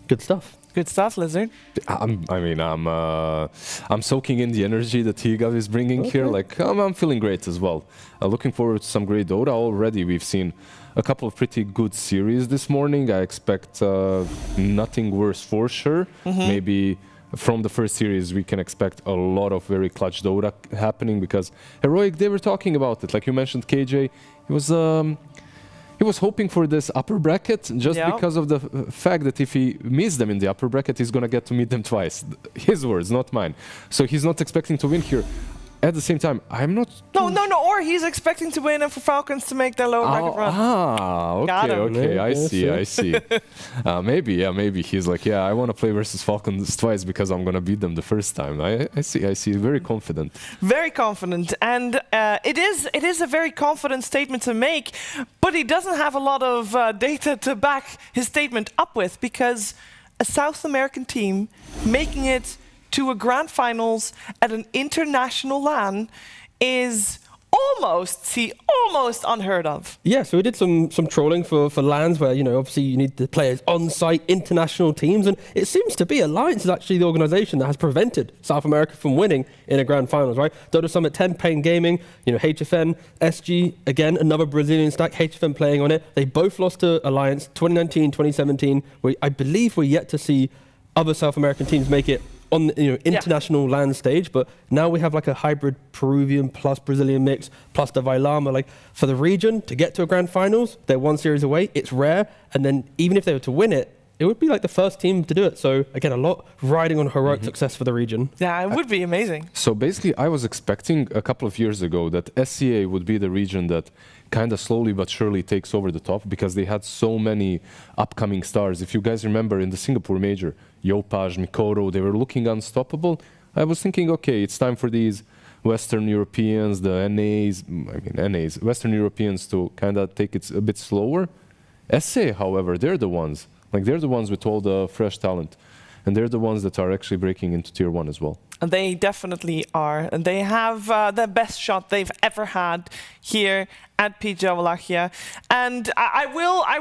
[SPEAKER 21] Good stuff.
[SPEAKER 20] Good stuff, Lizard.
[SPEAKER 22] I'm soaking in the energy that Tigov is bringing here. Like, I'm feeling great as well. Looking forward to some great Dota already. We've seen a couple of pretty good series this morning. I expect nothing worse for sure. Maybe from the first series, we can expect a lot of very clutch Dota happening because Heroic, they were talking about it. Like you mentioned, KJ, he was hoping for this upper bracket just because of the fact that if he meets them in the upper bracket, he's going to get to meet them twice. His words, not mine. So he's not expecting to win here. At the same time, I'm not...
[SPEAKER 20] No, or he's expecting to win and for Falcons to make their lower bracket run.
[SPEAKER 22] Okay, I see. Maybe he's like, I want to play versus Falcons twice because I'm going to beat them the first time. I see, very confident.
[SPEAKER 20] Very confident, and it is a very confident statement to make, but he doesn't have a lot of data to back his statement up with, because a South American team making it to a grand finals at an international LAN is almost unheard of.
[SPEAKER 21] Yeah, so we did some trolling for LANs where, you know, obviously you need the players on-site, international teams, and it seems to be Alliance is actually the organization that has prevented South America from winning in a grand finals, right? Dota Summit 10, Pain Gaming, you know, HFN, SG, again, another Brazilian stack, HFN playing on it. They both lost to Alliance 2019, 2017, where I believe we're yet to see other South American teams make it on international LAN stage, but now we have like a hybrid Peruvian plus Brazilian mix plus the Vailama. Like for the region to get to a grand finals, they're 1 series away. It's rare, and then even if they were to win it, it would be like the first team to do it. So again, a lot riding on heroic success for the region.
[SPEAKER 20] Yeah, it would be amazing.
[SPEAKER 22] So basically, I was expecting a couple of years ago that SCA would be the region that kind of slowly but surely takes over the top because they had so many upcoming stars. If you guys remember in the Singapore major, Yopaj, Mikoro, they were looking unstoppable. I was thinking, okay, it's time for these Western Europeans, the NAs, Western Europeans to kind of take it a bit slower. SA, however, they're the ones. Like they're the ones with all the fresh talent. And they're the ones that are actually breaking into tier 1 as well.
[SPEAKER 20] And they definitely are. And they have the best shot they've ever had here at PGL Wallachia. And I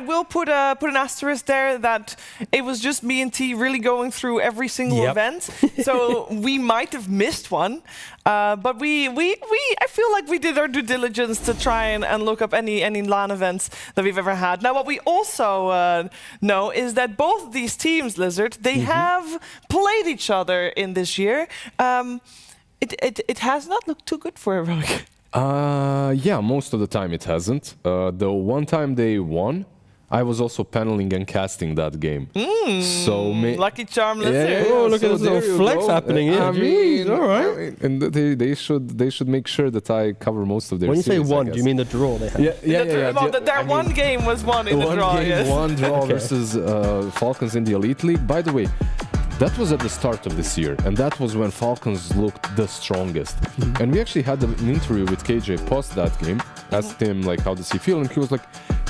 [SPEAKER 20] will put an asterisk there that it was just me and T really going through every single event. So we might have missed one. But I feel like we did our due diligence to try and look up any LAN events that we've ever had. Now, what we also know is that both these teams, Lizard, they have played each other in this year. It has not looked too good for Heroic.
[SPEAKER 22] Yeah, most of the time it hasn't. The one time they won, I was also paneling and casting that game. So
[SPEAKER 20] lucky charm, Lizard.
[SPEAKER 21] Oh, look at this little flex happening here.
[SPEAKER 22] I mean,
[SPEAKER 21] all right.
[SPEAKER 22] And they should make sure that I cover most of their
[SPEAKER 21] When you
[SPEAKER 22] series,
[SPEAKER 21] say won, do you mean the draw they had?
[SPEAKER 20] Yeah. One game was won in the draw, yes.
[SPEAKER 22] One draw versus Falcons in the Elite League. By the way, that was at the start of this year, and that was when Falcons looked the strongest. And we actually had an interview with KJ post that game, asked him like how does he feel, and he was like,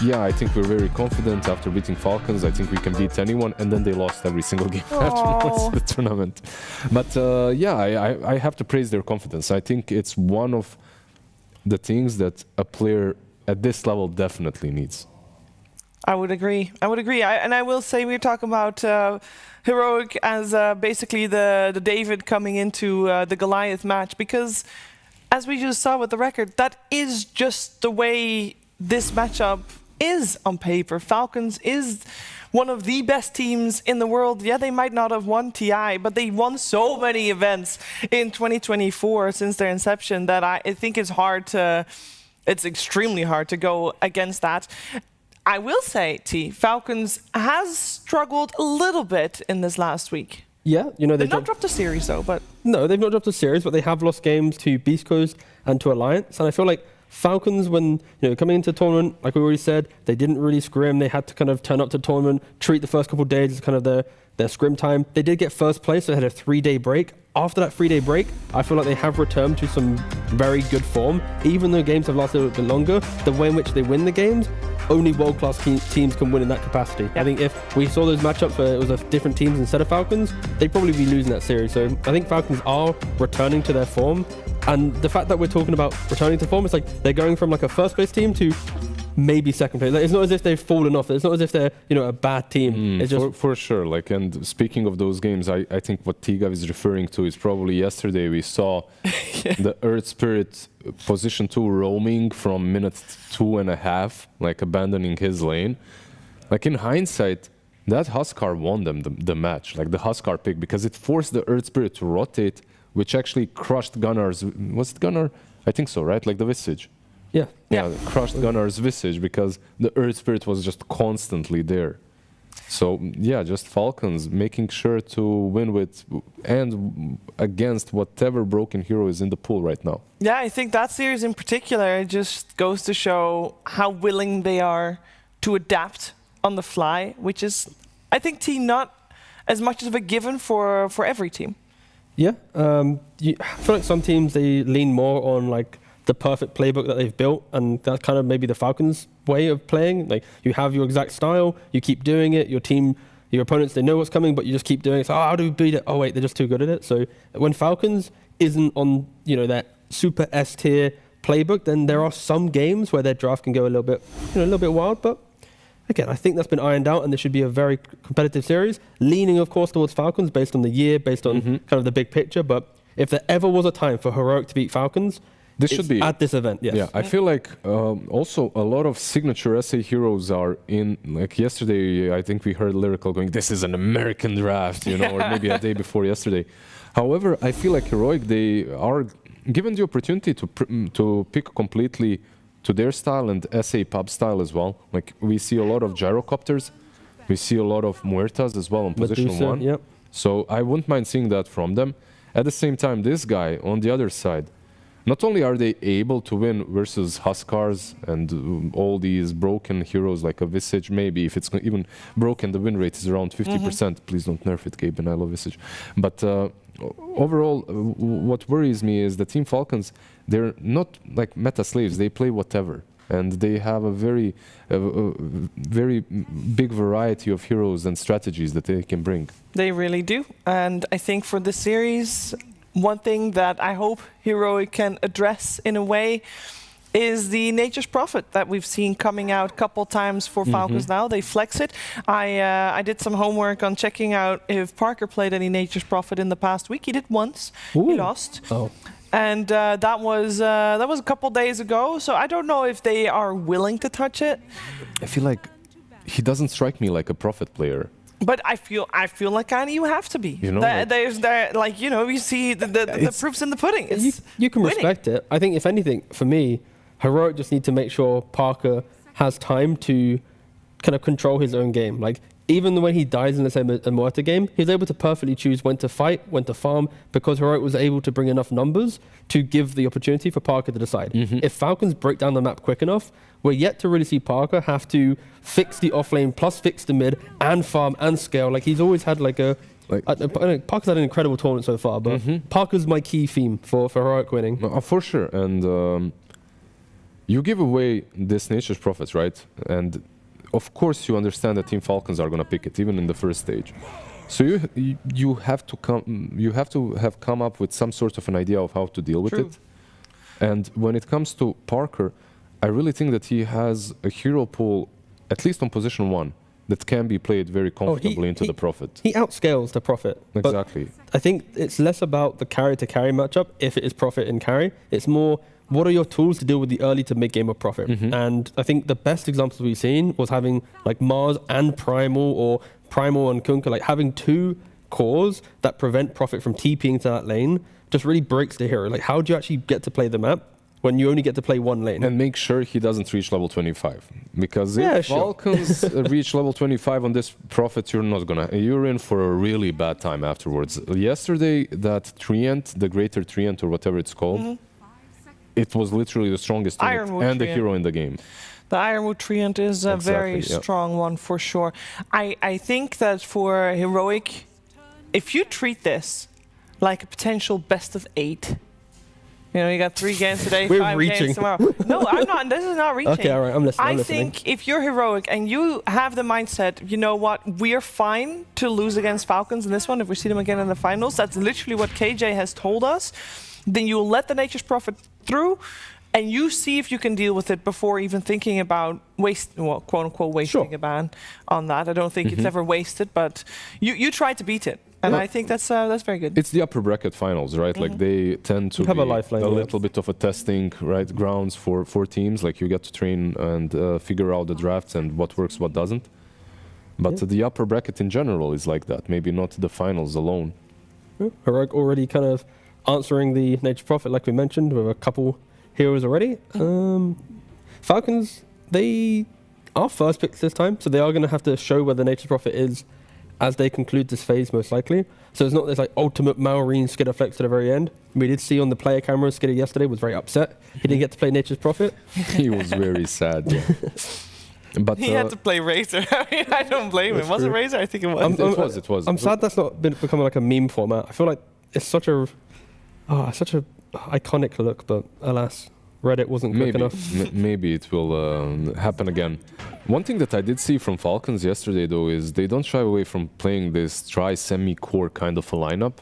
[SPEAKER 22] yeah, I think we're very confident after beating Falcons. I think we can beat anyone, and then they lost every single game after the tournament. But I have to praise their confidence. I think it's one of the things that a player at this level definitely needs.
[SPEAKER 20] I would agree. And I will say we're talking about Heroic as basically the David coming into the Goliath match, because as we just saw with the record, that is just the way this matchup is on paper. Falcons is one of the best teams in the world. Yeah, they might not have won TI, but they won so many events in 2024 since their inception that I think it's extremely hard to go against that. I will say, Falcons has struggled a little bit in this last week.
[SPEAKER 21] Yeah, you know,
[SPEAKER 20] they've not dropped a series though, but
[SPEAKER 21] no, they've not dropped a series, but they have lost games to Beastcoast and to Alliance. And I feel like Falcons, when coming into the tournament, like we already said, they didn't really scrim. They had to kind of turn up to the tournament, treat the first couple of days as kind of their scrim time. They did get first place, so they had a 3-day break. After that 3-day break, I feel like they have returned to some very good form. Even though games have lasted a little bit longer, the way in which they win the games, only world-class teams can win in that capacity. Yeah. I think if we saw those matchups where it was different teams instead of Falcons, they'd probably be losing that series. So I think Falcons are returning to their form. And the fact that we're talking about returning to form, it's like they're going from like a first-place team to maybe second place. Like, it's not as if they've fallen off. It's not as if they're a bad team. It's just
[SPEAKER 22] for sure. Like, and speaking of those games, I think what Tigav is referring to is probably yesterday we saw the Earth Spirit position 2 roaming from minute 2.5, like abandoning his lane. Like in hindsight, that Huskar won them the match, like the Huskar pick, because it forced the Earth Spirit to rotate, which actually crushed Gunnar's. Was it Gunnar? I think so, right? Like the Visage. Yeah, crushed Gunnar's Visage because the Earth Spirit was just constantly there. So yeah, just Falcons making sure to win with and against whatever broken hero is in the pool right now.
[SPEAKER 20] Yeah, I think that series in particular just goes to show how willing they are to adapt on the fly, which is, I think, not as much of a given for every team.
[SPEAKER 21] Yeah, I feel like some teams, they lean more on like the perfect playbook that they've built, and that's kind of maybe the Falcons' way of playing. Like, you have your exact style, you keep doing it, your opponents, they know what's coming, but you just keep doing it. So, how do we beat it? Oh wait, they're just too good at it. So when Falcons isn't on, that super S tier playbook, then there are some games where their draft can go a little bit wild, but again, I think that's been ironed out, and this should be a very competitive series, leaning of course towards Falcons based on the year, based on kind of the big picture. But if there ever was a time for Heroic to beat Falcons,
[SPEAKER 22] this should be
[SPEAKER 21] at this event. Yes.
[SPEAKER 22] Yeah, I feel like also a lot of signature SA heroes are in. Like yesterday, I think we heard Lyrical going, "This is an American draft," or maybe a day before yesterday. However, I feel like Heroic, they are given the opportunity to pick completely to their style and SA pub style as well. Like, we see a lot of gyrocopters, we see a lot of muertas as well on position
[SPEAKER 21] Medusa,
[SPEAKER 22] 1.
[SPEAKER 21] Yep.
[SPEAKER 22] So I wouldn't mind seeing that from them. At the same time, this guy on the other side, not only are they able to win versus Huskars and all these broken heroes like a Visage, maybe if it's even broken, the win rate is around 50%. Please don't nerf it, Gabe, and I love Visage. But overall, what worries me is the Team Falcons, they're not like meta slaves, they play whatever. And they have a very big variety of heroes and strategies that they can bring.
[SPEAKER 20] They really do. And I think for the series, one thing that I hope Heroic can address in a way is the Nature's Prophet that we've seen coming out a couple times for Falcons now. They flex it. I did some homework on checking out if Parker played any Nature's Prophet in the past week. He did once.
[SPEAKER 21] Ooh.
[SPEAKER 20] He lost.
[SPEAKER 21] Oh.
[SPEAKER 20] And that was a couple days ago. So I don't know if they are willing to touch it.
[SPEAKER 22] I feel like he doesn't strike me like a Prophet player.
[SPEAKER 20] But I feel like kind of you have to be. You see the proof's in the pudding.
[SPEAKER 21] You can respect it. I think if anything, for me, Heroic just need to make sure Parker has time to kind of control his own game. Like, even when he dies in, let's say, a Muerta game, he's able to perfectly choose when to fight, when to farm, because Heroic was able to bring enough numbers to give the opportunity for Parker to decide. If Falcons break down the map quick enough, we're yet to really see Parker have to fix the offlane plus fix the mid and farm and scale. Like, he's always had Parker's had an incredible tournament so far, but Parker's my key theme for Heroic winning.
[SPEAKER 22] For sure. And you give away this Nature's Prophets, right? And of course you understand that Team Falcons are going to pick it, even in the first stage. So you have to have come up with some sort of an idea of how to deal with it. And when it comes to Parker, I really think that he has a hero pool, at least on position 1, that can be played very comfortably into the Prophet.
[SPEAKER 21] He outscales the Prophet.
[SPEAKER 22] Exactly.
[SPEAKER 21] I think it's less about the carry-to-carry matchup, if it is Prophet and carry. It's more what are your tools to deal with the early to mid game of Prophet? And I think the best examples we've seen was having like MOUZ and Primal, or Primal and Kunkka, like having two cores that prevent Prophet from TPing to that lane just really breaks the hero. Like, how do you actually get to play the map when you only get to play one lane?
[SPEAKER 22] And make sure he doesn't reach level 25. Because if Falcons reach level 25 on this Prophet, you're in for a really bad time afterwards. Yesterday, that Treant, the Greater Treant or whatever it's called, it was literally the strongest unit and the hero in the game.
[SPEAKER 20] The Ironwood Treant is a very strong one for sure. I think that for Heroic, if you treat this like a potential best of 8, you know, you got 3 games today, 5 games tomorrow. No, I'm not. This is not reaching.
[SPEAKER 21] Okay, all right, I'm listening.
[SPEAKER 20] I think if you're Heroic and you have the mindset, you know what, we're fine to lose against Falcons in this one if we see them again in the finals. That's literally what KJ has told us. Then you'll let the Nature's Prophet through, and you see if you can deal with it before even thinking about quote unquote wasting a ban on that. I don't think it's ever wasted, but you try to beat it. And I think that's very good.
[SPEAKER 22] It's the upper bracket finals, right? Like they tend to
[SPEAKER 21] have
[SPEAKER 22] be
[SPEAKER 21] a lifeline,
[SPEAKER 22] little bit of a testing, right, grounds for teams. Like you get to train and figure out the drafts and what works, what doesn't. But the upper bracket in general is like that. Maybe not the finals alone.
[SPEAKER 21] Heroic already kind of answering the Nature Prophet, like we mentioned, with a couple heroes already. Falcons, they are first picks this time, so they are going to have to show where the Nature Prophet is as they conclude this phase, most likely. So it's not this like ultimate Maureen Skidder flex to the very end. We did see on the player camera, Skidder yesterday was very upset. He didn't get to play Nature's Prophet.
[SPEAKER 22] He was very sad. But
[SPEAKER 20] he had to play Razor. I mean, I don't blame him. Was it Razor? I think it was.
[SPEAKER 22] It was.
[SPEAKER 21] I'm sad that's not becoming like a meme format. I feel like it's such a iconic look, but alas, Reddit wasn't quick enough.
[SPEAKER 22] Maybe it will happen again. One thing that I did see from Falcons yesterday, though, is they don't shy away from playing this tri-semi-core kind of a lineup.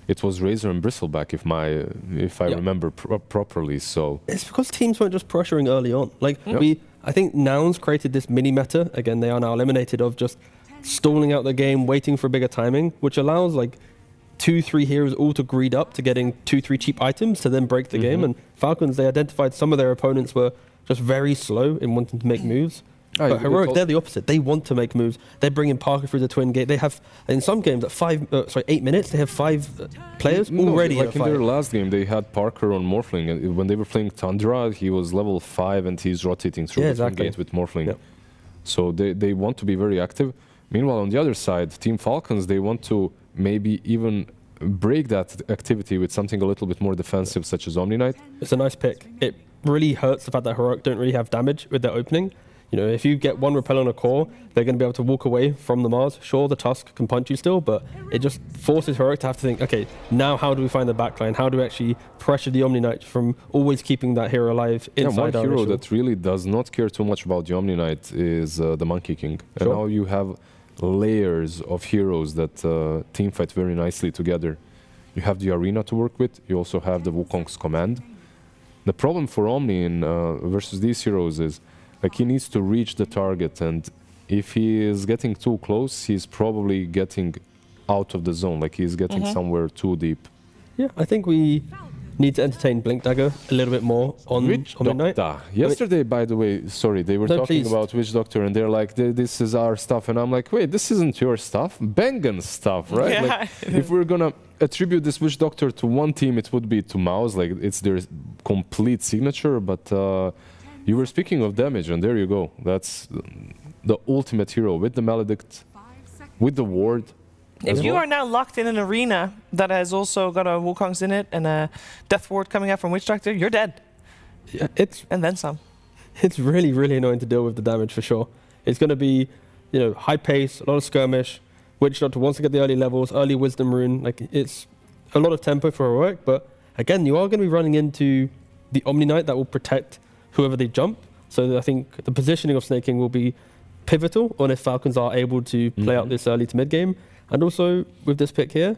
[SPEAKER 22] It was Razor and Bristleback, if I remember properly. So
[SPEAKER 21] it's because teams weren't just pressuring early on. Like I think Nouns created this mini meta. Again, they are now eliminated of just stalling out the game, waiting for bigger timing, which allows like 2-3 heroes all to greed up to getting 2-3 cheap items to then break the game. And Falcons, they identified some of their opponents were just very slow in wanting to make moves. But Heroic, they're the opposite. They want to make moves. They're bringing Parker through the twin gate. They have, in some games, at 8 minutes, they have 5 players already.
[SPEAKER 22] Like in their last game, they had Parker on Morphling. And when they were playing Tundra, he was level 5 and he's rotating through the twin gate with Morphling. So they want to be very active. Meanwhile, on the other side, Team Falcons, they want to maybe even break that activity with something a little bit more defensive, such as Omni Knight.
[SPEAKER 21] It's a nice pick. It really hurts the fact that Heroic don't really have damage with their opening. You know, if you get one repel on a core, they're going to be able to walk away from the MOUZ. Sure, the Tusk can punch you still, but it just forces Heroic to have to think, okay, now how do we find the backline? How do we actually pressure the Omni Knight from always keeping that hero alive inside our
[SPEAKER 22] one hero that really does not care too much about the Omni Knight is the Monkey King. And now you have layers of heroes that team fight very nicely together. You have the Arena to work with. You also have the Wukong's Command. The problem for Omni in versus these heroes is like he needs to reach the target, and if he is getting too close, he's probably getting out of the zone. Like he's getting somewhere too deep.
[SPEAKER 21] Yeah, I think we need to entertain Blink Dagger a little bit more on Midnight.
[SPEAKER 22] Yesterday, by the way, sorry, they were talking about Witch Doctor, and they're like, this is our stuff, and I'm like, wait, this isn't your stuff, Bengen's stuff, right?
[SPEAKER 20] Yeah.
[SPEAKER 22] Like, if we're gonna attribute this Witch Doctor to one team, it would be to MOUZ, like it's their complete signature, but you were speaking of damage, and there you go. That's the ultimate hero with the Maledict, with the ward.
[SPEAKER 20] If you are now locked in an arena that has also got a Wukong's in it and a Death Ward coming out from Witch Doctor, you're dead.
[SPEAKER 21] Yeah,
[SPEAKER 20] and then some.
[SPEAKER 21] It's really, really annoying to deal with the damage for sure. It's going to be, high pace, a lot of skirmish. Witch Doctor wants to get the early levels, early Wisdom Rune. Like it's a lot of tempo for Heroic, but again, you are going to be running into the Omni Knight that will protect whoever they jump. So I think the positioning of Snake King will be pivotal on if Falcons are able to play out this early to mid game. And also with this pick here,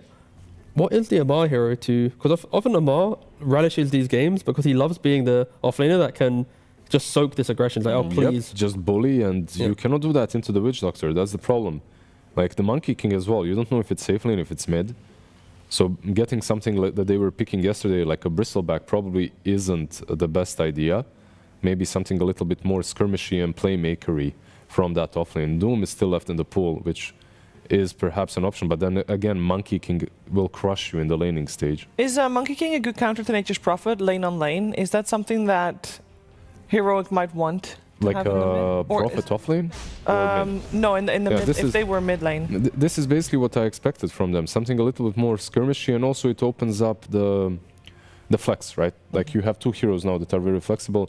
[SPEAKER 21] what is the Amar hero to? Because often Amar relishes these games because he loves being the offlaner that can just soak this aggression. It's like, oh please,
[SPEAKER 22] just bully, and you cannot do that into the Witch Doctor. That's the problem. Like the Monkey King as well. You don't know if it's safe lane, if it's mid. So getting something like that they were picking yesterday, like a bristleback, probably isn't the best idea. Maybe something a little bit more skirmishy and playmakery from that offlane. Doom is still left in the pool, which is perhaps an option, but then again, Monkey King will crush you in the laning stage.
[SPEAKER 20] Is Monkey King a good counter to Nature's Prophet, lane on lane? Is that something that Heroic might want?
[SPEAKER 22] Like a Prophet offlane?
[SPEAKER 20] No, in the mid, if they were mid lane.
[SPEAKER 22] This is basically what I expected from them. Something a little bit more skirmishy, and also it opens up the flex, right? Like you have two heroes now that are very flexible.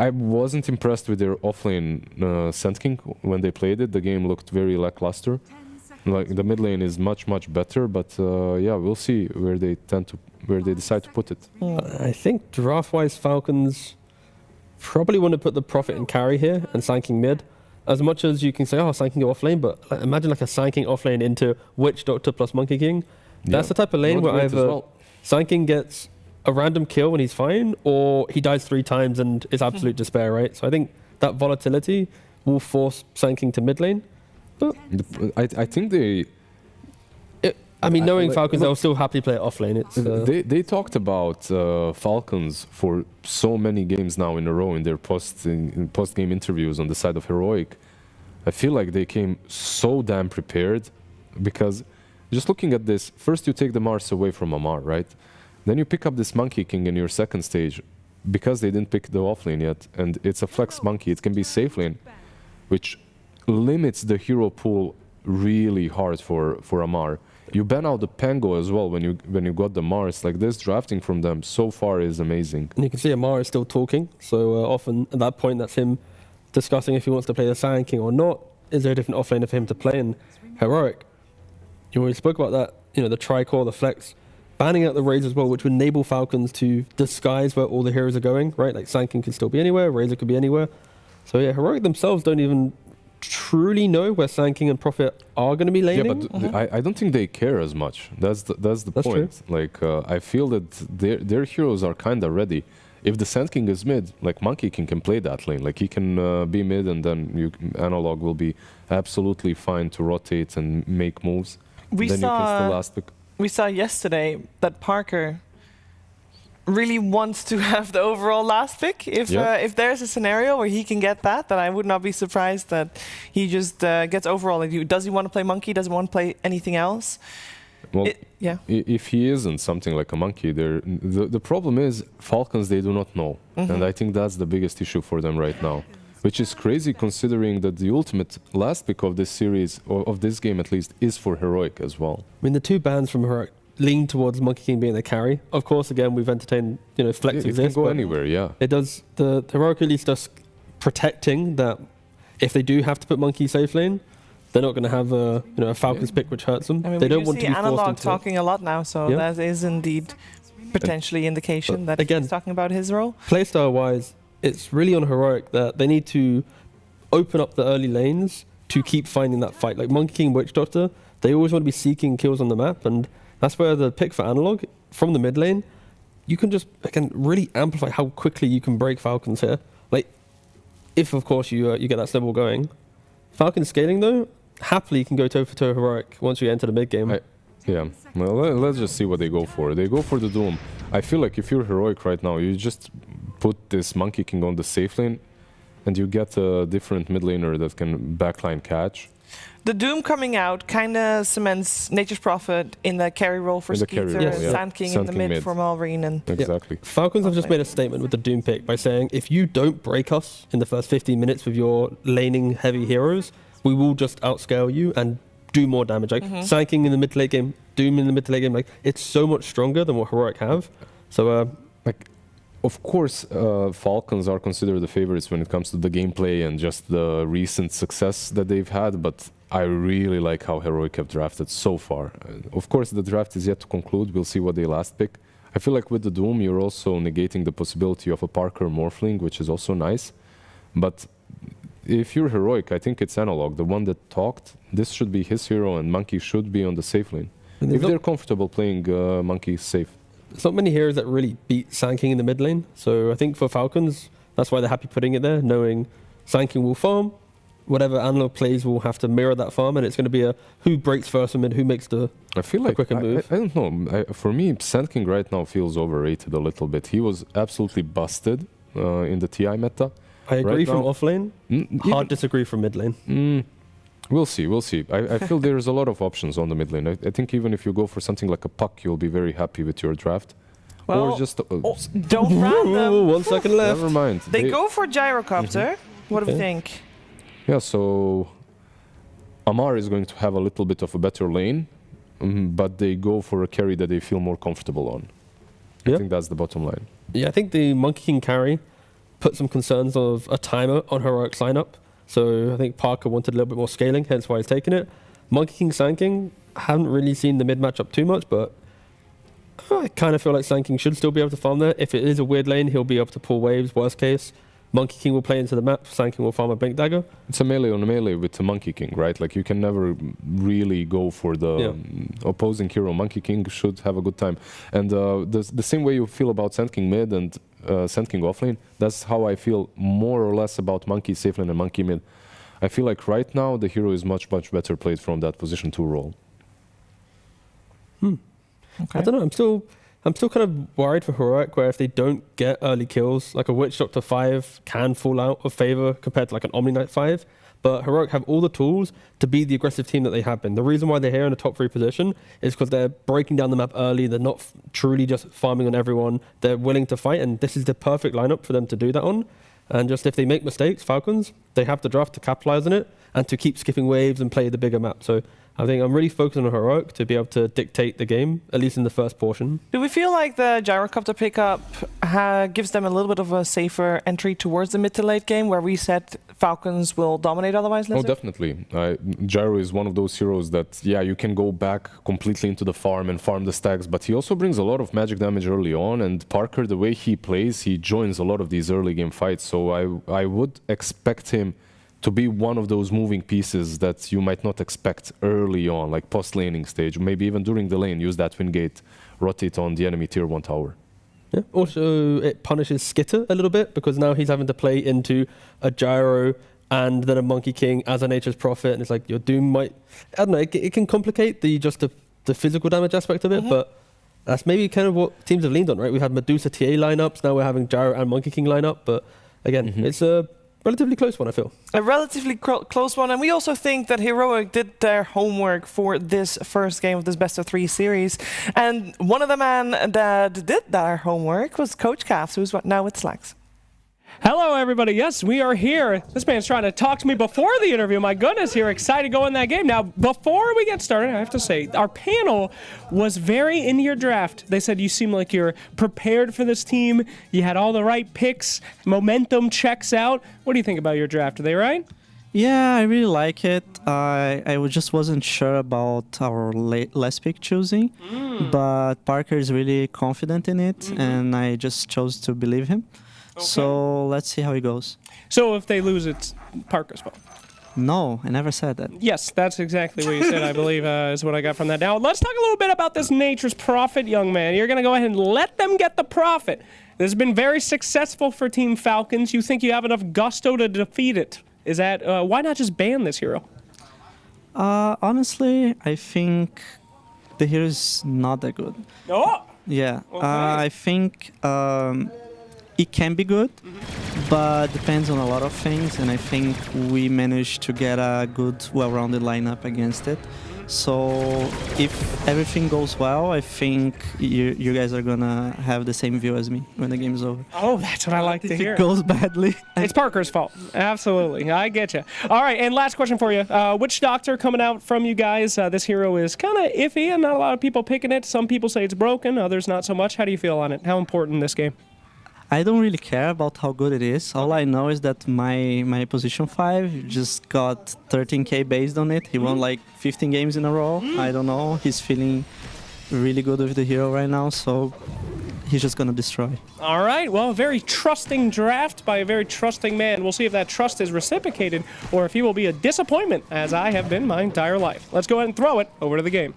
[SPEAKER 22] I wasn't impressed with their offlane Sand King when they played it. The game looked very lackluster. Like the mid lane is much better, but yeah, we'll see where they decide to put it.
[SPEAKER 21] I think draft-wise, Falcons probably want to put the Prophet and carry here and Sand King mid. As much as you can say, oh, Sand King go offlane, but imagine like a Sand King offlane into Witch Doctor plus Monkey King. That's the type of lane where either Sand King gets a random kill when he's fine, or he dies 3 times and is absolute despair, right? So I think that volatility will force Sand King to mid lane. But
[SPEAKER 22] I think they...
[SPEAKER 21] I mean, knowing Falcons, they'll still happily play it offlane.
[SPEAKER 22] They talked about Falcons for so many games now in a row in their post-game interviews on the side of Heroic. I feel like they came so damn prepared, because just looking at this, first you take the Mars away from Amar, right? Then you pick up this Monkey King in your second stage, because they didn't pick the offlane yet, and it's a flex monkey. It can be safe lane, which limits the hero pool really hard for Amar. You ban out the Pango as well when you got the Mars. Like this drafting from them so far is amazing.
[SPEAKER 21] And you can see Amar is still talking, so often at that point that's him discussing if he wants to play the Sand King or not. Is there a different offlane for him to play in Heroic? You already spoke about that, you know, the Tricore, the Flex, banning out the Razor as well, which would enable Falcons to disguise where all the heroes are going, right? Like Sand King could still be anywhere, Razor could be anywhere. So yeah, Heroic themselves don't even truly know where Sand King and Prophet are going to be laning.
[SPEAKER 22] Yeah, but I don't think they care as much. That's the point.
[SPEAKER 21] True.
[SPEAKER 22] Like I feel that their heroes are kind of ready. If the Sand King is mid, like Monkey King can play that lane. Like he can be mid, and then Analog will be absolutely fine to rotate and make moves.
[SPEAKER 20] We saw yesterday that Parker really wants to have the overall last pick. If there's a scenario where he can get that, then I would not be surprised that he just gets overall. Does he want to play Monkey? Does he want to play anything else?
[SPEAKER 22] Well, if he isn't something like a Monkey, the problem is Falcons, they do not know. And I think that's the biggest issue for them right now. Which is crazy considering that the ultimate last pick of this series, or of this game at least, is for Heroic as well.
[SPEAKER 21] I mean, the two bans from Heroic lean towards Monkey King being the carry. Of course, again, we've entertained, you know, Flex exists.
[SPEAKER 22] It can go anywhere, yeah.
[SPEAKER 21] It does. The Heroic at least does protecting that if they do have to put Monkey safe lane, they're not going to have a Falcons pick which hurts them.
[SPEAKER 20] I mean,
[SPEAKER 21] they don't want to be
[SPEAKER 20] Analog
[SPEAKER 21] forced into
[SPEAKER 20] talking a lot now, so that is indeed potentially indication that he's talking about his role.
[SPEAKER 21] Playstyle wise, it's really on Heroic that they need to open up the early lanes to keep finding that fight. Like Monkey King, Witch Doctor, they always want to be seeking kills on the map, and that's where the pick for Analog from the mid lane, you can just really amplify how quickly you can break Falcons here. Like, if of course you get that snowball going. Falcon scaling though, happily can go toe for toe Heroic once you enter the mid game.
[SPEAKER 22] Yeah, well, let's just see what they go for. They go for the Doom. I feel like if you're Heroic right now, you just put this Monkey King on the safe lane, and you get a different mid laner that can backline catch.
[SPEAKER 20] The Doom coming out kind of cements Nature's Prophet in the carry role for Skeeter, Sand King in the mid for Malrine. And
[SPEAKER 22] exactly.
[SPEAKER 21] Falcons have just made a statement with the Doom pick by saying, if you don't break us in the first 15 minutes with your laning heavy heroes, we will just outscale you and do more damage. Like Sand King in the mid to late game, Doom in the mid to late game, like it's so much stronger than what Heroic have. So
[SPEAKER 22] of course, Falcons are considered the favorites when it comes to the gameplay and just the recent success that they've had, but I really like how Heroic have drafted so far. Of course, the draft is yet to conclude. We'll see what they last pick. I feel like with the Doom, you're also negating the possibility of a Parker Morphling, which is also nice. But if you're Heroic, I think it's Analog, the one that talked. This should be his hero, and Monkey should be on the safe lane. If they're comfortable playing Monkey safe.
[SPEAKER 21] There's not many heroes that really beat Sand King in the mid lane. So I think for Falcons, that's why they're happy putting it there, knowing Sand King will farm, whatever analog plays will have to mirror that farm, and it's going to be a who breaks first and who makes the
[SPEAKER 22] I feel like
[SPEAKER 21] quicker move.
[SPEAKER 22] I don't know. For me, Sand King right now feels overrated a little bit. He was absolutely busted in the TI meta.
[SPEAKER 21] I agree
[SPEAKER 22] right
[SPEAKER 21] from
[SPEAKER 22] now.
[SPEAKER 21] off lane. Hard disagree from mid lane.
[SPEAKER 22] We'll see. We'll see. I feel there's a lot of options on the mid lane. I think even if you go for something like a puck, you'll be very happy with your draft.
[SPEAKER 20] Well,
[SPEAKER 22] or just
[SPEAKER 20] don't round them.
[SPEAKER 21] 1 second left.
[SPEAKER 22] Never mind.
[SPEAKER 20] They go for gyrocopter. What do we think?
[SPEAKER 22] Yeah, so Amar is going to have a little bit of a better lane, but they go for a carry that they feel more comfortable on. I think that's the bottom line.
[SPEAKER 21] Yeah, I think the Monkey King carry put some concerns of a timer on Heroic's lineup. So I think Parker wanted a little bit more scaling, hence why he's taken it. Monkey King, Sand King, haven't really seen the mid matchup too much, but I kind of feel like Sand King should still be able to farm there. If it is a weird lane, he'll be able to pull waves, worst case. Monkey King will play into the map, Sand King will farm a Blink Dagger.
[SPEAKER 22] It's a melee on a melee with the Monkey King, right? Like you can never really go for the opposing hero. Monkey King should have a good time. And the same way you feel about Sand King mid and Sand King offlane, that's how I feel more or less about Monkey safe lane and Monkey mid. I feel like right now the hero is much better played from that position 2 role.
[SPEAKER 21] Okay. I don't know, I'm still kind of worried for Heroic, where if they don't get early kills, like a Witch Doctor 5 can fall out of favor compared to like an Omni Knight 5. But Heroic have all the tools to be the aggressive team that they have been. The reason why they're here in the top 3 position is because they're breaking down the map early. They're not truly just farming on everyone. They're willing to fight, and this is the perfect lineup for them to do that on. And just if they make mistakes, Falcons, they have the draft to capitalize on it and to keep skipping waves and play the bigger map. So I think I'm really focusing on Heroic to be able to dictate the game, at least in the first portion.
[SPEAKER 20] Do we feel like the gyrocopter pickup gives them a little bit of a safer entry towards the mid to late game, where we said Falcons will dominate otherwise?
[SPEAKER 22] Oh, definitely. Gyro is one of those heroes that, yeah, you can go back completely into the farm and farm the stacks, but he also brings a lot of magic damage early on, and Parker, the way he plays, he joins a lot of these early game fights, so I would expect him to be one of those moving pieces that you might not expect early on, like post-laning stage, maybe even during the lane, use that Wingate, rotate on the enemy tier 1 tower.
[SPEAKER 21] Yeah. Also, it punishes Skitter a little bit, because now he's having to play into a Gyro and then a Monkey King as a Nature's Prophet, and it's like your Doom might, I don't know, it can complicate the physical damage aspect of it, but that's maybe kind of what teams have leaned on, right? We've had Medusa TA lineups, now we're having Gyro and Monkey King lineup, but again, it's a relatively close one, I feel.
[SPEAKER 20] A relatively close one, and we also think that Heroic did their homework for this first game of this best of 3 series. And one of the men that did their homework was Coach Cavs, who's now with Slacks.
[SPEAKER 12] Hello, everybody. Yes, we are here. This man's trying to talk to me before the interview. My goodness, you're excited to go in that game. Now, before we get started, I have to say, our panel was very into your draft. They said you seem like you're prepared for this team. You had all the right picks. Momentum checks out. What do you think about your draft? Are they right?
[SPEAKER 2] Yeah, I really like it. I just wasn't sure about our last pick choosing, but Parker is really confident in it, and I just chose to believe him. Okay. So let's see how it goes.
[SPEAKER 12] So if they lose, it's Parker's fault?
[SPEAKER 2] No, I never said that.
[SPEAKER 12] Yes, that's exactly what you said, I believe, is what I got from that. Now, let's talk a little bit about this Nature's Prophet, young man. You're going to go ahead and let them get the Prophet. This has been very successful for Team Falcons. You think you have enough gusto to defeat it. Is that, why not just ban this hero?
[SPEAKER 2] Honestly, I think the hero is not that good.
[SPEAKER 12] Oh!
[SPEAKER 2] Yeah,
[SPEAKER 12] okay.
[SPEAKER 2] I think it can be good, but depends on a lot of things, and I think we managed to get a good, well-rounded lineup against it. So if everything goes well, I think you guys are gonna have the same view as me when the game is over.
[SPEAKER 12] Oh, that's what I like to hear.
[SPEAKER 2] If it goes badly,
[SPEAKER 12] it's Parker's fault. Absolutely, I get you. All right, and last question for you: Witch Doctor coming out from you guys? This hero is kind of iffy, and not a lot of people picking it. Some people say it's broken, others not so much. How do you feel on it? How important in this game?
[SPEAKER 2] I don't really care about how good it is. All I know is that my position 5 just got 13k based on it. He won like 15 games in a row. I don't know. He's feeling really good with the hero right now, so he's just gonna destroy.
[SPEAKER 12] All right. Well, a very trusting draft by a very trusting man. We'll see if that trust is reciprocated or if he will be a disappointment, as I have been my entire life. Let's go ahead and throw it over to the game.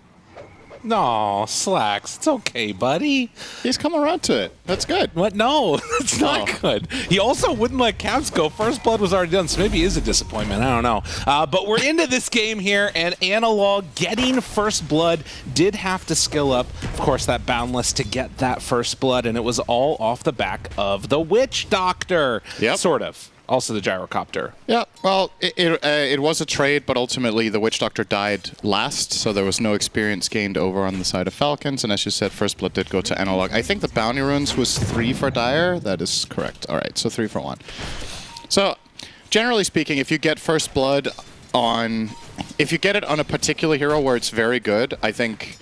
[SPEAKER 10] No, Slacks. It's okay, buddy.
[SPEAKER 11] He's come around to it. That's good.
[SPEAKER 10] What? No, it's not good. He also wouldn't let Caps go. First blood was already done, so maybe it is a disappointment. I don't know. But we're into this game here, and Analog getting first blood did have to skill up. Of course, that Boundless to get that first blood, and it was all off the back of the Witch Doctor.
[SPEAKER 11] Yep.
[SPEAKER 10] Sort of. Also the Gyrocopter.
[SPEAKER 11] Yeah, well, it was a trade, but ultimately the Witch Doctor died last, so there was no experience gained over on the side of Falcons, and as you said, first blood did go to Analog. I think the Bounty Runes was 3 for Dire. That is correct. All right, so 3 for 1. So, generally speaking, if you get first blood on... If you get it on a particular hero where it's very good, I think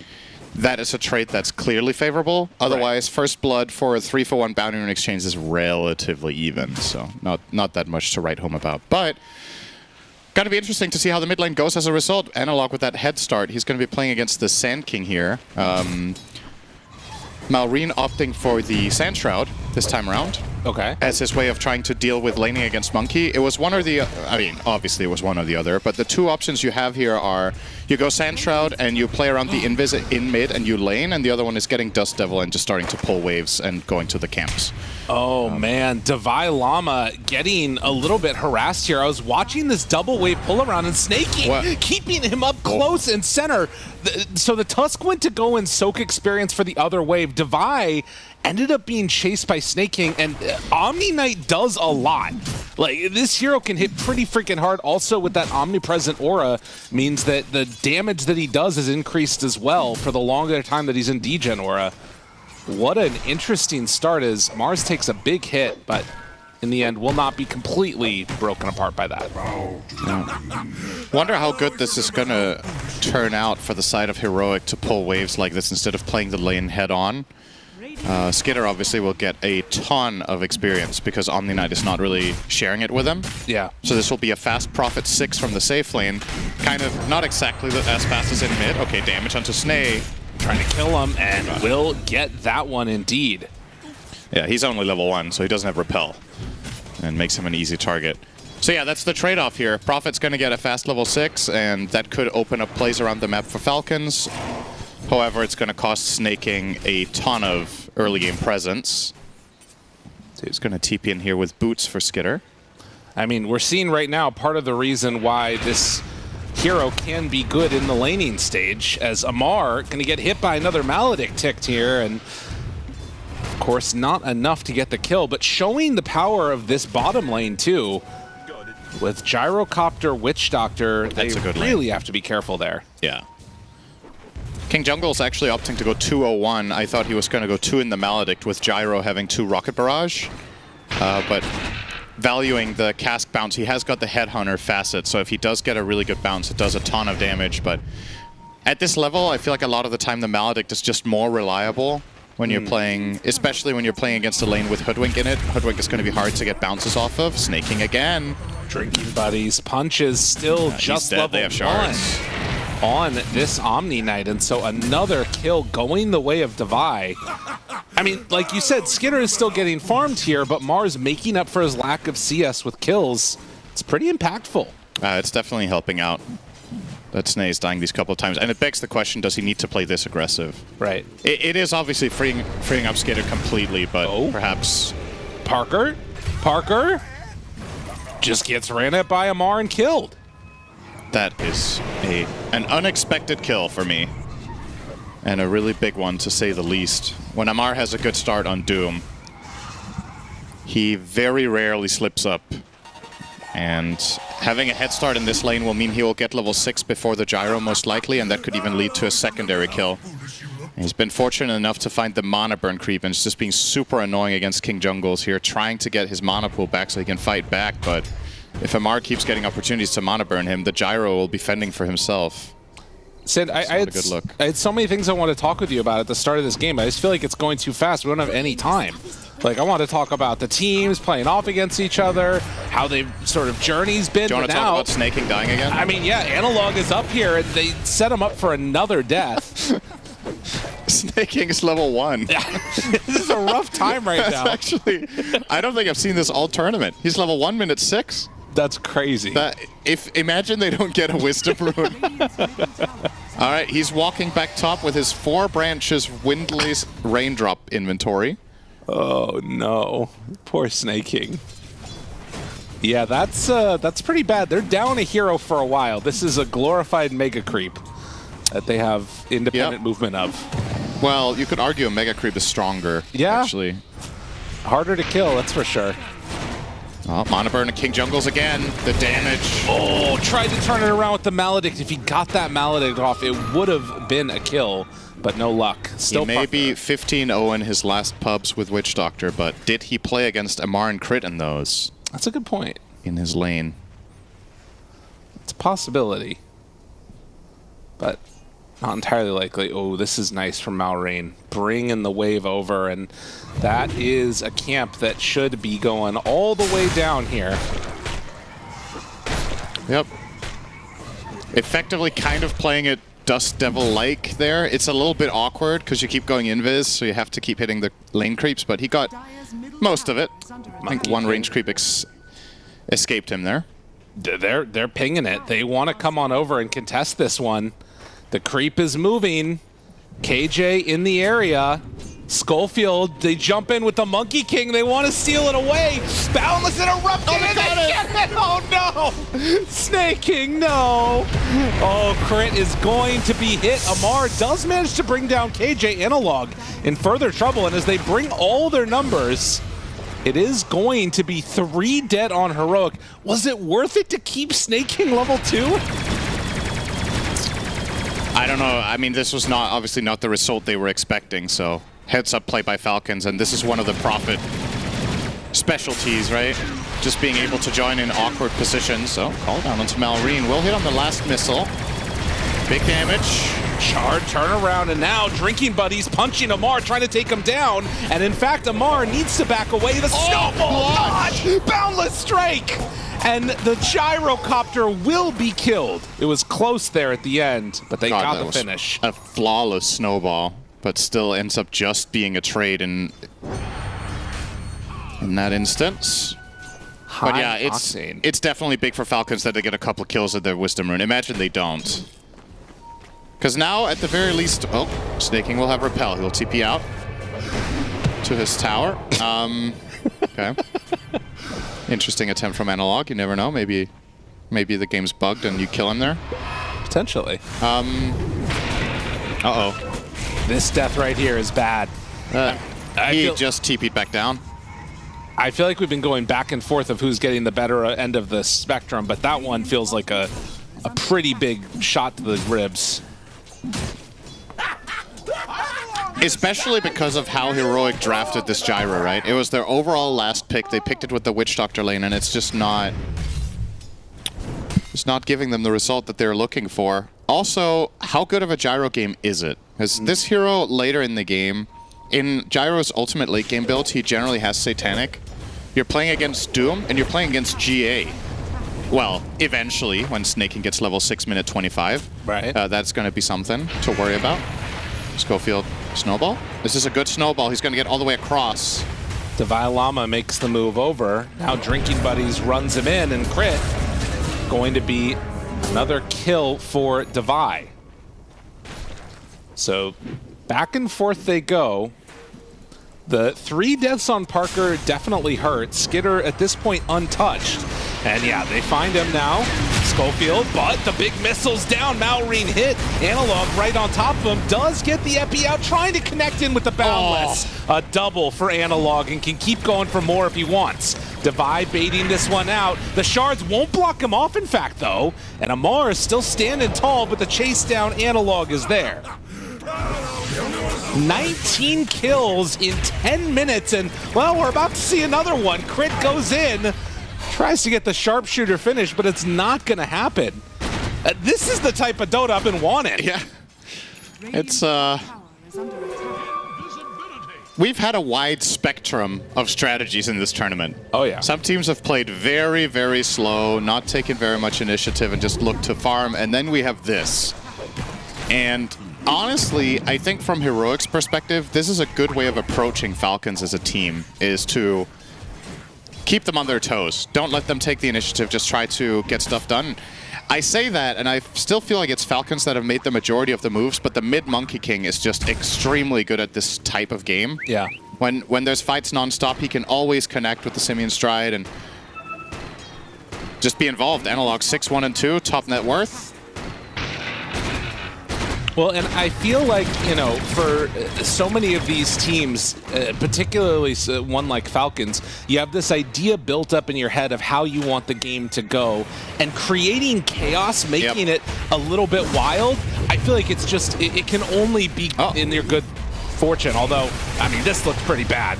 [SPEAKER 11] that is a trait that's clearly favorable. Otherwise, first blood for a 3-for-1 bounty rune exchange is relatively even, so not that much to write home about. But going to be interesting to see how the mid lane goes as a result. Analog with that head start, he's going to be playing against the Sand King here. Malrine opting for the Sand Shroud this time around.
[SPEAKER 10] Okay.
[SPEAKER 11] As his way of trying to deal with laning against Monkey. It was one or the... I mean, obviously it was one or the other, but the two options you have here are you go Sand Shroud and you play around the Invis in mid and you lane, and the other one is getting Dust Devil and just starting to pull waves and going to the camps.
[SPEAKER 10] Oh man, Divine Llama getting a little bit harassed here. I was watching this double wave pull around and snaking, keeping him up close and center. So the Tusk went to go and soak experience for the other wave. Devi ended up being chased by Snake King, and Omni Knight does a lot. Like, this hero can hit pretty freaking hard. Also, with that omnipresent aura, means that the damage that he does is increased as well for the longer time that he's in degen aura. What an interesting start as MOUZ takes a big hit, but in the end will not be completely broken apart by that.
[SPEAKER 11] Wonder how good this is going to turn out for the side of Heroic to pull waves like this instead of playing the lane head on. Skitter obviously will get a ton of experience because Omni Knight is not really sharing it with him.
[SPEAKER 10] Yeah.
[SPEAKER 11] So this will be a fast profit 6 from the safe lane. Kind of not exactly as fast as in mid. Okay, damage onto Snay.
[SPEAKER 10] Trying to kill him and will get that one indeed.
[SPEAKER 11] Yeah, he's only level 1, so he doesn't have Repel. And makes him an easy target. So yeah, that's the trade-off here. Prophet's going to get a fast level 6, and that could open up plays around the map for Falcons. However, it's going to cost Snaking a ton of early game presence. So he's going to TP in here with boots for Skitter.
[SPEAKER 10] I mean, we're seeing right now part of the reason why this hero can be good in the laning stage, as Amar going to get hit by another Maledict ticked here, and of course not enough to get the kill, but showing the power of this bottom lane too. With Gyrocopter, Witch Doctor, they really have to be careful there.
[SPEAKER 11] Yeah. King Jungle's actually opting to go 201. I thought he was going to go 2 in the Maledict with Gyro having 2 Rocket Barrage. But valuing the cask bounce, he has got the Headhunter facet, so if he does get a really good bounce, it does a ton of damage. But at this level, I feel like a lot of the time the Maledict is just more reliable when you're playing, especially when you're playing against a lane with Hoodwink in it. Hoodwink is going to be hard to get bounces off of. Snaking again.
[SPEAKER 10] Drinking Buddies. Punches still just level
[SPEAKER 11] they have shards.
[SPEAKER 10] 1 on this Omni Knight, and so another kill going the way of Devi. I mean, like you said, Skitter is still getting farmed here, but MOUZ making up for his lack of CS with kills. It's pretty impactful.
[SPEAKER 11] It's definitely helping out that Snay is dying these couple of times, and it begs the question, does he need to play this aggressive?
[SPEAKER 10] Right.
[SPEAKER 11] It is obviously freeing up Skitter completely, but perhaps...
[SPEAKER 10] Parker just gets ran at by Amar and killed.
[SPEAKER 11] That is an unexpected kill for me. And a really big one, to say the least. When Amar has a good start on Doom, he very rarely slips up. And having a head start in this lane will mean he will get level 6 before the Gyro, most likely, and that could even lead to a secondary kill. He's been fortunate enough to find the mana burn creep, and it's just being super annoying against King Jungles here, trying to get his mana pool back so he can fight back, but if Amar keeps getting opportunities to mana burn him, the Gyro will be fending for himself.
[SPEAKER 10] Sid, I had so many things I want to talk with you about at the start of this game. I just feel like it's going too fast. We don't have any time. Like, I want to talk about the teams playing off against each other, how they've sort of journey's been.
[SPEAKER 11] Do you want to talk about Snaking dying again?
[SPEAKER 10] I mean, yeah, Analog is up here, and they set him up for another death.
[SPEAKER 11] Snaking is level 1.
[SPEAKER 10] This is a rough time right now.
[SPEAKER 11] Actually, I don't think I've seen this all tournament. He's level 1, minute 6.
[SPEAKER 10] That's crazy.
[SPEAKER 11] Imagine they don't get a Wisdom Rune. All right, he's walking back top with his 4 branches Windlace Raindrop inventory.
[SPEAKER 10] Oh no, poor Snake King. Yeah, that's pretty bad. They're down a hero for a while. This is a glorified Mega Creep that they have independent movement of.
[SPEAKER 11] Well, you could argue a Mega Creep is stronger, actually.
[SPEAKER 10] Harder to kill, that's for sure.
[SPEAKER 11] Oh, Mana Burn and King Jungles again. The damage.
[SPEAKER 10] Oh, tried to turn it around with the Maledict. If he got that Maledict off, it would have been a kill, but no luck. Still
[SPEAKER 11] he may be 15-0 in his last pubs with Witch Doctor, but did he play against Amar and Crit in those?
[SPEAKER 10] That's a good point.
[SPEAKER 11] In his lane.
[SPEAKER 10] It's a possibility, but not entirely likely. Oh, this is nice from Malrain. Bringing the wave over, and that is a camp that should be going all the way down here.
[SPEAKER 11] Yep. Effectively kind of playing it Dust Devil-like there. It's a little bit awkward because you keep going invis, so you have to keep hitting the lane creeps, but he got most of it. I think one range creep escaped him there.
[SPEAKER 10] They're pinging it. They want to come on over and contest this one. The creep is moving. KJ in the area. Skullfield, they jump in with the Monkey King. They want to steal it away. Boundless interrupted. Oh, and they get it. Oh no! Snake King, no! Oh, Crit is going to be hit. Amar does manage to bring down KJ Analog in further trouble, and as they bring all their numbers, it is going to be 3 dead on Heroic. Was it worth it to keep Snake King level 2?
[SPEAKER 11] I don't know. I mean, this was not obviously not the result they were expecting, so heads up play by Falcons, and this is one of the Prophet specialties, right? Just being able to join in awkward positions. So call down onto Malrine. Will hit on the last missile. Big damage.
[SPEAKER 10] Shard turnaround, and now Drinking Buddies punching Amar, trying to take him down. And in fact, Amar needs to back away. The snowball dodge! Boundless strike! And the gyrocopter will be killed. It was close there at the end, but they got the finish.
[SPEAKER 11] A flawless snowball, but still ends up just being a trade in that instance. But yeah, it's definitely big for Falcons that they get a couple of kills at their Wisdom Rune. Imagine they don't. Because now, at the very least, oh, Snake King will have Repel. He'll TP out to his tower. Okay. Interesting attempt from Analog. You never know. Maybe the game's bugged and you kill him there.
[SPEAKER 10] Potentially.
[SPEAKER 11] Uh-oh.
[SPEAKER 10] This death right here is bad.
[SPEAKER 11] He just TP'd back down.
[SPEAKER 10] I feel like we've been going back and forth of who's getting the better end of the spectrum, but that one feels like a pretty big shot to the ribs.
[SPEAKER 11] Especially because of how Heroic drafted this Gyro, right? It was their overall last pick. They picked it with the Witch Doctor lane, and it's just not giving them the result that they're looking for. Also, how good of a Gyro game is it? Because this hero later in the game, in Gyro's ultimate late game build, he generally has Satanic. You're playing against Doom, and you're playing against GA. Well, eventually, when Snake King gets level 6 minute 25.
[SPEAKER 10] Right.
[SPEAKER 11] That's going to be something to worry about. Schofield, snowball. This is a good snowball. He's going to get all the way across.
[SPEAKER 10] Divine Llama makes the move over. Now Drinking Buddies runs him in, and Crit going to be another kill for Devi. So back and forth they go. The 3 deaths on Parker definitely hurt. Skitter at this point untouched. And yeah, they find him now. Schofield, but the big missile's down. Malrine hit. Analog right on top of him. Does get the epi out, trying to connect in with the Boundless. A double for Analog, and can keep going for more if he wants. Devi baiting this one out. The shards won't block him off, in fact, though. And Amar is still standing tall, but the chase down Analog is there. 19 kills in 10 minutes, and, well, we're about to see another one. Crit goes in. Tries to get the sharpshooter finish, but it's not going to happen. This is the type of Dota I've been wanting.
[SPEAKER 11] Yeah. It's, we've had a wide spectrum of strategies in this tournament.
[SPEAKER 10] Oh, yeah.
[SPEAKER 11] Some teams have played very, very slow, not taken very much initiative, and just looked to farm, and then we have this. And honestly, I think from Heroic's perspective, this is a good way of approaching Falcons as a team, is to keep them on their toes. Don't let them take the initiative. Just try to get stuff done. I say that, and I still feel like it's Falcons that have made the majority of the moves, but the mid Monkey King is just extremely good at this type of game.
[SPEAKER 10] Yeah.
[SPEAKER 11] When there's fights non-stop, he can always connect with the Simian Stride and just be involved. Analog 6, 1, and 2, top net worth.
[SPEAKER 10] Well, and I feel like, you know, for so many of these teams, particularly one like Falcons, you have this idea built up in your head of how you want the game to go, and creating chaos, making it a little bit wild, I feel like it's just, it can only be in your good fortune, although, I mean, this looks pretty bad.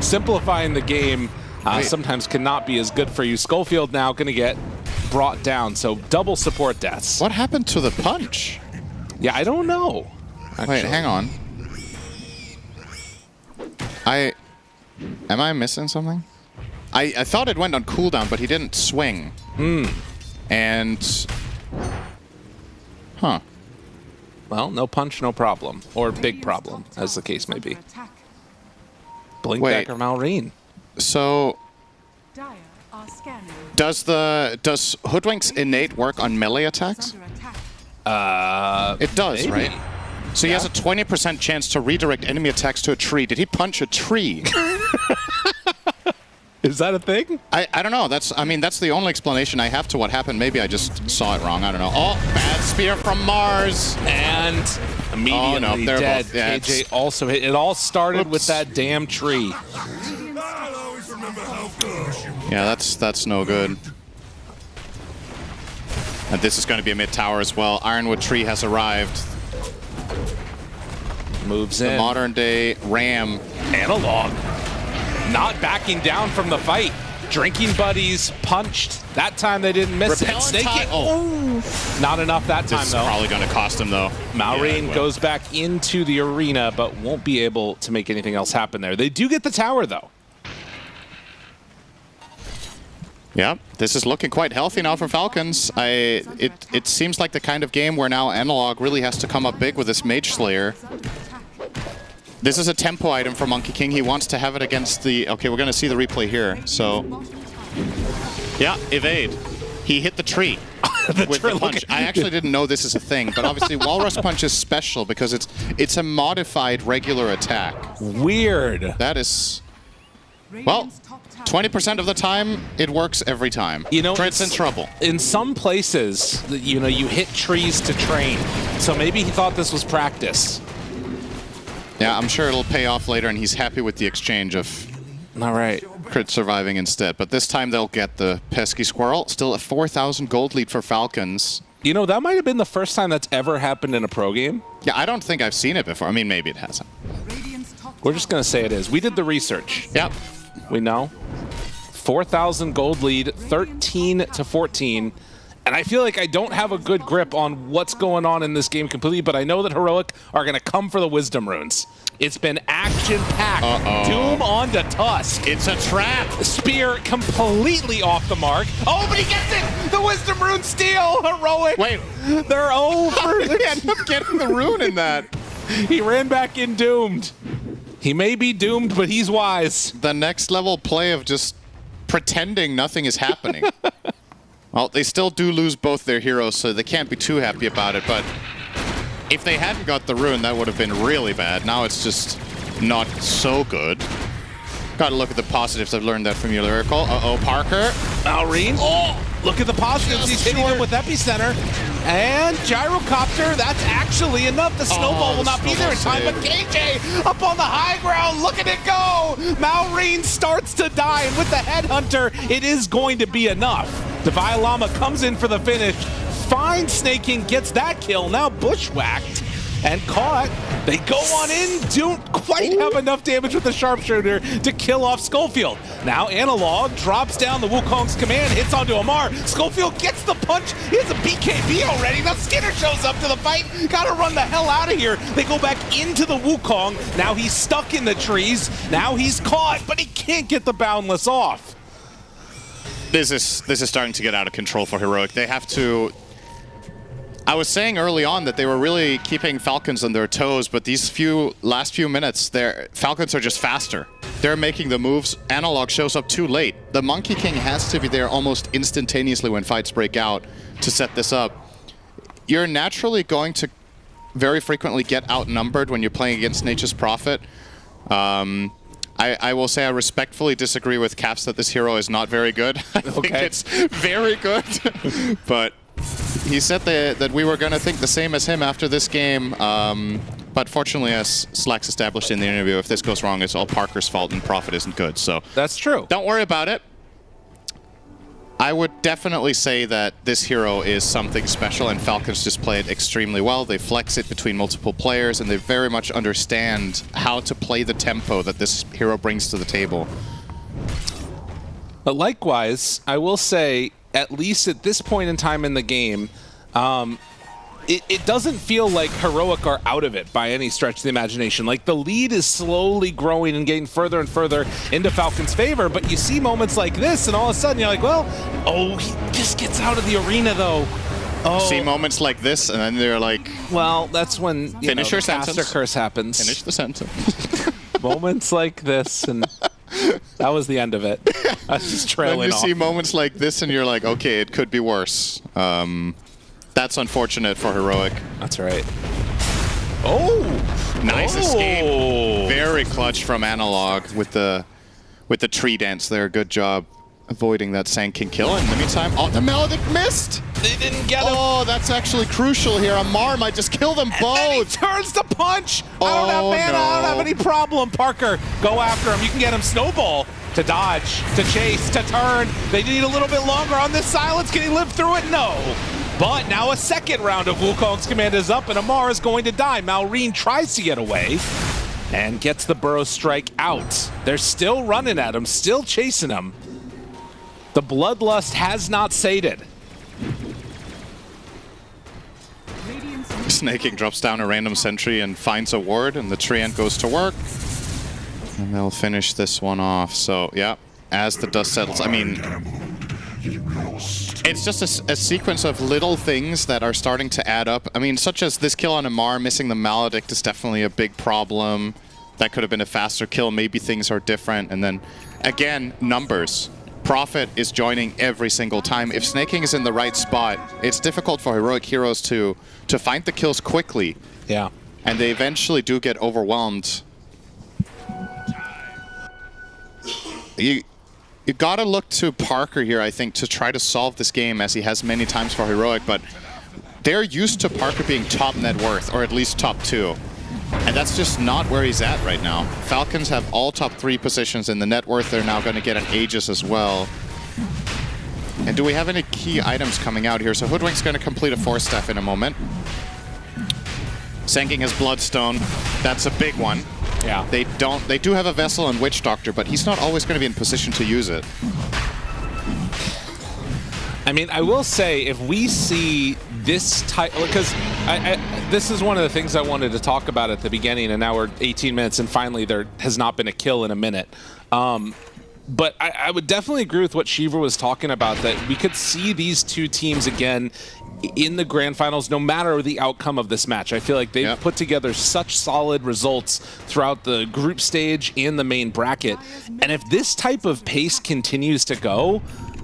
[SPEAKER 10] Simplifying the game sometimes cannot be as good for you. Schofield now going to get brought down, so double support deaths.
[SPEAKER 11] What happened to the punch?
[SPEAKER 10] Yeah, I don't know. Actually.
[SPEAKER 11] Wait, hang on. Am I missing something? I thought it went on cooldown, but he didn't swing. And... Huh.
[SPEAKER 10] Well, no punch, no problem. Or big problem, as the case may be. Blinkback or Malrine.
[SPEAKER 11] So... Does Hoodwink's innate work on melee attacks? It does,
[SPEAKER 10] maybe.
[SPEAKER 11] right? So he has a 20% chance to redirect enemy attacks to a tree. Did he punch a tree?
[SPEAKER 10] Is that a thing?
[SPEAKER 11] I don't know. That's the only explanation I have to what happened. Maybe I just saw it wrong. I don't know. Oh, bad spear from Mars.
[SPEAKER 10] And immediately dead.
[SPEAKER 11] Both, yeah,
[SPEAKER 10] KJ also hit. It all started with that damn tree.
[SPEAKER 11] Yeah, that's no good. And this is going to be a mid tower as well. Ironwood Tree has arrived.
[SPEAKER 10] Moves in.
[SPEAKER 11] The modern day Ram.
[SPEAKER 10] Analog. Not backing down from the fight. Drinking buddies punched. That time they didn't miss it. Snaking. Not enough that time,
[SPEAKER 11] This
[SPEAKER 10] though.
[SPEAKER 11] is probably going to cost him, though.
[SPEAKER 10] Malrine goes back into the arena, but won't be able to make anything else happen there. They do get the tower, though.
[SPEAKER 11] Yeah, this is looking quite healthy now for Falcons. It seems like the kind of game where now Analog really has to come up big with this Mage Slayer. This is a tempo item for Monkey King. He wants to have it against the... Okay, we're going to see the replay here. So, yeah, evade. He hit the tree with the punch. I actually didn't know this is a thing, but obviously Walrus Punch is special because it's a modified regular attack.
[SPEAKER 10] Weird.
[SPEAKER 11] That is... Well, 20% of the time, it works every time.
[SPEAKER 10] You know,
[SPEAKER 11] Trent's in trouble.
[SPEAKER 10] In some places, you know, you hit trees to train. So maybe he thought this was practice.
[SPEAKER 11] Yeah, I'm sure it'll pay off later, and he's happy with the exchange of crit surviving instead. But this time they'll get the pesky squirrel. Still a 4,000 gold lead for Falcons.
[SPEAKER 10] You know, that might have been the first time that's ever happened in a pro game.
[SPEAKER 11] Yeah, I don't think I've seen it before. I mean, maybe it hasn't.
[SPEAKER 10] We're just going to say it is. We did the research.
[SPEAKER 11] Yep.
[SPEAKER 10] We know. 4,000 gold lead, 13 to 14. And I feel like I don't have a good grip on what's going on in this game completely, but I know that Heroic are going to come for the Wisdom Runes. It's been action-packed. Doom onto Tusk.
[SPEAKER 11] It's a trap.
[SPEAKER 10] Spear completely off the mark. Oh, but he gets it! The Wisdom Rune steal! Heroic!
[SPEAKER 11] Wait.
[SPEAKER 10] They're over.
[SPEAKER 11] He ended up getting the rune in that.
[SPEAKER 10] He ran back in doomed. He may be doomed, but he's wise.
[SPEAKER 11] The next level play of just pretending nothing is happening. Well, they still do lose both their heroes, so they can't be too happy about it, but if they hadn't got the rune, that would have been really bad. Now it's just not so good. Gotta look at the positives. I've learned that from you, Lyrical. Uh-oh, Parker.
[SPEAKER 10] Malrine. Oh, look at the positives. He's hitting them with Epicenter. And Gyrocopter, that's actually enough. The snowball will not be there in time, but KJ up on the high ground. Look at it go. Malrine starts to die, and with the Headhunter, it is going to be enough. Devi Lama comes in for the finish. Finds Snaking, gets that kill. Now bushwhacked and caught. They go on in, don't quite have enough damage with the sharpshooter to kill off Schofield. Now Analog drops down the Wukong's command, hits onto Amar. Schofield gets the punch. He has a BKB already. Now Skinner shows up to the fight. Gotta run the hell out of here. They go back into the Wukong. Now he's stuck in the trees. Now he's caught, but he can't get the Boundless off.
[SPEAKER 11] This is starting to get out of control for Heroic. They have to... I was saying early on that they were really keeping Falcons on their toes, but these last few minutes, Falcons are just faster. They're making the moves. Analog shows up too late. The Monkey King has to be there almost instantaneously when fights break out. to set this up. You're naturally going to very frequently get outnumbered when you're playing against Nature's Prophet. I will say I respectfully disagree with Caps that this hero is not very good. I think it's very good. But he said that we were going to think the same as him after this game. But fortunately, as Slacks established in the interview, if this goes wrong, it's all Parker's fault and Prophet isn't good. So
[SPEAKER 10] that's true.
[SPEAKER 11] Don't worry about it. I would definitely say that this hero is something special, and Falcons just play it extremely well. They flex it between multiple players, and they very much understand how to play the tempo that this hero brings to the table.
[SPEAKER 10] But likewise, I will say, at least at this point in time in the game, it doesn't feel like Heroic are out of it by any stretch of the imagination. Like, the lead is slowly growing and getting further and further into Falcons' favor, but you see moments like this, and all of a sudden you're like, well, oh, he just gets out of the arena, though. Oh.
[SPEAKER 11] See moments like this, and then they're like...
[SPEAKER 10] Well, that's when
[SPEAKER 11] finish your
[SPEAKER 10] caster
[SPEAKER 11] sentence.
[SPEAKER 10] curse happens.
[SPEAKER 11] Finish the sentence.
[SPEAKER 10] Moments like this, and that was the end of it. I was just trailing
[SPEAKER 11] Then you
[SPEAKER 10] off.
[SPEAKER 11] see moments like this, and you're like, okay, it could be worse. That's unfortunate for Heroic.
[SPEAKER 10] That's right. Oh!
[SPEAKER 11] Nice escape. Very clutch from Analog with the tree dance there. Good job avoiding that Sand King kill. In the meantime, oh, the Maledict missed!
[SPEAKER 10] They didn't get him.
[SPEAKER 11] Oh, that's actually crucial here. Amar might just kill them both.
[SPEAKER 10] And then he turns the punch. I don't have mana.
[SPEAKER 11] No.
[SPEAKER 10] I don't have any problem. Parker, go after him. You can get him Snowball to dodge, to chase, to turn. They need a little bit longer on this silence. Can he live through it? No. But now a second round of Wukong's command is up, and Amar is going to die. Malrine tries to get away and gets the Burrow Strike out. They're still running at him, still chasing him. The Bloodlust has not sated.
[SPEAKER 11] Snaking drops down a random sentry and finds a ward, and the Treant goes to work. And they'll finish this one off. So, yeah, as the dust settles, I mean... It's just a sequence of little things that are starting to add up. I mean, such as this kill on Amar, missing the Maledict is definitely a big problem. That could have been a faster kill. Maybe things are different. And then, again, numbers. Prophet is joining every single time. If Snaking is in the right spot, it's difficult for Heroic heroes to find the kills quickly.
[SPEAKER 10] Yeah.
[SPEAKER 11] And they eventually do get overwhelmed. You gotta look to Parker here, I think, to try to solve this game, as he has many times for Heroic, but they're used to Parker being top net worth, or at least top 2. And that's just not where he's at right now. Falcons have all top 3 positions in the net worth. They're now going to get an Aegis as well. And do we have any key items coming out here? So Hoodwink's going to complete a 4-staff in a moment. Sand has Bloodstone. That's a big one.
[SPEAKER 10] Yeah.
[SPEAKER 11] They do have a Vessel and Witch Doctor, but he's not always going to be in position to use it.
[SPEAKER 10] I mean, I will say, if we see this type, because this is one of the things I wanted to talk about at the beginning, and now we're 18 minutes, and finally there has not been a kill in a minute. But I would definitely agree with what Shiva was talking about, that we could see these two teams again in the grand finals, no matter the outcome of this match. I feel like they've put together such solid results throughout the group stage and the main bracket. And if this type of pace continues to go,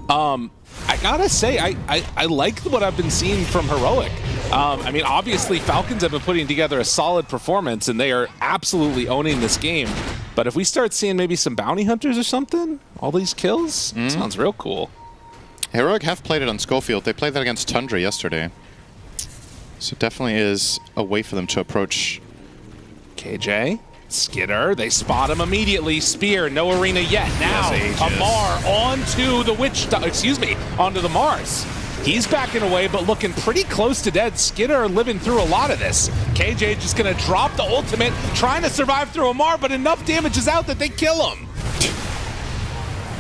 [SPEAKER 10] I gotta say, I like what I've been seeing from Heroic. I mean, obviously, Falcons have been putting together a solid performance, and they are absolutely owning this game. But if we start seeing maybe some bounty hunters or something, all these kills, sounds real cool.
[SPEAKER 11] Heroic have played it on Schofield. They played that against Tundra yesterday. So it definitely is a way for them to approach.
[SPEAKER 10] KJ, Skidder, they spot him immediately. Spear, no arena yet. Now, Amar onto the onto the Mars. He's backing away, but looking pretty close to dead. Skidder living through a lot of this. KJ just gonna drop the ultimate, trying to survive through Amar, but enough damage is out that they kill him.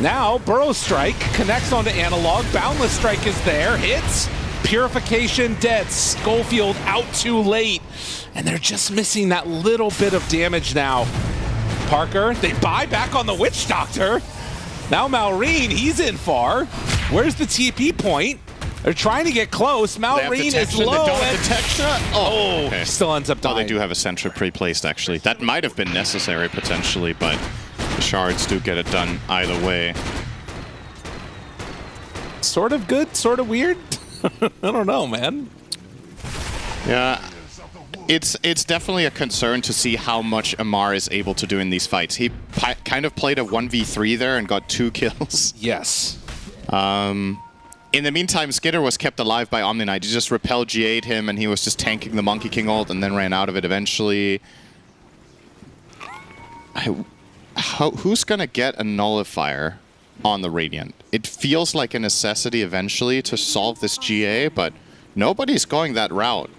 [SPEAKER 10] Now, Burrow Strike connects onto Analog. Boundless Strike is there, hits. Purification dead. Schofield out too late. And they're just missing that little bit of damage now. Parker, they buy back on the Witch Doctor. Now Malrine, he's in far. Where's the TP point? They're trying to get close. Malrine is low.
[SPEAKER 11] They don't have detection.
[SPEAKER 10] Oh, okay. Still ends up dying.
[SPEAKER 11] Oh, they do have a Sentry pre-placed, actually. That might have been necessary, potentially, but the shards do get it done either way.
[SPEAKER 10] Sort of good, sort of weird. I don't know, man.
[SPEAKER 11] Yeah. It's definitely a concern to see how much Amar is able to do in these fights. He kind of played a 1v3 there and got 2 kills.
[SPEAKER 10] Yes.
[SPEAKER 11] In the meantime, Skitter was kept alive by Omni Knight. He just repelled G8'd him, and he was just tanking the Monkey King ult and then ran out of it eventually. Who's going to get a Nullifier on the Radiant? It feels like a necessity eventually to solve this GA, but nobody's going that route.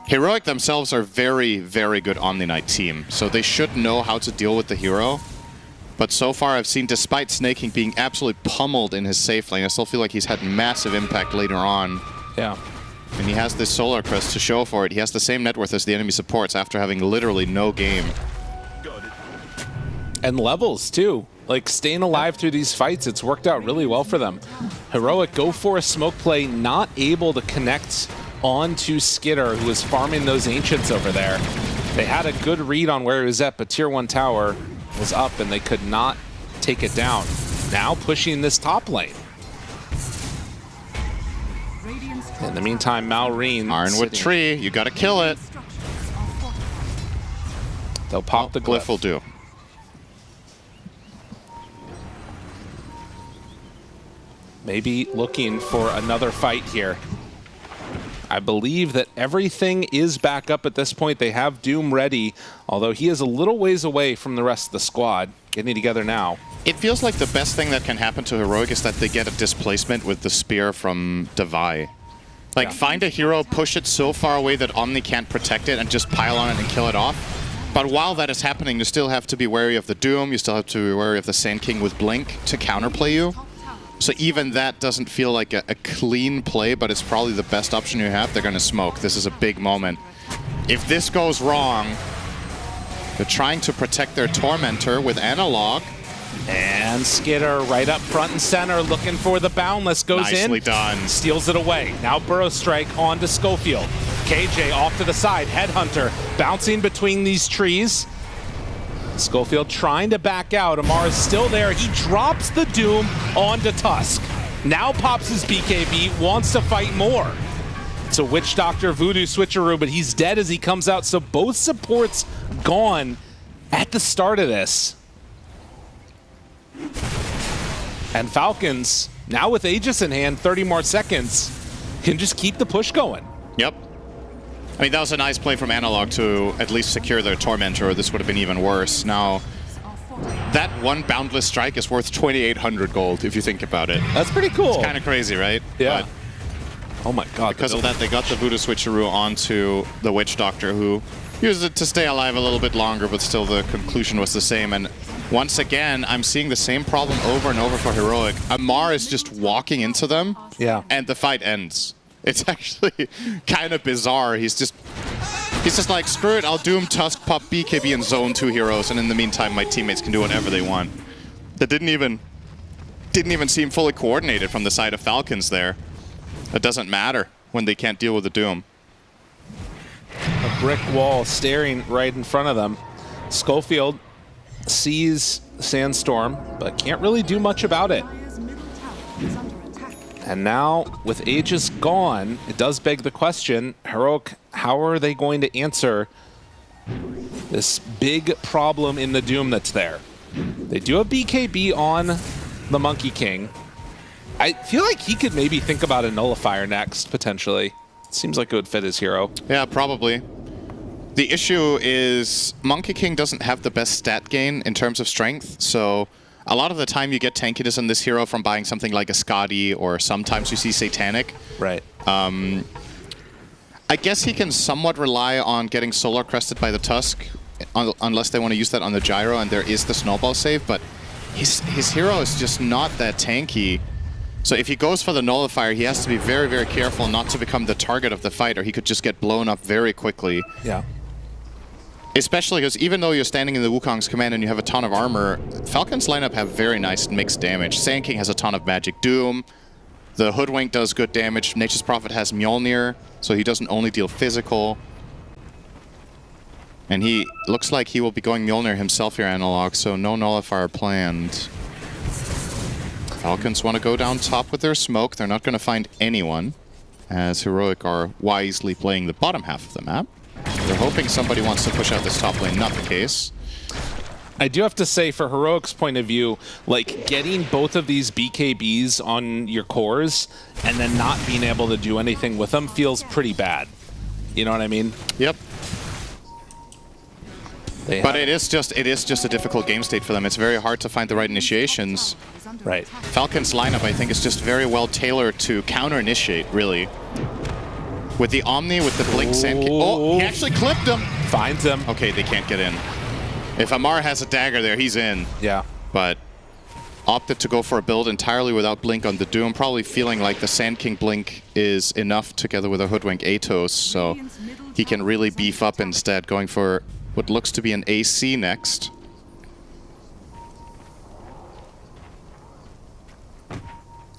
[SPEAKER 11] Heroic themselves are very, very good Omni Knight team, so they should know how to deal with the hero. But so far I've seen, despite Snaking being absolutely pummeled in his safe lane, I still feel like he's had massive impact later on.
[SPEAKER 10] Yeah.
[SPEAKER 11] And he has this Solar Crest to show for it. He has the same net worth as the enemy supports after having literally no game.
[SPEAKER 10] And levels, too. Like, staying alive through these fights, it's worked out really well for them. Heroic go for a smoke play, not able to connect onto Skitter, who was farming those Ancients over there. They had a good read on where he was at, but Tier 1 tower was up and they could not take it down. Now pushing this top lane. In the meantime, Malrine
[SPEAKER 11] Ironwood Tree, you gotta kill it.
[SPEAKER 10] They'll pop the glyph.
[SPEAKER 11] Will do.
[SPEAKER 10] Maybe looking for another fight here. I believe that everything is back up at this point. They have Doom ready, although he is a little ways away from the rest of the squad. Getting together now.
[SPEAKER 11] It feels like the best thing that can happen to Heroic is that they get a displacement with the spear from Devi. Like, find a hero, push it so far away that Omni can't protect it, and just pile on it and kill it off. But while that is happening, you still have to be wary of the Doom, you still have to be wary of the Sand King with Blink to counterplay you. So even that doesn't feel like a clean play, but it's probably the best option you have. They're going to smoke. This is a big moment. If this goes wrong, they're trying to protect their Tormentor with Analog.
[SPEAKER 10] And Skitter right up front and center, looking for the Boundless. Goes in.
[SPEAKER 11] Nicely done.
[SPEAKER 10] Steals it away. Now Burrow Strike on to Schofield. KJ off to the side. Headhunter bouncing between these trees. Schofield trying to back out. Amar is still there. He drops the Doom onto Tusk. Now pops his BKB, wants to fight more. It's a Witch Doctor Voodoo switcheroo, but he's dead as he comes out. So both supports gone at the start of this. And Falcons, now with Aegis in hand, 30 more seconds, can just keep the push going.
[SPEAKER 11] Yep. I mean, that was a nice play from Analog to at least secure their Tormentor. This would have been even worse. Now, that one Boundless Strike is worth 2,800 gold, if you think about it.
[SPEAKER 10] That's pretty cool.
[SPEAKER 11] It's kind of crazy, right?
[SPEAKER 10] Yeah.
[SPEAKER 11] But
[SPEAKER 10] oh my god.
[SPEAKER 11] because of that, they got the Voodoo Switcheroo onto the Witch Doctor, who used it to stay alive a little bit longer, but still the conclusion was the same. And once again, I'm seeing the same problem over and over for Heroic. Amar is just walking into them, and the fight ends. It's actually kind of bizarre. He's just like, screw it, I'll Doom, Tusk, pop BKB, and zone 2 heroes, and in the meantime, my teammates can do whatever they want. That didn't even seem fully coordinated from the side of Falcons there. It doesn't matter when they can't deal with the Doom.
[SPEAKER 10] A brick wall staring right in front of them. Schofield sees Sandstorm, but can't really do much about it. And now, with Aegis gone, it does beg the question, Heroic, how are they going to answer this big problem in the Doom that's there? They do have BKB on the Monkey King. I feel like he could maybe think about a Nullifier next, potentially. Seems like it would fit his hero.
[SPEAKER 11] Yeah, probably. The issue is Monkey King doesn't have the best stat gain in terms of strength, so a lot of the time you get tankiness on this hero from buying something like a Skadi, or sometimes you see Satanic.
[SPEAKER 10] Right.
[SPEAKER 11] I guess he can somewhat rely on getting Solar Crested by the Tusk, unless they want to use that on the Gyro, and there is the Snowball save, but his hero is just not that tanky. So if he goes for the Nullifier, he has to be very, very careful not to become the target of the fight, or he could just get blown up very quickly.
[SPEAKER 10] Yeah.
[SPEAKER 11] Especially because even though you're standing in the Wukong's command and you have a ton of armor, Falcon's lineup have very nice mixed damage. Sand King has a ton of magic Doom. The Hoodwink does good damage. Nature's Prophet has Mjolnir, so he doesn't only deal physical. And he looks like he will be going Mjolnir himself here, Analog, so no Nullifier planned. Falcons want to go down top with their smoke. They're not going to find anyone. as Heroic are wisely playing the bottom half of the map. They're hoping somebody wants to push out this top lane, not the case.
[SPEAKER 10] I do have to say, for Heroic's point of view, like, getting both of these BKBs on your cores and then not being able to do anything with them feels pretty bad. You know what I mean?
[SPEAKER 11] Yep. But it is just a difficult game state for them. It's very hard to find the right initiations.
[SPEAKER 10] Right.
[SPEAKER 11] Falcons lineup, I think, is just very well tailored to counter-initiate, really. With the Omni, with the Blink Sand King. Oh, he actually clipped him.
[SPEAKER 10] Finds him.
[SPEAKER 11] Okay, they can't get in. If Amar has a dagger there, he's in.
[SPEAKER 10] Yeah.
[SPEAKER 11] But opted to go for a build entirely without Blink on the Doom, probably feeling like the Sand King Blink is enough together with a Hoodwink Atos, so he can really beef up instead, going for what looks to be an AC next.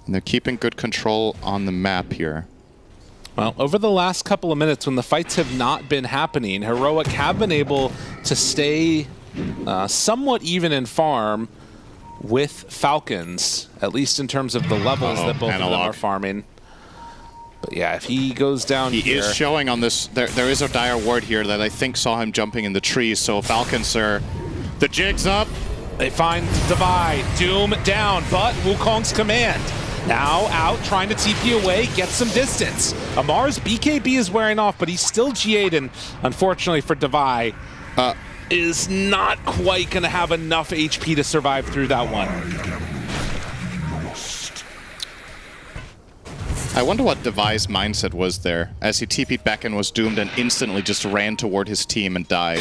[SPEAKER 11] And they're keeping good control on the map here.
[SPEAKER 10] Well, over the last couple of minutes when the fights have not been happening, Heroic have been able to stay somewhat even in farm with Falcons, at least in terms of the levels that both of them are farming. But yeah, if he goes down here...
[SPEAKER 11] He is showing on this... There is a dire ward here that I think saw him jumping in the trees, so Falcons are... The jig's up.
[SPEAKER 10] They find Divide. Doom down, but Wukong's command. Now out, trying to TP away, get some distance. Amar's BKB is wearing off, but he's still G8'd, and unfortunately for Divide, is not quite going to have enough HP to survive through that one.
[SPEAKER 11] I wonder what Devi's mindset was there, as he TP'd back and was doomed and instantly just ran toward his team and died.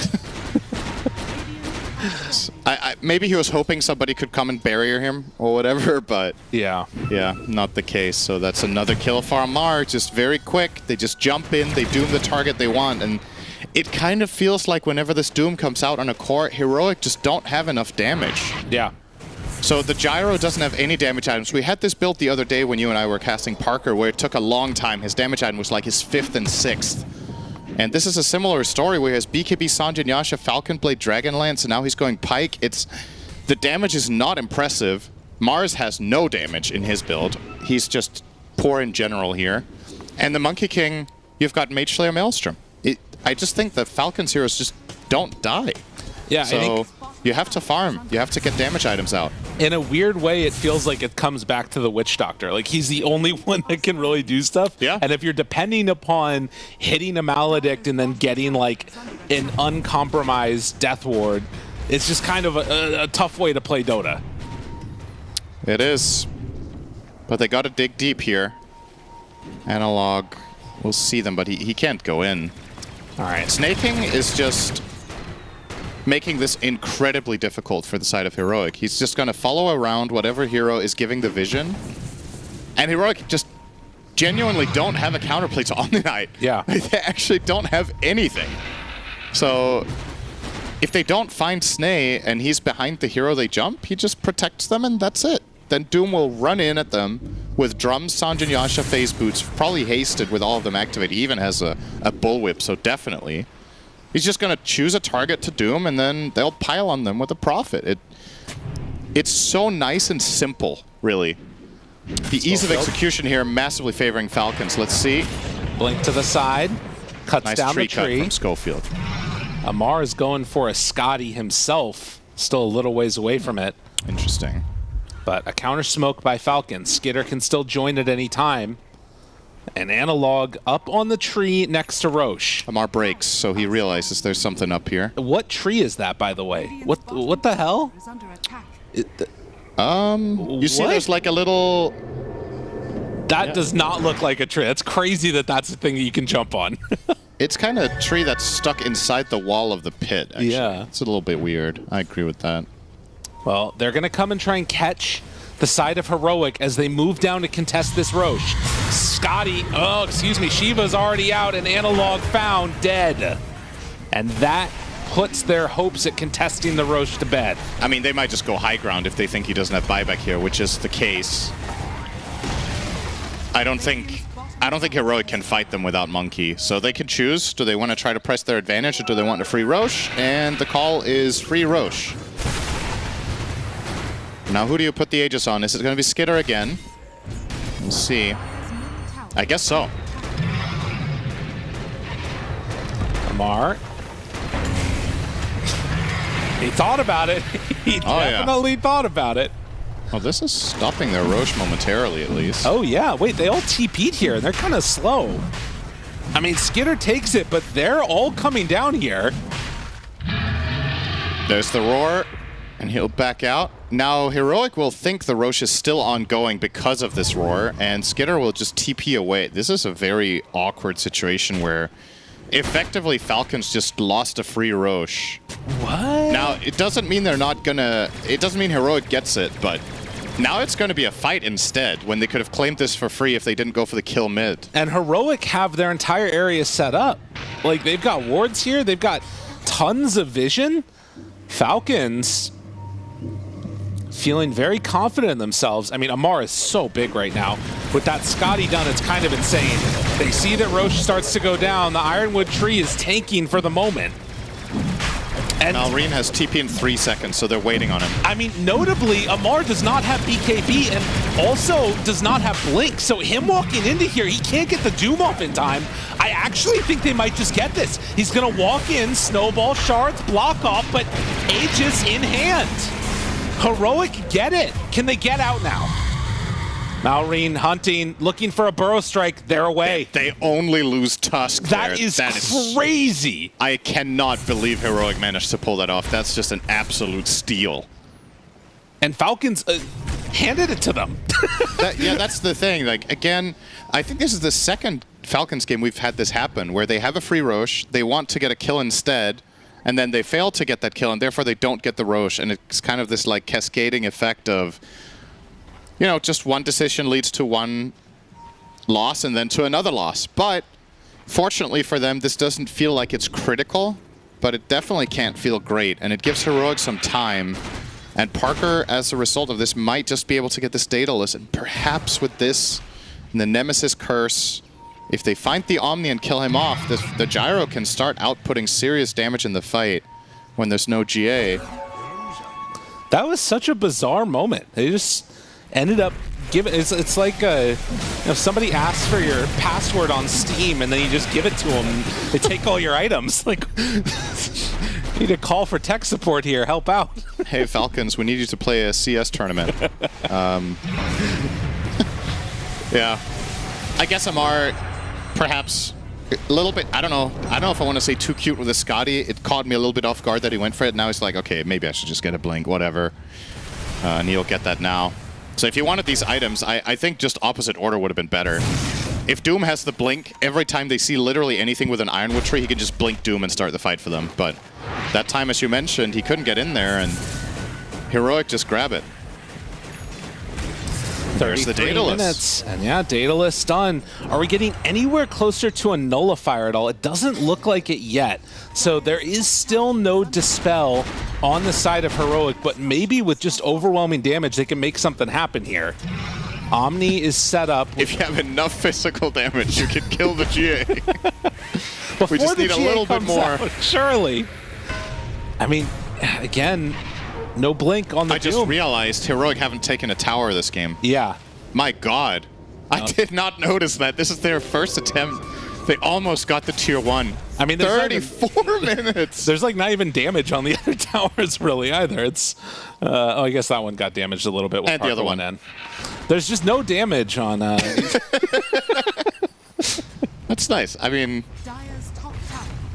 [SPEAKER 11] Maybe he was hoping somebody could come and barrier him or whatever, but
[SPEAKER 10] yeah,
[SPEAKER 11] not the case. So that's another kill for Amar, just very quick. They just jump in, they doom the target they want, and it kind of feels like whenever this doom comes out on a core, Heroic just don't have enough damage.
[SPEAKER 10] Yeah.
[SPEAKER 11] So the gyro doesn't have any damage items. We had this build the other day when you and I were casting Parker, where it took a long time. His damage item was like his 5th and 6th. And this is a similar story where he has BKB, Sanjin Yasha, Falcon Blade, Dragonlance, and now he's going Pike. The damage is not impressive. Mars has no damage in his build. He's just poor in general here. And the Monkey King, you've got Mage Slayer Maelstrom. I just think the Falcons heroes just don't die.
[SPEAKER 10] Yeah,
[SPEAKER 11] so you have to farm. You have to get damage items out.
[SPEAKER 10] In a weird way, it feels like it comes back to the Witch Doctor. Like, he's the only one that can really do stuff.
[SPEAKER 11] Yeah.
[SPEAKER 10] And if you're depending upon hitting a Maledict and then getting, like, an uncompromised Death Ward, it's just kind of a tough way to play Dota.
[SPEAKER 11] It is. But they got to dig deep here. Analog will see them, but he can't go in.
[SPEAKER 10] All right.
[SPEAKER 11] Snaking is just making this incredibly difficult for the side of Heroic. He's just going to follow around whatever hero is giving the vision. And Heroic just genuinely don't have a counterplay to Omni-Knight.
[SPEAKER 10] Yeah.
[SPEAKER 11] They actually don't have anything. So if they don't find Snay and he's behind the hero they jump, he just protects them and that's it. Then Doom will run in at them with drums, Sanjin Yasha, phase boots, probably hasted with all of them activated. He even has a bullwhip, so definitely. He's just going to choose a target to Doom, and then they'll pile on them with a Prophet. It's so nice and simple, really. The ease of execution here massively favoring Falcons. Let's see.
[SPEAKER 10] Blink to the side. Cuts
[SPEAKER 11] nice
[SPEAKER 10] down
[SPEAKER 11] tree
[SPEAKER 10] the tree.
[SPEAKER 11] cut from Schofield.
[SPEAKER 10] Amar is going for a Scotty himself. Still a little ways away from it.
[SPEAKER 11] Interesting.
[SPEAKER 10] But a counter smoke by Falcon. Skitter can still join at any time. An Analog up on the tree next to Roche.
[SPEAKER 11] Amar breaks, so he realizes there's something up here.
[SPEAKER 10] What tree is that, by the way? What the hell?
[SPEAKER 11] You see there's like a little...
[SPEAKER 10] That does not look like a tree. It's crazy that that's a thing that you can jump on.
[SPEAKER 11] It's kind of a tree that's stuck inside the wall of the pit, actually.
[SPEAKER 10] Yeah.
[SPEAKER 11] It's a little bit weird. I agree with that.
[SPEAKER 10] Well, they're going to come and try and catch the side of Heroic as they move down to contest this Roche. Shiva's already out and Analog found dead. And that puts their hopes at contesting the Roche to bed.
[SPEAKER 11] I mean, they might just go high ground if they think he doesn't have buyback here, which is the case. I don't think Heroic can fight them without Monkey, so they can choose. Do they want to try to press their advantage, or do they want to free Roche? And the call is free Roche. Now, who do you put the Aegis on? Is it going to be Skitter again? We'll see. I guess so.
[SPEAKER 10] Amar. He thought about it. He definitely thought about it.
[SPEAKER 11] Oh, this is stopping their Roche momentarily, at least.
[SPEAKER 10] Oh, yeah. Wait, they all TP'd here, and they're kind of slow. I mean, Skitter takes it, but they're all coming down here.
[SPEAKER 11] There's the roar, and he'll back out. Now, Heroic will think the Roche is still ongoing because of this roar, and Skitter will just TP away. This is a very awkward situation where effectively Falcons just lost a free Roche.
[SPEAKER 10] What?
[SPEAKER 11] Now, it doesn't mean they're not gonna... It doesn't mean Heroic gets it, but now it's going to be a fight instead, when they could have claimed this for free if they didn't go for the kill mid.
[SPEAKER 10] And Heroic have their entire area set up. Like, they've got wards here. They've got tons of vision. Falcons feeling very confident in themselves. I mean, Amar is so big right now. With that Scotty done, it's kind of insane. They see that Roche starts to go down. The Ironwood tree is tanking for the moment. And
[SPEAKER 11] Malrine has TP in 3 seconds, so they're waiting on him.
[SPEAKER 10] I mean, notably, Amar does not have BKB and also does not have Blink. So him walking into here, he can't get the Doom off in time. I actually think they might just get this. He's going to walk in, snowball, shards, block off, but Aegis in hand. Heroic get it. Can they get out now? Malrine hunting, looking for a burrow strike. They're away.
[SPEAKER 11] They only lose Tusk.
[SPEAKER 10] That is crazy.
[SPEAKER 11] I cannot believe Heroic managed to pull that off. That's just an absolute steal.
[SPEAKER 10] And Falcons handed it to them.
[SPEAKER 11] Yeah, that's the thing. Like, again, I think this is the second Falcons game we've had this happen, where they have a free Roche, they want to get a kill instead, and then they fail to get that kill, and therefore they don't get the Roche. And it's kind of this like cascading effect of, you know, just one decision leads to one loss and then to another loss. But fortunately for them, this doesn't feel like it's critical, but it definitely can't feel great. And it gives Heroic some time. And Parker, as a result of this, might just be able to get this Daedalus. And perhaps with this and the Nemesis Curse, if they find the Omni and kill him off, the Gyro can start outputting serious damage in the fight when there's no GA.
[SPEAKER 10] That was such a bizarre moment. They just ended up giving... It's like if somebody asks for your password on Steam and then you just give it to them, they take all your items. Like, you need a call for tech support here. Help out.
[SPEAKER 11] Hey, Falcons, we need you to play a CS tournament. Yeah. I guess Amar, perhaps a little bit, I don't know if I want to say too cute with the Scotty. It caught me a little bit off guard that he went for it. Now he's like, okay, maybe I should just get a blink, whatever. And he'll get that now. So if you wanted these items, I think just opposite order would have been better. If Doom has the blink, every time they see literally anything with an Ironwood tree, he can just blink Doom and start the fight for them. But that time, as you mentioned, he couldn't get in there, and Heroic just grab it. There's the Daedalus.
[SPEAKER 10] Minutes, and yeah, Daedalus done. Are we getting anywhere closer to a nullifier at all? It doesn't look like it yet. So there is still no dispel on the side of Heroic, but maybe with just overwhelming damage, they can make something happen here. Omni is set up.
[SPEAKER 11] If you have enough physical damage, you can kill the GA. We just need a
[SPEAKER 10] GA
[SPEAKER 11] little bit more.
[SPEAKER 10] Out, surely. I mean, again, no blink on the
[SPEAKER 11] I just realized Heroic haven't taken a tower this game.
[SPEAKER 10] Yeah.
[SPEAKER 11] My God. I did not notice that. This is their first attempt. They almost got the tier 1.
[SPEAKER 10] I mean,
[SPEAKER 11] 34 minutes.
[SPEAKER 10] There's like not even damage on the other towers really either. It's oh, I guess that one got damaged a little bit.
[SPEAKER 11] And the other one.
[SPEAKER 10] In. There's just no damage on.
[SPEAKER 11] That's nice. I mean,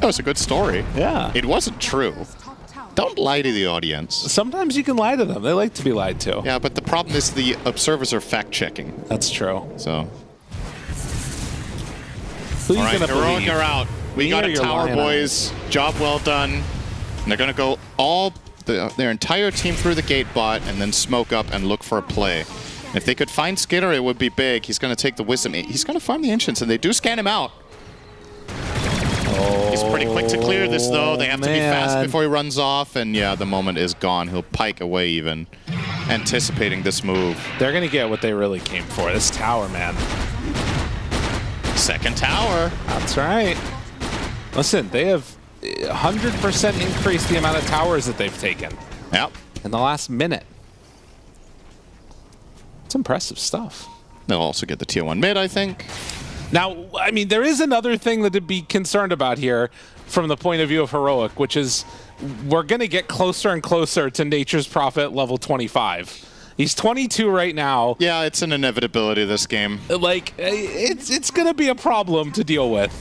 [SPEAKER 11] that was a good story.
[SPEAKER 10] Yeah.
[SPEAKER 11] It wasn't true. Don't lie to the audience.
[SPEAKER 10] Sometimes you can lie to them. They like to be lied to.
[SPEAKER 11] Yeah, but the problem is the observers are fact-checking.
[SPEAKER 10] That's true.
[SPEAKER 11] So.
[SPEAKER 10] Who
[SPEAKER 11] All
[SPEAKER 10] you
[SPEAKER 11] right,
[SPEAKER 10] gonna
[SPEAKER 11] Heroic
[SPEAKER 10] believe?
[SPEAKER 11] are out. We got a tower, boys. Job well done. And they're going to go their entire team through the gate bot and then smoke up and look for a play. If they could find Skitter, it would be big. He's going to take the Wisdom. He's going to farm the Ancients, and they do scan him out. He's pretty quick to clear this, though. They have to be fast before he runs off, and yeah, the moment is gone. He'll pike away even, anticipating this move.
[SPEAKER 10] They're going to get what they really came for. This tower, man.
[SPEAKER 11] Second tower.
[SPEAKER 10] That's right. Listen, they have 100% increased the amount of towers that they've taken.
[SPEAKER 11] Yep.
[SPEAKER 10] In the last minute. It's impressive stuff.
[SPEAKER 11] They'll also get the tier 1 mid, I think.
[SPEAKER 10] Now, I mean, there is another thing that to be concerned about here from the point of view of Heroic, which is we're going to get closer and closer to Nature's Prophet level 25. He's 22 right now.
[SPEAKER 11] Yeah, it's an inevitability this game.
[SPEAKER 10] Like, it's going to be a problem to deal with.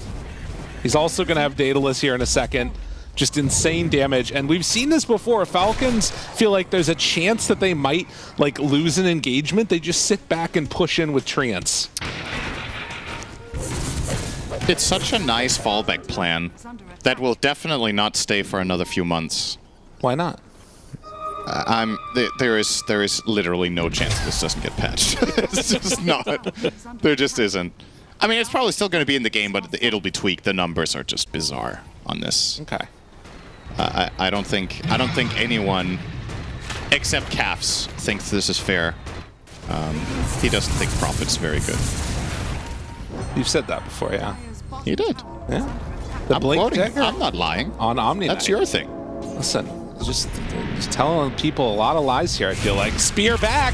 [SPEAKER 10] He's also going to have Daedalus here in a second. Just insane damage. And we've seen this before. Falcons feel like there's a chance that they might like lose an engagement. They just sit back and push in with Treants.
[SPEAKER 11] It's such a nice fallback plan that will definitely not stay for another few months.
[SPEAKER 10] Why not?
[SPEAKER 11] There is literally no chance this doesn't get patched. It's just not. There just isn't. I mean, it's probably still going to be in the game, but it'll be tweaked. The numbers are just bizarre on this.
[SPEAKER 10] Okay.
[SPEAKER 11] I don't think anyone except Calves thinks this is fair. He doesn't think Prophet's very good.
[SPEAKER 10] You've said that before, yeah.
[SPEAKER 11] He did.
[SPEAKER 10] Yeah.
[SPEAKER 11] I'm quoting. I'm not lying.
[SPEAKER 10] On Omni.
[SPEAKER 11] That's your thing.
[SPEAKER 10] Listen, just telling people a lot of lies here, I feel like. Spear back.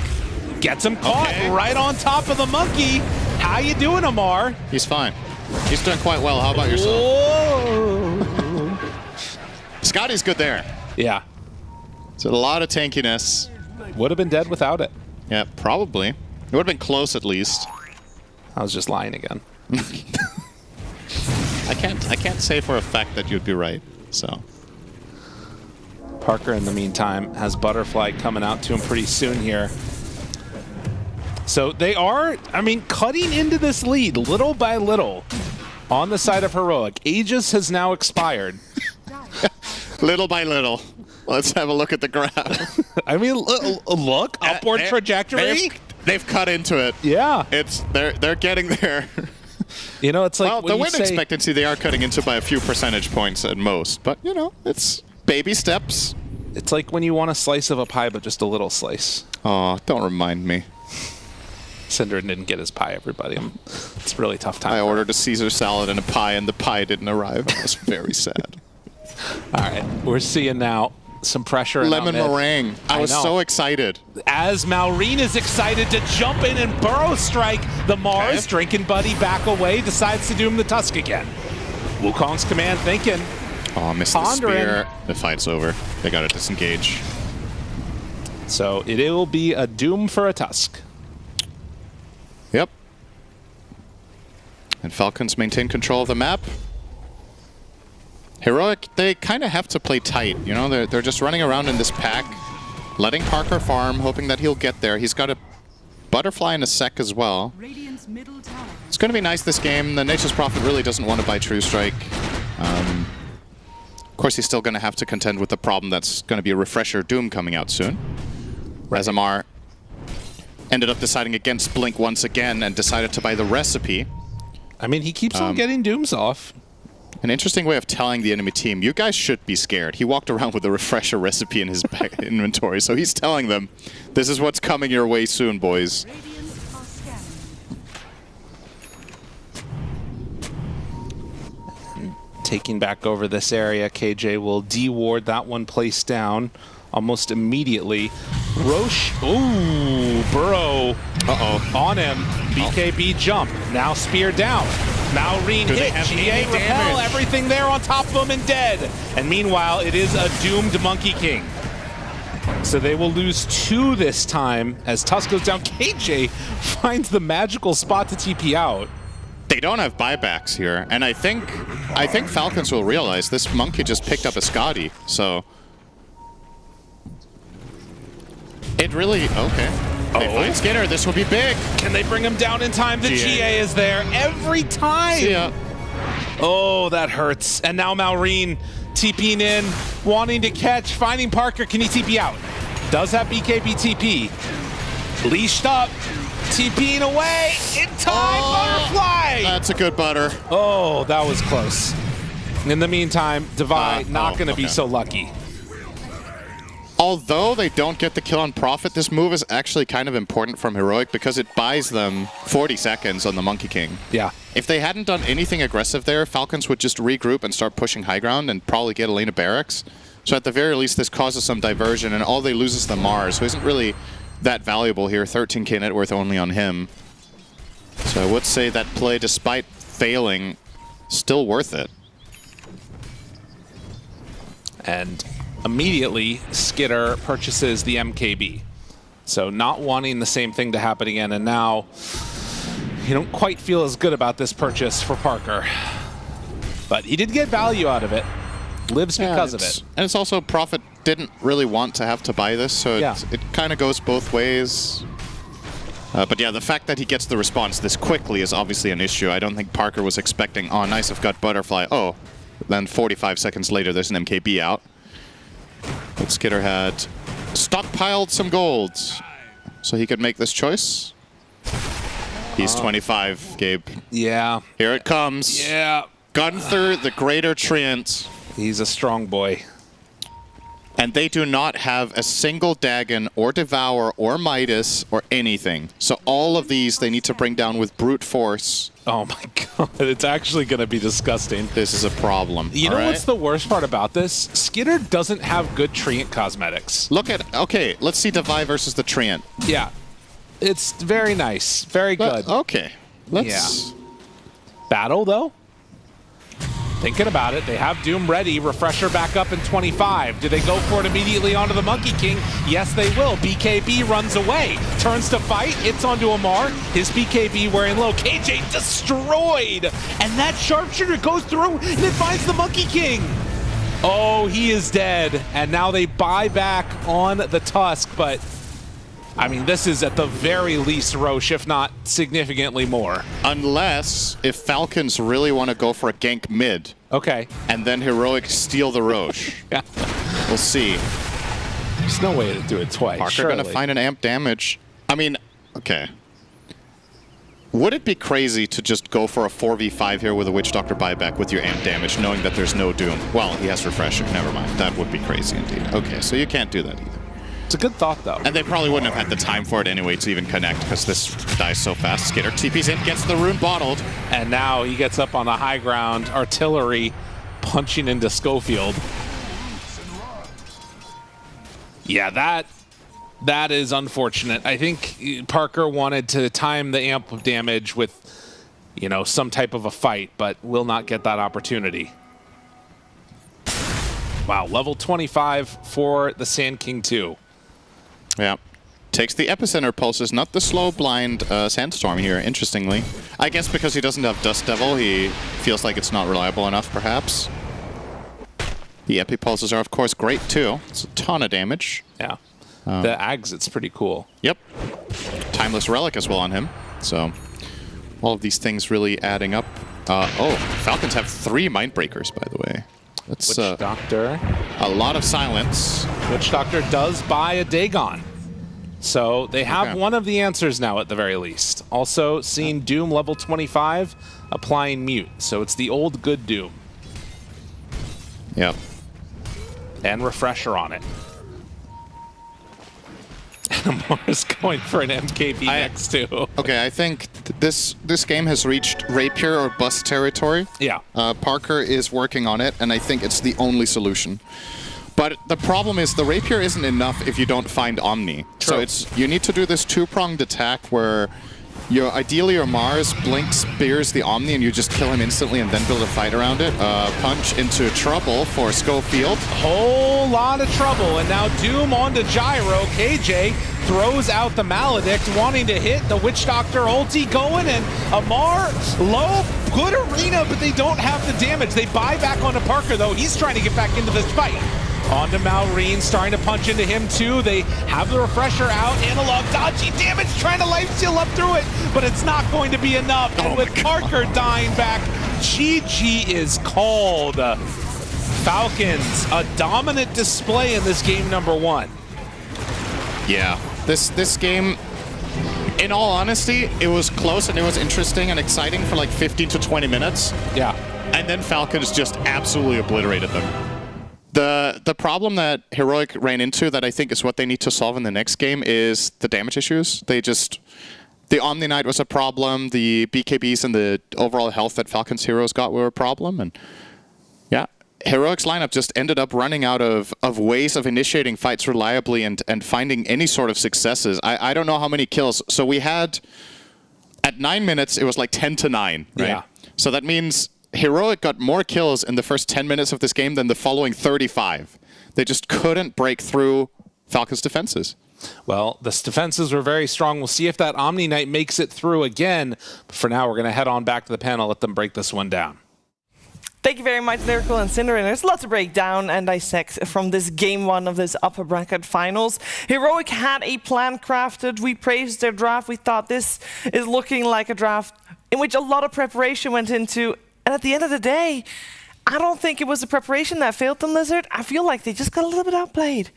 [SPEAKER 10] Gets him caught right on top of the monkey. How you doing, Amar?
[SPEAKER 11] He's fine. He's doing quite well. How about yourself? Scotty's good there.
[SPEAKER 10] Yeah.
[SPEAKER 11] So a lot of tankiness.
[SPEAKER 10] Would have been dead without it.
[SPEAKER 11] Yeah, probably. It would have been close at least.
[SPEAKER 10] I was just lying again.
[SPEAKER 11] I can't say for a fact that you'd be right. So
[SPEAKER 10] Parker, in the meantime, has Butterfly coming out to him pretty soon here. So they are, I mean, cutting into this lead little by little on the side of Heroic. Aegis has now expired.
[SPEAKER 11] Little by little. Let's have a look at the graph.
[SPEAKER 10] I mean, look, upward trajectory.
[SPEAKER 11] They've cut into it.
[SPEAKER 10] Yeah.
[SPEAKER 11] They're getting there.
[SPEAKER 10] You know, it's like
[SPEAKER 11] well, the win expectancy they are cutting into by a few percentage points at most, but you know, it's baby steps.
[SPEAKER 10] It's like when you want a slice of a pie, but just a little slice.
[SPEAKER 11] Oh, don't remind me.
[SPEAKER 10] Cinder didn't get his pie, everybody. It's a really tough time.
[SPEAKER 11] I ordered a Caesar salad and a pie, and the pie didn't arrive. I was very sad.
[SPEAKER 10] All right, we're seeing now some pressure.
[SPEAKER 11] Lemon meringue. I was so excited.
[SPEAKER 10] As Maureen is excited to jump in and burrow strike the Mars, drinking buddy back away, decides to do him the Tusk again. Wukong's command thinking.
[SPEAKER 11] Oh, missed the spear. The fight's over. They got to disengage.
[SPEAKER 10] So it will be a doom for a Tusk.
[SPEAKER 11] Yep. And Falcons maintain control of the map. Heroic, they kind of have to play tight. You know, they're just running around in this pack, letting Parker farm, hoping that he'll get there. He's got a Butterfly in a sec as well. It's going to be nice this game. The Nature's Prophet really doesn't want to buy True Strike. Of course, he's still going to have to contend with the problem that's going to be a refresher Doom coming out soon. Razamar ended up deciding against Blink once again and decided to buy the recipe.
[SPEAKER 10] I mean, he keeps on getting Dooms off.
[SPEAKER 11] An interesting way of telling the enemy team, you guys should be scared. He walked around with a refresher recipe in his inventory, so he's telling them, this is what's coming your way soon, boys.
[SPEAKER 10] Taking back over this area, KJ will de-ward that one place down almost immediately. Roche, ooh, Burrow, on him. BKB jump, now spear down. Maureen hit, GA repel, everything there on top of him and dead. And meanwhile, it is a doomed Monkey King. So they will lose 2 this time as Tusk goes down. KJ finds the magical spot to TP out.
[SPEAKER 11] They don't have buybacks here, and I think Falcons will realize this monkey just picked up a Scotty, so it really They find Skinner. This will be big.
[SPEAKER 10] Can they bring him down in time? The GA is there every time.
[SPEAKER 11] See ya.
[SPEAKER 10] Oh, that hurts. And now Maureen TPing in, wanting to catch, finding Parker. Can he TP out? Does have BKB TP. Leashed up. TPing away in time, Butterfly!
[SPEAKER 11] That's a good butter.
[SPEAKER 10] Oh, that was close. In the meantime, Divide not going to be so lucky.
[SPEAKER 11] Although they don't get the kill on Prophet, this move is actually kind of important from Heroic because it buys them 40 seconds on the Monkey King.
[SPEAKER 10] Yeah.
[SPEAKER 11] If they hadn't done anything aggressive there, Falcons would just regroup and start pushing high ground and probably get Elena Barracks. So at the very least, this causes some diversion, and all they lose is the Mars, who isn't really that valuable here. 13k net worth only on him. So I would say that play, despite failing, still worth it.
[SPEAKER 10] And immediately, Skitter purchases the MKB. So not wanting the same thing to happen again, and now you don't quite feel as good about this purchase for Parker. But he did get value out of it. Lives because of it.
[SPEAKER 11] And it's also Prophet didn't really want to have to buy this, so it kind of goes both ways. But yeah, the fact that he gets the response this quickly is obviously an issue. I don't think Parker was expecting, oh, nice, I've got Butterfly. Oh, then 45 seconds later, there's an MKB out. But Skitter had stockpiled some gold, so he could make this choice. He's 25, Gabe.
[SPEAKER 10] Yeah.
[SPEAKER 11] Here it comes.
[SPEAKER 10] Yeah.
[SPEAKER 11] Gunther, the Greater Treant.
[SPEAKER 10] He's a strong boy.
[SPEAKER 11] And they do not have a single Dagon or Devour or Midas or anything. So all of these they need to bring down with brute force.
[SPEAKER 10] Oh my god, it's actually going to be disgusting.
[SPEAKER 11] This is a problem.
[SPEAKER 10] You know what's the worst part about this? Skitter doesn't have good Treant cosmetics.
[SPEAKER 11] Look at, okay, let's see Devi versus the Treant.
[SPEAKER 10] Yeah. It's very nice. Very good.
[SPEAKER 11] Okay. Let's...
[SPEAKER 10] Battle, though? Thinking about it, they have Doom ready. Refresher back up in 25. Do they go for it immediately onto the Monkey King? Yes, they will. BKB runs away. Turns to fight. It's onto Amar. His BKB wearing low. KJ destroyed. And that sharpshooter goes through and it finds the Monkey King. Oh, he is dead. And now they buy back on the Tusk, but I mean, this is at the very least Roche, if not significantly more.
[SPEAKER 11] Unless if Falcons really want to go for a gank mid.
[SPEAKER 10] Okay.
[SPEAKER 11] And then Heroic steal the Roche.
[SPEAKER 10] Yeah.
[SPEAKER 11] We'll see.
[SPEAKER 10] There's no way to do it twice.
[SPEAKER 11] Parker going to find an amp damage. I mean, okay. Would it be crazy to just go for a 4v5 here with a Witch Doctor buyback with your amp damage, knowing that there's no Doom? Well, he has Refresher. Never mind. That would be crazy indeed. Okay, so you can't do that either.
[SPEAKER 10] It's a good thought, though.
[SPEAKER 11] And they probably wouldn't have had the time for it anyway to even connect because this dies so fast. Skitter TP's in, gets the rune bottled.
[SPEAKER 10] And now he gets up on the high ground. Artillery punching into Schofield. Yeah, that is unfortunate. I think Parker wanted to time the amp damage with, you know, some type of a fight, but will not get that opportunity. Wow, level 25 for the Sand King 2.
[SPEAKER 11] Yeah. Takes the epicenter pulses, not the slow blind sandstorm here, interestingly. I guess because he doesn't have Dust Devil, he feels like it's not reliable enough, perhaps. The epi pulses are, of course, great, too. It's a ton of damage.
[SPEAKER 10] Yeah. The Exit's pretty cool.
[SPEAKER 11] Yep. Timeless Relic as well on him. So, all of these things really adding up. Oh, Falcons have 3 Mindbreakers, by the way. That's
[SPEAKER 10] Witch Doctor.
[SPEAKER 11] A lot of silence.
[SPEAKER 10] Witch Doctor does buy a Dagon. So they have one of the answers now at the very least. Also seeing Doom level 25, applying Mute. So it's the old good Doom.
[SPEAKER 11] Yep.
[SPEAKER 10] And Refresher on it. And Amar's going for an MKB next too.
[SPEAKER 11] Okay, I think this game has reached Rapier or Bust territory.
[SPEAKER 10] Yeah.
[SPEAKER 11] Parker is working on it, and I think it's the only solution. But the problem is the Rapier isn't enough if you don't find Omni.
[SPEAKER 10] True.
[SPEAKER 11] So you need to do this 2-pronged attack where ideally your Mars Blink spears the Omni and you just kill him instantly and then build a fight around it. Punch into trouble for Schofield.
[SPEAKER 10] Whole lot of trouble, and now Doom onto Gyro. KJ throws out the Maledict, wanting to hit the Witch Doctor ulti going, and Amar low. Good arena, but they don't have the damage. They buy back onto Parker, though. He's trying to get back into this fight. Onto Malrine, starting to punch into him too. They have the Refresher out. Analog dodgy damage, trying to lifesteal up through it, but it's not going to be enough. And with Parker dying back, GG is called. Falcons, a dominant display in this game number 1.
[SPEAKER 11] Yeah, this game, in all honesty, it was close and it was interesting and exciting for like 15 to 20 minutes.
[SPEAKER 10] Yeah.
[SPEAKER 11] And then Falcons just absolutely obliterated them. The problem that Heroic ran into that I think is what they need to solve in the next game is the damage issues. The Omni Knight was a problem, the BKBs and the overall health that Falcons heroes got were a problem, and yeah, Heroic's lineup just ended up running out of ways of initiating fights reliably and finding any sort of successes. I don't know how many kills. So we had At 9 minutes, it was like 10-9, right?
[SPEAKER 10] Yeah.
[SPEAKER 11] So that means Heroic got more kills in the first 10 minutes of this game than the following 35. They just couldn't break through Falcons' defenses.
[SPEAKER 10] Well, the defenses were very strong. We'll see if that Omni Knight makes it through again. But for now, we're going to head on back to the panel, let them break this one down.
[SPEAKER 20] Thank you very much, Lyrical and Cinder. And there's a lot to break down and dissect from this game one of this upper bracket finals. Heroic had a plan crafted. We praised their draft. We thought this is looking like a draft in which a lot of preparation went into. And at the end of the day, I don't think it was the preparation that failed them, Lizard. I feel like they just got a little bit outplayed.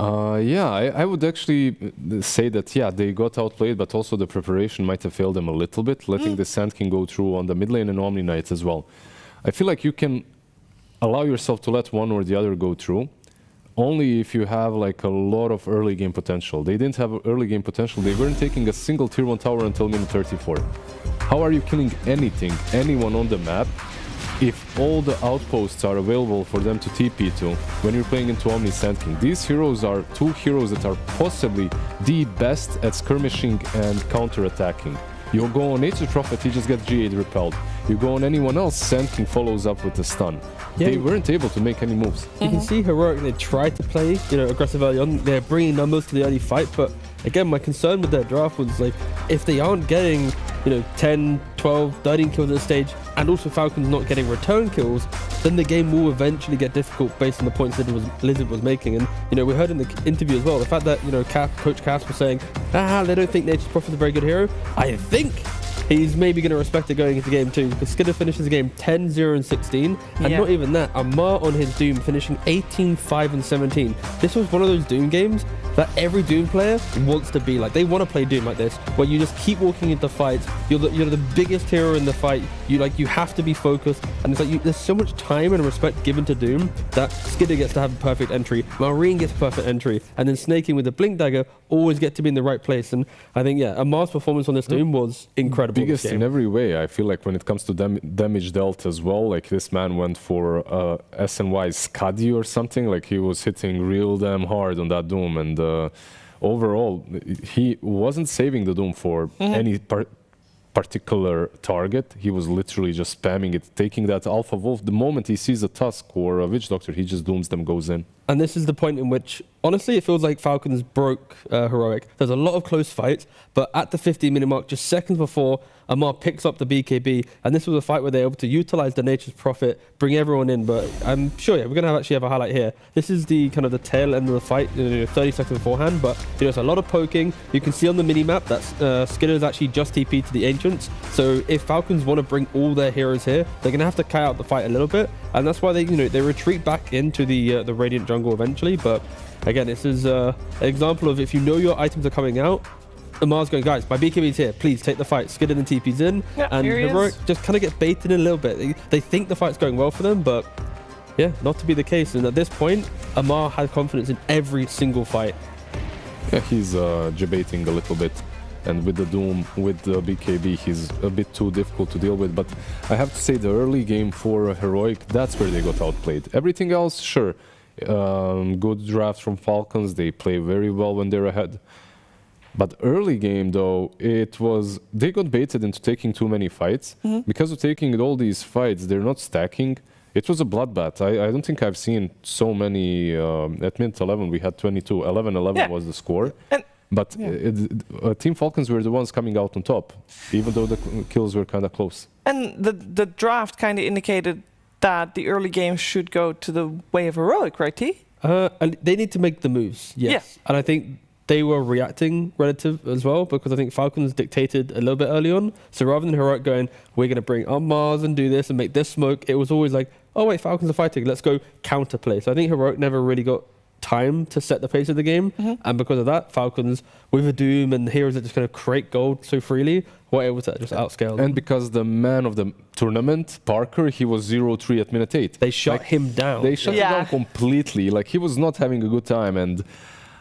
[SPEAKER 22] Yeah, I would actually say that, yeah, they got outplayed, but also the preparation might have failed them a little bit, letting the Sand King go through on the mid lane and Omni Knights as well. I feel like you can allow yourself to let one or the other go through only if you have like a lot of early game potential. They didn't have early game potential. They weren't taking a single tier 1 tower until minute 34. How are you killing anything, anyone on the map, if all the outposts are available for them to TP to when you're playing into Omni Sand King? These heroes are two heroes that are possibly the best at skirmishing and counter-attacking. You go on Nature's Prophet, he just gets G8 repelled. You go on anyone else, Sand King follows up with a stun. Yeah. They weren't able to make any moves.
[SPEAKER 21] You can see Heroic, they tried to play, aggressive early on. They're bringing numbers to the early fight, but again, my concern with their draft was like, if they aren't getting, 10, 12, 13 kills at this stage, and also Falcons not getting return kills, then the game will eventually get difficult based on the points that Lizard was making. And, we heard in the interview as well, the fact that, Coach Cass was saying, they don't think Nature's Prophet's a very good hero. I think he's maybe going to respect it going into game 2, because Skidder finishes the game 10-0-16, and not even that, Amar on his Doom finishing 18-5-17. This was one of those Doom games that every Doom player wants to be like. They want to play Doom like this, where you just keep walking into fights, you're the biggest hero in the fight, you have to be focused, and it's like there's so much time and respect given to Doom that Skidder gets to have a perfect entry, Marine gets perfect entry, and then Snaking with the Blink Dagger always get to be in the right place. And I think, Amar's performance on this Doom was incredible.
[SPEAKER 22] Biggest in every way. I feel like when it comes to damage dealt as well, like this man went for SNY Skadi or something, like he was hitting real damn hard on that Doom, and overall he wasn't saving the Doom for any particular target. He was literally just spamming it, taking that Alpha Wolf. The moment he sees a Tusk or a Witch Doctor, he just dooms them, goes in.
[SPEAKER 21] And this is the point in which, honestly, it feels like Falcons broke Heroic. There's a lot of close fights, but at the 15-minute mark, just seconds before, Amar picks up the BKB, and this was a fight where they're able to utilize the Nature's Prophet, bring everyone in. But I'm sure, we're going to actually have a highlight here. This is the kind of the tail end of the fight, 30 seconds beforehand, but there's a lot of poking. You can see on the mini-map that Skidder is actually just TP to the Ancients. So if Falcons want to bring all their heroes here, they're going to have to cut out the fight a little bit, and that's why they, they retreat back into the Radiant jungle eventually. But again, this is an example of if you know your items are coming out, Amar's going, guys, my BKB's here, please take the fight. Skidder and TP's in, and Heroic just kind of get baited in a little bit. They think the fight's going well for them, but not to be the case. And at this point, Amar has confidence in every single fight.
[SPEAKER 22] Yeah, he's debating a little bit. And with the Doom, with the BKB, he's a bit too difficult to deal with. But I have to say, the early game for Heroic, that's where they got outplayed. Everything else, sure. Good draft from Falcons. They play very well when they're ahead. But early game, though, they got baited into taking too many fights. Because of taking all these fights, they're not stacking. It was a bloodbath. I don't think I've seen so many. At minute 11, we had 22. 11-11 was the score. But Team Falcons were the ones coming out on top, even though the kills were kind of close.
[SPEAKER 20] And the draft kind of indicated that the early game should go to the way of Heroic, right, T?
[SPEAKER 21] And they need to make the moves, yes.
[SPEAKER 20] Yeah.
[SPEAKER 21] And I think they were reacting relative as well, because I think Falcons dictated a little bit early on. So rather than Heroic going, we're going to bring up Mars and do this and make this smoke, it was always like, oh wait, Falcons are fighting, let's go counterplay. So I think Heroic never really got time to set the pace of the game, and because of that, Falcons with a Doom and heroes that just kind of create gold so freely were able to just outscale them.
[SPEAKER 22] And because the man of the tournament, Parker, he was 0-3 at minute 8.
[SPEAKER 21] They shut him down.
[SPEAKER 22] They shut him down completely. Like, he was not having a good time, and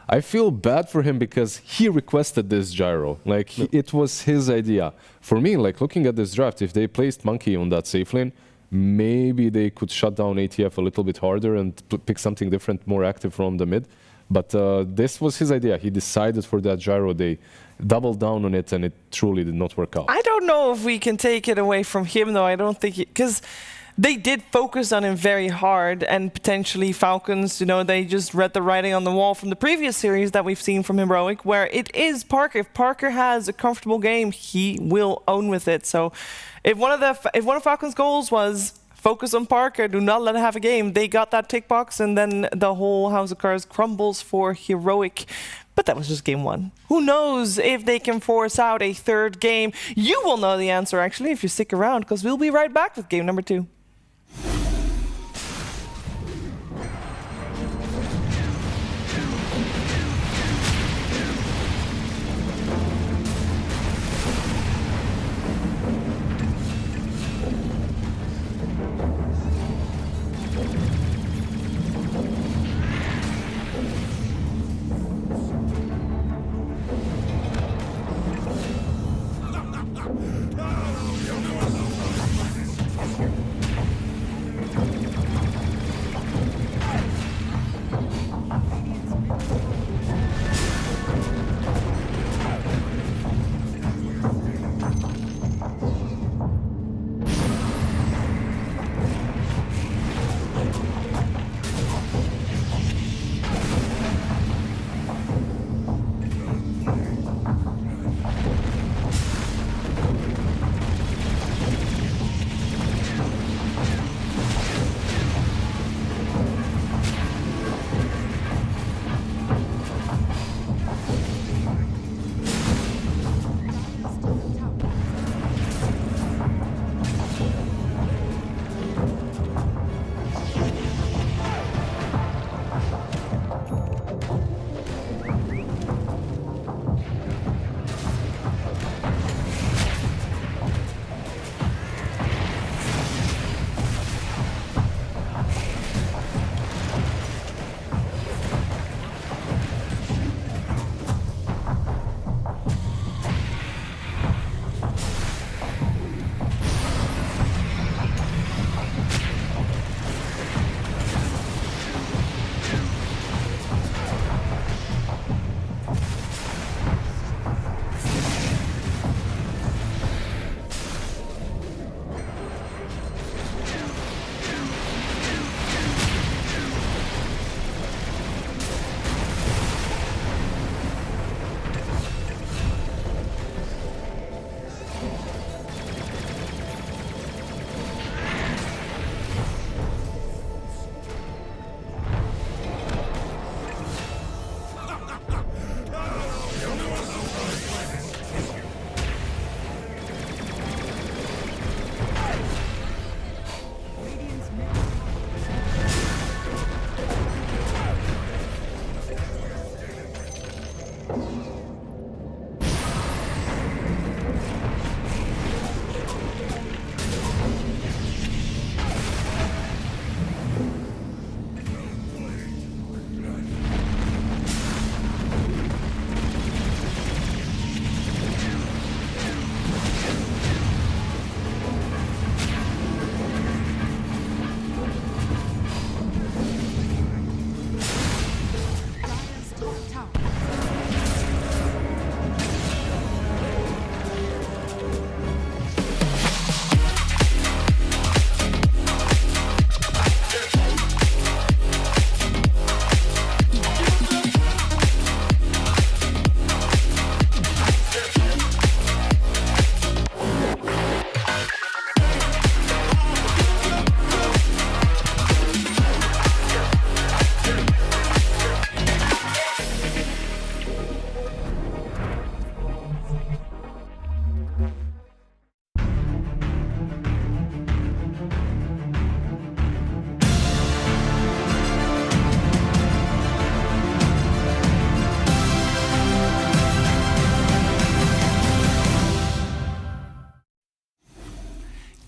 [SPEAKER 22] I feel bad for him because he requested this gyro. Like, it was his idea. For me, like, looking at this draft, if they placed Monkey on that safe lane, maybe they could shut down ATF a little bit harder and pick something different, more active from the mid. But this was his idea. He decided for that gyro. They doubled down on it, and it truly did not work out.
[SPEAKER 20] I don't know if we can take it away from him, though. I don't think because they did focus on him very hard, and potentially Falcons, you know, they just read the writing on the wall from the previous series that we've seen from Heroic, where it is Parker. If Parker has a comfortable game, he will own with it. So if one of Falcons' goals was focus on Parker, do not let him have a game, they got that tick box, and then the whole House of Cards crumbles for Heroic. But that was just game one. Who knows if they can force out a third game? You will know the answer, actually, if you stick around, because we'll be right back with game number 2.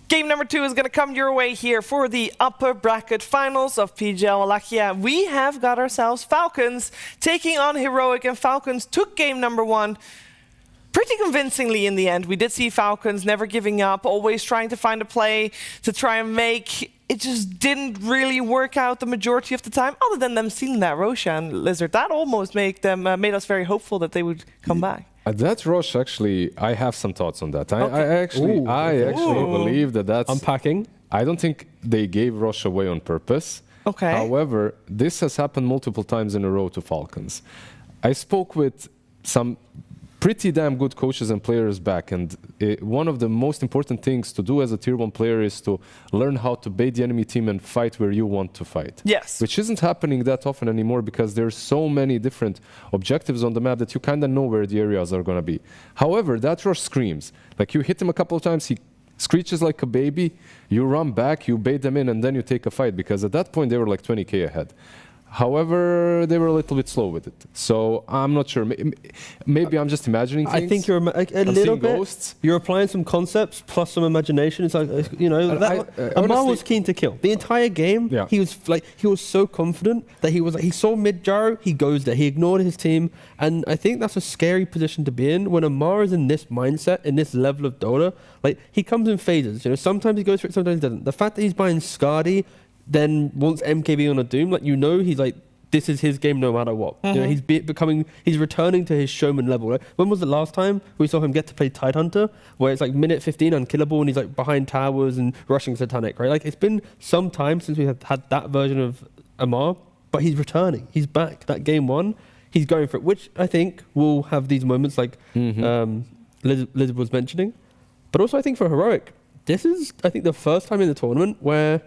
[SPEAKER 20] Game number 2 is going to come your way here for the upper bracket finals of PGL Wallachia. We have got ourselves Falcons taking on Heroic, and Falcons took game number 1 pretty convincingly in the end. We did see Falcons never giving up, always trying to find a play to try and make it just didn't really work out the majority of the time, other than them stealing that Roshan Lizard. That almost made us very hopeful that they would come back.
[SPEAKER 22] That Roche, actually, I have some thoughts on that. I actually believe that's...
[SPEAKER 21] Unpacking.
[SPEAKER 22] I don't think they gave Roche away on purpose.
[SPEAKER 20] Okay.
[SPEAKER 22] However, this has happened multiple times in a row to Falcons. I spoke with some pretty damn good coaches and players back, and one of the most important things to do as a tier 1 player is to learn how to bait the enemy team and fight where you want to fight.
[SPEAKER 20] Yes.
[SPEAKER 22] Which isn't happening that often anymore because there's so many different objectives on the map that you kind of know where the areas are going to be. However, that Rush screams. Like, you hit him a couple of times, he screeches like a baby, you run back, you bait them in, and then you take a fight, because at that point they were like 20k ahead. However, they were a little bit slow with it. So I'm not sure. Maybe I'm just imagining things.
[SPEAKER 21] I think you're a little bit. Ghosts. You're applying some concepts plus some imagination. It's like, you know, Amar was keen to kill the entire game. Yeah. He was so confident that he saw mid gyro, he goes there. He ignored his team, and I think that's a scary position to be in when Amar is in this mindset, in this level of Dota. Like, he comes in phases. You know, sometimes he goes for it, sometimes he doesn't. The fact that he's buying Skadi, then once MKB on a Doom, like, you know, he's like, this is his game no matter what. You know, he's returning to his showman level. Right? When was the last time we saw him get to play Tidehunter, where it's like minute 15 unkillable and he's like behind towers and rushing Satanic, right? Like, it's been some time since we have had that version of Amar, but he's returning. He's back. That game 1, he's going for it, which I think will have these moments like Liz was mentioning. But also I think for Heroic, this is, I think, the first time in the tournament where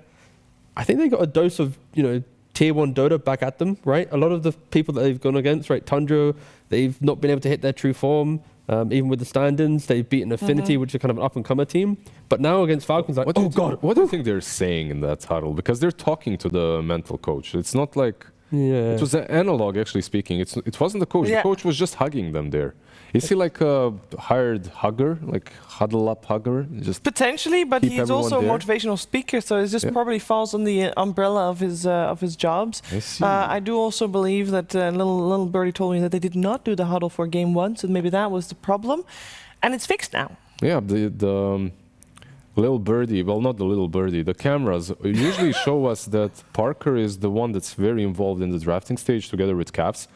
[SPEAKER 21] I think they got a dose of, you know, tier 1 Dota back at them, right? A lot of the people that they've gone against, right? Tundra, they've not been able to hit their true form. Even with the stand-ins, they've beaten Affinity, which is kind of an up-and-comer team. But now against Falcons, like, oh god,
[SPEAKER 22] what do you think they're saying in that huddle? Because they're talking to the mental coach. It's not like...
[SPEAKER 21] Yeah.
[SPEAKER 22] It was an analog, actually speaking. It wasn't the coach.
[SPEAKER 20] Yeah.
[SPEAKER 22] The coach was just hugging them there. Is he like a hired hugger, like huddle-up hugger? Just
[SPEAKER 20] potentially, but he's also a
[SPEAKER 22] there?
[SPEAKER 20] motivational speaker, so it just probably falls on the umbrella of his jobs.
[SPEAKER 22] I see.
[SPEAKER 20] I do also believe that little birdie told me that they did not do the huddle for game 1, so maybe that was the problem, and it's fixed now.
[SPEAKER 22] Yeah, the little birdie, well, not the little birdie, the cameras usually show us that Parker is the one that's very involved in the drafting stage together with Cavs.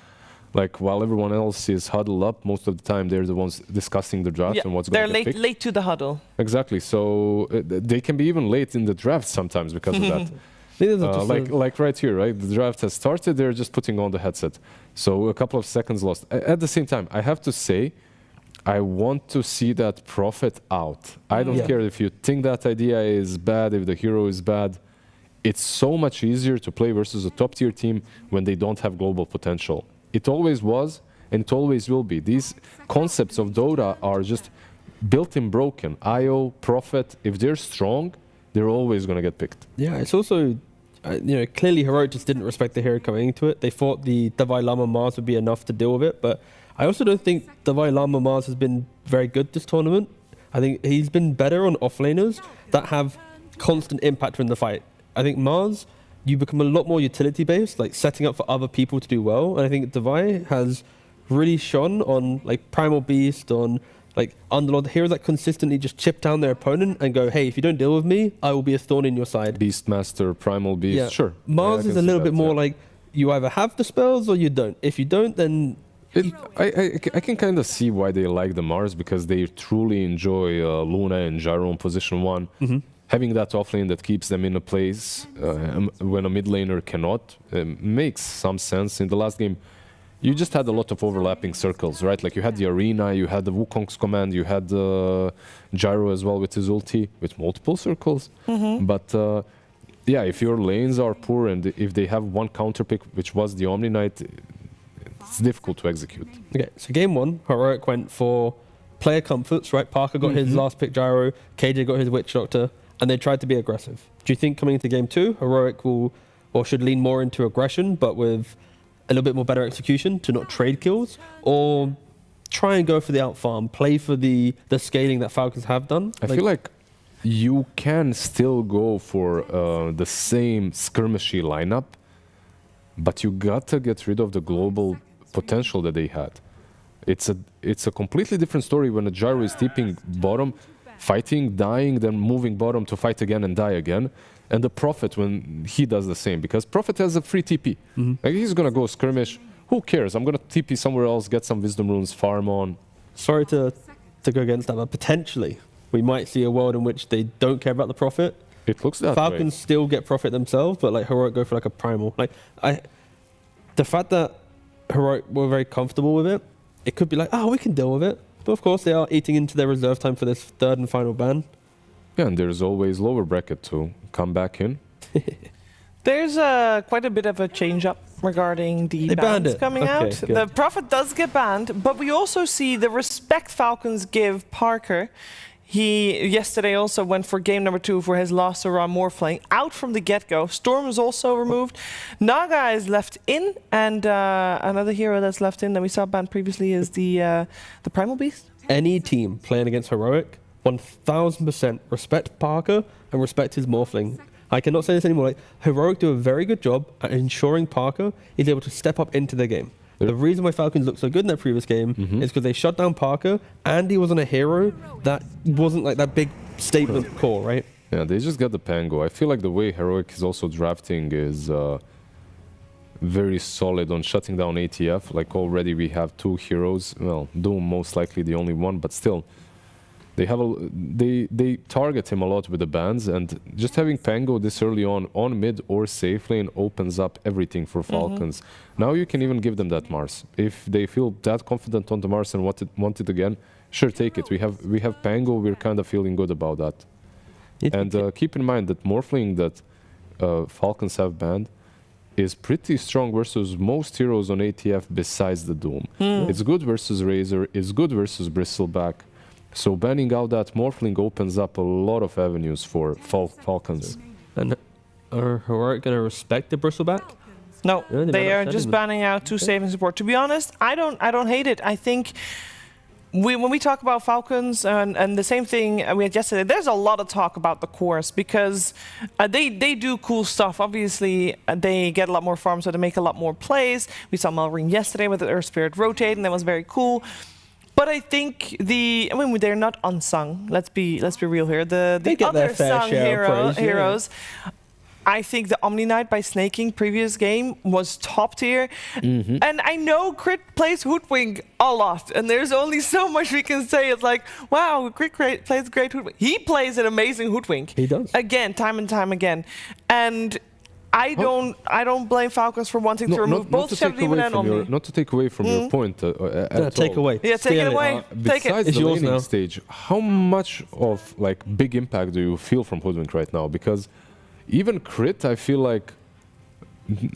[SPEAKER 22] Like, while everyone else is huddled up, most of the time they're the ones discussing the draft and what's going to get picked.
[SPEAKER 20] They're late to the huddle.
[SPEAKER 22] Exactly. So they can be even late in the draft sometimes because of that. Like right here, right? The draft has started. They're just putting on the headset. So a couple of seconds lost. At the same time, I have to say, I want to see that Prophet out. I don't care if you think that idea is bad, if the hero is bad. It's so much easier to play versus a top-tier team when they don't have global potential. It always was, and it always will be. These concepts of Dota are just built-in broken. IO, Prophet, if they're strong, they're always going to get picked.
[SPEAKER 21] Yeah, it's also, you know, clearly Heroic just didn't respect the hero coming into it. They thought the Dalai Lama MOUZ would be enough to deal with it, but I also don't think Dalai Lama MOUZ has been very good this tournament. I think he's been better on offlaners that have constant impact in the fight. I think MOUZ, you become a lot more utility-based, like setting up for other people to do well. And I think Davai has really shone on like Primal Beast, on like Underlord, heroes that consistently just chip down their opponent and go, hey, if you don't deal with me, I will be a thorn in your side.
[SPEAKER 22] Beastmaster, Primal Beast,
[SPEAKER 21] yeah.
[SPEAKER 22] Sure.
[SPEAKER 21] MOUZ is a little bit more like, you either have the spells or you don't. If you don't, then...
[SPEAKER 22] I can kind of see why they like the Mars, because they truly enjoy Luna and Gyro in position 1. Having that offlane that keeps them in a place when a mid laner cannot makes some sense. In the last game, you just had a lot of overlapping circles, right? Like, you had the Arena, you had the Wukong's command, you had Gyro as well with his ulti, with multiple circles. But yeah, if your lanes are poor and if they have one counter pick, which was the Omni Knight, it's difficult to execute.
[SPEAKER 21] Okay, so game 1, Heroic went for player comforts, right? Parker got his last pick Gyro, KJ got his Witch Doctor, and they tried to be aggressive. Do you think coming into game 2, Heroic will, or should lean more into aggression, but with a little bit more better execution to not trade kills, or try and go for the out farm, play for the scaling that Falcons have done?
[SPEAKER 22] I feel like you can still go for the same skirmishy lineup, but you gotta get rid of the global potential that they had. It's a completely different story when a Gyro is tipping bottom, fighting, dying, then moving bottom to fight again and die again. and the Prophet when he does the same, because Prophet has a free TP. Like, he's gonna go skirmish. Who cares? I'm gonna TP somewhere else, get some Wisdom Runes, farm on.
[SPEAKER 21] Sorry to go against that, but potentially we might see a world in which they don't care about the Prophet.
[SPEAKER 22] It looks that
[SPEAKER 21] Falcons
[SPEAKER 22] way.
[SPEAKER 21] still get Prophet themselves, but like Heroic go for like a Primal. Like the fact that Heroic were very comfortable with it, it could be like, oh, we can deal with it. But of course, they are eating into their reserve time for this third and final ban.
[SPEAKER 22] Yeah, and there's always lower bracket to come back in.
[SPEAKER 20] There's quite a bit of a change up regarding the bans coming out.
[SPEAKER 21] Good.
[SPEAKER 20] The Prophet does get banned, but we also see the respect Falcons give Parker. He yesterday also went for game number 2 for his loss to Raw Morphling out from the get-go. Storm is also removed. Naga is left in, and another hero that's left in that we saw banned previously is the Primal Beast.
[SPEAKER 21] Any team playing against Heroic, 1000% respect Parker and respect his Morphling. I cannot say this anymore. Like, Heroic do a very good job at ensuring Parker is able to step up into the game. The reason why Falcons looked so good in their previous game is because they shut down Parker, and he was on a hero that wasn't like that big statement core, right?
[SPEAKER 22] Yeah, they just got the Pango. I feel like the way Heroic is also drafting is very solid on shutting down ATF. Like, already we have 2 heroes. Well, Doom most likely the only one, but still. They target him a lot with the bans, and just having Pango this early on mid or safe lane opens up everything for Falcons. Now you can even give them that Mars. If they feel that confident on the Mars and want it again, sure, take it. We have Pango, we're kind of feeling good about that. And keep in mind that Morphling that Falcons have banned is pretty strong versus most heroes on ATF besides the Doom. It's good versus Razor, it's good versus Bristleback. So banning out that Morphling opens up a lot of avenues for Falcons.
[SPEAKER 21] And are Heroic going to respect the Bristleback?
[SPEAKER 20] No, they are just banning out 2 saving support. To be honest, I don't hate it. I think when we talk about Falcons and the same thing we had yesterday, there's a lot of talk about the course because they do cool stuff. Obviously, they get a lot more farms, so they make a lot more plays. We saw Malrine yesterday with the Earth Spirit rotate, and that was very cool. But I think they're not unsung. Let's be real here. The other sung heroes. I think the Omni Knight by Snaking previous game was top tier. And I know Crit plays Hoodwink a lot, and there's only so much we can say. It's like, wow, Crit plays great Hoodwink. He plays an amazing Hoodwink.
[SPEAKER 21] He does.
[SPEAKER 20] Again, time and time again. And I don't blame Falcons for wanting to remove both Shadow Demon and Omni.
[SPEAKER 22] Not to take away from your point
[SPEAKER 21] take away.
[SPEAKER 20] Yeah, take it away. Take it.
[SPEAKER 22] Besides the laning stage, how much of like big impact do you feel from Hoodwink right now? Because even Crit, I feel like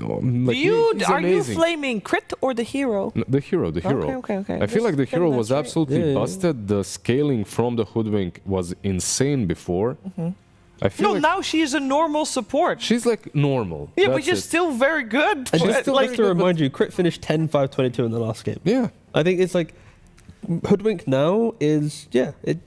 [SPEAKER 20] are you flaming Crit or the hero?
[SPEAKER 22] No, the hero.
[SPEAKER 20] Okay.
[SPEAKER 22] I feel like the hero was absolutely busted. The scaling from the Hoodwink was insane before. I feel like
[SPEAKER 20] now she is a normal support.
[SPEAKER 22] She's like normal.
[SPEAKER 20] Yeah, but she's still very good.
[SPEAKER 21] And just like to remind you, Crit finished 10-5-22 in the last game.
[SPEAKER 22] Yeah.
[SPEAKER 21] I think it's like Hoodwink now is,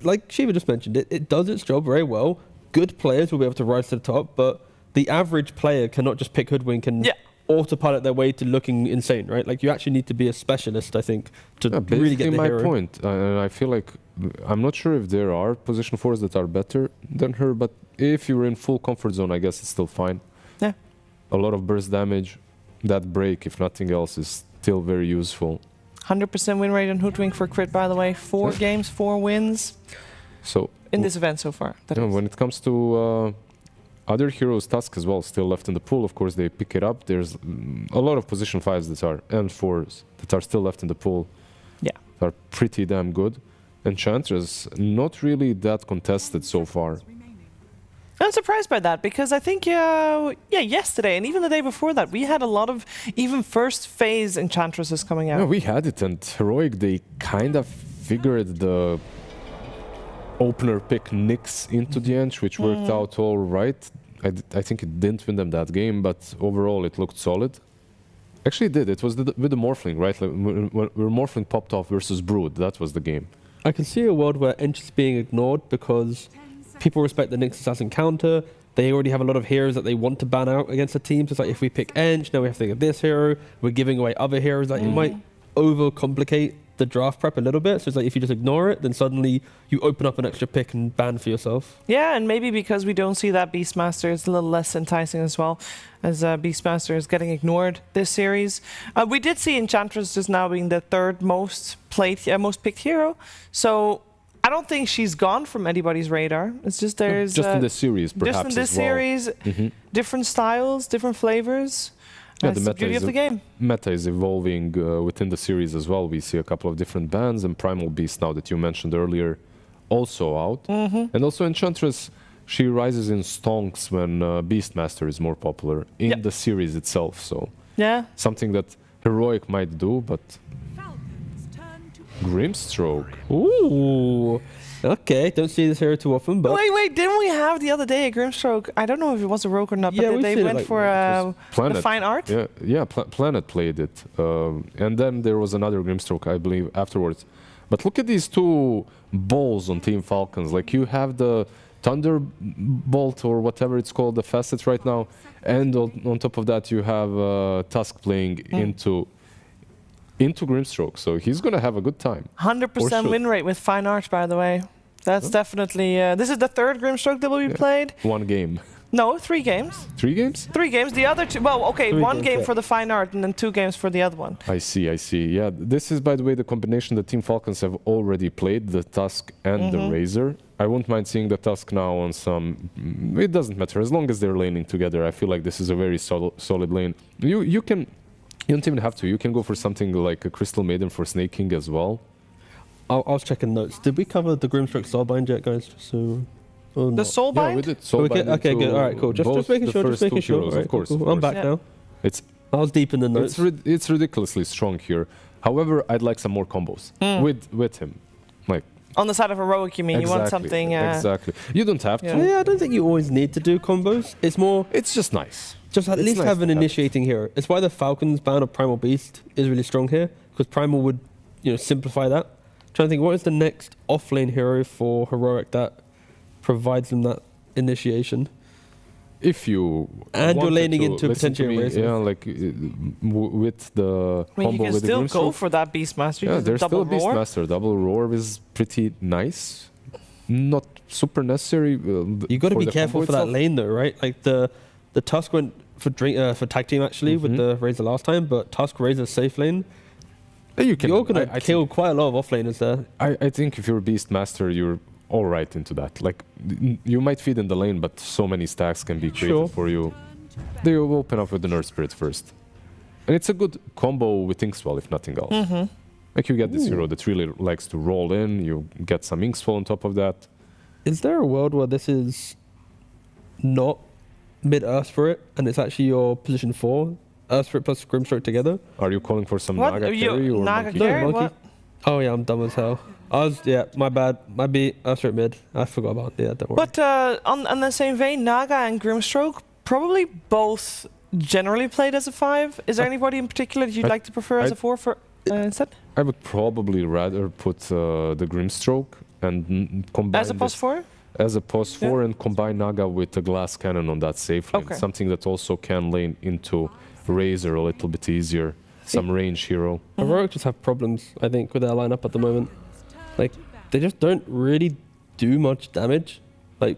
[SPEAKER 21] like Shiva just mentioned, it does its job very well. Good players will be able to rise to the top, but the average player cannot just pick Hoodwink and autopilot their way to looking insane, right? Like, you actually need to be a specialist, I think, to really get the
[SPEAKER 22] my
[SPEAKER 21] hero.
[SPEAKER 22] point. And I feel like, I'm not sure if there are position 4s that are better than her, but if you're in full comfort zone, I guess it's still fine.
[SPEAKER 20] Yeah.
[SPEAKER 22] A lot of burst damage. That break, if nothing else, is still very useful.
[SPEAKER 20] 100% win rate on Hoodwink for Crit, by the way. 4 games, 4 wins.
[SPEAKER 22] So
[SPEAKER 20] in this event so far.
[SPEAKER 22] When it comes to other heroes' Tusk as well, still left in the pool, of course, they pick it up. There's a lot of position 5s that are, and 4s that are still left in the pool.
[SPEAKER 20] Yeah.
[SPEAKER 22] That are pretty damn good. Enchantress, not really that contested so far.
[SPEAKER 20] I'm surprised by that because I think, yesterday and even the day before that, we had a lot of even first phase Enchantresses coming out.
[SPEAKER 22] Yeah, we had it, and Heroic, they kind of figured the opener pick Nyx into the end, which worked out all right. I think it didn't win them that game, but overall it looked solid. Actually it did. It was with the Morphling, right? Like, when Morphling popped off versus Brood, that was the game.
[SPEAKER 21] I can see a world where Ench is being ignored because people respect the Nyx Assassin counter. They already have a lot of heroes that they want to ban out against the team. So it's like, if we pick Ench, now we have to think of this hero. We're giving away other heroes. Like, it might overcomplicate the draft prep a little bit. So it's like if you just ignore it, then suddenly you open up an extra pick and ban for yourself.
[SPEAKER 20] Yeah, and maybe because we don't see that Beastmaster, it's a little less enticing as well, as Beastmaster is getting ignored this series. We did see Enchantress just now being the third most picked hero, so I don't think she's gone from anybody's radar. It's just there's
[SPEAKER 22] just in this series, perhaps.
[SPEAKER 20] Just in this
[SPEAKER 22] as well.
[SPEAKER 20] series, different styles, different flavors.
[SPEAKER 22] Yeah,
[SPEAKER 20] That's the beauty of the game.
[SPEAKER 22] Meta is evolving within the series as well. We see a couple of different bans, and Primal Beast now that you mentioned earlier, also out. And also Enchantress, she rises in stonks when Beastmaster is more popular in the series itself. So something that Heroic might do, but Grimstroke.
[SPEAKER 21] Ooh. Okay, don't see this hero too often, but...
[SPEAKER 20] Wait, didn't we have the other day a Grimstroke? I don't know if it was a rogue or not, but they went for the fine art?
[SPEAKER 22] Yeah, Planet played it. And then there was another Grimstroke, I believe, afterwards. But look at these two balls on Team Falcons. Like, you have the Thunderbolt, or whatever it's called, the facets right now, and on top of that you have Tusk playing into Grimstroke, so he's going to have a good time.
[SPEAKER 20] 100% win rate with fine art, by the way. That's definitely... this is the third Grimstroke that will be played.
[SPEAKER 22] 1 game.
[SPEAKER 20] No, 3 games.
[SPEAKER 22] 3 games?
[SPEAKER 20] 3 games. The other 2... Well, okay, 1
[SPEAKER 22] games,
[SPEAKER 20] game for the fine art and then 2 games for the other one.
[SPEAKER 22] I see. Yeah, this is, by the way, the combination that Team Falcons have already played, the Tusk and the Razor. I won't mind seeing the Tusk now on some... It doesn't matter, as long as they're laning together. I feel like this is a very solid lane. You can... You don't even have to. You can go for something like a Crystal Maiden for Snake King as well.
[SPEAKER 21] I was checking notes. Did we cover the Grimstroke Soulbind yet, guys? So,
[SPEAKER 20] the Soulbind?
[SPEAKER 22] Yeah, we did Soulbind.
[SPEAKER 21] Okay, good. All right, cool. Just making sure. Just making sure.
[SPEAKER 22] Heroes, of course.
[SPEAKER 21] Cool. I'm back now. I was deep in the notes.
[SPEAKER 22] It's ridiculously strong here. However, I'd like some more combos with him. Like
[SPEAKER 20] on the side of heroic, you mean? You want something...
[SPEAKER 22] Exactly. You don't have to.
[SPEAKER 21] Yeah, I don't think you always need to do combos. It's more...
[SPEAKER 22] It's just nice.
[SPEAKER 21] Just at least have an initiating hero. It's why the Falcons ban of Primal Beast is really strong here, because Primal would, simplify that. I'm trying to think, what is the next offlane hero for Heroic that provides them that initiation?
[SPEAKER 22] If you
[SPEAKER 21] and you're laning into potentially Razor.
[SPEAKER 22] Yeah, like with the combo
[SPEAKER 20] you can
[SPEAKER 22] with
[SPEAKER 20] still
[SPEAKER 22] the
[SPEAKER 20] go for that Beastmaster.
[SPEAKER 22] Yeah, there's still a Beastmaster. Double Roar is pretty nice. Not super necessary.
[SPEAKER 21] You got to be careful for that lane though, right? Like the Tusk went for tag team actually with the Razor last time, but Tusk Razor safe lane. You're going to kill quite a lot of offlaners there.
[SPEAKER 22] I think if you're a Beastmaster, you're all right into that. Like, you might feed in the lane, but so many stacks can be created for you. They will open up with the Nurse Spirit first. And it's a good combo with Inkswell, if nothing else. Like, you get this hero that really likes to roll in, you get some Inkswell on top of that.
[SPEAKER 21] Is there a world where this is not mid-Earth Spirit, and it's actually your position 4? Earth Spirit plus Grimstroke together?
[SPEAKER 22] Are you calling for some Naga carry or
[SPEAKER 20] Naga
[SPEAKER 22] monkey?
[SPEAKER 20] carry?
[SPEAKER 21] No, monkey. Oh yeah, I'm dumb as hell. My bad. Might be Earth Spirit mid. I forgot about don't worry.
[SPEAKER 20] But on the same vein, Naga and Grimstroke, probably both generally played as a 5. Is there anybody in particular that you'd like to prefer as a 4 for instead?
[SPEAKER 22] I would probably rather put the Grimstroke and combine
[SPEAKER 20] as a pos 4?
[SPEAKER 22] As a pos 4 and combine Naga with a glass cannon on that safe lane. Something that also can lane into Razor a little bit easier. Some range hero.
[SPEAKER 21] Heroic just have problems, I think, with their lineup at the moment. Like, they just don't really do much damage. Like,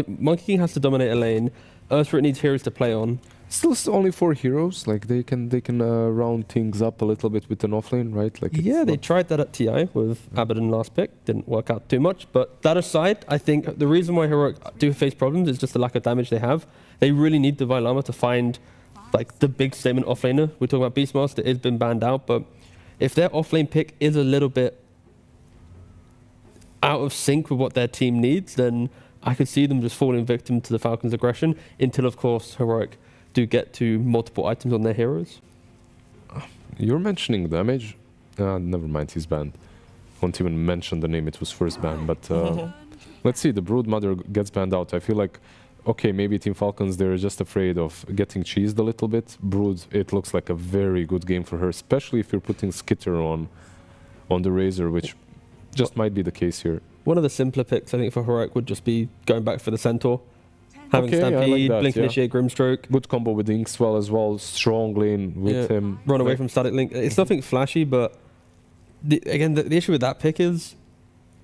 [SPEAKER 21] Monkey King has to dominate a lane. Earth Spirit needs heroes to play on.
[SPEAKER 22] Still only 4 heroes. Like, they can round things up a little bit with an offlane, right? Like,
[SPEAKER 21] yeah, they tried that at TI with Abaddon last pick. Didn't work out too much. But that aside, I think the reason why Heroic do face problems is just the lack of damage they have. They really need Divine Llama to find like the big statement offlaner. We're talking about Beastmaster, it's been banned out, but if their offlane pick is a little bit out of sync with what their team needs, then I could see them just falling victim to the Falcons' aggression until, of course, Heroic do get to multiple items on their heroes.
[SPEAKER 22] You're mentioning damage? Never mind, he's banned. Won't even mention the name, it was first banned, but let's see, the Broodmother gets banned out. I feel like okay, maybe Team Falcons, they're just afraid of getting cheesed a little bit. Brood, it looks like a very good game for her, especially if you're putting Skitter on the Razor, which just might be the case here.
[SPEAKER 21] One of the simpler picks, I think, for Heroic would just be going back for the Centaur. Having Stampede, like Blink Initiate, Grimstroke.
[SPEAKER 22] Good combo with Inkswell as well, strong lane with him.
[SPEAKER 21] Run away from Static Link. It's nothing flashy, but the issue with that pick is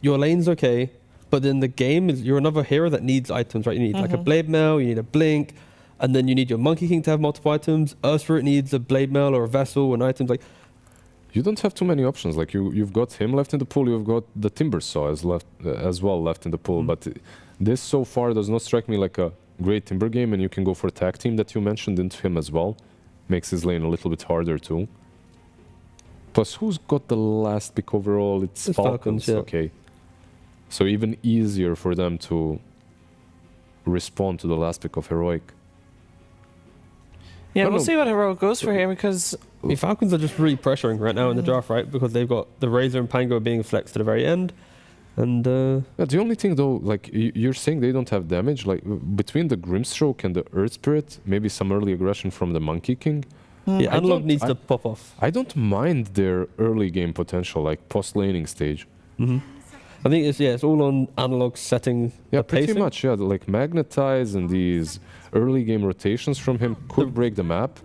[SPEAKER 21] your lane's okay, but then the game is you're another hero that needs items, right? You need like a blade mail, you need a blink, and then you need your Monkey King to have multiple items. Earthroot needs a blade mail or a vessel and items like.
[SPEAKER 22] You don't have too many options. Like you've got him left in the pool. You've got the Timber Saw as well left in the pool. But this so far does not strike me like a great Timber game. And you can go for a tag team that you mentioned into him as well. Makes his lane a little bit harder too. Plus, who's got the last pick overall? It's Falcons.
[SPEAKER 21] Yeah.
[SPEAKER 22] Okay. So even easier for them to respond to the last pick of Heroic.
[SPEAKER 20] Yeah, we'll see what Heroic goes for here because...
[SPEAKER 21] I mean, Falcons are just really pressuring right now in the draft, right? Because they've got the Razor and Pango being flexed to the very end. And
[SPEAKER 22] yeah, the only thing though, like you're saying they don't have damage, like between the Grimstroke and the Earth Spirit, maybe some early aggression from the Monkey King.
[SPEAKER 21] Yeah, Analog needs to pop off.
[SPEAKER 22] I don't mind their early game potential, like post-laning stage.
[SPEAKER 21] I think it's all on Analog setting the
[SPEAKER 22] pretty
[SPEAKER 21] pacing.
[SPEAKER 22] much, yeah. Like Magnetize and these early game rotations from him could break the map.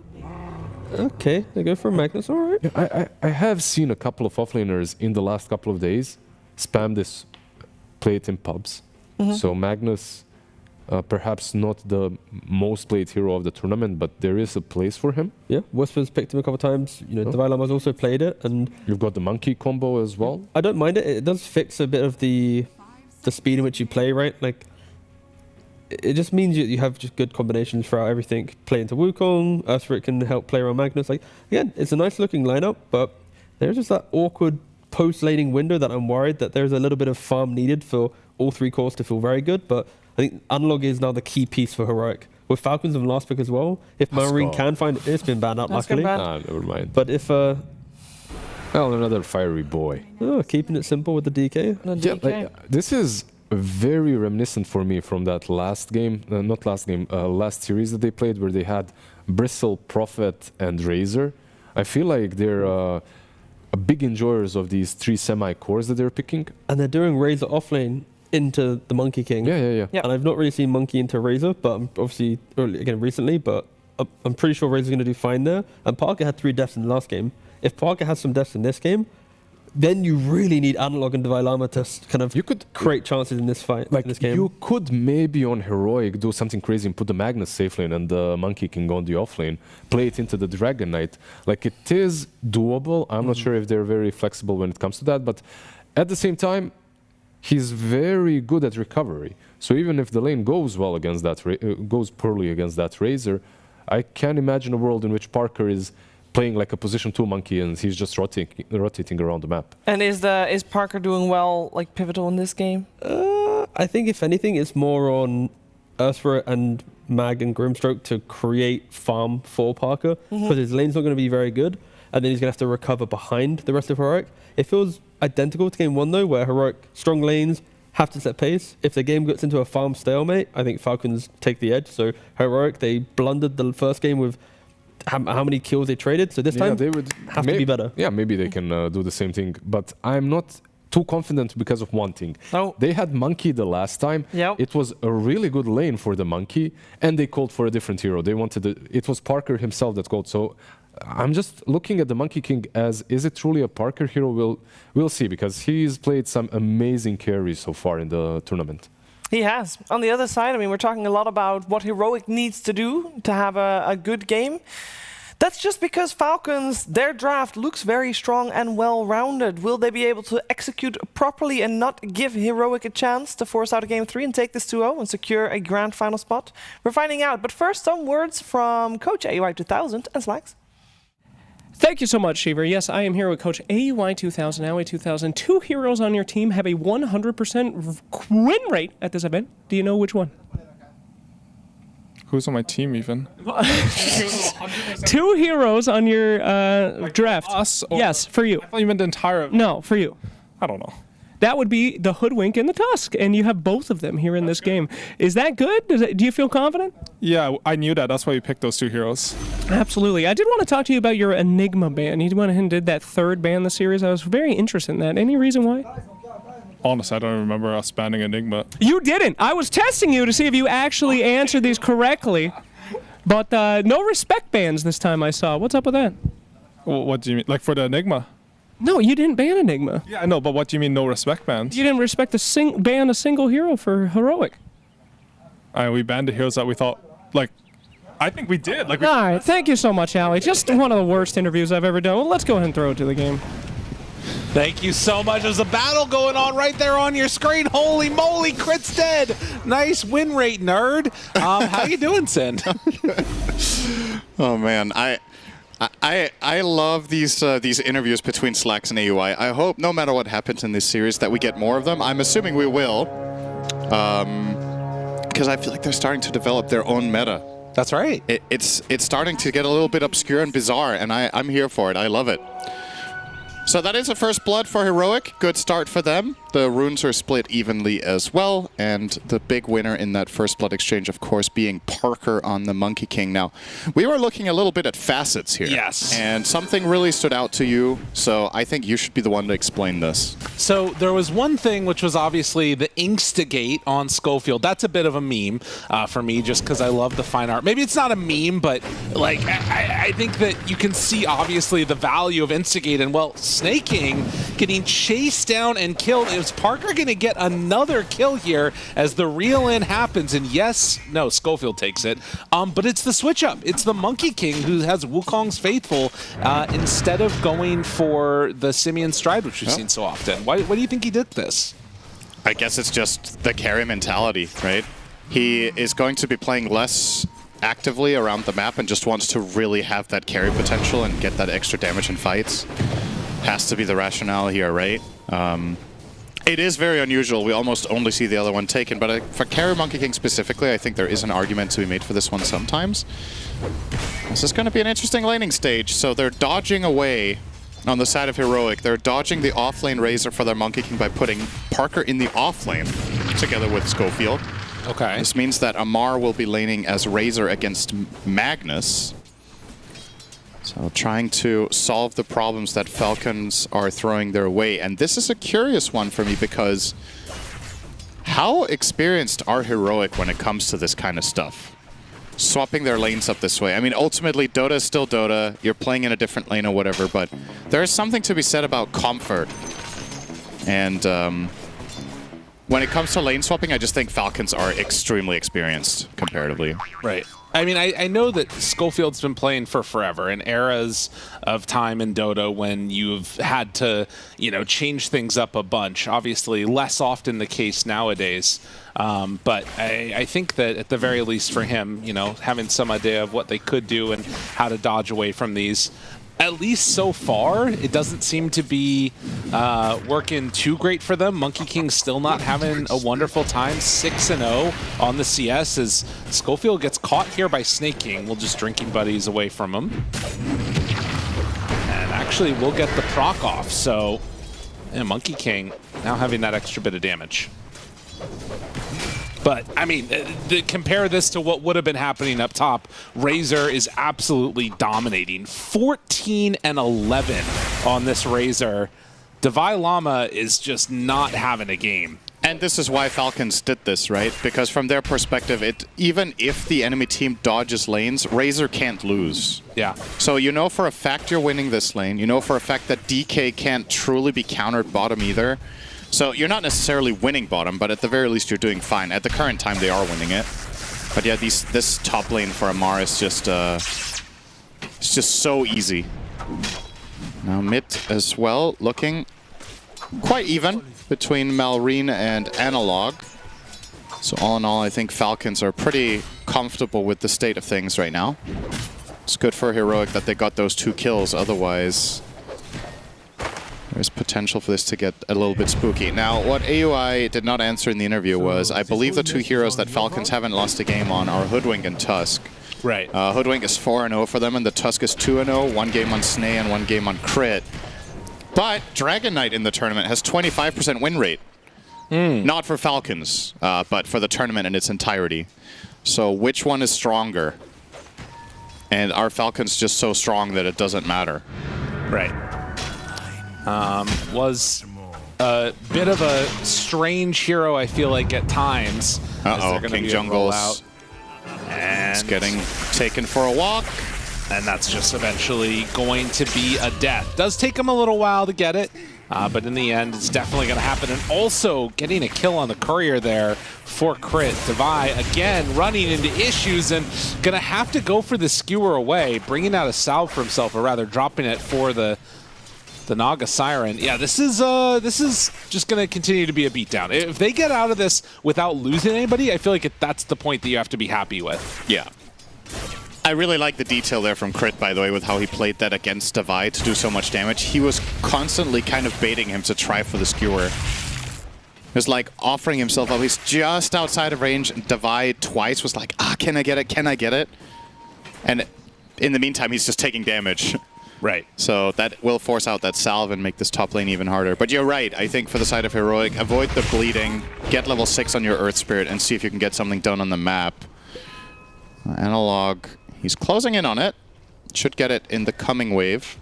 [SPEAKER 21] Okay, they go for Magnus, all right.
[SPEAKER 22] Yeah, I have seen a couple of offlaners in the last couple of days spam this, play it in pubs. So Magnus, perhaps not the most played hero of the tournament, but there is a place for him.
[SPEAKER 21] Yeah, Whisper's picked him a couple of times. You know, Divine Lama's also played it, and
[SPEAKER 22] you've got the monkey combo as well.
[SPEAKER 21] I don't mind it. It does fix a bit of the speed in which you play, right? Like, it just means you have just good combinations throughout everything. Play into Wukong, Earthrick can help play around Magnus. Like, again, it's a nice looking lineup, but there's just that awkward post-laning window that I'm worried that there's a little bit of farm needed for all three cores to feel very good, but I think Analog is now the key piece for Heroic. With Falcons and last pick as well, if Marine can find it, it's been banned out luckily.
[SPEAKER 22] Never mind.
[SPEAKER 21] But if
[SPEAKER 22] well, another fiery boy.
[SPEAKER 21] Keeping it simple with the DK.
[SPEAKER 22] Yeah, like, this is very reminiscent for me from that last game, last series that they played where they had Bristle, Prophet, and Razor. I feel like they're big enjoyers of these three semi-cores that they're picking.
[SPEAKER 21] And they're doing Razor offlane into the Monkey King.
[SPEAKER 22] Yeah.
[SPEAKER 21] And I've not really seen Monkey into Razor, but I'm obviously, recently, but I'm pretty sure Razor's going to do fine there. And Parker had 3 deaths in the last game. If Parker has some deaths in this game, then you really need Analog and Divine Lama to kind of create chances in this fight, in this game.
[SPEAKER 22] You could maybe on Heroic do something crazy and put the Magnus safe lane and the Monkey King on the off lane, play it into the Dragon Knight. Like, it is doable. I'm not sure if they're very flexible when it comes to that, but at the same time, he's very good at recovery. So even if the lane goes well against that, goes poorly against that Razor, I can imagine a world in which Parker is playing like a position 2 monkey and he's just rotating around the map.
[SPEAKER 20] And is Parker doing well, like pivotal in this game?
[SPEAKER 21] I think if anything, it's more on Earthra and Mag and Grimstroke to create farm for Parker because his lane's not going to be very good, and then he's going to have to recover behind the rest of Heroic. It feels identical to game 1 though, where Heroic strong lanes have to set pace. If the game gets into a farm stalemate, I think Falcons take the edge. So Heroic, they blundered the first game with how many kills they traded, so this time
[SPEAKER 22] they would
[SPEAKER 21] have to be better.
[SPEAKER 22] Yeah, maybe they can do the same thing, but I'm not too confident because of one thing. They had Monkey the last time. It was a really good lane for the Monkey, and they called for a different hero. They wanted it was Parker himself that called. So I'm just looking at the Monkey King as, is it truly a Parker hero? We'll see, because he's played some amazing carries so far in the tournament.
[SPEAKER 20] He has. On the other side, I mean, we're talking a lot about what Heroic needs to do to have a good game. That's just because Falcons, their draft looks very strong and well-rounded. Will they be able to execute properly and not give Heroic a chance to force out a game 3 and take this 2-0 and secure a grand final spot? We're finding out. But first, some words from Coach AUI2000 and Slacks.
[SPEAKER 12] Thank you so much, Shiver. Yes, I am here with Coach AUI2000, AUI2000. 2 heroes on your team have a 100% win rate at this event. Do you know which one?
[SPEAKER 3] Who's on my team even?
[SPEAKER 12] 2 heroes on your draft.
[SPEAKER 3] Us?
[SPEAKER 12] Yes, for you.
[SPEAKER 3] I thought you meant the entire...
[SPEAKER 12] No, for you.
[SPEAKER 3] I don't know.
[SPEAKER 12] That would be the Hoodwink and the Tusk, and you have both of them here in this game. Is that good? Do you feel confident?
[SPEAKER 3] Yeah, I knew that. That's why we picked those 2 heroes.
[SPEAKER 12] Absolutely. I did want to talk to you about your Enigma ban. You went ahead and did that 3rd ban in the series. I was very interested in that. Any reason why?
[SPEAKER 3] Honestly, I don't remember us banning Enigma.
[SPEAKER 12] You didn't. I was testing you to see if you actually answered these correctly. But no respect bans this time I saw. What's up with that?
[SPEAKER 3] Well, what do you mean? Like for the Enigma?
[SPEAKER 12] No, you didn't ban Enigma.
[SPEAKER 3] Yeah, I know, but what do you mean no respect bans?
[SPEAKER 12] You didn't respect ban a single hero for heroic.
[SPEAKER 3] We banned the heroes that we thought, like, I think we did. Like,
[SPEAKER 12] All right, thank you so much, Allie. Just one of the worst interviews I've ever done. Well, let's go ahead and throw it to the game.
[SPEAKER 10] Thank you so much. There's a battle going on right there on your screen. Holy moly, Crit's dead. Nice win rate, nerd. How you doing, Sin?
[SPEAKER 11] Oh man, I love these interviews between Slacks and AUI. I hope no matter what happens in this series that we get more of them. I'm assuming we will, because I feel like they're starting to develop their own meta.
[SPEAKER 10] That's right.
[SPEAKER 11] It's starting to get a little bit obscure and bizarre, and I'm here for it. I love it. So that is a first blood for Heroic. Good start for them. The runes are split evenly as well, and the big winner in that first blood exchange, of course, being Parker on the Monkey King. Now, we were looking a little bit at facets here.
[SPEAKER 10] Yes.
[SPEAKER 11] And something really stood out to you, so I think you should be the one to explain this.
[SPEAKER 10] So there was one thing, which was obviously the Instigate on Schofield. That's a bit of a meme for me, just because I love the fine art. Maybe it's not a meme, but like I think that you can see obviously the value of Instigate, and well, Snake King getting chased down and killed. Is Parker going to get another kill here as the reel-in happens? And yes, no, Schofield takes it. But it's the switch-up. It's the Monkey King who has Wukong's Faithful instead of going for the Simeon Stride, which we've seen so often. Why do you think he did this?
[SPEAKER 11] I guess it's just the carry mentality, right? He is going to be playing less actively around the map and just wants to really have that carry potential and get that extra damage in fights. Has to be the rationale here, right? It is very unusual. We almost only see the other one taken, but for carry Monkey King specifically, I think there is an argument to be made for this one sometimes. This is going to be an interesting laning stage. So they're dodging away on the side of Heroic. They're dodging the offlane Razor for their Monkey King by putting Parker in the offlane together with Schofield.
[SPEAKER 10] Okay.
[SPEAKER 11] This means that Amar will be laning as Razor against Magnus. So trying to solve the problems that Falcons are throwing their way. And this is a curious one for me because how experienced are Heroic when it comes to this kind of stuff? Swapping their lanes up this way. I mean, ultimately, Dota is still Dota. You're playing in a different lane or whatever, but there is something to be said about comfort. And when it comes to lane swapping, I just think Falcons are extremely experienced comparatively.
[SPEAKER 10] Right. I mean, I know that Schofield's been playing for forever, in eras of time in Dota when you've had to, you know, change things up a bunch. Obviously, less often the case nowadays. But I think that at the very least for him, you know, having some idea of what they could do and how to dodge away from these, at least so far, it doesn't seem to be working too great for them. Monkey King's still not having a wonderful time. 6-0 on the CS as Schofield gets caught here by Snake King. We'll just drinking buddies away from him. And actually, we'll get the proc off. So, yeah, Monkey King now having that extra bit of damage. But, I mean, compare this to what would have been happening up top. Razor is absolutely dominating. 14-11 on this Razor. Devi Llama is just not having a game.
[SPEAKER 11] And this is why Falcons did this, right? Because from their perspective, even if the enemy team dodges lanes, Razor can't lose.
[SPEAKER 10] Yeah.
[SPEAKER 11] So you know for a fact you're winning this lane. You know for a fact that DK can't truly be countered bottom either. So you're not necessarily winning bottom, but at the very least you're doing fine. At the current time, they are winning it. But yeah, this top lane for Amar is just it's just so easy. Now mid as well, looking quite even between Malrine and Analog. So all in all, I think Falcons are pretty comfortable with the state of things right now. It's good for Heroic that they got those 2 kills, otherwise there's potential for this to get a little bit spooky. Now, what AUI did not answer in the interview was, I believe the 2 heroes that Falcons haven't lost a game on are Hoodwink and Tusk.
[SPEAKER 10] Right.
[SPEAKER 11] Hoodwink is 4-0 for them, and the Tusk is 2-0, 1 game on Snay and 1 game on Crit. But Dragon Knight in the tournament has 25% win rate. Not for Falcons, but for the tournament in its entirety. So which one is stronger? And are Falcons just so strong that it doesn't matter?
[SPEAKER 10] Right. Was a bit of a strange hero, I feel like, at times.
[SPEAKER 11] Uh-oh, King Jungle's
[SPEAKER 10] and
[SPEAKER 11] it's getting taken for a walk.
[SPEAKER 10] And that's just eventually going to be a death. Does take him a little while to get it, but in the end, it's definitely going to happen. And also getting a kill on the courier there for Crit. Devi, again, running into issues and going to have to go for the skewer away, bringing out a salve for himself, or rather dropping it for the Naga Siren. Yeah, this is just going to continue to be a beatdown. If they get out of this without losing anybody, I feel like that's the point that you have to be happy with.
[SPEAKER 11] Yeah. I really like the detail there from Crit, by the way, with how he played that against Devi to do so much damage. He was constantly kind of baiting him to try for the skewer. He was like offering himself up. He's just outside of range. Devi twice was like, can I get it? Can I get it? And in the meantime, he's just taking damage.
[SPEAKER 10] Right.
[SPEAKER 11] So that will force out that salve and make this top lane even harder. But you're right. I think for the side of Heroic, avoid the bleeding, get level 6 on your Earth Spirit, and see if you can get something done on the map. Analog, he's closing in on it. Should get it in the coming wave.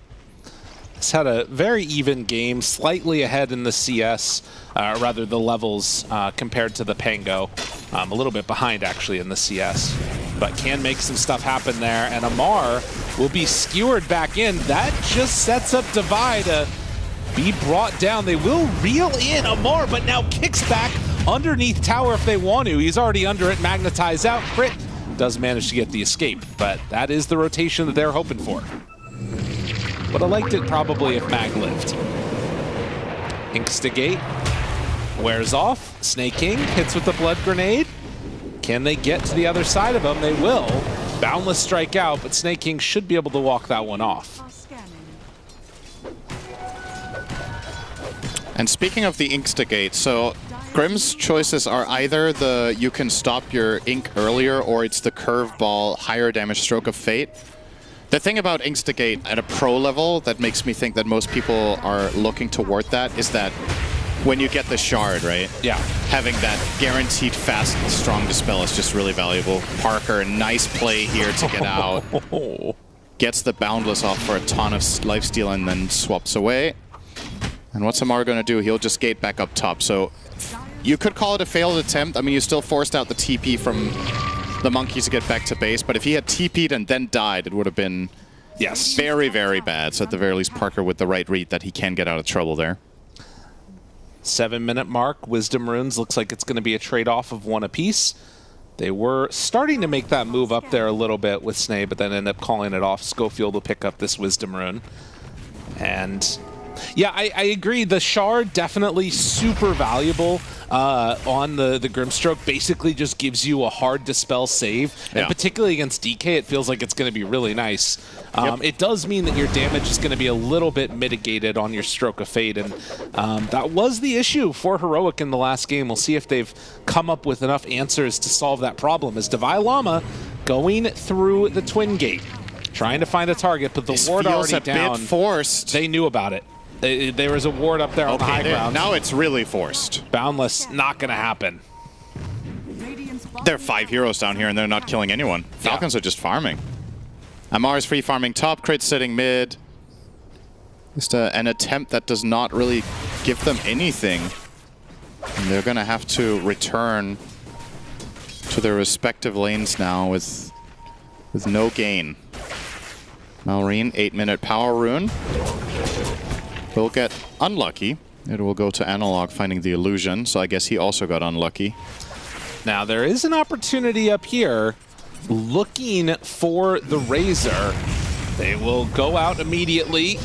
[SPEAKER 10] He's had a very even game, slightly ahead in the CS, rather the levels compared to the Pango. A little bit behind, actually, in the CS. But can make some stuff happen there. And Amar will be skewered back in. That just sets up Devi to be brought down. They will reel in Amar, but now kicks back underneath tower if they want to. He's already under it, magnetized out. Crit does manage to get the escape, but that is the rotation that they're hoping for. Would have liked it probably if Mag lived. Instigate wears off. Snake King hits with the blood grenade. Can they get to the other side of him? They will. Boundless strike out, but Snake King should be able to walk that one off.
[SPEAKER 11] And speaking of the Instigate, so Grim's choices are either the you can stop your ink earlier, or it's the curveball higher damage Stroke of Fate. The thing about Instigate at a pro level that makes me think that most people are looking toward that is that when you get the shard, right?
[SPEAKER 10] Yeah.
[SPEAKER 11] Having that guaranteed fast, strong dispel is just really valuable. Parker, nice play here to get out. Gets the Boundless off for a ton of lifesteal and then swaps away. And what's Amar going to do? He'll just gate back up top. So you could call it a failed attempt. I mean, you still forced out the TP from the Monkeys to get back to base. But if he had TP'd and then died, it would have been very, very bad. So at the very least, Parker with the right read that he can get out of trouble there.
[SPEAKER 10] 7-minute mark. Wisdom Runes looks like it's going to be a trade-off of one apiece. They were starting to make that move up there a little bit with Snay, but then ended up calling it off. Schofield will pick up this Wisdom Rune. And yeah, I agree. The Shard definitely super valuable on the Grimstroke. Basically just gives you a hard dispel save.
[SPEAKER 11] Yeah.
[SPEAKER 10] And particularly against DK, it feels like it's going to be really nice. It does mean that your damage is going to be a little bit mitigated on your Stroke of Fate. And that was the issue for Heroic in the last game. We'll see if they've come up with enough answers to solve that problem. As Devi Llama going through the Twin Gate, trying to find a target, but the ward already down.
[SPEAKER 11] Bit forced.
[SPEAKER 10] They knew about it. There was a ward up there on the high ground.
[SPEAKER 11] Now it's really forced.
[SPEAKER 10] Boundless, not going to happen.
[SPEAKER 11] There are 5 heroes down here and they're not killing anyone. Falcons are just farming. Amar is free farming top, Crit sitting mid. Just an attempt that does not really give them anything. And they're going to have to return to their respective lanes now with no gain. Malrine, 8-minute power rune. Will get unlucky. It will go to Analog finding the illusion, so I guess he also got unlucky.
[SPEAKER 10] Now there is an opportunity up here looking for the Razor. They will go out immediately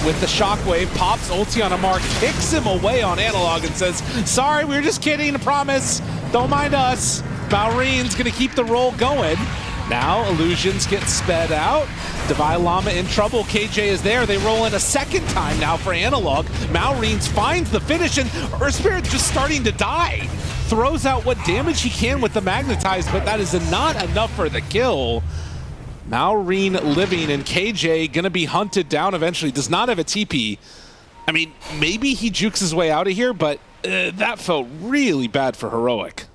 [SPEAKER 10] with the Shockwave. Pops ulti on Amar, kicks him away on Analog and says, sorry, we were just kidding, I promise. Don't mind us. Malrine's going to keep the roll going. Now Illusions get sped out. Devi Llama in trouble. KJ is there. They roll in a second time now for Analog. Malrines finds the finish, and Earth Spirit's just starting to die. Throws out what damage he can with the Magnetize, but that is not enough for the kill. Malrine living, and KJ gonna be hunted down eventually. Does not have a TP. I mean, maybe he jukes his way out of here, but that felt really bad for Heroic.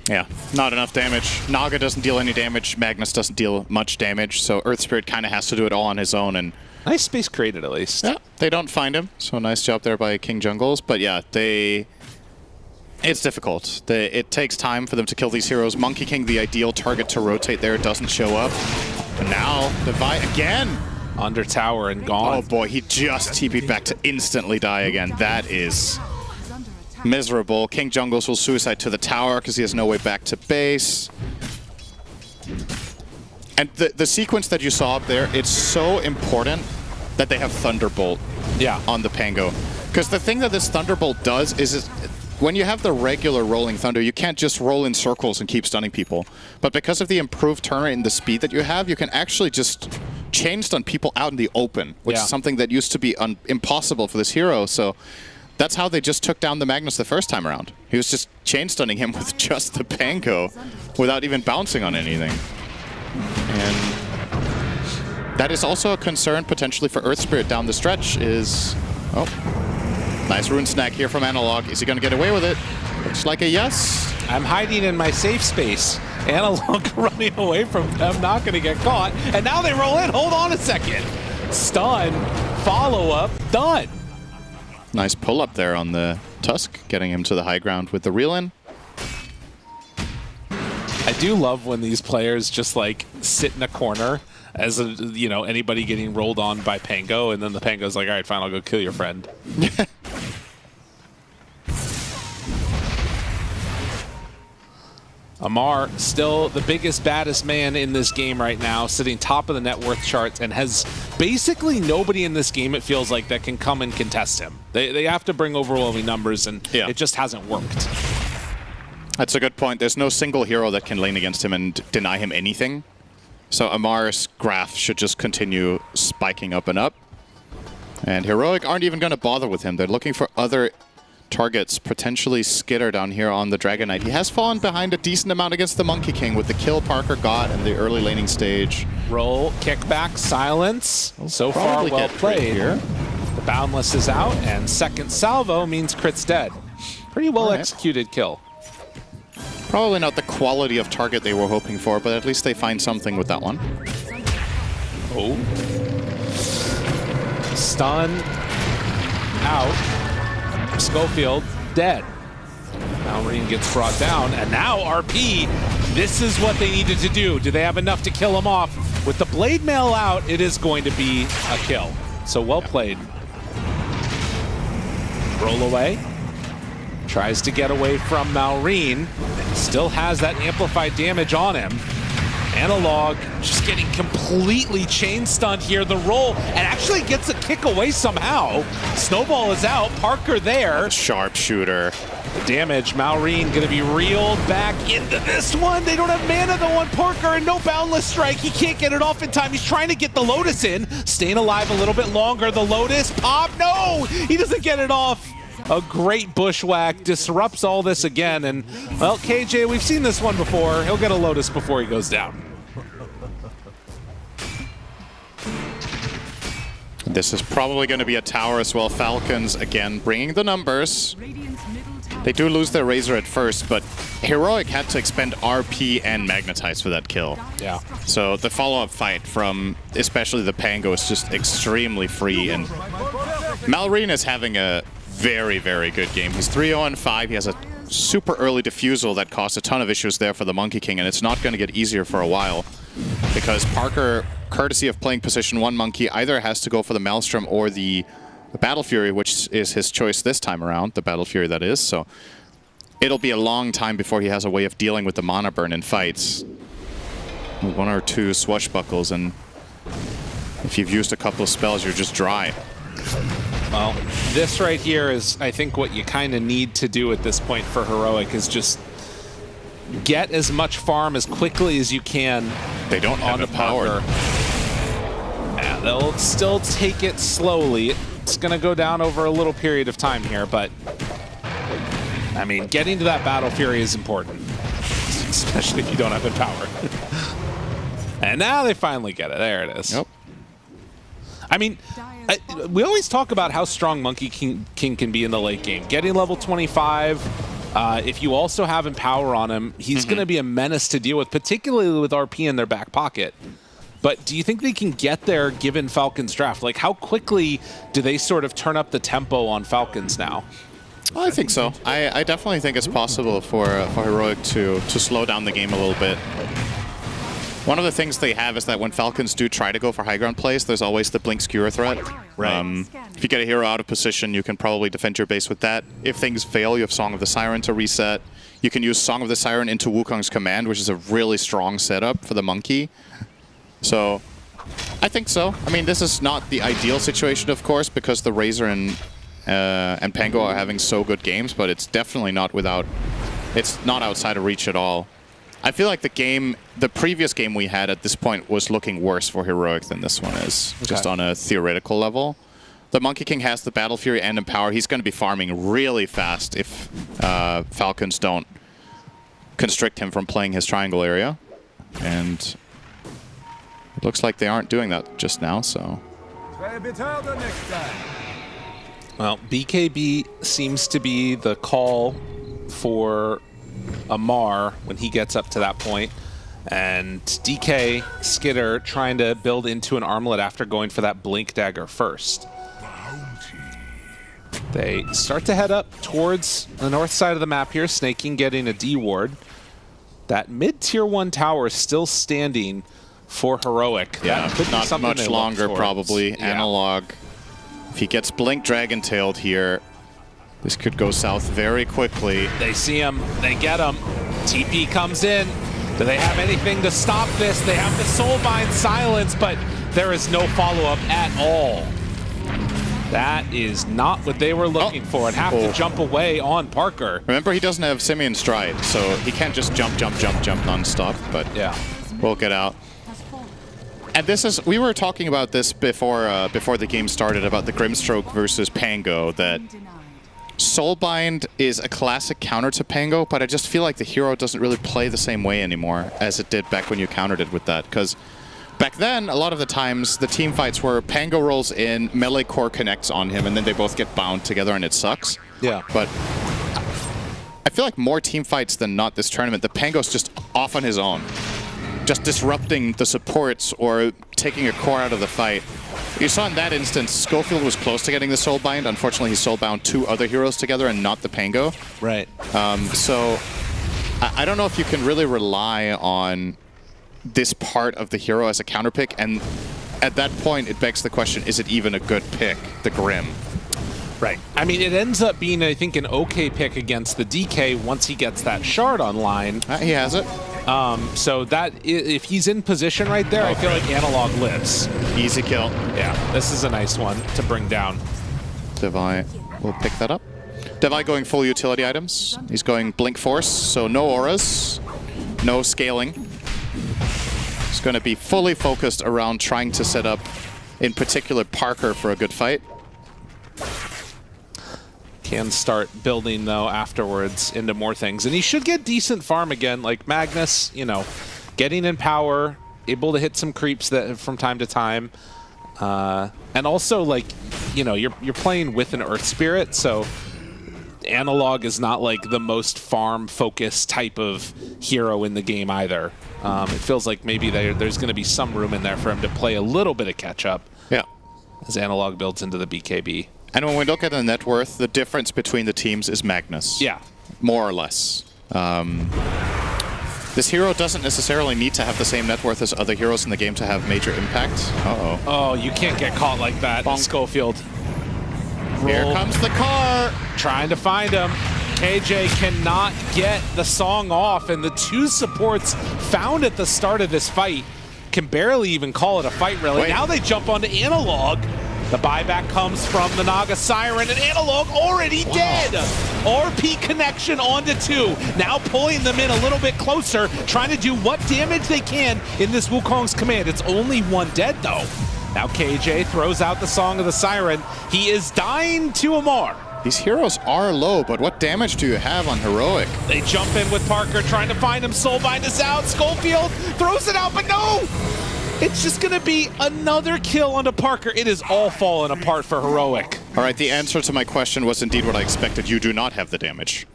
[SPEAKER 11] Yeah, not enough damage. Naga doesn't deal any damage. Magnus doesn't deal much damage, so Earth Spirit kind of has to do it all on his own. And
[SPEAKER 10] nice space created, at least.
[SPEAKER 11] Yeah, they don't find him, so nice job there by King Jungles. But yeah, it's difficult. It takes time for them to kill these heroes. Monkey King, the ideal target to rotate there, doesn't show up. And now, Devi again.
[SPEAKER 10] Under tower and gone.
[SPEAKER 11] Oh boy, he just TP'd back to instantly die again. That is miserable. King Jungles will suicide to the tower because he has no way back to base. And the sequence that you saw up there, it's so important that they have Thunderbolt on the Pango. Because the thing that this Thunderbolt does is when you have the regular rolling Thunder, you can't just roll in circles and keep stunning people. But because of the improved turn rate and the speed that you have, you can actually just chain stun people out in the open, which is something that used to be impossible for this hero. So that's how they just took down the Magnus the first time around. He was just chain stunning him with just the Pango without even bouncing on anything. And that is also a concern potentially for Earth Spirit down the stretch is... Oh, nice rune snack here from Analog. Is he going to get away with it? Looks like a yes.
[SPEAKER 10] I'm hiding in my safe space. Analog running away from them, not going to get caught. And now they roll in. Hold on a second. Stun, follow-up, done.
[SPEAKER 11] Nice pull-up there on the Tusk, getting him to the high ground with the reel-in.
[SPEAKER 10] I do love when these players just like sit in a corner as anybody getting rolled on by Pango, and then the Pango's like, all right, fine, I'll go kill your friend. Amar, still the biggest, baddest man in this game right now, sitting top of the net worth charts, and has basically nobody in this game, it feels like, that can come and contest him. They have to bring overwhelming numbers, and it just hasn't worked.
[SPEAKER 11] That's a good point. There's no single hero that can lane against him and deny him anything. So Amar's graph should just continue spiking up and up. And Heroic aren't even going to bother with him. They're looking for other targets, potentially Skitter down here on the Dragon Knight. He has fallen behind a decent amount against the Monkey King with the kill Parker got in the early laning stage.
[SPEAKER 10] Roll, kickback, silence. So far, well played. Here. The Boundless is out, and second salvo means Crit's dead. Pretty well executed kill.
[SPEAKER 11] Probably not the quality of target they were hoping for, but at least they find something with that one.
[SPEAKER 10] Oh. Stun. Out. Schofield dead. Now Marine gets brought down, and now RP, this is what they needed to do. Do they have enough to kill him off? With the Blade Mail out, it is going to be a kill. So well played. Roll away. Tries to get away from Malrine. Still has that amplified damage on him. Analog just getting completely chain stunned here. The roll, and actually gets a kick away somehow. Snowball is out. Parker there.
[SPEAKER 11] Sharpshooter.
[SPEAKER 10] The damage. Malrine going to be reeled back into this one. They don't have mana though on Parker, and no Boundless Strike. He can't get it off in time. He's trying to get the Lotus in. Staying alive a little bit longer. The Lotus pop. No! He doesn't get it off. A great bushwhack disrupts all this again, and well, KJ, we've seen this one before. He'll get a Lotus before he goes down.
[SPEAKER 11] This is probably going to be a tower as well. Falcons, again, bringing the numbers. They do lose their Razor at first, but Heroic had to expend RP and Magnetize for that kill.
[SPEAKER 10] Yeah.
[SPEAKER 11] So the follow-up fight from especially the Pango is just extremely free, and Malrine is having a very, very good game. He's 3-0-5. He has a super early defusal that caused a ton of issues there for the Monkey King, and it's not going to get easier for a while because Parker, courtesy of playing position 1 Monkey, either has to go for the Maelstrom or the Battle Fury, which is his choice this time around, the Battle Fury that is. So it'll be a long time before he has a way of dealing with the mana burn in fights. 1 or 2 swashbuckles, and if you've used a couple of spells, you're just dry.
[SPEAKER 10] Well, this right here is, I think, what you kind of need to do at this point for Heroic is just get as much farm as quickly as you can.
[SPEAKER 11] They don't have the power.
[SPEAKER 10] Yeah, they'll still take it slowly. It's going to go down over a little period of time here, but I mean, getting to that Battle Fury is important, especially if you don't have the power. And now they finally get it. There it is.
[SPEAKER 11] Yep.
[SPEAKER 10] I mean, we always talk about how strong Monkey King can be in the late game. Getting level 25, if you also have Empower on him, he's going to be a menace to deal with, particularly with RP in their back pocket. But do you think they can get there given Falcons draft? Like, how quickly do they sort of turn up the tempo on Falcons now?
[SPEAKER 11] I think so. I definitely think it's possible for Heroic to slow down the game a little bit. One of the things they have is that when Falcons do try to go for high ground plays, there's always the blink skewer threat.
[SPEAKER 8] Right.
[SPEAKER 11] If you get a hero out of position, you can probably defend your base with that. If things fail, you have Song of the Siren to reset. You can use Song of the Siren into Wukong's command, which is a really strong setup for the monkey. So, I think so. I mean, this is not the ideal situation, of course, because the Razor and Pango are having so good games, but it's definitely not without... It's not outside of reach at all. I feel like the previous game we had at this point was looking worse for Heroic than this one is, just on a theoretical level. The Monkey King has the Battle Fury and Empower. He's going to be farming really fast if Falcons don't constrict him from playing his triangle area. And it looks like they aren't doing that just now, so...
[SPEAKER 10] Well, BKB seems to be the call for Amar when he gets up to that point. And DK, Skitter trying to build into an armlet after going for that Blink Dagger first. They start to head up towards the north side of the map here, Snaking getting a D ward. That mid-tier 1 tower is still standing for Heroic.
[SPEAKER 11] Yeah,
[SPEAKER 10] that could
[SPEAKER 11] not much longer probably.
[SPEAKER 10] Yeah.
[SPEAKER 11] Analog. If he gets Blink Dragon-tailed here, this could go south very quickly.
[SPEAKER 10] They see him, they get him. TP comes in. Do they have anything to stop this? They have the Soulbind silence, but there is no follow-up at all. That is not what they were looking for, and have to jump away on Parker.
[SPEAKER 11] Remember, he doesn't have Simian Stride, so he can't just jump non-stop, but
[SPEAKER 10] yeah,
[SPEAKER 11] we'll get out. And this is, we were talking about this before the game started, about the Grimstroke versus Pango, that Soulbind is a classic counter to Pango, but I just feel like the hero doesn't really play the same way anymore as it did back when you countered it with that. Because back then, a lot of the times, the team fights where Pango rolls in, melee core connects on him, and then they both get bound together and it sucks.
[SPEAKER 10] Yeah.
[SPEAKER 11] But I feel like more team fights than not this tournament, the Pango's just off on his own. Just disrupting the supports or taking a core out of the fight. You saw in that instance, Schofield was close to getting the Soulbind. Unfortunately, he soulbound 2 other heroes together and not the Pango.
[SPEAKER 10] Right.
[SPEAKER 11] So I don't know if you can really rely on this part of the hero as a counter pick. And at that point, it begs the question, is it even a good pick, the Grim?
[SPEAKER 10] Right. I mean, it ends up being, I think, an okay pick against the DK once he gets that shard online.
[SPEAKER 11] He has it.
[SPEAKER 10] So that, if he's in position right there, I feel like Analog lives.
[SPEAKER 11] Easy kill.
[SPEAKER 10] Yeah, this is a nice one to bring down.
[SPEAKER 11] Devi will pick that up. Devi going full utility items. He's going Blink Force, so no auras, no scaling. He's going to be fully focused around trying to set up, in particular, Parker for a good fight.
[SPEAKER 10] Can start building, though, afterwards into more things. And he should get decent farm again, like Magnus, you know, getting in power, able to hit some creeps that from time to time. And also, like, you know, you're playing with an Earth Spirit, so Analog is not, like, the most farm-focused type of hero in the game either. It feels like maybe there's going to be some room in there for him to play a little bit of catch-up.
[SPEAKER 11] Yeah.
[SPEAKER 10] As Analog builds into the BKB.
[SPEAKER 11] And when we look at the net worth, the difference between the teams is Magnus.
[SPEAKER 10] Yeah.
[SPEAKER 11] More or less. This hero doesn't necessarily need to have the same net worth as other heroes in the game to have major impact. Uh-oh.
[SPEAKER 10] Oh, you can't get caught like that, Schofield.
[SPEAKER 11] Here comes the car!
[SPEAKER 10] Trying to find him. KJ cannot get the song off, and the 2 supports found at the start of this fight can barely even call it a fight, really. Now they jump onto Analog. The buyback comes from the Naga Siren, and Analog already dead! RP connection onto 2. Now pulling them in a little bit closer, trying to do what damage they can in this Wukong's command. It's only 1 dead, though. Now KJ throws out the Song of the Siren. He is dying to Amar.
[SPEAKER 11] These heroes are low, but what damage do you have on Heroic?
[SPEAKER 10] They jump in with Parker, trying to find him. Soulbind is out. Schofield throws it out, but no! It's just going to be another kill onto Parker. It is all falling apart for Heroic.
[SPEAKER 11] All right, the answer to my question was indeed what I expected. You do not have the damage.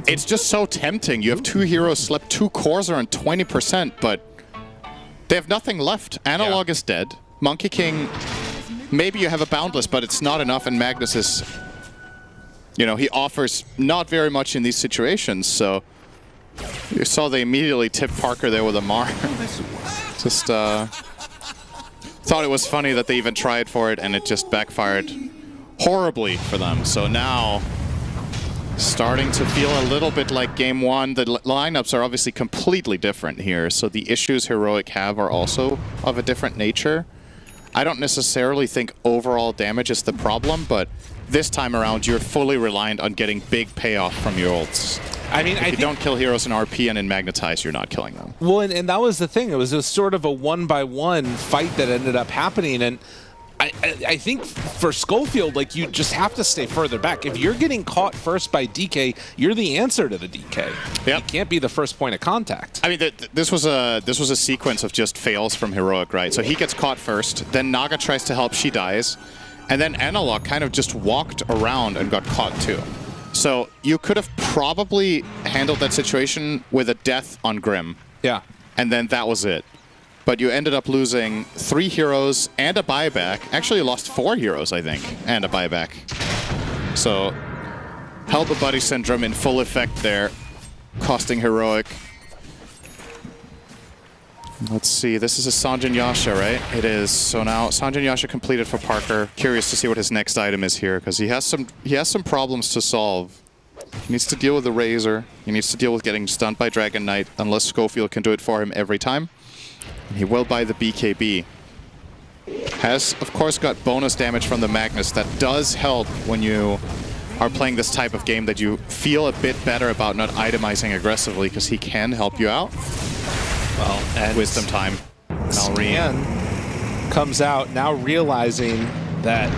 [SPEAKER 11] It's just so tempting. You have 2 heroes, slept 2 cores are on 20%, but they have nothing left. Analog is dead. Monkey King, maybe you have a Boundless, but it's not enough, and Magnus is, you know, he offers not very much in these situations, so you saw they immediately tip Parker there with a Mar. Just thought it was funny that they even tried for it and it just backfired horribly for them. So now, starting to feel a little bit like game one. The lineups are obviously completely different here, so the issues Heroic have are also of a different nature. I don't necessarily think overall damage is the problem, but this time around you're fully reliant on getting big payoff from your ults.
[SPEAKER 10] I mean,
[SPEAKER 11] if you don't kill heroes in RP and in Magnetize, you're not killing them.
[SPEAKER 10] Well, and that was the thing. It was a sort of a one-by-one fight that ended up happening, and I think for Schofield, like, you just have to stay further back. If you're getting caught first by DK, you're the answer to the DK. Yep. You can't be the first point of contact.
[SPEAKER 11] I mean, this was a sequence of just fails from Heroic, right? So he gets caught first, then Naga tries to help, she dies, and then Analog kind of just walked around and got caught too. So you could have probably handled that situation with a death on Grim.
[SPEAKER 10] Yeah.
[SPEAKER 11] And then that was it. But you ended up losing 3 heroes and a buyback. Actually, you lost 4 heroes, I think, and a buyback. So, Help a Buddy Syndrome in full effect there, costing Heroic. Let's see, this is a Sanjin Yasha, right? It is. So now Sanjin Yasha completed for Parker. Curious to see what his next item is here, because he has some problems to solve. He needs to deal with the Razor. He needs to deal with getting stunned by Dragon Knight, unless Schofield can do it for him every time. He will buy the BKB. Has, of course, got bonus damage from the Magnus. That does help when you are playing this type of game, that you feel a bit better about not itemizing aggressively, because he can help you out.
[SPEAKER 10] Well, and
[SPEAKER 11] Wisdom time.
[SPEAKER 10] Malrine comes out now realizing that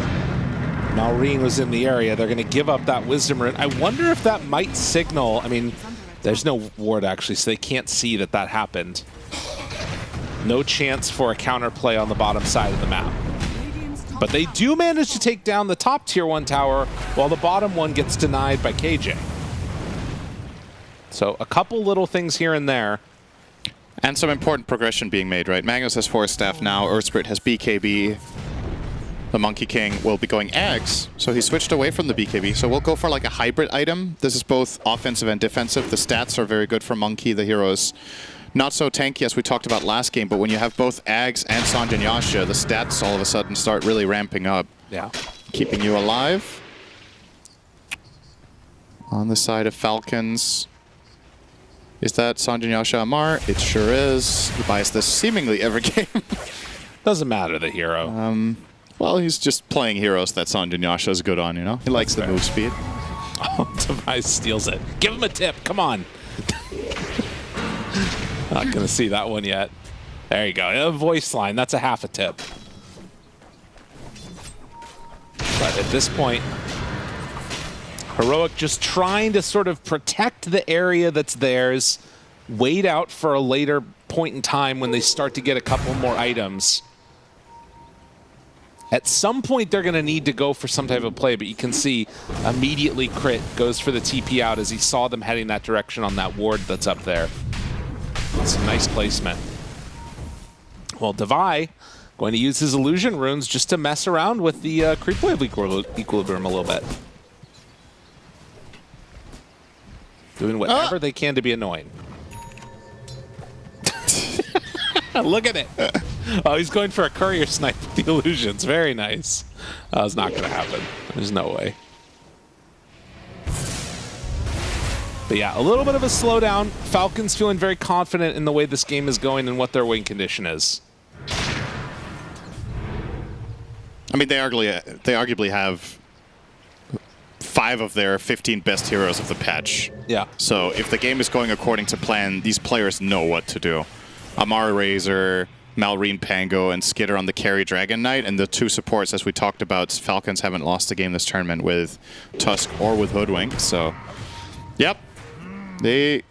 [SPEAKER 10] Malrine was in the area. They're going to give up that Wisdom Rune. I wonder if that might signal... I mean, there's no ward, actually, so they can't see that that happened. No chance for a counterplay on the bottom side of the map. But they do manage to take down the top tier 1 tower, while the bottom one gets denied by KJ. So a couple little things here and there.
[SPEAKER 11] And some important progression being made, right? Magnus has Force Staff now, Earthspirit has BKB. The Monkey King will be going Ags, so he switched away from the BKB. So we'll go for like a hybrid item. This is both offensive and defensive. The stats are very good for Monkey. The hero is not so tanky as we talked about last game, but when you have both Ags and Sanjin Yasha, the stats all of a sudden start really ramping up.
[SPEAKER 10] Yeah.
[SPEAKER 11] Keeping you alive. On the side of Falcons, is that Sanjin Yasha Amar? It sure is. He buys this seemingly every game.
[SPEAKER 10] Doesn't matter, the hero.
[SPEAKER 11] Well, he's just playing heroes that Sanjin Yasha is good on, you know? He likes the move speed.
[SPEAKER 10] Oh, Device steals it. Give him a tip, come on. Not gonna see that one yet. There you go, a voice line, that's a half a tip. But at this point, Heroic just trying to sort of protect the area that's theirs, wait out for a later point in time when they start to get a couple more items. At some point, they're going to need to go for some type of play, but you can see immediately Crit goes for the TP out as he saw them heading that direction on that ward that's up there. Some nice placement. Well, Devi going to use his illusion runes just to mess around with the creep wave equilibrium a little bit. Doing whatever they can to be annoying. Look at it. Oh, he's going for a courier snipe with the illusions. Very nice. That was not going to happen. There's no way. But yeah, a little bit of a slowdown. Falcons feeling very confident in the way this game is going and what their win condition is.
[SPEAKER 11] I mean, they arguably have 5 of their 15 best heroes of the patch.
[SPEAKER 10] Yeah.
[SPEAKER 11] So if the game is going according to plan, these players know what to do. Amari Razor, Malrine Pango, and Skitter on the carry Dragon Knight, and the 2 supports, as we talked about, Falcons haven't lost a game this tournament with Tusk or with Hoodwink, so yep. They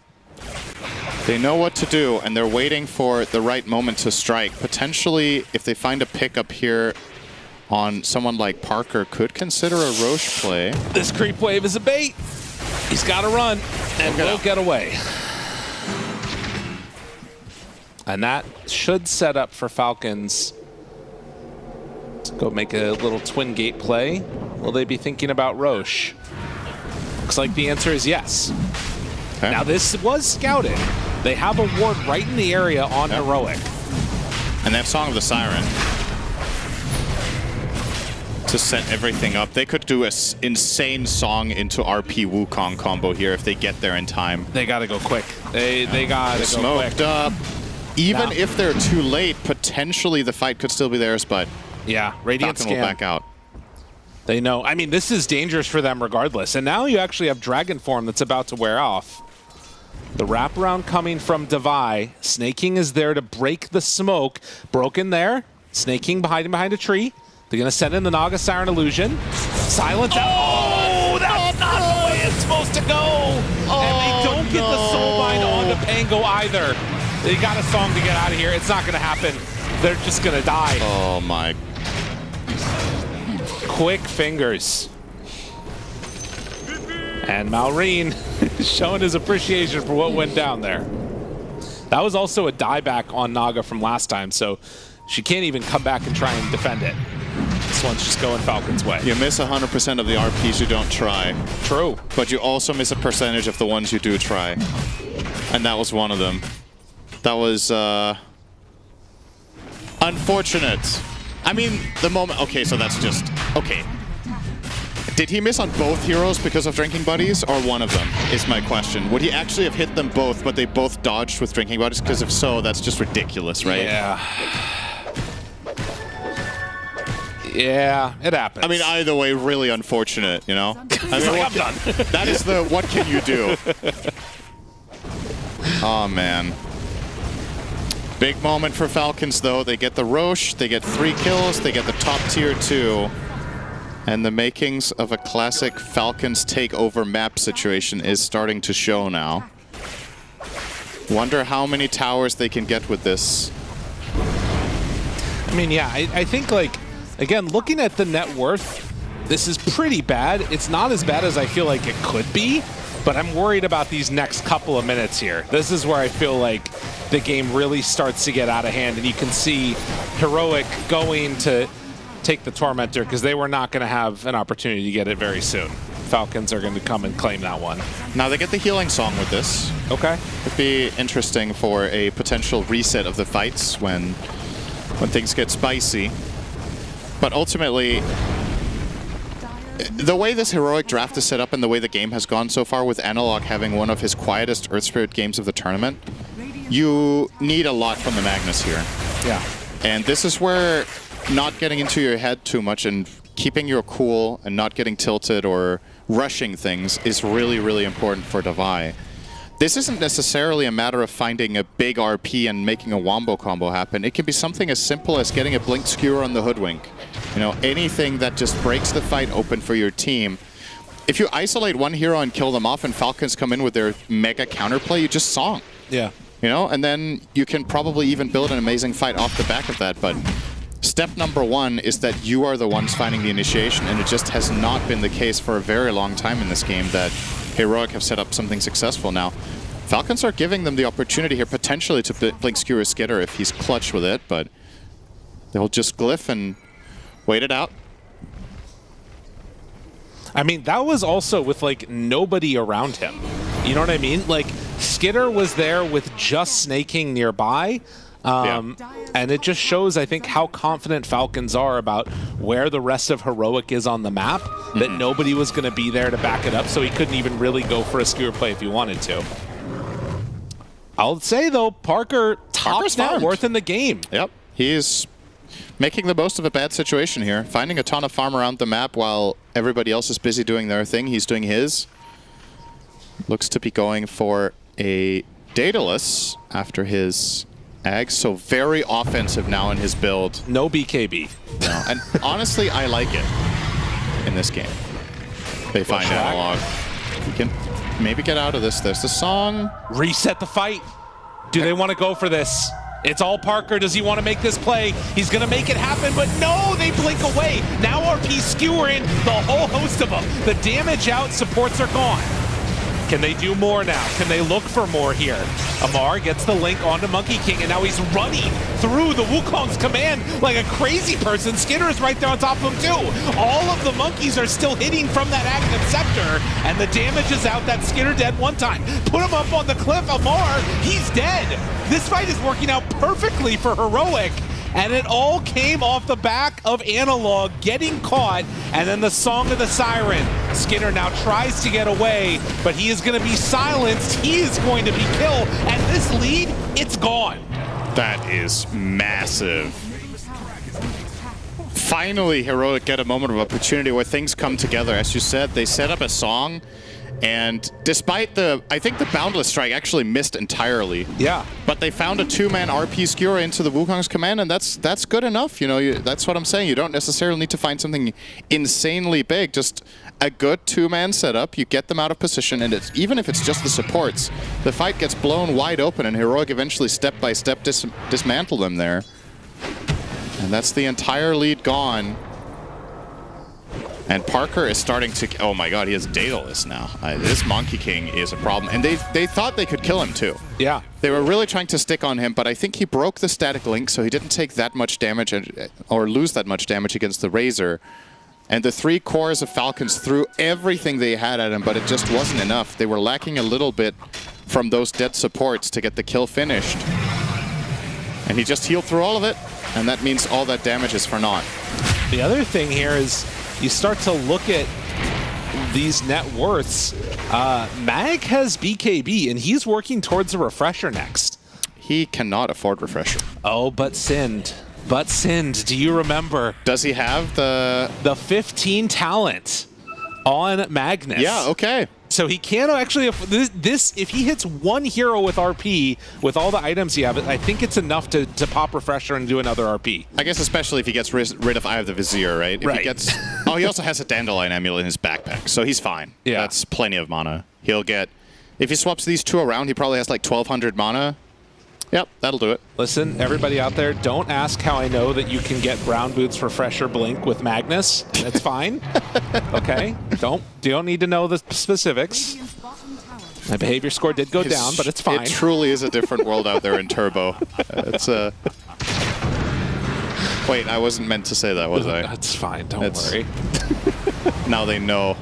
[SPEAKER 11] know what to do, and they're waiting for the right moment to strike. Potentially, if they find a pickup here on someone like Parker, could consider a Roche play.
[SPEAKER 10] This creep wave is a bait. He's got to run, and will get away. And that should set up for Falcons to go make a little twin gate play. Will they be thinking about Roche? Looks like the answer is yes. Okay. Now this was scouted. They have a ward right in the area on Heroic.
[SPEAKER 11] And they have Song of the Siren to set everything up. They could do an insane Song into RP Wukong combo here if they get there in time.
[SPEAKER 10] They gotta go quick. They gotta go
[SPEAKER 11] smoked
[SPEAKER 10] quick.
[SPEAKER 11] up. Even if they're too late, potentially the fight could still be theirs, but
[SPEAKER 10] yeah, Radiant
[SPEAKER 11] Falcon will back out.
[SPEAKER 10] They know. I mean, this is dangerous for them regardless. And now you actually have Dragon Form that's about to wear off. The wraparound coming from Devi. Snaking is there to break the smoke. Broken there. Snaking behind a tree. They're going to send in the Naga Siren Illusion. Silence out. Oh, that's not the way it's supposed to go. And they don't get the Soul Bind onto Pango either. They got a Song to get out of here. It's not going to happen. They're just going to die.
[SPEAKER 11] Oh, my.
[SPEAKER 10] Quick fingers. And Malrine showing his appreciation for what went down there. That was also a dieback on Naga from last time, so she can't even come back and try and defend it. This one's just going Falcons' way.
[SPEAKER 11] You miss 100% of the RPs you don't try.
[SPEAKER 10] True.
[SPEAKER 11] But you also miss a percentage of the ones you do try. And that was one of them. That was unfortunate. I mean, the moment... Okay, so that's just... Okay. Did he miss on both heroes because of Drinking Buddies, or one of them, is my question. Would he actually have hit them both, but they both dodged with Drinking Buddies? Because if so, that's just ridiculous, right?
[SPEAKER 10] Yeah. Yeah, it happens.
[SPEAKER 11] I mean, either way, really unfortunate, you know? I mean,
[SPEAKER 10] I'm done.
[SPEAKER 11] That is the what can you do? Oh, man. Big moment for Falcons, though. They get the Roche, they get 3 kills, they get the top tier 2. And the makings of a classic Falcons takeover map situation is starting to show now. Wonder how many towers they can get with this.
[SPEAKER 10] I mean, yeah, I think, like, again, looking at the net worth, this is pretty bad. It's not as bad as I feel like it could be, but I'm worried about these next couple of minutes here. This is where I feel like the game really starts to get out of hand, and you can see Heroic going to take the Tormentor because they were not going to have an opportunity to get it very soon. Falcons are going to come and claim that one.
[SPEAKER 11] Now they get the healing song with this.
[SPEAKER 10] Okay.
[SPEAKER 11] It'd be interesting for a potential reset of the fights when things get spicy. But ultimately, the way this Heroic draft is set up and the way the game has gone so far, with Analog having one of his quietest Earth Spirit games of the tournament, you need a lot from the Magnus here.
[SPEAKER 10] Yeah.
[SPEAKER 11] And this is where not getting into your head too much and keeping your cool and not getting tilted or rushing things is really, really important for Devi. This isn't necessarily a matter of finding a big RP and making a wombo combo happen. It can be something as simple as getting a blink skewer on the Hoodwink. You know, anything that just breaks the fight open for your team. If you isolate one hero and kill them off and Falcons come in with their mega counterplay, you just song.
[SPEAKER 10] Yeah.
[SPEAKER 11] You know, and then you can probably even build an amazing fight off the back of that. But step number 1 is that you are the ones finding the initiation, and it just has not been the case for a very long time in this game that Heroic have set up something successful now. Falcons are giving them the opportunity here potentially to blink skewer Skitter if he's clutch with it, but they'll just glyph and wait it out.
[SPEAKER 10] I mean, that was also with, like, nobody around him. You know what I mean? Like, Skitter was there with just Snaking nearby. And it just shows, I think, how confident Falcons are about where the rest of Heroic is on the map, that nobody was going to be there to back it up, so he couldn't even really go for a skewer play if he wanted to. I'll say, though, Parker, top net worth in the game.
[SPEAKER 11] Yep. He's making the most of a bad situation here, finding a ton of farm around the map while everybody else is busy doing their thing. He's doing his. Looks to be going for a Daedalus after his Ag, so very offensive now in his build.
[SPEAKER 10] No BKB.
[SPEAKER 11] No. And honestly, I like it in this game. They find Analog. He can maybe get out of this. There's the song.
[SPEAKER 10] Reset the fight. Do they want to go for this? It's all Parker. Does he want to make this play? He's going to make it happen, but no, they blink away. Now RP skewering the whole host of them. The damage out, supports are gone. Can they do more now? Can they look for more here? Amar gets the link onto Monkey King, and now he's running through the Wukong's command like a crazy person. Skinner is right there on top of him too. All of the monkeys are still hitting from that active sector, and the damage is out. That Skinner dead one time. Put him up on the cliff. Amar, he's dead. This fight is working out perfectly for Heroic, And it all came off the back of Analog getting caught, and then the Song of the Siren. Skinner now tries to get away, but he is going to be silenced. He is going to be killed, and this lead, it's gone.
[SPEAKER 11] That is massive. Finally, Heroic get a moment of opportunity where things come together. As you said, they set up a song, and despite I think the Boundless Strike actually missed entirely.
[SPEAKER 10] Yeah.
[SPEAKER 11] But they found a two-man RP skewer into the Wukong's command, and that's good enough. You know, that's what I'm saying. You don't necessarily need to find something insanely big. Just a good two-man setup. You get them out of position, and even if it's just the supports, the fight gets blown wide open, and Heroic eventually step-by-step dismantle them there. And that's the entire lead gone. And Parker is starting to... Oh my god, he has Daedalus now. This Monkey King is a problem. And they thought they could kill him too.
[SPEAKER 10] Yeah.
[SPEAKER 11] They were really trying to stick on him, but I think he broke the static link, so he didn't take that much damage or lose that much damage against the Razor. And the 3 cores of Falcons threw everything they had at him, but it just wasn't enough. They were lacking a little bit from those dead supports to get the kill finished. And he just healed through all of it, and that means all that damage is for naught.
[SPEAKER 10] The other thing here is you start to look at these net worths. Mag has BKB, and he's working towards a Refresher next.
[SPEAKER 11] He cannot afford Refresher.
[SPEAKER 10] Oh, but Sind. But Sind, do you remember?
[SPEAKER 11] Does he have the
[SPEAKER 10] 15 talent on Magnus?
[SPEAKER 11] Yeah, okay.
[SPEAKER 10] So he can actually, if he hits one hero with RP, with all the items he has, I think it's enough to pop Refresher and do another RP.
[SPEAKER 11] I guess especially if he gets rid of Eye of the Vizier, right? If
[SPEAKER 10] right.
[SPEAKER 11] He gets, oh, he also has a Dandelion Amulet in his backpack, so he's fine.
[SPEAKER 10] Yeah.
[SPEAKER 11] That's plenty of mana. He'll get, if he swaps these 2 around, he probably has like 1,200 mana. Yep, that'll do it.
[SPEAKER 10] Listen, everybody out there, don't ask how I know that you can get Brown Boots Refresher Blink with Magnus. That's fine. Okay? You don't need to know the specifics. My behavior score did go down, but it's fine.
[SPEAKER 11] It truly is a different world out there in Turbo. It's a... Wait, I wasn't meant to say that, was I?
[SPEAKER 10] That's fine, don't worry.
[SPEAKER 11] Now they know.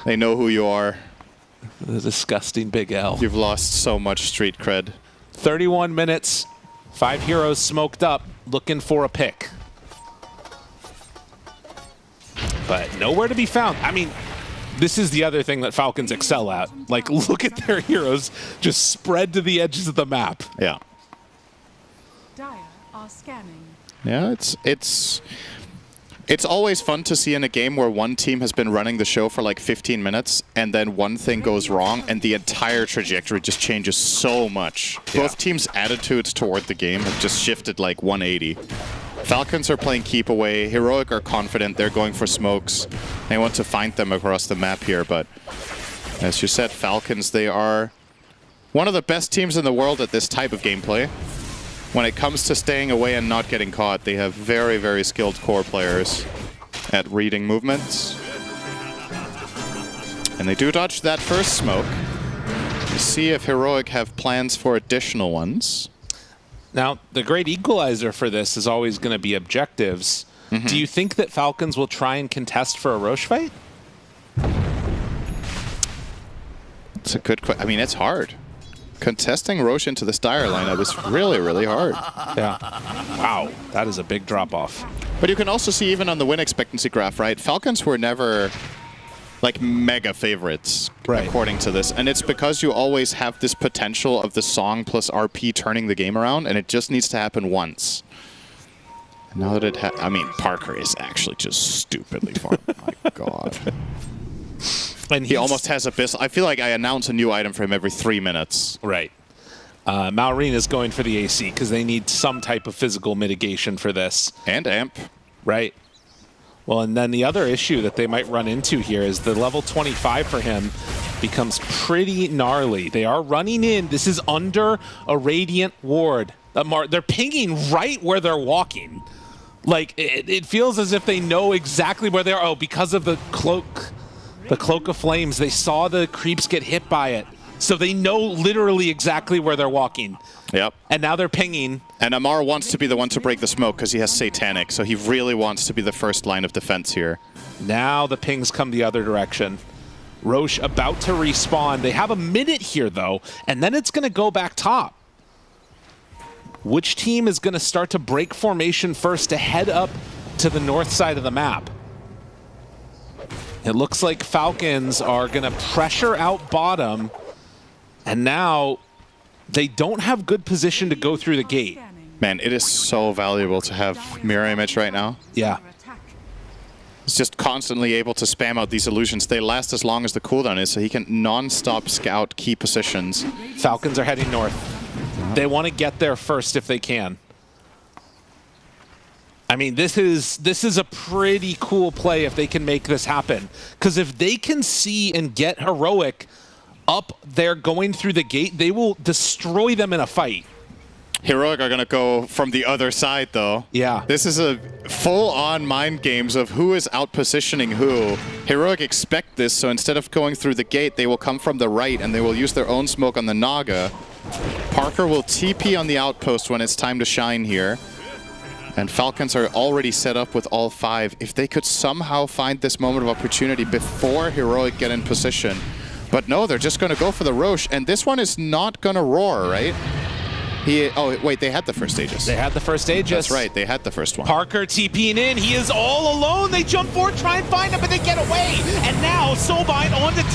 [SPEAKER 11] They know who you are.
[SPEAKER 10] The disgusting Big L.
[SPEAKER 11] You've lost so much street cred.
[SPEAKER 10] 31 minutes, 5 heroes smoked up, looking for a pick. But nowhere to be found. I mean, this is the other thing that Falcons excel at. Like, look at their heroes just spread to the edges of the map.
[SPEAKER 11] Yeah.
[SPEAKER 9] Dire are scanning.
[SPEAKER 11] Yeah, it's always fun to see in a game where one team has been running the show for like 15 minutes and then one thing goes wrong and the entire trajectory just changes so much. Yeah. Both teams' attitudes toward the game have just shifted like 180. Falcons are playing keep away. Heroic are confident. They're going for smokes. They want to find them across the map here, but as you said, Falcons, they are one of the best teams in the world at this type of gameplay. When it comes to staying away and not getting caught, they have very, very skilled core players at reading movements. And they do dodge that first smoke. Let's see if Heroic have plans for additional ones.
[SPEAKER 10] Now, the great equalizer for this is always going to be objectives. Mm-hmm. Do you think that Falcons will try and contest for a Roche fight?
[SPEAKER 11] It's a good question. I mean, it's hard. Contesting Roche into the Dire lineup is really, really hard.
[SPEAKER 10] Yeah. Wow, that is a big drop-off.
[SPEAKER 11] But you can also see even on the win expectancy graph, right? Falcons were never like mega favorites, right, according to this. And it's because you always have this potential of the song plus RP turning the game around, and it just needs to happen once. And now that it I mean, Parker is actually just stupidly far. My God. And he almost has Abyss. I feel like I announce a new item for him every 3 minutes.
[SPEAKER 10] Right. Maureen is going for the AC because they need some type of physical mitigation for this.
[SPEAKER 11] And amp.
[SPEAKER 10] Right. Well, and then the other issue that they might run into here is the level 25 for him becomes pretty gnarly. They are running in. This is under a Radiant ward. They're pinging right where they're walking. Like, it feels as if they know exactly where they are. Oh, because of the cloak. The Cloak of Flames, they saw the creeps get hit by it. So they know literally exactly where they're walking.
[SPEAKER 11] Yep.
[SPEAKER 10] And now they're pinging.
[SPEAKER 11] And Amar wants to be the one to break the smoke because he has Satanic, so he really wants to be the first line of defense here.
[SPEAKER 10] Now the pings come the other direction. Roche about to respawn. They have a minute here, though, and then it's going to go back top. which team is going to start to break formation first to head up to the north side of the map. It looks like Falcons are going to pressure out bottom, and now they don't have good position to go through the gate.
[SPEAKER 11] Man, it is so valuable to have mirror image right now.
[SPEAKER 10] Yeah.
[SPEAKER 11] He's just constantly able to spam out these illusions. They last as long as the cooldown is, so he can non-stop scout key positions.
[SPEAKER 10] Falcons are heading north. They want to get there first if they can. I mean, this is a pretty cool play if they can make this happen. Because if they can see and get Heroic up there going through the gate, they will destroy them in a fight.
[SPEAKER 11] Heroic are going to go from the other side, though.
[SPEAKER 10] Yeah.
[SPEAKER 11] This is a full-on mind games of who is out-positioning who. Heroic expect this, so instead of going through the gate, they will come from the right, and they will use their own smoke on the Naga. Parker will TP on the outpost when it's time to shine here. And Falcons are already set up with all 5. If they could somehow find this moment of opportunity before Heroic get in position. But no, they're just going to go for the Roche, and this one is not going to roar, right? Oh, wait, they had the first Aegis.
[SPEAKER 10] They had the first Aegis.
[SPEAKER 11] That's right, they had the first one.
[SPEAKER 10] Parker TPing in. He is all alone. They jump forward, try and find him, but they get away. And now Soulbind on to 2.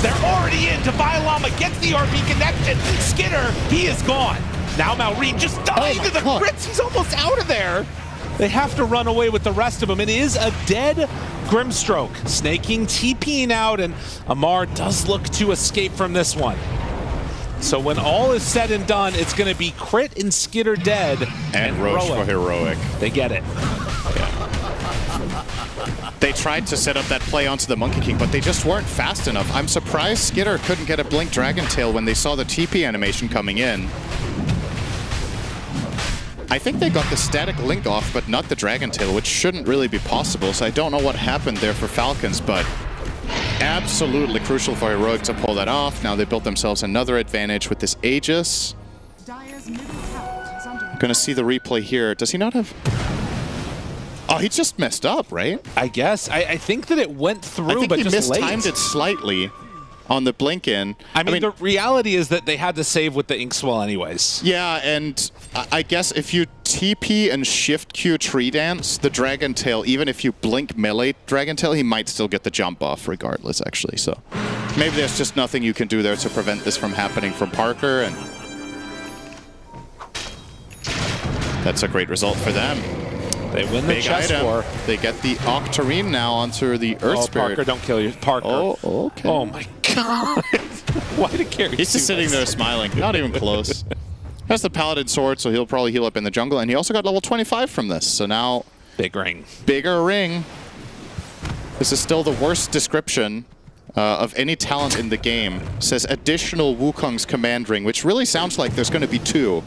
[SPEAKER 10] They're already in. Devilama gets the RP connection. Skidder, he is gone. Now Malrine just died to the crits. He's almost out of there. They have to run away with the rest of them. It is a dead Grimstroke. Snaking, TPing out, and Amar does look to escape from this one. So when all is said and done, it's going to be Crit and Skidder dead.
[SPEAKER 11] And Roche for Heroic.
[SPEAKER 10] They get it.
[SPEAKER 11] Yeah. They tried to set up that play onto the Monkey King, but they just weren't fast enough. I'm surprised Skidder couldn't get a Blink Dragon Tail when they saw the TP animation coming in. I think they got the static link off, but not the Dragon Tail, which shouldn't really be possible. So I don't know what happened there for Falcons, but absolutely crucial for Heroic to pull that off. Now they built themselves another advantage with this Aegis. Gonna see the replay here. Does he not have... Oh, he just messed up, right?
[SPEAKER 10] I guess. I think that it went through, but
[SPEAKER 11] he
[SPEAKER 10] just
[SPEAKER 11] mistimed it slightly on the blink in.
[SPEAKER 10] I mean, the reality is that they had to save with the Inkswell anyways.
[SPEAKER 11] Yeah, and I guess if you TP and shift Q tree dance, the Dragon Tail, even if you blink melee Dragon Tail, he might still get the jump off regardless, actually. So maybe there's just nothing you can do there to prevent this from happening from Parker, and that's a great result for them.
[SPEAKER 10] They win the chest war.
[SPEAKER 11] They get the Octarine now onto the Earth Spirit.
[SPEAKER 10] Parker, don't kill you. Parker.
[SPEAKER 11] Oh, okay.
[SPEAKER 10] Oh my god. Why did Carrie
[SPEAKER 11] He's just sitting there smiling. Not even close. Has the Paladin Sword, so he'll probably heal up in the jungle. And he also got level 25 from this. So now...
[SPEAKER 10] Big ring.
[SPEAKER 11] Bigger ring. This is still the worst description of any talent in the game. It says additional Wukong's command ring, which really sounds like there's going to be 2.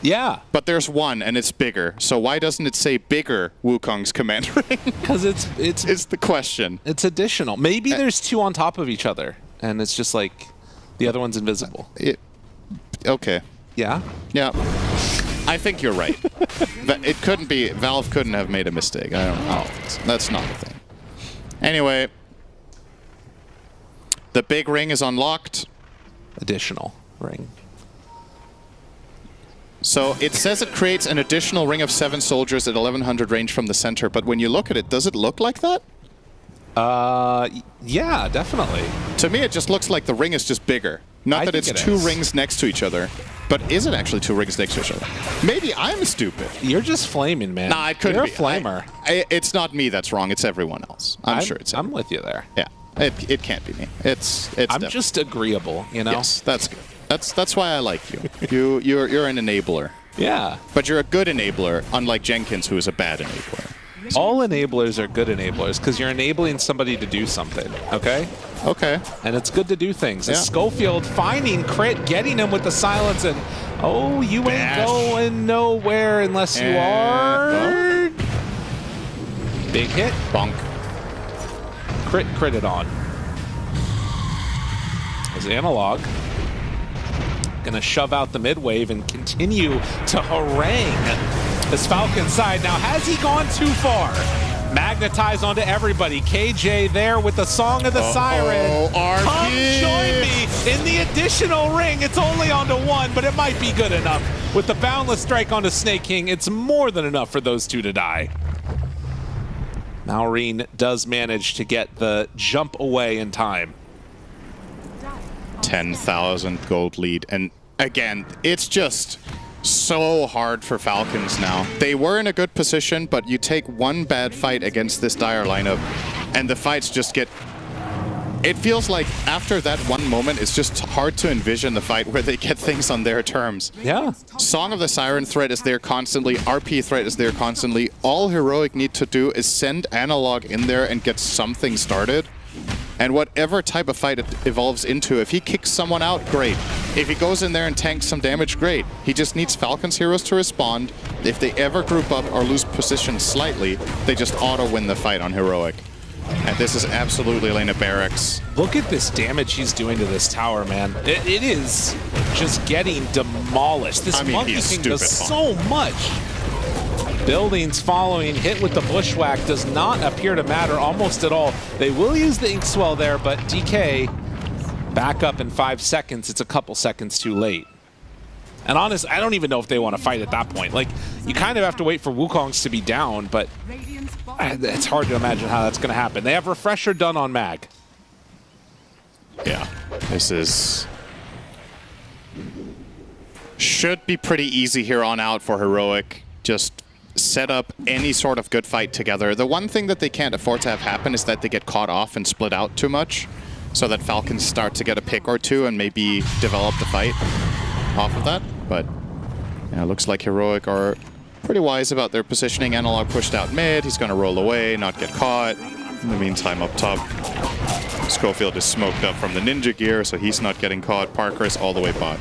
[SPEAKER 10] Yeah.
[SPEAKER 11] But there's 1, and it's bigger. So why doesn't it say bigger Wukong's command ring?
[SPEAKER 10] Because it's
[SPEAKER 11] the question.
[SPEAKER 10] It's additional. Maybe there's 2 on top of each other, and it's just like the other one's invisible.
[SPEAKER 11] Okay.
[SPEAKER 10] Yeah?
[SPEAKER 11] Yeah. I think you're right. It couldn't be... Valve couldn't have made a mistake. I don't know. That's not a thing. Anyway. The big ring is unlocked.
[SPEAKER 10] Additional ring.
[SPEAKER 11] So it says it creates an additional ring of 7 soldiers at 1100 range from the center, but when you look at it, does it look like that?
[SPEAKER 10] Yeah, definitely.
[SPEAKER 11] To me, it just looks like the ring is just bigger. Not that it's 2 rings next to each other, but is it actually 2 rings next to each other? Maybe I'm stupid.
[SPEAKER 10] You're just flaming, man.
[SPEAKER 11] Nah, it couldn't be.
[SPEAKER 10] You're a flamer.
[SPEAKER 11] It's not me that's wrong. It's everyone else. I'm sure it's
[SPEAKER 10] I'm with you there.
[SPEAKER 11] Yeah, it can't be me. It's.
[SPEAKER 10] I'm just agreeable, you know?
[SPEAKER 11] Yes, that's good. That's why I like you. You're an enabler.
[SPEAKER 10] Yeah.
[SPEAKER 11] But you're a good enabler, unlike Jenkins, who is a bad enabler.
[SPEAKER 10] All enablers are good enablers because you're enabling somebody to do something, okay?
[SPEAKER 11] Okay.
[SPEAKER 10] And it's good to do things.
[SPEAKER 11] Yeah.
[SPEAKER 10] Schofield finding Crit, getting him with the silence, and oh, you ain't going nowhere unless you are. Big hit.
[SPEAKER 11] Bonk.
[SPEAKER 10] Critted on. As Analog gonna shove out the mid wave and continue to harangue This Falcon side. Now, has he gone too far? Magnetize onto everybody. KJ there with the Song of the Siren. Come join me in the additional ring. It's only onto one, but it might be good enough. With the Boundless Strike onto Snake King, it's more than enough for those two to die. Maureen does manage to get the jump away in time.
[SPEAKER 11] 10,000 gold lead. And again, it's just so hard for Falcons now. They were in a good position, but you take one bad fight against this Dire lineup, and the fights just get... It feels like after that one moment, it's just hard to envision the fight where they get things on their terms.
[SPEAKER 10] Yeah.
[SPEAKER 11] Song of the Siren threat is there constantly. RP threat is there constantly. All Heroic need to do is send Analog in there and get something started. And whatever type of fight it evolves into, if he kicks someone out, great. If he goes in there and tanks some damage, great. He just needs Falcons heroes to respond. If they ever group up or lose position slightly, they just auto-win the fight on Heroic. And this is absolutely Elena Barracks.
[SPEAKER 10] Look at this damage he's doing to this tower, man. It is just getting demolished. This Monkey King does so much. Buildings following, hit with the Bushwhack does not appear to matter almost at all. They will use the Inkswell there, but DK back up in 5 seconds. It's a couple seconds too late. And honestly, I don't even know if they want to fight at that point. Like, you kind of have to wait for Wukongs to be down, but it's hard to imagine how that's going to happen. They have Refresher done on Mag.
[SPEAKER 11] Yeah, this is... should be pretty easy here on out for Heroic. Just set up any sort of good fight together. The one thing that they can't afford to have happen is that they get caught off and split out too much, so that Falcons start to get a pick or two and maybe develop the fight off of that. But yeah, it looks like Heroic are pretty wise about their positioning. Analog pushed out mid. He's going to roll away, not get caught. In the meantime, up top, Schofield is smoked up from the ninja gear, so he's not getting caught. Parker is all the way bot.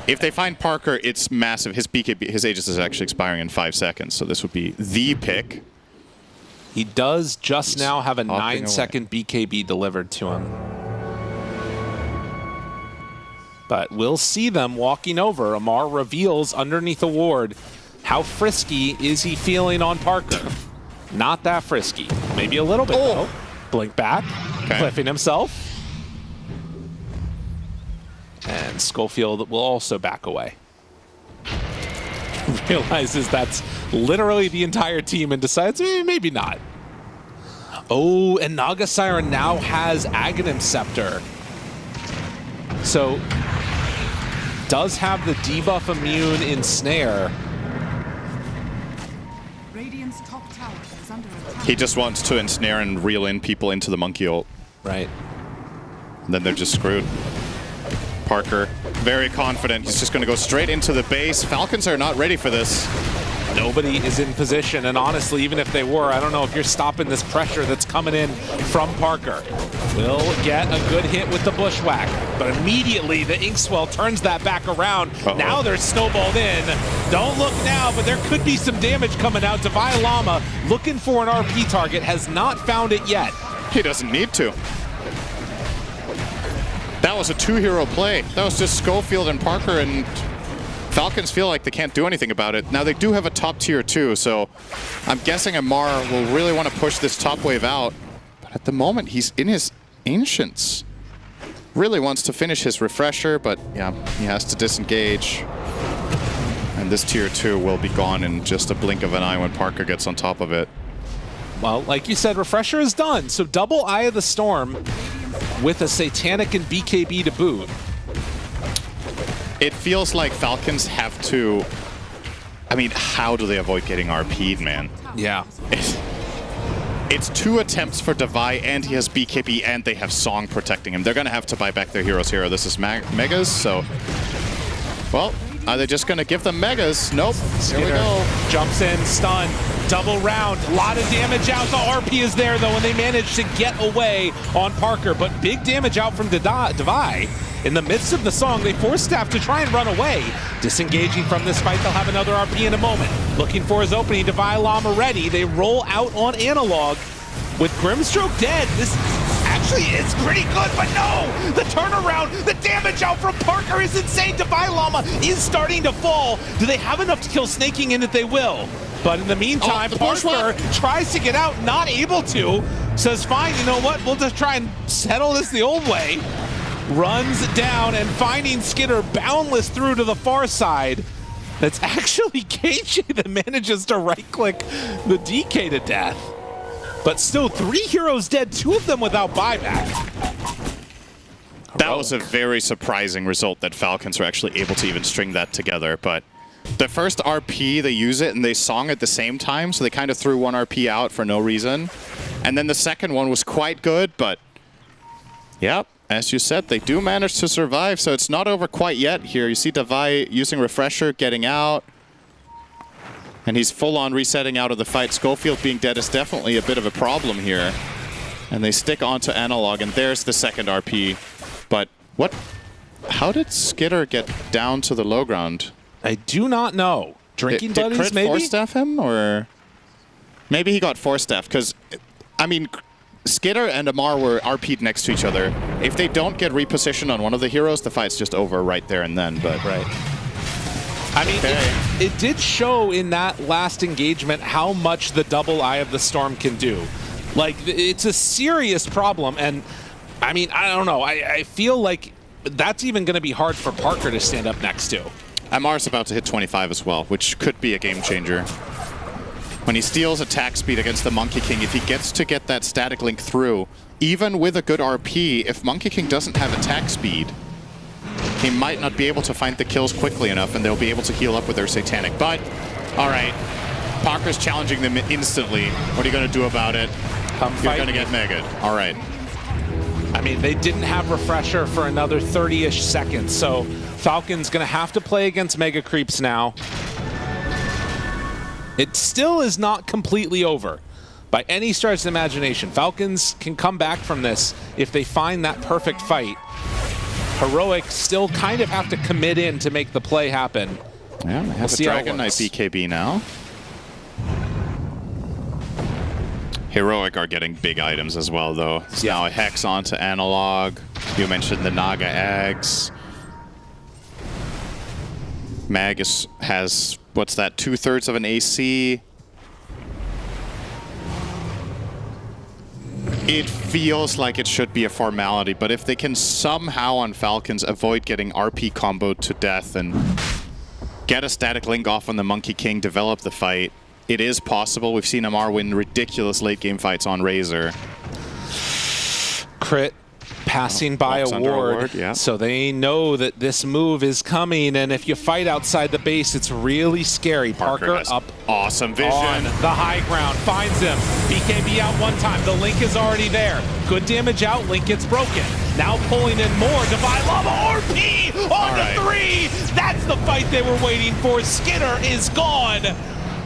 [SPEAKER 11] If they find Parker, it's massive. His BKB, his Aegis is actually expiring in 5 seconds, so this would be the pick.
[SPEAKER 10] He does just now have a 9-second BKB delivered to him. But we'll see them walking over. Amar reveals underneath a ward. How frisky is he feeling on Parker? Not that frisky. Maybe a little bit, though. Blink back, cliffing himself. And Schofield will also back away. Realizes that's literally the entire team and decides, maybe not. Oh, and Naga Siren now has Aghanim Scepter. So, does have the debuff immune in Snare.
[SPEAKER 9] Radiant's top tower is under attack.
[SPEAKER 11] He just wants to ensnare and reel in people into the monkey ult.
[SPEAKER 10] Right.
[SPEAKER 11] And then they're just screwed. Parker, very confident. He's just going to go straight into the base. Falcons are not ready for this.
[SPEAKER 10] Nobody is in position, and honestly, even if they were, I don't know if you're stopping this pressure that's coming in from Parker. Will get a good hit with the Bushwhack, but immediately the Inkswell turns that back around. Now they're snowballed in. Don't look now, but there could be some damage coming out. Divine Llama looking for an RP target, has not found it yet.
[SPEAKER 11] He doesn't need to. That was a two-hero play. That was just Schofield and Parker, and Falcons feel like they can't do anything about it. Now, they do have a top tier too, so I'm guessing Amar will really want to push this top wave out. But at the moment, he's in his Ancients. Really wants to finish his Refresher, but yeah, he has to disengage. And this tier 2 will be gone in just a blink of an eye when Parker gets on top of it.
[SPEAKER 10] Well, like you said, Refresher is done, so double Eye of the Storm with a Satanic and BKB to boot.
[SPEAKER 11] It feels like Falcons have to... I mean, how do they avoid getting RP'd, man?
[SPEAKER 10] Yeah.
[SPEAKER 11] It's 2 attempts for Devi, and he has BKB, and they have Song protecting him. They're going to have to buy back their heroes here. This is Megas, so... Well, are they just going to give them Megas? Nope. Here we go.
[SPEAKER 10] Jumps in, stun, double round. A lot of damage out. The RP is there, though, and they manage to get away on Parker. But big damage out from Devi. In the midst of the song, they force Staff to try and run away. Disengaging from this fight, they'll have another RP in a moment. Looking for his opening, Devi Llama ready. They roll out on Analog. With Grimstroke dead, this actually is pretty good, but no! The turnaround, the damage out from Parker is insane. DeViLlama is starting to fall. Do they have enough to kill Snaking in it? They will. But in the meantime, Parker tries to get out, not able to. Says, fine, you know what? We'll just try and settle this the old way. Runs down and finding Skidder boundless through to the far side. That's actually KJ that manages to right-click the DK to death. But still, 3 heroes dead, 2 of them without buyback.
[SPEAKER 11] That was a very surprising result that Falcons were actually able to even string that together. But the first RP, they use it and they song at the same time, so they kind of threw one RP out for no reason. And then the second one was quite good, but yep, as you said, they do manage to survive, so it's not over quite yet here. You see Devi using Refresher, getting out. And he's full-on resetting out of the fight. Schofield being dead is definitely a bit of a problem here. And they stick onto Analog, and there's the second RP. But what? How did Skidder get down to the low ground?
[SPEAKER 10] I do not know. Drinking buddies,
[SPEAKER 11] Crit
[SPEAKER 10] maybe?
[SPEAKER 11] force-staff him, or? Maybe he got force-staff, because, I mean, Skidder and Amar were RP'd next to each other. If they don't get repositioned on one of the heroes, the fight's just over right there and then, but...
[SPEAKER 10] Right. I mean, it did show in that last engagement how much the double Eye of the Storm can do. Like, it's a serious problem, and I mean, I don't know. I feel like that's even going to be hard for Parker to stand up next to.
[SPEAKER 11] Amar's about to hit 25 as well, which could be a game changer. When he steals attack speed against the Monkey King, if he gets to get that static link through, even with a good RP, if Monkey King doesn't have attack speed, he might not be able to find the kills quickly enough, and they'll be able to heal up with their Satanic. But, all right, Parker's challenging them instantly. What are you going to do about it? You're going to get megged. All right.
[SPEAKER 10] I mean, they didn't have Refresher for another 30-ish seconds, so Falcons going to have to play against Mega Creeps now. It still is not completely over by any stretch of the imagination. Falcons can come back from this if they find that perfect fight. Heroic still kind of have to commit in to make the play happen.
[SPEAKER 11] Yeah, they have a Dragon Knight BKB now. Heroic are getting big items as well, though. So now a Hex onto Analog. You mentioned the Naga eggs. Magus has, what's that, 2/3 of an AC. It feels like it should be a formality, but if they can somehow on Falcons avoid getting RP comboed to death and get a static link off on the Monkey King, develop the fight, it is possible. We've seen Amar win ridiculous late game fights on Razor.
[SPEAKER 10] Crit passing by a ward,
[SPEAKER 11] yeah.
[SPEAKER 10] So they know that this move is coming, and if you fight outside the base, it's really scary. Parker up
[SPEAKER 11] awesome vision
[SPEAKER 10] on the high ground, finds him. BKB out one time, the link is already there. Good damage out, link gets broken. Now pulling in more, DeViLlama RP on the 3! That's the fight they were waiting for. Skidder is gone.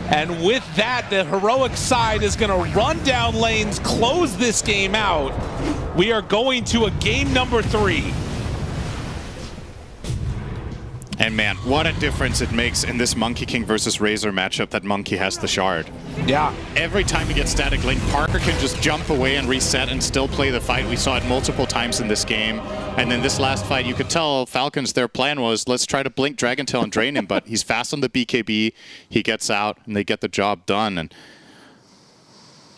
[SPEAKER 10] And with that, the Heroic side is going to run down lanes, close this game out. We are going to a game number 3.
[SPEAKER 11] And man, what a difference it makes in this Monkey King versus Razor matchup that Monkey has the shard.
[SPEAKER 10] Yeah.
[SPEAKER 11] Every time he gets static link, Parker can just jump away and reset and still play the fight. We saw it multiple times in this game. And then this last fight, you could tell Falcons, their plan was, let's try to blink Dragon Tail and drain him, but he's fast on the BKB, he gets out, and they get the job done. And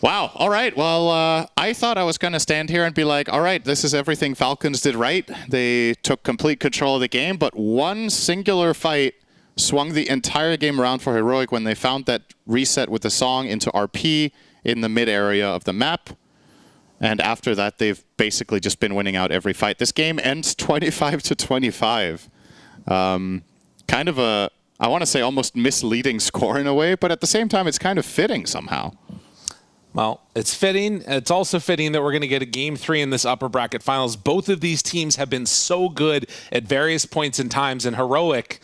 [SPEAKER 11] wow, all right, well, I thought I was going to stand here and be like, all right, this is everything Falcons did right. They took complete control of the game, but one singular fight swung the entire game around for Heroic when they found that reset with the song into RP in the mid area of the map. And after that, they've basically just been winning out every fight. This game ends 25-25. Kind of a, I want to say almost misleading score in a way, but at the same time, it's kind of fitting somehow.
[SPEAKER 10] Well, it's fitting. It's also fitting that we're going to get a Game 3 in this upper bracket finals. Both of these teams have been so good at various points in times, and Heroic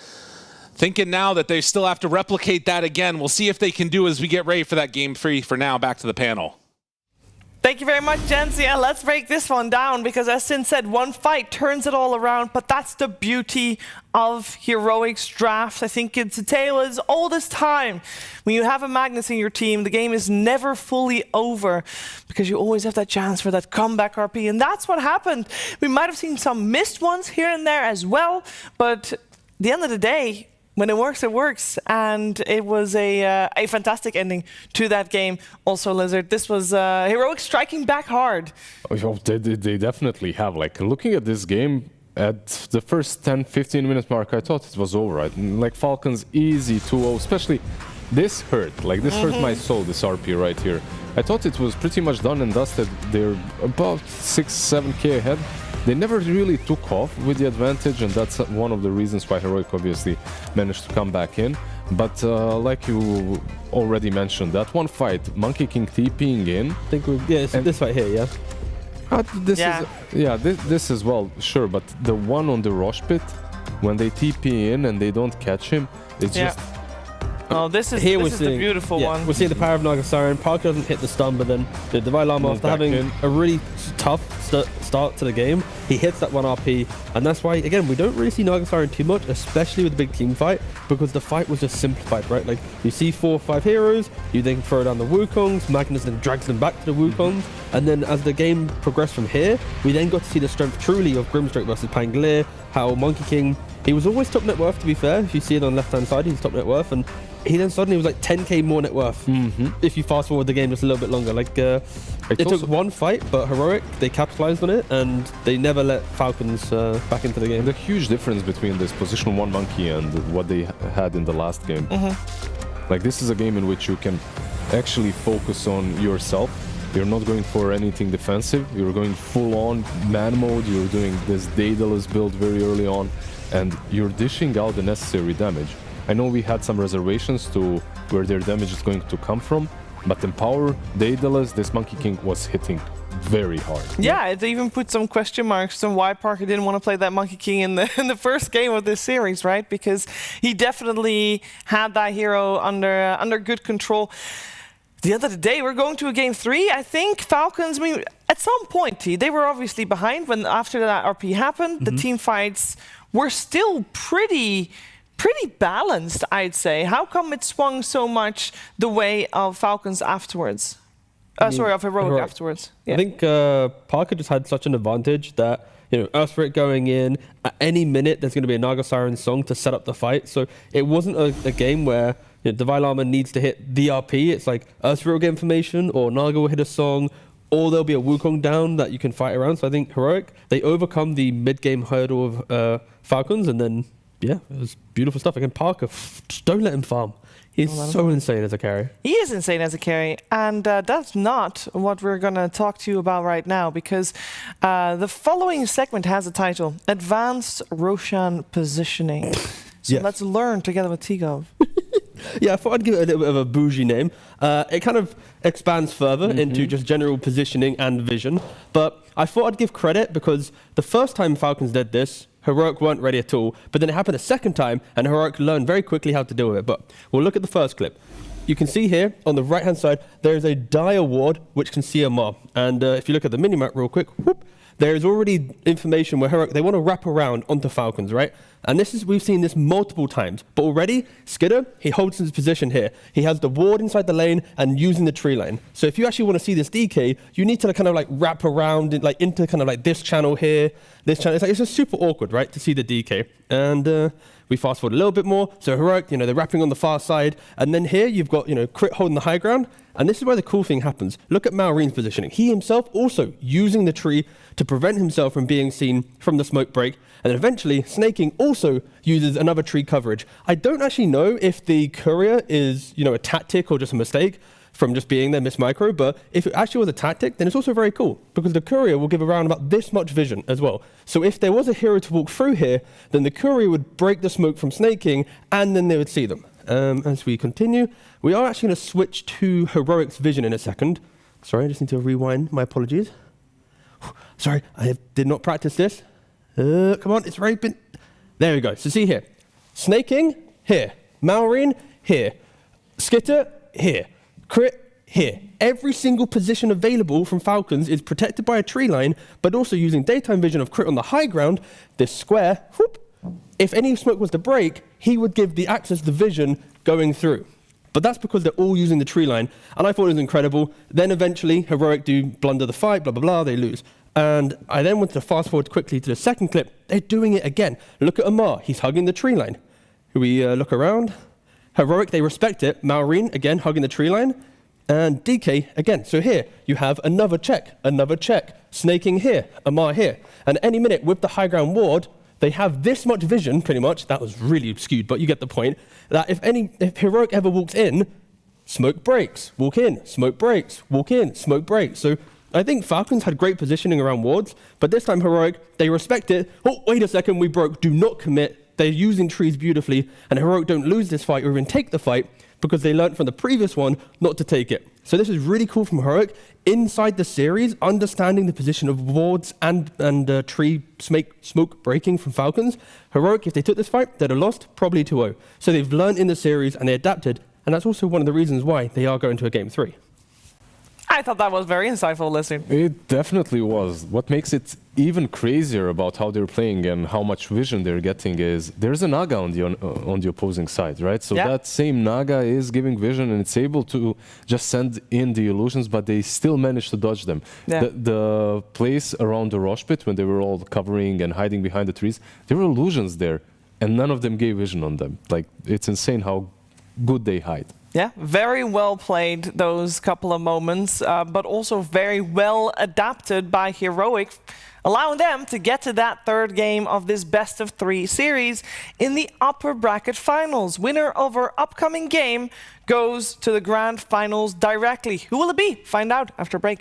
[SPEAKER 10] thinking now that they still have to replicate that again. We'll see if they can do as we get ready for that Game 3. For now, back to the panel.
[SPEAKER 20] Thank you very much, gents. Yeah, let's break this one down because, as Sin said, one fight turns it all around. But that's the beauty of Heroic's draft. I think it's a tale as old as time. When you have a Magnus in your team, the game is never fully over because you always have that chance for that comeback RP. And that's what happened. We might have seen some missed ones here and there as well. But at the end of the day, when it works, it works. And it was a fantastic ending to that game. Also, Lizard, this was Heroic striking back hard.
[SPEAKER 22] Oh, they definitely have. Like, looking at this game, at the first 10-15 minute mark, I thought it was over. Like, Falcons easy 2-0, especially this hurt. Like, this hurt my soul, this RP right here. I thought it was pretty much done and dusted. They're about 6-7k ahead. They never really took off with the advantage, and that's one of the reasons why Heroic obviously managed to come back in. But like you already mentioned, that one fight, Monkey King TPing in.
[SPEAKER 21] I think this fight here, yeah.
[SPEAKER 22] This as well, sure. But the one on the Rosh Pit, when they TP in and they don't catch him, it's just.
[SPEAKER 20] Oh, this is the beautiful one.
[SPEAKER 21] We're seeing the power of Naga Siren. Parker doesn't hit the stun, but then the Divine Llama, after having a really tough start to the game, he hits that 1 RP. And that's why, again, we don't really see Naga Siren too much, especially with the big team fight, because the fight was just simplified, right? Like, you see 4 or 5 heroes, you then throw down the Wukongs, Magnus then drags them back to the Wukongs, and then as the game progressed from here, we then got to see the strength truly of Grimstrike versus Pangolier, how Monkey King, he was always top net worth, to be fair. If you see it on the left-hand side, he's top net worth, and he then suddenly was like 10k more net worth. If you fast forward the game just a little bit longer. Like, it took one fight, but Heroic, they capitalized on it, and they never let Falcons back into the game.
[SPEAKER 22] The huge difference between this position 1 Monkey and what they had in the last game. Like, this is a game in which you can actually focus on yourself. You're not going for anything defensive. You're going full-on man mode. You're doing this Daedalus build very early on, and you're dishing out the necessary damage. I know we had some reservations to where their damage is going to come from, but in power, Daedalus, this Monkey King was hitting very hard.
[SPEAKER 20] Yeah, it even put some question marks on why Parker didn't want to play that Monkey King in the first game of this series, right? Because he definitely had that hero under good control. At the end of the day, we're going to a game 3. I think Falcons, I mean, at some point, they were obviously behind when after that RP happened. The team fights were still pretty balanced, I'd say. How come it swung so much the way of Falcons afterwards? Of Heroic afterwards. Yeah.
[SPEAKER 21] I think Parker just had such an advantage that, you know, Earthspirit going in, at any minute there's going to be a Naga Siren song to set up the fight. So it wasn't a game where, you know, Divine Llama needs to hit the RP. It's like Earthspirit will get information, or Naga will hit a song, or there'll be a Wukong down that you can fight around. So I think Heroic, they overcome the mid-game hurdle of Falcons, and then, yeah, it was beautiful stuff. Again, Parker, just don't let him farm. He's so insane as a carry.
[SPEAKER 20] He is insane as a carry, and that's not what we're going to talk to you about right now, because the following segment has a title, Advanced Roshan Positioning. So let's learn together with T-Gov.
[SPEAKER 21] Yeah, I thought I'd give it a little bit of a bougie name. It kind of expands further into just general positioning and vision, but I thought I'd give credit because the first time Falcons did this, Heroic weren't ready at all, but then it happened a second time, and Heroic learned very quickly how to deal with it. But we'll look at the first clip. You can see here, on the right-hand side, there is a Dire Ward, which can see a mob. And if you look at the minimap real quick, whoop, there is already information where Heroic, they want to wrap around onto Falcons, right? And we've seen this multiple times. But already, Skidder, he holds his position here. He has the ward inside the lane and using the tree line. So if you actually want to see this DK, you need to kind of like wrap around into kind of like this channel here, this channel. It's just super awkward, right, to see the DK. And we fast forward a little bit more. So Heroic, you know, they're wrapping on the far side. And then here you've got, you know, Crit holding the high ground. And this is where the cool thing happens. Look at Maureen's positioning. He himself also using the tree to prevent himself from being seen from the smoke break. And then eventually, Snaking also uses another tree coverage. I don't actually know if the courier is, you know, a tactic or just a mistake from just being there, Miss Micro, but if it actually was a tactic, then it's also very cool because the courier will give around about this much vision as well. So if there was a hero to walk through here, then the courier would break the smoke from Snaking and then they would see them. As we continue, we are actually going to switch to Heroic's vision in a second. Sorry, I just need to rewind. My apologies. Sorry, I did not practice this. Come on, it's raping. There we go. So see here. Snaking, here. Maureen, here. Skitter, here. Crit, here. Every single position available from Falcons is protected by a tree line, but also using daytime vision of Crit on the high ground, this square, whoop, if any smoke was to break, he would give the access to the vision going through. But that's because they're all using the tree line, and I thought it was incredible. Then eventually, Heroic do blunder the fight, blah, blah, blah, they lose. And I then wanted to fast forward quickly to the second clip. They're doing it again. Look at Amar, he's hugging the tree line. We look around. Heroic, they respect it. Maureen, again, hugging the tree line. And DK, again. So here, you have another check. Snaking here, Amar here. And any minute, with the high ground ward, they have this much vision, pretty much. That was really skewed, but you get the point. That if Heroic ever walks in, smoke breaks, walk in, smoke breaks, walk in, smoke breaks. So I think Falcons had great positioning around wards, but this time Heroic, they respect it. Oh, wait a second, we broke, do not commit. They're using trees beautifully, and Heroic don't lose this fight or even take the fight because they learned from the previous one not to take it. So this is really cool from Heroic. Inside the series, understanding the position of wards and tree smoke breaking from Falcons, Heroic, if they took this fight, they'd have lost, probably 2-0. So they've learned in the series and they adapted, and that's also one of the reasons why they are going to a Game 3.
[SPEAKER 20] I thought that was very insightful, listening.
[SPEAKER 22] It definitely was. What makes it even crazier about how they're playing and how much vision they're getting is there's a Naga on the opposing side, right? So that same Naga is giving vision and it's able to just send in the illusions, but they still manage to dodge them.
[SPEAKER 20] Yeah.
[SPEAKER 22] The place around the Rosh pit, when they were all covering and hiding behind the trees, there were illusions there, and none of them gave vision on them. Like, it's insane how good they hide.
[SPEAKER 20] Yeah, very well played those couple of moments, but also very well adapted by Heroic, allowing them to get to that third game of this best-of-3 series in the upper bracket finals. Winner of our upcoming game goes to the grand finals directly. Who will it be? Find out after break.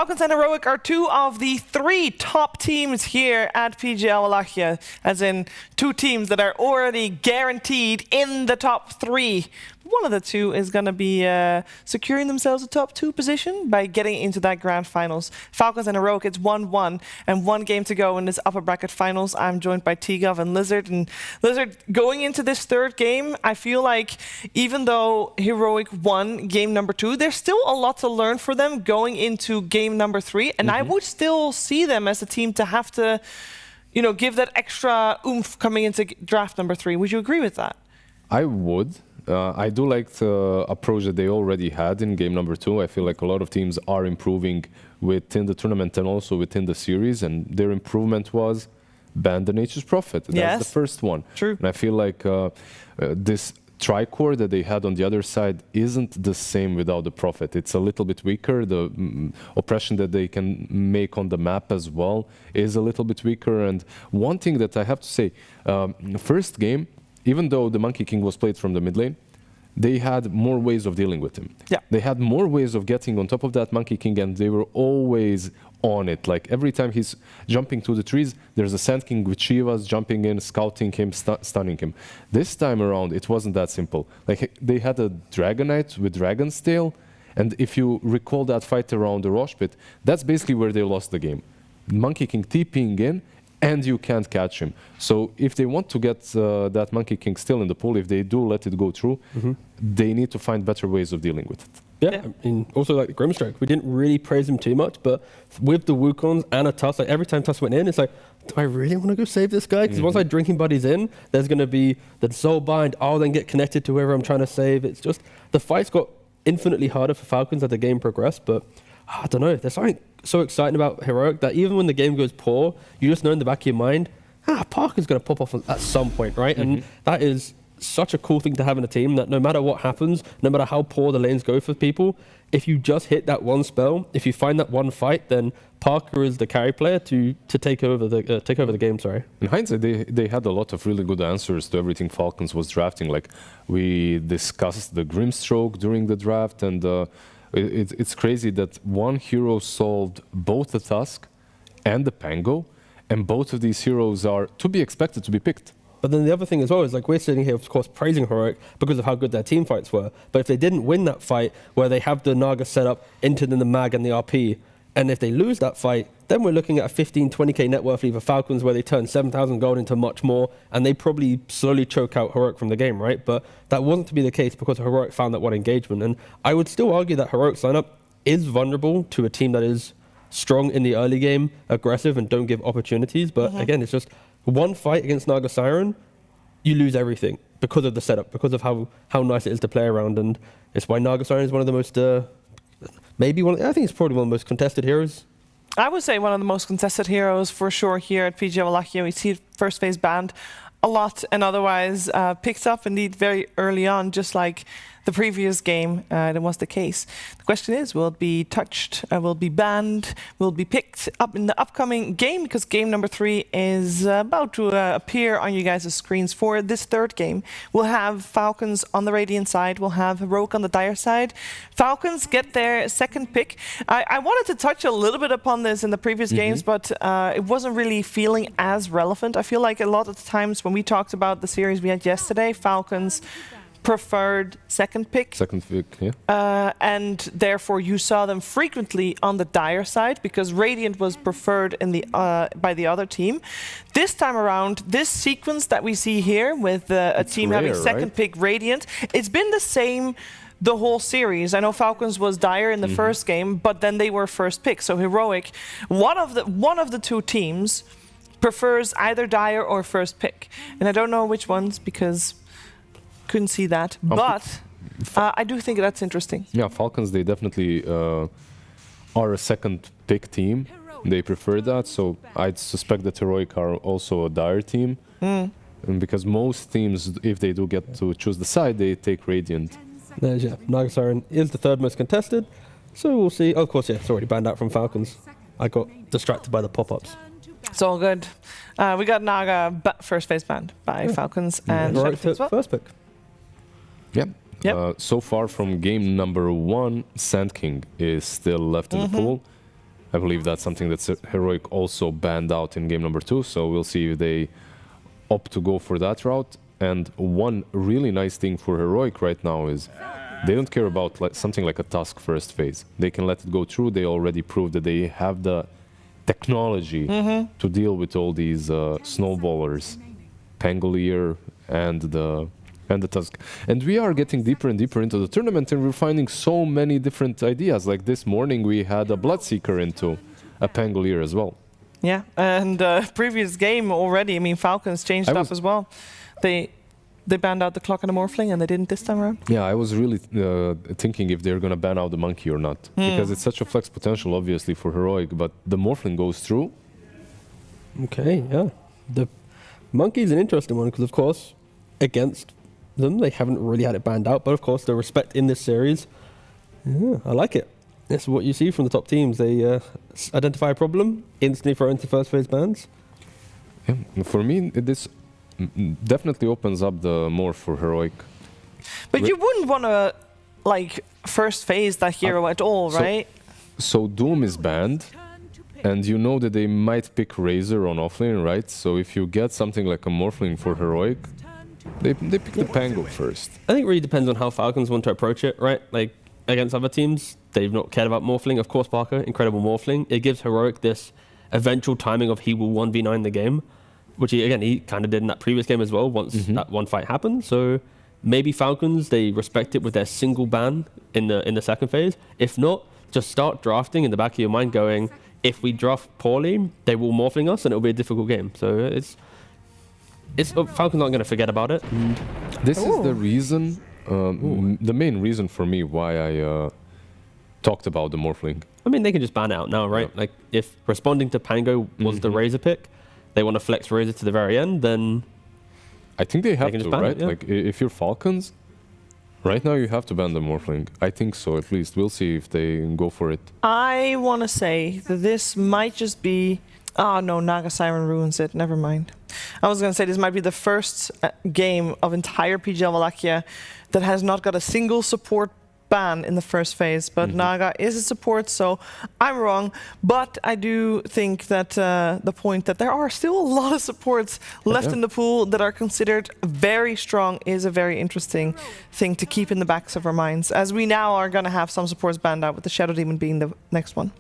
[SPEAKER 20] Falcons and Heroic are two of the 3 top teams here at PGL Wallachia, as in 2 teams that are already guaranteed in the top 3. One of the 2 is going to be securing themselves a top 2 position by getting into that grand finals. Falcons and Heroic, it's 1-1 and 1 game to go in this upper bracket finals. I'm joined by T-Gov and Lizard. And Lizard, going into this 3rd game, I feel like even though Heroic won game number 2, there's still a lot to learn for them going into game number 3. And I would still see them as a team to have to, you know, give that extra oomph coming into draft number 3. Would you agree with that?
[SPEAKER 22] I would. I do like the approach that they already had in game number 2. I feel like a lot of teams are improving within the tournament and also within the series, and their improvement was ban the Nature's Prophet. That's the first one.
[SPEAKER 20] True.
[SPEAKER 22] And I feel like this tricore that they had on the other side isn't the same without the Prophet. It's a little bit weaker. The oppression that they can make on the map as well is a little bit weaker. And one thing that I have to say, the first game, even though the Monkey King was played from the mid lane, they had more ways of dealing with him.
[SPEAKER 20] Yeah.
[SPEAKER 22] They had more ways of getting on top of that Monkey King, and they were always on it. Like every time he's jumping to the trees, there's a Sand King with Shivas jumping in, scouting him, stunning him. This time around, it wasn't that simple. Like they had a Dragonite with Dragon's Tail, and if you recall that fight around the Rosh Pit, that's basically where they lost the game. Monkey King TPing in, and you can't catch him. So if they want to get that Monkey King still in the pool, if they do let it go through, they need to find better ways of dealing with it.
[SPEAKER 21] Yeah, I mean, also like the Grimstroke, we didn't really praise him too much, but with the Wukons and a Tusk, like every time Tusk went in, it's like, do I really want to go save this guy? Because once I Drinking Buddy's in, there's going to be the Soul Bind, I'll then get connected to whoever I'm trying to save. It's just, the fights got infinitely harder for Falcons as the game progressed, but I don't know, there's something so exciting about Heroic that even when the game goes poor, you just know in the back of your mind, Parker's going to pop off at some point, right? And that is such a cool thing to have in a team, that no matter what happens, no matter how poor the lanes go for people, if you just hit that one spell, if you find that one fight, then Parker is the carry player to take over the game. Sorry.
[SPEAKER 22] In hindsight, they had a lot of really good answers to everything Falcons was drafting. Like we discussed the Grimstroke during the draft, and it's crazy that one hero solved both the Tusk and the Pango, and both of these heroes are to be expected to be picked.
[SPEAKER 21] But then the other thing as well is, like, we're sitting here, of course, praising Heroic because of how good their team fights were. But if they didn't win that fight where they have the Naga set up into the Mag and the RP, and if they lose that fight, then we're looking at a 15, 20k net worth lead for Falcons where they turn 7,000 gold into much more, and they probably slowly choke out Heroic from the game, right? But that wasn't to be the case because Heroic found that one engagement. And I would still argue that Heroic's lineup is vulnerable to a team that is strong in the early game, aggressive, and don't give opportunities. But again, it's just one fight against Naga Siren, you lose everything because of the setup, because of how nice it is to play around. And it's why Naga Siren is one of the most, I think it's probably one of the most contested heroes.
[SPEAKER 20] I would say one of the most contested heroes for sure here at PGL Wallachia. We see first phase banned a lot and otherwise picked up indeed very early on, just like the previous game that was the case. The question is, will it be touched, will it be banned, will it be picked up in the upcoming game? Because game number 3 is about to appear on you guys' screens for this 3rd game. We'll have Falcons on the Radiant side, we'll have Heroic on the Dire side. Falcons get their 2nd pick. I wanted to touch a little bit upon this in the previous games, but it wasn't really feeling as relevant. I feel like a lot of the times when we talked about the series we had yesterday, Falcons preferred 2nd pick.
[SPEAKER 22] 2nd pick, yeah.
[SPEAKER 20] And therefore you saw them frequently on the Dire side because Radiant was preferred in the by the other team. This time around, this sequence that we see here with a team having 2nd pick Radiant, it's been the same the whole series. I know Falcons was Dire in the first game, but then they were first pick. So Heroic, one of the 2 teams prefers either Dire or first pick. And I don't know which ones because couldn't see that, but I do think that's interesting.
[SPEAKER 22] Yeah, Falcons, they definitely are a 2nd pick team. They prefer that, so I'd suspect that Heroic are also a Dire team. And because most teams, if they do get to choose the side, they take Radiant.
[SPEAKER 21] Yeah, Naga Siren is the 3rd most contested, so we'll see. Oh, of course, yeah, it's already banned out from Falcons. I got distracted by the pop-ups.
[SPEAKER 20] It's all good. We got Naga first phase banned by Falcons and
[SPEAKER 21] Heroic first pick.
[SPEAKER 22] Yep. So far from game number 1, Sand King is still left in the pool. I believe that's something that Heroic also banned out in game number 2, so we'll see if they opt to go for that route. And one really nice thing for Heroic right now is they don't care about something like a Tusk first phase. They can let it go through. They already proved that they have the technology to deal with all these snowballers, Pangolier and the Tusk. And we are getting deeper and deeper into the tournament, and we're finding so many different ideas. Like this morning, we had a Bloodseeker into a Pangolier as well.
[SPEAKER 20] Yeah, and previous game already, I mean, Falcons changed up as well. They banned out the clock and the Morphling, and they didn't this time around.
[SPEAKER 22] Yeah, I was really thinking if they're going to ban out the Monkey or not. Because it's such a flex potential, obviously, for Heroic, but the Morphling goes through.
[SPEAKER 21] Okay, yeah. The Monkey's an interesting one, because, of course, against them, they haven't really had it banned out, but, of course, the respect in this series, yeah, I like it. That's what you see from the top teams. They identify a problem, instantly throw into first phase bans.
[SPEAKER 22] Yeah, for me, this definitely opens up the more for Heroic.
[SPEAKER 20] But you wouldn't want to, like, first phase that hero at all, right?
[SPEAKER 22] So Doom is banned, and you know that they might pick Razor on offlane, right? So if you get something like a Morphling for Heroic, they pick the Pango first.
[SPEAKER 21] I think it really depends on how Falcons want to approach it, right? Like, against other teams, they've not cared about Morphling. Of course, Parker, incredible Morphling. It gives Heroic this eventual timing of he will 1v9 the game, which he kind of did in that previous game as well once that one fight happened. So maybe Falcons, they respect it with their single ban in the second phase. If not, just start drafting in the back of your mind going, if we draft poorly, they will Morphling us and it'll be a difficult game. So it's Falcons aren't going to forget about it.
[SPEAKER 22] This is the reason, the main reason for me why I talked about the Morphling.
[SPEAKER 21] I mean, they can just ban it out now, right? Yeah. Like, if responding to Pango was the Razor pick, they want to flex Razor to the very end, then
[SPEAKER 22] I think they have to, right?
[SPEAKER 21] Yeah.
[SPEAKER 22] Like, if you're Falcons, right now you have to ban the Morphling. I think so, at least. We'll see if they go for it.
[SPEAKER 20] I want to say that this might just be... Oh, no, Naga Siren ruins it. Never mind. I was going to say this might be the first game of entire PGL Wallachia that has not got a single support ban in the first phase, but Naga is a support, so I'm wrong. But I do think that the point that there are still a lot of supports left in the pool that are considered very strong is a very interesting thing to keep in the backs of our minds, as we now are going to have some supports banned out, with the Shadow Demon being the next one.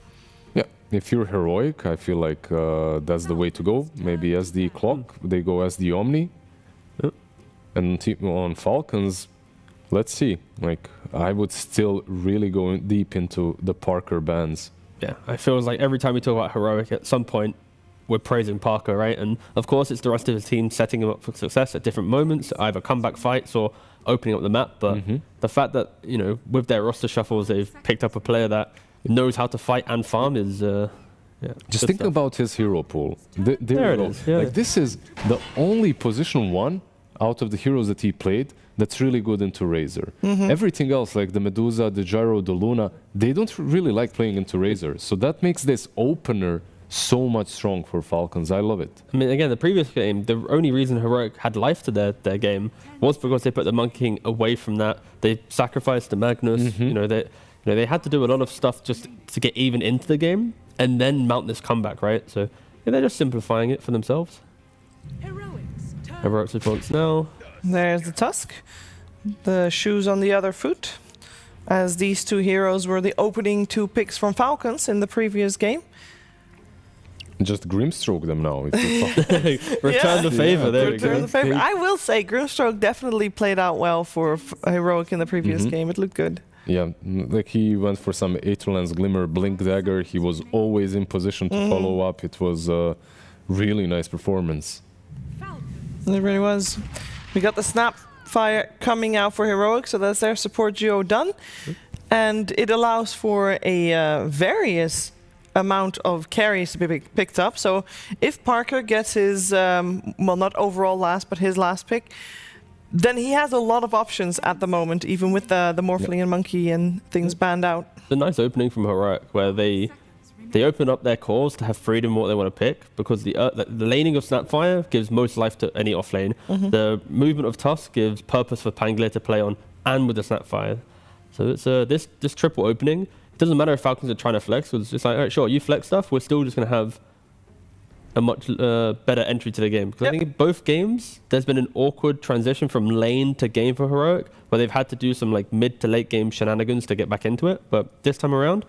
[SPEAKER 22] Yeah, if you're Heroic, I feel like that's the way to go. Maybe as the Clock, they go as the Omni. And on Falcons, let's see. Like, I would still really go deep into the Parker bans.
[SPEAKER 21] Yeah, I feel like every time we talk about Heroic, at some point, we're praising Parker, right? And of course, it's the rest of the team setting him up for success at different moments, either comeback fights or opening up the map. But the fact that, you know, with their roster shuffles, they've picked up a player that knows how to fight and farm is...
[SPEAKER 22] Just think about his hero pool. There it is.
[SPEAKER 21] Yeah.
[SPEAKER 22] Like, this is the only position 1 out of the heroes that he played that's really good into Razor. Everything else, like the Medusa, the Gyro, the Luna, they don't really like playing into Razor. So that makes this opener so much strong for Falcons. I love it.
[SPEAKER 21] I mean, again, the previous game, the only reason Heroic had life to their game was because they put the Monkey King away from that. They sacrificed the Magnus. You know, they had to do a lot of stuff just to get even into the game and then mount this comeback, right? So yeah, they're just simplifying it for themselves. Heroic's response now.
[SPEAKER 20] There's the Tusk. The shoes on the other foot, as these two heroes were the opening 2 picks from Falcons in the previous game.
[SPEAKER 22] Just Grimstroke them now.
[SPEAKER 21] Return the favor. There
[SPEAKER 20] Return
[SPEAKER 21] we go.
[SPEAKER 20] the favor. I will say Grimstroke definitely played out well for Heroic in the previous game. It looked good.
[SPEAKER 22] Yeah, like he went for some Aetherlands Glimmer, Blink Dagger. He was always in position to follow up. It was a really nice performance.
[SPEAKER 20] It really was. We got the Snapfire coming out for Heroic, so that's their support duo done. And it allows for a various amount of carries to be picked up. So if Parker gets his, well, not overall last, but his last pick, then he has a lot of options at the moment, even with the Morphling and Monkey and things banned out.
[SPEAKER 21] The nice opening from Heroic, where they open up their cores to have freedom what they want to pick, because the laning of Snapfire gives most life to any offlane. The movement of Tusk gives purpose for Pangolier to play on, and with the Snapfire. So it's this triple opening. doesn't matter if Falcons are trying to flex, because it's just like, all right, sure, you flex stuff, we're still just going to have a much better entry to the game. Because I think in both games, there's been an awkward transition from lane to game for Heroic, where they've had to do some like mid to late game shenanigans to get back into it. But this time around,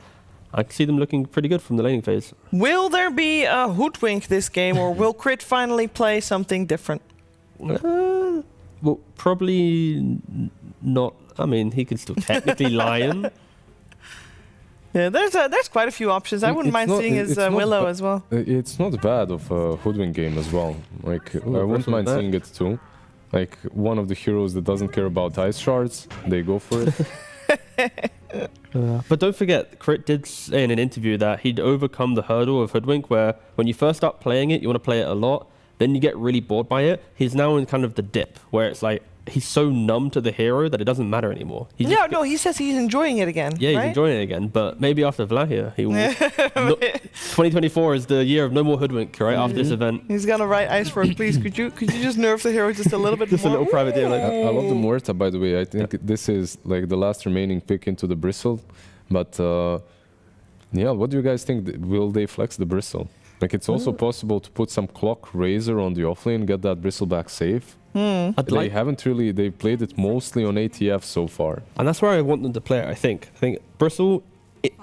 [SPEAKER 21] I can see them looking pretty good from the laning phase.
[SPEAKER 20] Will there be a hoodwink this game, or will Crit finally play something different?
[SPEAKER 21] Well, probably not. I mean, he could still technically Lion.
[SPEAKER 20] Yeah, there's quite a few options. I wouldn't mind seeing his Willow as well.
[SPEAKER 22] It's not bad of a hoodwink game as well. Like, I wouldn't mind seeing it too. Like, one of the heroes that doesn't care about ice shards, they go for it.
[SPEAKER 21] But don't forget, Crit did say in an interview that he'd overcome the hurdle of Hoodwink, where when you first start playing it, you want to play it a lot, then you get really bored by it. He's now in kind of the dip, where it's like, he's so numb to the hero that it doesn't matter anymore.
[SPEAKER 20] No, he says he's enjoying it again.
[SPEAKER 21] Yeah, he's
[SPEAKER 20] right?
[SPEAKER 21] enjoying it again, but maybe after Wallachia, he will. 2024 is the year of no more Hoodwink, right? After this event.
[SPEAKER 20] He's gonna write Ice Road, please. Could you just nerf the hero just a little bit
[SPEAKER 21] just
[SPEAKER 20] more?
[SPEAKER 21] A little private deal. Like,
[SPEAKER 22] I love the Muerta, by the way. I think this is like the last remaining pick into the Bristle. But yeah, what do you guys think? Will they flex the Bristle? Like, it's also possible to put some Clock Razor on the offlane, get that Bristle back safe. They haven't really, they played it mostly on ATF so far.
[SPEAKER 21] And that's where I want them to play it, I think. I think Bristle,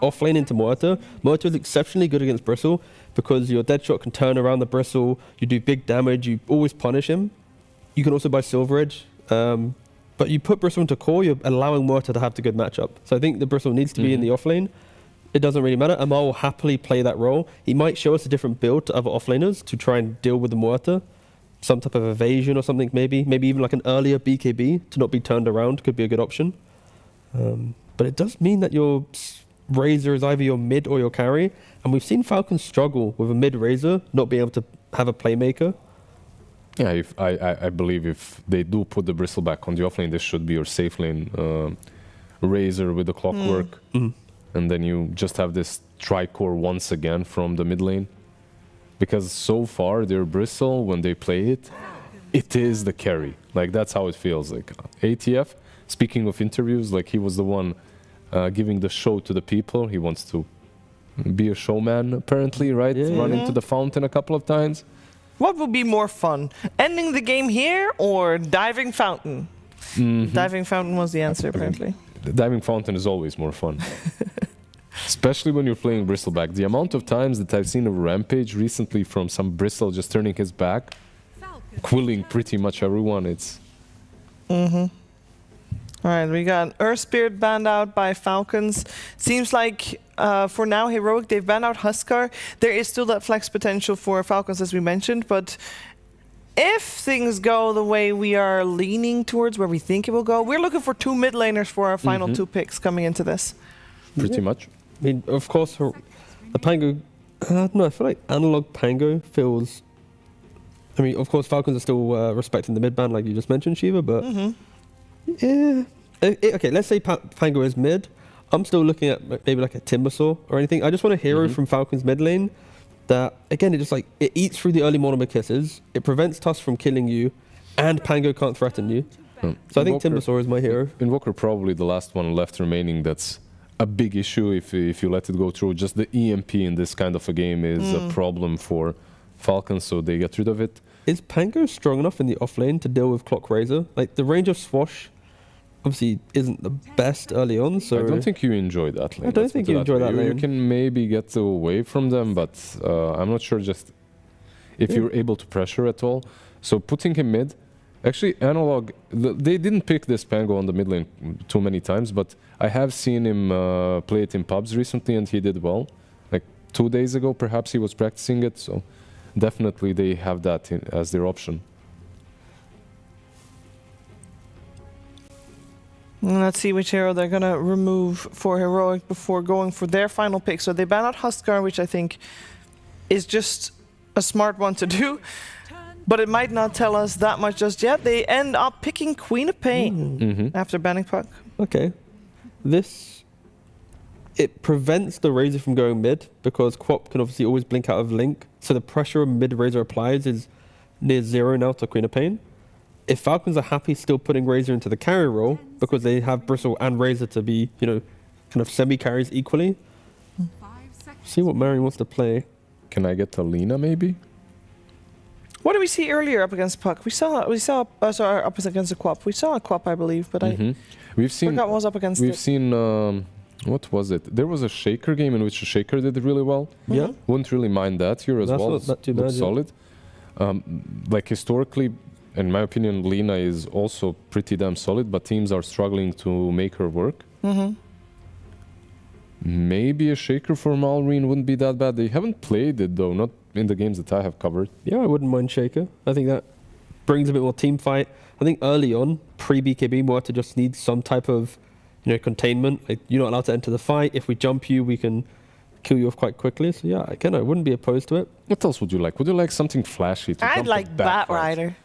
[SPEAKER 21] offlane into Muerta. Muerta is exceptionally good against Bristle because your Deadshot can turn around the Bristle, you do big damage, you always punish him. You can also buy Silver Edge. But you put Bristle into core, you're allowing Muerta to have the good matchup. So I think the Bristle needs to be in the offlane. It doesn't really matter. Amal will happily play that role. He might show us a different build to other offlaners to try and deal with the Muerta. Some type of evasion or something, maybe. Maybe even like an earlier BKB to not be turned around could be a good option. But it does mean that your Razor is either your mid or your carry. And we've seen Falcons struggle with a mid Razor not being able to have a playmaker.
[SPEAKER 22] Yeah, I believe if they do put the Bristle back on the offlane, this should be your safe lane Razor with the clockwork. And then you just have this Tricore once again from the mid lane. Because so far, their Bristle, when they play it, it is the carry. Like, that's how it feels. Like, ATF, speaking of interviews, like, he was the one giving the show to the people. He wants to be a showman, apparently, right? Running to the fountain a couple of times.
[SPEAKER 20] What would be more fun? Ending the game here or diving fountain? Diving fountain was the answer, apparently.
[SPEAKER 22] The diving fountain is always more fun. Especially when you're playing Bristleback. The amount of times that I've seen a rampage recently from some Bristle just turning his back, quilling pretty much everyone, it's...
[SPEAKER 20] All right, we got Earth Spirit banned out by Falcons. Seems like for now, Heroic, they've banned out Huskar. There is still that flex potential for Falcons, as we mentioned, but if things go the way we are leaning towards, where we think it will go, we're looking for 2 mid laners for our final 2 picks coming into this.
[SPEAKER 22] Pretty much.
[SPEAKER 21] I mean, of course, the Pango... I don't know, I feel like analog Pango feels... I mean, of course, Falcons are still respecting the mid ban, like you just mentioned, Shiva, but... Yeah... Okay, let's say Pango is mid. I'm still looking at maybe like a Timbersaw or anything. I just want a hero from Falcon's mid lane that, again, it just like, it eats through the early Monomer kisses, it prevents Tusk from killing you, and Pango can't threaten you. So I think Timbersaw is my hero.
[SPEAKER 22] Invoker probably the last one left remaining that's a big issue if you let it go through. Just the EMP in this kind of a game is a problem for Falcons, so they get rid of it.
[SPEAKER 21] Is Pango strong enough in the offlane to deal with Clock Razor? Like, the range of Swash obviously isn't the best early on, so...
[SPEAKER 22] I don't think you enjoy that lane.
[SPEAKER 21] I don't think you enjoy that lane.
[SPEAKER 22] You can maybe get away from them, but I'm not sure just if you're able to pressure at all. So putting him mid... Actually, Analog, they didn't pick this Pango on the mid lane too many times, but I have seen him play it in pubs recently, and he did well. Like 2 days ago, perhaps he was practicing it, so definitely they have that as their option.
[SPEAKER 20] Let's see which hero they're going to remove for Heroic before going for their final pick. So they ban out Huskar, which I think is just a smart one to do. But it might not tell us that much just yet. They end up picking Queen of Pain after banning Puck.
[SPEAKER 21] Okay. This... It prevents the Razor from going mid, because Quop can obviously always blink out of Link. So the pressure mid Razor applies is near 0 now to Queen of Pain. If Falcons are happy still putting Razor into the carry role, because they have Bristle and Razor to be, you know, kind of semi-carries equally. See what Marion wants to play.
[SPEAKER 22] Can I get Alina maybe?
[SPEAKER 20] What did we see earlier up against Puck? We saw sorry, up against a Quap. We saw a Quap, I believe, but
[SPEAKER 22] We've seen.
[SPEAKER 20] forgot what was up against
[SPEAKER 22] We've
[SPEAKER 20] it.
[SPEAKER 22] seen. What was it? There was a Shaker game in which the Shaker did really well.
[SPEAKER 21] Yeah.
[SPEAKER 22] Wouldn't really mind that here as
[SPEAKER 21] That's
[SPEAKER 22] well.
[SPEAKER 21] not too
[SPEAKER 22] Looks
[SPEAKER 21] bad, yeah.
[SPEAKER 22] solid. Like historically, in my opinion, Lina is also pretty damn solid, but teams are struggling to make her work. Maybe a Shaker for Malrine wouldn't be that bad. They haven't played it though, not in the games that I have covered.
[SPEAKER 21] Yeah, I wouldn't mind Shaker. I think that brings a bit more team fight. I think early on, pre-BKB, we'll have to just need some type of containment. Like, you're not allowed to enter the fight. If we jump you, we can kill you off quite quickly. So yeah, again, I wouldn't be opposed to it.
[SPEAKER 22] What else would you like? Would you like something flashy? To
[SPEAKER 20] I'd
[SPEAKER 22] jump
[SPEAKER 20] like
[SPEAKER 22] the back
[SPEAKER 20] Bat Rider,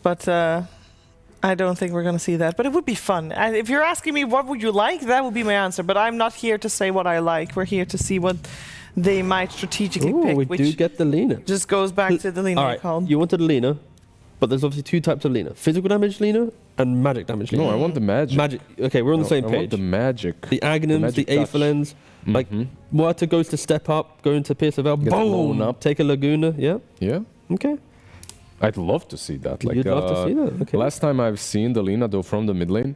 [SPEAKER 20] but I don't think we're going to see that. But it would be fun. And if you're asking me what would you like, that would be my answer. But I'm not here to say what I like. We're here to see what they might strategically pick.
[SPEAKER 21] We
[SPEAKER 20] which
[SPEAKER 21] do get the Lina.
[SPEAKER 20] just goes back to the Lina
[SPEAKER 21] All
[SPEAKER 20] I
[SPEAKER 21] right,
[SPEAKER 20] called.
[SPEAKER 21] you wanted Lina, but there's obviously two types of Lina. Physical damage Lina and magic damage Lina.
[SPEAKER 22] No, I want the magic.
[SPEAKER 21] Magic. Okay, we're on the same
[SPEAKER 22] I
[SPEAKER 21] page.
[SPEAKER 22] want the magic.
[SPEAKER 21] The Aghanims,
[SPEAKER 22] magic
[SPEAKER 21] the
[SPEAKER 22] touch.
[SPEAKER 21] Aethelens, like Muerta goes to step up, go into Pierce of El,
[SPEAKER 22] Get blown
[SPEAKER 21] boom,
[SPEAKER 22] up.
[SPEAKER 21] take a Laguna, yeah.
[SPEAKER 22] Yeah.
[SPEAKER 21] Okay.
[SPEAKER 22] I'd love to see that. Like,
[SPEAKER 21] You'd love to see that, okay.
[SPEAKER 22] Last time I've seen the Lina though from the mid lane,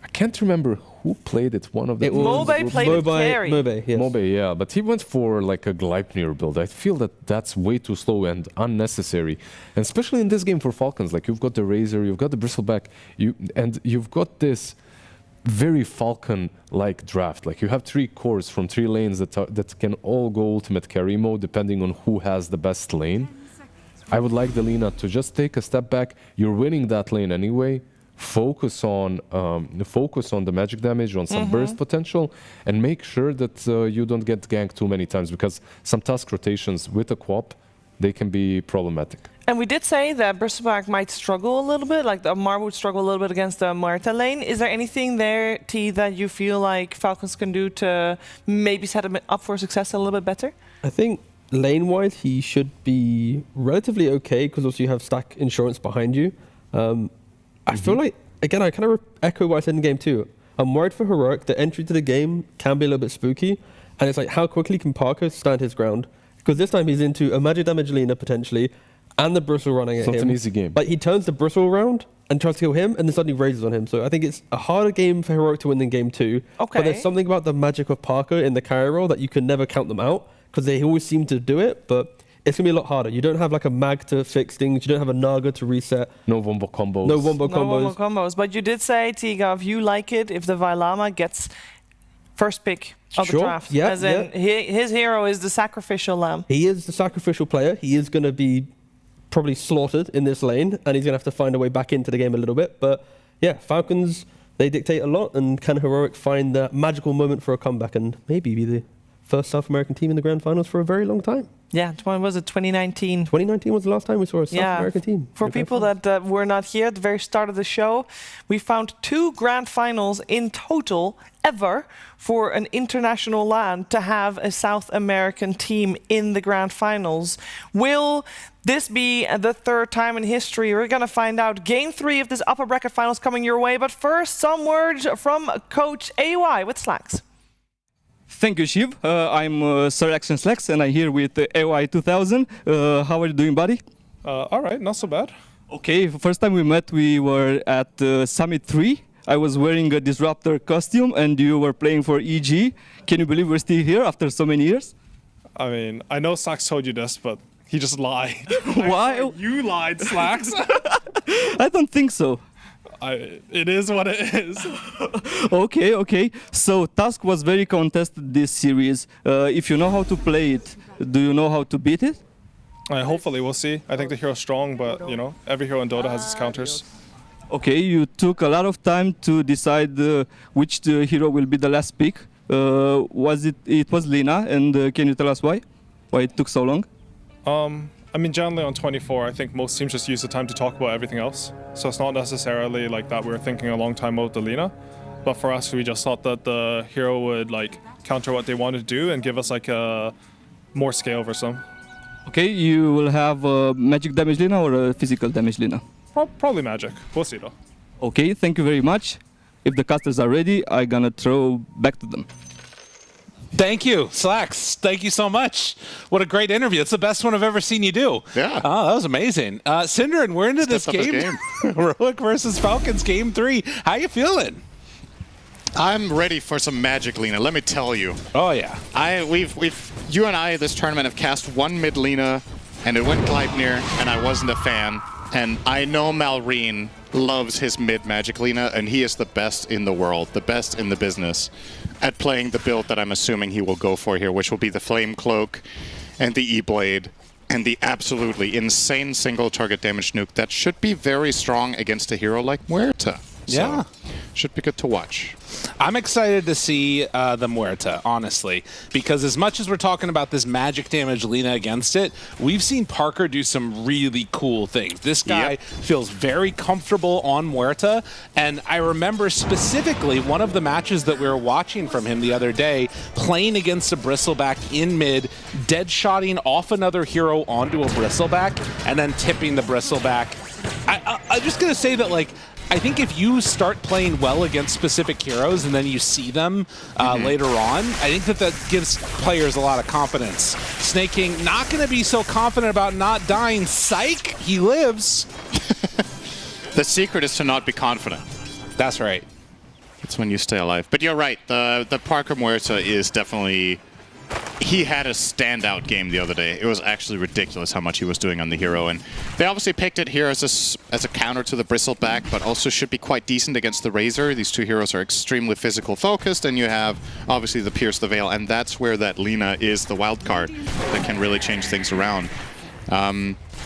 [SPEAKER 22] I can't remember who played it. One of them.
[SPEAKER 21] It was
[SPEAKER 20] Mobe played it carry.
[SPEAKER 21] Mobe, yes.
[SPEAKER 22] Mobe, yeah, but he went for like a Gleipnir build. I feel that that's way too slow and unnecessary, and especially in this game for Falcons. Like, you've got the Razor, you've got the Bristleback, you've got this very Falcon-like draft. Like, you have 3 cores from 3 lanes that can all go ultimate carry mode depending on who has the best lane. I would like the Lina to just take a step back. You're winning that lane anyway. Focus on the magic damage, on some burst potential, and make sure that you don't get ganked too many times, because some task rotations with a Quap, they can be problematic.
[SPEAKER 20] And we did say that Bristleback might struggle a little bit, like the Mar would struggle a little bit against the Muerta lane. Is there anything there, T, that you feel like Falcons can do to maybe set him up for success a little bit better?
[SPEAKER 21] I think lane-wise, he should be relatively okay, because also you have stack insurance behind you. I feel like, again, I kind of echo what I said in game 2. I'm worried for Heroic. The entry to the game can be a little bit spooky, and it's like, how quickly can Parker stand his ground? Because this time he's into a magic damage Lina potentially, and the bristle running at him.
[SPEAKER 22] It's not an easy game.
[SPEAKER 21] Like, he turns the bristle around and tries to kill him, and then suddenly raises on him. So I think it's a harder game for Heroic to win than game 2.
[SPEAKER 20] Okay.
[SPEAKER 21] But there's something about the magic of Parker in the carry role that you can never count them out, because they always seem to do it, but it's going to be a lot harder. You don't have like a mag to fix things. You don't have a Naga to reset.
[SPEAKER 22] No wombo combos.
[SPEAKER 21] No wombo
[SPEAKER 20] combos. But you did say, Tiga, if you like it, if the Vailama gets first pick of the draft.
[SPEAKER 21] Yeah,
[SPEAKER 20] As in, his hero is the sacrificial lamb.
[SPEAKER 21] He is the sacrificial player. He is going to be probably slaughtered in this lane, and he's going to have to find a way back into the game a little bit. But yeah, Falcons, they dictate a lot, and can Heroic find that magical moment for a comeback and maybe be the first South American team in the grand finals for a very long time.
[SPEAKER 20] Yeah, when was it? 2019.
[SPEAKER 21] 2019 was the last time we saw a South American team.
[SPEAKER 20] For people that were not here at the very start of the show, we found 2 grand finals in total ever for an international land to have a South American team in the grand finals. Will this be the 3rd time in history? We're going to find out. Game 3 of this upper bracket finals coming your way. But first, some words from Coach AY with Slacks.
[SPEAKER 17] Thank you, Shiv. I'm Sir Action Slacks, and I'm here with AY 2000. How are you doing, buddy?
[SPEAKER 3] All right, not so bad.
[SPEAKER 17] Okay, first time we met, we were at Summit 3. I was wearing a Disruptor costume, and you were playing for EG. Can you believe we're still here after so many years?
[SPEAKER 3] I mean, I know Slacks told you this, but he just lied.
[SPEAKER 17] Why?
[SPEAKER 3] You lied, Slacks.
[SPEAKER 17] I don't think so.
[SPEAKER 3] It is what it is.
[SPEAKER 17] Okay. So Tusk was very contested this series. If you know how to play it, do you know how to beat it?
[SPEAKER 3] Hopefully, we'll see. I think the hero's strong, but every hero in Dota has its counters.
[SPEAKER 17] Okay, you took a lot of time to decide which hero will be the last pick. It was Lina, and can you tell us why? Why it took so long?
[SPEAKER 3] I mean, generally on 24, I think most teams just use the time to talk about everything else. So it's not necessarily like that we were thinking a long time about the Lina. But for us, we just thought that the hero would like counter what they wanted to do and give us like a more scale for some.
[SPEAKER 17] Okay, you will have a magic damage Lina or a physical damage Lina?
[SPEAKER 3] Probably magic. We'll see though.
[SPEAKER 17] Okay, thank you very much. if the casters are ready, I'm gonna throw back to them.
[SPEAKER 10] Thank you, Slacks. Thank you so much. What a great interview. It's the best one I've ever seen you do.
[SPEAKER 11] Yeah.
[SPEAKER 10] Oh, that was amazing. Synderen, we're into this game. Heroic versus Falcons, game 3. How you feeling?
[SPEAKER 11] I'm ready for some magic, Lina. Let me tell you.
[SPEAKER 10] Oh yeah.
[SPEAKER 11] You and I this tournament have cast one mid Lina, and it went Gleipnir, and I wasn't a fan. And I know Malrine loves his mid Magic Lina, and he is the best in the world, the best in the business at playing the build that I'm assuming he will go for here, which will be the Flame Cloak and the E-Blade and the absolutely insane single target damage nuke that should be very strong against a hero like Muerta.
[SPEAKER 10] Yeah.
[SPEAKER 11] So, should be good to watch.
[SPEAKER 10] I'm excited to see the Muerta, honestly, because as much as we're talking about this magic damage Lina against it, we've seen Parker do some really cool things. This guy feels very comfortable on Muerta, and I remember specifically one of the matches that we were watching from him the other day, playing against a Bristleback in mid, dead-shotting off another hero onto a Bristleback, and then tipping the Bristleback. I'm just going to say that, like, I think if you start playing well against specific heroes and then you see them later on, I think that gives players a lot of confidence. Snake King not going to be so confident about not dying. Psych, he lives.
[SPEAKER 11] The secret is to not be confident.
[SPEAKER 10] That's right.
[SPEAKER 11] It's when you stay alive. But you're right, the Parker Muerta is definitely... He had a standout game the other day. It was actually ridiculous how much he was doing on the hero, and they obviously picked it here as a counter to the Bristleback, but also should be quite decent against the Razor. These two heroes are extremely physical focused, and you have obviously the Pierce the Veil, and that's where that Lina is the wild card that can really change things around.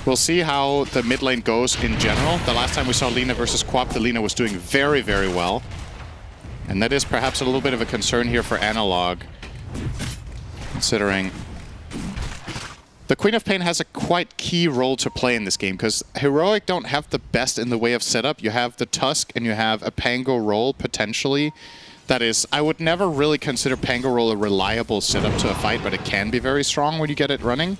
[SPEAKER 11] We'll see how the mid lane goes in general. The last time we saw Lina versus Quap, the Lina was doing very, very well, and that is perhaps a little bit of a concern here for Analog. Considering the Queen of Pain has a quite key role to play in this game, because Heroic don't have the best in the way of setup. You have the Tusk and you have a Pango roll potentially. That is, I would never really consider Pango roll a reliable setup to a fight, but it can be very strong when you get it running.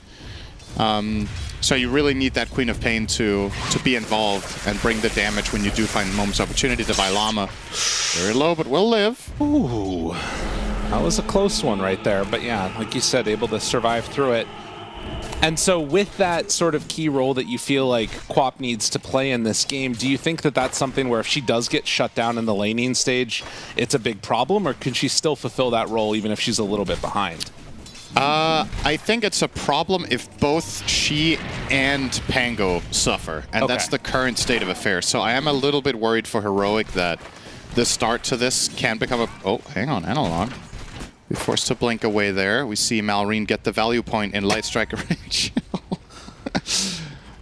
[SPEAKER 11] So you really need that Queen of Pain to be involved and bring the damage when you do find moments of opportunity. The Vailama, very low, but will live.
[SPEAKER 10] Ooh. That was a close one right there, but yeah, like you said, able to survive through it. And so with that sort of key role that you feel like Quap needs to play in this game, do you think that that's something where if she does get shut down in the laning stage, it's a big problem, or can she still fulfill that role even if she's a little bit behind?
[SPEAKER 11] I think it's a problem if both she and Pango suffer, and that's the current state of affairs. So I am a little bit worried for Heroic that the start to this can become a... Oh, hang on, Analog. We're forced to blink away there. We see Malrine get the value point in Light Striker range.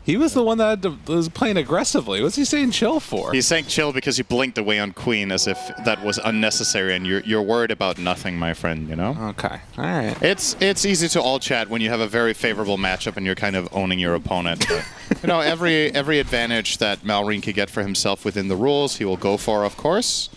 [SPEAKER 10] He was the one that was playing aggressively. What's he saying chill for?
[SPEAKER 11] He's saying chill because he blinked away on Queen as if that was unnecessary, and you're worried about nothing, my friend, you know?
[SPEAKER 10] Okay, all right.
[SPEAKER 11] It's easy to all chat when you have a very favorable matchup and you're kind of owning your opponent. But, you know, every advantage that Malrine can get for himself within the rules, he will go for, of course.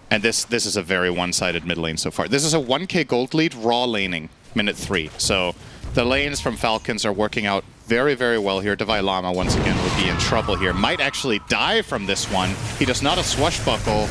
[SPEAKER 11] And this is a very one-sided mid lane so far. This is a 1k gold lead, raw laning, minute 3. So the lanes from Falcons are working out very, very well here. Devailama, once again, will be in trouble here. Might actually die from this one. He does not a swashbuckle.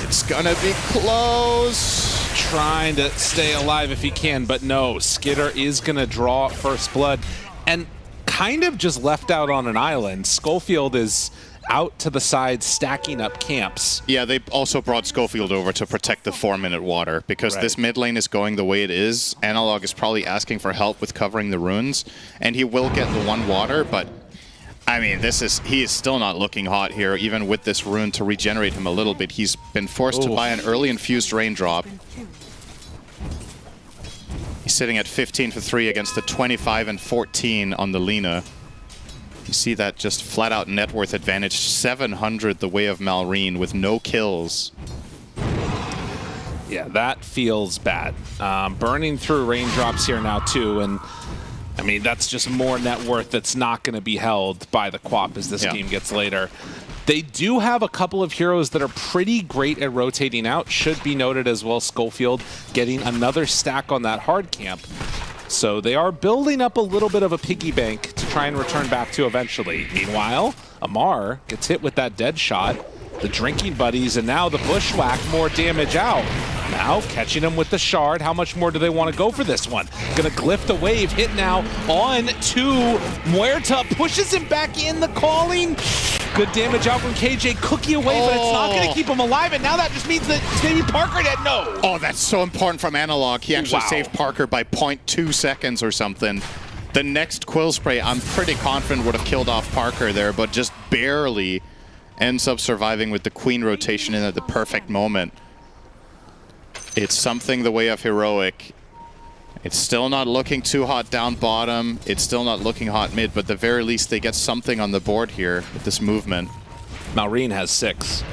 [SPEAKER 11] It's gonna be close.
[SPEAKER 10] Trying to stay alive if he can, but no. Skitter is gonna draw first blood. And kind of just left out on an island. Schofield is out to the side stacking up camps.
[SPEAKER 11] Yeah, they also brought Schofield over to protect the 4-minute water because this mid lane is going the way it is. Analog is probably asking for help with covering the runes, and he will get the 1 water, but I mean, he is still not looking hot here, even with this rune to regenerate him a little bit. He's been forced to buy an early infused raindrop. He's sitting at 15 for 3 against the 25 and 14 on the Lina. You see that just flat-out net worth advantage, 700 the way of Malrine with no kills.
[SPEAKER 10] Yeah, that feels bad. Burning through raindrops here now, too, and I mean, that's just more net worth that's not going to be held by the Quap as this game gets later. They do have a couple of heroes that are pretty great at rotating out. Should be noted as well, Schofield getting another stack on that hard camp. So they are building up a little bit of a piggy bank to try and return back to eventually. Meanwhile, Amar gets hit with that dead shot. The drinking buddies, and now the bushwhack, more damage out. Now catching him with the shard. How much more do they want to go for this one? Gonna glyph the wave, hit now on to Muerta, pushes him back in the calling. Good damage out from KJ, cookie away, but it's not gonna keep him alive, and now that just means that maybe Parker dead, no.
[SPEAKER 11] Oh, that's so important from Analog. He actually saved Parker by 0.2 seconds or something. The next Quill Spray, I'm pretty confident would have killed off Parker there, but just barely ends up surviving with the Queen rotation in at the perfect moment. It's something the way of Heroic. It's still not looking too hot down bottom. It's still not looking hot mid, but at the very least they get something on the board here with this movement.
[SPEAKER 10] Malrine has 6.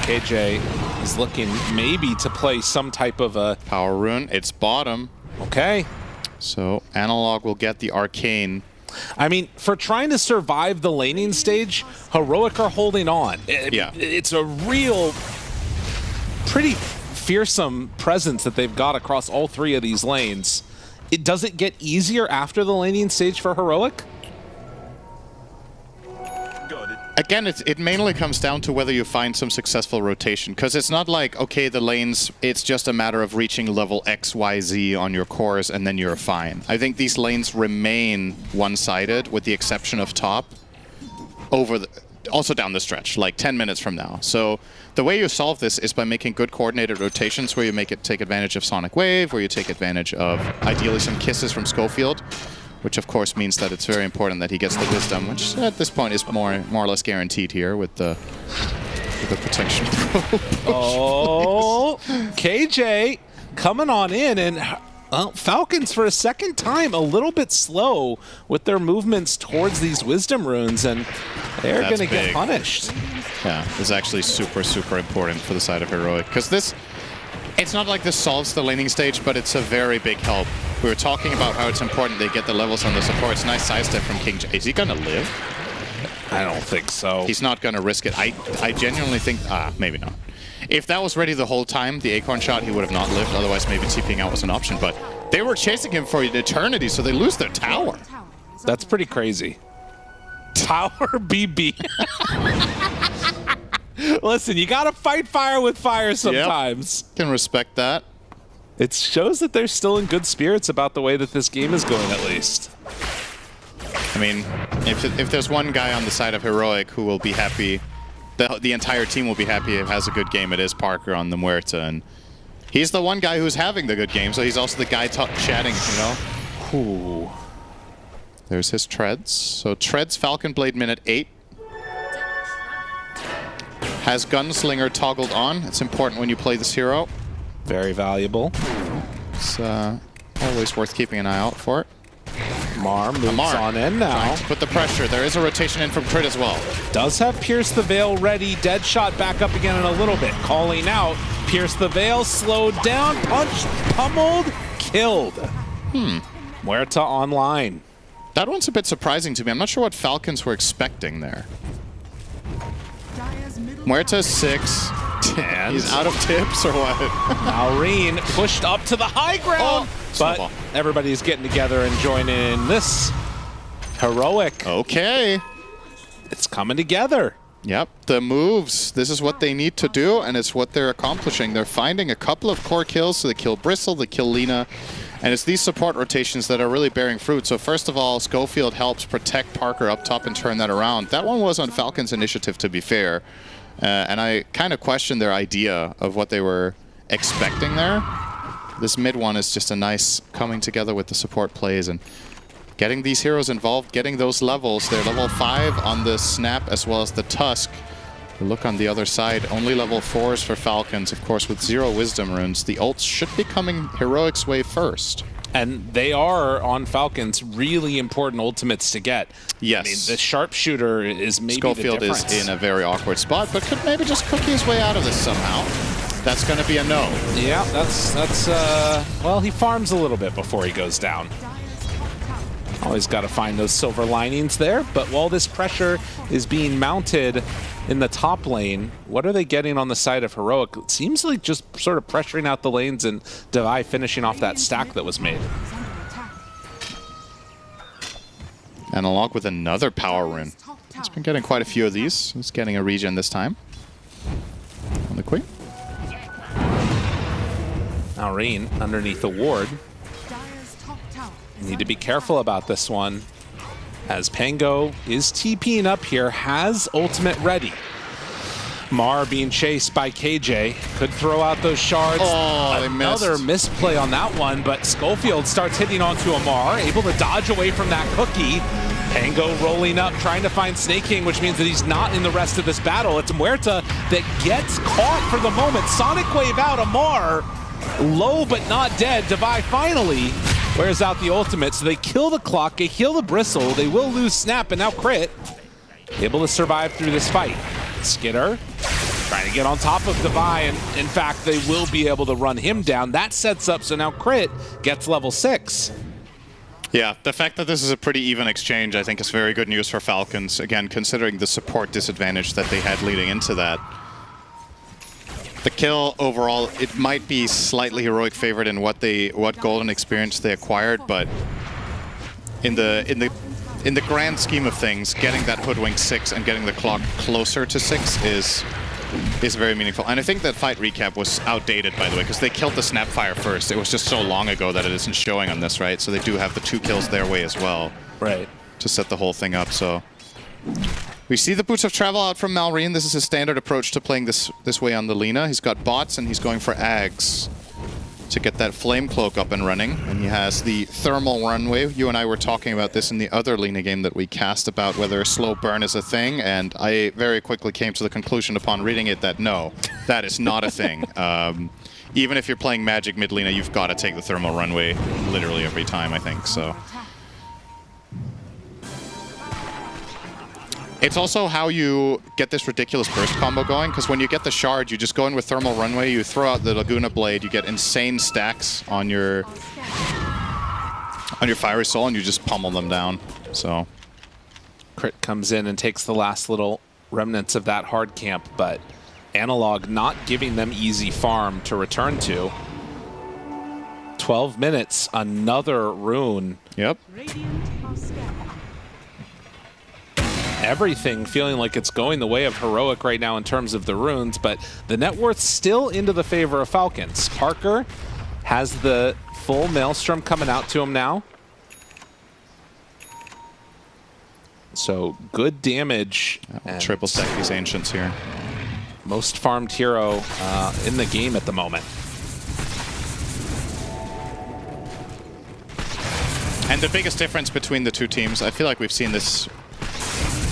[SPEAKER 10] KJ is looking maybe to play some type of a
[SPEAKER 11] Power Rune. It's bottom.
[SPEAKER 10] Okay.
[SPEAKER 11] So Analog will get the Arcane.
[SPEAKER 10] I mean, for trying to survive the laning stage, Heroic are holding on. It's a real, pretty fearsome presence that they've got across all 3 of these lanes. Does it get easier after the laning stage for Heroic?
[SPEAKER 11] Again, it mainly comes down to whether you find some successful rotation, because it's not like, okay, the lanes, it's just a matter of reaching level X, Y, Z on your cores and then you're fine. I think these lanes remain one-sided with the exception of top also down the stretch, like 10 minutes from now. So the way you solve this is by making good coordinated rotations where you take advantage of Sonic Wave, where you take advantage of ideally some kisses from Schofield, which of course means that it's very important that he gets the Wisdom, which at this point is more or less guaranteed here with the protection.
[SPEAKER 10] Oh, KJ coming on in, and well, Falcons for a second time a little bit slow with their movements towards these Wisdom runes, and they're going to get punished.
[SPEAKER 11] Yeah, this is actually super, super important for the side of Heroic, because this, it's not like this solves the laning stage, but it's a very big help. We were talking about how it's important they get the levels on the support. It's a nice sidestep from King J. Is he going to live?
[SPEAKER 10] I don't think so.
[SPEAKER 11] He's not going to risk it. I genuinely think, maybe not. If that was ready the whole time, the Acorn shot, he would have not lived. Otherwise, maybe TPing out was an option. But they were chasing him for an eternity, so they lose their tower.
[SPEAKER 10] That's pretty crazy. Tower BB. Listen, you gotta fight fire with fire sometimes.
[SPEAKER 11] Yep. Can respect that.
[SPEAKER 10] It shows that they're still in good spirits about the way that this game is going, at least.
[SPEAKER 11] I mean, if there's one guy on the side of Heroic who will be happy, the entire team will be happy if it has a good game, it is Parker on the Muerta. And he's the one guy who's having the good game, so he's also the guy chatting, you know?
[SPEAKER 10] Ooh.
[SPEAKER 11] There's his Treads. So Treads Falcon Blade minute 8. Has Gunslinger toggled on. It's important when you play this hero.
[SPEAKER 10] Very valuable.
[SPEAKER 11] It's always worth keeping an eye out for it.
[SPEAKER 10] Amar moves on in now.
[SPEAKER 11] Trying to put the pressure. There is a rotation in from Crit as well.
[SPEAKER 10] Does have Pierce the Veil ready. Dead shot back up again in a little bit. Calling out. Pierce the Veil slowed down. Punched. Pummeled. Killed. Muerta online.
[SPEAKER 11] That one's a bit surprising to me. I'm not sure what Falcons were expecting there. Muerta's 6. And he's out of tips or what?
[SPEAKER 10] Malrine pushed up to the high ground. But everybody's getting together and joining this Heroic.
[SPEAKER 11] Okay.
[SPEAKER 10] It's coming together.
[SPEAKER 11] Yep, the moves. This is what they need to do, and it's what they're accomplishing. They're finding a couple of core kills, so they kill Bristle, they kill Lina, and it's these support rotations that are really bearing fruit. So first of all, Schofield helps protect Parker up top and turn that around. That one was on Falcon's initiative, to be fair. And I kind of question their idea of what they were expecting there. This mid one is just a nice coming together with the support plays and getting these heroes involved, getting those levels. They're level 5 on the Snap as well as the Tusk. You look on the other side, only level 4s for Falcons, of course, with 0 Wisdom runes. The ults should be coming Heroic's way first.
[SPEAKER 10] And they are, on Falcons, really important ultimates to get.
[SPEAKER 11] Yes.
[SPEAKER 10] I mean, the sharpshooter is maybe
[SPEAKER 11] Schofield
[SPEAKER 10] the difference.
[SPEAKER 11] is in a very awkward spot, but could maybe just cookie his way out of this somehow. That's going to be a no.
[SPEAKER 10] Yeah, that's well, he farms a little bit before he goes down. Always got to find those silver linings there, but while this pressure is being mounted in the top lane, what are they getting on the side of Heroic? It seems like just sort of pressuring out the lanes and Devi finishing off that stack that was made.
[SPEAKER 11] Analog with another power rune. He's been getting quite a few of these. He's getting a regen this time. On the Queen.
[SPEAKER 10] Alreen underneath the ward. Need to be careful about this one, as Pango is TPing up here, has ultimate ready. Mar being chased by KJ, could throw out those shards.
[SPEAKER 11] Oh, they
[SPEAKER 10] Another misplay on that one, but Schofield starts hitting onto Amar, able to dodge away from that cookie. Pango rolling up, trying to find Snake King, which means that he's not in the rest of this battle. It's Muerta that gets caught for the moment. Sonic Wave out, Amar low but not dead. Devi finally wears out the ultimate, so they kill the clock, they kill the bristle, they will lose Snap, and now Crit able to survive through this fight. Skidder trying to get on top of Devi, and in fact they will be able to run him down. That sets up, so now Crit gets level 6.
[SPEAKER 11] Yeah, the fact that this is a pretty even exchange, I think, is very good news for Falcons. Again, considering the support disadvantage that they had leading into that. The kill overall, it might be slightly heroic favored in what golden experience they acquired, but in the grand scheme of things, getting that Hoodwink 6 and getting the clock closer to 6 is very meaningful. And I think that fight recap was outdated, by the way, because they killed the Snapfire first. It was just so long ago that it isn't showing on this, right? So they do have the 2 kills their way as well.
[SPEAKER 10] Right.
[SPEAKER 11] To set the whole thing up, so. We see the Boots of Travel out from Malrine. This is his standard approach to playing this way on the Lina. He's got bots and he's going for Ags to get that Flame Cloak up and running. And he has the Thermal Runway. You and I were talking about this in the other Lina game that we cast about whether slow burn is a thing, and I very quickly came to the conclusion upon reading it that no, that is not a thing. Even if you're playing Magic mid Lina, you've got to take the Thermal Runway literally every time, I think, so. It's also how you get this ridiculous burst combo going, because when you get the shard, you just go in with Thermal Runway, you throw out the Laguna Blade, you get insane stacks on your Fiery Soul, and you just pummel them down, so.
[SPEAKER 10] Crit comes in and takes the last little remnants of that hard camp, but Analog not giving them easy farm to return to. 12 minutes, another rune.
[SPEAKER 11] Yep.
[SPEAKER 10] Everything feeling like it's going the way of Heroic right now in terms of the runes, but the net worth still into the favor of Falcons. Parker has the full Maelstrom coming out to him now. So good damage.
[SPEAKER 11] Triple stack these Ancients here.
[SPEAKER 10] Most farmed hero in the game at the moment.
[SPEAKER 11] And the biggest difference between the two teams, I feel like we've seen this.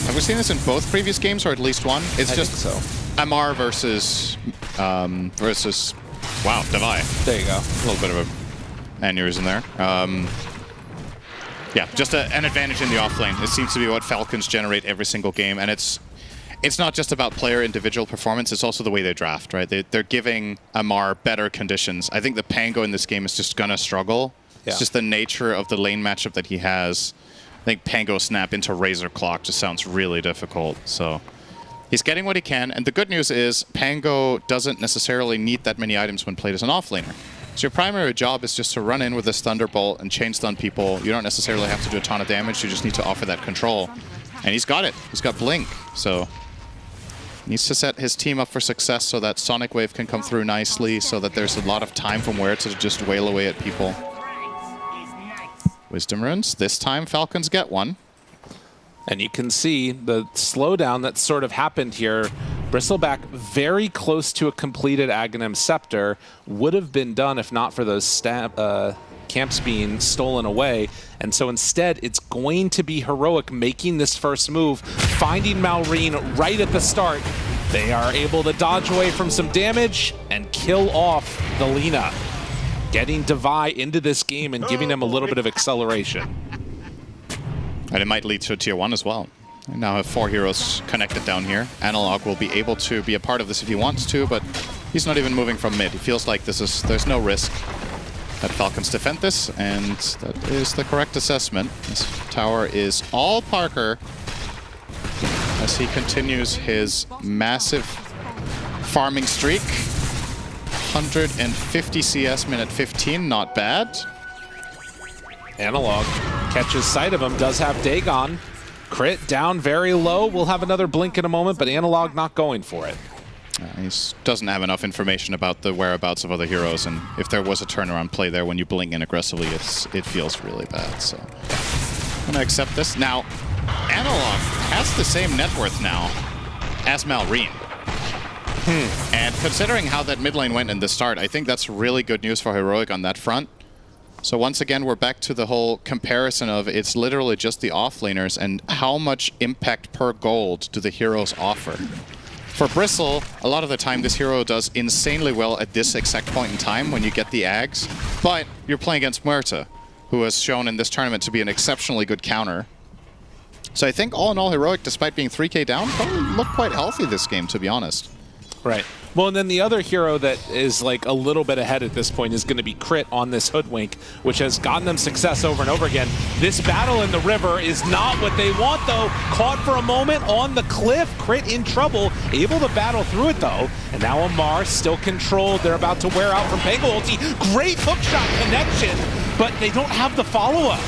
[SPEAKER 11] Have we seen this in both previous games, or at least one? It's just
[SPEAKER 10] so.
[SPEAKER 11] MR versus wow, Devi.
[SPEAKER 10] There you go.
[SPEAKER 11] A little bit of a aneurysm there. Yeah, just an advantage in the offlane. It seems to be what Falcons generate every single game, and it's not just about player individual performance. It's also the way they draft, right? They're giving MR better conditions. I think the Pango in this game is just gonna struggle.
[SPEAKER 10] Yeah.
[SPEAKER 11] It's just the nature of the lane matchup that he has. I think Pango snap into Razor Clock just sounds really difficult, so he's getting what he can, and the good news is Pango doesn't necessarily need that many items when played as an offlaner. So your primary job is just to run in with this Thunderbolt and chain stun people. You don't necessarily have to do a ton of damage, you just need to offer that control. And he's got it. He's got Blink, so needs to set his team up for success so that Sonic Wave can come through nicely, so that there's a lot of time from where to just wail away at people. Wisdom runes. This time Falcons get one.
[SPEAKER 10] And you can see the slowdown that sort of happened here. Bristleback very close to a completed Aghanim Scepter. Would have been done if not for those camps being stolen away. And so instead, it's going to be Heroic making this first move, finding Malrine right at the start. They are able to dodge away from some damage and kill off the Lina, getting Devi into this game and giving him a little bit of acceleration.
[SPEAKER 11] And it might lead to a tier 1 as well. We now have 4 heroes connected down here. Analog will be able to be a part of this if he wants to, but he's not even moving from mid. He feels like there's no risk that Falcons defend this, and that is the correct assessment. This tower is all Parker as he continues his massive farming streak. 150 CS minute 15, not bad.
[SPEAKER 10] Analog Catches sight of him, does have Dagon. Crit down very low. We'll have another blink in a moment, but Analog not going for it.
[SPEAKER 11] He doesn't have enough information about the whereabouts of other heroes, and if there was a turnaround play there when you blink in aggressively, it feels really bad. So I'm going to accept this. Now, Analog has the same net worth now as Malrine. And considering how that mid lane went in the start, I think that's really good news for Heroic on that front. So once again, we're back to the whole comparison of it's literally just the offlaners and how much impact per gold do the heroes offer. For Bristle, a lot of the time this hero does insanely well at this exact point in time when you get the Ags, but you're playing against Muerta, who has shown in this tournament to be an exceptionally good counter. So I think all in all, Heroic, despite being 3k down, probably looked quite healthy this game, to be honest.
[SPEAKER 10] Right. Well, and then the other hero that is like a little bit ahead at this point is going to be Crit on this Hoodwink, which has gotten them success over and over again. This battle in the river is not what they want, though. Caught for a moment on the cliff. Crit in trouble, able to battle through it, though. And now Amar still controlled. They're about to wear out from Pango ulti. Great hookshot connection, but they don't have the follow-up.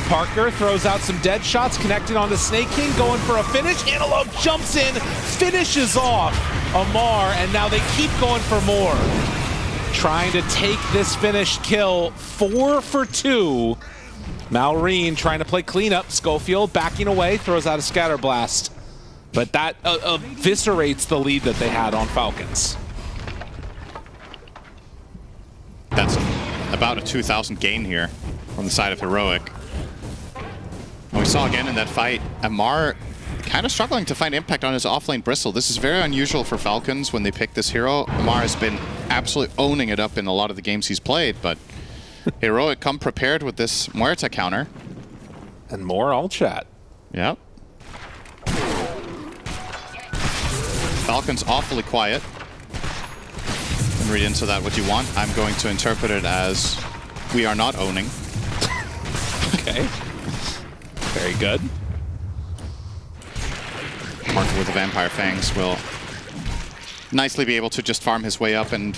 [SPEAKER 10] Parker throws out some dead shots, connected onto Snake King, going for a finish. Analog jumps in, finishes off Amar, and now they keep going for more. Trying to take this finished kill, 4 for 2. Malrine trying to play cleanup. Schofield backing away, throws out a scatter blast. But that eviscerates the lead that they had on Falcons.
[SPEAKER 11] That's about a 2,000 gain here on the side of Heroic. We saw again in that fight, Amar kind of struggling to find impact on his offlane Bristle. This is very unusual for Falcons when they pick this hero. Amar has been absolutely owning it up in a lot of the games he's played, but Heroic come prepared with this Muerta counter.
[SPEAKER 10] And more all chat.
[SPEAKER 11] Yep. Falcons awfully quiet. You can read into that what you want. I'm going to interpret it as we are not owning.
[SPEAKER 10] Okay. Very good.
[SPEAKER 11] Parker with the Vampire Fangs will nicely be able to just farm his way up and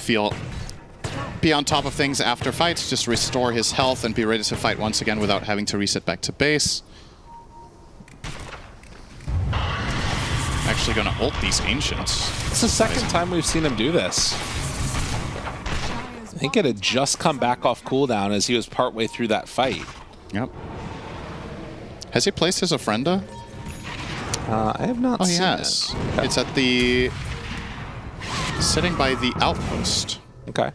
[SPEAKER 11] be on top of things after fights, just restore his health and be ready to fight once again without having to reset back to base. Actually gonna ult these Ancients.
[SPEAKER 10] It's the second time we've seen him do this. I think it had just come back off cooldown as he was partway through that fight.
[SPEAKER 11] Yep. Has he placed his Ofrenda?
[SPEAKER 10] I have not seen
[SPEAKER 11] he has.
[SPEAKER 10] it. Okay.
[SPEAKER 11] It's at the... sitting by the outpost.
[SPEAKER 10] Okay.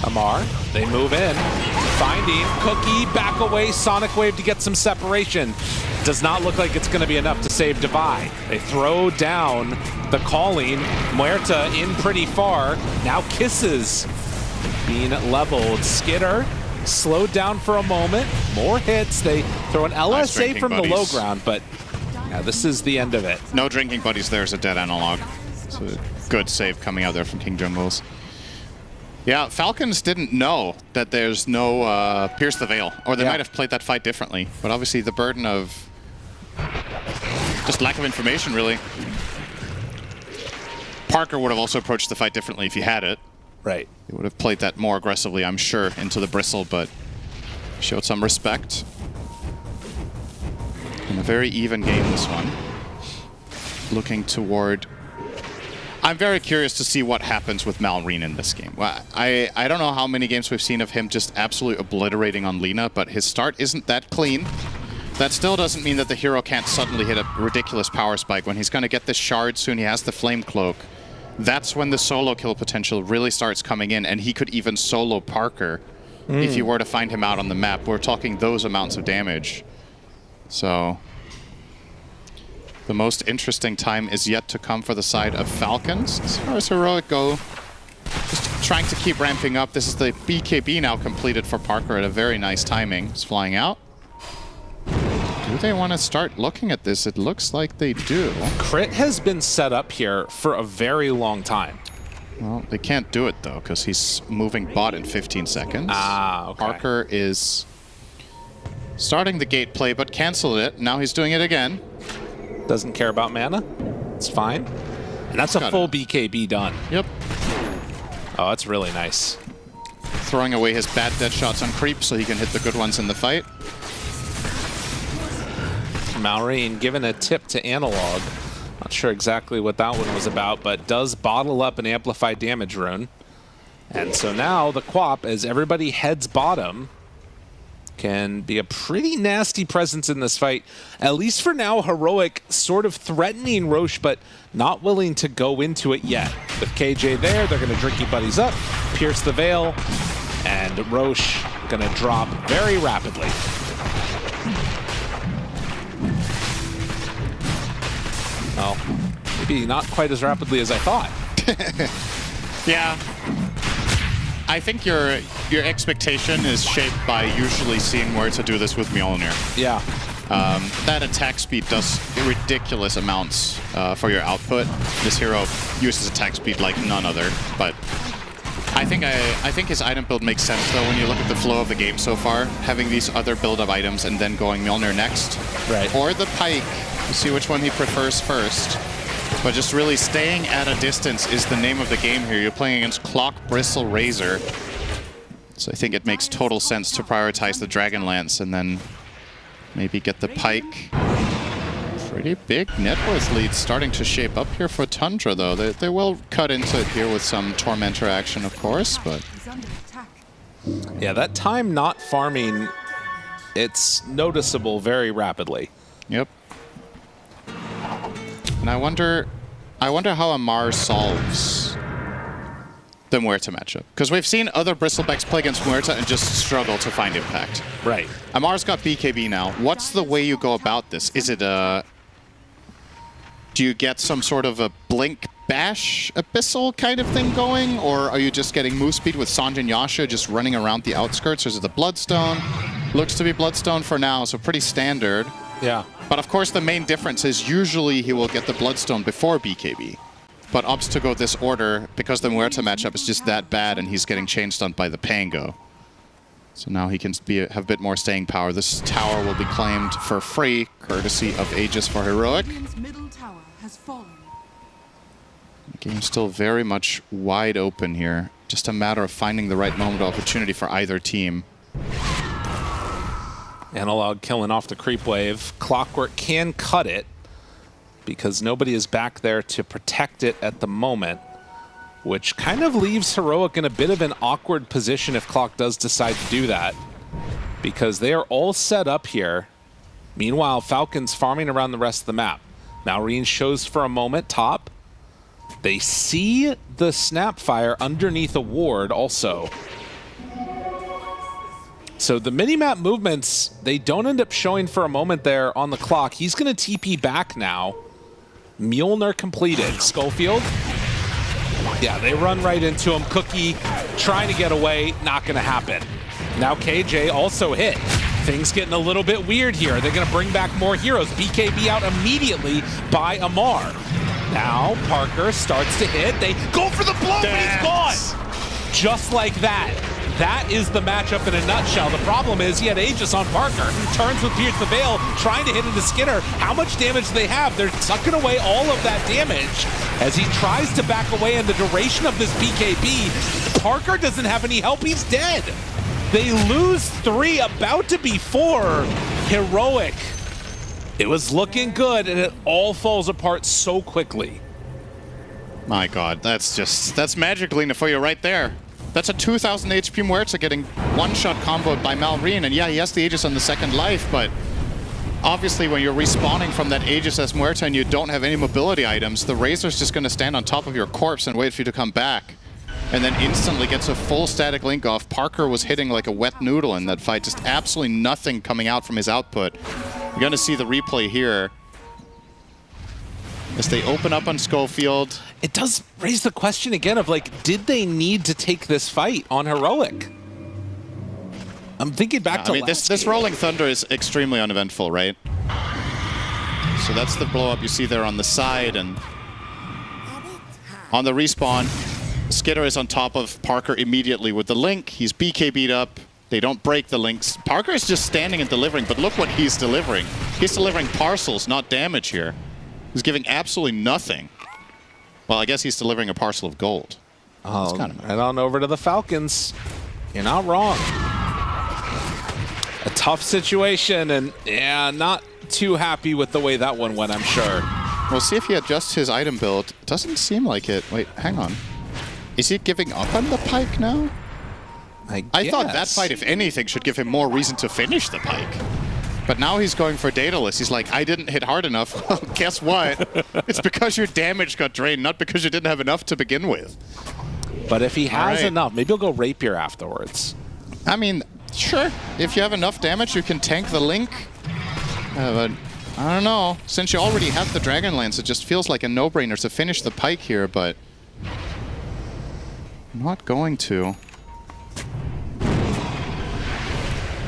[SPEAKER 10] Amar, they move in. Finding Cookie, back away, Sonic Wave to get some separation. Does not look like it's going to be enough to save Divide. They throw down the calling. Muerta in pretty far. Now Kisses being leveled. Skitter slowed down for a moment. More hits. They throw an LSA from the low ground, but yeah, this is the end of it.
[SPEAKER 11] No drinking buddies. There's a dead Analog. It's a good save coming out there from King Jungles. Yeah, Falcons didn't know that there's no Pierce the Veil, or they might have played that fight differently. But obviously the burden of just lack of information, really. Parker would have also approached the fight differently if he had it.
[SPEAKER 10] Right.
[SPEAKER 11] He would have played that more aggressively, I'm sure, into the Bristle, but showed some respect. In a very even game, this one. Looking toward... I'm very curious to see what happens with Malrine in this game. Well, I don't know how many games we've seen of him just absolutely obliterating on Lina, but his start isn't that clean. That still doesn't mean that the hero can't suddenly hit a ridiculous power spike. When he's going to get this shard soon, he has the Flame Cloak. That's when the solo kill potential really starts coming in, and he could even solo Parker if you were to find him out on the map. We're talking those amounts of damage. So... the most interesting time is yet to come for the side of Falcons. As far as Heroic go, just trying to keep ramping up. This is the BKB now completed for Parker at a very nice timing. He's flying out. Do they want to start looking at this? It looks like they do.
[SPEAKER 10] Crit has been set up here for a very long time.
[SPEAKER 11] Well, they can't do it, though, because he's moving bot in 15 seconds.
[SPEAKER 10] Ah, okay.
[SPEAKER 11] Parker is starting the gate play, but canceled it. Now he's doing it again.
[SPEAKER 10] Doesn't care about mana. It's fine. And that's a full BKB done.
[SPEAKER 11] Yep.
[SPEAKER 10] Oh, that's really nice.
[SPEAKER 11] Throwing away his bad dead shots on creep so he can hit the good ones in the fight.
[SPEAKER 10] Maureen giving a tip to Analog. Not sure exactly what that one was about, but does bottle up an amplified damage rune. And so now the Quap, as everybody heads bottom, can be a pretty nasty presence in this fight. At least for now, Heroic sort of threatening Roche, but not willing to go into it yet. With KJ there, they're going to Drinky Buddies up, pierce the veil, and Roche going to drop very rapidly. Well, maybe not quite as rapidly as I thought.
[SPEAKER 11] Yeah. I think your expectation is shaped by usually seeing where to do this with Mjolnir.
[SPEAKER 10] Yeah.
[SPEAKER 11] That attack speed does ridiculous amounts for your output. This hero uses attack speed like none other, but I think his item build makes sense though when you look at the flow of the game so far. Having these other build-up items and then going Mjolnir next.
[SPEAKER 10] Right.
[SPEAKER 11] Or the Pike. You see which one he prefers first. But just really staying at a distance is the name of the game here. You're playing against Clock Bristle Razor. So I think it makes total sense to prioritize the Dragon Lance and then maybe get the Pike. Pretty big net worth lead starting to shape up here for Tundra, though. They will cut into it here with some Tormentor action, of course, but...
[SPEAKER 10] Yeah, that time not farming, it's noticeable very rapidly.
[SPEAKER 11] Yep. And I wonder how Amar solves the Muerta matchup. Because we've seen other Bristlebacks play against Muerta and just struggle to find impact.
[SPEAKER 10] Right.
[SPEAKER 11] Amar's got BKB now. What's the way you go about this? Is it a... Do you get some sort of a Blink Bash Abyssal kind of thing going? Or are you just getting move speed with Sanj and Yasha just running around the outskirts? Or is it the Bloodstone? Looks to be Bloodstone for now, so pretty standard.
[SPEAKER 10] Yeah.
[SPEAKER 11] But of course the main difference is usually he will get the Bloodstone before BKB. But opts to go this order because the Muerta matchup is just that bad and he's getting chain stunned by the Pango. So now he can have a bit more staying power. This tower will be claimed for free, courtesy of Aegis for Heroic. The game's still very much wide open here. Just a matter of finding the right moment of opportunity for either team.
[SPEAKER 10] Analog killing off the creep wave. Clockwork can cut it because nobody is back there to protect it at the moment, which kind of leaves Heroic in a bit of an awkward position if Clock does decide to do that, because they are all set up here. Meanwhile, Falcons farming around the rest of the map. Maureen shows for a moment top. They see the Snapfire underneath a ward also. So the minimap movements, they don't end up showing for a moment there on the clock. He's going to TP back now. Mjolnir completed. Schofield. Yeah, they run right into him. Cookie trying to get away, not going to happen. Now KJ also hit. Things getting a little bit weird here. They're going to bring back more heroes. BKB out immediately by Amar. Now Parker starts to hit. They go for the blow, but he's gone. Just like that. That is the matchup in a nutshell. The problem is he had Aegis on Parker. Turns with Pierce the Veil, trying to hit into Skinner. How much damage do they have? They're sucking away all of that damage as he tries to back away in the duration of this BKB. Parker doesn't have any help. He's dead. They lose 3, about to be 4. Heroic. It was looking good, and it all falls apart so quickly.
[SPEAKER 11] My God, that's Magic Lena for you right there. That's a 2,000 HP Muerta getting one-shot comboed by Maureen, and yeah, he has the Aegis on the second life, but obviously when you're respawning from that Aegis as Muerta and you don't have any mobility items, the Razor's just going to stand on top of your corpse and wait for you to come back, and then instantly gets a full static link off. Parker was hitting like a wet noodle in that fight, just absolutely nothing coming out from his output. You're going to see the replay here as they open up on Schofield.
[SPEAKER 10] It does raise the question again of, like, did they need to take this fight on Heroic? I'm thinking back to
[SPEAKER 11] this Rolling Thunder is extremely uneventful, right? So that's the blow up you see there on the side, and on the respawn, Skitter is on top of Parker immediately with the link. He's BKB'd up. They don't break the links. Parker is just standing and delivering, but look what he's delivering. He's delivering parcels, not damage here. He's giving absolutely nothing. Well, I guess he's delivering a parcel of gold.
[SPEAKER 10] Oh, right on over to the Falcons. You're not wrong. A Tough situation, and yeah, not too happy with the way that one went, I'm sure.
[SPEAKER 11] We'll see if he adjusts his item build. Doesn't seem like it. Wait, hang on. Is he giving up on the pike now? I thought that fight, if anything, should give him more reason to finish the pike. But now he's going for Daedalus. He's like, I didn't hit hard enough. Well, guess what? It's because your damage got drained, not because you didn't have enough to begin with.
[SPEAKER 10] But if he has enough, maybe he'll go Rapier afterwards.
[SPEAKER 11] I mean, sure. If you have enough damage, you can tank the Link. But I don't know. Since you already have the Dragon Lance, it just feels like a no-brainer to finish the pike here, but I'm not going to.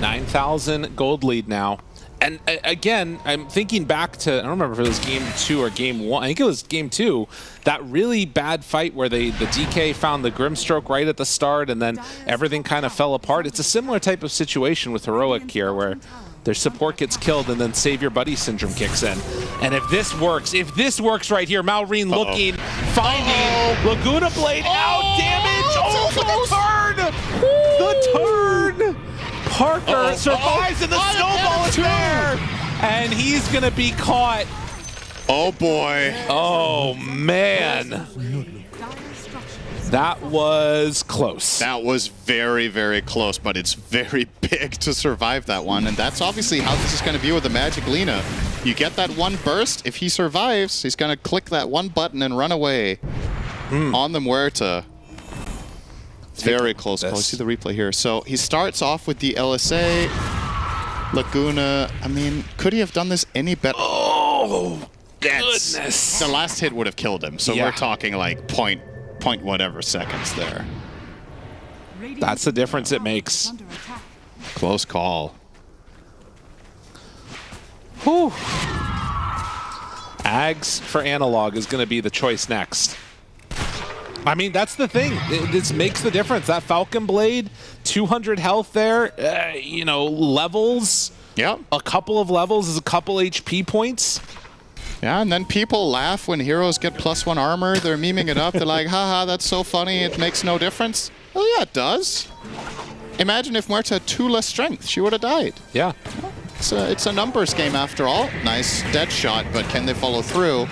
[SPEAKER 10] 9,000 gold lead now. And again, I'm thinking back to, I don't remember if it was game 2 or game 1. I think it was game 2. That really bad fight where the DK found the Grimstroke right at the start and then everything kind of fell apart. It's a similar type of situation with Heroic here where their support gets killed and then Save Your Buddy syndrome kicks in. And if this works right here, Malrine looking, finding Laguna Blade out, damage, the turn! Parker survives and the snowball is there! And he's gonna be caught.
[SPEAKER 11] Oh boy.
[SPEAKER 10] Oh man. That was close.
[SPEAKER 11] That was very, very close, but it's very big to survive that one. And that's obviously how this is going to be with the Magic Lina. You get that one burst. If he survives, he's going to click that one button and run away on the Muerta. Very close. Oh, see the replay here. So he starts off with the LSA. Laguna, I mean, could he have done this any better?
[SPEAKER 10] Oh, goodness.
[SPEAKER 11] The last hit would have killed him. So we're talking like point whatever seconds there.
[SPEAKER 10] That's the difference it makes.
[SPEAKER 11] Close call.
[SPEAKER 10] Whew. Ags for Analog is going to be the choice next. I mean, that's the thing. This makes the difference. That Falcon Blade, 200 health there, you know, levels.
[SPEAKER 11] Yep.
[SPEAKER 10] A couple of levels is a couple HP points.
[SPEAKER 11] Yeah, and then people laugh when heroes get +1 armor. They're memeing it up. They're like, haha, that's so funny. It makes no difference. Oh, yeah, it does. Imagine if Muerta had 2 less strength. She would have died.
[SPEAKER 10] Yeah.
[SPEAKER 11] It's a numbers game after all. Nice dead shot, but can they follow through?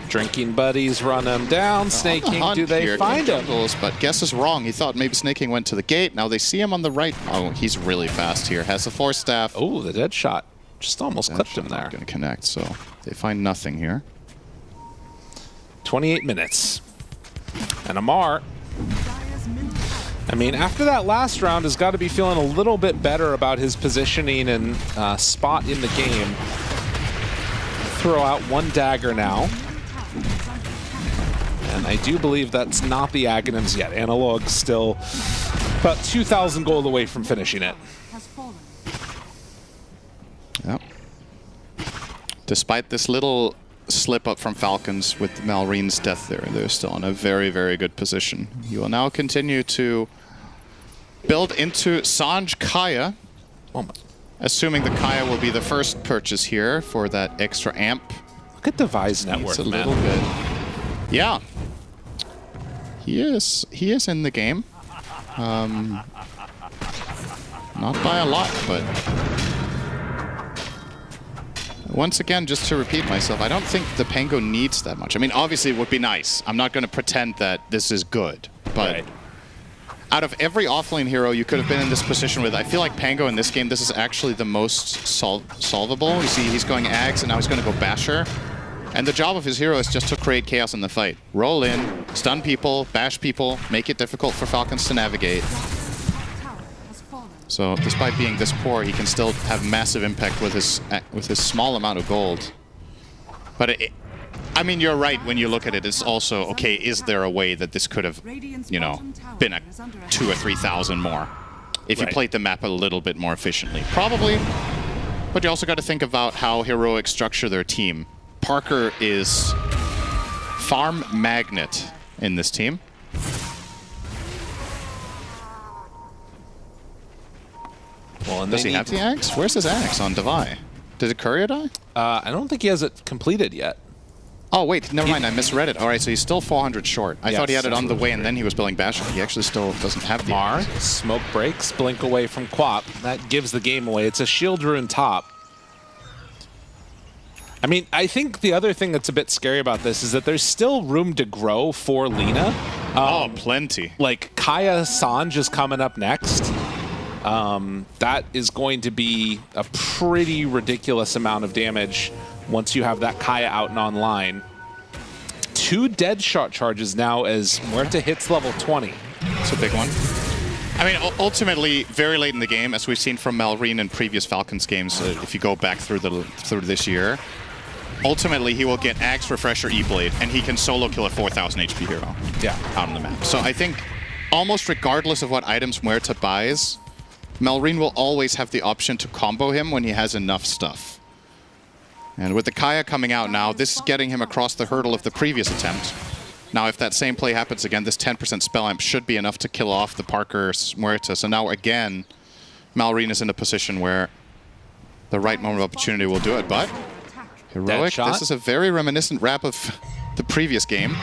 [SPEAKER 10] Drinking buddies run him down. Snaking, do they find him?
[SPEAKER 11] But guess is wrong. He thought maybe Snaking went to the gate. Now they see him on the right. Oh, he's really fast here. Has a Force Staff.
[SPEAKER 10] Oh, the dead shot. Just almost clipped him there.
[SPEAKER 11] Not going to connect, so they find nothing here.
[SPEAKER 10] 28 minutes. And Amar, I mean, after that last round, has got to be feeling a little bit better about his positioning and spot in the game. Throw out one dagger now. And I do believe that's not the Aghanims yet. Analog still about 2,000 gold away from finishing it.
[SPEAKER 11] Yep. Despite this little slip up from Falcons with Malrine's death there, they're still in a very, very good position. He will now continue to build into Sanj Kaya, assuming the Kaya will be the first purchase here for that extra amp.
[SPEAKER 10] Look at Devi's net worth,
[SPEAKER 11] man. A little bit. Yeah. He is in the game. Not by a lot, but once again, just to repeat myself, I don't think the Pango needs that much. I mean, obviously it would be nice. I'm not going to pretend that this is good, but out of every offlane hero you could have been in this position with, I feel like Pango in this game, this is actually the most solvable. You see, he's going Ags, and now he's going to go Basher. And the job of his hero is just to create chaos in the fight. Roll in, stun people, bash people, make it difficult for Falcons to navigate. So despite being this poor, he can still have massive impact with his small amount of gold. But I mean, you're right when you look at it. It's also, okay, is there a way that this could have, you know, been a 2,000 or 3,000 more if you played the map a little bit more efficiently? Probably. But you also got to think about how Heroic structure their team. Parker is farm magnet in this team.
[SPEAKER 10] Well, and
[SPEAKER 11] does he have the axe? Where's his axe on Devi? Did the courier die?
[SPEAKER 10] I don't think he has it completed yet.
[SPEAKER 11] Oh, wait, never mind. I misread it. All right, so he's still 400 short. I thought he had it on the way, and then he was building Bastion. He actually still doesn't have the
[SPEAKER 10] Mar, smoke breaks, blink away from Quap. That gives the game away. It's a shield rune top. I mean, I think the other thing that's a bit scary about this is that there's still room to grow for Lina.
[SPEAKER 11] Oh, plenty.
[SPEAKER 10] Like, Kaya Sanj is coming up next. That is going to be a pretty ridiculous amount of damage once you have that Kaya out and online. 2 dead shot charges now as Muerta hits level 20.
[SPEAKER 11] It's a big one. I mean, ultimately, very late in the game, as we've seen from Malrine in previous Falcons games, if you go back through this year, ultimately he will get Axe, Refresher, E-Blade, and he can solo kill a 4,000 HP hero out on the map. So I think almost regardless of what items Muerta buys, Malrine will always have the option to combo him when he has enough stuff. And with the Kaya coming out now, this is getting him across the hurdle of the previous attempt. Now, if that same play happens again, this 10% spell amp should be enough to kill off the Parker's Muerta. So now, again, Malrine is in a position where the right moment of opportunity will do it. But Heroic, this is a very reminiscent wrap of the previous game.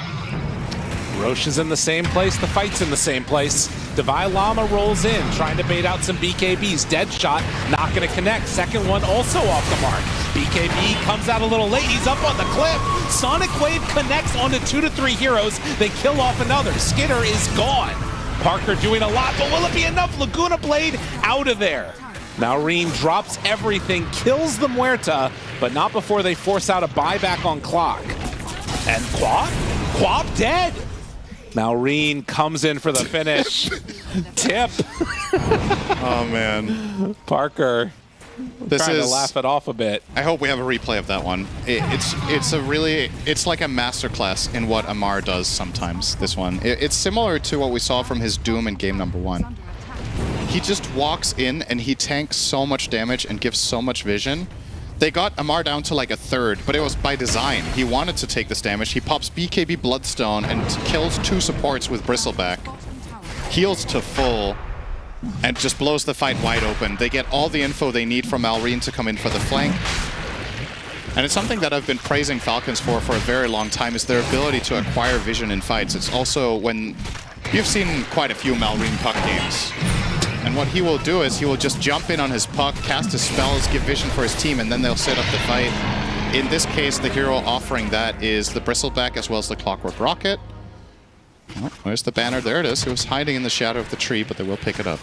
[SPEAKER 10] Roche is in the same place, the fight's in the same place. Devi Llama rolls in, trying to bait out some BKBs. Dead shot, not gonna connect. Second one also off the mark. BKB comes out a little late, he's up on the cliff. Sonic Wave connects onto 2 to 3 heroes, they kill off another. Skidder is gone. Parker doing a lot, but will it be enough? Laguna Blade out of there. Malrine drops everything, kills the Muerta, but not before they force out a buyback on clock. And Quap dead. Malrine comes in for the finish. Tip.
[SPEAKER 11] Oh, man.
[SPEAKER 10] Parker trying to laugh it off a bit.
[SPEAKER 11] I hope we have a replay of that one. It's like a masterclass in what Amar does sometimes, this one. It's similar to what we saw from his Doom in game number 1. He just walks in and he tanks so much damage and gives so much vision. They got Amar down to like a third, but it was by design. He wanted to take this damage. He pops BKB Bloodstone and kills 2 supports with Bristleback. Heals to full and just blows the fight wide open. They get all the info they need from Malrine to come in for the flank. And it's something that I've been praising Falcons for a very long time, is their ability to acquire vision in fights. It's also when you've seen quite a few Malrine puck games. And what he will do is he will just jump in on his puck, cast his spells, give vision for his team, and then they'll set up the fight. In this case, the hero offering that is the Bristleback as well as the Clockwork Rocket. Oh, where's the banner? There it is. It was hiding in the shadow of the tree, but they will pick it up.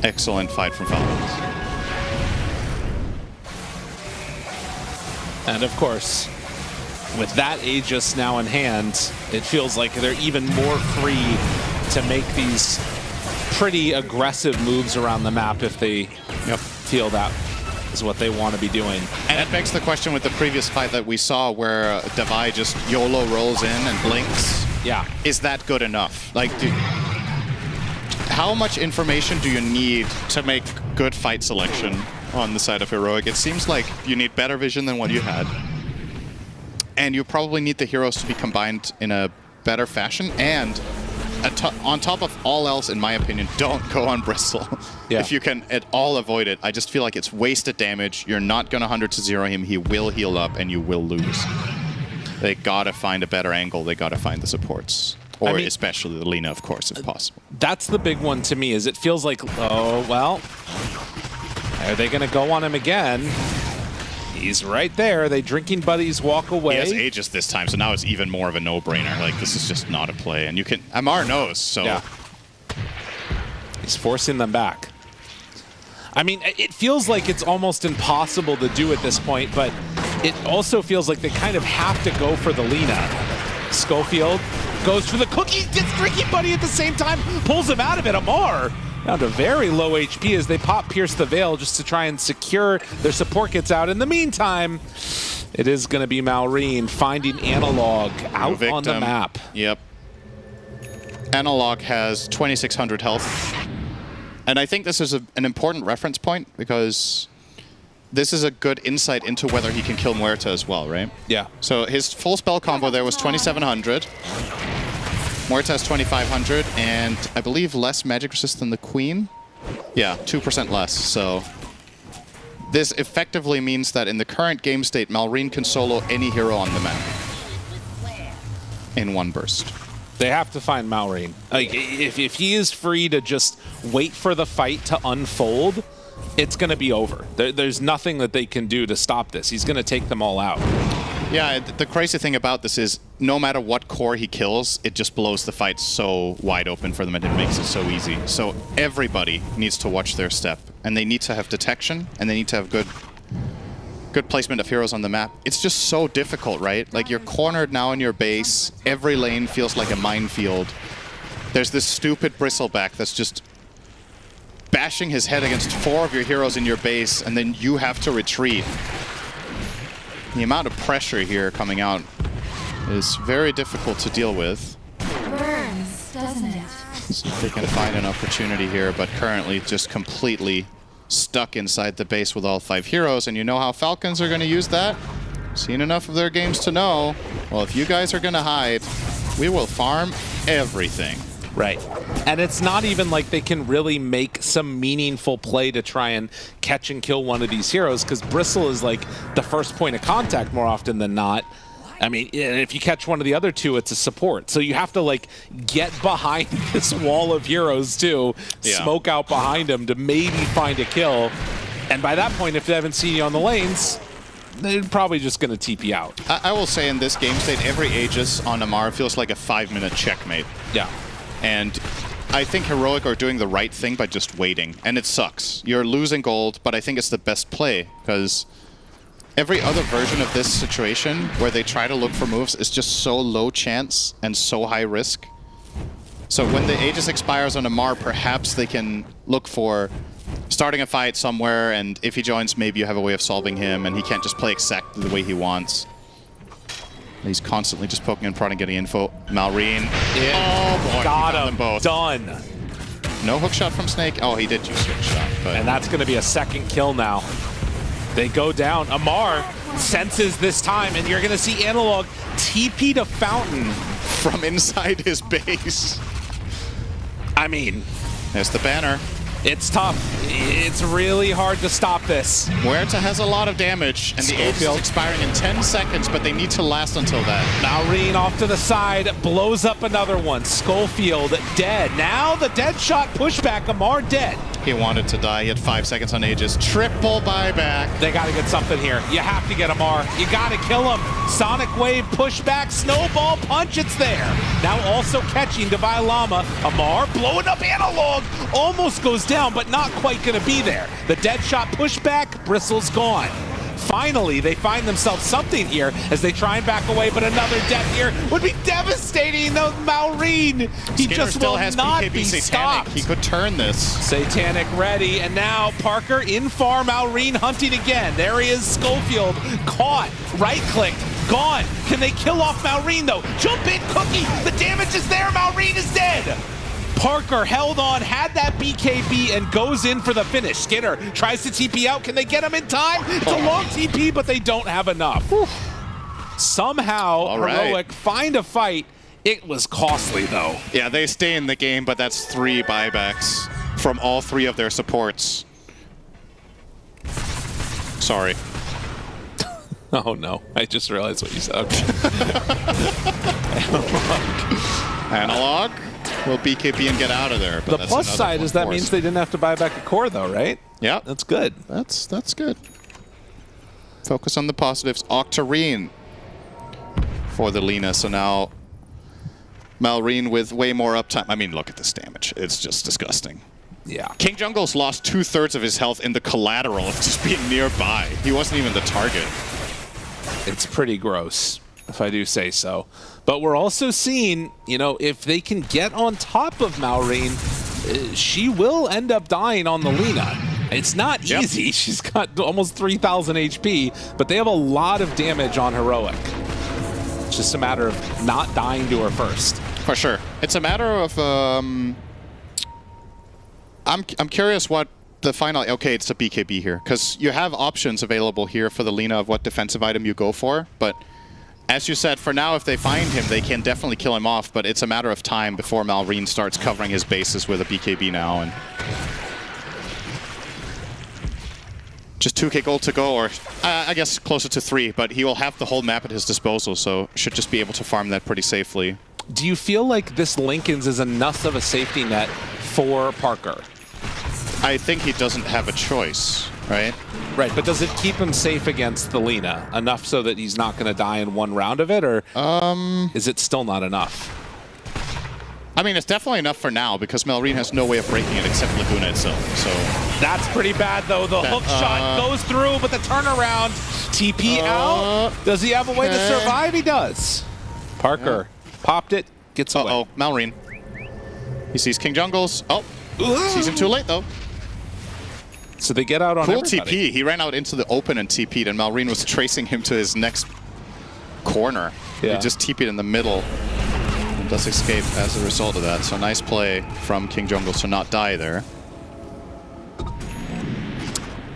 [SPEAKER 11] Excellent fight from Falcons.
[SPEAKER 10] And of course, with that Aegis now in hand, it feels like they're even more free to make these pretty aggressive moves around the map if they feel that is what they want to be doing.
[SPEAKER 11] And it begs the question with the previous fight that we saw where Devi just YOLO rolls in and blinks.
[SPEAKER 10] Yeah.
[SPEAKER 11] Is that good enough? Like, how much information do you need to make good fight selection on the side of Heroic? It seems like you need better vision than what you had. And you probably need the heroes to be combined in a better fashion. And on top of all else, in my opinion, don't go on Bristle.
[SPEAKER 10] Yeah.
[SPEAKER 11] If you can at all avoid it. I just feel like it's wasted damage. You're not going to 100-0 him. He will heal up and you will lose. They gotta find a better angle. They gotta find the supports. Or especially the Lina, of course, if possible.
[SPEAKER 10] That's the big one to me, is it feels like, oh, well, are they going to go on him again? He's right there. They drinking buddies walk away.
[SPEAKER 11] He has Aegis this time, so now it's even more of a no-brainer. Like, this is just not a play. And you can... Amar knows, so...
[SPEAKER 10] Yeah. He's forcing them back. I mean, it feels like it's almost impossible to do at this point, but it also feels like they kind of have to go for the Lina. Schofield goes for the cookie, gets Drinking Buddy at the same time, pulls him out of it. Amar down to very low HP as they pop Pierce the Veil just to try and secure their support gets out. In the meantime, it is going to be Malrine finding Analog out on the map.
[SPEAKER 11] Yep. Analog has 2,600 health. And I think this is an important reference point because this is a good insight into whether he can kill Muerta as well, right?
[SPEAKER 10] Yeah.
[SPEAKER 11] So his full spell combo there was 2,700. Muerta has 2,500, and I believe less magic resist than the Queen. Yeah, 2% less, so this effectively means that in the current game state, Malrine can solo any hero on the map in one burst.
[SPEAKER 10] They have to find Malrine. Like, if he is free to just wait for the fight to unfold, it's going to be over. There's nothing that they can do to stop this. He's going to take them all out.
[SPEAKER 11] Yeah, the crazy thing about this is no matter what core he kills, it just blows the fight so wide open for them and it makes it so easy. So everybody needs to watch their step, and they need to have detection, and they need to have good placement of heroes on the map. It's just so difficult, right? Like, you're cornered now in your base. Every lane feels like a minefield. There's this stupid bristleback that's just bashing his head against 4 of your heroes in your base, and then you have to retreat. The amount of pressure here coming out is very difficult to deal with.
[SPEAKER 1] Burns, doesn't it?
[SPEAKER 11] See if they can find an opportunity here, but currently just completely stuck inside the base with all 5 heroes, and you know how Falcons are going to use that? Seen enough of their games to know, well, if you guys are going to hide, we will farm everything.
[SPEAKER 10] Right. And it's not even like they can really make some meaningful play to try and catch and kill one of these heroes, because Bristle is like the first point of contact more often than not. I mean, if you catch one of the other 2, it's a support. So you have to, like, get behind this wall of heroes, too. Yeah. Smoke out behind them to maybe find a kill. And by that point, if they haven't seen you on the lanes, they're probably just going to TP out.
[SPEAKER 11] I will say in this game state, every Aegis on Amar feels like a 5-minute checkmate.
[SPEAKER 10] Yeah.
[SPEAKER 11] And I think Heroic are doing the right thing by just waiting. And it sucks. You're losing gold, but I think it's the best play, because every other version of this situation where they try to look for moves is just so low chance and so high risk. So when the Aegis expires on Amar, perhaps they can look for starting a fight somewhere, and if he joins, maybe you have a way of solving him, and he can't just play exactly the way he wants. He's constantly just poking and prodding, getting info. Malrine.
[SPEAKER 10] Yeah.
[SPEAKER 11] Oh boy,
[SPEAKER 10] got
[SPEAKER 11] he found
[SPEAKER 10] him.
[SPEAKER 11] them both.
[SPEAKER 10] Done.
[SPEAKER 11] No hookshot from Snake. Oh, he did use hookshot. But
[SPEAKER 10] and that's going to be a second kill now. They go down. Amar senses this time, and you're going to see Analog TP to Fountain
[SPEAKER 11] from inside his base.
[SPEAKER 10] I mean,
[SPEAKER 11] there's the banner.
[SPEAKER 10] It's tough. It's really hard to stop this.
[SPEAKER 11] Huerta has a lot of damage, and the Aegis is expiring in 10 seconds, but they need to last until that.
[SPEAKER 10] Malrine off to the side, blows up another one. Schofield dead. Now the dead shot pushback. Amar dead.
[SPEAKER 11] He wanted to die. He had 5 seconds on Aegis. Triple buyback.
[SPEAKER 10] They got to get something here. You have to get Amar. You got to kill him. Sonic Wave, pushback, snowball punch. It's there. Now also catching Divine Llama. Amar blowing up Analog. Almost goes down, but not quite going to be there. The dead shot pushback. Bristle's gone. Finally, they find themselves something here as they try and back away, but another death here would be devastating. The Malrine, he
[SPEAKER 11] Skinner
[SPEAKER 10] just
[SPEAKER 11] still
[SPEAKER 10] will
[SPEAKER 11] has
[SPEAKER 10] not
[SPEAKER 11] BKB
[SPEAKER 10] be
[SPEAKER 11] Satanic.
[SPEAKER 10] stopped.
[SPEAKER 11] He could turn this.
[SPEAKER 10] Satanic ready, and now Parker in farm. Malrine hunting again. There he is, Schofield, caught, right-clicked, gone. Can they kill off Malrine, though? Jump in, Cookie, the damage is there, Malrine is dead. Parker held on, had that BKB, and goes in for the finish. Skinner tries to TP out. Can they get him in time? It's a long TP, but they don't have enough. Somehow, Heroic find a fight. It was costly, though.
[SPEAKER 11] Yeah, they stay in the game, but that's 3 buybacks from all 3 of their supports. Sorry.
[SPEAKER 10] Oh, no. I just realized what you said. Okay.
[SPEAKER 11] Analog will BKB and get out of there. But
[SPEAKER 10] The
[SPEAKER 11] that's
[SPEAKER 10] plus
[SPEAKER 11] another
[SPEAKER 10] side is that
[SPEAKER 11] force.
[SPEAKER 10] means they didn't have to buy back a core, though, right?
[SPEAKER 11] Yeah.
[SPEAKER 10] That's good.
[SPEAKER 11] That's good. Focus on the positives. Octarine for the Lina. So now Malrine with way more uptime. I mean, look at this damage. It's just disgusting.
[SPEAKER 10] Yeah.
[SPEAKER 11] King Jungle's lost 2/3 of his health in the collateral of just being nearby. He wasn't even the target.
[SPEAKER 10] It's pretty gross, if I do say so. But we're also seeing, you know, if they can get on top of Malrine, she will end up dying on the Lina. It's not easy. She's got almost 3,000 HP, but they have a lot of damage on Heroic. It's just a matter of not dying to her first.
[SPEAKER 11] For sure. It's a matter of... I'm curious what the final... Okay, it's a BKB here, because you have options available here for the Lina of what defensive item you go for, but as you said, for now, if they find him, they can definitely kill him off, but it's a matter of time before Malrine starts covering his bases with a BKB now. And just 2k gold to go, or I guess closer to 3, but he will have the whole map at his disposal, so should just be able to farm that pretty safely.
[SPEAKER 10] Do you feel like this Lincoln's is enough of a safety net for Parker?
[SPEAKER 11] I think he doesn't have a choice, right?
[SPEAKER 10] Right, but does it keep him safe against the Lina enough so that he's not going to die in one round of it, or is it still not enough?
[SPEAKER 11] I mean, it's definitely enough for now, because Malrine has no way of breaking it except Laguna itself, so...
[SPEAKER 10] That's pretty bad, though. The hook shot goes through, but the turnaround, TP out. Does he have a way to survive? He does. Parker popped it, gets away.
[SPEAKER 11] Uh-oh, Malrine. He sees King Jungles. Oh, sees him too late, though.
[SPEAKER 10] So they get out on everybody.
[SPEAKER 11] TP. He ran out into the open and TP'd, and Malrine was tracing him to his next corner.
[SPEAKER 10] Yeah.
[SPEAKER 11] He just TP'd in the middle and does escape as a result of that. So nice play from King Jungles to not die there.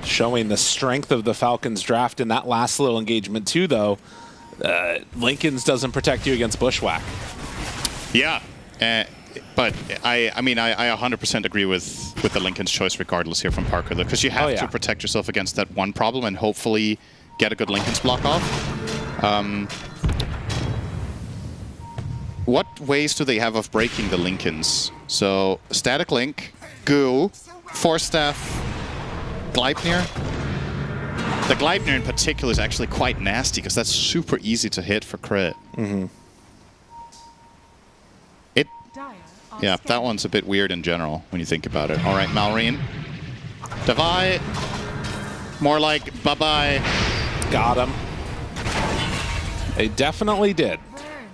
[SPEAKER 10] Showing the strength of the Falcons draft in that last little engagement too, though. Lincoln's doesn't protect you against Bushwhack.
[SPEAKER 11] Yeah, but I mean, I 100% agree with the Lincoln's choice regardless here from Parker, though, because you have to protect yourself against that one problem and hopefully get a good Lincoln's block off. What ways do they have of breaking the Lincolns? So, Static Link, Goo, Force Staff, Gleipnir. The Gleipnir in particular is actually quite nasty because that's super easy to hit for crit. Yeah, that one's a bit weird in general when you think about it. All right, Malrine. Devi. More like bye-bye.
[SPEAKER 10] Got him. They definitely did.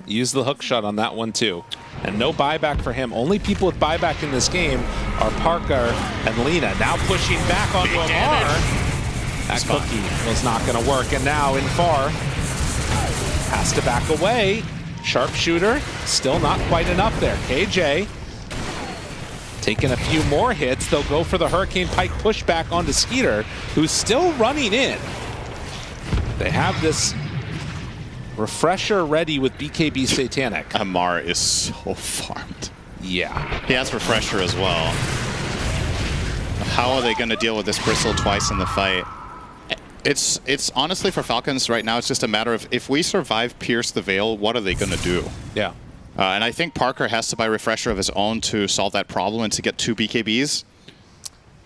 [SPEAKER 10] Use the hook shot on that one too. And no buyback for him. Only people with buyback in this game are Parker and Lina. Now pushing back onto Amar. That cookie was not going to work. And now in far. Has to back away. Sharpshooter. Still not quite enough there. KJ. Taking a few more hits. They'll go for the Hurricane Pike pushback onto Skeeter, who's still running in. They have this refresher ready with BKB Satanic.
[SPEAKER 11] Amar is so farmed.
[SPEAKER 10] Yeah.
[SPEAKER 11] He has refresher as well. How are they going to deal with this Bristle twice in the fight? It's honestly for Falcons right now, it's just a matter of if we survive Pierce the Veil, what are they going to do?
[SPEAKER 10] Yeah.
[SPEAKER 11] And I think Parker has to buy refresher of his own to solve that problem and to get 2 BKBs.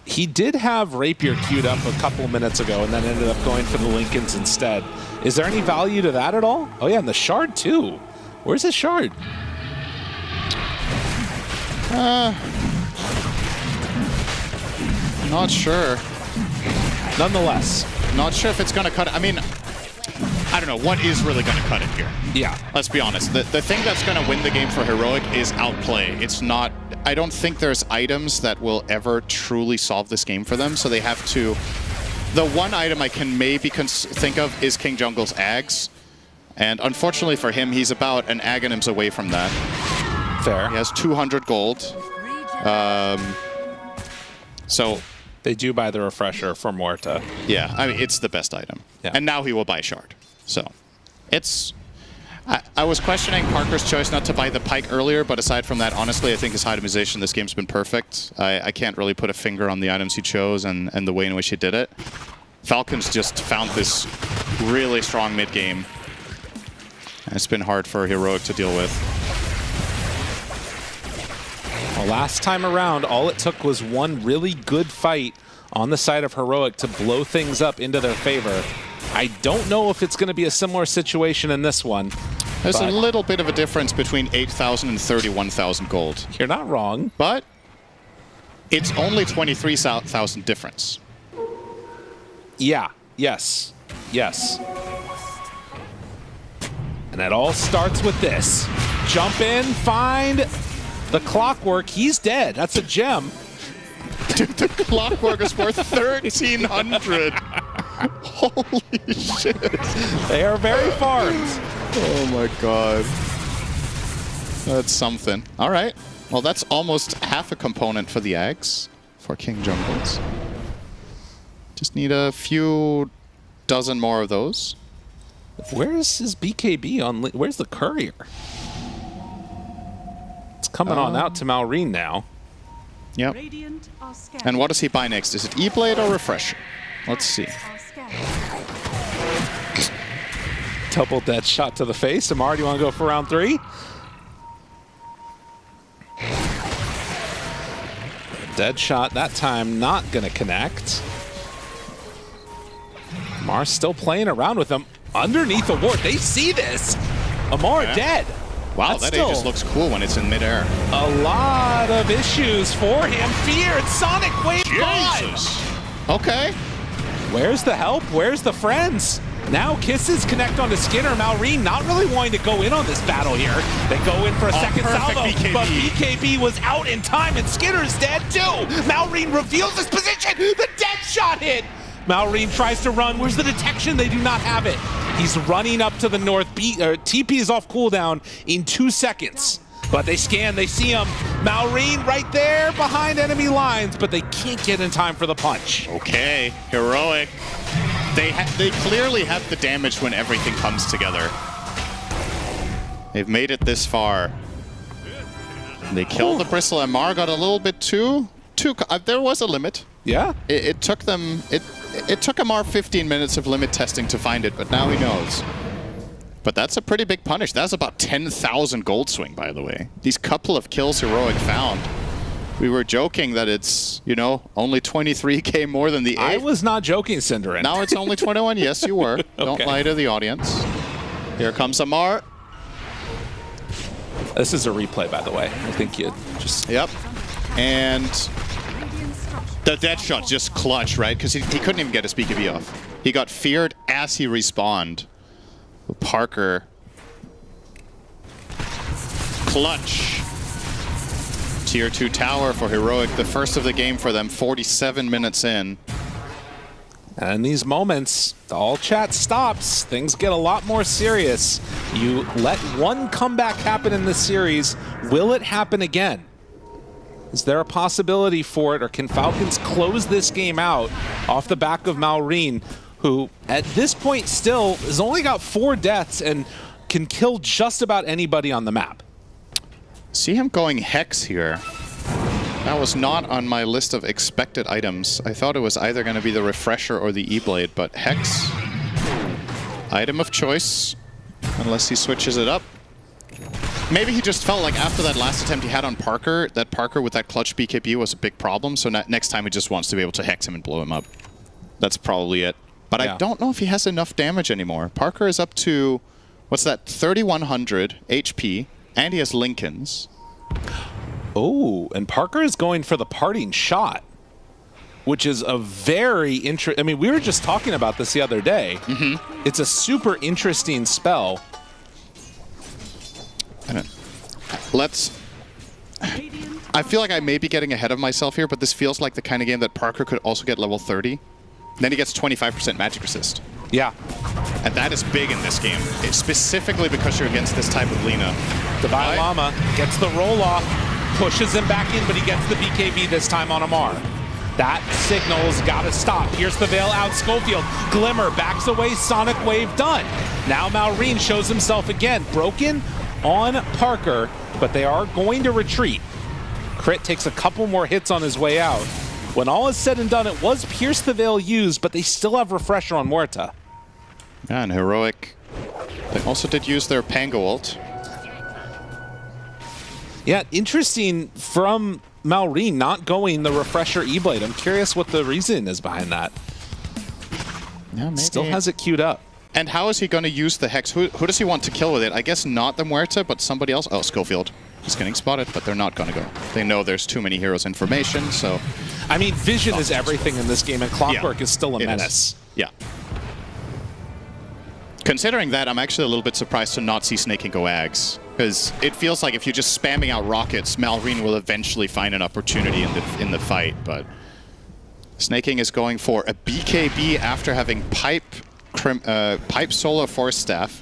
[SPEAKER 10] He did have Rapier queued up a couple minutes ago and then ended up going for the Lincolns instead. Is there any value to that at all? Oh yeah, and the Shard too. Where's his Shard?
[SPEAKER 11] Not sure.
[SPEAKER 10] Nonetheless.
[SPEAKER 11] Not sure if it's going to cut it. I mean, I don't know. What is really going to cut it here?
[SPEAKER 10] Yeah.
[SPEAKER 11] Let's be honest. The thing that's going to win the game for Heroic is outplay. It's not... I don't think there's items that will ever truly solve this game for them, so they have to... The one item I can maybe think of is King Jungle's Ags. And unfortunately for him, he's about an Aghanims away from that.
[SPEAKER 10] Fair.
[SPEAKER 11] He has 200 gold. So...
[SPEAKER 10] They do buy the refresher for Morta.
[SPEAKER 11] Yeah, I mean, it's the best item.
[SPEAKER 10] Yeah.
[SPEAKER 11] And now he will buy Shard. So, it's... I was questioning Parker's choice not to buy the Pike earlier, but aside from that, honestly, I think his itemization this game's been perfect. I can't really put a finger on the items he chose and the way in which he did it. Falcons just found this really strong mid-game. And it's been hard for Heroic to deal with.
[SPEAKER 10] Well, last time around, all it took was one really good fight on the side of Heroic to blow things up into their favor. I don't know if it's going to be a similar situation in this one.
[SPEAKER 11] There's a little bit of a difference between 8,000 and 31,000 gold.
[SPEAKER 10] You're not wrong.
[SPEAKER 11] But it's only 23,000 difference.
[SPEAKER 10] Yeah. Yes. Yes. And it all starts with this. Jump in, find the Clockwork. He's dead. That's a gem.
[SPEAKER 11] Dude, the Clockwork is worth 1,300. Holy shit.
[SPEAKER 10] They are very farmed.
[SPEAKER 11] Oh my god. That's something. All right. Well, that's almost half a component for the Ags for King Jungles. Just need a few dozen more of those.
[SPEAKER 10] Where's his BKB on? Where's the courier? It's coming on out to Malrine now.
[SPEAKER 11] Yep. And what does he buy next? Is it E-Blade or Refresher? Let's see.
[SPEAKER 10] Double dead shot to the face. Amar, do you want to go for round 3? Dead shot that time, not going to connect. Amar still playing around with them underneath the ward. They see this. Amar dead.
[SPEAKER 11] Wow, that Aegis looks cool when it's in midair.
[SPEAKER 10] A lot of issues for him. Feared Sonic Wave.
[SPEAKER 11] Jesus. Okay.
[SPEAKER 10] Where's the help? Where's the friends? Now kisses connect onto Skinner. Malrine not really wanting to go in on this battle here. They go in for a second salvo,
[SPEAKER 11] BKB.
[SPEAKER 10] but BKB was out in time and Skinner's dead too. Malrine reveals his position. The dead shot hit. Malrine tries to run. Where's the detection? They do not have it. He's running up to the north. TP is off cooldown in 2 seconds. But they scan, they see him. Malrine right there behind enemy lines, but they can't get in time for the punch.
[SPEAKER 11] Okay, Heroic. They clearly have the damage when everything comes together. They've made it this far. They killed the Bristle, and Mar got a little bit too there was a limit.
[SPEAKER 10] Yeah.
[SPEAKER 11] It took them, it took Amar 15 minutes of limit testing to find it, but now he knows. But that's a pretty big punish. That's about 10,000 gold swing, by the way. These couple of kills Heroic found. We were joking that it's, you know, only 23k more than the 8th.
[SPEAKER 10] I was not joking, Cinderin.
[SPEAKER 11] Now it's only 21. Yes, you were. Don't lie to the audience. Here comes Amar.
[SPEAKER 10] This is a replay, by the way. I think you just...
[SPEAKER 11] Yep. And the dead shot just clutch, right? Because he couldn't even get his BKB off. He got feared as he respawned. Parker. Clutch. Tier 2 tower for Heroic. The first of the game for them, 47 minutes in.
[SPEAKER 10] And in these moments, all chat stops. Things get a lot more serious. You let one comeback happen in this series. Will it happen again? Is there a possibility for it, or can Falcons close this game out off the back of Malrine, who at this point still has only got 4 deaths and can kill just about anybody on the map?
[SPEAKER 11] See him going Hex here. That was not on my list of expected items. I thought it was either going to be the Refresher or the E-Blade, but Hex, item of choice, unless he switches it up. Maybe he just felt like after that last attempt he had on Parker, that Parker with that clutch BKB was a big problem, so next time he just wants to be able to Hex him and blow him up. That's probably it. But yeah. I don't know if he has enough damage anymore. Parker is up to, what's that, 3,100 HP, and he has Lincolns.
[SPEAKER 10] Oh, and Parker is going for the parting shot, which is a very interesting... I mean, we were just talking about this the other day. Mm-hmm. It's a super interesting spell.
[SPEAKER 11] I feel like I may be getting ahead of myself here, but this feels like the kind of game that Parker could also get level 30. Then he gets 25% magic resist.
[SPEAKER 10] Yeah.
[SPEAKER 11] And that is big in this game. It's specifically because you're against this type of Lina.
[SPEAKER 10] Divine Llama gets the roll-off, pushes him back in, but he gets the BKB this time on Amar. That signal's got to stop. Here's the Veil out, Schofield. Glimmer backs away, Sonic Wave done. Now Malrine shows himself again. Broken on Parker, but they are going to retreat. Crit takes a couple more hits on his way out. When all is said and done, it was Pierce the Veil used, but they still have Refresher on Muerta.
[SPEAKER 11] Yeah, and Heroic, they also did use their Pango ult.
[SPEAKER 10] Yeah, interesting from Malrine not going the Refresher E-Blade. I'm curious what the reason is behind that.
[SPEAKER 11] Yeah, maybe.
[SPEAKER 10] Still has it queued up.
[SPEAKER 11] And how is he going to use the Hex? Who does he want to kill with it? I guess not the Muerta, but somebody else. Oh, Schofield. He's getting spotted, but they're not going to go. They know there's too many heroes information, so...
[SPEAKER 10] I mean, vision is everything in this game, and Clockwork is still a menace.
[SPEAKER 11] Yeah. Considering that, I'm actually a little bit surprised to not see Snaking go Ags. Because it feels like if you're just spamming out rockets, Malrine will eventually find an opportunity in the fight, but... Snaking is going for a BKB after having Pipe Solo Force Staff.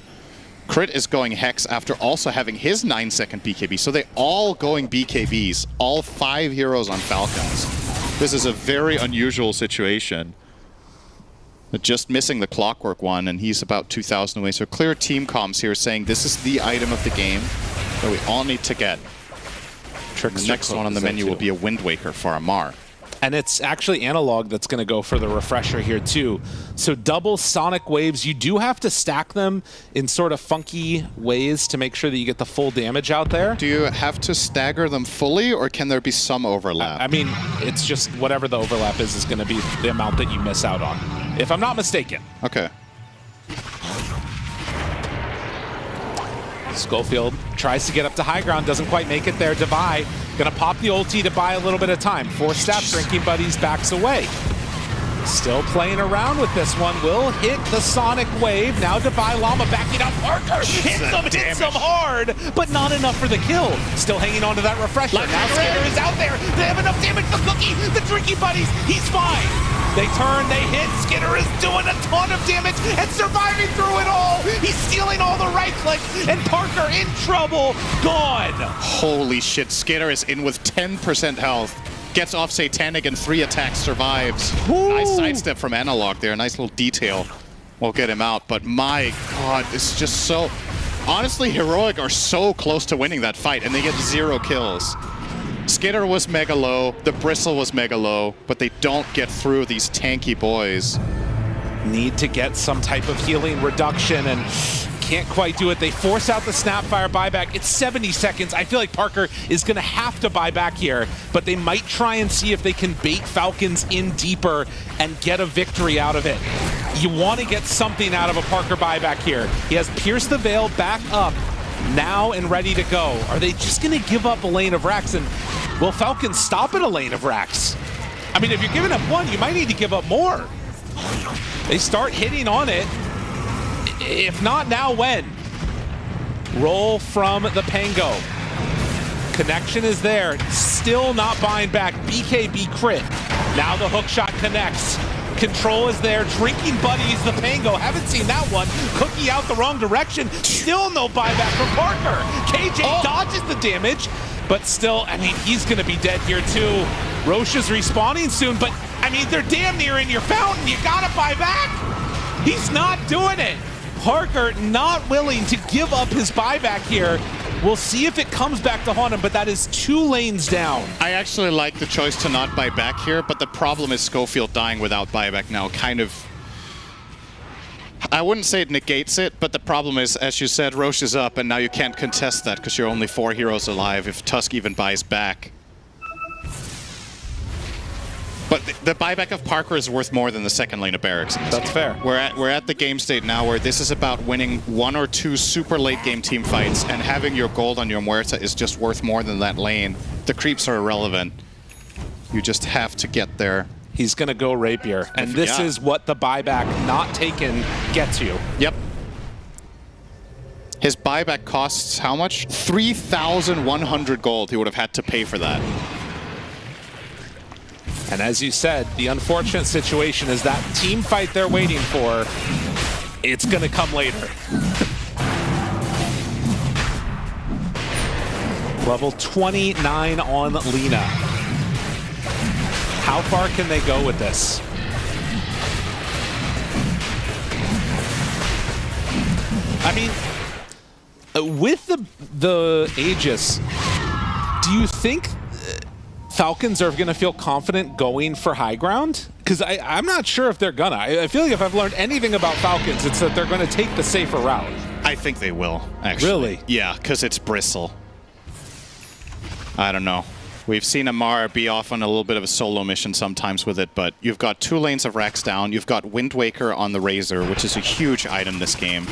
[SPEAKER 11] Crit is going Hex after also having his 9-second BKB. So they're all going BKBs. All 5 heroes on Falcons. This is a very unusual situation. They're just missing the Clockwork one, and he's about 2,000 away. So clear team comms here saying this is the item of the game that we all need to get. The next one on the menu will be a Wind Waker for Amar.
[SPEAKER 10] And it's actually Analog that's going to go for the refresher here too. So double sonic waves, you do have to stack them in sort of funky ways to make sure that you get the full damage out there.
[SPEAKER 11] Do you have to stagger them fully, or can there be some overlap?
[SPEAKER 10] I mean, it's just whatever the overlap is going to be the amount that you miss out on, if I'm not mistaken.
[SPEAKER 11] Okay.
[SPEAKER 10] Schofield tries to get up to high ground, doesn't quite make it there. Devi gonna pop the ulti to buy a little bit of time. 4 stats, Drinking Buddies backs away. Still playing around with this one. Will hit the Sonic Wave. Now Devi Llama backing up. Parker hits him hard, but not enough for the kill. Still hanging on to that refresher. Now Skinner is out there. They have enough damage for Cookie. The Drinking Buddies, he's fine. They turn, they hit. Skinner is doing a ton of damage and surviving through it all. He's stealing all the right clicks, and Parker in trouble. Gone.
[SPEAKER 11] Holy shit, Skinner is in with 10% health. Gets off Satanic and 3 attacks, survives. Ooh. Nice sidestep from Analog there, nice little detail. We'll get him out, but my god, this is just so... Honestly, Heroic are so close to winning that fight, and they get 0 kills. Skinner was mega low, the Bristle was mega low, but they don't get through these tanky boys.
[SPEAKER 10] Need to get some type of healing reduction, and can't quite do it. They force out the Snapfire buyback. It's 70 seconds. I feel like Parker is going to have to buy back here, but they might try and see if they can bait Falcons in deeper and get a victory out of it. You want to get something out of a Parker buyback here. He has Pierce the Veil back up now and ready to go. Are they just going to give up a lane of Rax? And will Falcons stop at a lane of Rax? I mean, if you're giving up one, you might need to give up more. They start hitting on it. If not now, when? Roll from the Pango. Connection is there. Still not buying back. BKB crit. Now the hook shot connects. Control is there. Drinking Buddies, the Pango. Haven't seen that one. Cookie out the wrong direction. Still no buyback from Parker. KJ dodges the damage, but still, I mean, he's going to be dead here too. Roche is respawning soon, but I mean, they're damn near in your fountain. You got to buy back. He's not doing it. Parker not willing to give up his buyback here. We'll see if it comes back to haunt him, but that is 2 lanes down.
[SPEAKER 11] I actually like the choice to not buy back here, but the problem is Schofield dying without buyback now kind of... I wouldn't say it negates it, but the problem is, as you said, Roche is up, and now you can't contest that because you're only 4 heroes alive if Tusk even buys back. But the buyback of Parker is worth more than the second lane of Barracks.
[SPEAKER 10] That's fair.
[SPEAKER 11] We're at the game state now where this is about winning 1 or 2 super late game team fights, and having your gold on your Muerta is just worth more than that lane. The creeps are irrelevant. You just have to get there.
[SPEAKER 10] He's going to go Rapier, and this is what the buyback not taken gets you.
[SPEAKER 11] Yep. His buyback costs how much? 3,100 gold he would have had to pay for that.
[SPEAKER 10] And as you said, the unfortunate situation is that team fight they're waiting for, it's going to come later. Level 29 on Lina. How far can they go with this? I mean, with the Aegis, do you think Falcons are going to feel confident going for high ground? Because I'm not sure if they're gonna. I feel like if I've learned anything about Falcons, it's that they're going to take the safer route.
[SPEAKER 11] I think they will, actually.
[SPEAKER 10] Really?
[SPEAKER 11] Yeah, because it's Bristle. I don't know. We've seen Amar be off on a little bit of a solo mission sometimes with it, but you've got 2 lanes of Rax down. You've got Wind Waker on the Razor, which is a huge item this game.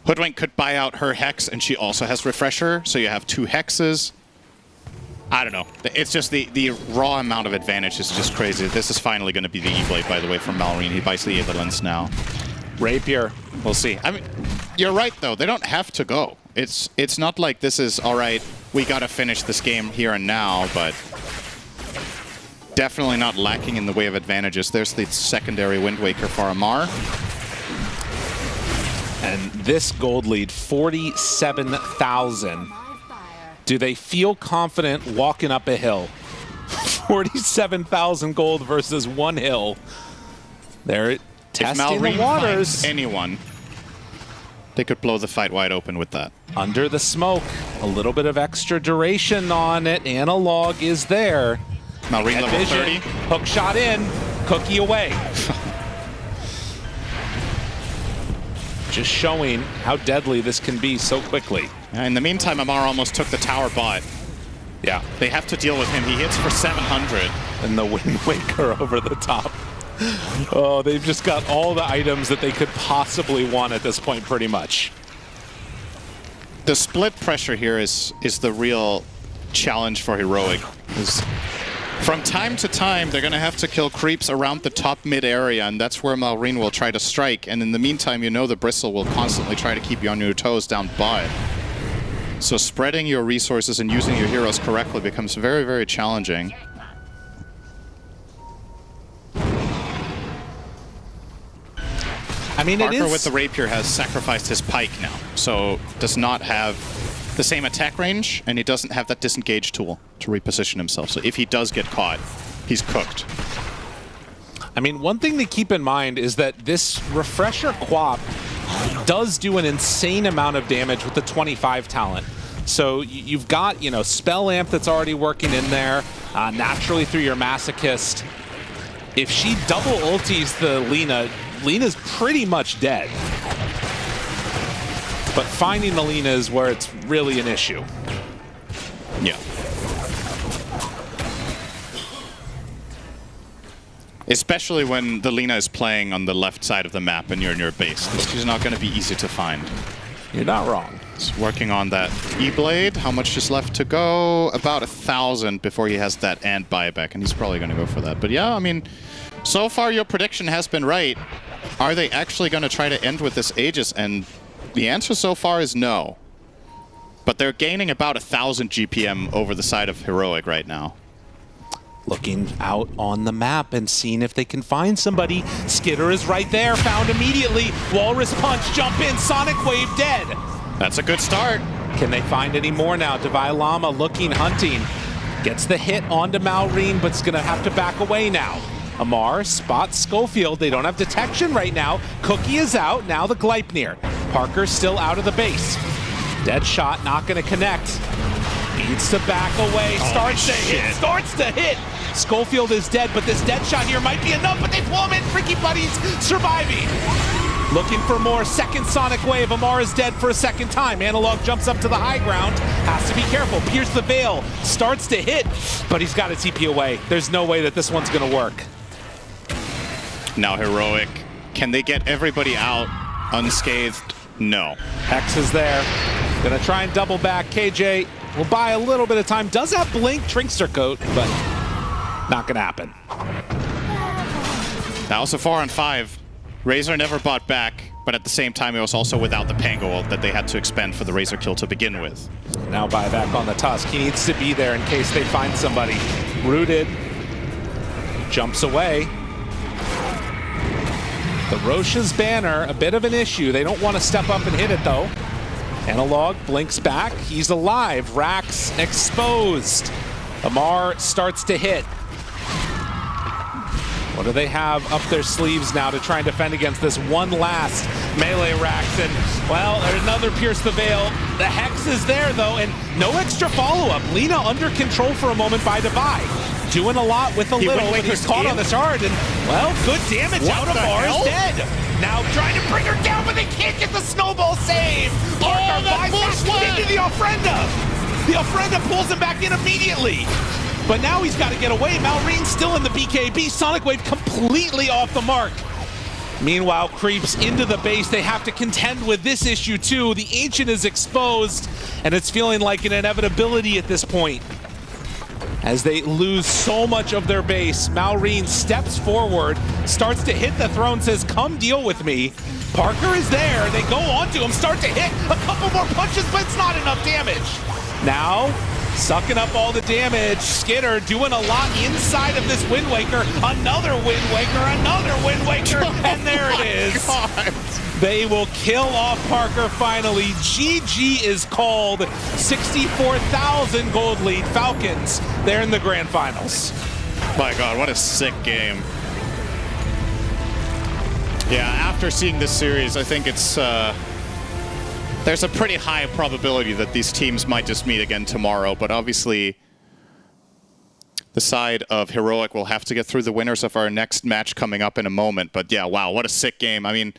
[SPEAKER 11] Hoodwink could buy out her Hex, and she also has Refresher, so you have 2 Hexes. I don't know. It's just the raw amount of advantage is just crazy. This is finally going to be the E-Blade, by the way, from Malrine. He buys the Aetherlens now.
[SPEAKER 10] Rapier.
[SPEAKER 11] We'll see. I mean, you're right, though. They don't have to go. It's not like this is, all right, we got to finish this game here and now, but definitely not lacking in the way of advantages. There's the secondary Wind Waker for Amar.
[SPEAKER 10] And this gold lead, 47,000. Do they feel confident walking up a hill? 47,000 gold versus 1 hill. They're testing the waters.
[SPEAKER 11] Anyone, they could blow the fight wide open with that.
[SPEAKER 10] Under the smoke, a little bit of extra duration on it. Analog is there.
[SPEAKER 11] Malrine level
[SPEAKER 10] vision.
[SPEAKER 11] 30.
[SPEAKER 10] Hook shot in, Cookie away. Just showing how deadly this can be so quickly.
[SPEAKER 11] In the meantime, Amar almost took the tower bot.
[SPEAKER 10] Yeah.
[SPEAKER 11] They have to deal with him. He hits for 700.
[SPEAKER 10] And the Wind Waker over the top. Oh, they've just got all the items that they could possibly want at this point, pretty much.
[SPEAKER 11] The split pressure here is the real challenge for Heroic. From time to time, they're going to have to kill creeps around the top mid area, and that's where Malrine will try to strike. And in the meantime, you know the Bristle will constantly try to keep you on your toes down bot. So spreading your resources and using your heroes correctly becomes very, very challenging.
[SPEAKER 10] I mean,
[SPEAKER 11] Parker with the Rapier has sacrificed his pike now, so does not have the same attack range, and he doesn't have that disengage tool to reposition himself. So if he does get caught, he's cooked.
[SPEAKER 10] I mean, one thing to keep in mind is that this Refresher Quap does do an insane amount of damage with the 25 talent. So you've got, you know, Spell Amp that's already working in there, naturally through your Masochist. If she double ultis the Lina, Lina's pretty much dead. But finding the Lina is where it's really an issue.
[SPEAKER 11] Yeah. Especially when the Lina is playing on the left side of the map and you're in your base. She's not going to be easy to find.
[SPEAKER 10] You're not wrong.
[SPEAKER 11] He's working on that E-Blade. How much is left to go? About 1,000 before he has that and buyback, and he's probably going to go for that. But yeah, I mean, so far your prediction has been right. Are they actually going to try to end with this Aegis? And the answer so far is no. But they're gaining about 1,000 GPM over the side of Heroic right now.
[SPEAKER 10] Looking out on the map and seeing if they can find somebody. Skitter is right there, found immediately. Walrus Punch, jump in, Sonic Wave dead.
[SPEAKER 11] That's a good start.
[SPEAKER 10] Can they find any more now? Divine Llama looking, hunting. Gets the hit onto Malrine, but it's gonna have to back away now. Amar spots Schofield. They don't have detection right now. Cookie is out, now the Gleipnir. Parker's still out of the base. Dead shot, not gonna connect. Needs to back away, starts to hit. Schofield is dead, but this dead shot here might be enough, but they pull him in. Freaky Buddies surviving. Looking for more, second Sonic Wave. Amar is dead for a second time. Analog jumps up to the high ground, has to be careful. Pierce the Veil, starts to hit, but he's got a TP away. There's no way that this one's gonna work.
[SPEAKER 11] Now Heroic, can they get everybody out unscathed? No.
[SPEAKER 10] Hex is there, gonna try and double back. KJ will buy a little bit of time. Does have Blink, Trickster Coat, but not gonna happen.
[SPEAKER 11] Now also 4 on 5. Razor never bought back, but at the same time it was also without the Pango ult that they had to expend for the Razor kill to begin with.
[SPEAKER 10] Now buyback on the Tusk. He needs to be there in case they find somebody. Rooted. Jumps away. The Roche's banner, a bit of an issue. They don't want to step up and hit it though. Analog blinks back. He's alive. Rax exposed. Amar starts to hit. What do they have up their sleeves now to try and defend against this one last melee Rax? And, well, there's another Pierce the Veil. The Hex is there, though, and no extra follow-up. Lina under control for a moment by Divide. Doing a lot with a little, but he's caught on the shard, and, well, good damage out of Mars, dead. Now trying to bring her down, but they can't get the snowball save. Parker buys back into the Ofrenda. The Ofrenda pulls him back in immediately. But now he's got to get away. Malrine's still in the BKB. Sonic Wave completely off the mark. Meanwhile, creeps into the base. They have to contend with this issue too. The Ancient is exposed, and it's feeling like an inevitability at this point. As they lose so much of their base, Malrine steps forward, starts to hit the throne, says, come deal with me. Parker is there. They go onto him, start to hit a couple more punches, but it's not enough damage. Now, sucking up all the damage. Skitter doing a lot inside of this Wind Waker. Another Wind Waker, another Wind Waker, and there it is. God. They will kill off Parker finally. GG is called. 64,000 gold lead. Falcons, they're in the grand finals.
[SPEAKER 11] My God, what a sick game. Yeah, after seeing this series, I think it's there's a pretty high probability that these teams might just meet again tomorrow, but obviously the side of Heroic will have to get through the winners of our next match coming up in a moment. But yeah, wow, what a sick game. I mean,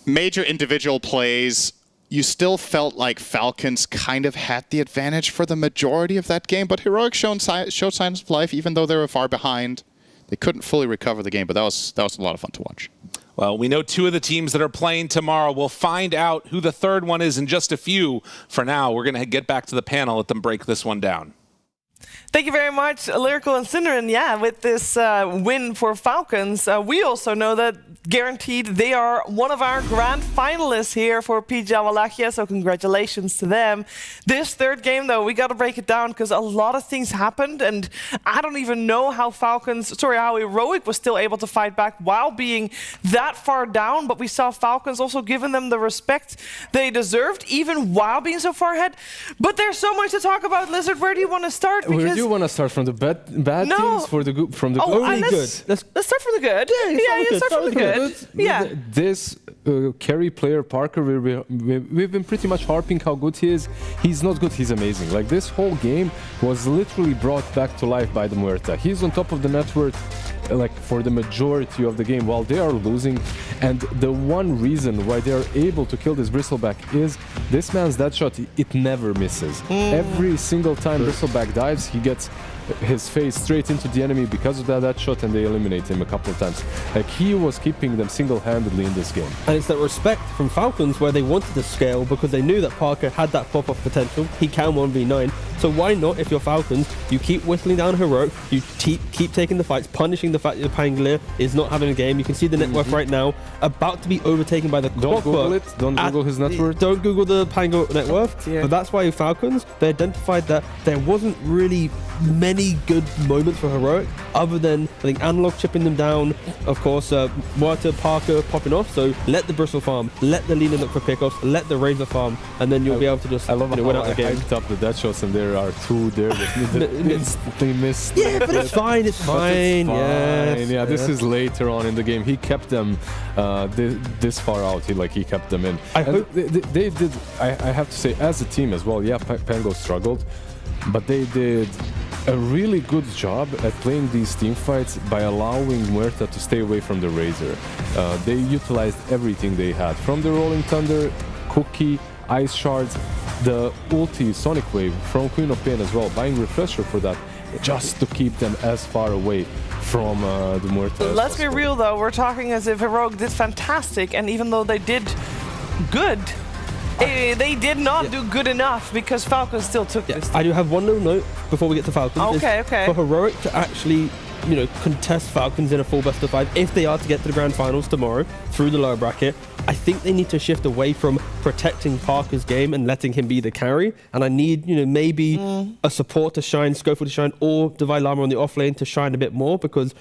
[SPEAKER 11] major individual plays. You still felt like Falcons kind of had the advantage for the majority of that game, but Heroic showed signs of life, even though they were far behind. They couldn't fully recover the game, but that was a lot of fun to watch.
[SPEAKER 10] Well, we know 2 of the teams that are playing tomorrow. We'll find out who the third one is in just a few. For now, we're going to get back to the panel, let them break this one down.
[SPEAKER 20] Thank you very much, Lyrical and Cinder. And yeah, with this win for Falcons, we also know that guaranteed they are one of our grand finalists here for PGL Wallachia, so congratulations to them. This third game, though, we got to break it down because a lot of things happened, and I don't even know how how Heroic was still able to fight back while being that far down, but we saw Falcons also giving them the respect they deserved, even while being so far ahead. But there's so much to talk about, Lizard. Where do you want to start?
[SPEAKER 22] Where do you want to start? From the bad teams for the good? From the
[SPEAKER 20] only good. Let's start from the good. Yeah, start from the good. Yeah.
[SPEAKER 22] This carry player Parker, we've been pretty much harping how good he is. He's not good. He's amazing. Like this whole game was literally brought back to life by the Muerta. He's on top of the network. Like for the majority of the game while they are losing, and the one reason why they are able to kill this Bristleback is this man's dead shot, it never misses. Every single time Bristleback dives, he gets his face straight into the enemy because of that shot, and they eliminate him a couple of times. Like he was keeping them single-handedly in this game.
[SPEAKER 21] And it's that respect from Falcons where they wanted to scale because they knew that Parker had that pop-off potential. He can 1v9. So why not, if you're Falcons, you keep whistling down Heroic, you keep taking the fights, punishing the fact that Pangolier is not having a game. You can see the net worth right now about to be overtaken by the
[SPEAKER 22] Don't Google it. Don't Google his net worth.
[SPEAKER 21] Don't Google the Pango net worth. Yeah. But that's why Falcons, they identified that there wasn't really many good moments for Heroic other than, I think, Analog chipping them down, of course, Muerta, Parker popping off. So let the Bristle farm, let the Lina look for pickoffs, let the Razor farm, and then you'll be able to just win out the game.
[SPEAKER 22] I hyped up the dead shots, and there are 2 there that they missed.
[SPEAKER 21] Yeah, but it's fine. It's fine.
[SPEAKER 22] Yeah, this is later on in the game. He kept them this far out. He kept them in. I hope they did. I have to say, as a team as well. Yeah, Pango struggled, but they did a really good job at playing these team fights by allowing Muerta to stay away from the Razor. They utilized everything they had, from the Rolling Thunder, Cookie, Ice Shards, the ulti Sonic Wave from Queen of Pain as well, buying Refresher for that, just to keep them as far away from the Muerta.
[SPEAKER 20] Let's be real though, we're talking as if Heroic did fantastic, and even though they did good, they did not do good enough because Falcons still took this.
[SPEAKER 21] I do have one little note before we get to Falcons.
[SPEAKER 20] Okay.
[SPEAKER 21] For Heroic to actually, contest Falcons in a full best of 5, if they are to get to the grand finals tomorrow through the lower bracket, I think they need to shift away from protecting Parker's game and letting him be the carry. And I need, maybe a support to shine, Schofield to shine, or Divide Llama on the off lane to shine a bit more, because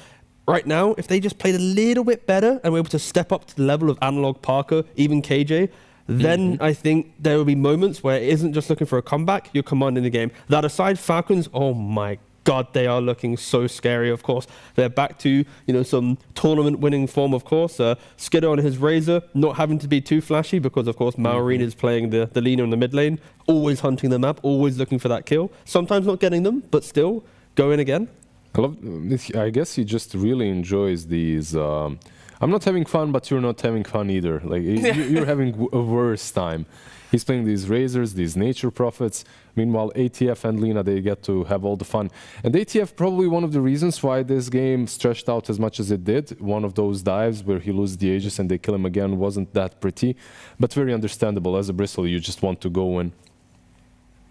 [SPEAKER 21] right now, if they just played a little bit better and were able to step up to the level of Analog, Parker, even KJ, then I think there will be moments where it isn't just looking for a comeback, you're commanding the game. That aside, Falcons, oh my God, they are looking so scary, of course. They're back to, some tournament-winning form, of course. Skidder on his Razor, not having to be too flashy because, of course, Maureen is playing the Lina in the mid lane, always hunting the map, always looking for that kill. Sometimes not getting them, but still, go in again.
[SPEAKER 22] I guess he just really enjoys these... I'm not having fun, but you're not having fun either. Like you're having a worse time. He's playing these Razors, these Nature Prophets. Meanwhile, ATF and Lina, they get to have all the fun. And ATF, probably one of the reasons why this game stretched out as much as it did. One of those dives where he loses the Aegis and they kill him again wasn't that pretty, but very understandable. As a Bristle, you just want to go in.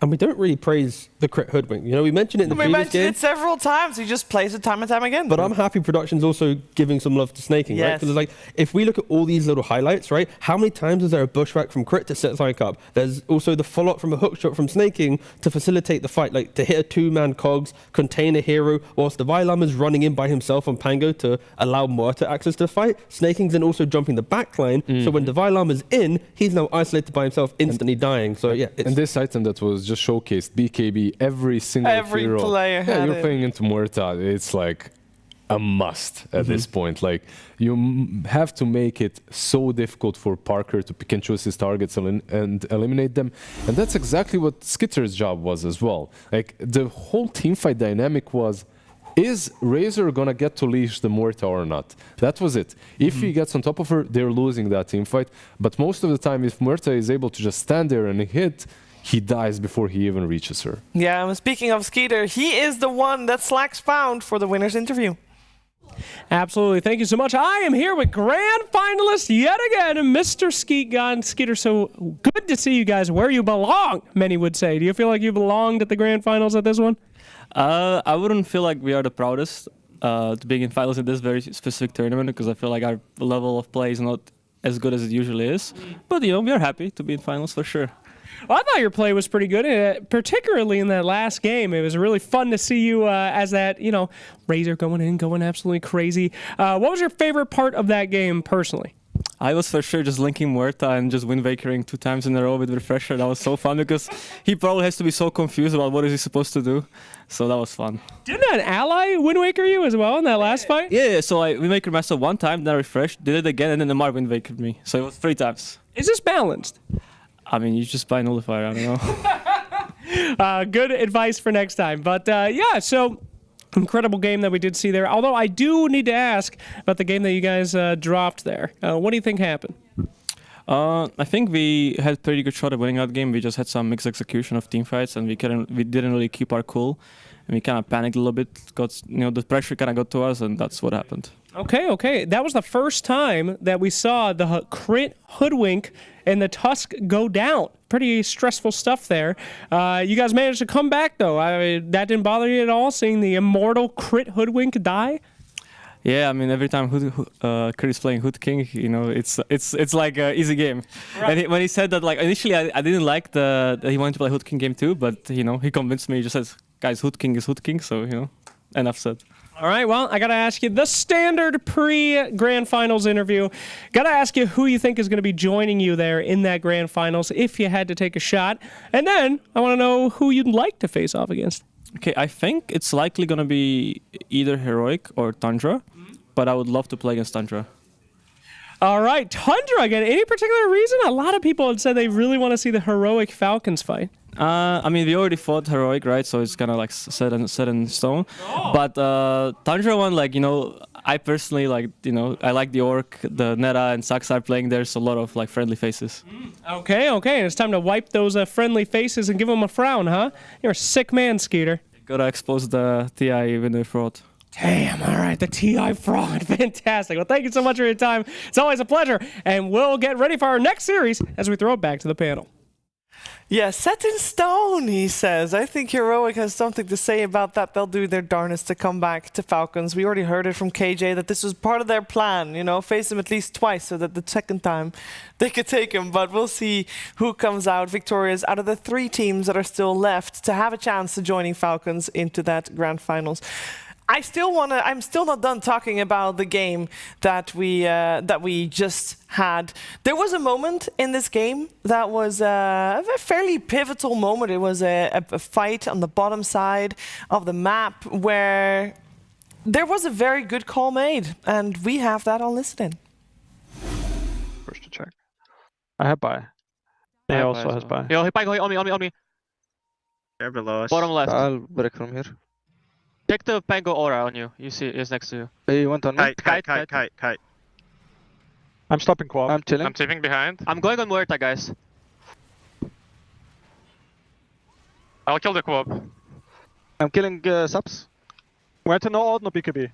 [SPEAKER 21] And we don't really praise the crit hoodwink. We mentioned it in the previous game.
[SPEAKER 20] We mentioned it several times. He just plays it time and time again.
[SPEAKER 21] But I'm happy Production's also giving some love to snaking, right? Because if we look at all these little highlights, right? How many times is there a bushwhack from crit to set Psych up? There's also the follow-up from a hookshot from snaking to facilitate the fight, like to hit a 2-man cogs, contain a hero, whilst the Vilama's running in by himself on Pango to allow Muerta access to the fight. Snaking's then also jumping the backline, so when the Vilama's in, he's now isolated by himself, instantly dying. So yeah.
[SPEAKER 22] And this item that was just showcased, BKB, every single hero.
[SPEAKER 20] Player
[SPEAKER 22] you're playing into Muerta. It's like a must at this point. Like, you have to make it so difficult for Parker to pick and choose his targets and eliminate them. And that's exactly what Skitter's job was as well. Like, the whole teamfight dynamic was, is Razor gonna get to leash the Muerta or not? That was it. If he gets on top of her, they're losing that teamfight. But most of the time, if Muerta is able to just stand there and hit, he dies before he even reaches her.
[SPEAKER 20] Yeah, speaking of Skeeter, he is the one that Slacks found for the winner's interview.
[SPEAKER 12] Absolutely. Thank you so much. I am here with grand finalist yet again, Mr. Skeet God Skeeter. So good to see you guys where you belong, many would say. Do you feel like you belonged at the grand finals at this one?
[SPEAKER 16] I wouldn't feel like we are the proudest to be in finals in this very specific tournament, because I feel like our level of play is not as good as it usually is. But, you know, we are happy to be in finals for sure.
[SPEAKER 12] Well, I thought your play was pretty good, particularly in that last game. It was really fun to see you as that, you know, Razor going absolutely crazy. What was your favorite part of that game personally?
[SPEAKER 16] I was for sure just linking Muerta and just Wind Wakering 2 times in a row with Refresher. That was so fun because he probably has to be so confused about what is he supposed to do. So that was fun.
[SPEAKER 12] Didn't an ally Wind Waker you as well in that last fight?
[SPEAKER 16] Yeah, so I Wind Waker myself 1 time, then I refreshed, did it again, and then Amar Wind Wakered me. So it was 3 times.
[SPEAKER 12] Is this balanced?
[SPEAKER 16] I mean, you just buy Nullifier, I don't know.
[SPEAKER 12] Good advice for next time. But yeah, so incredible game that we did see there. Although I do need to ask about the game that you guys dropped there. What do you think happened?
[SPEAKER 16] I think we had a pretty good shot at winning that game. We just had some mixed execution of team fights, and we didn't really keep our cool. And we kind of panicked a little bit. The pressure kind of got to us, and that's what happened.
[SPEAKER 12] Okay. That was the first time that we saw the crit hoodwink and the Tusk go down. Pretty stressful stuff there. You guys managed to come back, though. That didn't bother you at all, seeing the immortal crit hoodwink die?
[SPEAKER 16] Yeah, I mean, every time Crit is playing Hood King, you know, it's like an easy game. Right. And when he said that, like, initially I didn't like that he wanted to play Hood King game too, but, you know, he convinced me. He just says, guys, Hood King is Hood King, so, you know, enough said.
[SPEAKER 12] All right, well, I got to ask you the standard pre-Grand Finals interview. Got to ask you who you think is going to be joining you there in that Grand Finals if you had to take a shot. And then I want to know who you'd like to face off against.
[SPEAKER 16] Okay, I think it's likely going to be either Heroic or Tundra, but I would love to play against Tundra.
[SPEAKER 12] All right, Tundra again. Any particular reason? A lot of people had said they really want to see the Heroic Falcons fight.
[SPEAKER 16] I mean, we already fought Heroic, right? So it's kind of like set in stone. Oh. But Tundra one, like, you know, I personally, like, you know, I like the Orc, the Neta, and Saxar playing. There's a lot of, like, friendly faces.
[SPEAKER 12] Okay. And it's time to wipe those friendly faces and give them a frown, huh? You're a sick man, Skeeter.
[SPEAKER 16] Gotta expose the TI winner fraud.
[SPEAKER 12] Damn, all right, the TI fraud. Fantastic. Well, thank you so much for your time. It's always a pleasure. And we'll get ready for our next series as we throw it back to the panel.
[SPEAKER 20] Yeah, set in stone, he says. I think Heroic has something to say about that. They'll do their darnest to come back to Falcons. We already heard it from KJ that this was part of their plan, you know, face him at least twice so that the second time they could take him. But we'll see who comes out victorious out of the 3 teams that are still left to have a chance to joining Falcons into that Grand Finals. I'm still not done talking about the game that we just had. There was a moment in this game that was a fairly pivotal moment. It was a fight on the bottom side of the map where there was a very good call made, and we have that on listening.
[SPEAKER 18] First to check. I have buy. He also has buy.
[SPEAKER 23] Yo, go on me.
[SPEAKER 18] They're below us.
[SPEAKER 23] Bottom left.
[SPEAKER 18] I'll break from here.
[SPEAKER 23] Check the Pango aura on you. You see it's next to you.
[SPEAKER 18] Hey, you want on me?
[SPEAKER 23] Kite.
[SPEAKER 18] I'm stopping quad. I'm chilling.
[SPEAKER 23] I'm tipping behind. I'm going on Muerta, guys. I'll kill the quab.
[SPEAKER 18] I'm killing subs. Muerta no ult, no BKB.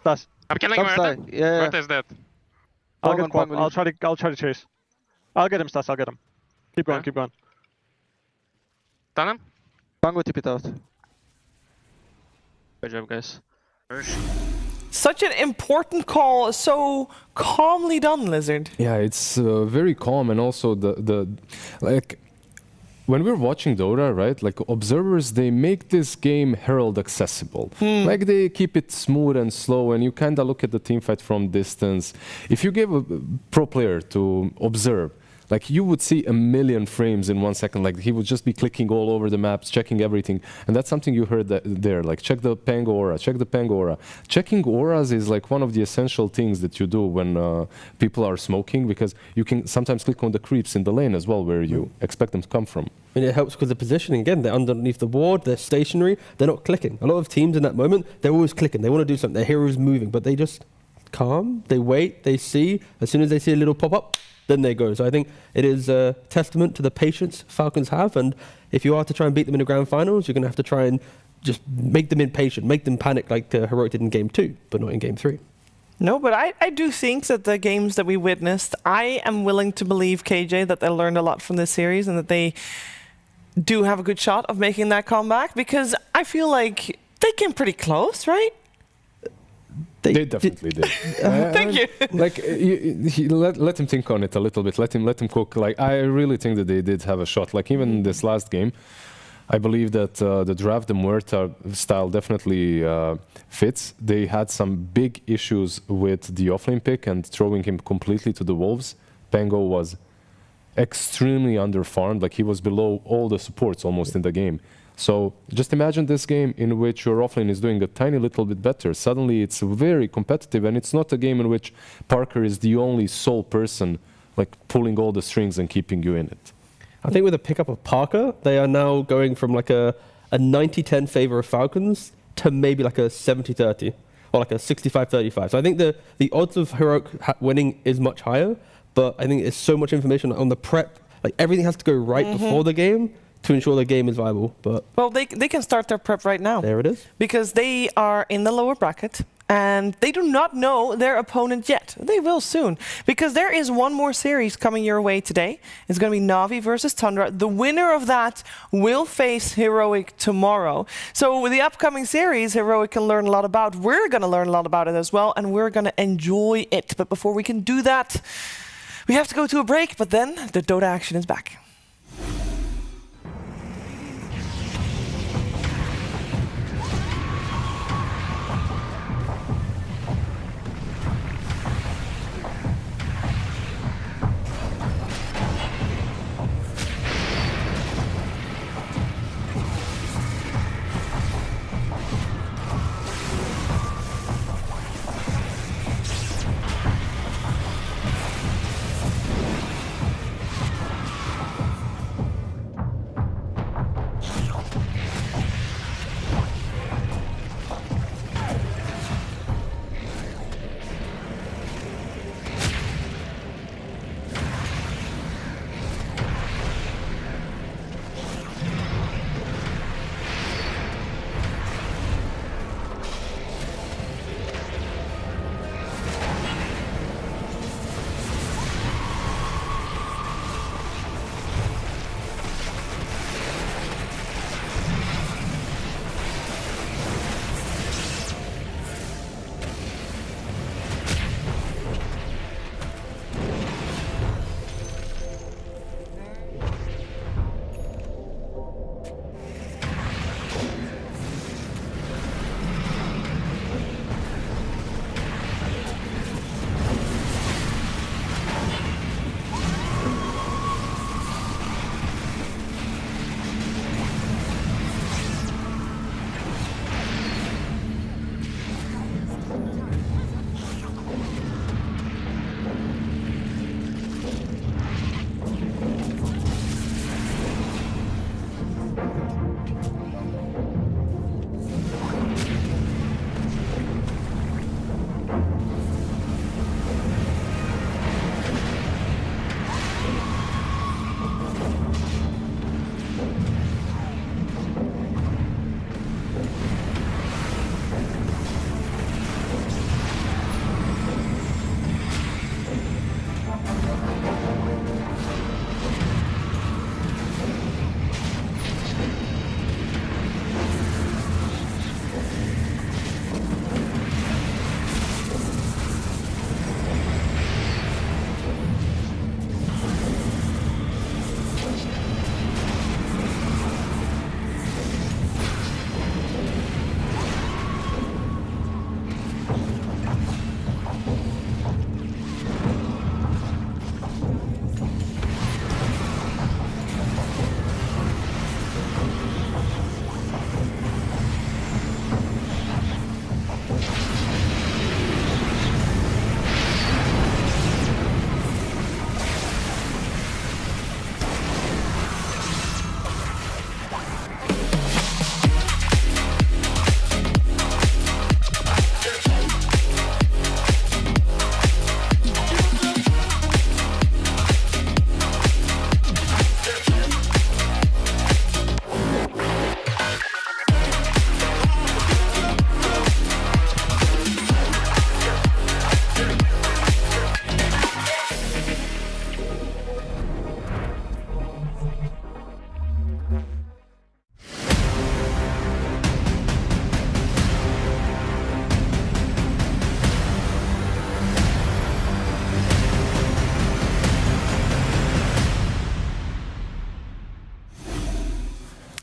[SPEAKER 18] Das.
[SPEAKER 23] I'm killing Muerta.
[SPEAKER 18] Yeah.
[SPEAKER 23] Muerta is dead.
[SPEAKER 18] I'll get quad. I'll try to chase. I'll get him, Stas. I'll get him. Keep going.
[SPEAKER 23] Done him?
[SPEAKER 18] Pango tip it out.
[SPEAKER 23] Good job, guys.
[SPEAKER 20] Such an important call, so calmly done, Lizard.
[SPEAKER 22] Yeah, it's very calm, and also the like when we're watching Dota, right? Like observers, they make this game Herald accessible. Like they keep it smooth and slow, and you kind of look at the team fight from distance. If you give a pro player to observe, like you would see a million frames in 1 second. Like he would just be clicking all over the maps, checking everything. And that's something you heard there, like check the Pango aura, check the Pango aura. Checking auras is like one of the essential things that you do when people are smoking, because you can sometimes click on the creeps in the lane as well, where you expect them to come from.
[SPEAKER 21] And it helps because the positioning, again, they're underneath the ward, they're stationary, they're not clicking. A lot of teams in that moment, they're always clicking. They want to do something. Their hero's moving, but they just calm, they wait, they see. As soon as they see a little pop-up, then they go. So I think it is a testament to the patience Falcons have. And if you are to try and beat them in the grand finals, you're going to have to try and just make them impatient, make them panic like Heroic did in Game 2, but not in Game 3.
[SPEAKER 20] No, but I do think that the games that we witnessed, I am willing to believe, KJ, that they learned a lot from this series and that they do have a good shot of making that comeback, because I feel like they came pretty close, right?
[SPEAKER 22] They definitely did.
[SPEAKER 20] Thank you.
[SPEAKER 22] Like, let him think on it a little bit. Let him cook. Like, I really think that they did have a shot. Like, even in this last game, I believe that the Draft the Muerta style definitely fits. They had some big issues with the offlane pick and throwing him completely to the wolves. Pango was extremely underfarmed. Like, he was below all the supports almost in the game. So just imagine this game in which your offlane is doing a tiny little bit better. Suddenly it's very competitive, and it's not a game in which Parker is the only sole person like pulling all the strings and keeping you in it.
[SPEAKER 21] I think with the pickup of Parker, they are now going from like a 90-10 favor of Falcons to maybe like a 70-30 or like a 65-35. So I think the odds of Heroic winning is much higher, but I think it's so much information on the prep. Like everything has to go right before the game to ensure the game is viable. But
[SPEAKER 20] well, they can start their prep right now.
[SPEAKER 21] There it is.
[SPEAKER 20] Because they are in the lower bracket and they do not know their opponent yet. They will soon, because there is one more series coming your way today. It's going to be Na'Vi versus Tundra. The winner of that will face Heroic tomorrow. So with the upcoming series, Heroic can learn a lot about. We're going to learn a lot about it as well, and we're going to enjoy it. But before we can do that, we have to go to a break, but then the Dota action is back.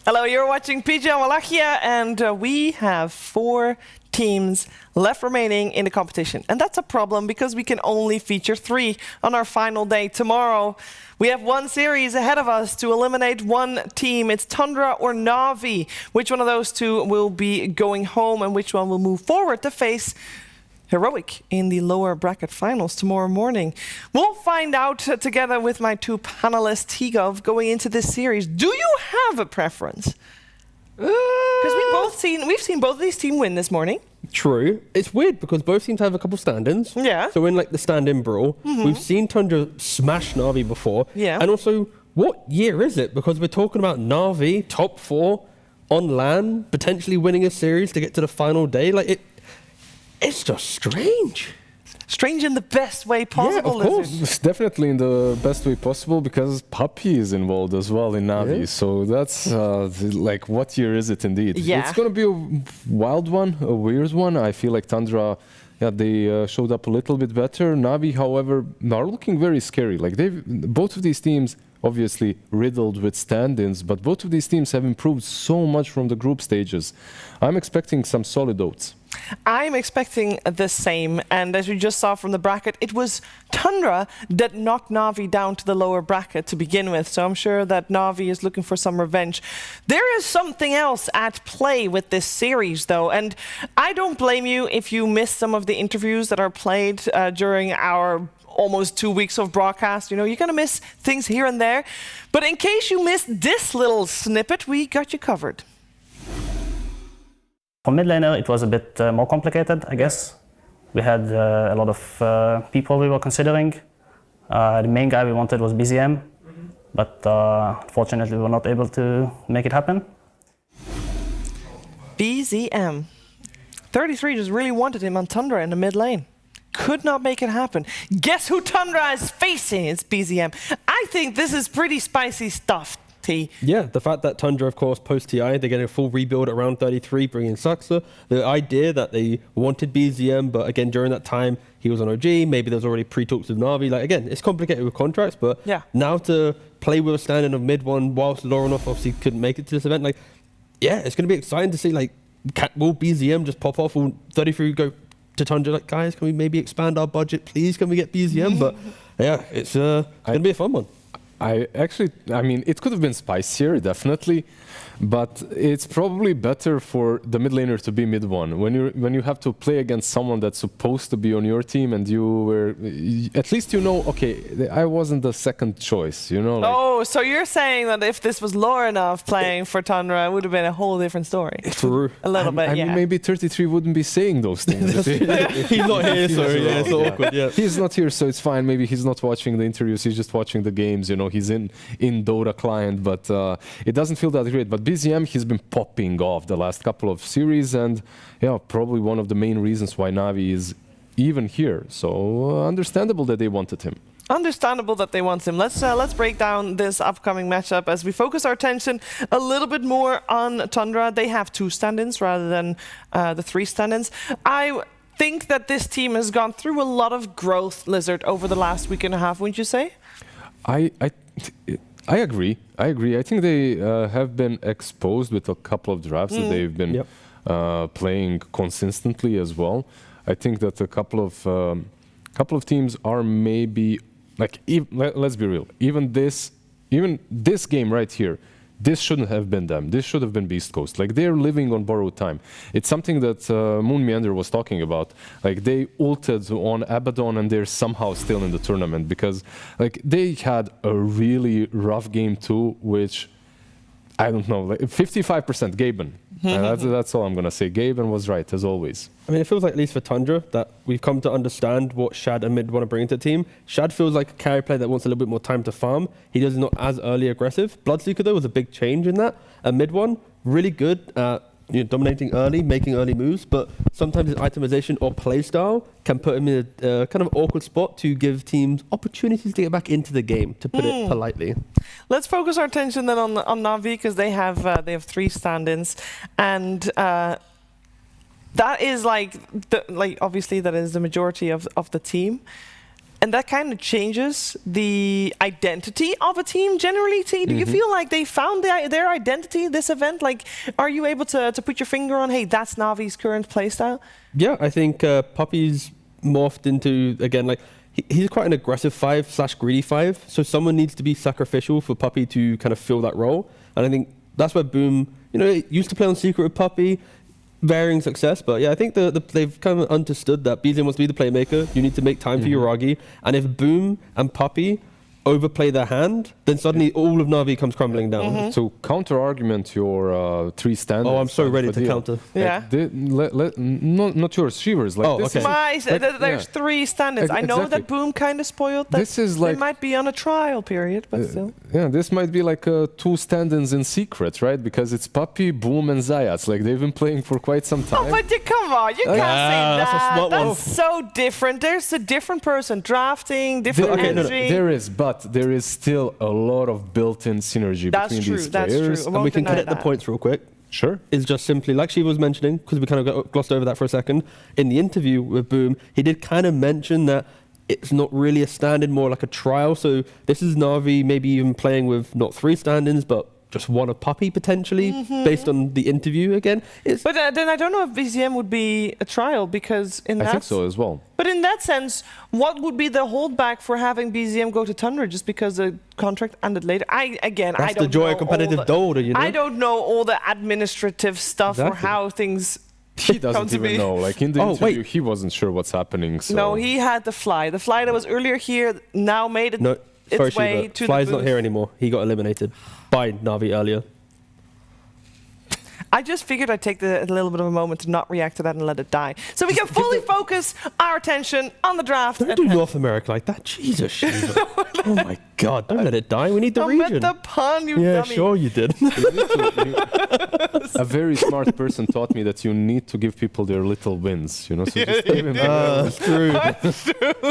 [SPEAKER 20] Hello, you're watching PGL Wallachia, and we have 4 teams left remaining in the competition. And that's a problem because we can only feature 3 on our final day tomorrow. We have 1 series ahead of us to eliminate 1 team. It's Tundra or Na'Vi. Which one of those 2 will be going home and which one will move forward to face Heroic in the lower bracket finals tomorrow morning? We'll find out together with my 2 panelists, Higov, going into this series. Do you have a preference? Because we've seen both of these teams win this morning.
[SPEAKER 21] True. It's weird because both teams have a couple stand-ins.
[SPEAKER 20] Yeah.
[SPEAKER 21] So in like the stand-in brawl, we've seen Tundra smash Na'Vi before.
[SPEAKER 20] Yeah.
[SPEAKER 21] And also, what year is it? Because we're talking about Na'Vi top 4 on LAN, potentially winning a series to get to the final day. Like it's just strange.
[SPEAKER 20] Strange in the best way possible.
[SPEAKER 22] Yeah, of course. It's definitely in the best way possible because Puppy is involved as well in Na'Vi. Yeah. So that's like, what year is it indeed?
[SPEAKER 20] Yeah.
[SPEAKER 22] It's going to be a wild one, a weird one. I feel like Tundra, they showed up a little bit better. Na'Vi, however, are looking very scary. Like both of these teams, obviously riddled with stand-ins, but both of these teams have improved so much from the group stages. I'm expecting some solid oats.
[SPEAKER 20] I'm expecting the same, and as you just saw from the bracket, it was Tundra that knocked Na'Vi down to the lower bracket to begin with, so I'm sure that Na'Vi is looking for some revenge. There is something else at play with this series, though, and I don't blame you if you missed some of the interviews that are played during our almost 2 weeks of broadcast. You know, you're going to miss things here and there, but in case you missed this little snippet, we got you covered.
[SPEAKER 5] For mid laner, it was a bit more complicated, I guess. We had a lot of people we were considering. The main guy we wanted was BZM, but unfortunately we were not able to make it happen.
[SPEAKER 20] BZM. 33 just really wanted him on Tundra in the mid lane. Could not make it happen. Guess who Tundra is facing? It's BZM. I think this is pretty spicy stuff.
[SPEAKER 21] Yeah, the fact that Tundra, of course, post-TI, they're getting a full rebuild at round 33, bringing Saxa. The idea that they wanted BZM, but again, during that time, he was on OG. Maybe there's already pre-talks with Na'Vi. Like, again, it's complicated with contracts, but now to play with a stand-in of mid-1 whilst Lorinov obviously couldn't make it to this event, like, yeah, it's going to be exciting to see, like, will BZM just pop off? Will 33 go to Tundra, like, guys, can we maybe expand our budget, please? Can we get BZM? But, yeah, it's going to be a fun one.
[SPEAKER 22] I mean, it could have been spicier, definitely, but it's probably better for the mid laner to be mid-1. When you have to play against someone that's supposed to be on your team and you were, at least you know, okay, I wasn't the second choice, you know? Like,
[SPEAKER 20] oh, so you're saying that if this was Lorinov playing for Tundra, it would have been a whole different story.
[SPEAKER 22] True.
[SPEAKER 20] A little bit,
[SPEAKER 22] I mean, maybe 33 wouldn't be saying those things.
[SPEAKER 21] He's not here, so yeah, it's awkward, yeah.
[SPEAKER 22] He's not here, so it's fine. Maybe he's not watching the interviews, he's just watching the games, you know, he's in Dota client, but it doesn't feel that great. But BZM, he's been popping off the last couple of series, and yeah, probably one of the main reasons why Na'Vi is even here. So understandable that they wanted him.
[SPEAKER 20] Understandable that they want him. Let's break down this upcoming matchup as we focus our attention a little bit more on Tundra. They have 2 stand-ins rather than the 3 stand-ins. I think that this team has gone through a lot of growth, Lizard, over the last week and a half, wouldn't you say?
[SPEAKER 22] I agree. I think they have been exposed with a couple of drafts that they've been playing consistently as well. I think that a couple of teams are maybe like, let's be real. Even this game right here, this shouldn't have been them. This should have been Beast Coast. Like, they're living on borrowed time. It's something that Moon Meander was talking about. Like, they ulted on Abaddon and they're somehow still in the tournament because, like, they had a really rough game too, which, I don't know, like 55% Gaben. That's all I'm going to say. Gaben was right, as always.
[SPEAKER 21] I mean, it feels like, at least for Tundra, that we've come to understand what Shad and Mid want to bring into the team. Shad feels like a carry player that wants a little bit more time to farm. He does not as early aggressive. Bloodseeker, though, was a big change in that. And Mid one, really good at dominating early, making early moves, but sometimes his itemization or playstyle can put him in a kind of awkward spot to give teams opportunities to get back into the game, to put it politely.
[SPEAKER 20] Let's focus our attention then on Na'Vi, because they have 3 stand-ins, and that is like obviously that is the majority of the team. and that kind of changes the identity of a team generally. Do you feel like they found their identity this event? Like, are you able to put your finger on, hey, that's Navi's current playstyle?
[SPEAKER 21] Yeah, I think Puppy's morphed into, again, like, he's quite an aggressive 5/greedy 5, so someone needs to be sacrificial for Puppy to kind of fill that role. And I think that's where Boom, used to play on Secret with Puppy, varying success, but yeah, I think they've kind of understood that BZM wants to be the playmaker. You need to make time for your Ragi, and if Boom and Puppy overplay their hand, then suddenly all of Na'Vi comes crumbling down.
[SPEAKER 22] So counter argument your 3 standards.
[SPEAKER 21] Oh, I'm so ready to counter.
[SPEAKER 20] Yeah.
[SPEAKER 22] Not yours, Shivers. Like,
[SPEAKER 20] There's 3 standards. I know that Boom kind of spoiled that.
[SPEAKER 22] This is like,
[SPEAKER 20] they might be on a trial period, but still.
[SPEAKER 22] Yeah, this might be like 2 stand-ins in secret, right? Because it's Puppy, Boom, and Zayats. Like, they've been playing for quite some time.
[SPEAKER 20] Oh, but come on, you can't say that.
[SPEAKER 21] That's a smart one.
[SPEAKER 20] That's so different. There's a different person drafting, different energy.
[SPEAKER 22] There is, but there is still a lot of built-in synergy between these players.
[SPEAKER 20] That's true.
[SPEAKER 21] And we can connect the points real quick.
[SPEAKER 22] Sure.
[SPEAKER 21] It's just simply, like she was mentioning, because we kind of glossed over that for a second, in the interview with Boom, he did kind of mention that it's not really a stand-in, more like a trial. So this is Na'Vi maybe even playing with not 3 stand-ins, but just one a Puppy potentially, based on the interview again.
[SPEAKER 20] But then I don't know if BZM would be a trial, because in that...
[SPEAKER 22] I think so as well.
[SPEAKER 20] But in that sense, what would be the holdback for having BZM go to Tundra just because the contract ended later? I don't know.
[SPEAKER 21] That's the joy of competitive Dota,
[SPEAKER 20] I don't know all the administrative stuff or how things...
[SPEAKER 22] He doesn't even know. Like, in the interview, he wasn't sure what's happening. So.
[SPEAKER 20] No, he had the fly. The fly that was earlier here now made it its way to
[SPEAKER 21] Fly's
[SPEAKER 20] the
[SPEAKER 21] not here anymore. He got eliminated by Na'Vi earlier.
[SPEAKER 20] I just figured I'd take a little bit of a moment to not react to that and let it die. So we can fully focus our attention on the draft.
[SPEAKER 21] Don't do North America like that. Jesus, Shiva. Oh my God, don't let it die. We need the region.
[SPEAKER 20] With the pun, you
[SPEAKER 21] yeah,
[SPEAKER 20] dummy.
[SPEAKER 21] Sure you did.
[SPEAKER 22] A very smart person taught me that you need to give people their little wins, so just give them
[SPEAKER 21] That's true.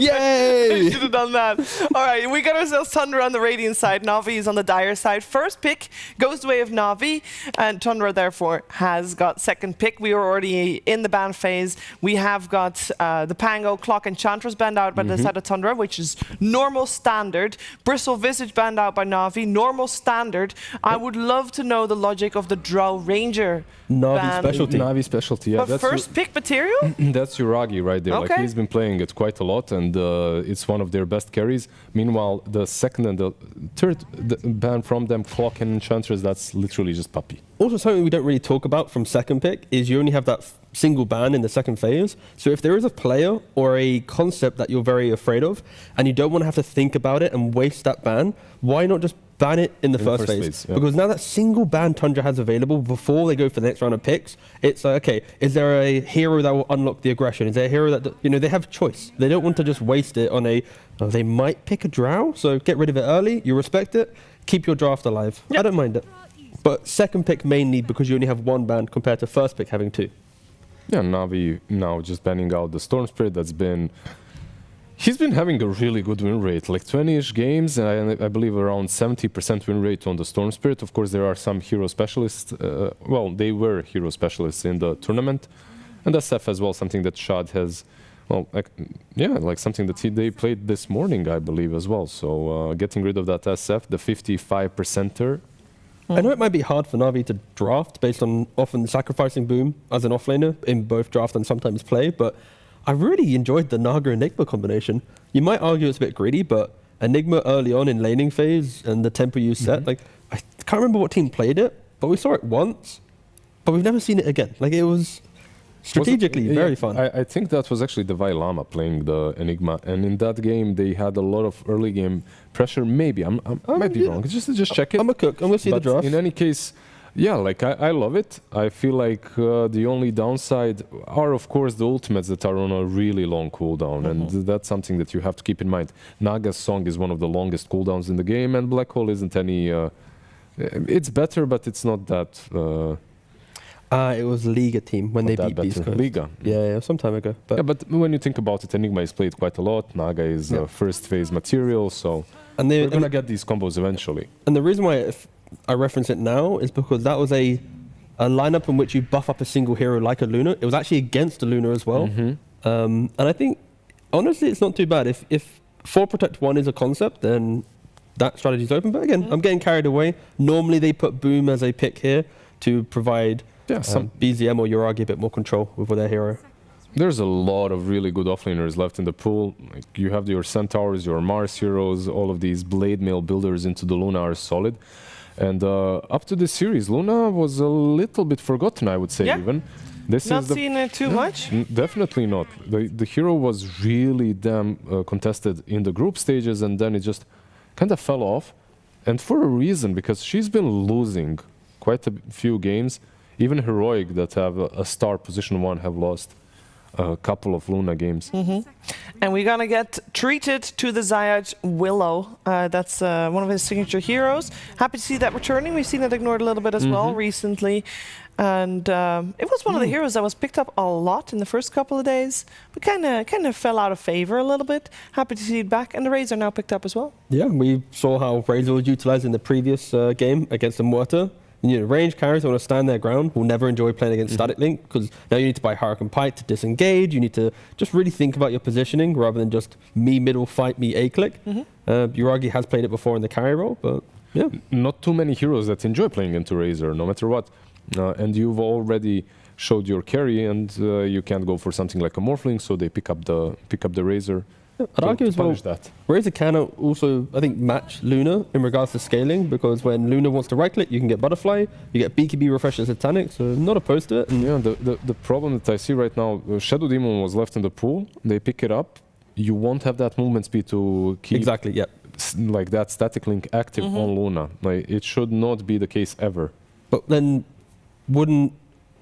[SPEAKER 21] Yay!
[SPEAKER 20] Should have done that. All right, we got ourselves Tundra on the Radiant side. Na'Vi is on the Dire side. First pick goes the way of Na'Vi, and Tundra, therefore, has got second pick. We are already in the ban phase. We have got the Pango, Clock, Enchantress banned out by the side of Tundra, which is normal standard. Bristle Visage banned out by Na'Vi, normal standard. I would love to know the logic of the Drow Ranger
[SPEAKER 22] Na'Vi specialty. Na'Vi specialty, yeah.
[SPEAKER 20] But
[SPEAKER 22] that's
[SPEAKER 20] first pick material?
[SPEAKER 22] That's Uragi right there.
[SPEAKER 20] Okay.
[SPEAKER 22] Like, he's been playing it quite a lot, and it's one of their best carries. Meanwhile, the second and the third ban from them, Clock and Enchantress, that's literally just Puppy.
[SPEAKER 21] Also, something we don't really talk about from second pick is you only have that single ban in the second phase. So if there is a player or a concept that you're very afraid of, and you don't want to have to think about it and waste that ban, why not just ban it in the first phase?
[SPEAKER 22] Yeah.
[SPEAKER 21] Because now that single ban Tundra has available before they go for the next round of picks, it's like, okay, is there a hero that will unlock the aggression? Is there a hero that, they have choice. They don't want to just waste it on they might pick a Drow, so get rid of it early, you respect it, keep your draft alive. Yep. I don't mind it. But second pick mainly because you only have 1 ban compared to first pick having 2.
[SPEAKER 22] Yeah, Na'Vi now just banning out the Storm Spirit. He's been having a really good win rate, like 20-ish games, and I believe around 70% win rate on the Storm Spirit. Of course, there are some hero specialists. They were hero specialists in the tournament. And SF as well, something that Shad has, something that they played this morning, I believe, as well. So getting rid of that SF, the 55%er.
[SPEAKER 21] I know it might be hard for Na'Vi to draft based on often sacrificing Boom as an offlaner in both draft and sometimes play, but I really enjoyed the Naga Enigma combination. You might argue it's a bit greedy, but Enigma early on in laning phase and the tempo use set, I can't remember what team played it, but we saw it once, but we've never seen it again. Like, it was strategically very fun.
[SPEAKER 22] I think that was actually the Vailama playing the Enigma, and in that game they had a lot of early game pressure. Maybe I might be wrong. Just check it.
[SPEAKER 21] I'm a cook. I'm gonna see the draft.
[SPEAKER 22] In any case, yeah, like I love it. I feel like the only downside are, of course, the ultimates that are on a really long cooldown, and that's something that you have to keep in mind. Naga's song is one of the longest cooldowns in the game, and Black Hole isn't any. It's better, but it's not that.
[SPEAKER 21] It was Liga team when they beat beastcoast.
[SPEAKER 22] Liga.
[SPEAKER 21] Yeah, some time ago.
[SPEAKER 22] But when you think about it, Enigma is played quite a lot. Naga is first phase material, so we're going to get these combos eventually.
[SPEAKER 21] And the reason why I reference it now is because that was a lineup in which you buff up a single hero like a Luna. It was actually against a Luna as well. And I think, honestly, it's not too bad. If 4 Protect 1 is a concept, then that strategy's open. But again, I'm getting carried away. Normally they put Boom as a pick here to provide some BZM or Uragi a bit more control over their hero.
[SPEAKER 22] There's a lot of really good offlaners left in the pool. Like, you have your Centaurs, your Mars heroes, all of these Blade Mail builders into the Luna are solid. And up to this series, Luna was a little bit forgotten, I would say, even. This
[SPEAKER 20] not
[SPEAKER 22] is
[SPEAKER 20] seen it too much?
[SPEAKER 22] Definitely not. The hero was really damn contested in the group stages, and then it just kind of fell off. And for a reason, because she's been losing quite a few games. Even Heroic, that have a star position 1, have lost a couple of Luna games.
[SPEAKER 20] And we're gonna get treated to the Zayaj Willow. That's one of his signature heroes. Happy to see that returning. We've seen it ignored a little bit as well recently. And it was one of the heroes that was picked up a lot in the first couple of days, but kind of fell out of favor a little bit. Happy to see it back, and the Rays are now picked up as well.
[SPEAKER 21] Yeah, we saw how Razor was utilized in the previous game against the Muerta. You know, range carries that want to stand their ground will never enjoy playing against Static Link, because now you need to buy Hurricane Pike to disengage. You need to just really think about your positioning rather than just me middle fight, me A-click. Uragi has played it before in the carry role, but yeah.
[SPEAKER 22] Not too many heroes that enjoy playing into Razor, no matter what. And you've already showed your carry, and you can't go for something like a Morphling, so they pick up the Razor.
[SPEAKER 21] I'd argue as well, Razor can also, I think, match Luna in regards to scaling, because when Luna wants to right-click, you can get Butterfly, you get BKB Refresh as Satanic, so not opposed to it. And
[SPEAKER 22] yeah, the problem that I see right now, Shadow Demon was left in the pool, they pick it up, you won't have that movement speed to keep like that Static Link active on Luna. Like, it should not be the case ever.
[SPEAKER 21] But then, wouldn't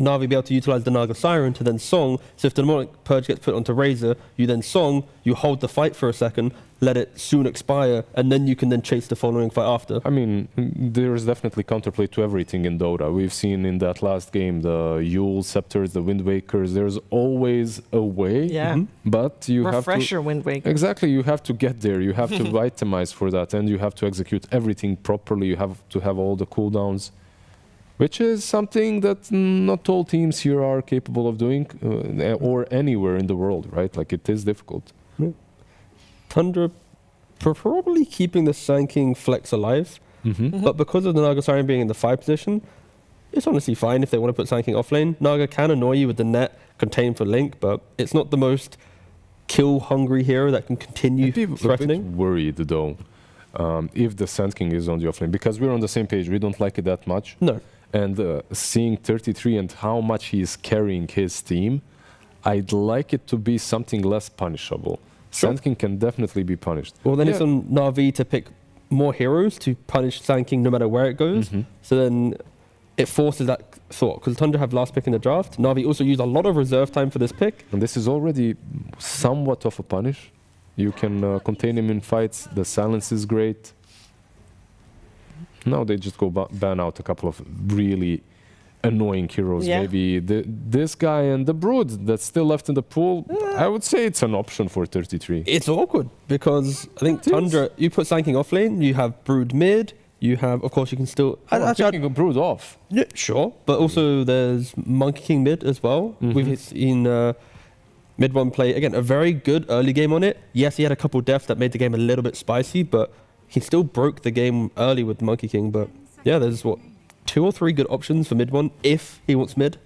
[SPEAKER 21] Na'Vi be able to utilize the Naga Siren to then Song? So if the Demonic Purge gets put onto Razor, you then Song, you hold the fight for a second, let it soon expire, and then you can then chase the following fight after.
[SPEAKER 22] I mean, there's definitely counterplay to everything in Dota. We've seen in that last game the Yule Scepters, the Wind Wakers. There's always a way, but you have to...
[SPEAKER 20] Refresher Wind Waker.
[SPEAKER 22] Exactly, you have to get there. You have to itemize for that, and you have to execute everything properly. You have to have all the cooldowns, which is something that not all teams here are capable of doing, or anywhere in the world, right? Like, it is difficult.
[SPEAKER 21] Tundra probably keeping the Sand King flex alive, but because of the Naga Siren being in the 5 position, it's honestly fine if they want to put Sand King off lane. Naga can annoy you with the net contained for Link, but it's not the most kill-hungry hero that can continue threatening.
[SPEAKER 22] I'm a bit worried, though, if the Sand King is on the offlane, because we're on the same page. We don't like it that much.
[SPEAKER 21] No.
[SPEAKER 22] And seeing 33 and how much he is carrying his team, I'd like it to be something less punishable. Sand King can definitely be punished.
[SPEAKER 21] Well, then it's on Na'Vi to pick more heroes to punish Sand King no matter where it goes. So then it forces that thought, because Tundra have last pick in the draft. Na'Vi also use a lot of reserve time for this pick.
[SPEAKER 22] And this is already somewhat of a punish. You can contain him in fights. The silence is great. Now they just go ban out a couple of really annoying heroes. Maybe this guy and the Brood that's still left in the pool. I would say it's an option for 33.
[SPEAKER 21] It's awkward because I think Tundra, you put Sand King off lane, you have Brood mid, you have, of course, you can still...
[SPEAKER 22] I'm taking a Brood off.
[SPEAKER 21] Yeah, sure. But also there's Monkey King mid as well. We've seen mid one play, again, a very good early game on it. Yes, he had a couple deaths that made the game a little bit spicy, but he still broke the game early with Monkey King. But yeah, there's 2 or 3 good options for mid one if he wants mid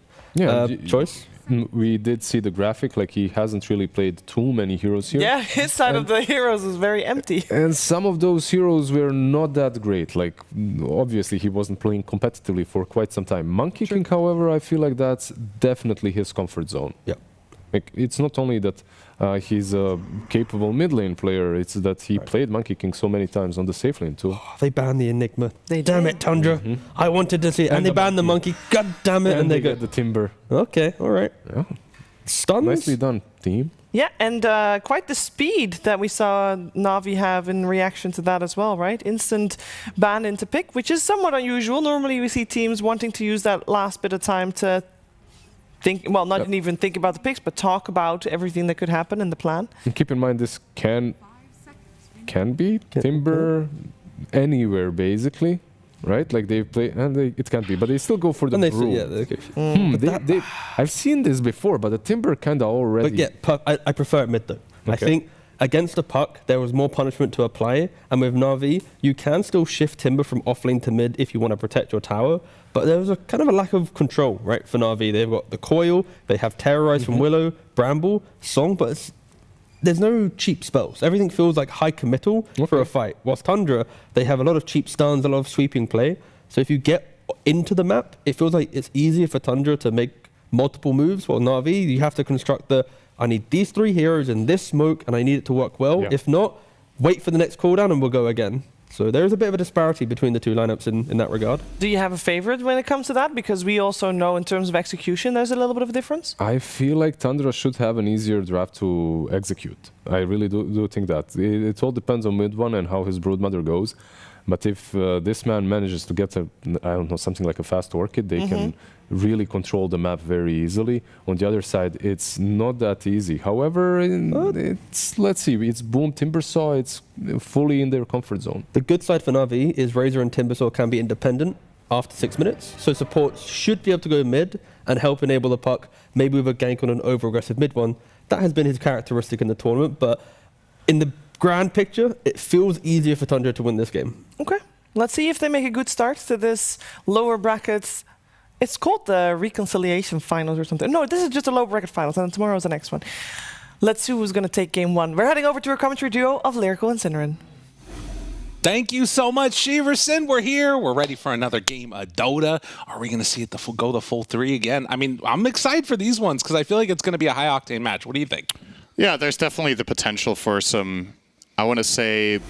[SPEAKER 21] choice.
[SPEAKER 22] We did see the graphic, like he hasn't really played too many heroes here.
[SPEAKER 20] Yeah, his side of the heroes is very empty.
[SPEAKER 22] And some of those heroes were not that great. Like, obviously he wasn't playing competitively for quite some time. Monkey King, however, I feel like that's definitely his comfort zone.
[SPEAKER 21] Yeah.
[SPEAKER 22] Like, it's not only that he's a capable mid lane player, it's that he played Monkey King so many times on the safe lane too.
[SPEAKER 21] Oh, they banned the Enigma. Damn it, Tundra. I wanted to see it. And they banned the monkey. God damn it.
[SPEAKER 22] And they got the Timber.
[SPEAKER 21] Okay, all right.
[SPEAKER 22] Yeah.
[SPEAKER 21] Stuns.
[SPEAKER 22] Nicely done, team.
[SPEAKER 20] Yeah, and quite the speed that we saw Na'Vi have in reaction to that as well, right? Instant ban into pick, which is somewhat unusual. Normally we see teams wanting to use that last bit of time to think, well, not even think about the picks, but talk about everything that could happen in the plan.
[SPEAKER 22] And keep in mind, this can be Timber anywhere, basically, right? Like they play, and it can't be, but they still go for the Brew. I've seen this before, but the Timber kind of already...
[SPEAKER 21] But yeah, I prefer it mid though. I think Against the puck, there was more punishment to apply, and with Na'Vi, you can still shift Timber from offlane to mid if you want to protect your tower, but there was a kind of a lack of control, right, for Na'Vi. They've got the Coil, they have Terrorize from Willow, Bramble, Song, but there's no cheap spells. Everything feels like high committal for a fight. Whilst Tundra, they have a lot of cheap stuns, a lot of sweeping play, so if you get into the map, it feels like it's easier for Tundra to make multiple moves, while Na'Vi, you have to construct I need these 3 heroes in this smoke, and I need it to work well. Yeah. If not, wait for the next cooldown and we'll go again. So there is a bit of a disparity between the two lineups in that regard.
[SPEAKER 20] Do you have a favorite when it comes to that? Because we also know in terms of execution, there's a little bit of a difference.
[SPEAKER 22] I feel like Tundra should have an easier draft to execute. I really do think that. It all depends on mid one and how his Broodmother goes. But if this man manages to get something like a fast Orchid, they can really control the map very easily. On the other side, it's not that easy. However, let's see, it's Boom, Timbersaw, it's fully in their comfort zone.
[SPEAKER 21] The good side for Na'Vi is Razor and Timbersaw can be independent after 6 minutes. So support should be able to go mid and help enable the puck, maybe with a gank on an over-aggressive mid one. That has been his characteristic in the tournament, but in the grand picture, it feels easier for Tundra to win this game.
[SPEAKER 20] Okay, let's see if they make a good start to this lower brackets. It's called the Reconciliation Finals or something. No, this is just a lower bracket finals, and tomorrow's the next one. Let's see who's going to take game 1. We're heading over to our commentary duo of Lyrical and Synerin.
[SPEAKER 10] Thank you so much, Shiverson. We're here. We're ready for another game of Dota. Are we going to see it go the full 3 again? I mean, I'm excited for these ones because I feel like it's going to be a high-octane match. What do you think? Yeah,
[SPEAKER 11] there's definitely the potential for some, I want to say,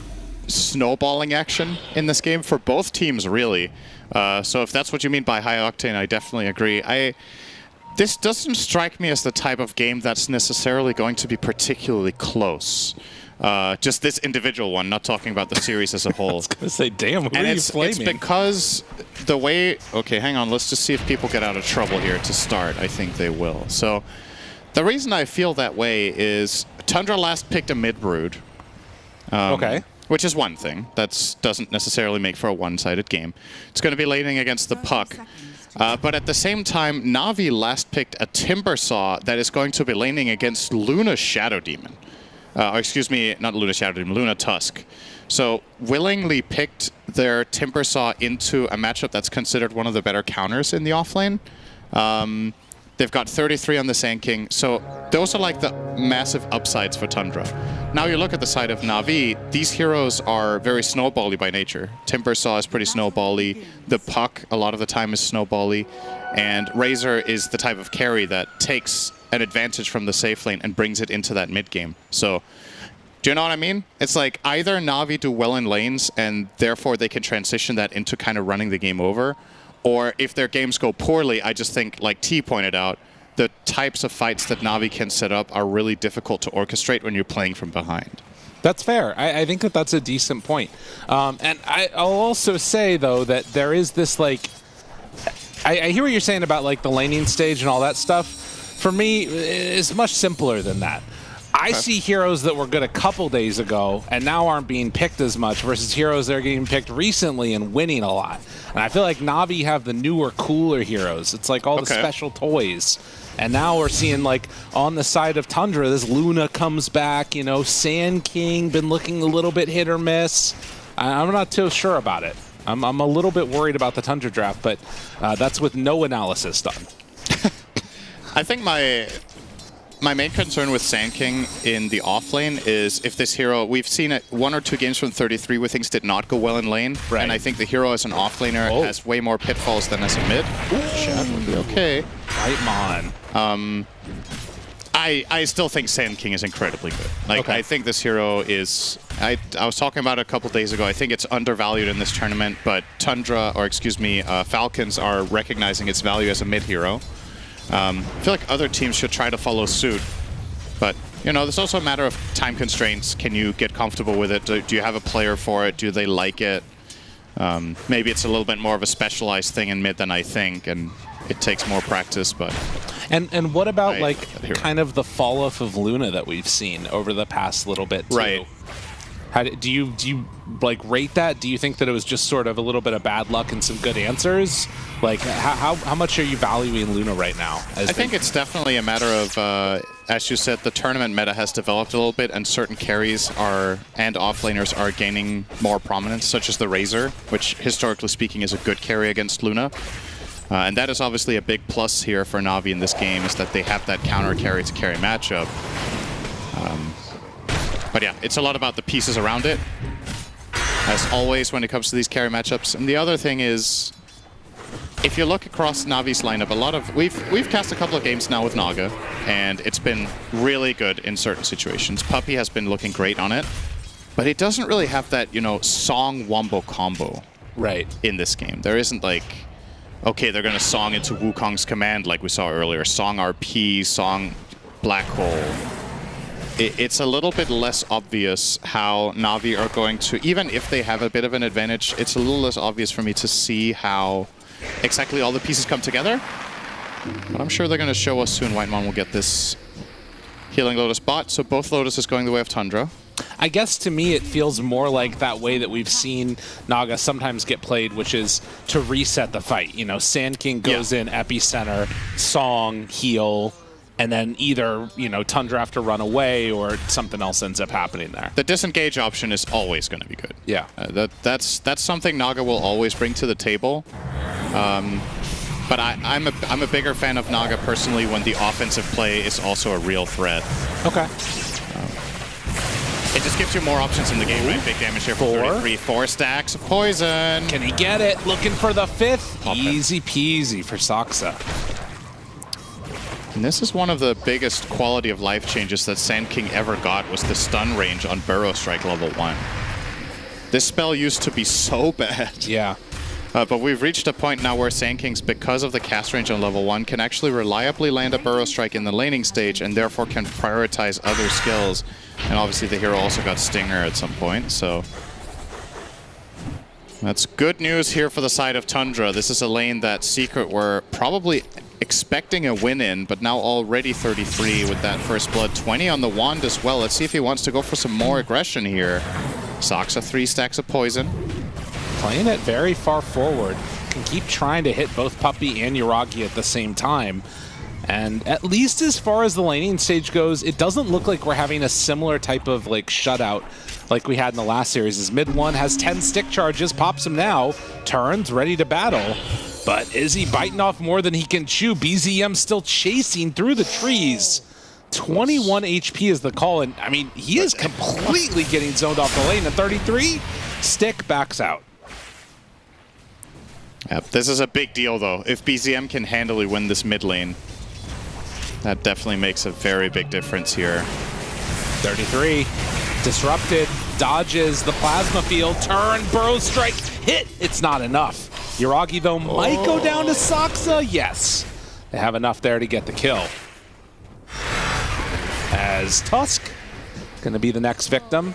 [SPEAKER 11] snowballing action in this game for both teams, really. So if that's what you mean by high octane, I definitely agree. This doesn't strike me as the type of game that's necessarily going to be particularly close. Just this individual one, not talking about the series as a whole. I was
[SPEAKER 10] going to say, damn, who are you flaming?
[SPEAKER 11] It's because the way... Okay, hang on, let's just see if people get out of trouble here to start. I think they will. So the reason I feel that way is Tundra last picked a mid-brood.
[SPEAKER 10] Okay.
[SPEAKER 11] Which is one thing. That doesn't necessarily make for a one-sided game. It's going to be laning against the puck. But at the same time, Na'Vi last picked a Timbersaw that is going to be laning against Luna Shadow Demon. Or excuse me, not Luna Shadow Demon, Luna Tusk. So willingly picked their Timbersaw into a matchup that's considered one of the better counters in the offlane. They've got 33 on the Sand King, so those are like the massive upsides for Tundra. Now you look at the side of Na'Vi, these heroes are very snowbally by nature. Timbersaw is pretty snowbally, the Puck a lot of the time is snowbally, and Razor is the type of carry that takes an advantage from the safe lane and brings it into that mid game. So, do you know what I mean? It's like either Na'Vi do well in lanes and therefore they can transition that into kind of running the game over, or if their games go poorly, I just think, like T pointed out, the types of fights that Na'Vi can set up are really difficult to orchestrate when you're playing from behind.
[SPEAKER 10] That's fair. I think that that's a decent point. And I'll also say, though, that there is this, like... I hear what you're saying about, like, the laning stage and all that stuff. For me, it's much simpler than that. I see heroes that were good a couple days ago and now aren't being picked as much versus heroes that are getting picked recently and winning a lot. And I feel like Na'Vi have the newer, cooler heroes. It's like all the special toys. And now we're seeing, like, on the side of Tundra, this Luna comes back, you know, Sand King, been looking a little bit hit or miss. I'm not too sure about it. I'm a little bit worried about the Tundra draft, but that's with no analysis done.
[SPEAKER 11] I think my main concern with Sand King in the offlane is if this hero, we've seen it 1 or 2 games from 33 where things did not go well in lane, and I think the hero as an offlaner has way more pitfalls than as a mid. Shad would be okay.
[SPEAKER 10] Right, man.
[SPEAKER 11] I still think Sand King is incredibly good. Like, I think this hero is... I was talking about it a couple days ago. I think it's undervalued in this tournament, but Tundra, or excuse me, Falcons are recognizing its value as a mid hero. I feel like other teams should try to follow suit, but, you know, there's also a matter of time constraints. Can you get comfortable with it? Do you have a player for it? Do they like it? Maybe it's a little bit more of a specialized thing in mid than I think, and it takes more practice, but...
[SPEAKER 10] And what about, like, kind of the fall-off of Luna that we've seen over the past little bit, too?
[SPEAKER 11] Right.
[SPEAKER 10] Do you like rate that? Do you think that it was just sort of a little bit of bad luck and some good answers? Like, how much are you valuing Luna right now?
[SPEAKER 11] I think it's definitely a matter of as you said, the tournament meta has developed a little bit, and certain carries and offlaners are gaining more prominence, such as the Razor, which historically speaking is a good carry against Luna. And that is obviously a big plus here for Na'Vi in this game, is that they have that counter carry to carry matchup. But yeah, it's a lot about the pieces around it, as always when it comes to these carry matchups. And the other thing is, if you look across Navi's lineup, we've cast a couple of games now with Naga, and it's been really good in certain situations. Puppey has been looking great on it, but it doesn't really have that, you know, Song Wombo combo in this game. There isn't like, okay, they're going to Song into Wukong's command like we saw earlier, Song RP, Song Black Hole. It's a little bit less obvious how Na'Vi are going to, even if they have a bit of an advantage, it's a little less obvious for me to see how exactly all the pieces come together. But I'm sure they're going to show us soon. Whitemon will get this Healing Lotus bot, so both Lotuses going the way of Tundra.
[SPEAKER 10] I guess to me it feels more like that way that we've seen Naga sometimes get played, which is to reset the fight. You know, Sand King goes in, epicenter, Song, heal, and then either, you know, Tundra have to run away or something else ends up happening there.
[SPEAKER 11] The disengage option is always going to be good.
[SPEAKER 10] Yeah.
[SPEAKER 11] That's something Naga will always bring to the table. But I'm a bigger fan of Naga personally when the offensive play is also a real threat.
[SPEAKER 10] Okay.
[SPEAKER 11] It just gives you more options in the game, right? Big damage here for 33. 4 stacks of poison.
[SPEAKER 10] Can he get it? Looking for the 5th. Easy peasy for Saksa.
[SPEAKER 11] And this is one of the biggest quality of life changes that Sand King ever got, was the stun range on Burrow Strike level 1. This spell used to be so bad.
[SPEAKER 10] Yeah.
[SPEAKER 11] But we've reached a point now where Sand Kings, because of the cast range on level 1, can actually reliably land a Burrow Strike in the laning stage and therefore can prioritize other skills. And obviously the hero also got Stinger at some point, so that's good news here for the side of Tundra. This is a lane that Secret were probably expecting a win in, but now already 33 with that first blood. 20 on the wand as well. Let's see if he wants to go for some more aggression here. Saksa 3 stacks of poison.
[SPEAKER 10] Playing it very far forward. Can keep trying to hit both Puppey and Yuragi at the same time. And at least as far as the laning stage goes, it doesn't look like we're having a similar type of like shutout like we had in the last series. As mid one has 10 stick charges, pops him now, turns, ready to battle. But is he biting off more than he can chew? BZM still chasing through the trees. 21 HP is the call, and I mean, he is completely getting zoned off the lane. At 33, stick backs out.
[SPEAKER 11] Yep, this is a big deal though. If BZM can handily win this mid lane, that definitely makes a very big difference here.
[SPEAKER 10] 33, disrupted, dodges the plasma field, turn, Burrow Strike, hit. It's not enough. Yuragi though might go down to Saksa. Yes, they have enough there to get the kill. As Tusk gonna be the next victim.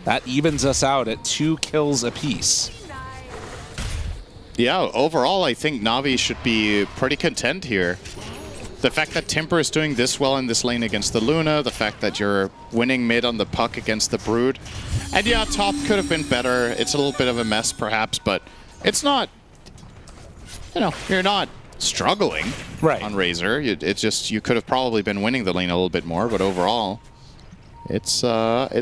[SPEAKER 10] That evens us out at 2 kills apiece.
[SPEAKER 11] Yeah, overall I think Na'Vi should be pretty content here. The fact that Timper is doing this well in this lane against the Luna, the fact that you're winning mid on the puck against the Brood. And yeah, top could have been better. It's a little bit of a mess perhaps, but it's not, you know, you're not struggling on Razor. It's just, you could have probably been winning the lane a little bit more, but overall, it's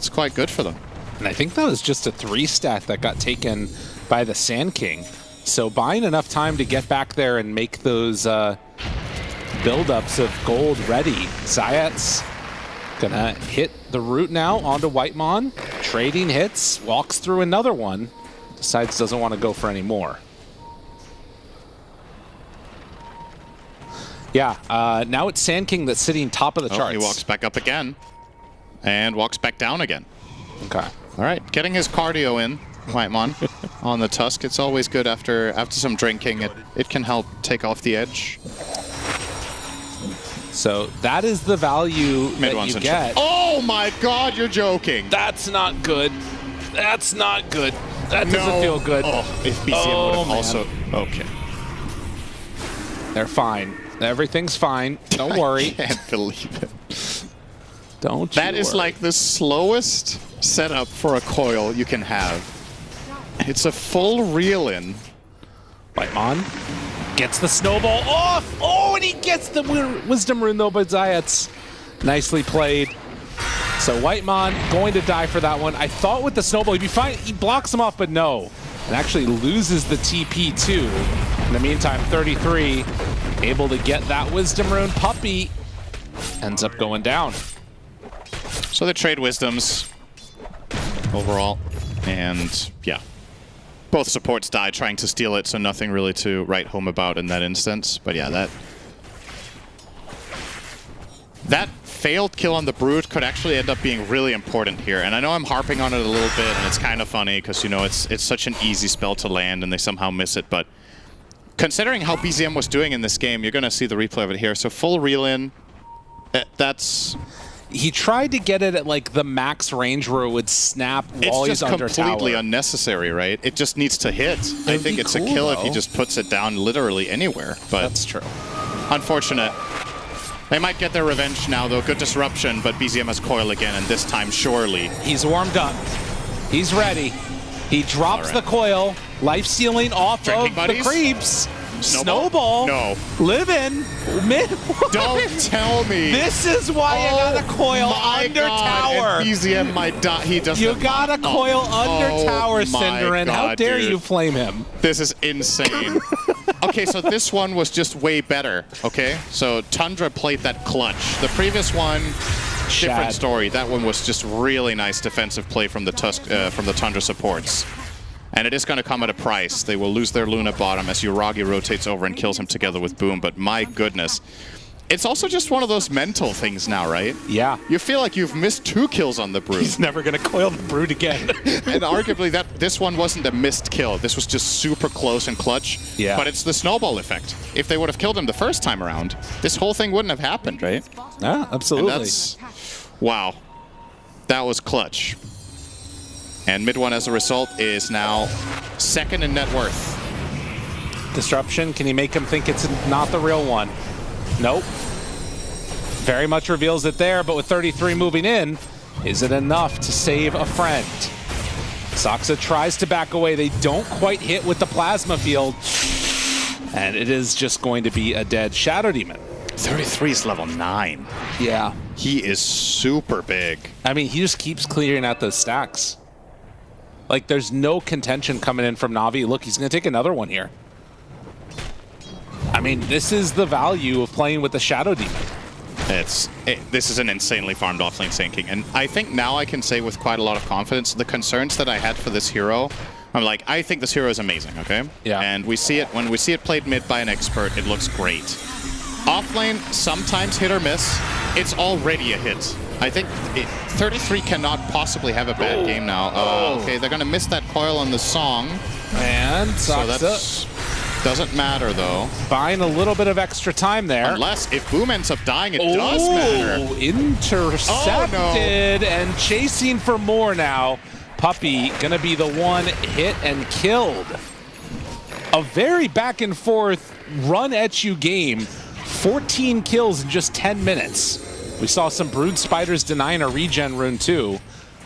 [SPEAKER 11] quite good for them.
[SPEAKER 10] And I think that was just a 3 stat that got taken by the Sand King. So buying enough time to get back there and make those buildups of gold ready. Zayat's gonna hit the root now onto Whitemon. Trading hits, walks through another one. Decides doesn't want to go for any more. Yeah, now it's Sand King that's sitting top of the charts.
[SPEAKER 11] He walks back up again and walks back down again.
[SPEAKER 10] Okay.
[SPEAKER 11] All right, getting his cardio in. Whitemon on the Tusk. It's always good after some drinking. It can help take off the edge.
[SPEAKER 10] So that is the value that you get.
[SPEAKER 11] Oh my god, you're joking.
[SPEAKER 10] That's not good. That's not good. That doesn't feel good.
[SPEAKER 11] Oh, if BCM would have also... Okay.
[SPEAKER 10] They're fine. Everything's fine. Don't worry.
[SPEAKER 11] I can't believe it.
[SPEAKER 10] Don't you
[SPEAKER 11] That is
[SPEAKER 10] worry.
[SPEAKER 11] like the slowest setup for a coil you can have. It's a full reel-in.
[SPEAKER 10] Whitemon gets the snowball off. Oh, and he gets the Wisdom Rune though by Zayats. Nicely played. So Whitemon going to die for that one. I thought with the snowball, he'd be fine. He blocks him off, but no. And actually loses the TP too. In the meantime, 33 able to get that Wisdom Rune. Puppey ends up going down.
[SPEAKER 11] So they trade Wisdoms overall. And yeah, both supports died trying to steal it, so nothing really to write home about in that instance. But yeah, that failed kill on the Brood could actually end up being really important here. And I know I'm harping on it a little bit, and it's kind of funny because, you know, it's such an easy spell to land and they somehow miss it. But considering how BZM was doing in this game, you're going to see the replay of it here. So full reel-in, that's...
[SPEAKER 10] He tried to get it at like the max range where it would snap while he's under tower.
[SPEAKER 11] It's just completely unnecessary, right? It just needs to hit. I think it's cool, a kill though, if he just puts it down literally anywhere. But
[SPEAKER 10] that's true.
[SPEAKER 11] Unfortunate. They might get their revenge now, though. Good disruption, but BZM has coil again, and this time surely.
[SPEAKER 10] He's warmed up. He's ready. He drops the coil. Life stealing off
[SPEAKER 11] Drinking
[SPEAKER 10] of
[SPEAKER 11] buddies?
[SPEAKER 10] the creeps. Snowball.
[SPEAKER 11] No.
[SPEAKER 10] Living.
[SPEAKER 11] Don't tell me.
[SPEAKER 10] This is why you got a coil under tower.
[SPEAKER 11] And BZM might die. He doesn't.
[SPEAKER 10] You got a coil under tower, Cinderin. How dare
[SPEAKER 11] dude.
[SPEAKER 10] you flame him?
[SPEAKER 11] This is insane. Okay, so this one was just way better, okay? So Tundra played that clutch. The previous one, different story. That one was just really nice defensive play from the Tundra supports. And it is going to come at a price. They will lose their Luna bottom as Uragi rotates over and kills him together with Boom. But my goodness. It's also just one of those mental things now, right?
[SPEAKER 10] Yeah.
[SPEAKER 11] You feel like you've missed 2 kills on the Brood.
[SPEAKER 10] He's never going to coil the Brood again.
[SPEAKER 11] And arguably, this one wasn't a missed kill. This was just super close and clutch.
[SPEAKER 10] Yeah.
[SPEAKER 11] But it's the snowball effect. If they would have killed him the first time around, this whole thing wouldn't have happened, right?
[SPEAKER 10] Yeah, absolutely.
[SPEAKER 11] And that's... Wow. That was clutch. And Mid One, as a result, is now 2nd in net worth.
[SPEAKER 10] Disruption, can you make him think it's not the real one? Nope. Very much reveals it there, but with 33 moving in, is it enough to save a friend? Saksa tries to back away. They don't quite hit with the plasma field. And it is just going to be a dead Shadow Demon.
[SPEAKER 11] 33 is level 9.
[SPEAKER 10] Yeah.
[SPEAKER 11] He is super big.
[SPEAKER 10] I mean, he just keeps clearing out those stacks. Like, there's no contention coming in from Na'Vi. Look, he's going to take another one here. I mean, this is the value of playing with the Shadow Demon.
[SPEAKER 11] This is an insanely farmed offlane sinking. And I think now I can say with quite a lot of confidence, the concerns that I had for this hero, I'm like, I think this hero is amazing, okay?
[SPEAKER 10] Yeah.
[SPEAKER 11] And we see it, when we see it played mid by an expert, it looks great. Offlane, sometimes hit or miss. It's already a hit. I think 33 cannot possibly have a bad game now. Okay, they're going to miss that coil on the song.
[SPEAKER 10] And
[SPEAKER 11] so that doesn't matter, though.
[SPEAKER 10] Buying a little bit of extra time there.
[SPEAKER 11] Unless, if Boom ends up dying, it does matter.
[SPEAKER 10] Intercepted and chasing for more now. Puppey going to be the one hit and killed. A very back and forth run at you game. 14 kills in just 10 minutes. We saw some Brood Spiders denying a regen rune too,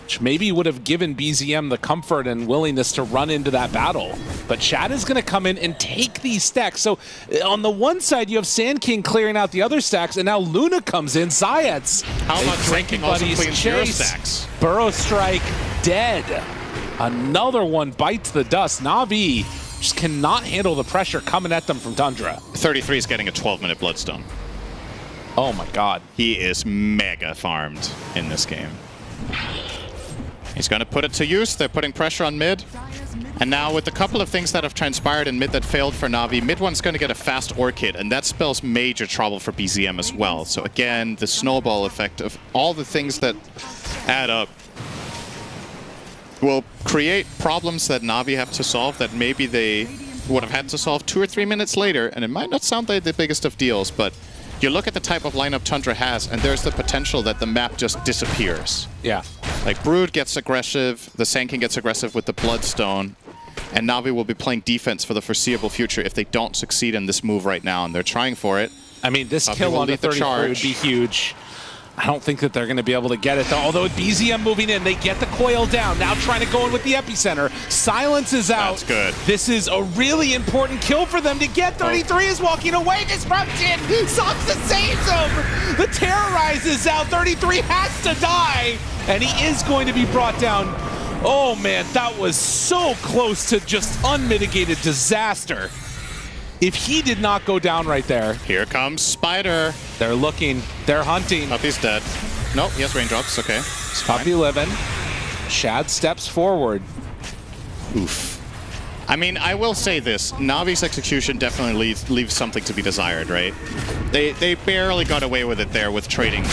[SPEAKER 10] which maybe would have given BZM the comfort and willingness to run into that battle. But Chad is going to come in and take these stacks. So on the one side, you have Sand King clearing out the other stacks, and now Luna comes in. Zayats.
[SPEAKER 11] How about Drinking also cleans your stacks?
[SPEAKER 10] Burrow Strike dead. Another one bites the dust. Na'Vi just cannot handle the pressure coming at them from Tundra.
[SPEAKER 11] 33 is getting a 12-minute Bloodstone.
[SPEAKER 10] Oh my god.
[SPEAKER 11] He is mega farmed in this game. He's going to put it to use. They're putting pressure on mid. And now with a couple of things that have transpired in mid that failed for Na'Vi, mid one's going to get a fast Orchid, and that spells major trouble for BZM as well. So again, the snowball effect of all the things that add up will create problems that Na'Vi have to solve that maybe they would have had to solve 2 or 3 minutes later, and it might not sound like the biggest of deals, but you look at the type of lineup Tundra has, and there's the potential that the map just disappears.
[SPEAKER 10] Yeah.
[SPEAKER 11] Like, Brood gets aggressive, the Sand King gets aggressive with the Bloodstone, and Na'Vi will be playing defense for the foreseeable future if they don't succeed in this move right now, and they're trying for it.
[SPEAKER 10] I mean, this kill on the 33 would be huge. I don't think that they're going to be able to get it, though. Although BZM moving in, they get the coil down. Now trying to go in with the epicenter. Silence is out.
[SPEAKER 11] That's good.
[SPEAKER 10] This is a really important kill for them to get. 33 is walking away. Disruption. Saksa saves him. The Terrorize is out. 33 has to die. And he is going to be brought down. Oh, man, that was so close to just unmitigated disaster. If he did not go down right there.
[SPEAKER 11] Here comes Spider.
[SPEAKER 10] They're looking. They're hunting.
[SPEAKER 11] Puppy's dead. Nope, he has raindrops. Okay.
[SPEAKER 10] Puppy living. Shad steps forward.
[SPEAKER 11] Oof. I mean, I will say this. Navi's execution definitely leaves something to be desired, right? They barely got away with it there with trading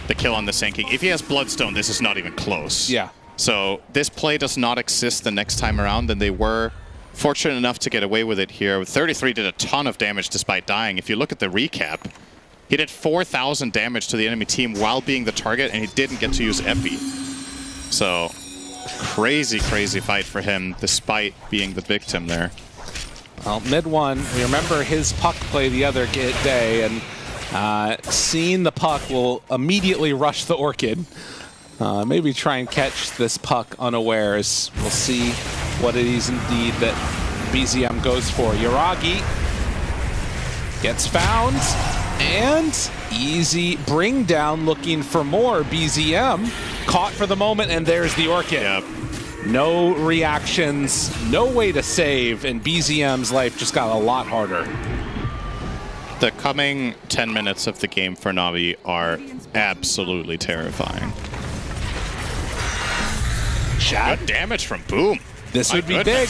[SPEAKER 11] the kill on the sinking. If he has Bloodstone, this is not even close.
[SPEAKER 10] Yeah.
[SPEAKER 11] So this play does not exist the next time around, and they were fortunate enough to get away with it here. 33 did a ton of damage despite dying. If you look at the recap, he did 4,000 damage to the enemy team while being the target, and he didn't get to use Epi. So, crazy, crazy fight for him, despite being the victim there.
[SPEAKER 10] Well, mid one, we remember his puck play the other day, and seeing the puck will immediately rush the Orchid. Maybe try and catch this puck unawares. We'll see what it is indeed that BZM goes for. Yuragi gets found, and easy bring down looking for more. BZM caught for the moment, and there's the Orchid.
[SPEAKER 11] Yep.
[SPEAKER 10] No reactions, no way to save, and BZM's life just got a lot harder.
[SPEAKER 11] The coming 10 minutes of the game for Navi are absolutely terrifying.
[SPEAKER 10] Shad.
[SPEAKER 11] Good damage from Boom.
[SPEAKER 10] This would be big.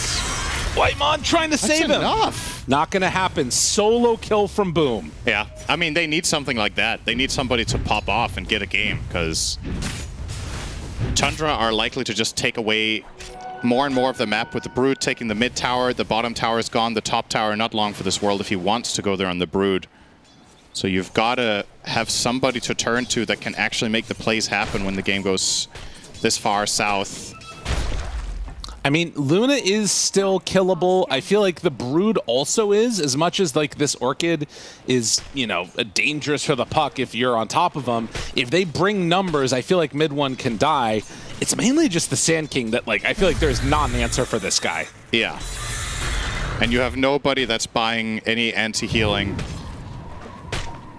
[SPEAKER 10] Whitemon trying to save him.
[SPEAKER 11] Enough.
[SPEAKER 10] Not going to happen. Solo kill from Boom.
[SPEAKER 11] Yeah, I mean, they need something like that. They need somebody to pop off and get a game, because Tundra are likely to just take away more and more of the map, with the Brood taking the mid tower. The bottom tower is gone. The top tower not long for this world if he wants to go there on the Brood. So you've got to have somebody to turn to that can actually make the plays happen when the game goes this far south.
[SPEAKER 10] I mean, Luna is still killable. I feel like the Brood also is, as much as like this Orchid is, you know, dangerous for the puck if you're on top of them. If they bring numbers, I feel like mid one can die. It's mainly just the Sand King that, like, I feel like there's not an answer for this guy.
[SPEAKER 11] Yeah. And you have nobody that's buying any anti-healing.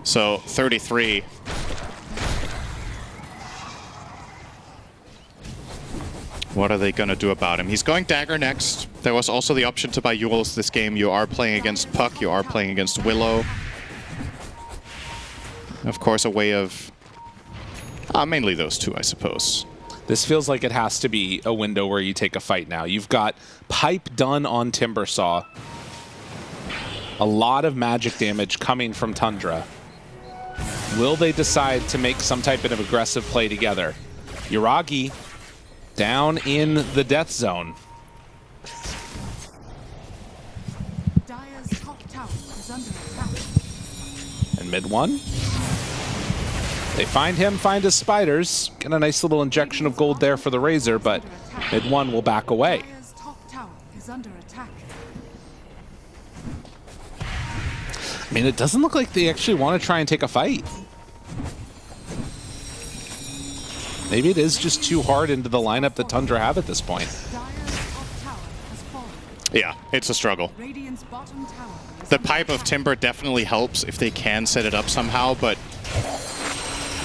[SPEAKER 11] So 33. What are they going to do about him? He's going Dagger next. There was also the option to buy AVULUS this game. You are playing against Puck. You are playing against Willow. Of course, a way of... mainly those two, I suppose.
[SPEAKER 10] This feels like it has to be a window where you take a fight now. You've got Pipe done on Timbersaw. A lot of magic damage coming from Tundra. Will they decide to make some type of aggressive play together? Yuragi down in the death zone.
[SPEAKER 9] Dire's top tower is under attack.
[SPEAKER 10] And mid one. They find him, find his spiders. Get a nice little injection of gold there for the Razor, but mid one will back away.
[SPEAKER 9] Dire's top tower is under attack.
[SPEAKER 10] I mean, it doesn't look like they actually want to try and take a fight. Maybe it is just too hard into the lineup that Tundra have at this point.
[SPEAKER 11] Yeah, it's a struggle. The Pipe of Timber definitely helps if they can set it up somehow, but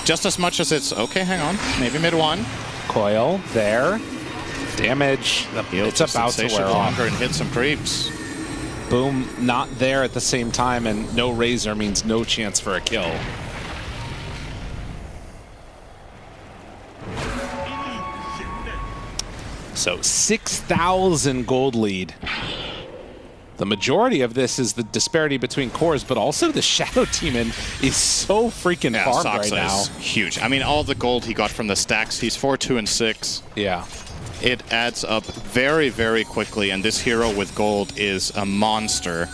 [SPEAKER 11] just as much as it's... Okay, hang on. Maybe mid one.
[SPEAKER 10] Coil there. Damage. It's about to wear off.
[SPEAKER 11] And hit some creeps.
[SPEAKER 10] Boom, not there at the same time, and no Razor means no chance for a kill. So 6,000 gold lead. The majority of this is the disparity between cores, but also the Shadow Demon is so freaking farmed right now.
[SPEAKER 11] Is huge. I mean, all the gold he got from the stacks, he's 4, 2, and 6.
[SPEAKER 10] Yeah.
[SPEAKER 11] It adds up very, very quickly, and this hero with gold is a monster.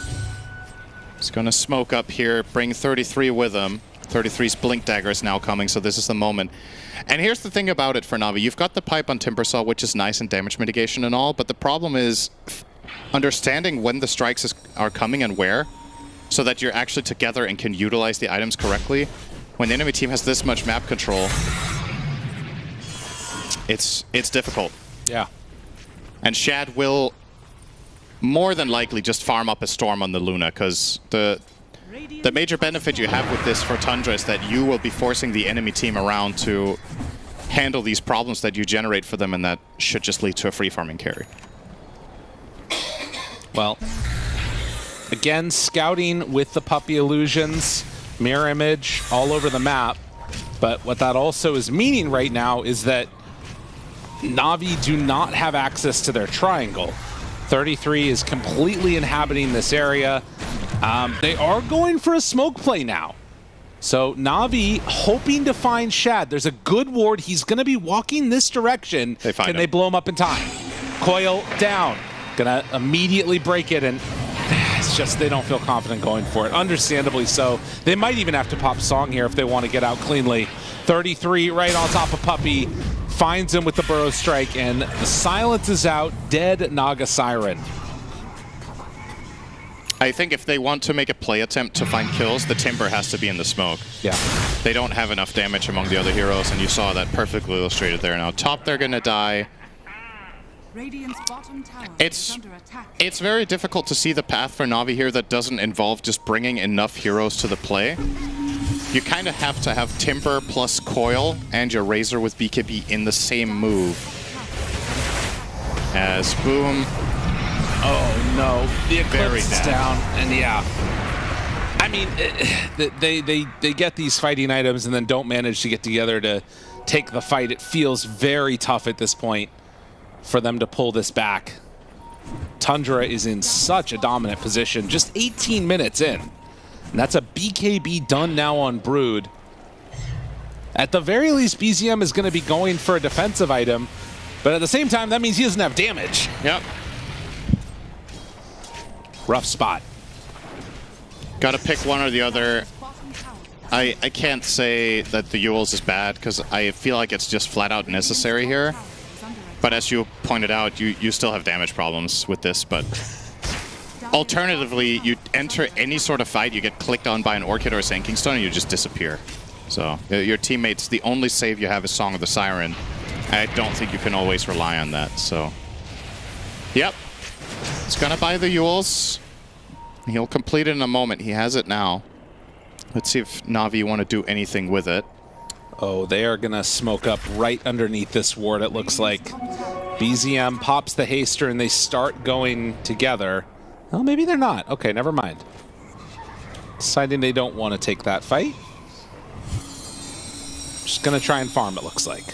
[SPEAKER 11] He's going to smoke up here, bring 33 with him. 33's Blink Dagger is now coming, so this is the moment. And here's the thing about it for Navi. You've got the Pipe on Timbersaw, which is nice in damage mitigation and all, but the problem is understanding when the strikes are coming and where, so that you're actually together and can utilize the items correctly. when the enemy team has this much map control, it's difficult.
[SPEAKER 10] Yeah.
[SPEAKER 11] And Shad will more than likely just farm up a Storm on the Luna, because the major benefit you have with this for Tundra is that you will be forcing the enemy team around to handle these problems that you generate for them, and that should just lead to a free farming carry.
[SPEAKER 10] Well, again, scouting with the puppy illusions, mirror image all over the map. But what that also is meaning right now is that Na'Vi do not have access to their triangle. 33 is completely inhabiting this area. They are going for a smoke play now. So Na'Vi hoping to find Shad. There's a good ward. He's going to be walking this direction. Can they blow him up in time? Coil down. Gonna immediately break it, and it's just they don't feel confident going for it. Understandably so. They might even have to pop Song here if they want to get out cleanly. 33 right on top of Puppy. Finds him with the Burrow Strike, and the silence is out. Dead Naga Siren.
[SPEAKER 11] I think if they want to make a play attempt to find kills, the Timber has to be in the smoke.
[SPEAKER 10] Yeah.
[SPEAKER 11] They don't have enough damage among the other heroes, and you saw that perfectly illustrated there. Now, top, they're going to die. It's very difficult to see the path for Na'Vi here that doesn't involve just bringing enough heroes to the play. You kind of have to have Timber plus Coil and your Razor with BKB in the same move. As Boom...
[SPEAKER 10] Oh no, the Eclipse is down, and yeah. I mean, they get these fighting items and then don't manage to get together to take the fight. It feels very tough at this point for them to pull this back. Tundra is in such a dominant position, just 18 minutes in. And that's a BKB done now on Brood. At the very least, BZM is going to be going for a defensive item, but at the same time, that means he doesn't have damage.
[SPEAKER 11] Yep.
[SPEAKER 10] Rough spot.
[SPEAKER 11] Gotta pick one or the other. I can't say that the Ewel's is bad, because I feel like it's just flat out necessary here. But as you pointed out, you still have damage problems with this, but alternatively, you enter any sort of fight, you get clicked on by an Orchid or a Sinking Stone, and you just disappear. So your teammates, the only save you have is Song of the Siren. I don't think you can always rely on that, so... Yep. It's gonna buy the Ewel's. He'll complete it in a moment. He has it now. Let's see if Na'Vi want to do anything with it.
[SPEAKER 10] Oh, they are gonna smoke up right underneath this ward, it looks like. BZM pops the haster and they start going together. Oh, maybe they're not. Okay, never mind. Deciding they don't want to take that fight. Just gonna try and farm, it looks like.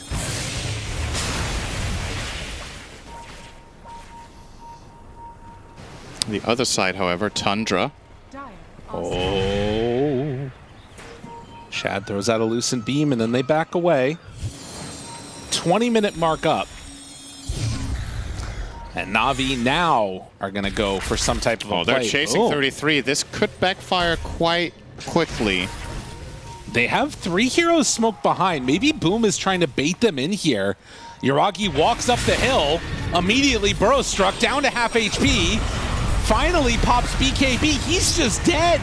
[SPEAKER 11] The other side, however, Tundra.
[SPEAKER 10] Oh. Shad throws out a Lucent Beam and then they back away. 20-minute mark up. And Na'Vi now are going to go for some type of a play.
[SPEAKER 11] They're chasing 33. This could backfire quite quickly.
[SPEAKER 10] They have 3 heroes smoked behind. Maybe Boom is trying to bait them in here. Yuragi walks up the hill, immediately Burrow struck down to half HP. Finally pops BKB. He's just dead.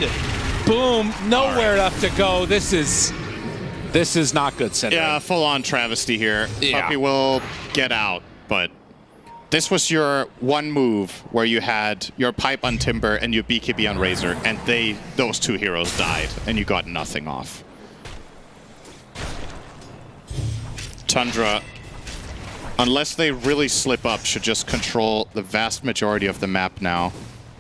[SPEAKER 10] Boom. Nowhere left to go. This is not good, Cinder.
[SPEAKER 11] Yeah, full-on travesty here.
[SPEAKER 10] Yeah.
[SPEAKER 11] Puppy will get out, but this was your one move where you had your pipe on Timber and your BKB on Razor, and those 2 heroes died, and you got nothing off. Tundra, unless they really slip up, should just control the vast majority of the map now.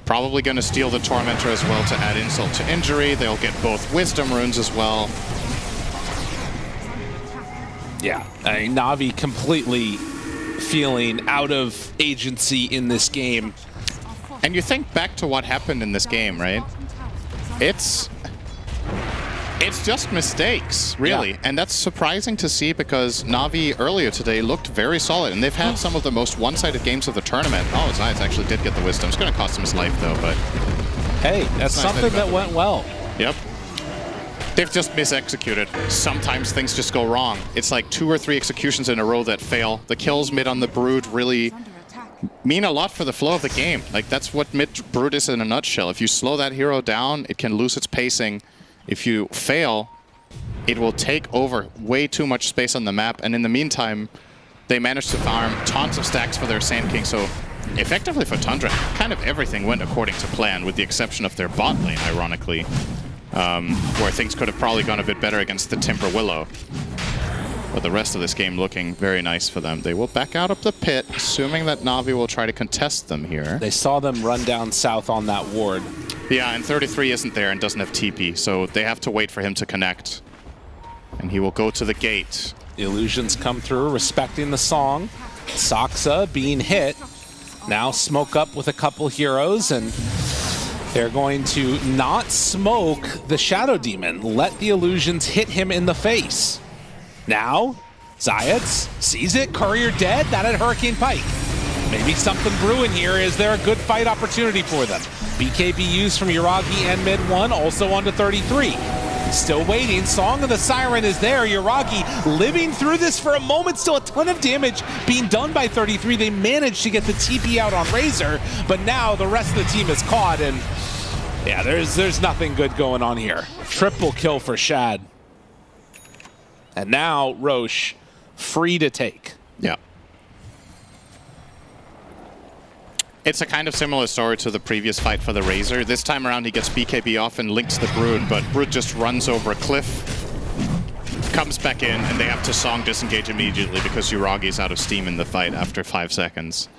[SPEAKER 11] Probably going to steal the Tormentor as well to add insult to injury. They'll get both Wisdom runes as well.
[SPEAKER 10] Yeah, I mean, Na'Vi completely feeling out of agency in this game.
[SPEAKER 11] And you think back to what happened in this game, right? It's just mistakes, really. Yeah. And that's surprising to see because Na'Vi earlier today looked very solid, and they've had some of the most one-sided games of the tournament. Oh, Zayas actually did get the Wisdom. It's going to cost him his life, though, but...
[SPEAKER 10] Hey, that's
[SPEAKER 11] nice
[SPEAKER 10] something that went well.
[SPEAKER 11] Yep. They've just misexecuted. Sometimes things just go wrong. It's like 2 or 3 executions in a row that fail. The kills mid on the Brood really mean a lot for the flow of the game. Like, that's what mid Brood is in a nutshell. If you slow that hero down, it can lose its pacing. If you fail, it will take over way too much space on the map, and in the meantime, they managed to farm tons of stacks for their Sand King, so effectively for Tundra, kind of everything went according to plan, with the exception of their bot lane, ironically, where things could have probably gone a bit better against the Timber Willow. But the rest of this game looking very nice for them. They will back out of the pit, assuming that Na'Vi will try to contest them here.
[SPEAKER 10] They saw them run down south on that ward.
[SPEAKER 11] Yeah, and 33 isn't there and doesn't have TP, so they have to wait for him to connect. And he will go to the gate.
[SPEAKER 10] The illusions come through, respecting the song. Saksa being hit. Now smoke up with a couple heroes, and they're going to not smoke the Shadow Demon. Let the illusions hit him in the face. Now, Zayats sees it. Courier dead. That had Hurricane Pike. Maybe something brewing here. Is there a good fight opportunity for them? BKB used from Yuragi and mid 1, also onto 33. Still waiting. Song of the Siren is there. Yuragi living through this for a moment. Still a ton of damage being done by 33. They managed to get the TP out on Razor, but now the rest of the team is caught, and yeah, there's nothing good going on here. Triple kill for Shad. And now Roche free to take.
[SPEAKER 11] Yeah. It's a kind of similar story to the previous fight for the Razor. This time around he gets BKB off and links the Brood, but Brood just runs over a cliff, comes back in, and they have to Song disengage immediately because Yuragi's out of steam in the fight after 5 seconds.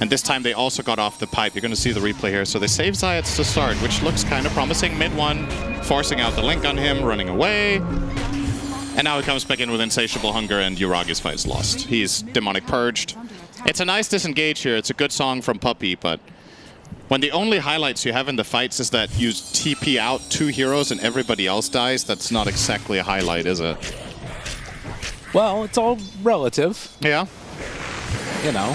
[SPEAKER 11] And this time they also got off the pipe. You're going to see the replay here. So they save Zayats to start, which looks kind of promising. Mid 1, forcing out the link on him, running away. And now he comes back in with Insatiable Hunger, and Yuragi's fight is lost. He's Demonic Purged. It's a nice disengage here. It's a good song from Puppey, but when the only highlights you have in the fights is that you TP out 2 heroes and everybody else dies, that's not exactly a highlight, is it?
[SPEAKER 10] Well, it's all relative.
[SPEAKER 11] Yeah.
[SPEAKER 10] You know.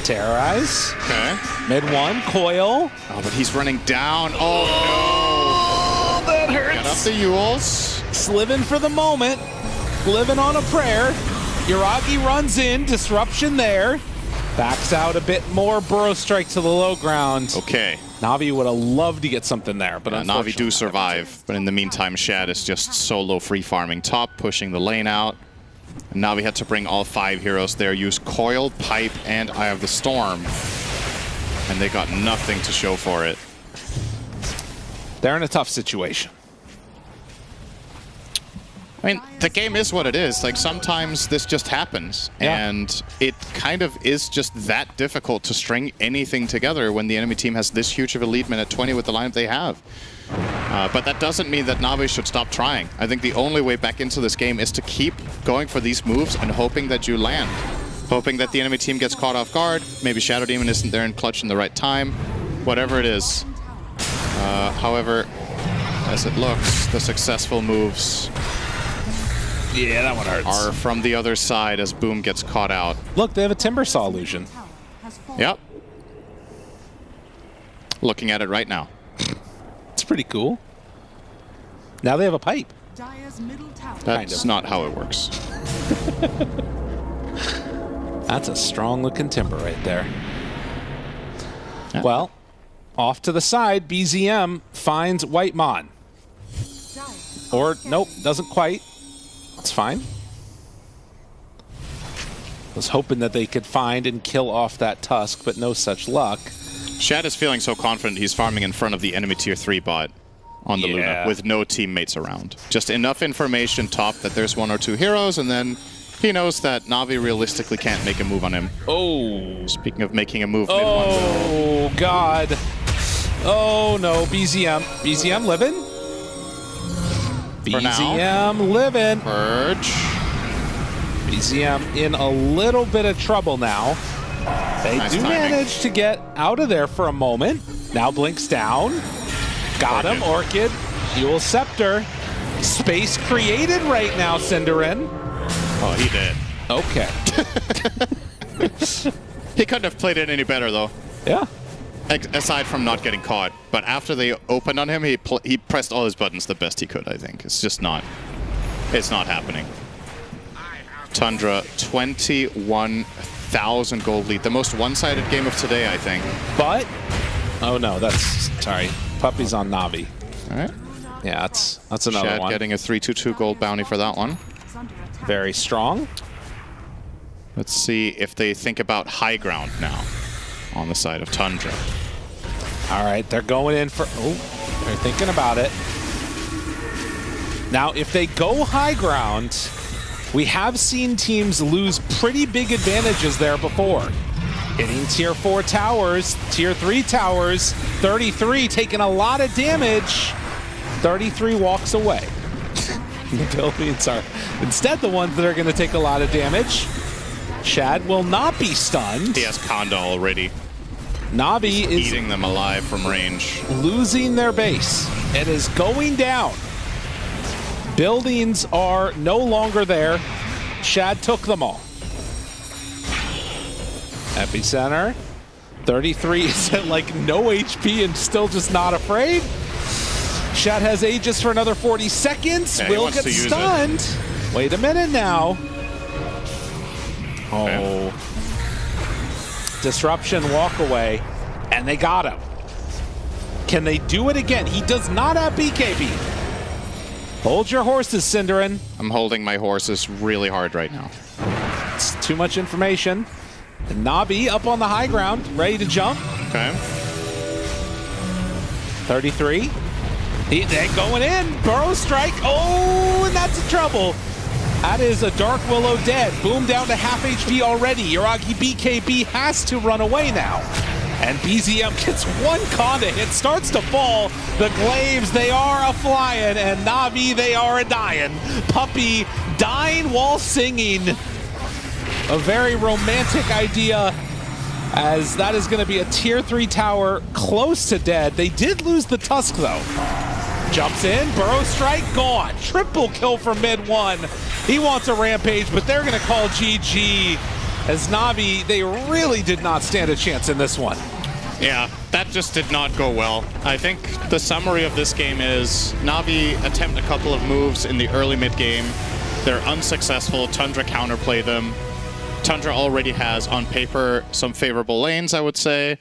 [SPEAKER 10] Terrorize.
[SPEAKER 11] Okay.
[SPEAKER 10] Mid 1, Coil.
[SPEAKER 11] Oh, but he's running down. Oh, no.
[SPEAKER 10] That hurts.
[SPEAKER 11] Get up the Yules.
[SPEAKER 10] Living for the moment. Living on a prayer. Yuragi runs in. Disruption there. Backs out a bit more. Burrow strike to the low ground.
[SPEAKER 11] Okay.
[SPEAKER 10] Na'Vi would have loved to get something there, but
[SPEAKER 11] Na'Vi do survive. But in the meantime, Shad is just solo free farming top, pushing the lane out. And Na'Vi had to bring all 5 heroes there, use Coil, Pipe, and Eye of the Storm. And they got nothing to show for it.
[SPEAKER 10] They're in a tough situation.
[SPEAKER 11] I mean, the game is what it is. Like, sometimes this just happens.
[SPEAKER 10] Yeah.
[SPEAKER 11] And it kind of is just that difficult to string anything together when the enemy team has this huge of a lead minute 20 with the lineup they have. But that doesn't mean that Na'Vi should stop trying. I think the only way back into this game is to keep going for these moves and hoping that you land. Hoping that the enemy team gets caught off guard. Maybe Shadow Demon isn't there and clutch in the right time. Whatever it is. However, as it looks, the successful moves...
[SPEAKER 10] Yeah, that one hurts.
[SPEAKER 11] ...are from the other side as Boom gets caught out.
[SPEAKER 10] Look, they have a Timber Saw illusion.
[SPEAKER 11] Yep. Looking at it right now.
[SPEAKER 10] It's pretty cool. Now they have a pipe.
[SPEAKER 11] That's not how it works.
[SPEAKER 10] That's a strong looking Timber right there. Yeah. Well, off to the side, BZM finds Whitemon. Or, nope, doesn't quite. It's fine. Was hoping that they could find and kill off that Tusk, but no such luck.
[SPEAKER 11] Shad is feeling so confident he's farming in front of the enemy tier 3 bot on the Luna with no teammates around. Just enough information top that there's 1 or 2 heroes, and then he knows that Na'Vi realistically can't make a move on him.
[SPEAKER 10] Oh.
[SPEAKER 11] Speaking of making a move,
[SPEAKER 10] oh, God. Oh, no. BZM. BZM living? BZM living.
[SPEAKER 11] Purge.
[SPEAKER 10] BZM in a little bit of trouble now. They do manage to get out of there for a moment. Now blinks down. Got him, Orchid. Dual Scepter. Space created right now, Cinderin.
[SPEAKER 11] Oh, he did.
[SPEAKER 10] Okay.
[SPEAKER 11] He couldn't have played it any better, though.
[SPEAKER 10] Yeah.
[SPEAKER 11] Aside from not getting caught. But after they opened on him, he pressed all his buttons the best he could, I think. It's just not... It's not happening. Tundra, 21,000 gold lead. The most one-sided game of today, I think.
[SPEAKER 10] But... Oh, no, that's... Sorry. Puppey's on Na'Vi.
[SPEAKER 11] All right.
[SPEAKER 10] Yeah, that's another
[SPEAKER 11] Shad
[SPEAKER 10] one.
[SPEAKER 11] getting a 322 gold bounty for that one.
[SPEAKER 10] Very strong.
[SPEAKER 11] Let's see if they think about high ground now on the side of Tundra.
[SPEAKER 10] All right, they're going in for... Oh, they're thinking about it. Now, if they go high ground, we have seen teams lose pretty big advantages there before. Hitting tier 4 towers, tier 3 towers, 33 taking a lot of damage. 33 walks away. The Billions are instead the ones that are going to take a lot of damage. Shad will not be stunned.
[SPEAKER 11] He has Conda already.
[SPEAKER 10] Navi is
[SPEAKER 11] eating them alive from range.
[SPEAKER 10] Losing their base. It is going down. Buildings are no longer there. Shad took them all. Epicenter. 33 is at like no HP and still just not afraid. Shad has Aegis for another 40 seconds.
[SPEAKER 11] Yeah,
[SPEAKER 10] Will get stunned. Wait a minute now. Oh. Disruption, walk away, and they got him. Can they do it again? He does not have BKB. Hold your horses, Cinderin.
[SPEAKER 11] I'm holding my horses really hard right now.
[SPEAKER 10] It's too much information. And Navi up on the high ground, ready to jump.
[SPEAKER 11] Okay.
[SPEAKER 10] 33. They're going in. Burrow strike. Oh, and that's in trouble. That is a Dark Willow dead. Boom down to half HP already. Yuragi BKB has to run away now. And BZM gets one Conda hit, starts to fall. The Glaives, they are a-flying, and Navi, they are a-dying. Puppy dying while singing. A very romantic idea, as that is going to be a tier 3 tower close to dead. They did lose the Tusk, though. Jumps in, Burrow strike, gone. Triple kill for mid one. He wants a rampage, but they're going to call GG. As Navi, they really did not stand a chance in this one.
[SPEAKER 11] Yeah, that just did not go well. I think the summary of this game is Navi attempt a couple of moves in the early mid game. They're unsuccessful. Tundra counterplay them. Tundra already has, on paper, some favorable lanes, I would say.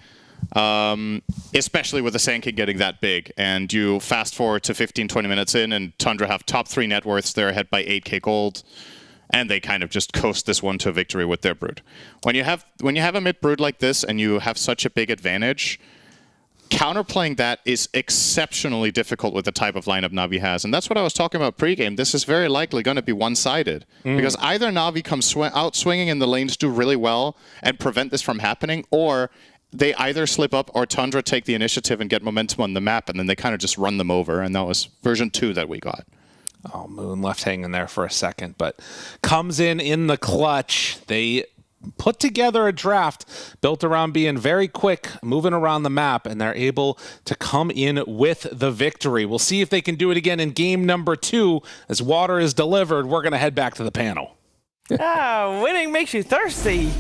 [SPEAKER 11] Especially with the Sand King getting that big. And you fast forward to 15-20 minutes in, and Tundra have top 3 net worths. They're ahead by 8k gold. And they kind of just coast this one to a victory with their brood. When you have a mid brood like this and you have such a big advantage, counterplaying that is exceptionally difficult with the type of lineup Navi has. And that's what I was talking about pregame. This is very likely going to be one-sided. Because either Navi comes out swinging and the lanes do really well and prevent this from happening, or they either slip up or Tundra take the initiative and get momentum on the map, and then they kind of just run them over. And that was version 2 that we got.
[SPEAKER 10] Oh, Moon left hanging there for a second, but comes in the clutch. They put together a draft built around being very quick, moving around the map, and they're able to come in with the victory. We'll see if they can do it again in game number 2. As water is delivered, we're going to head back to the panel.
[SPEAKER 20] Winning makes you thirsty.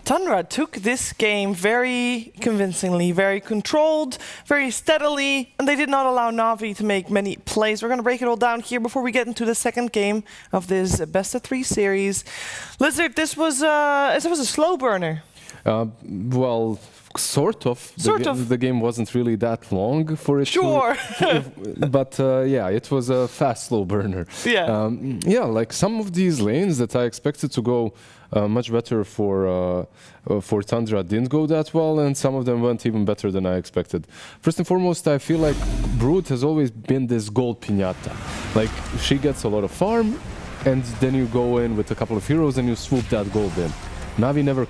[SPEAKER 20] Tundra took this game very convincingly, very controlled, very steadily, and they did not allow Navi to make many plays. We're going to break it all down here before we get into the second game of this best-of-3 series. Lizard, this was a slow burner.
[SPEAKER 22] Well, sort of. The game wasn't really that long for it.
[SPEAKER 20] Sure.
[SPEAKER 22] But yeah, it was a fast, slow burner.
[SPEAKER 20] Yeah.
[SPEAKER 22] Yeah, like some of these lanes that I expected to go much better for Tundra didn't go that well, and some of them went even better than I expected. First and foremost, I feel like Brood has always been this gold piñata. Like, she gets a lot of farm, and then you go in with a couple of heroes and you swoop that gold in. Navi never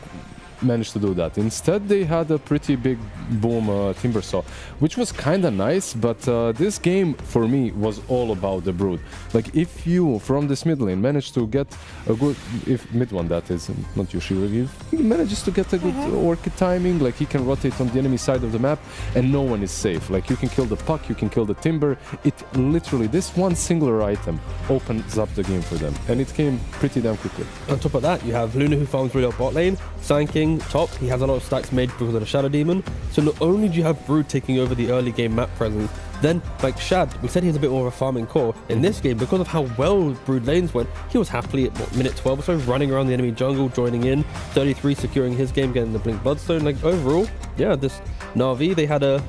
[SPEAKER 22] managed to do that. Instead, they had a pretty big boom Timbersaw, which was kind of nice, but this game, for me, was all about the Brood. Like, if you, from this mid lane, manage to get a good, if mid one that is, not you Shiragi, he manages to get a good orchid timing, like he can rotate on the enemy side of the map, and no one is safe. Like, you can kill the puck, you can kill the timber. It literally, this one singular item opens up the game for them, and it came pretty damn quickly.
[SPEAKER 21] On top of that, you have Luna, who farms really well bot lane, Sand King top, he has a lot of stacks made because of the Shadow Demon. So not only do you have Brood taking over the early game map presence, then like Shad, we said he has a bit more of a farming core. In this game, because of how well Brood lanes went, he was happily at minute 12 or so running around the enemy jungle, joining in, 33 securing his game, getting the Blink Bloodstone. Like overall, yeah, this Na'Vi, they had a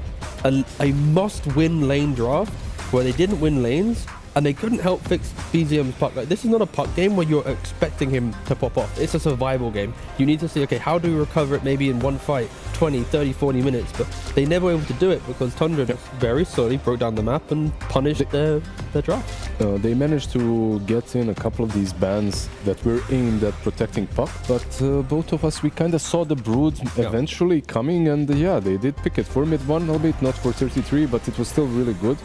[SPEAKER 21] must-win lane draft, where they didn't win lanes and they couldn't help fix BZM's puck. Like, this is not a puck game where you're expecting him to pop off. It's a survival game. You need to see, okay, how do we recover it maybe in one fight, 20, 30, 40 minutes? But they never were able to do it because Tundra just very slowly broke down the map and punished their draft.
[SPEAKER 22] They managed to get in a couple of these bans that were aimed at protecting puck, but both of us, we kind of saw the Brood eventually coming, and yeah, they did pick it for mid 1, albeit not for 33, but it was still really good.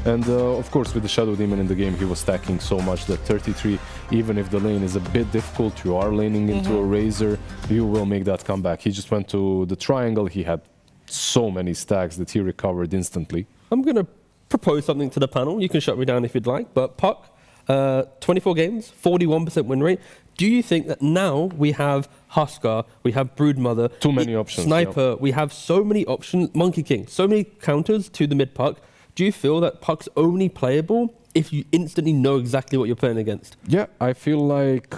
[SPEAKER 22] And of course, with the Shadow Demon in the game, he was stacking so much that 33, even if the lane is a bit difficult, you are laning into a Razor, you will make that comeback. He just went to the triangle, he had so many stacks that he recovered instantly.
[SPEAKER 21] I'm going to propose something to the panel. You can shut me down if you'd like, but Puck, 24 games, 41% win rate. Do you think that now we have Huskar, we have Broodmother,
[SPEAKER 22] too many options,
[SPEAKER 21] Sniper, we have so many options, Monkey King, so many counters to the mid Puck. Do you feel that Puck's only playable if you instantly know exactly what you're playing against?
[SPEAKER 22] Yeah, I feel like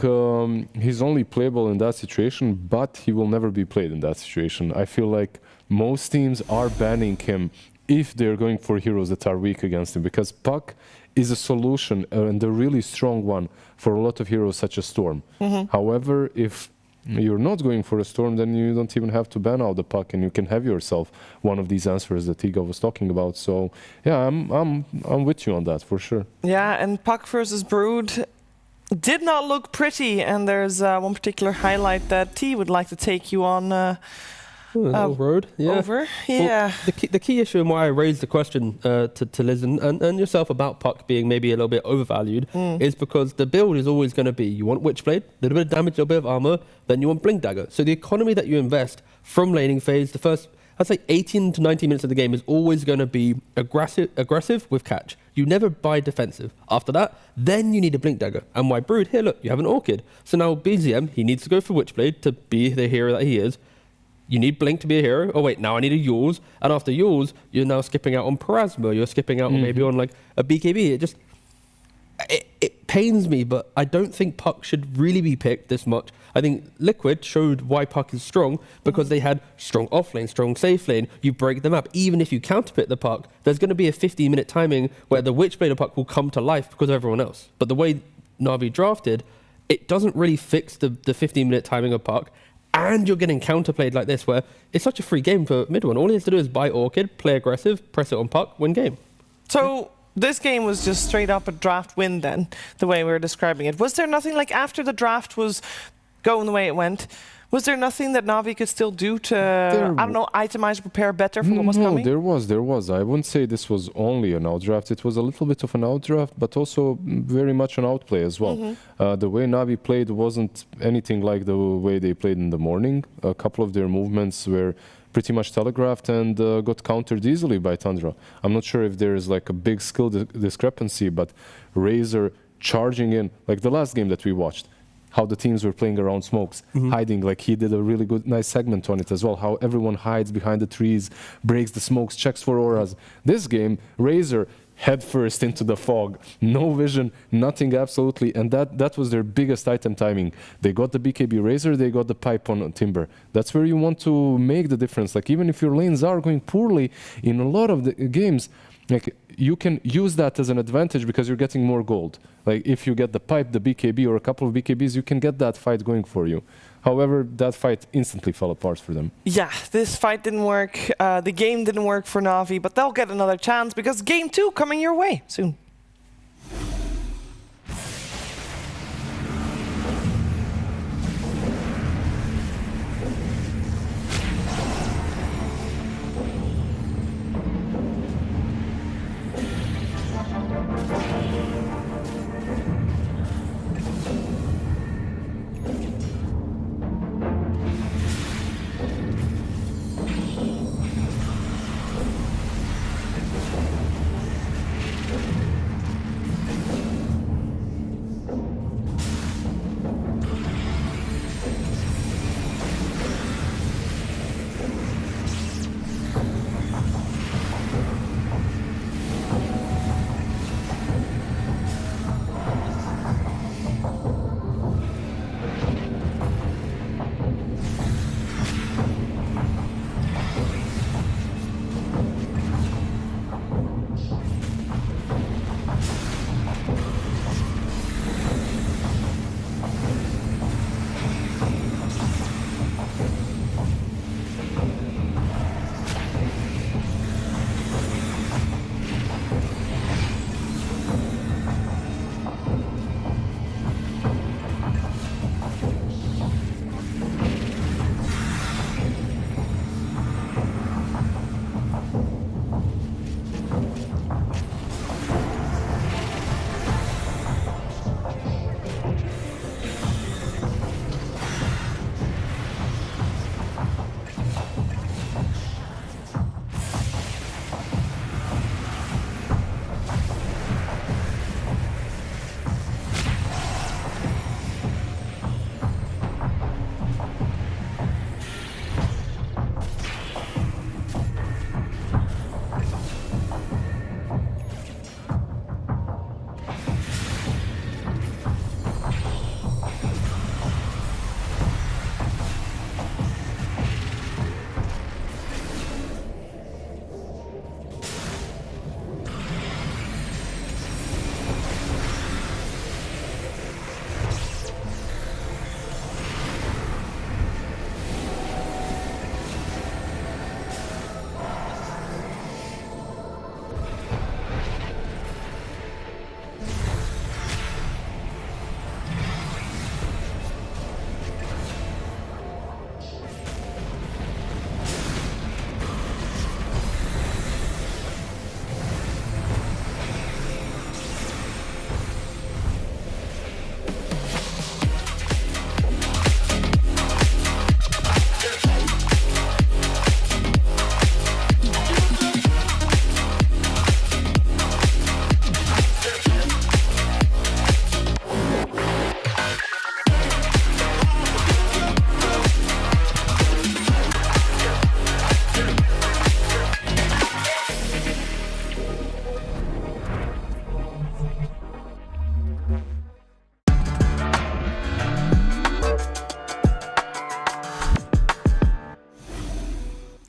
[SPEAKER 22] he's only playable in that situation, but he will never be played in that situation. I feel like most teams are banning him if they're going for heroes that are weak against him, because Puck is a solution and a really strong one for a lot of heroes such as Storm. However, if you're not going for a Storm, then you don't even have to ban out the Puck, and you can have yourself one of these answers that Tiga was talking about. So yeah, I'm with you on that for sure.
[SPEAKER 20] Yeah, and Puck versus Brood did not look pretty, and there's one particular highlight that T would like to take you on.
[SPEAKER 21] Road, yeah.
[SPEAKER 20] Over, yeah.
[SPEAKER 21] Well, the key issue and why I raised the question to Liz and yourself about Puck being maybe a little bit overvalued is because the build is always going to be, you want Witchblade, a little bit of damage, a little bit of armor, then you want Blink Dagger. So the economy that you invest from laning phase, the first, I'd say 18 to 90 minutes of the game is always going to be aggressive with catch. You never buy defensive. After that, then you need a Blink Dagger. And why Brood? Here, look, you have an Orchid. So now BZM, he needs to go for Witchblade to be the hero that he is. You need Blink to be a hero. Oh wait, now I need a Yules. And after Yules, you're now skipping out on Parasma. You're skipping out on maybe on like a BKB. It pains me, but I don't think Puck should really be picked this much. I think Liquid showed why Puck is strong because they had strong offlane, strong safe lane. You break them up. Even if you counterpick the Puck, there's going to be a 15-minute timing where the Witchblade of Puck will come to life because of everyone else. But the way Na'Vi drafted, it doesn't really fix the 15-minute timing of Puck. And you're getting counterplayed like this, where it's such a free game for mid one. All he has to do is buy Orchid, play aggressive, press it on Puck, win game.
[SPEAKER 20] So this game was just straight up a draft win then, the way we were describing it. Was there nothing, like after the draft was going the way it went, was there nothing that Na'Vi could still do to, I don't know, itemize or prepare better for what was coming?
[SPEAKER 22] There was. I wouldn't say this was only an outdraft. It was a little bit of an outdraft, but also very much an outplay as well. The way Na'Vi played wasn't anything like the way they played in the morning. A couple of their movements were pretty much telegraphed and got countered easily by Tundra. I'm not sure if there is like a big skill discrepancy, but Razor charging in, like the last game that we watched, how the teams were playing around smokes, hiding, like he did a really good, nice segment on it as well, how everyone hides behind the trees, breaks the smokes, checks for auras. This game, Razor head first into the fog, no vision, nothing absolutely, and that was their biggest item timing. They got the BKB Razor, they got the pipe on Timber. That's where you want to make the difference. Like even if your lanes are going poorly in a lot of the games, like you can use that as an advantage because you're getting more gold. Like if you get the pipe, the BKB, or a couple of BKBs, you can get that fight going for you. However, that fight instantly fell apart for them.
[SPEAKER 20] Yeah, this fight didn't work. The game didn't work for Na'Vi, but they'll get another chance because game 2 coming your way soon.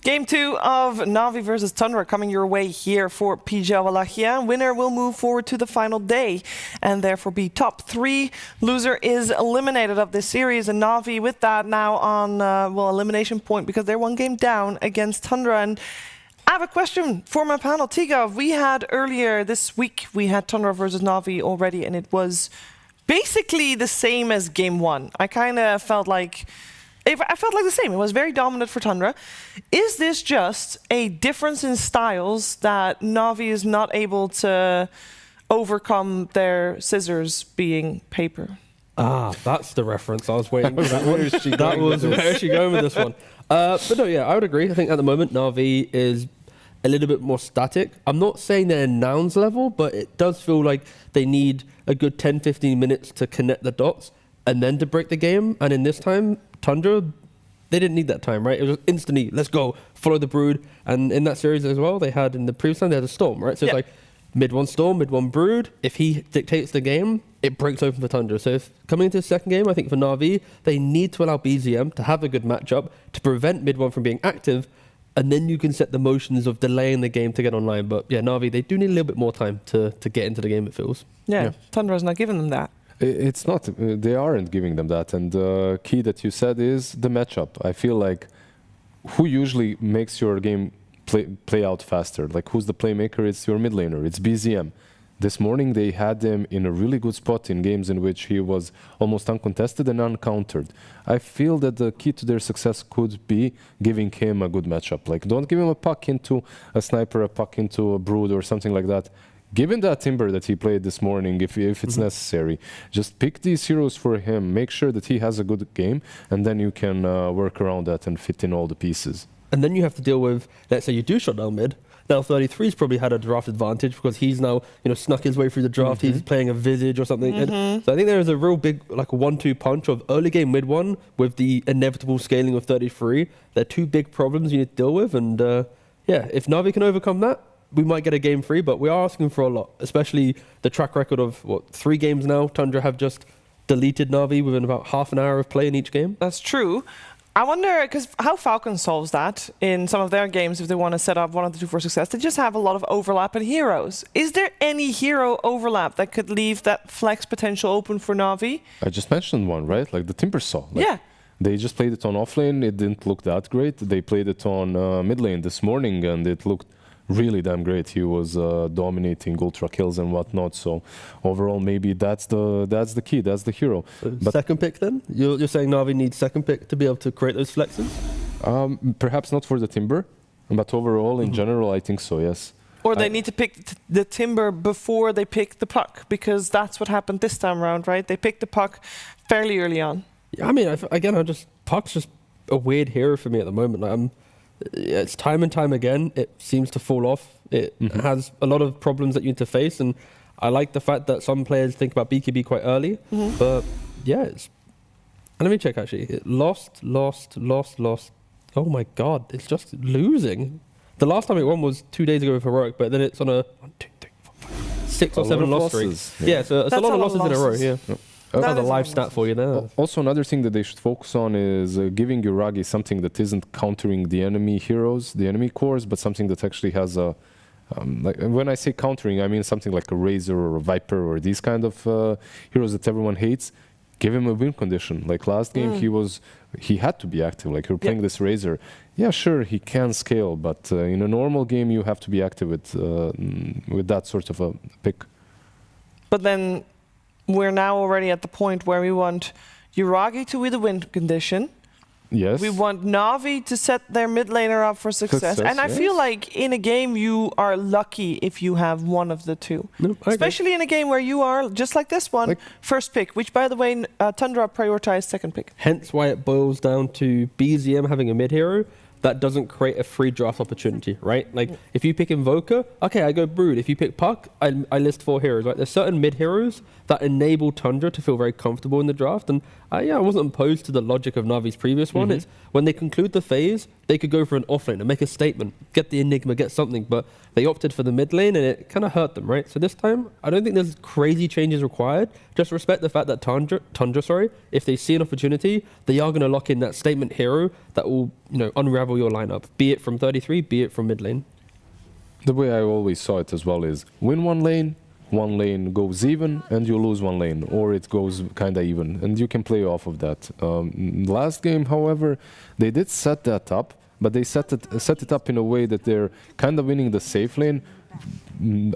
[SPEAKER 20] Game 2 of Navi versus Tundra coming your way here for PGL Wallachia. Winner will move forward to the final day and therefore be top 3. Loser is eliminated of this series, and Navi with that now on elimination point because they're 1 game down against Tundra. And I have a question for my panel. Tigov, we had earlier this week, we had Tundra versus Navi already, and it was basically the same as game 1. I kind of felt like the same. It was very dominant for Tundra. Is this just a difference in styles that Navi is not able to overcome their scissors being paper?
[SPEAKER 21] Ah, that's the reference. I was waiting for that one. Where is she going with this one? But no, yeah, I would agree. I think at the moment Navi is a little bit more static. I'm not saying they're Nouns level, but it does feel like they need a good 10-15 minutes to connect the dots and then to break the game. And in this time, Tundra, they didn't need that time, right? It was instantly, let's go, follow the Brood. And in that series as well, they had, in the previous time, they had a Storm, right? So it's like mid-1 Storm, mid-1 Brood. If he dictates the game, it breaks open for Tundra. So if coming into the second game, I think for Navi, they need to allow BZM to have a good matchup to prevent mid-1 from being active, and then you can set the motions of delaying the game to get online. But yeah, Navi, they do need a little bit more time to get into the game, it feels.
[SPEAKER 20] Yeah, Tundra's not giving them that.
[SPEAKER 22] It's not. They aren't giving them that. And the key that you said is the matchup. I feel like who usually makes your game play out faster? Like who's the playmaker? It's your mid laner. It's BZM. This morning they had him in a really good spot in games in which he was almost uncontested and uncountered. I feel that the key to their success could be giving him a good matchup. Like don't give him a puck into a sniper, a puck into a Brood or something like that. Give him that Timber that he played this morning if it's necessary. Just pick these heroes for him. Make sure that he has a good game, and then you can work around that and fit in all the pieces.
[SPEAKER 21] And then you have to deal with, let's say you do shut down mid. Now 33's probably had a draft advantage because he's now, snuck his way through the draft. He's playing a Visage or something. And so I think there is a real big, like a 1-2 punch of early game mid one with the inevitable scaling of 33. They're 2 big problems you need to deal with. And if Navi can overcome that, we might get a game 3, but we are asking for a lot, especially the track record of, 3 games now. Tundra have just deleted Navi within about half an hour of play in each game.
[SPEAKER 20] That's true. I wonder, because how Falcons solves that in some of their games if they want to set up 1 of the 2 for success. They just have a lot of overlap in heroes. Is there any hero overlap that could leave that flex potential open for Navi?
[SPEAKER 22] I just mentioned one, right? Like the Timbersaw.
[SPEAKER 20] Yeah.
[SPEAKER 22] They just played it on offlane. It didn't look that great. They played it on mid lane this morning, and it looked really damn great. He was dominating ultra kills and whatnot. So overall, maybe that's the key. That's the hero.
[SPEAKER 21] But second pick then? You're saying Navi needs second pick to be able to create those flexes?
[SPEAKER 22] Perhaps not for the Timber, but overall in general, I think so. Yes.
[SPEAKER 20] Or they need to pick the Timber before they pick the puck, because that's what happened this time around, right? They picked the puck fairly early on.
[SPEAKER 21] Yeah, I mean, puck's just a weird hero for me at the moment. It's time and time again, it seems to fall off. It has a lot of problems that you need to face, and I like the fact that some players think about BKB quite early, but yeah, and let me check actually. It lost. Oh my god, it's just losing. The last time it won was 2 days ago with Heroic, but then it's on a 1, 2, 3, 4, 5, 6 or 7 loss streak. Yeah, so it's a lot of losses in a row, yeah. That's a live stat for you there.
[SPEAKER 22] Also, another thing that they should focus on is giving Yuragi something that isn't countering the enemy heroes, the enemy cores, but something that actually has a... like, when I say countering, I mean something like a Razor or a Viper or these kind of heroes that everyone hates. Give him a win condition. Like last game, he had to be active. Like you're playing this Razor. Yeah, sure, he can scale, but in a normal game, you have to be active with that sort of a pick.
[SPEAKER 20] But then we're now already at the point where we want Yuragi to win the win condition.
[SPEAKER 22] Yes.
[SPEAKER 20] We want Navi to set their mid laner up for success. And I feel like in a game you are lucky if you have 1 of the 2. No, especially in a game where you are, just like this one, first pick, which by the way, Tundra prioritized second pick.
[SPEAKER 21] Hence why it boils down to BZM having a mid hero that doesn't create a free draft opportunity, right? Like, if you pick Invoker, okay, I go Brood. If you pick Puck, I list 4 heroes, right? There's certain mid-heroes that enable Tundra to feel very comfortable in the draft, and I wasn't opposed to the logic of Navi's previous one. It's when they conclude the phase, they could go for an offlane and make a statement, get the Enigma, get something, but they opted for the mid lane, and it kind of hurt them, right? So this time, I don't think there's crazy changes required. Just respect the fact that Tundra, if they see an opportunity, they are going to lock in that statement hero that will, unravel unravel your lineup, be it from 33, be it from mid lane.
[SPEAKER 22] The way I always saw it as well is win one lane goes even, and you lose one lane, or it goes kind of even, and you can play off of that. Last game, however, they did set that up, but they set it up in a way that they're kind of winning the safe lane.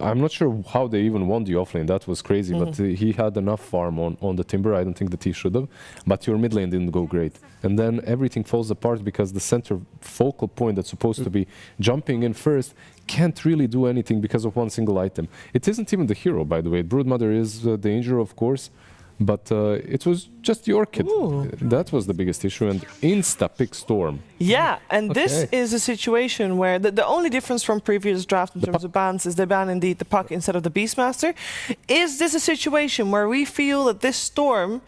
[SPEAKER 22] I'm not sure how they even won the offlane. That was crazy, but he had enough farm on the Timber. I don't think that he should have. But your mid lane didn't go great. And then everything falls apart because the center focal point that's supposed to be jumping in first can't really do anything because of one single item. It isn't even the hero, by the way. Broodmother is danger, of course. But it was just your kid. That was the biggest issue, and insta-pick Storm.
[SPEAKER 20] Yeah, and this is a situation where the only difference from previous draft in terms of bans is they ban indeed the Puck instead of the Beastmaster. Is this a situation where we feel that this Storm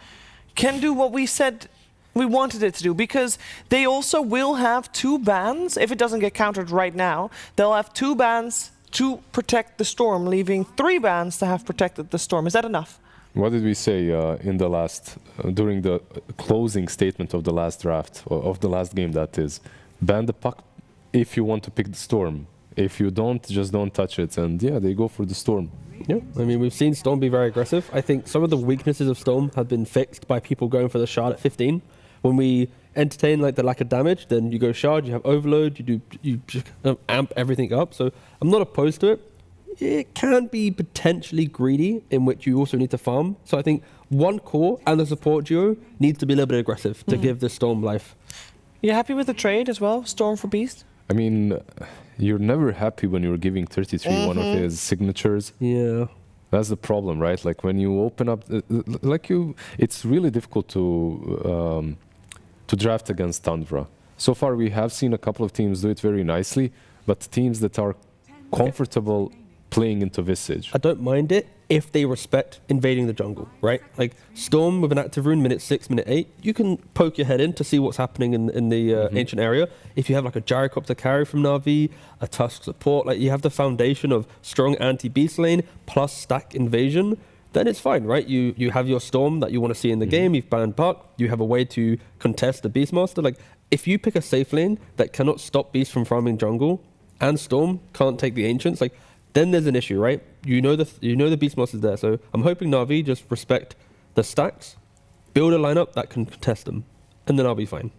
[SPEAKER 20] can do what we said we wanted it to do? Because they also will have 2 bans. If it doesn't get countered right now, they'll have 2 bans to protect the Storm, leaving 3 bans to have protected the Storm. Is that enough?
[SPEAKER 22] What did we say in the last, during the closing statement of the last draft, of the last game that is? Ban the Puck if you want to pick the Storm. If you don't, just don't touch it. And yeah, they go for the Storm.
[SPEAKER 21] Yeah, I mean, we've seen Storm be very aggressive. I think some of the weaknesses of Storm have been fixed by people going for the Shard at 15. When we entertain like the lack of damage, then you go Shard, you have Overload, you just amp everything up. So I'm not opposed to it. It can be potentially greedy, in which you also need to farm. So I think one core and the support duo needs to be a little bit aggressive to give the Storm life.
[SPEAKER 20] You happy with the trade as well, Storm for Beast?
[SPEAKER 22] I mean, you're never happy when you're giving 33 one of his signatures.
[SPEAKER 21] Yeah.
[SPEAKER 22] That's the problem, right? Like when you open up, it's really difficult to draft against Tundra. So far, we have seen a couple of teams do it very nicely, but teams that are comfortable playing into Visage.
[SPEAKER 21] I don't mind it if they respect invading the jungle, right? Like Storm with an active rune, minute 6, minute 8, you can poke your head in to see what's happening in the ancient area. If you have like a Gyrocopter carry from Na'Vi, a Tusk support, like you have the foundation of strong anti-beast lane plus stack invasion, then it's fine, right? You have your Storm that you want to see in the game, you've banned Puck, you have a way to contest the Beastmaster. Like if you pick a safe lane that cannot stop Beast from farming jungle and Storm can't take the ancients, like then there's an issue, right? You know the Beastmaster is there, so I'm hoping Na'Vi just respect the stacks, build a lineup that can contest them, and then I'll be fine.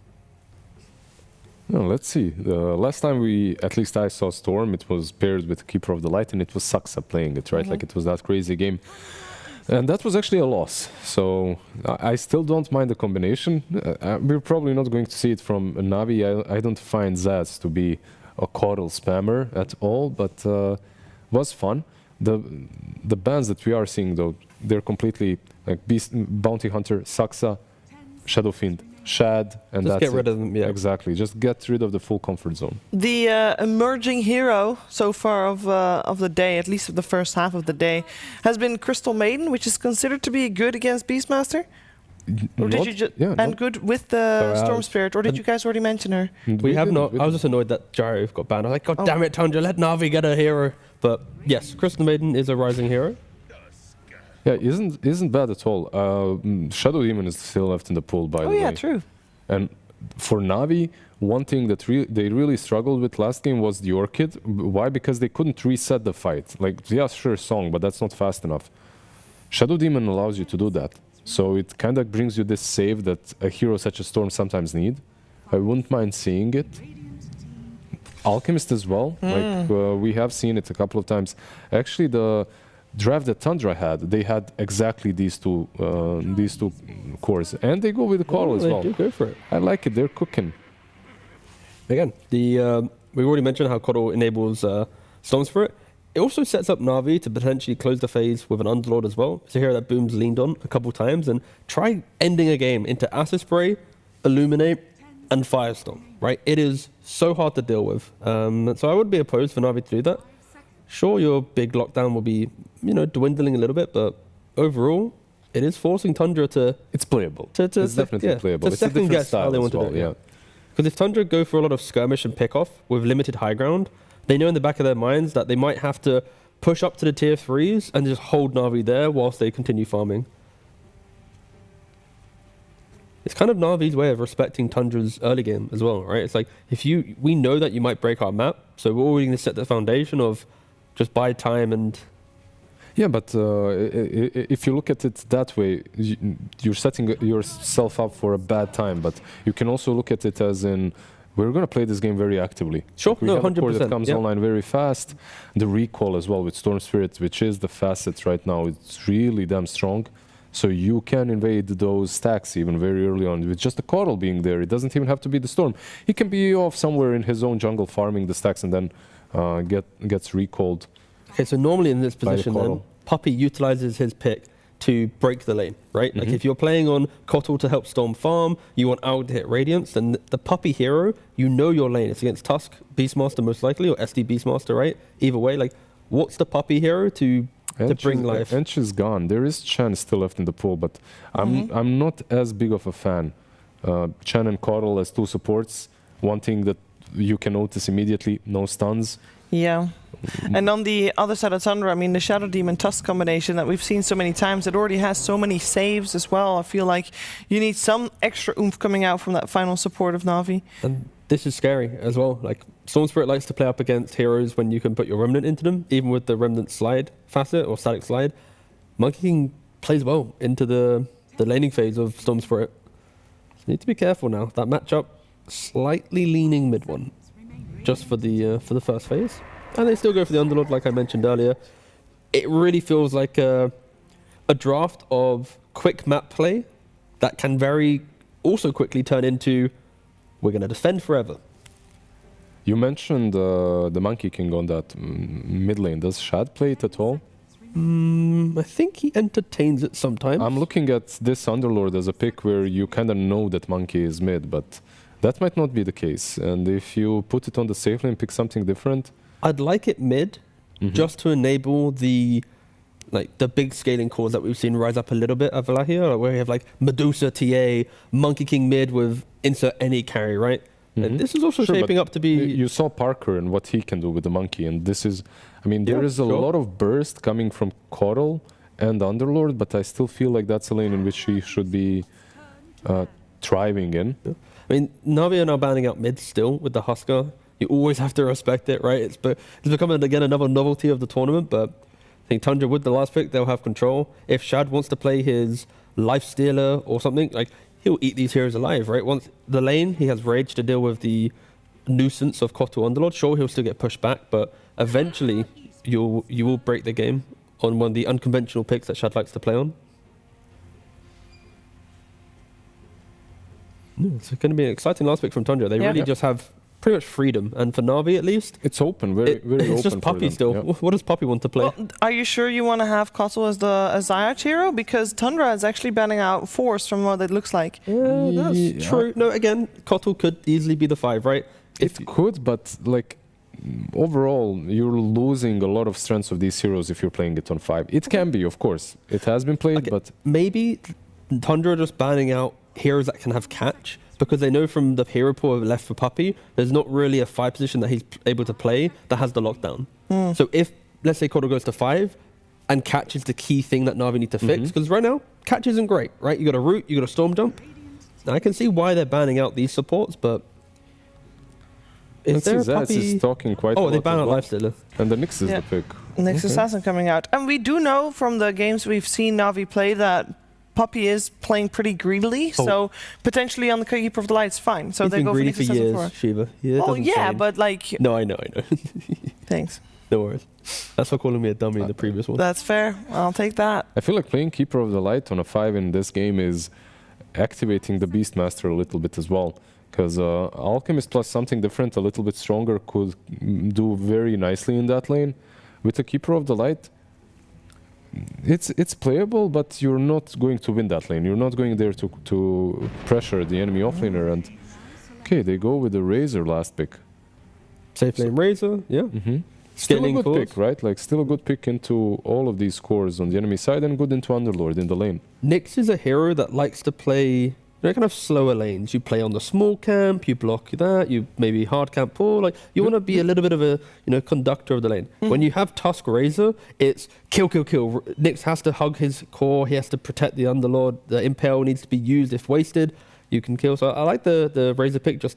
[SPEAKER 22] No, let's see. The last time at least I saw Storm, it was paired with Keeper of the Light, and it was Saxa playing it, right? Like it was that crazy game. And that was actually a loss. So I still don't mind the combination. We're probably not going to see it from Na'Vi. I don't find Zaz to be a Coddle spammer at all, but was fun. The bans that we are seeing, though, they're completely like Beast, Bounty Hunter, Saxa, Shadow Fiend, Shad, and
[SPEAKER 21] just
[SPEAKER 22] that's
[SPEAKER 21] get rid of them. Yeah,
[SPEAKER 22] exactly. Just get rid of the full comfort zone.
[SPEAKER 20] The emerging hero so far of the day, at least of the first half of the day, has been Crystal Maiden, which is considered to be good against Beastmaster. Or did you just and good with the Storm Spirit, or did you guys already mention her?
[SPEAKER 21] We have not. I was just annoyed that Gyro got banned. I was like, God damn it, Tundra, let Na'Vi get a hero. But yes, Crystal Maiden is a rising hero.
[SPEAKER 22] Yeah, isn't bad at all. Shadow Demon is still left in the pool, by the way.
[SPEAKER 20] Oh yeah, true.
[SPEAKER 22] And for Na'Vi, one thing that they really struggled with last game was the Orchid. Why? Because they couldn't reset the fight. Like, yeah, sure, Song, but that's not fast enough. Shadow Demon allows you to do that. So it kind of brings you this save that a hero such as Storm sometimes need. I wouldn't mind seeing it. Alchemist as well. Like we have seen it a couple of times. Actually, the draft that Tundra had, they had exactly these two cores, and they go with the Coddle as well.
[SPEAKER 21] They do go for it.
[SPEAKER 22] I like it. They're cooking.
[SPEAKER 21] Again, we already mentioned how Coddle enables Storm Spirit. It also sets up Na'Vi to potentially close the phase with an Underlord as well. It's a hero that Boom's leaned on a couple times, and try ending a game into Acid Spray, Illuminate, and Firestorm, right? It is so hard to deal with. So I would be opposed for Na'Vi to do that. Sure, your big lockdown will be, dwindling a little bit, but overall, it is forcing Tundra to...
[SPEAKER 22] It's playable. It's definitely playable.
[SPEAKER 21] To
[SPEAKER 22] it's a
[SPEAKER 21] second
[SPEAKER 22] different
[SPEAKER 21] guess how
[SPEAKER 22] style
[SPEAKER 21] they
[SPEAKER 22] as
[SPEAKER 21] want
[SPEAKER 22] well,
[SPEAKER 21] to do it.
[SPEAKER 22] yeah.
[SPEAKER 21] Because if Tundra go for a lot of skirmish and pick off with limited high ground, they know in the back of their minds that they might have to push up to the tier 3s and just hold Na'Vi there whilst they continue farming. it's kind of Navi's way of respecting Tundra's early game as well, right? It's like, we know that you might break our map, so we're already going to set the foundation of just buy time and...
[SPEAKER 22] Yeah, but if you look at it that way, you're setting yourself up for a bad time, but you can also look at it as in, we're going to play this game very actively.
[SPEAKER 21] Sure,
[SPEAKER 22] we have
[SPEAKER 21] 100%.
[SPEAKER 22] A core that comes online very fast. The recall as well with Storm Spirit, which is the fastest right now, it's really damn strong. So you can invade those stacks even very early on with just the Coddle being there. It doesn't even have to be the Storm. He can be off somewhere in his own jungle farming the stacks and then gets recalled.
[SPEAKER 21] Okay, so normally in this position then, Puppey utilizes his pick to break the lane, right? Like if you're playing on Kotl to help Storm farm, you want Aug to hit Radiance, then the Puppey hero, you know your lane. It's against Tusk, Beastmaster most likely, or SD Beastmaster, right? Either way, like, what's the Puppey hero to bring life?
[SPEAKER 22] Ench is gone. There is Chan still left in the pool, but I'm not as big of a fan. Chan and Coddle as two supports, one thing that you can notice immediately, no stuns.
[SPEAKER 20] Yeah. And on the other side of Tundra, I mean, the Shadow Demon Tusk combination that we've seen so many times, it already has so many saves as well. I feel like you need some extra oomph coming out from that final support of Na'Vi.
[SPEAKER 21] And this is scary as well. Like, Storm Spirit likes to play up against heroes when you can put your Remnant into them, even with the Remnant slide facet or static slide. Monkey King plays well into the laning phase of Storm Spirit. So you need to be careful now. That matchup, slightly leaning mid one, just for the first phase. And they still go for the Underlord, like I mentioned earlier. It really feels like a draft of quick map play that can very also quickly turn into, we're going to defend forever.
[SPEAKER 22] You mentioned the Monkey King on that mid lane. Does Shad play it at all?
[SPEAKER 21] I think he entertains it sometimes.
[SPEAKER 22] I'm looking at this Underlord as a pick where you kind of know that Monkey is mid, but that might not be the case. And if you put it on the safe lane, pick something different.
[SPEAKER 21] I'd like it mid, just to enable the big scaling cores that we've seen rise up a little bit at Wallachia, where you have like Medusa TA, Monkey King mid with insert any carry, right? And this is also shaping up to be...
[SPEAKER 22] You saw Parker and what he can do with the Monkey, and this is... I mean, there is a lot of burst coming from Coddle and Underlord, but I still feel like that's a lane in which he should be thriving in.
[SPEAKER 21] I mean, Na'Vi are now banning out mid still with the Husker. You always have to respect it, right? It's becoming, again, another novelty of the tournament, but I think Tundra, with the last pick, they'll have control. If Shad wants to play his Life Stealer or something, like, he'll eat these heroes alive, right? Once the lane, he has Rage to deal with the nuisance of Kotl Underlord. Sure, he'll still get pushed back, but eventually you will break the game on one of the unconventional picks that Shad likes to play on. It's going to be an exciting last pick from Tundra. They really just have pretty much freedom, and for Na'Vi at least,
[SPEAKER 22] it's open, very open.
[SPEAKER 21] It's just Puppey still. Yeah. What does Puppey want to play?
[SPEAKER 20] Well, are you sure you want to have Kotl as the Azayach hero? Because Tundra is actually banning out Force from what it looks like.
[SPEAKER 21] Yeah, that's true. No, again, Kotl could easily be the 5, right?
[SPEAKER 22] It could, but like overall, you're losing a lot of strengths of these heroes if you're playing it on 5. It can be, of course. It has been played, but
[SPEAKER 21] maybe Tundra just banning out heroes that can have catch, because they know from the hero pool left for Puppey, there's not really a 5 position that he's able to play that has the lockdown. So if, let's say, Kotl goes to 5, and catch is the key thing that Na'Vi need to fix, because right now, catch isn't great, right? You got a root, you got a storm jump. Now, I can see why they're banning out these supports, but is there a Puppey...
[SPEAKER 22] is talking quite a lot.
[SPEAKER 21] Oh, they ban out Lifestealer.
[SPEAKER 22] And the Nyx is the pick.
[SPEAKER 20] Nyx Assassin coming out. And we do know from the games we've seen Na'Vi play that Puppey is playing pretty greedily, so potentially on the Keeper of the Light's fine. So they go for Nyx Assassin for
[SPEAKER 21] Shiva.
[SPEAKER 20] Yeah, but like...
[SPEAKER 21] No, I know.
[SPEAKER 20] Thanks.
[SPEAKER 21] No worries. That's for calling me a dummy in the previous one.
[SPEAKER 20] That's fair. I'll take that.
[SPEAKER 22] I feel like playing Keeper of the Light on a 5 in this game is activating the Beastmaster a little bit as well. Because Alchemist plus something different, a little bit stronger, could do very nicely in that lane. With the Keeper of the Light, it's playable, but you're not going to win that lane. You're not going there to pressure the enemy offlaner. And okay, they go with the Razor last pick.
[SPEAKER 21] Safe lane Razor, yeah.
[SPEAKER 22] Still a good pick, right? Like, still a good pick into all of these cores on the enemy side, and good into Underlord in the lane.
[SPEAKER 21] Nyx is a hero that likes to play kind of slower lanes. You play on the small camp, you block that, you maybe hard camp pull. Like, you want to be a little bit of a conductor of the lane. When you have Tusk Razor, it's kill, kill, kill. Nyx has to hug his core, he has to protect the Underlord. The Impale needs to be used if wasted. you can kill. So I like the Razor pick just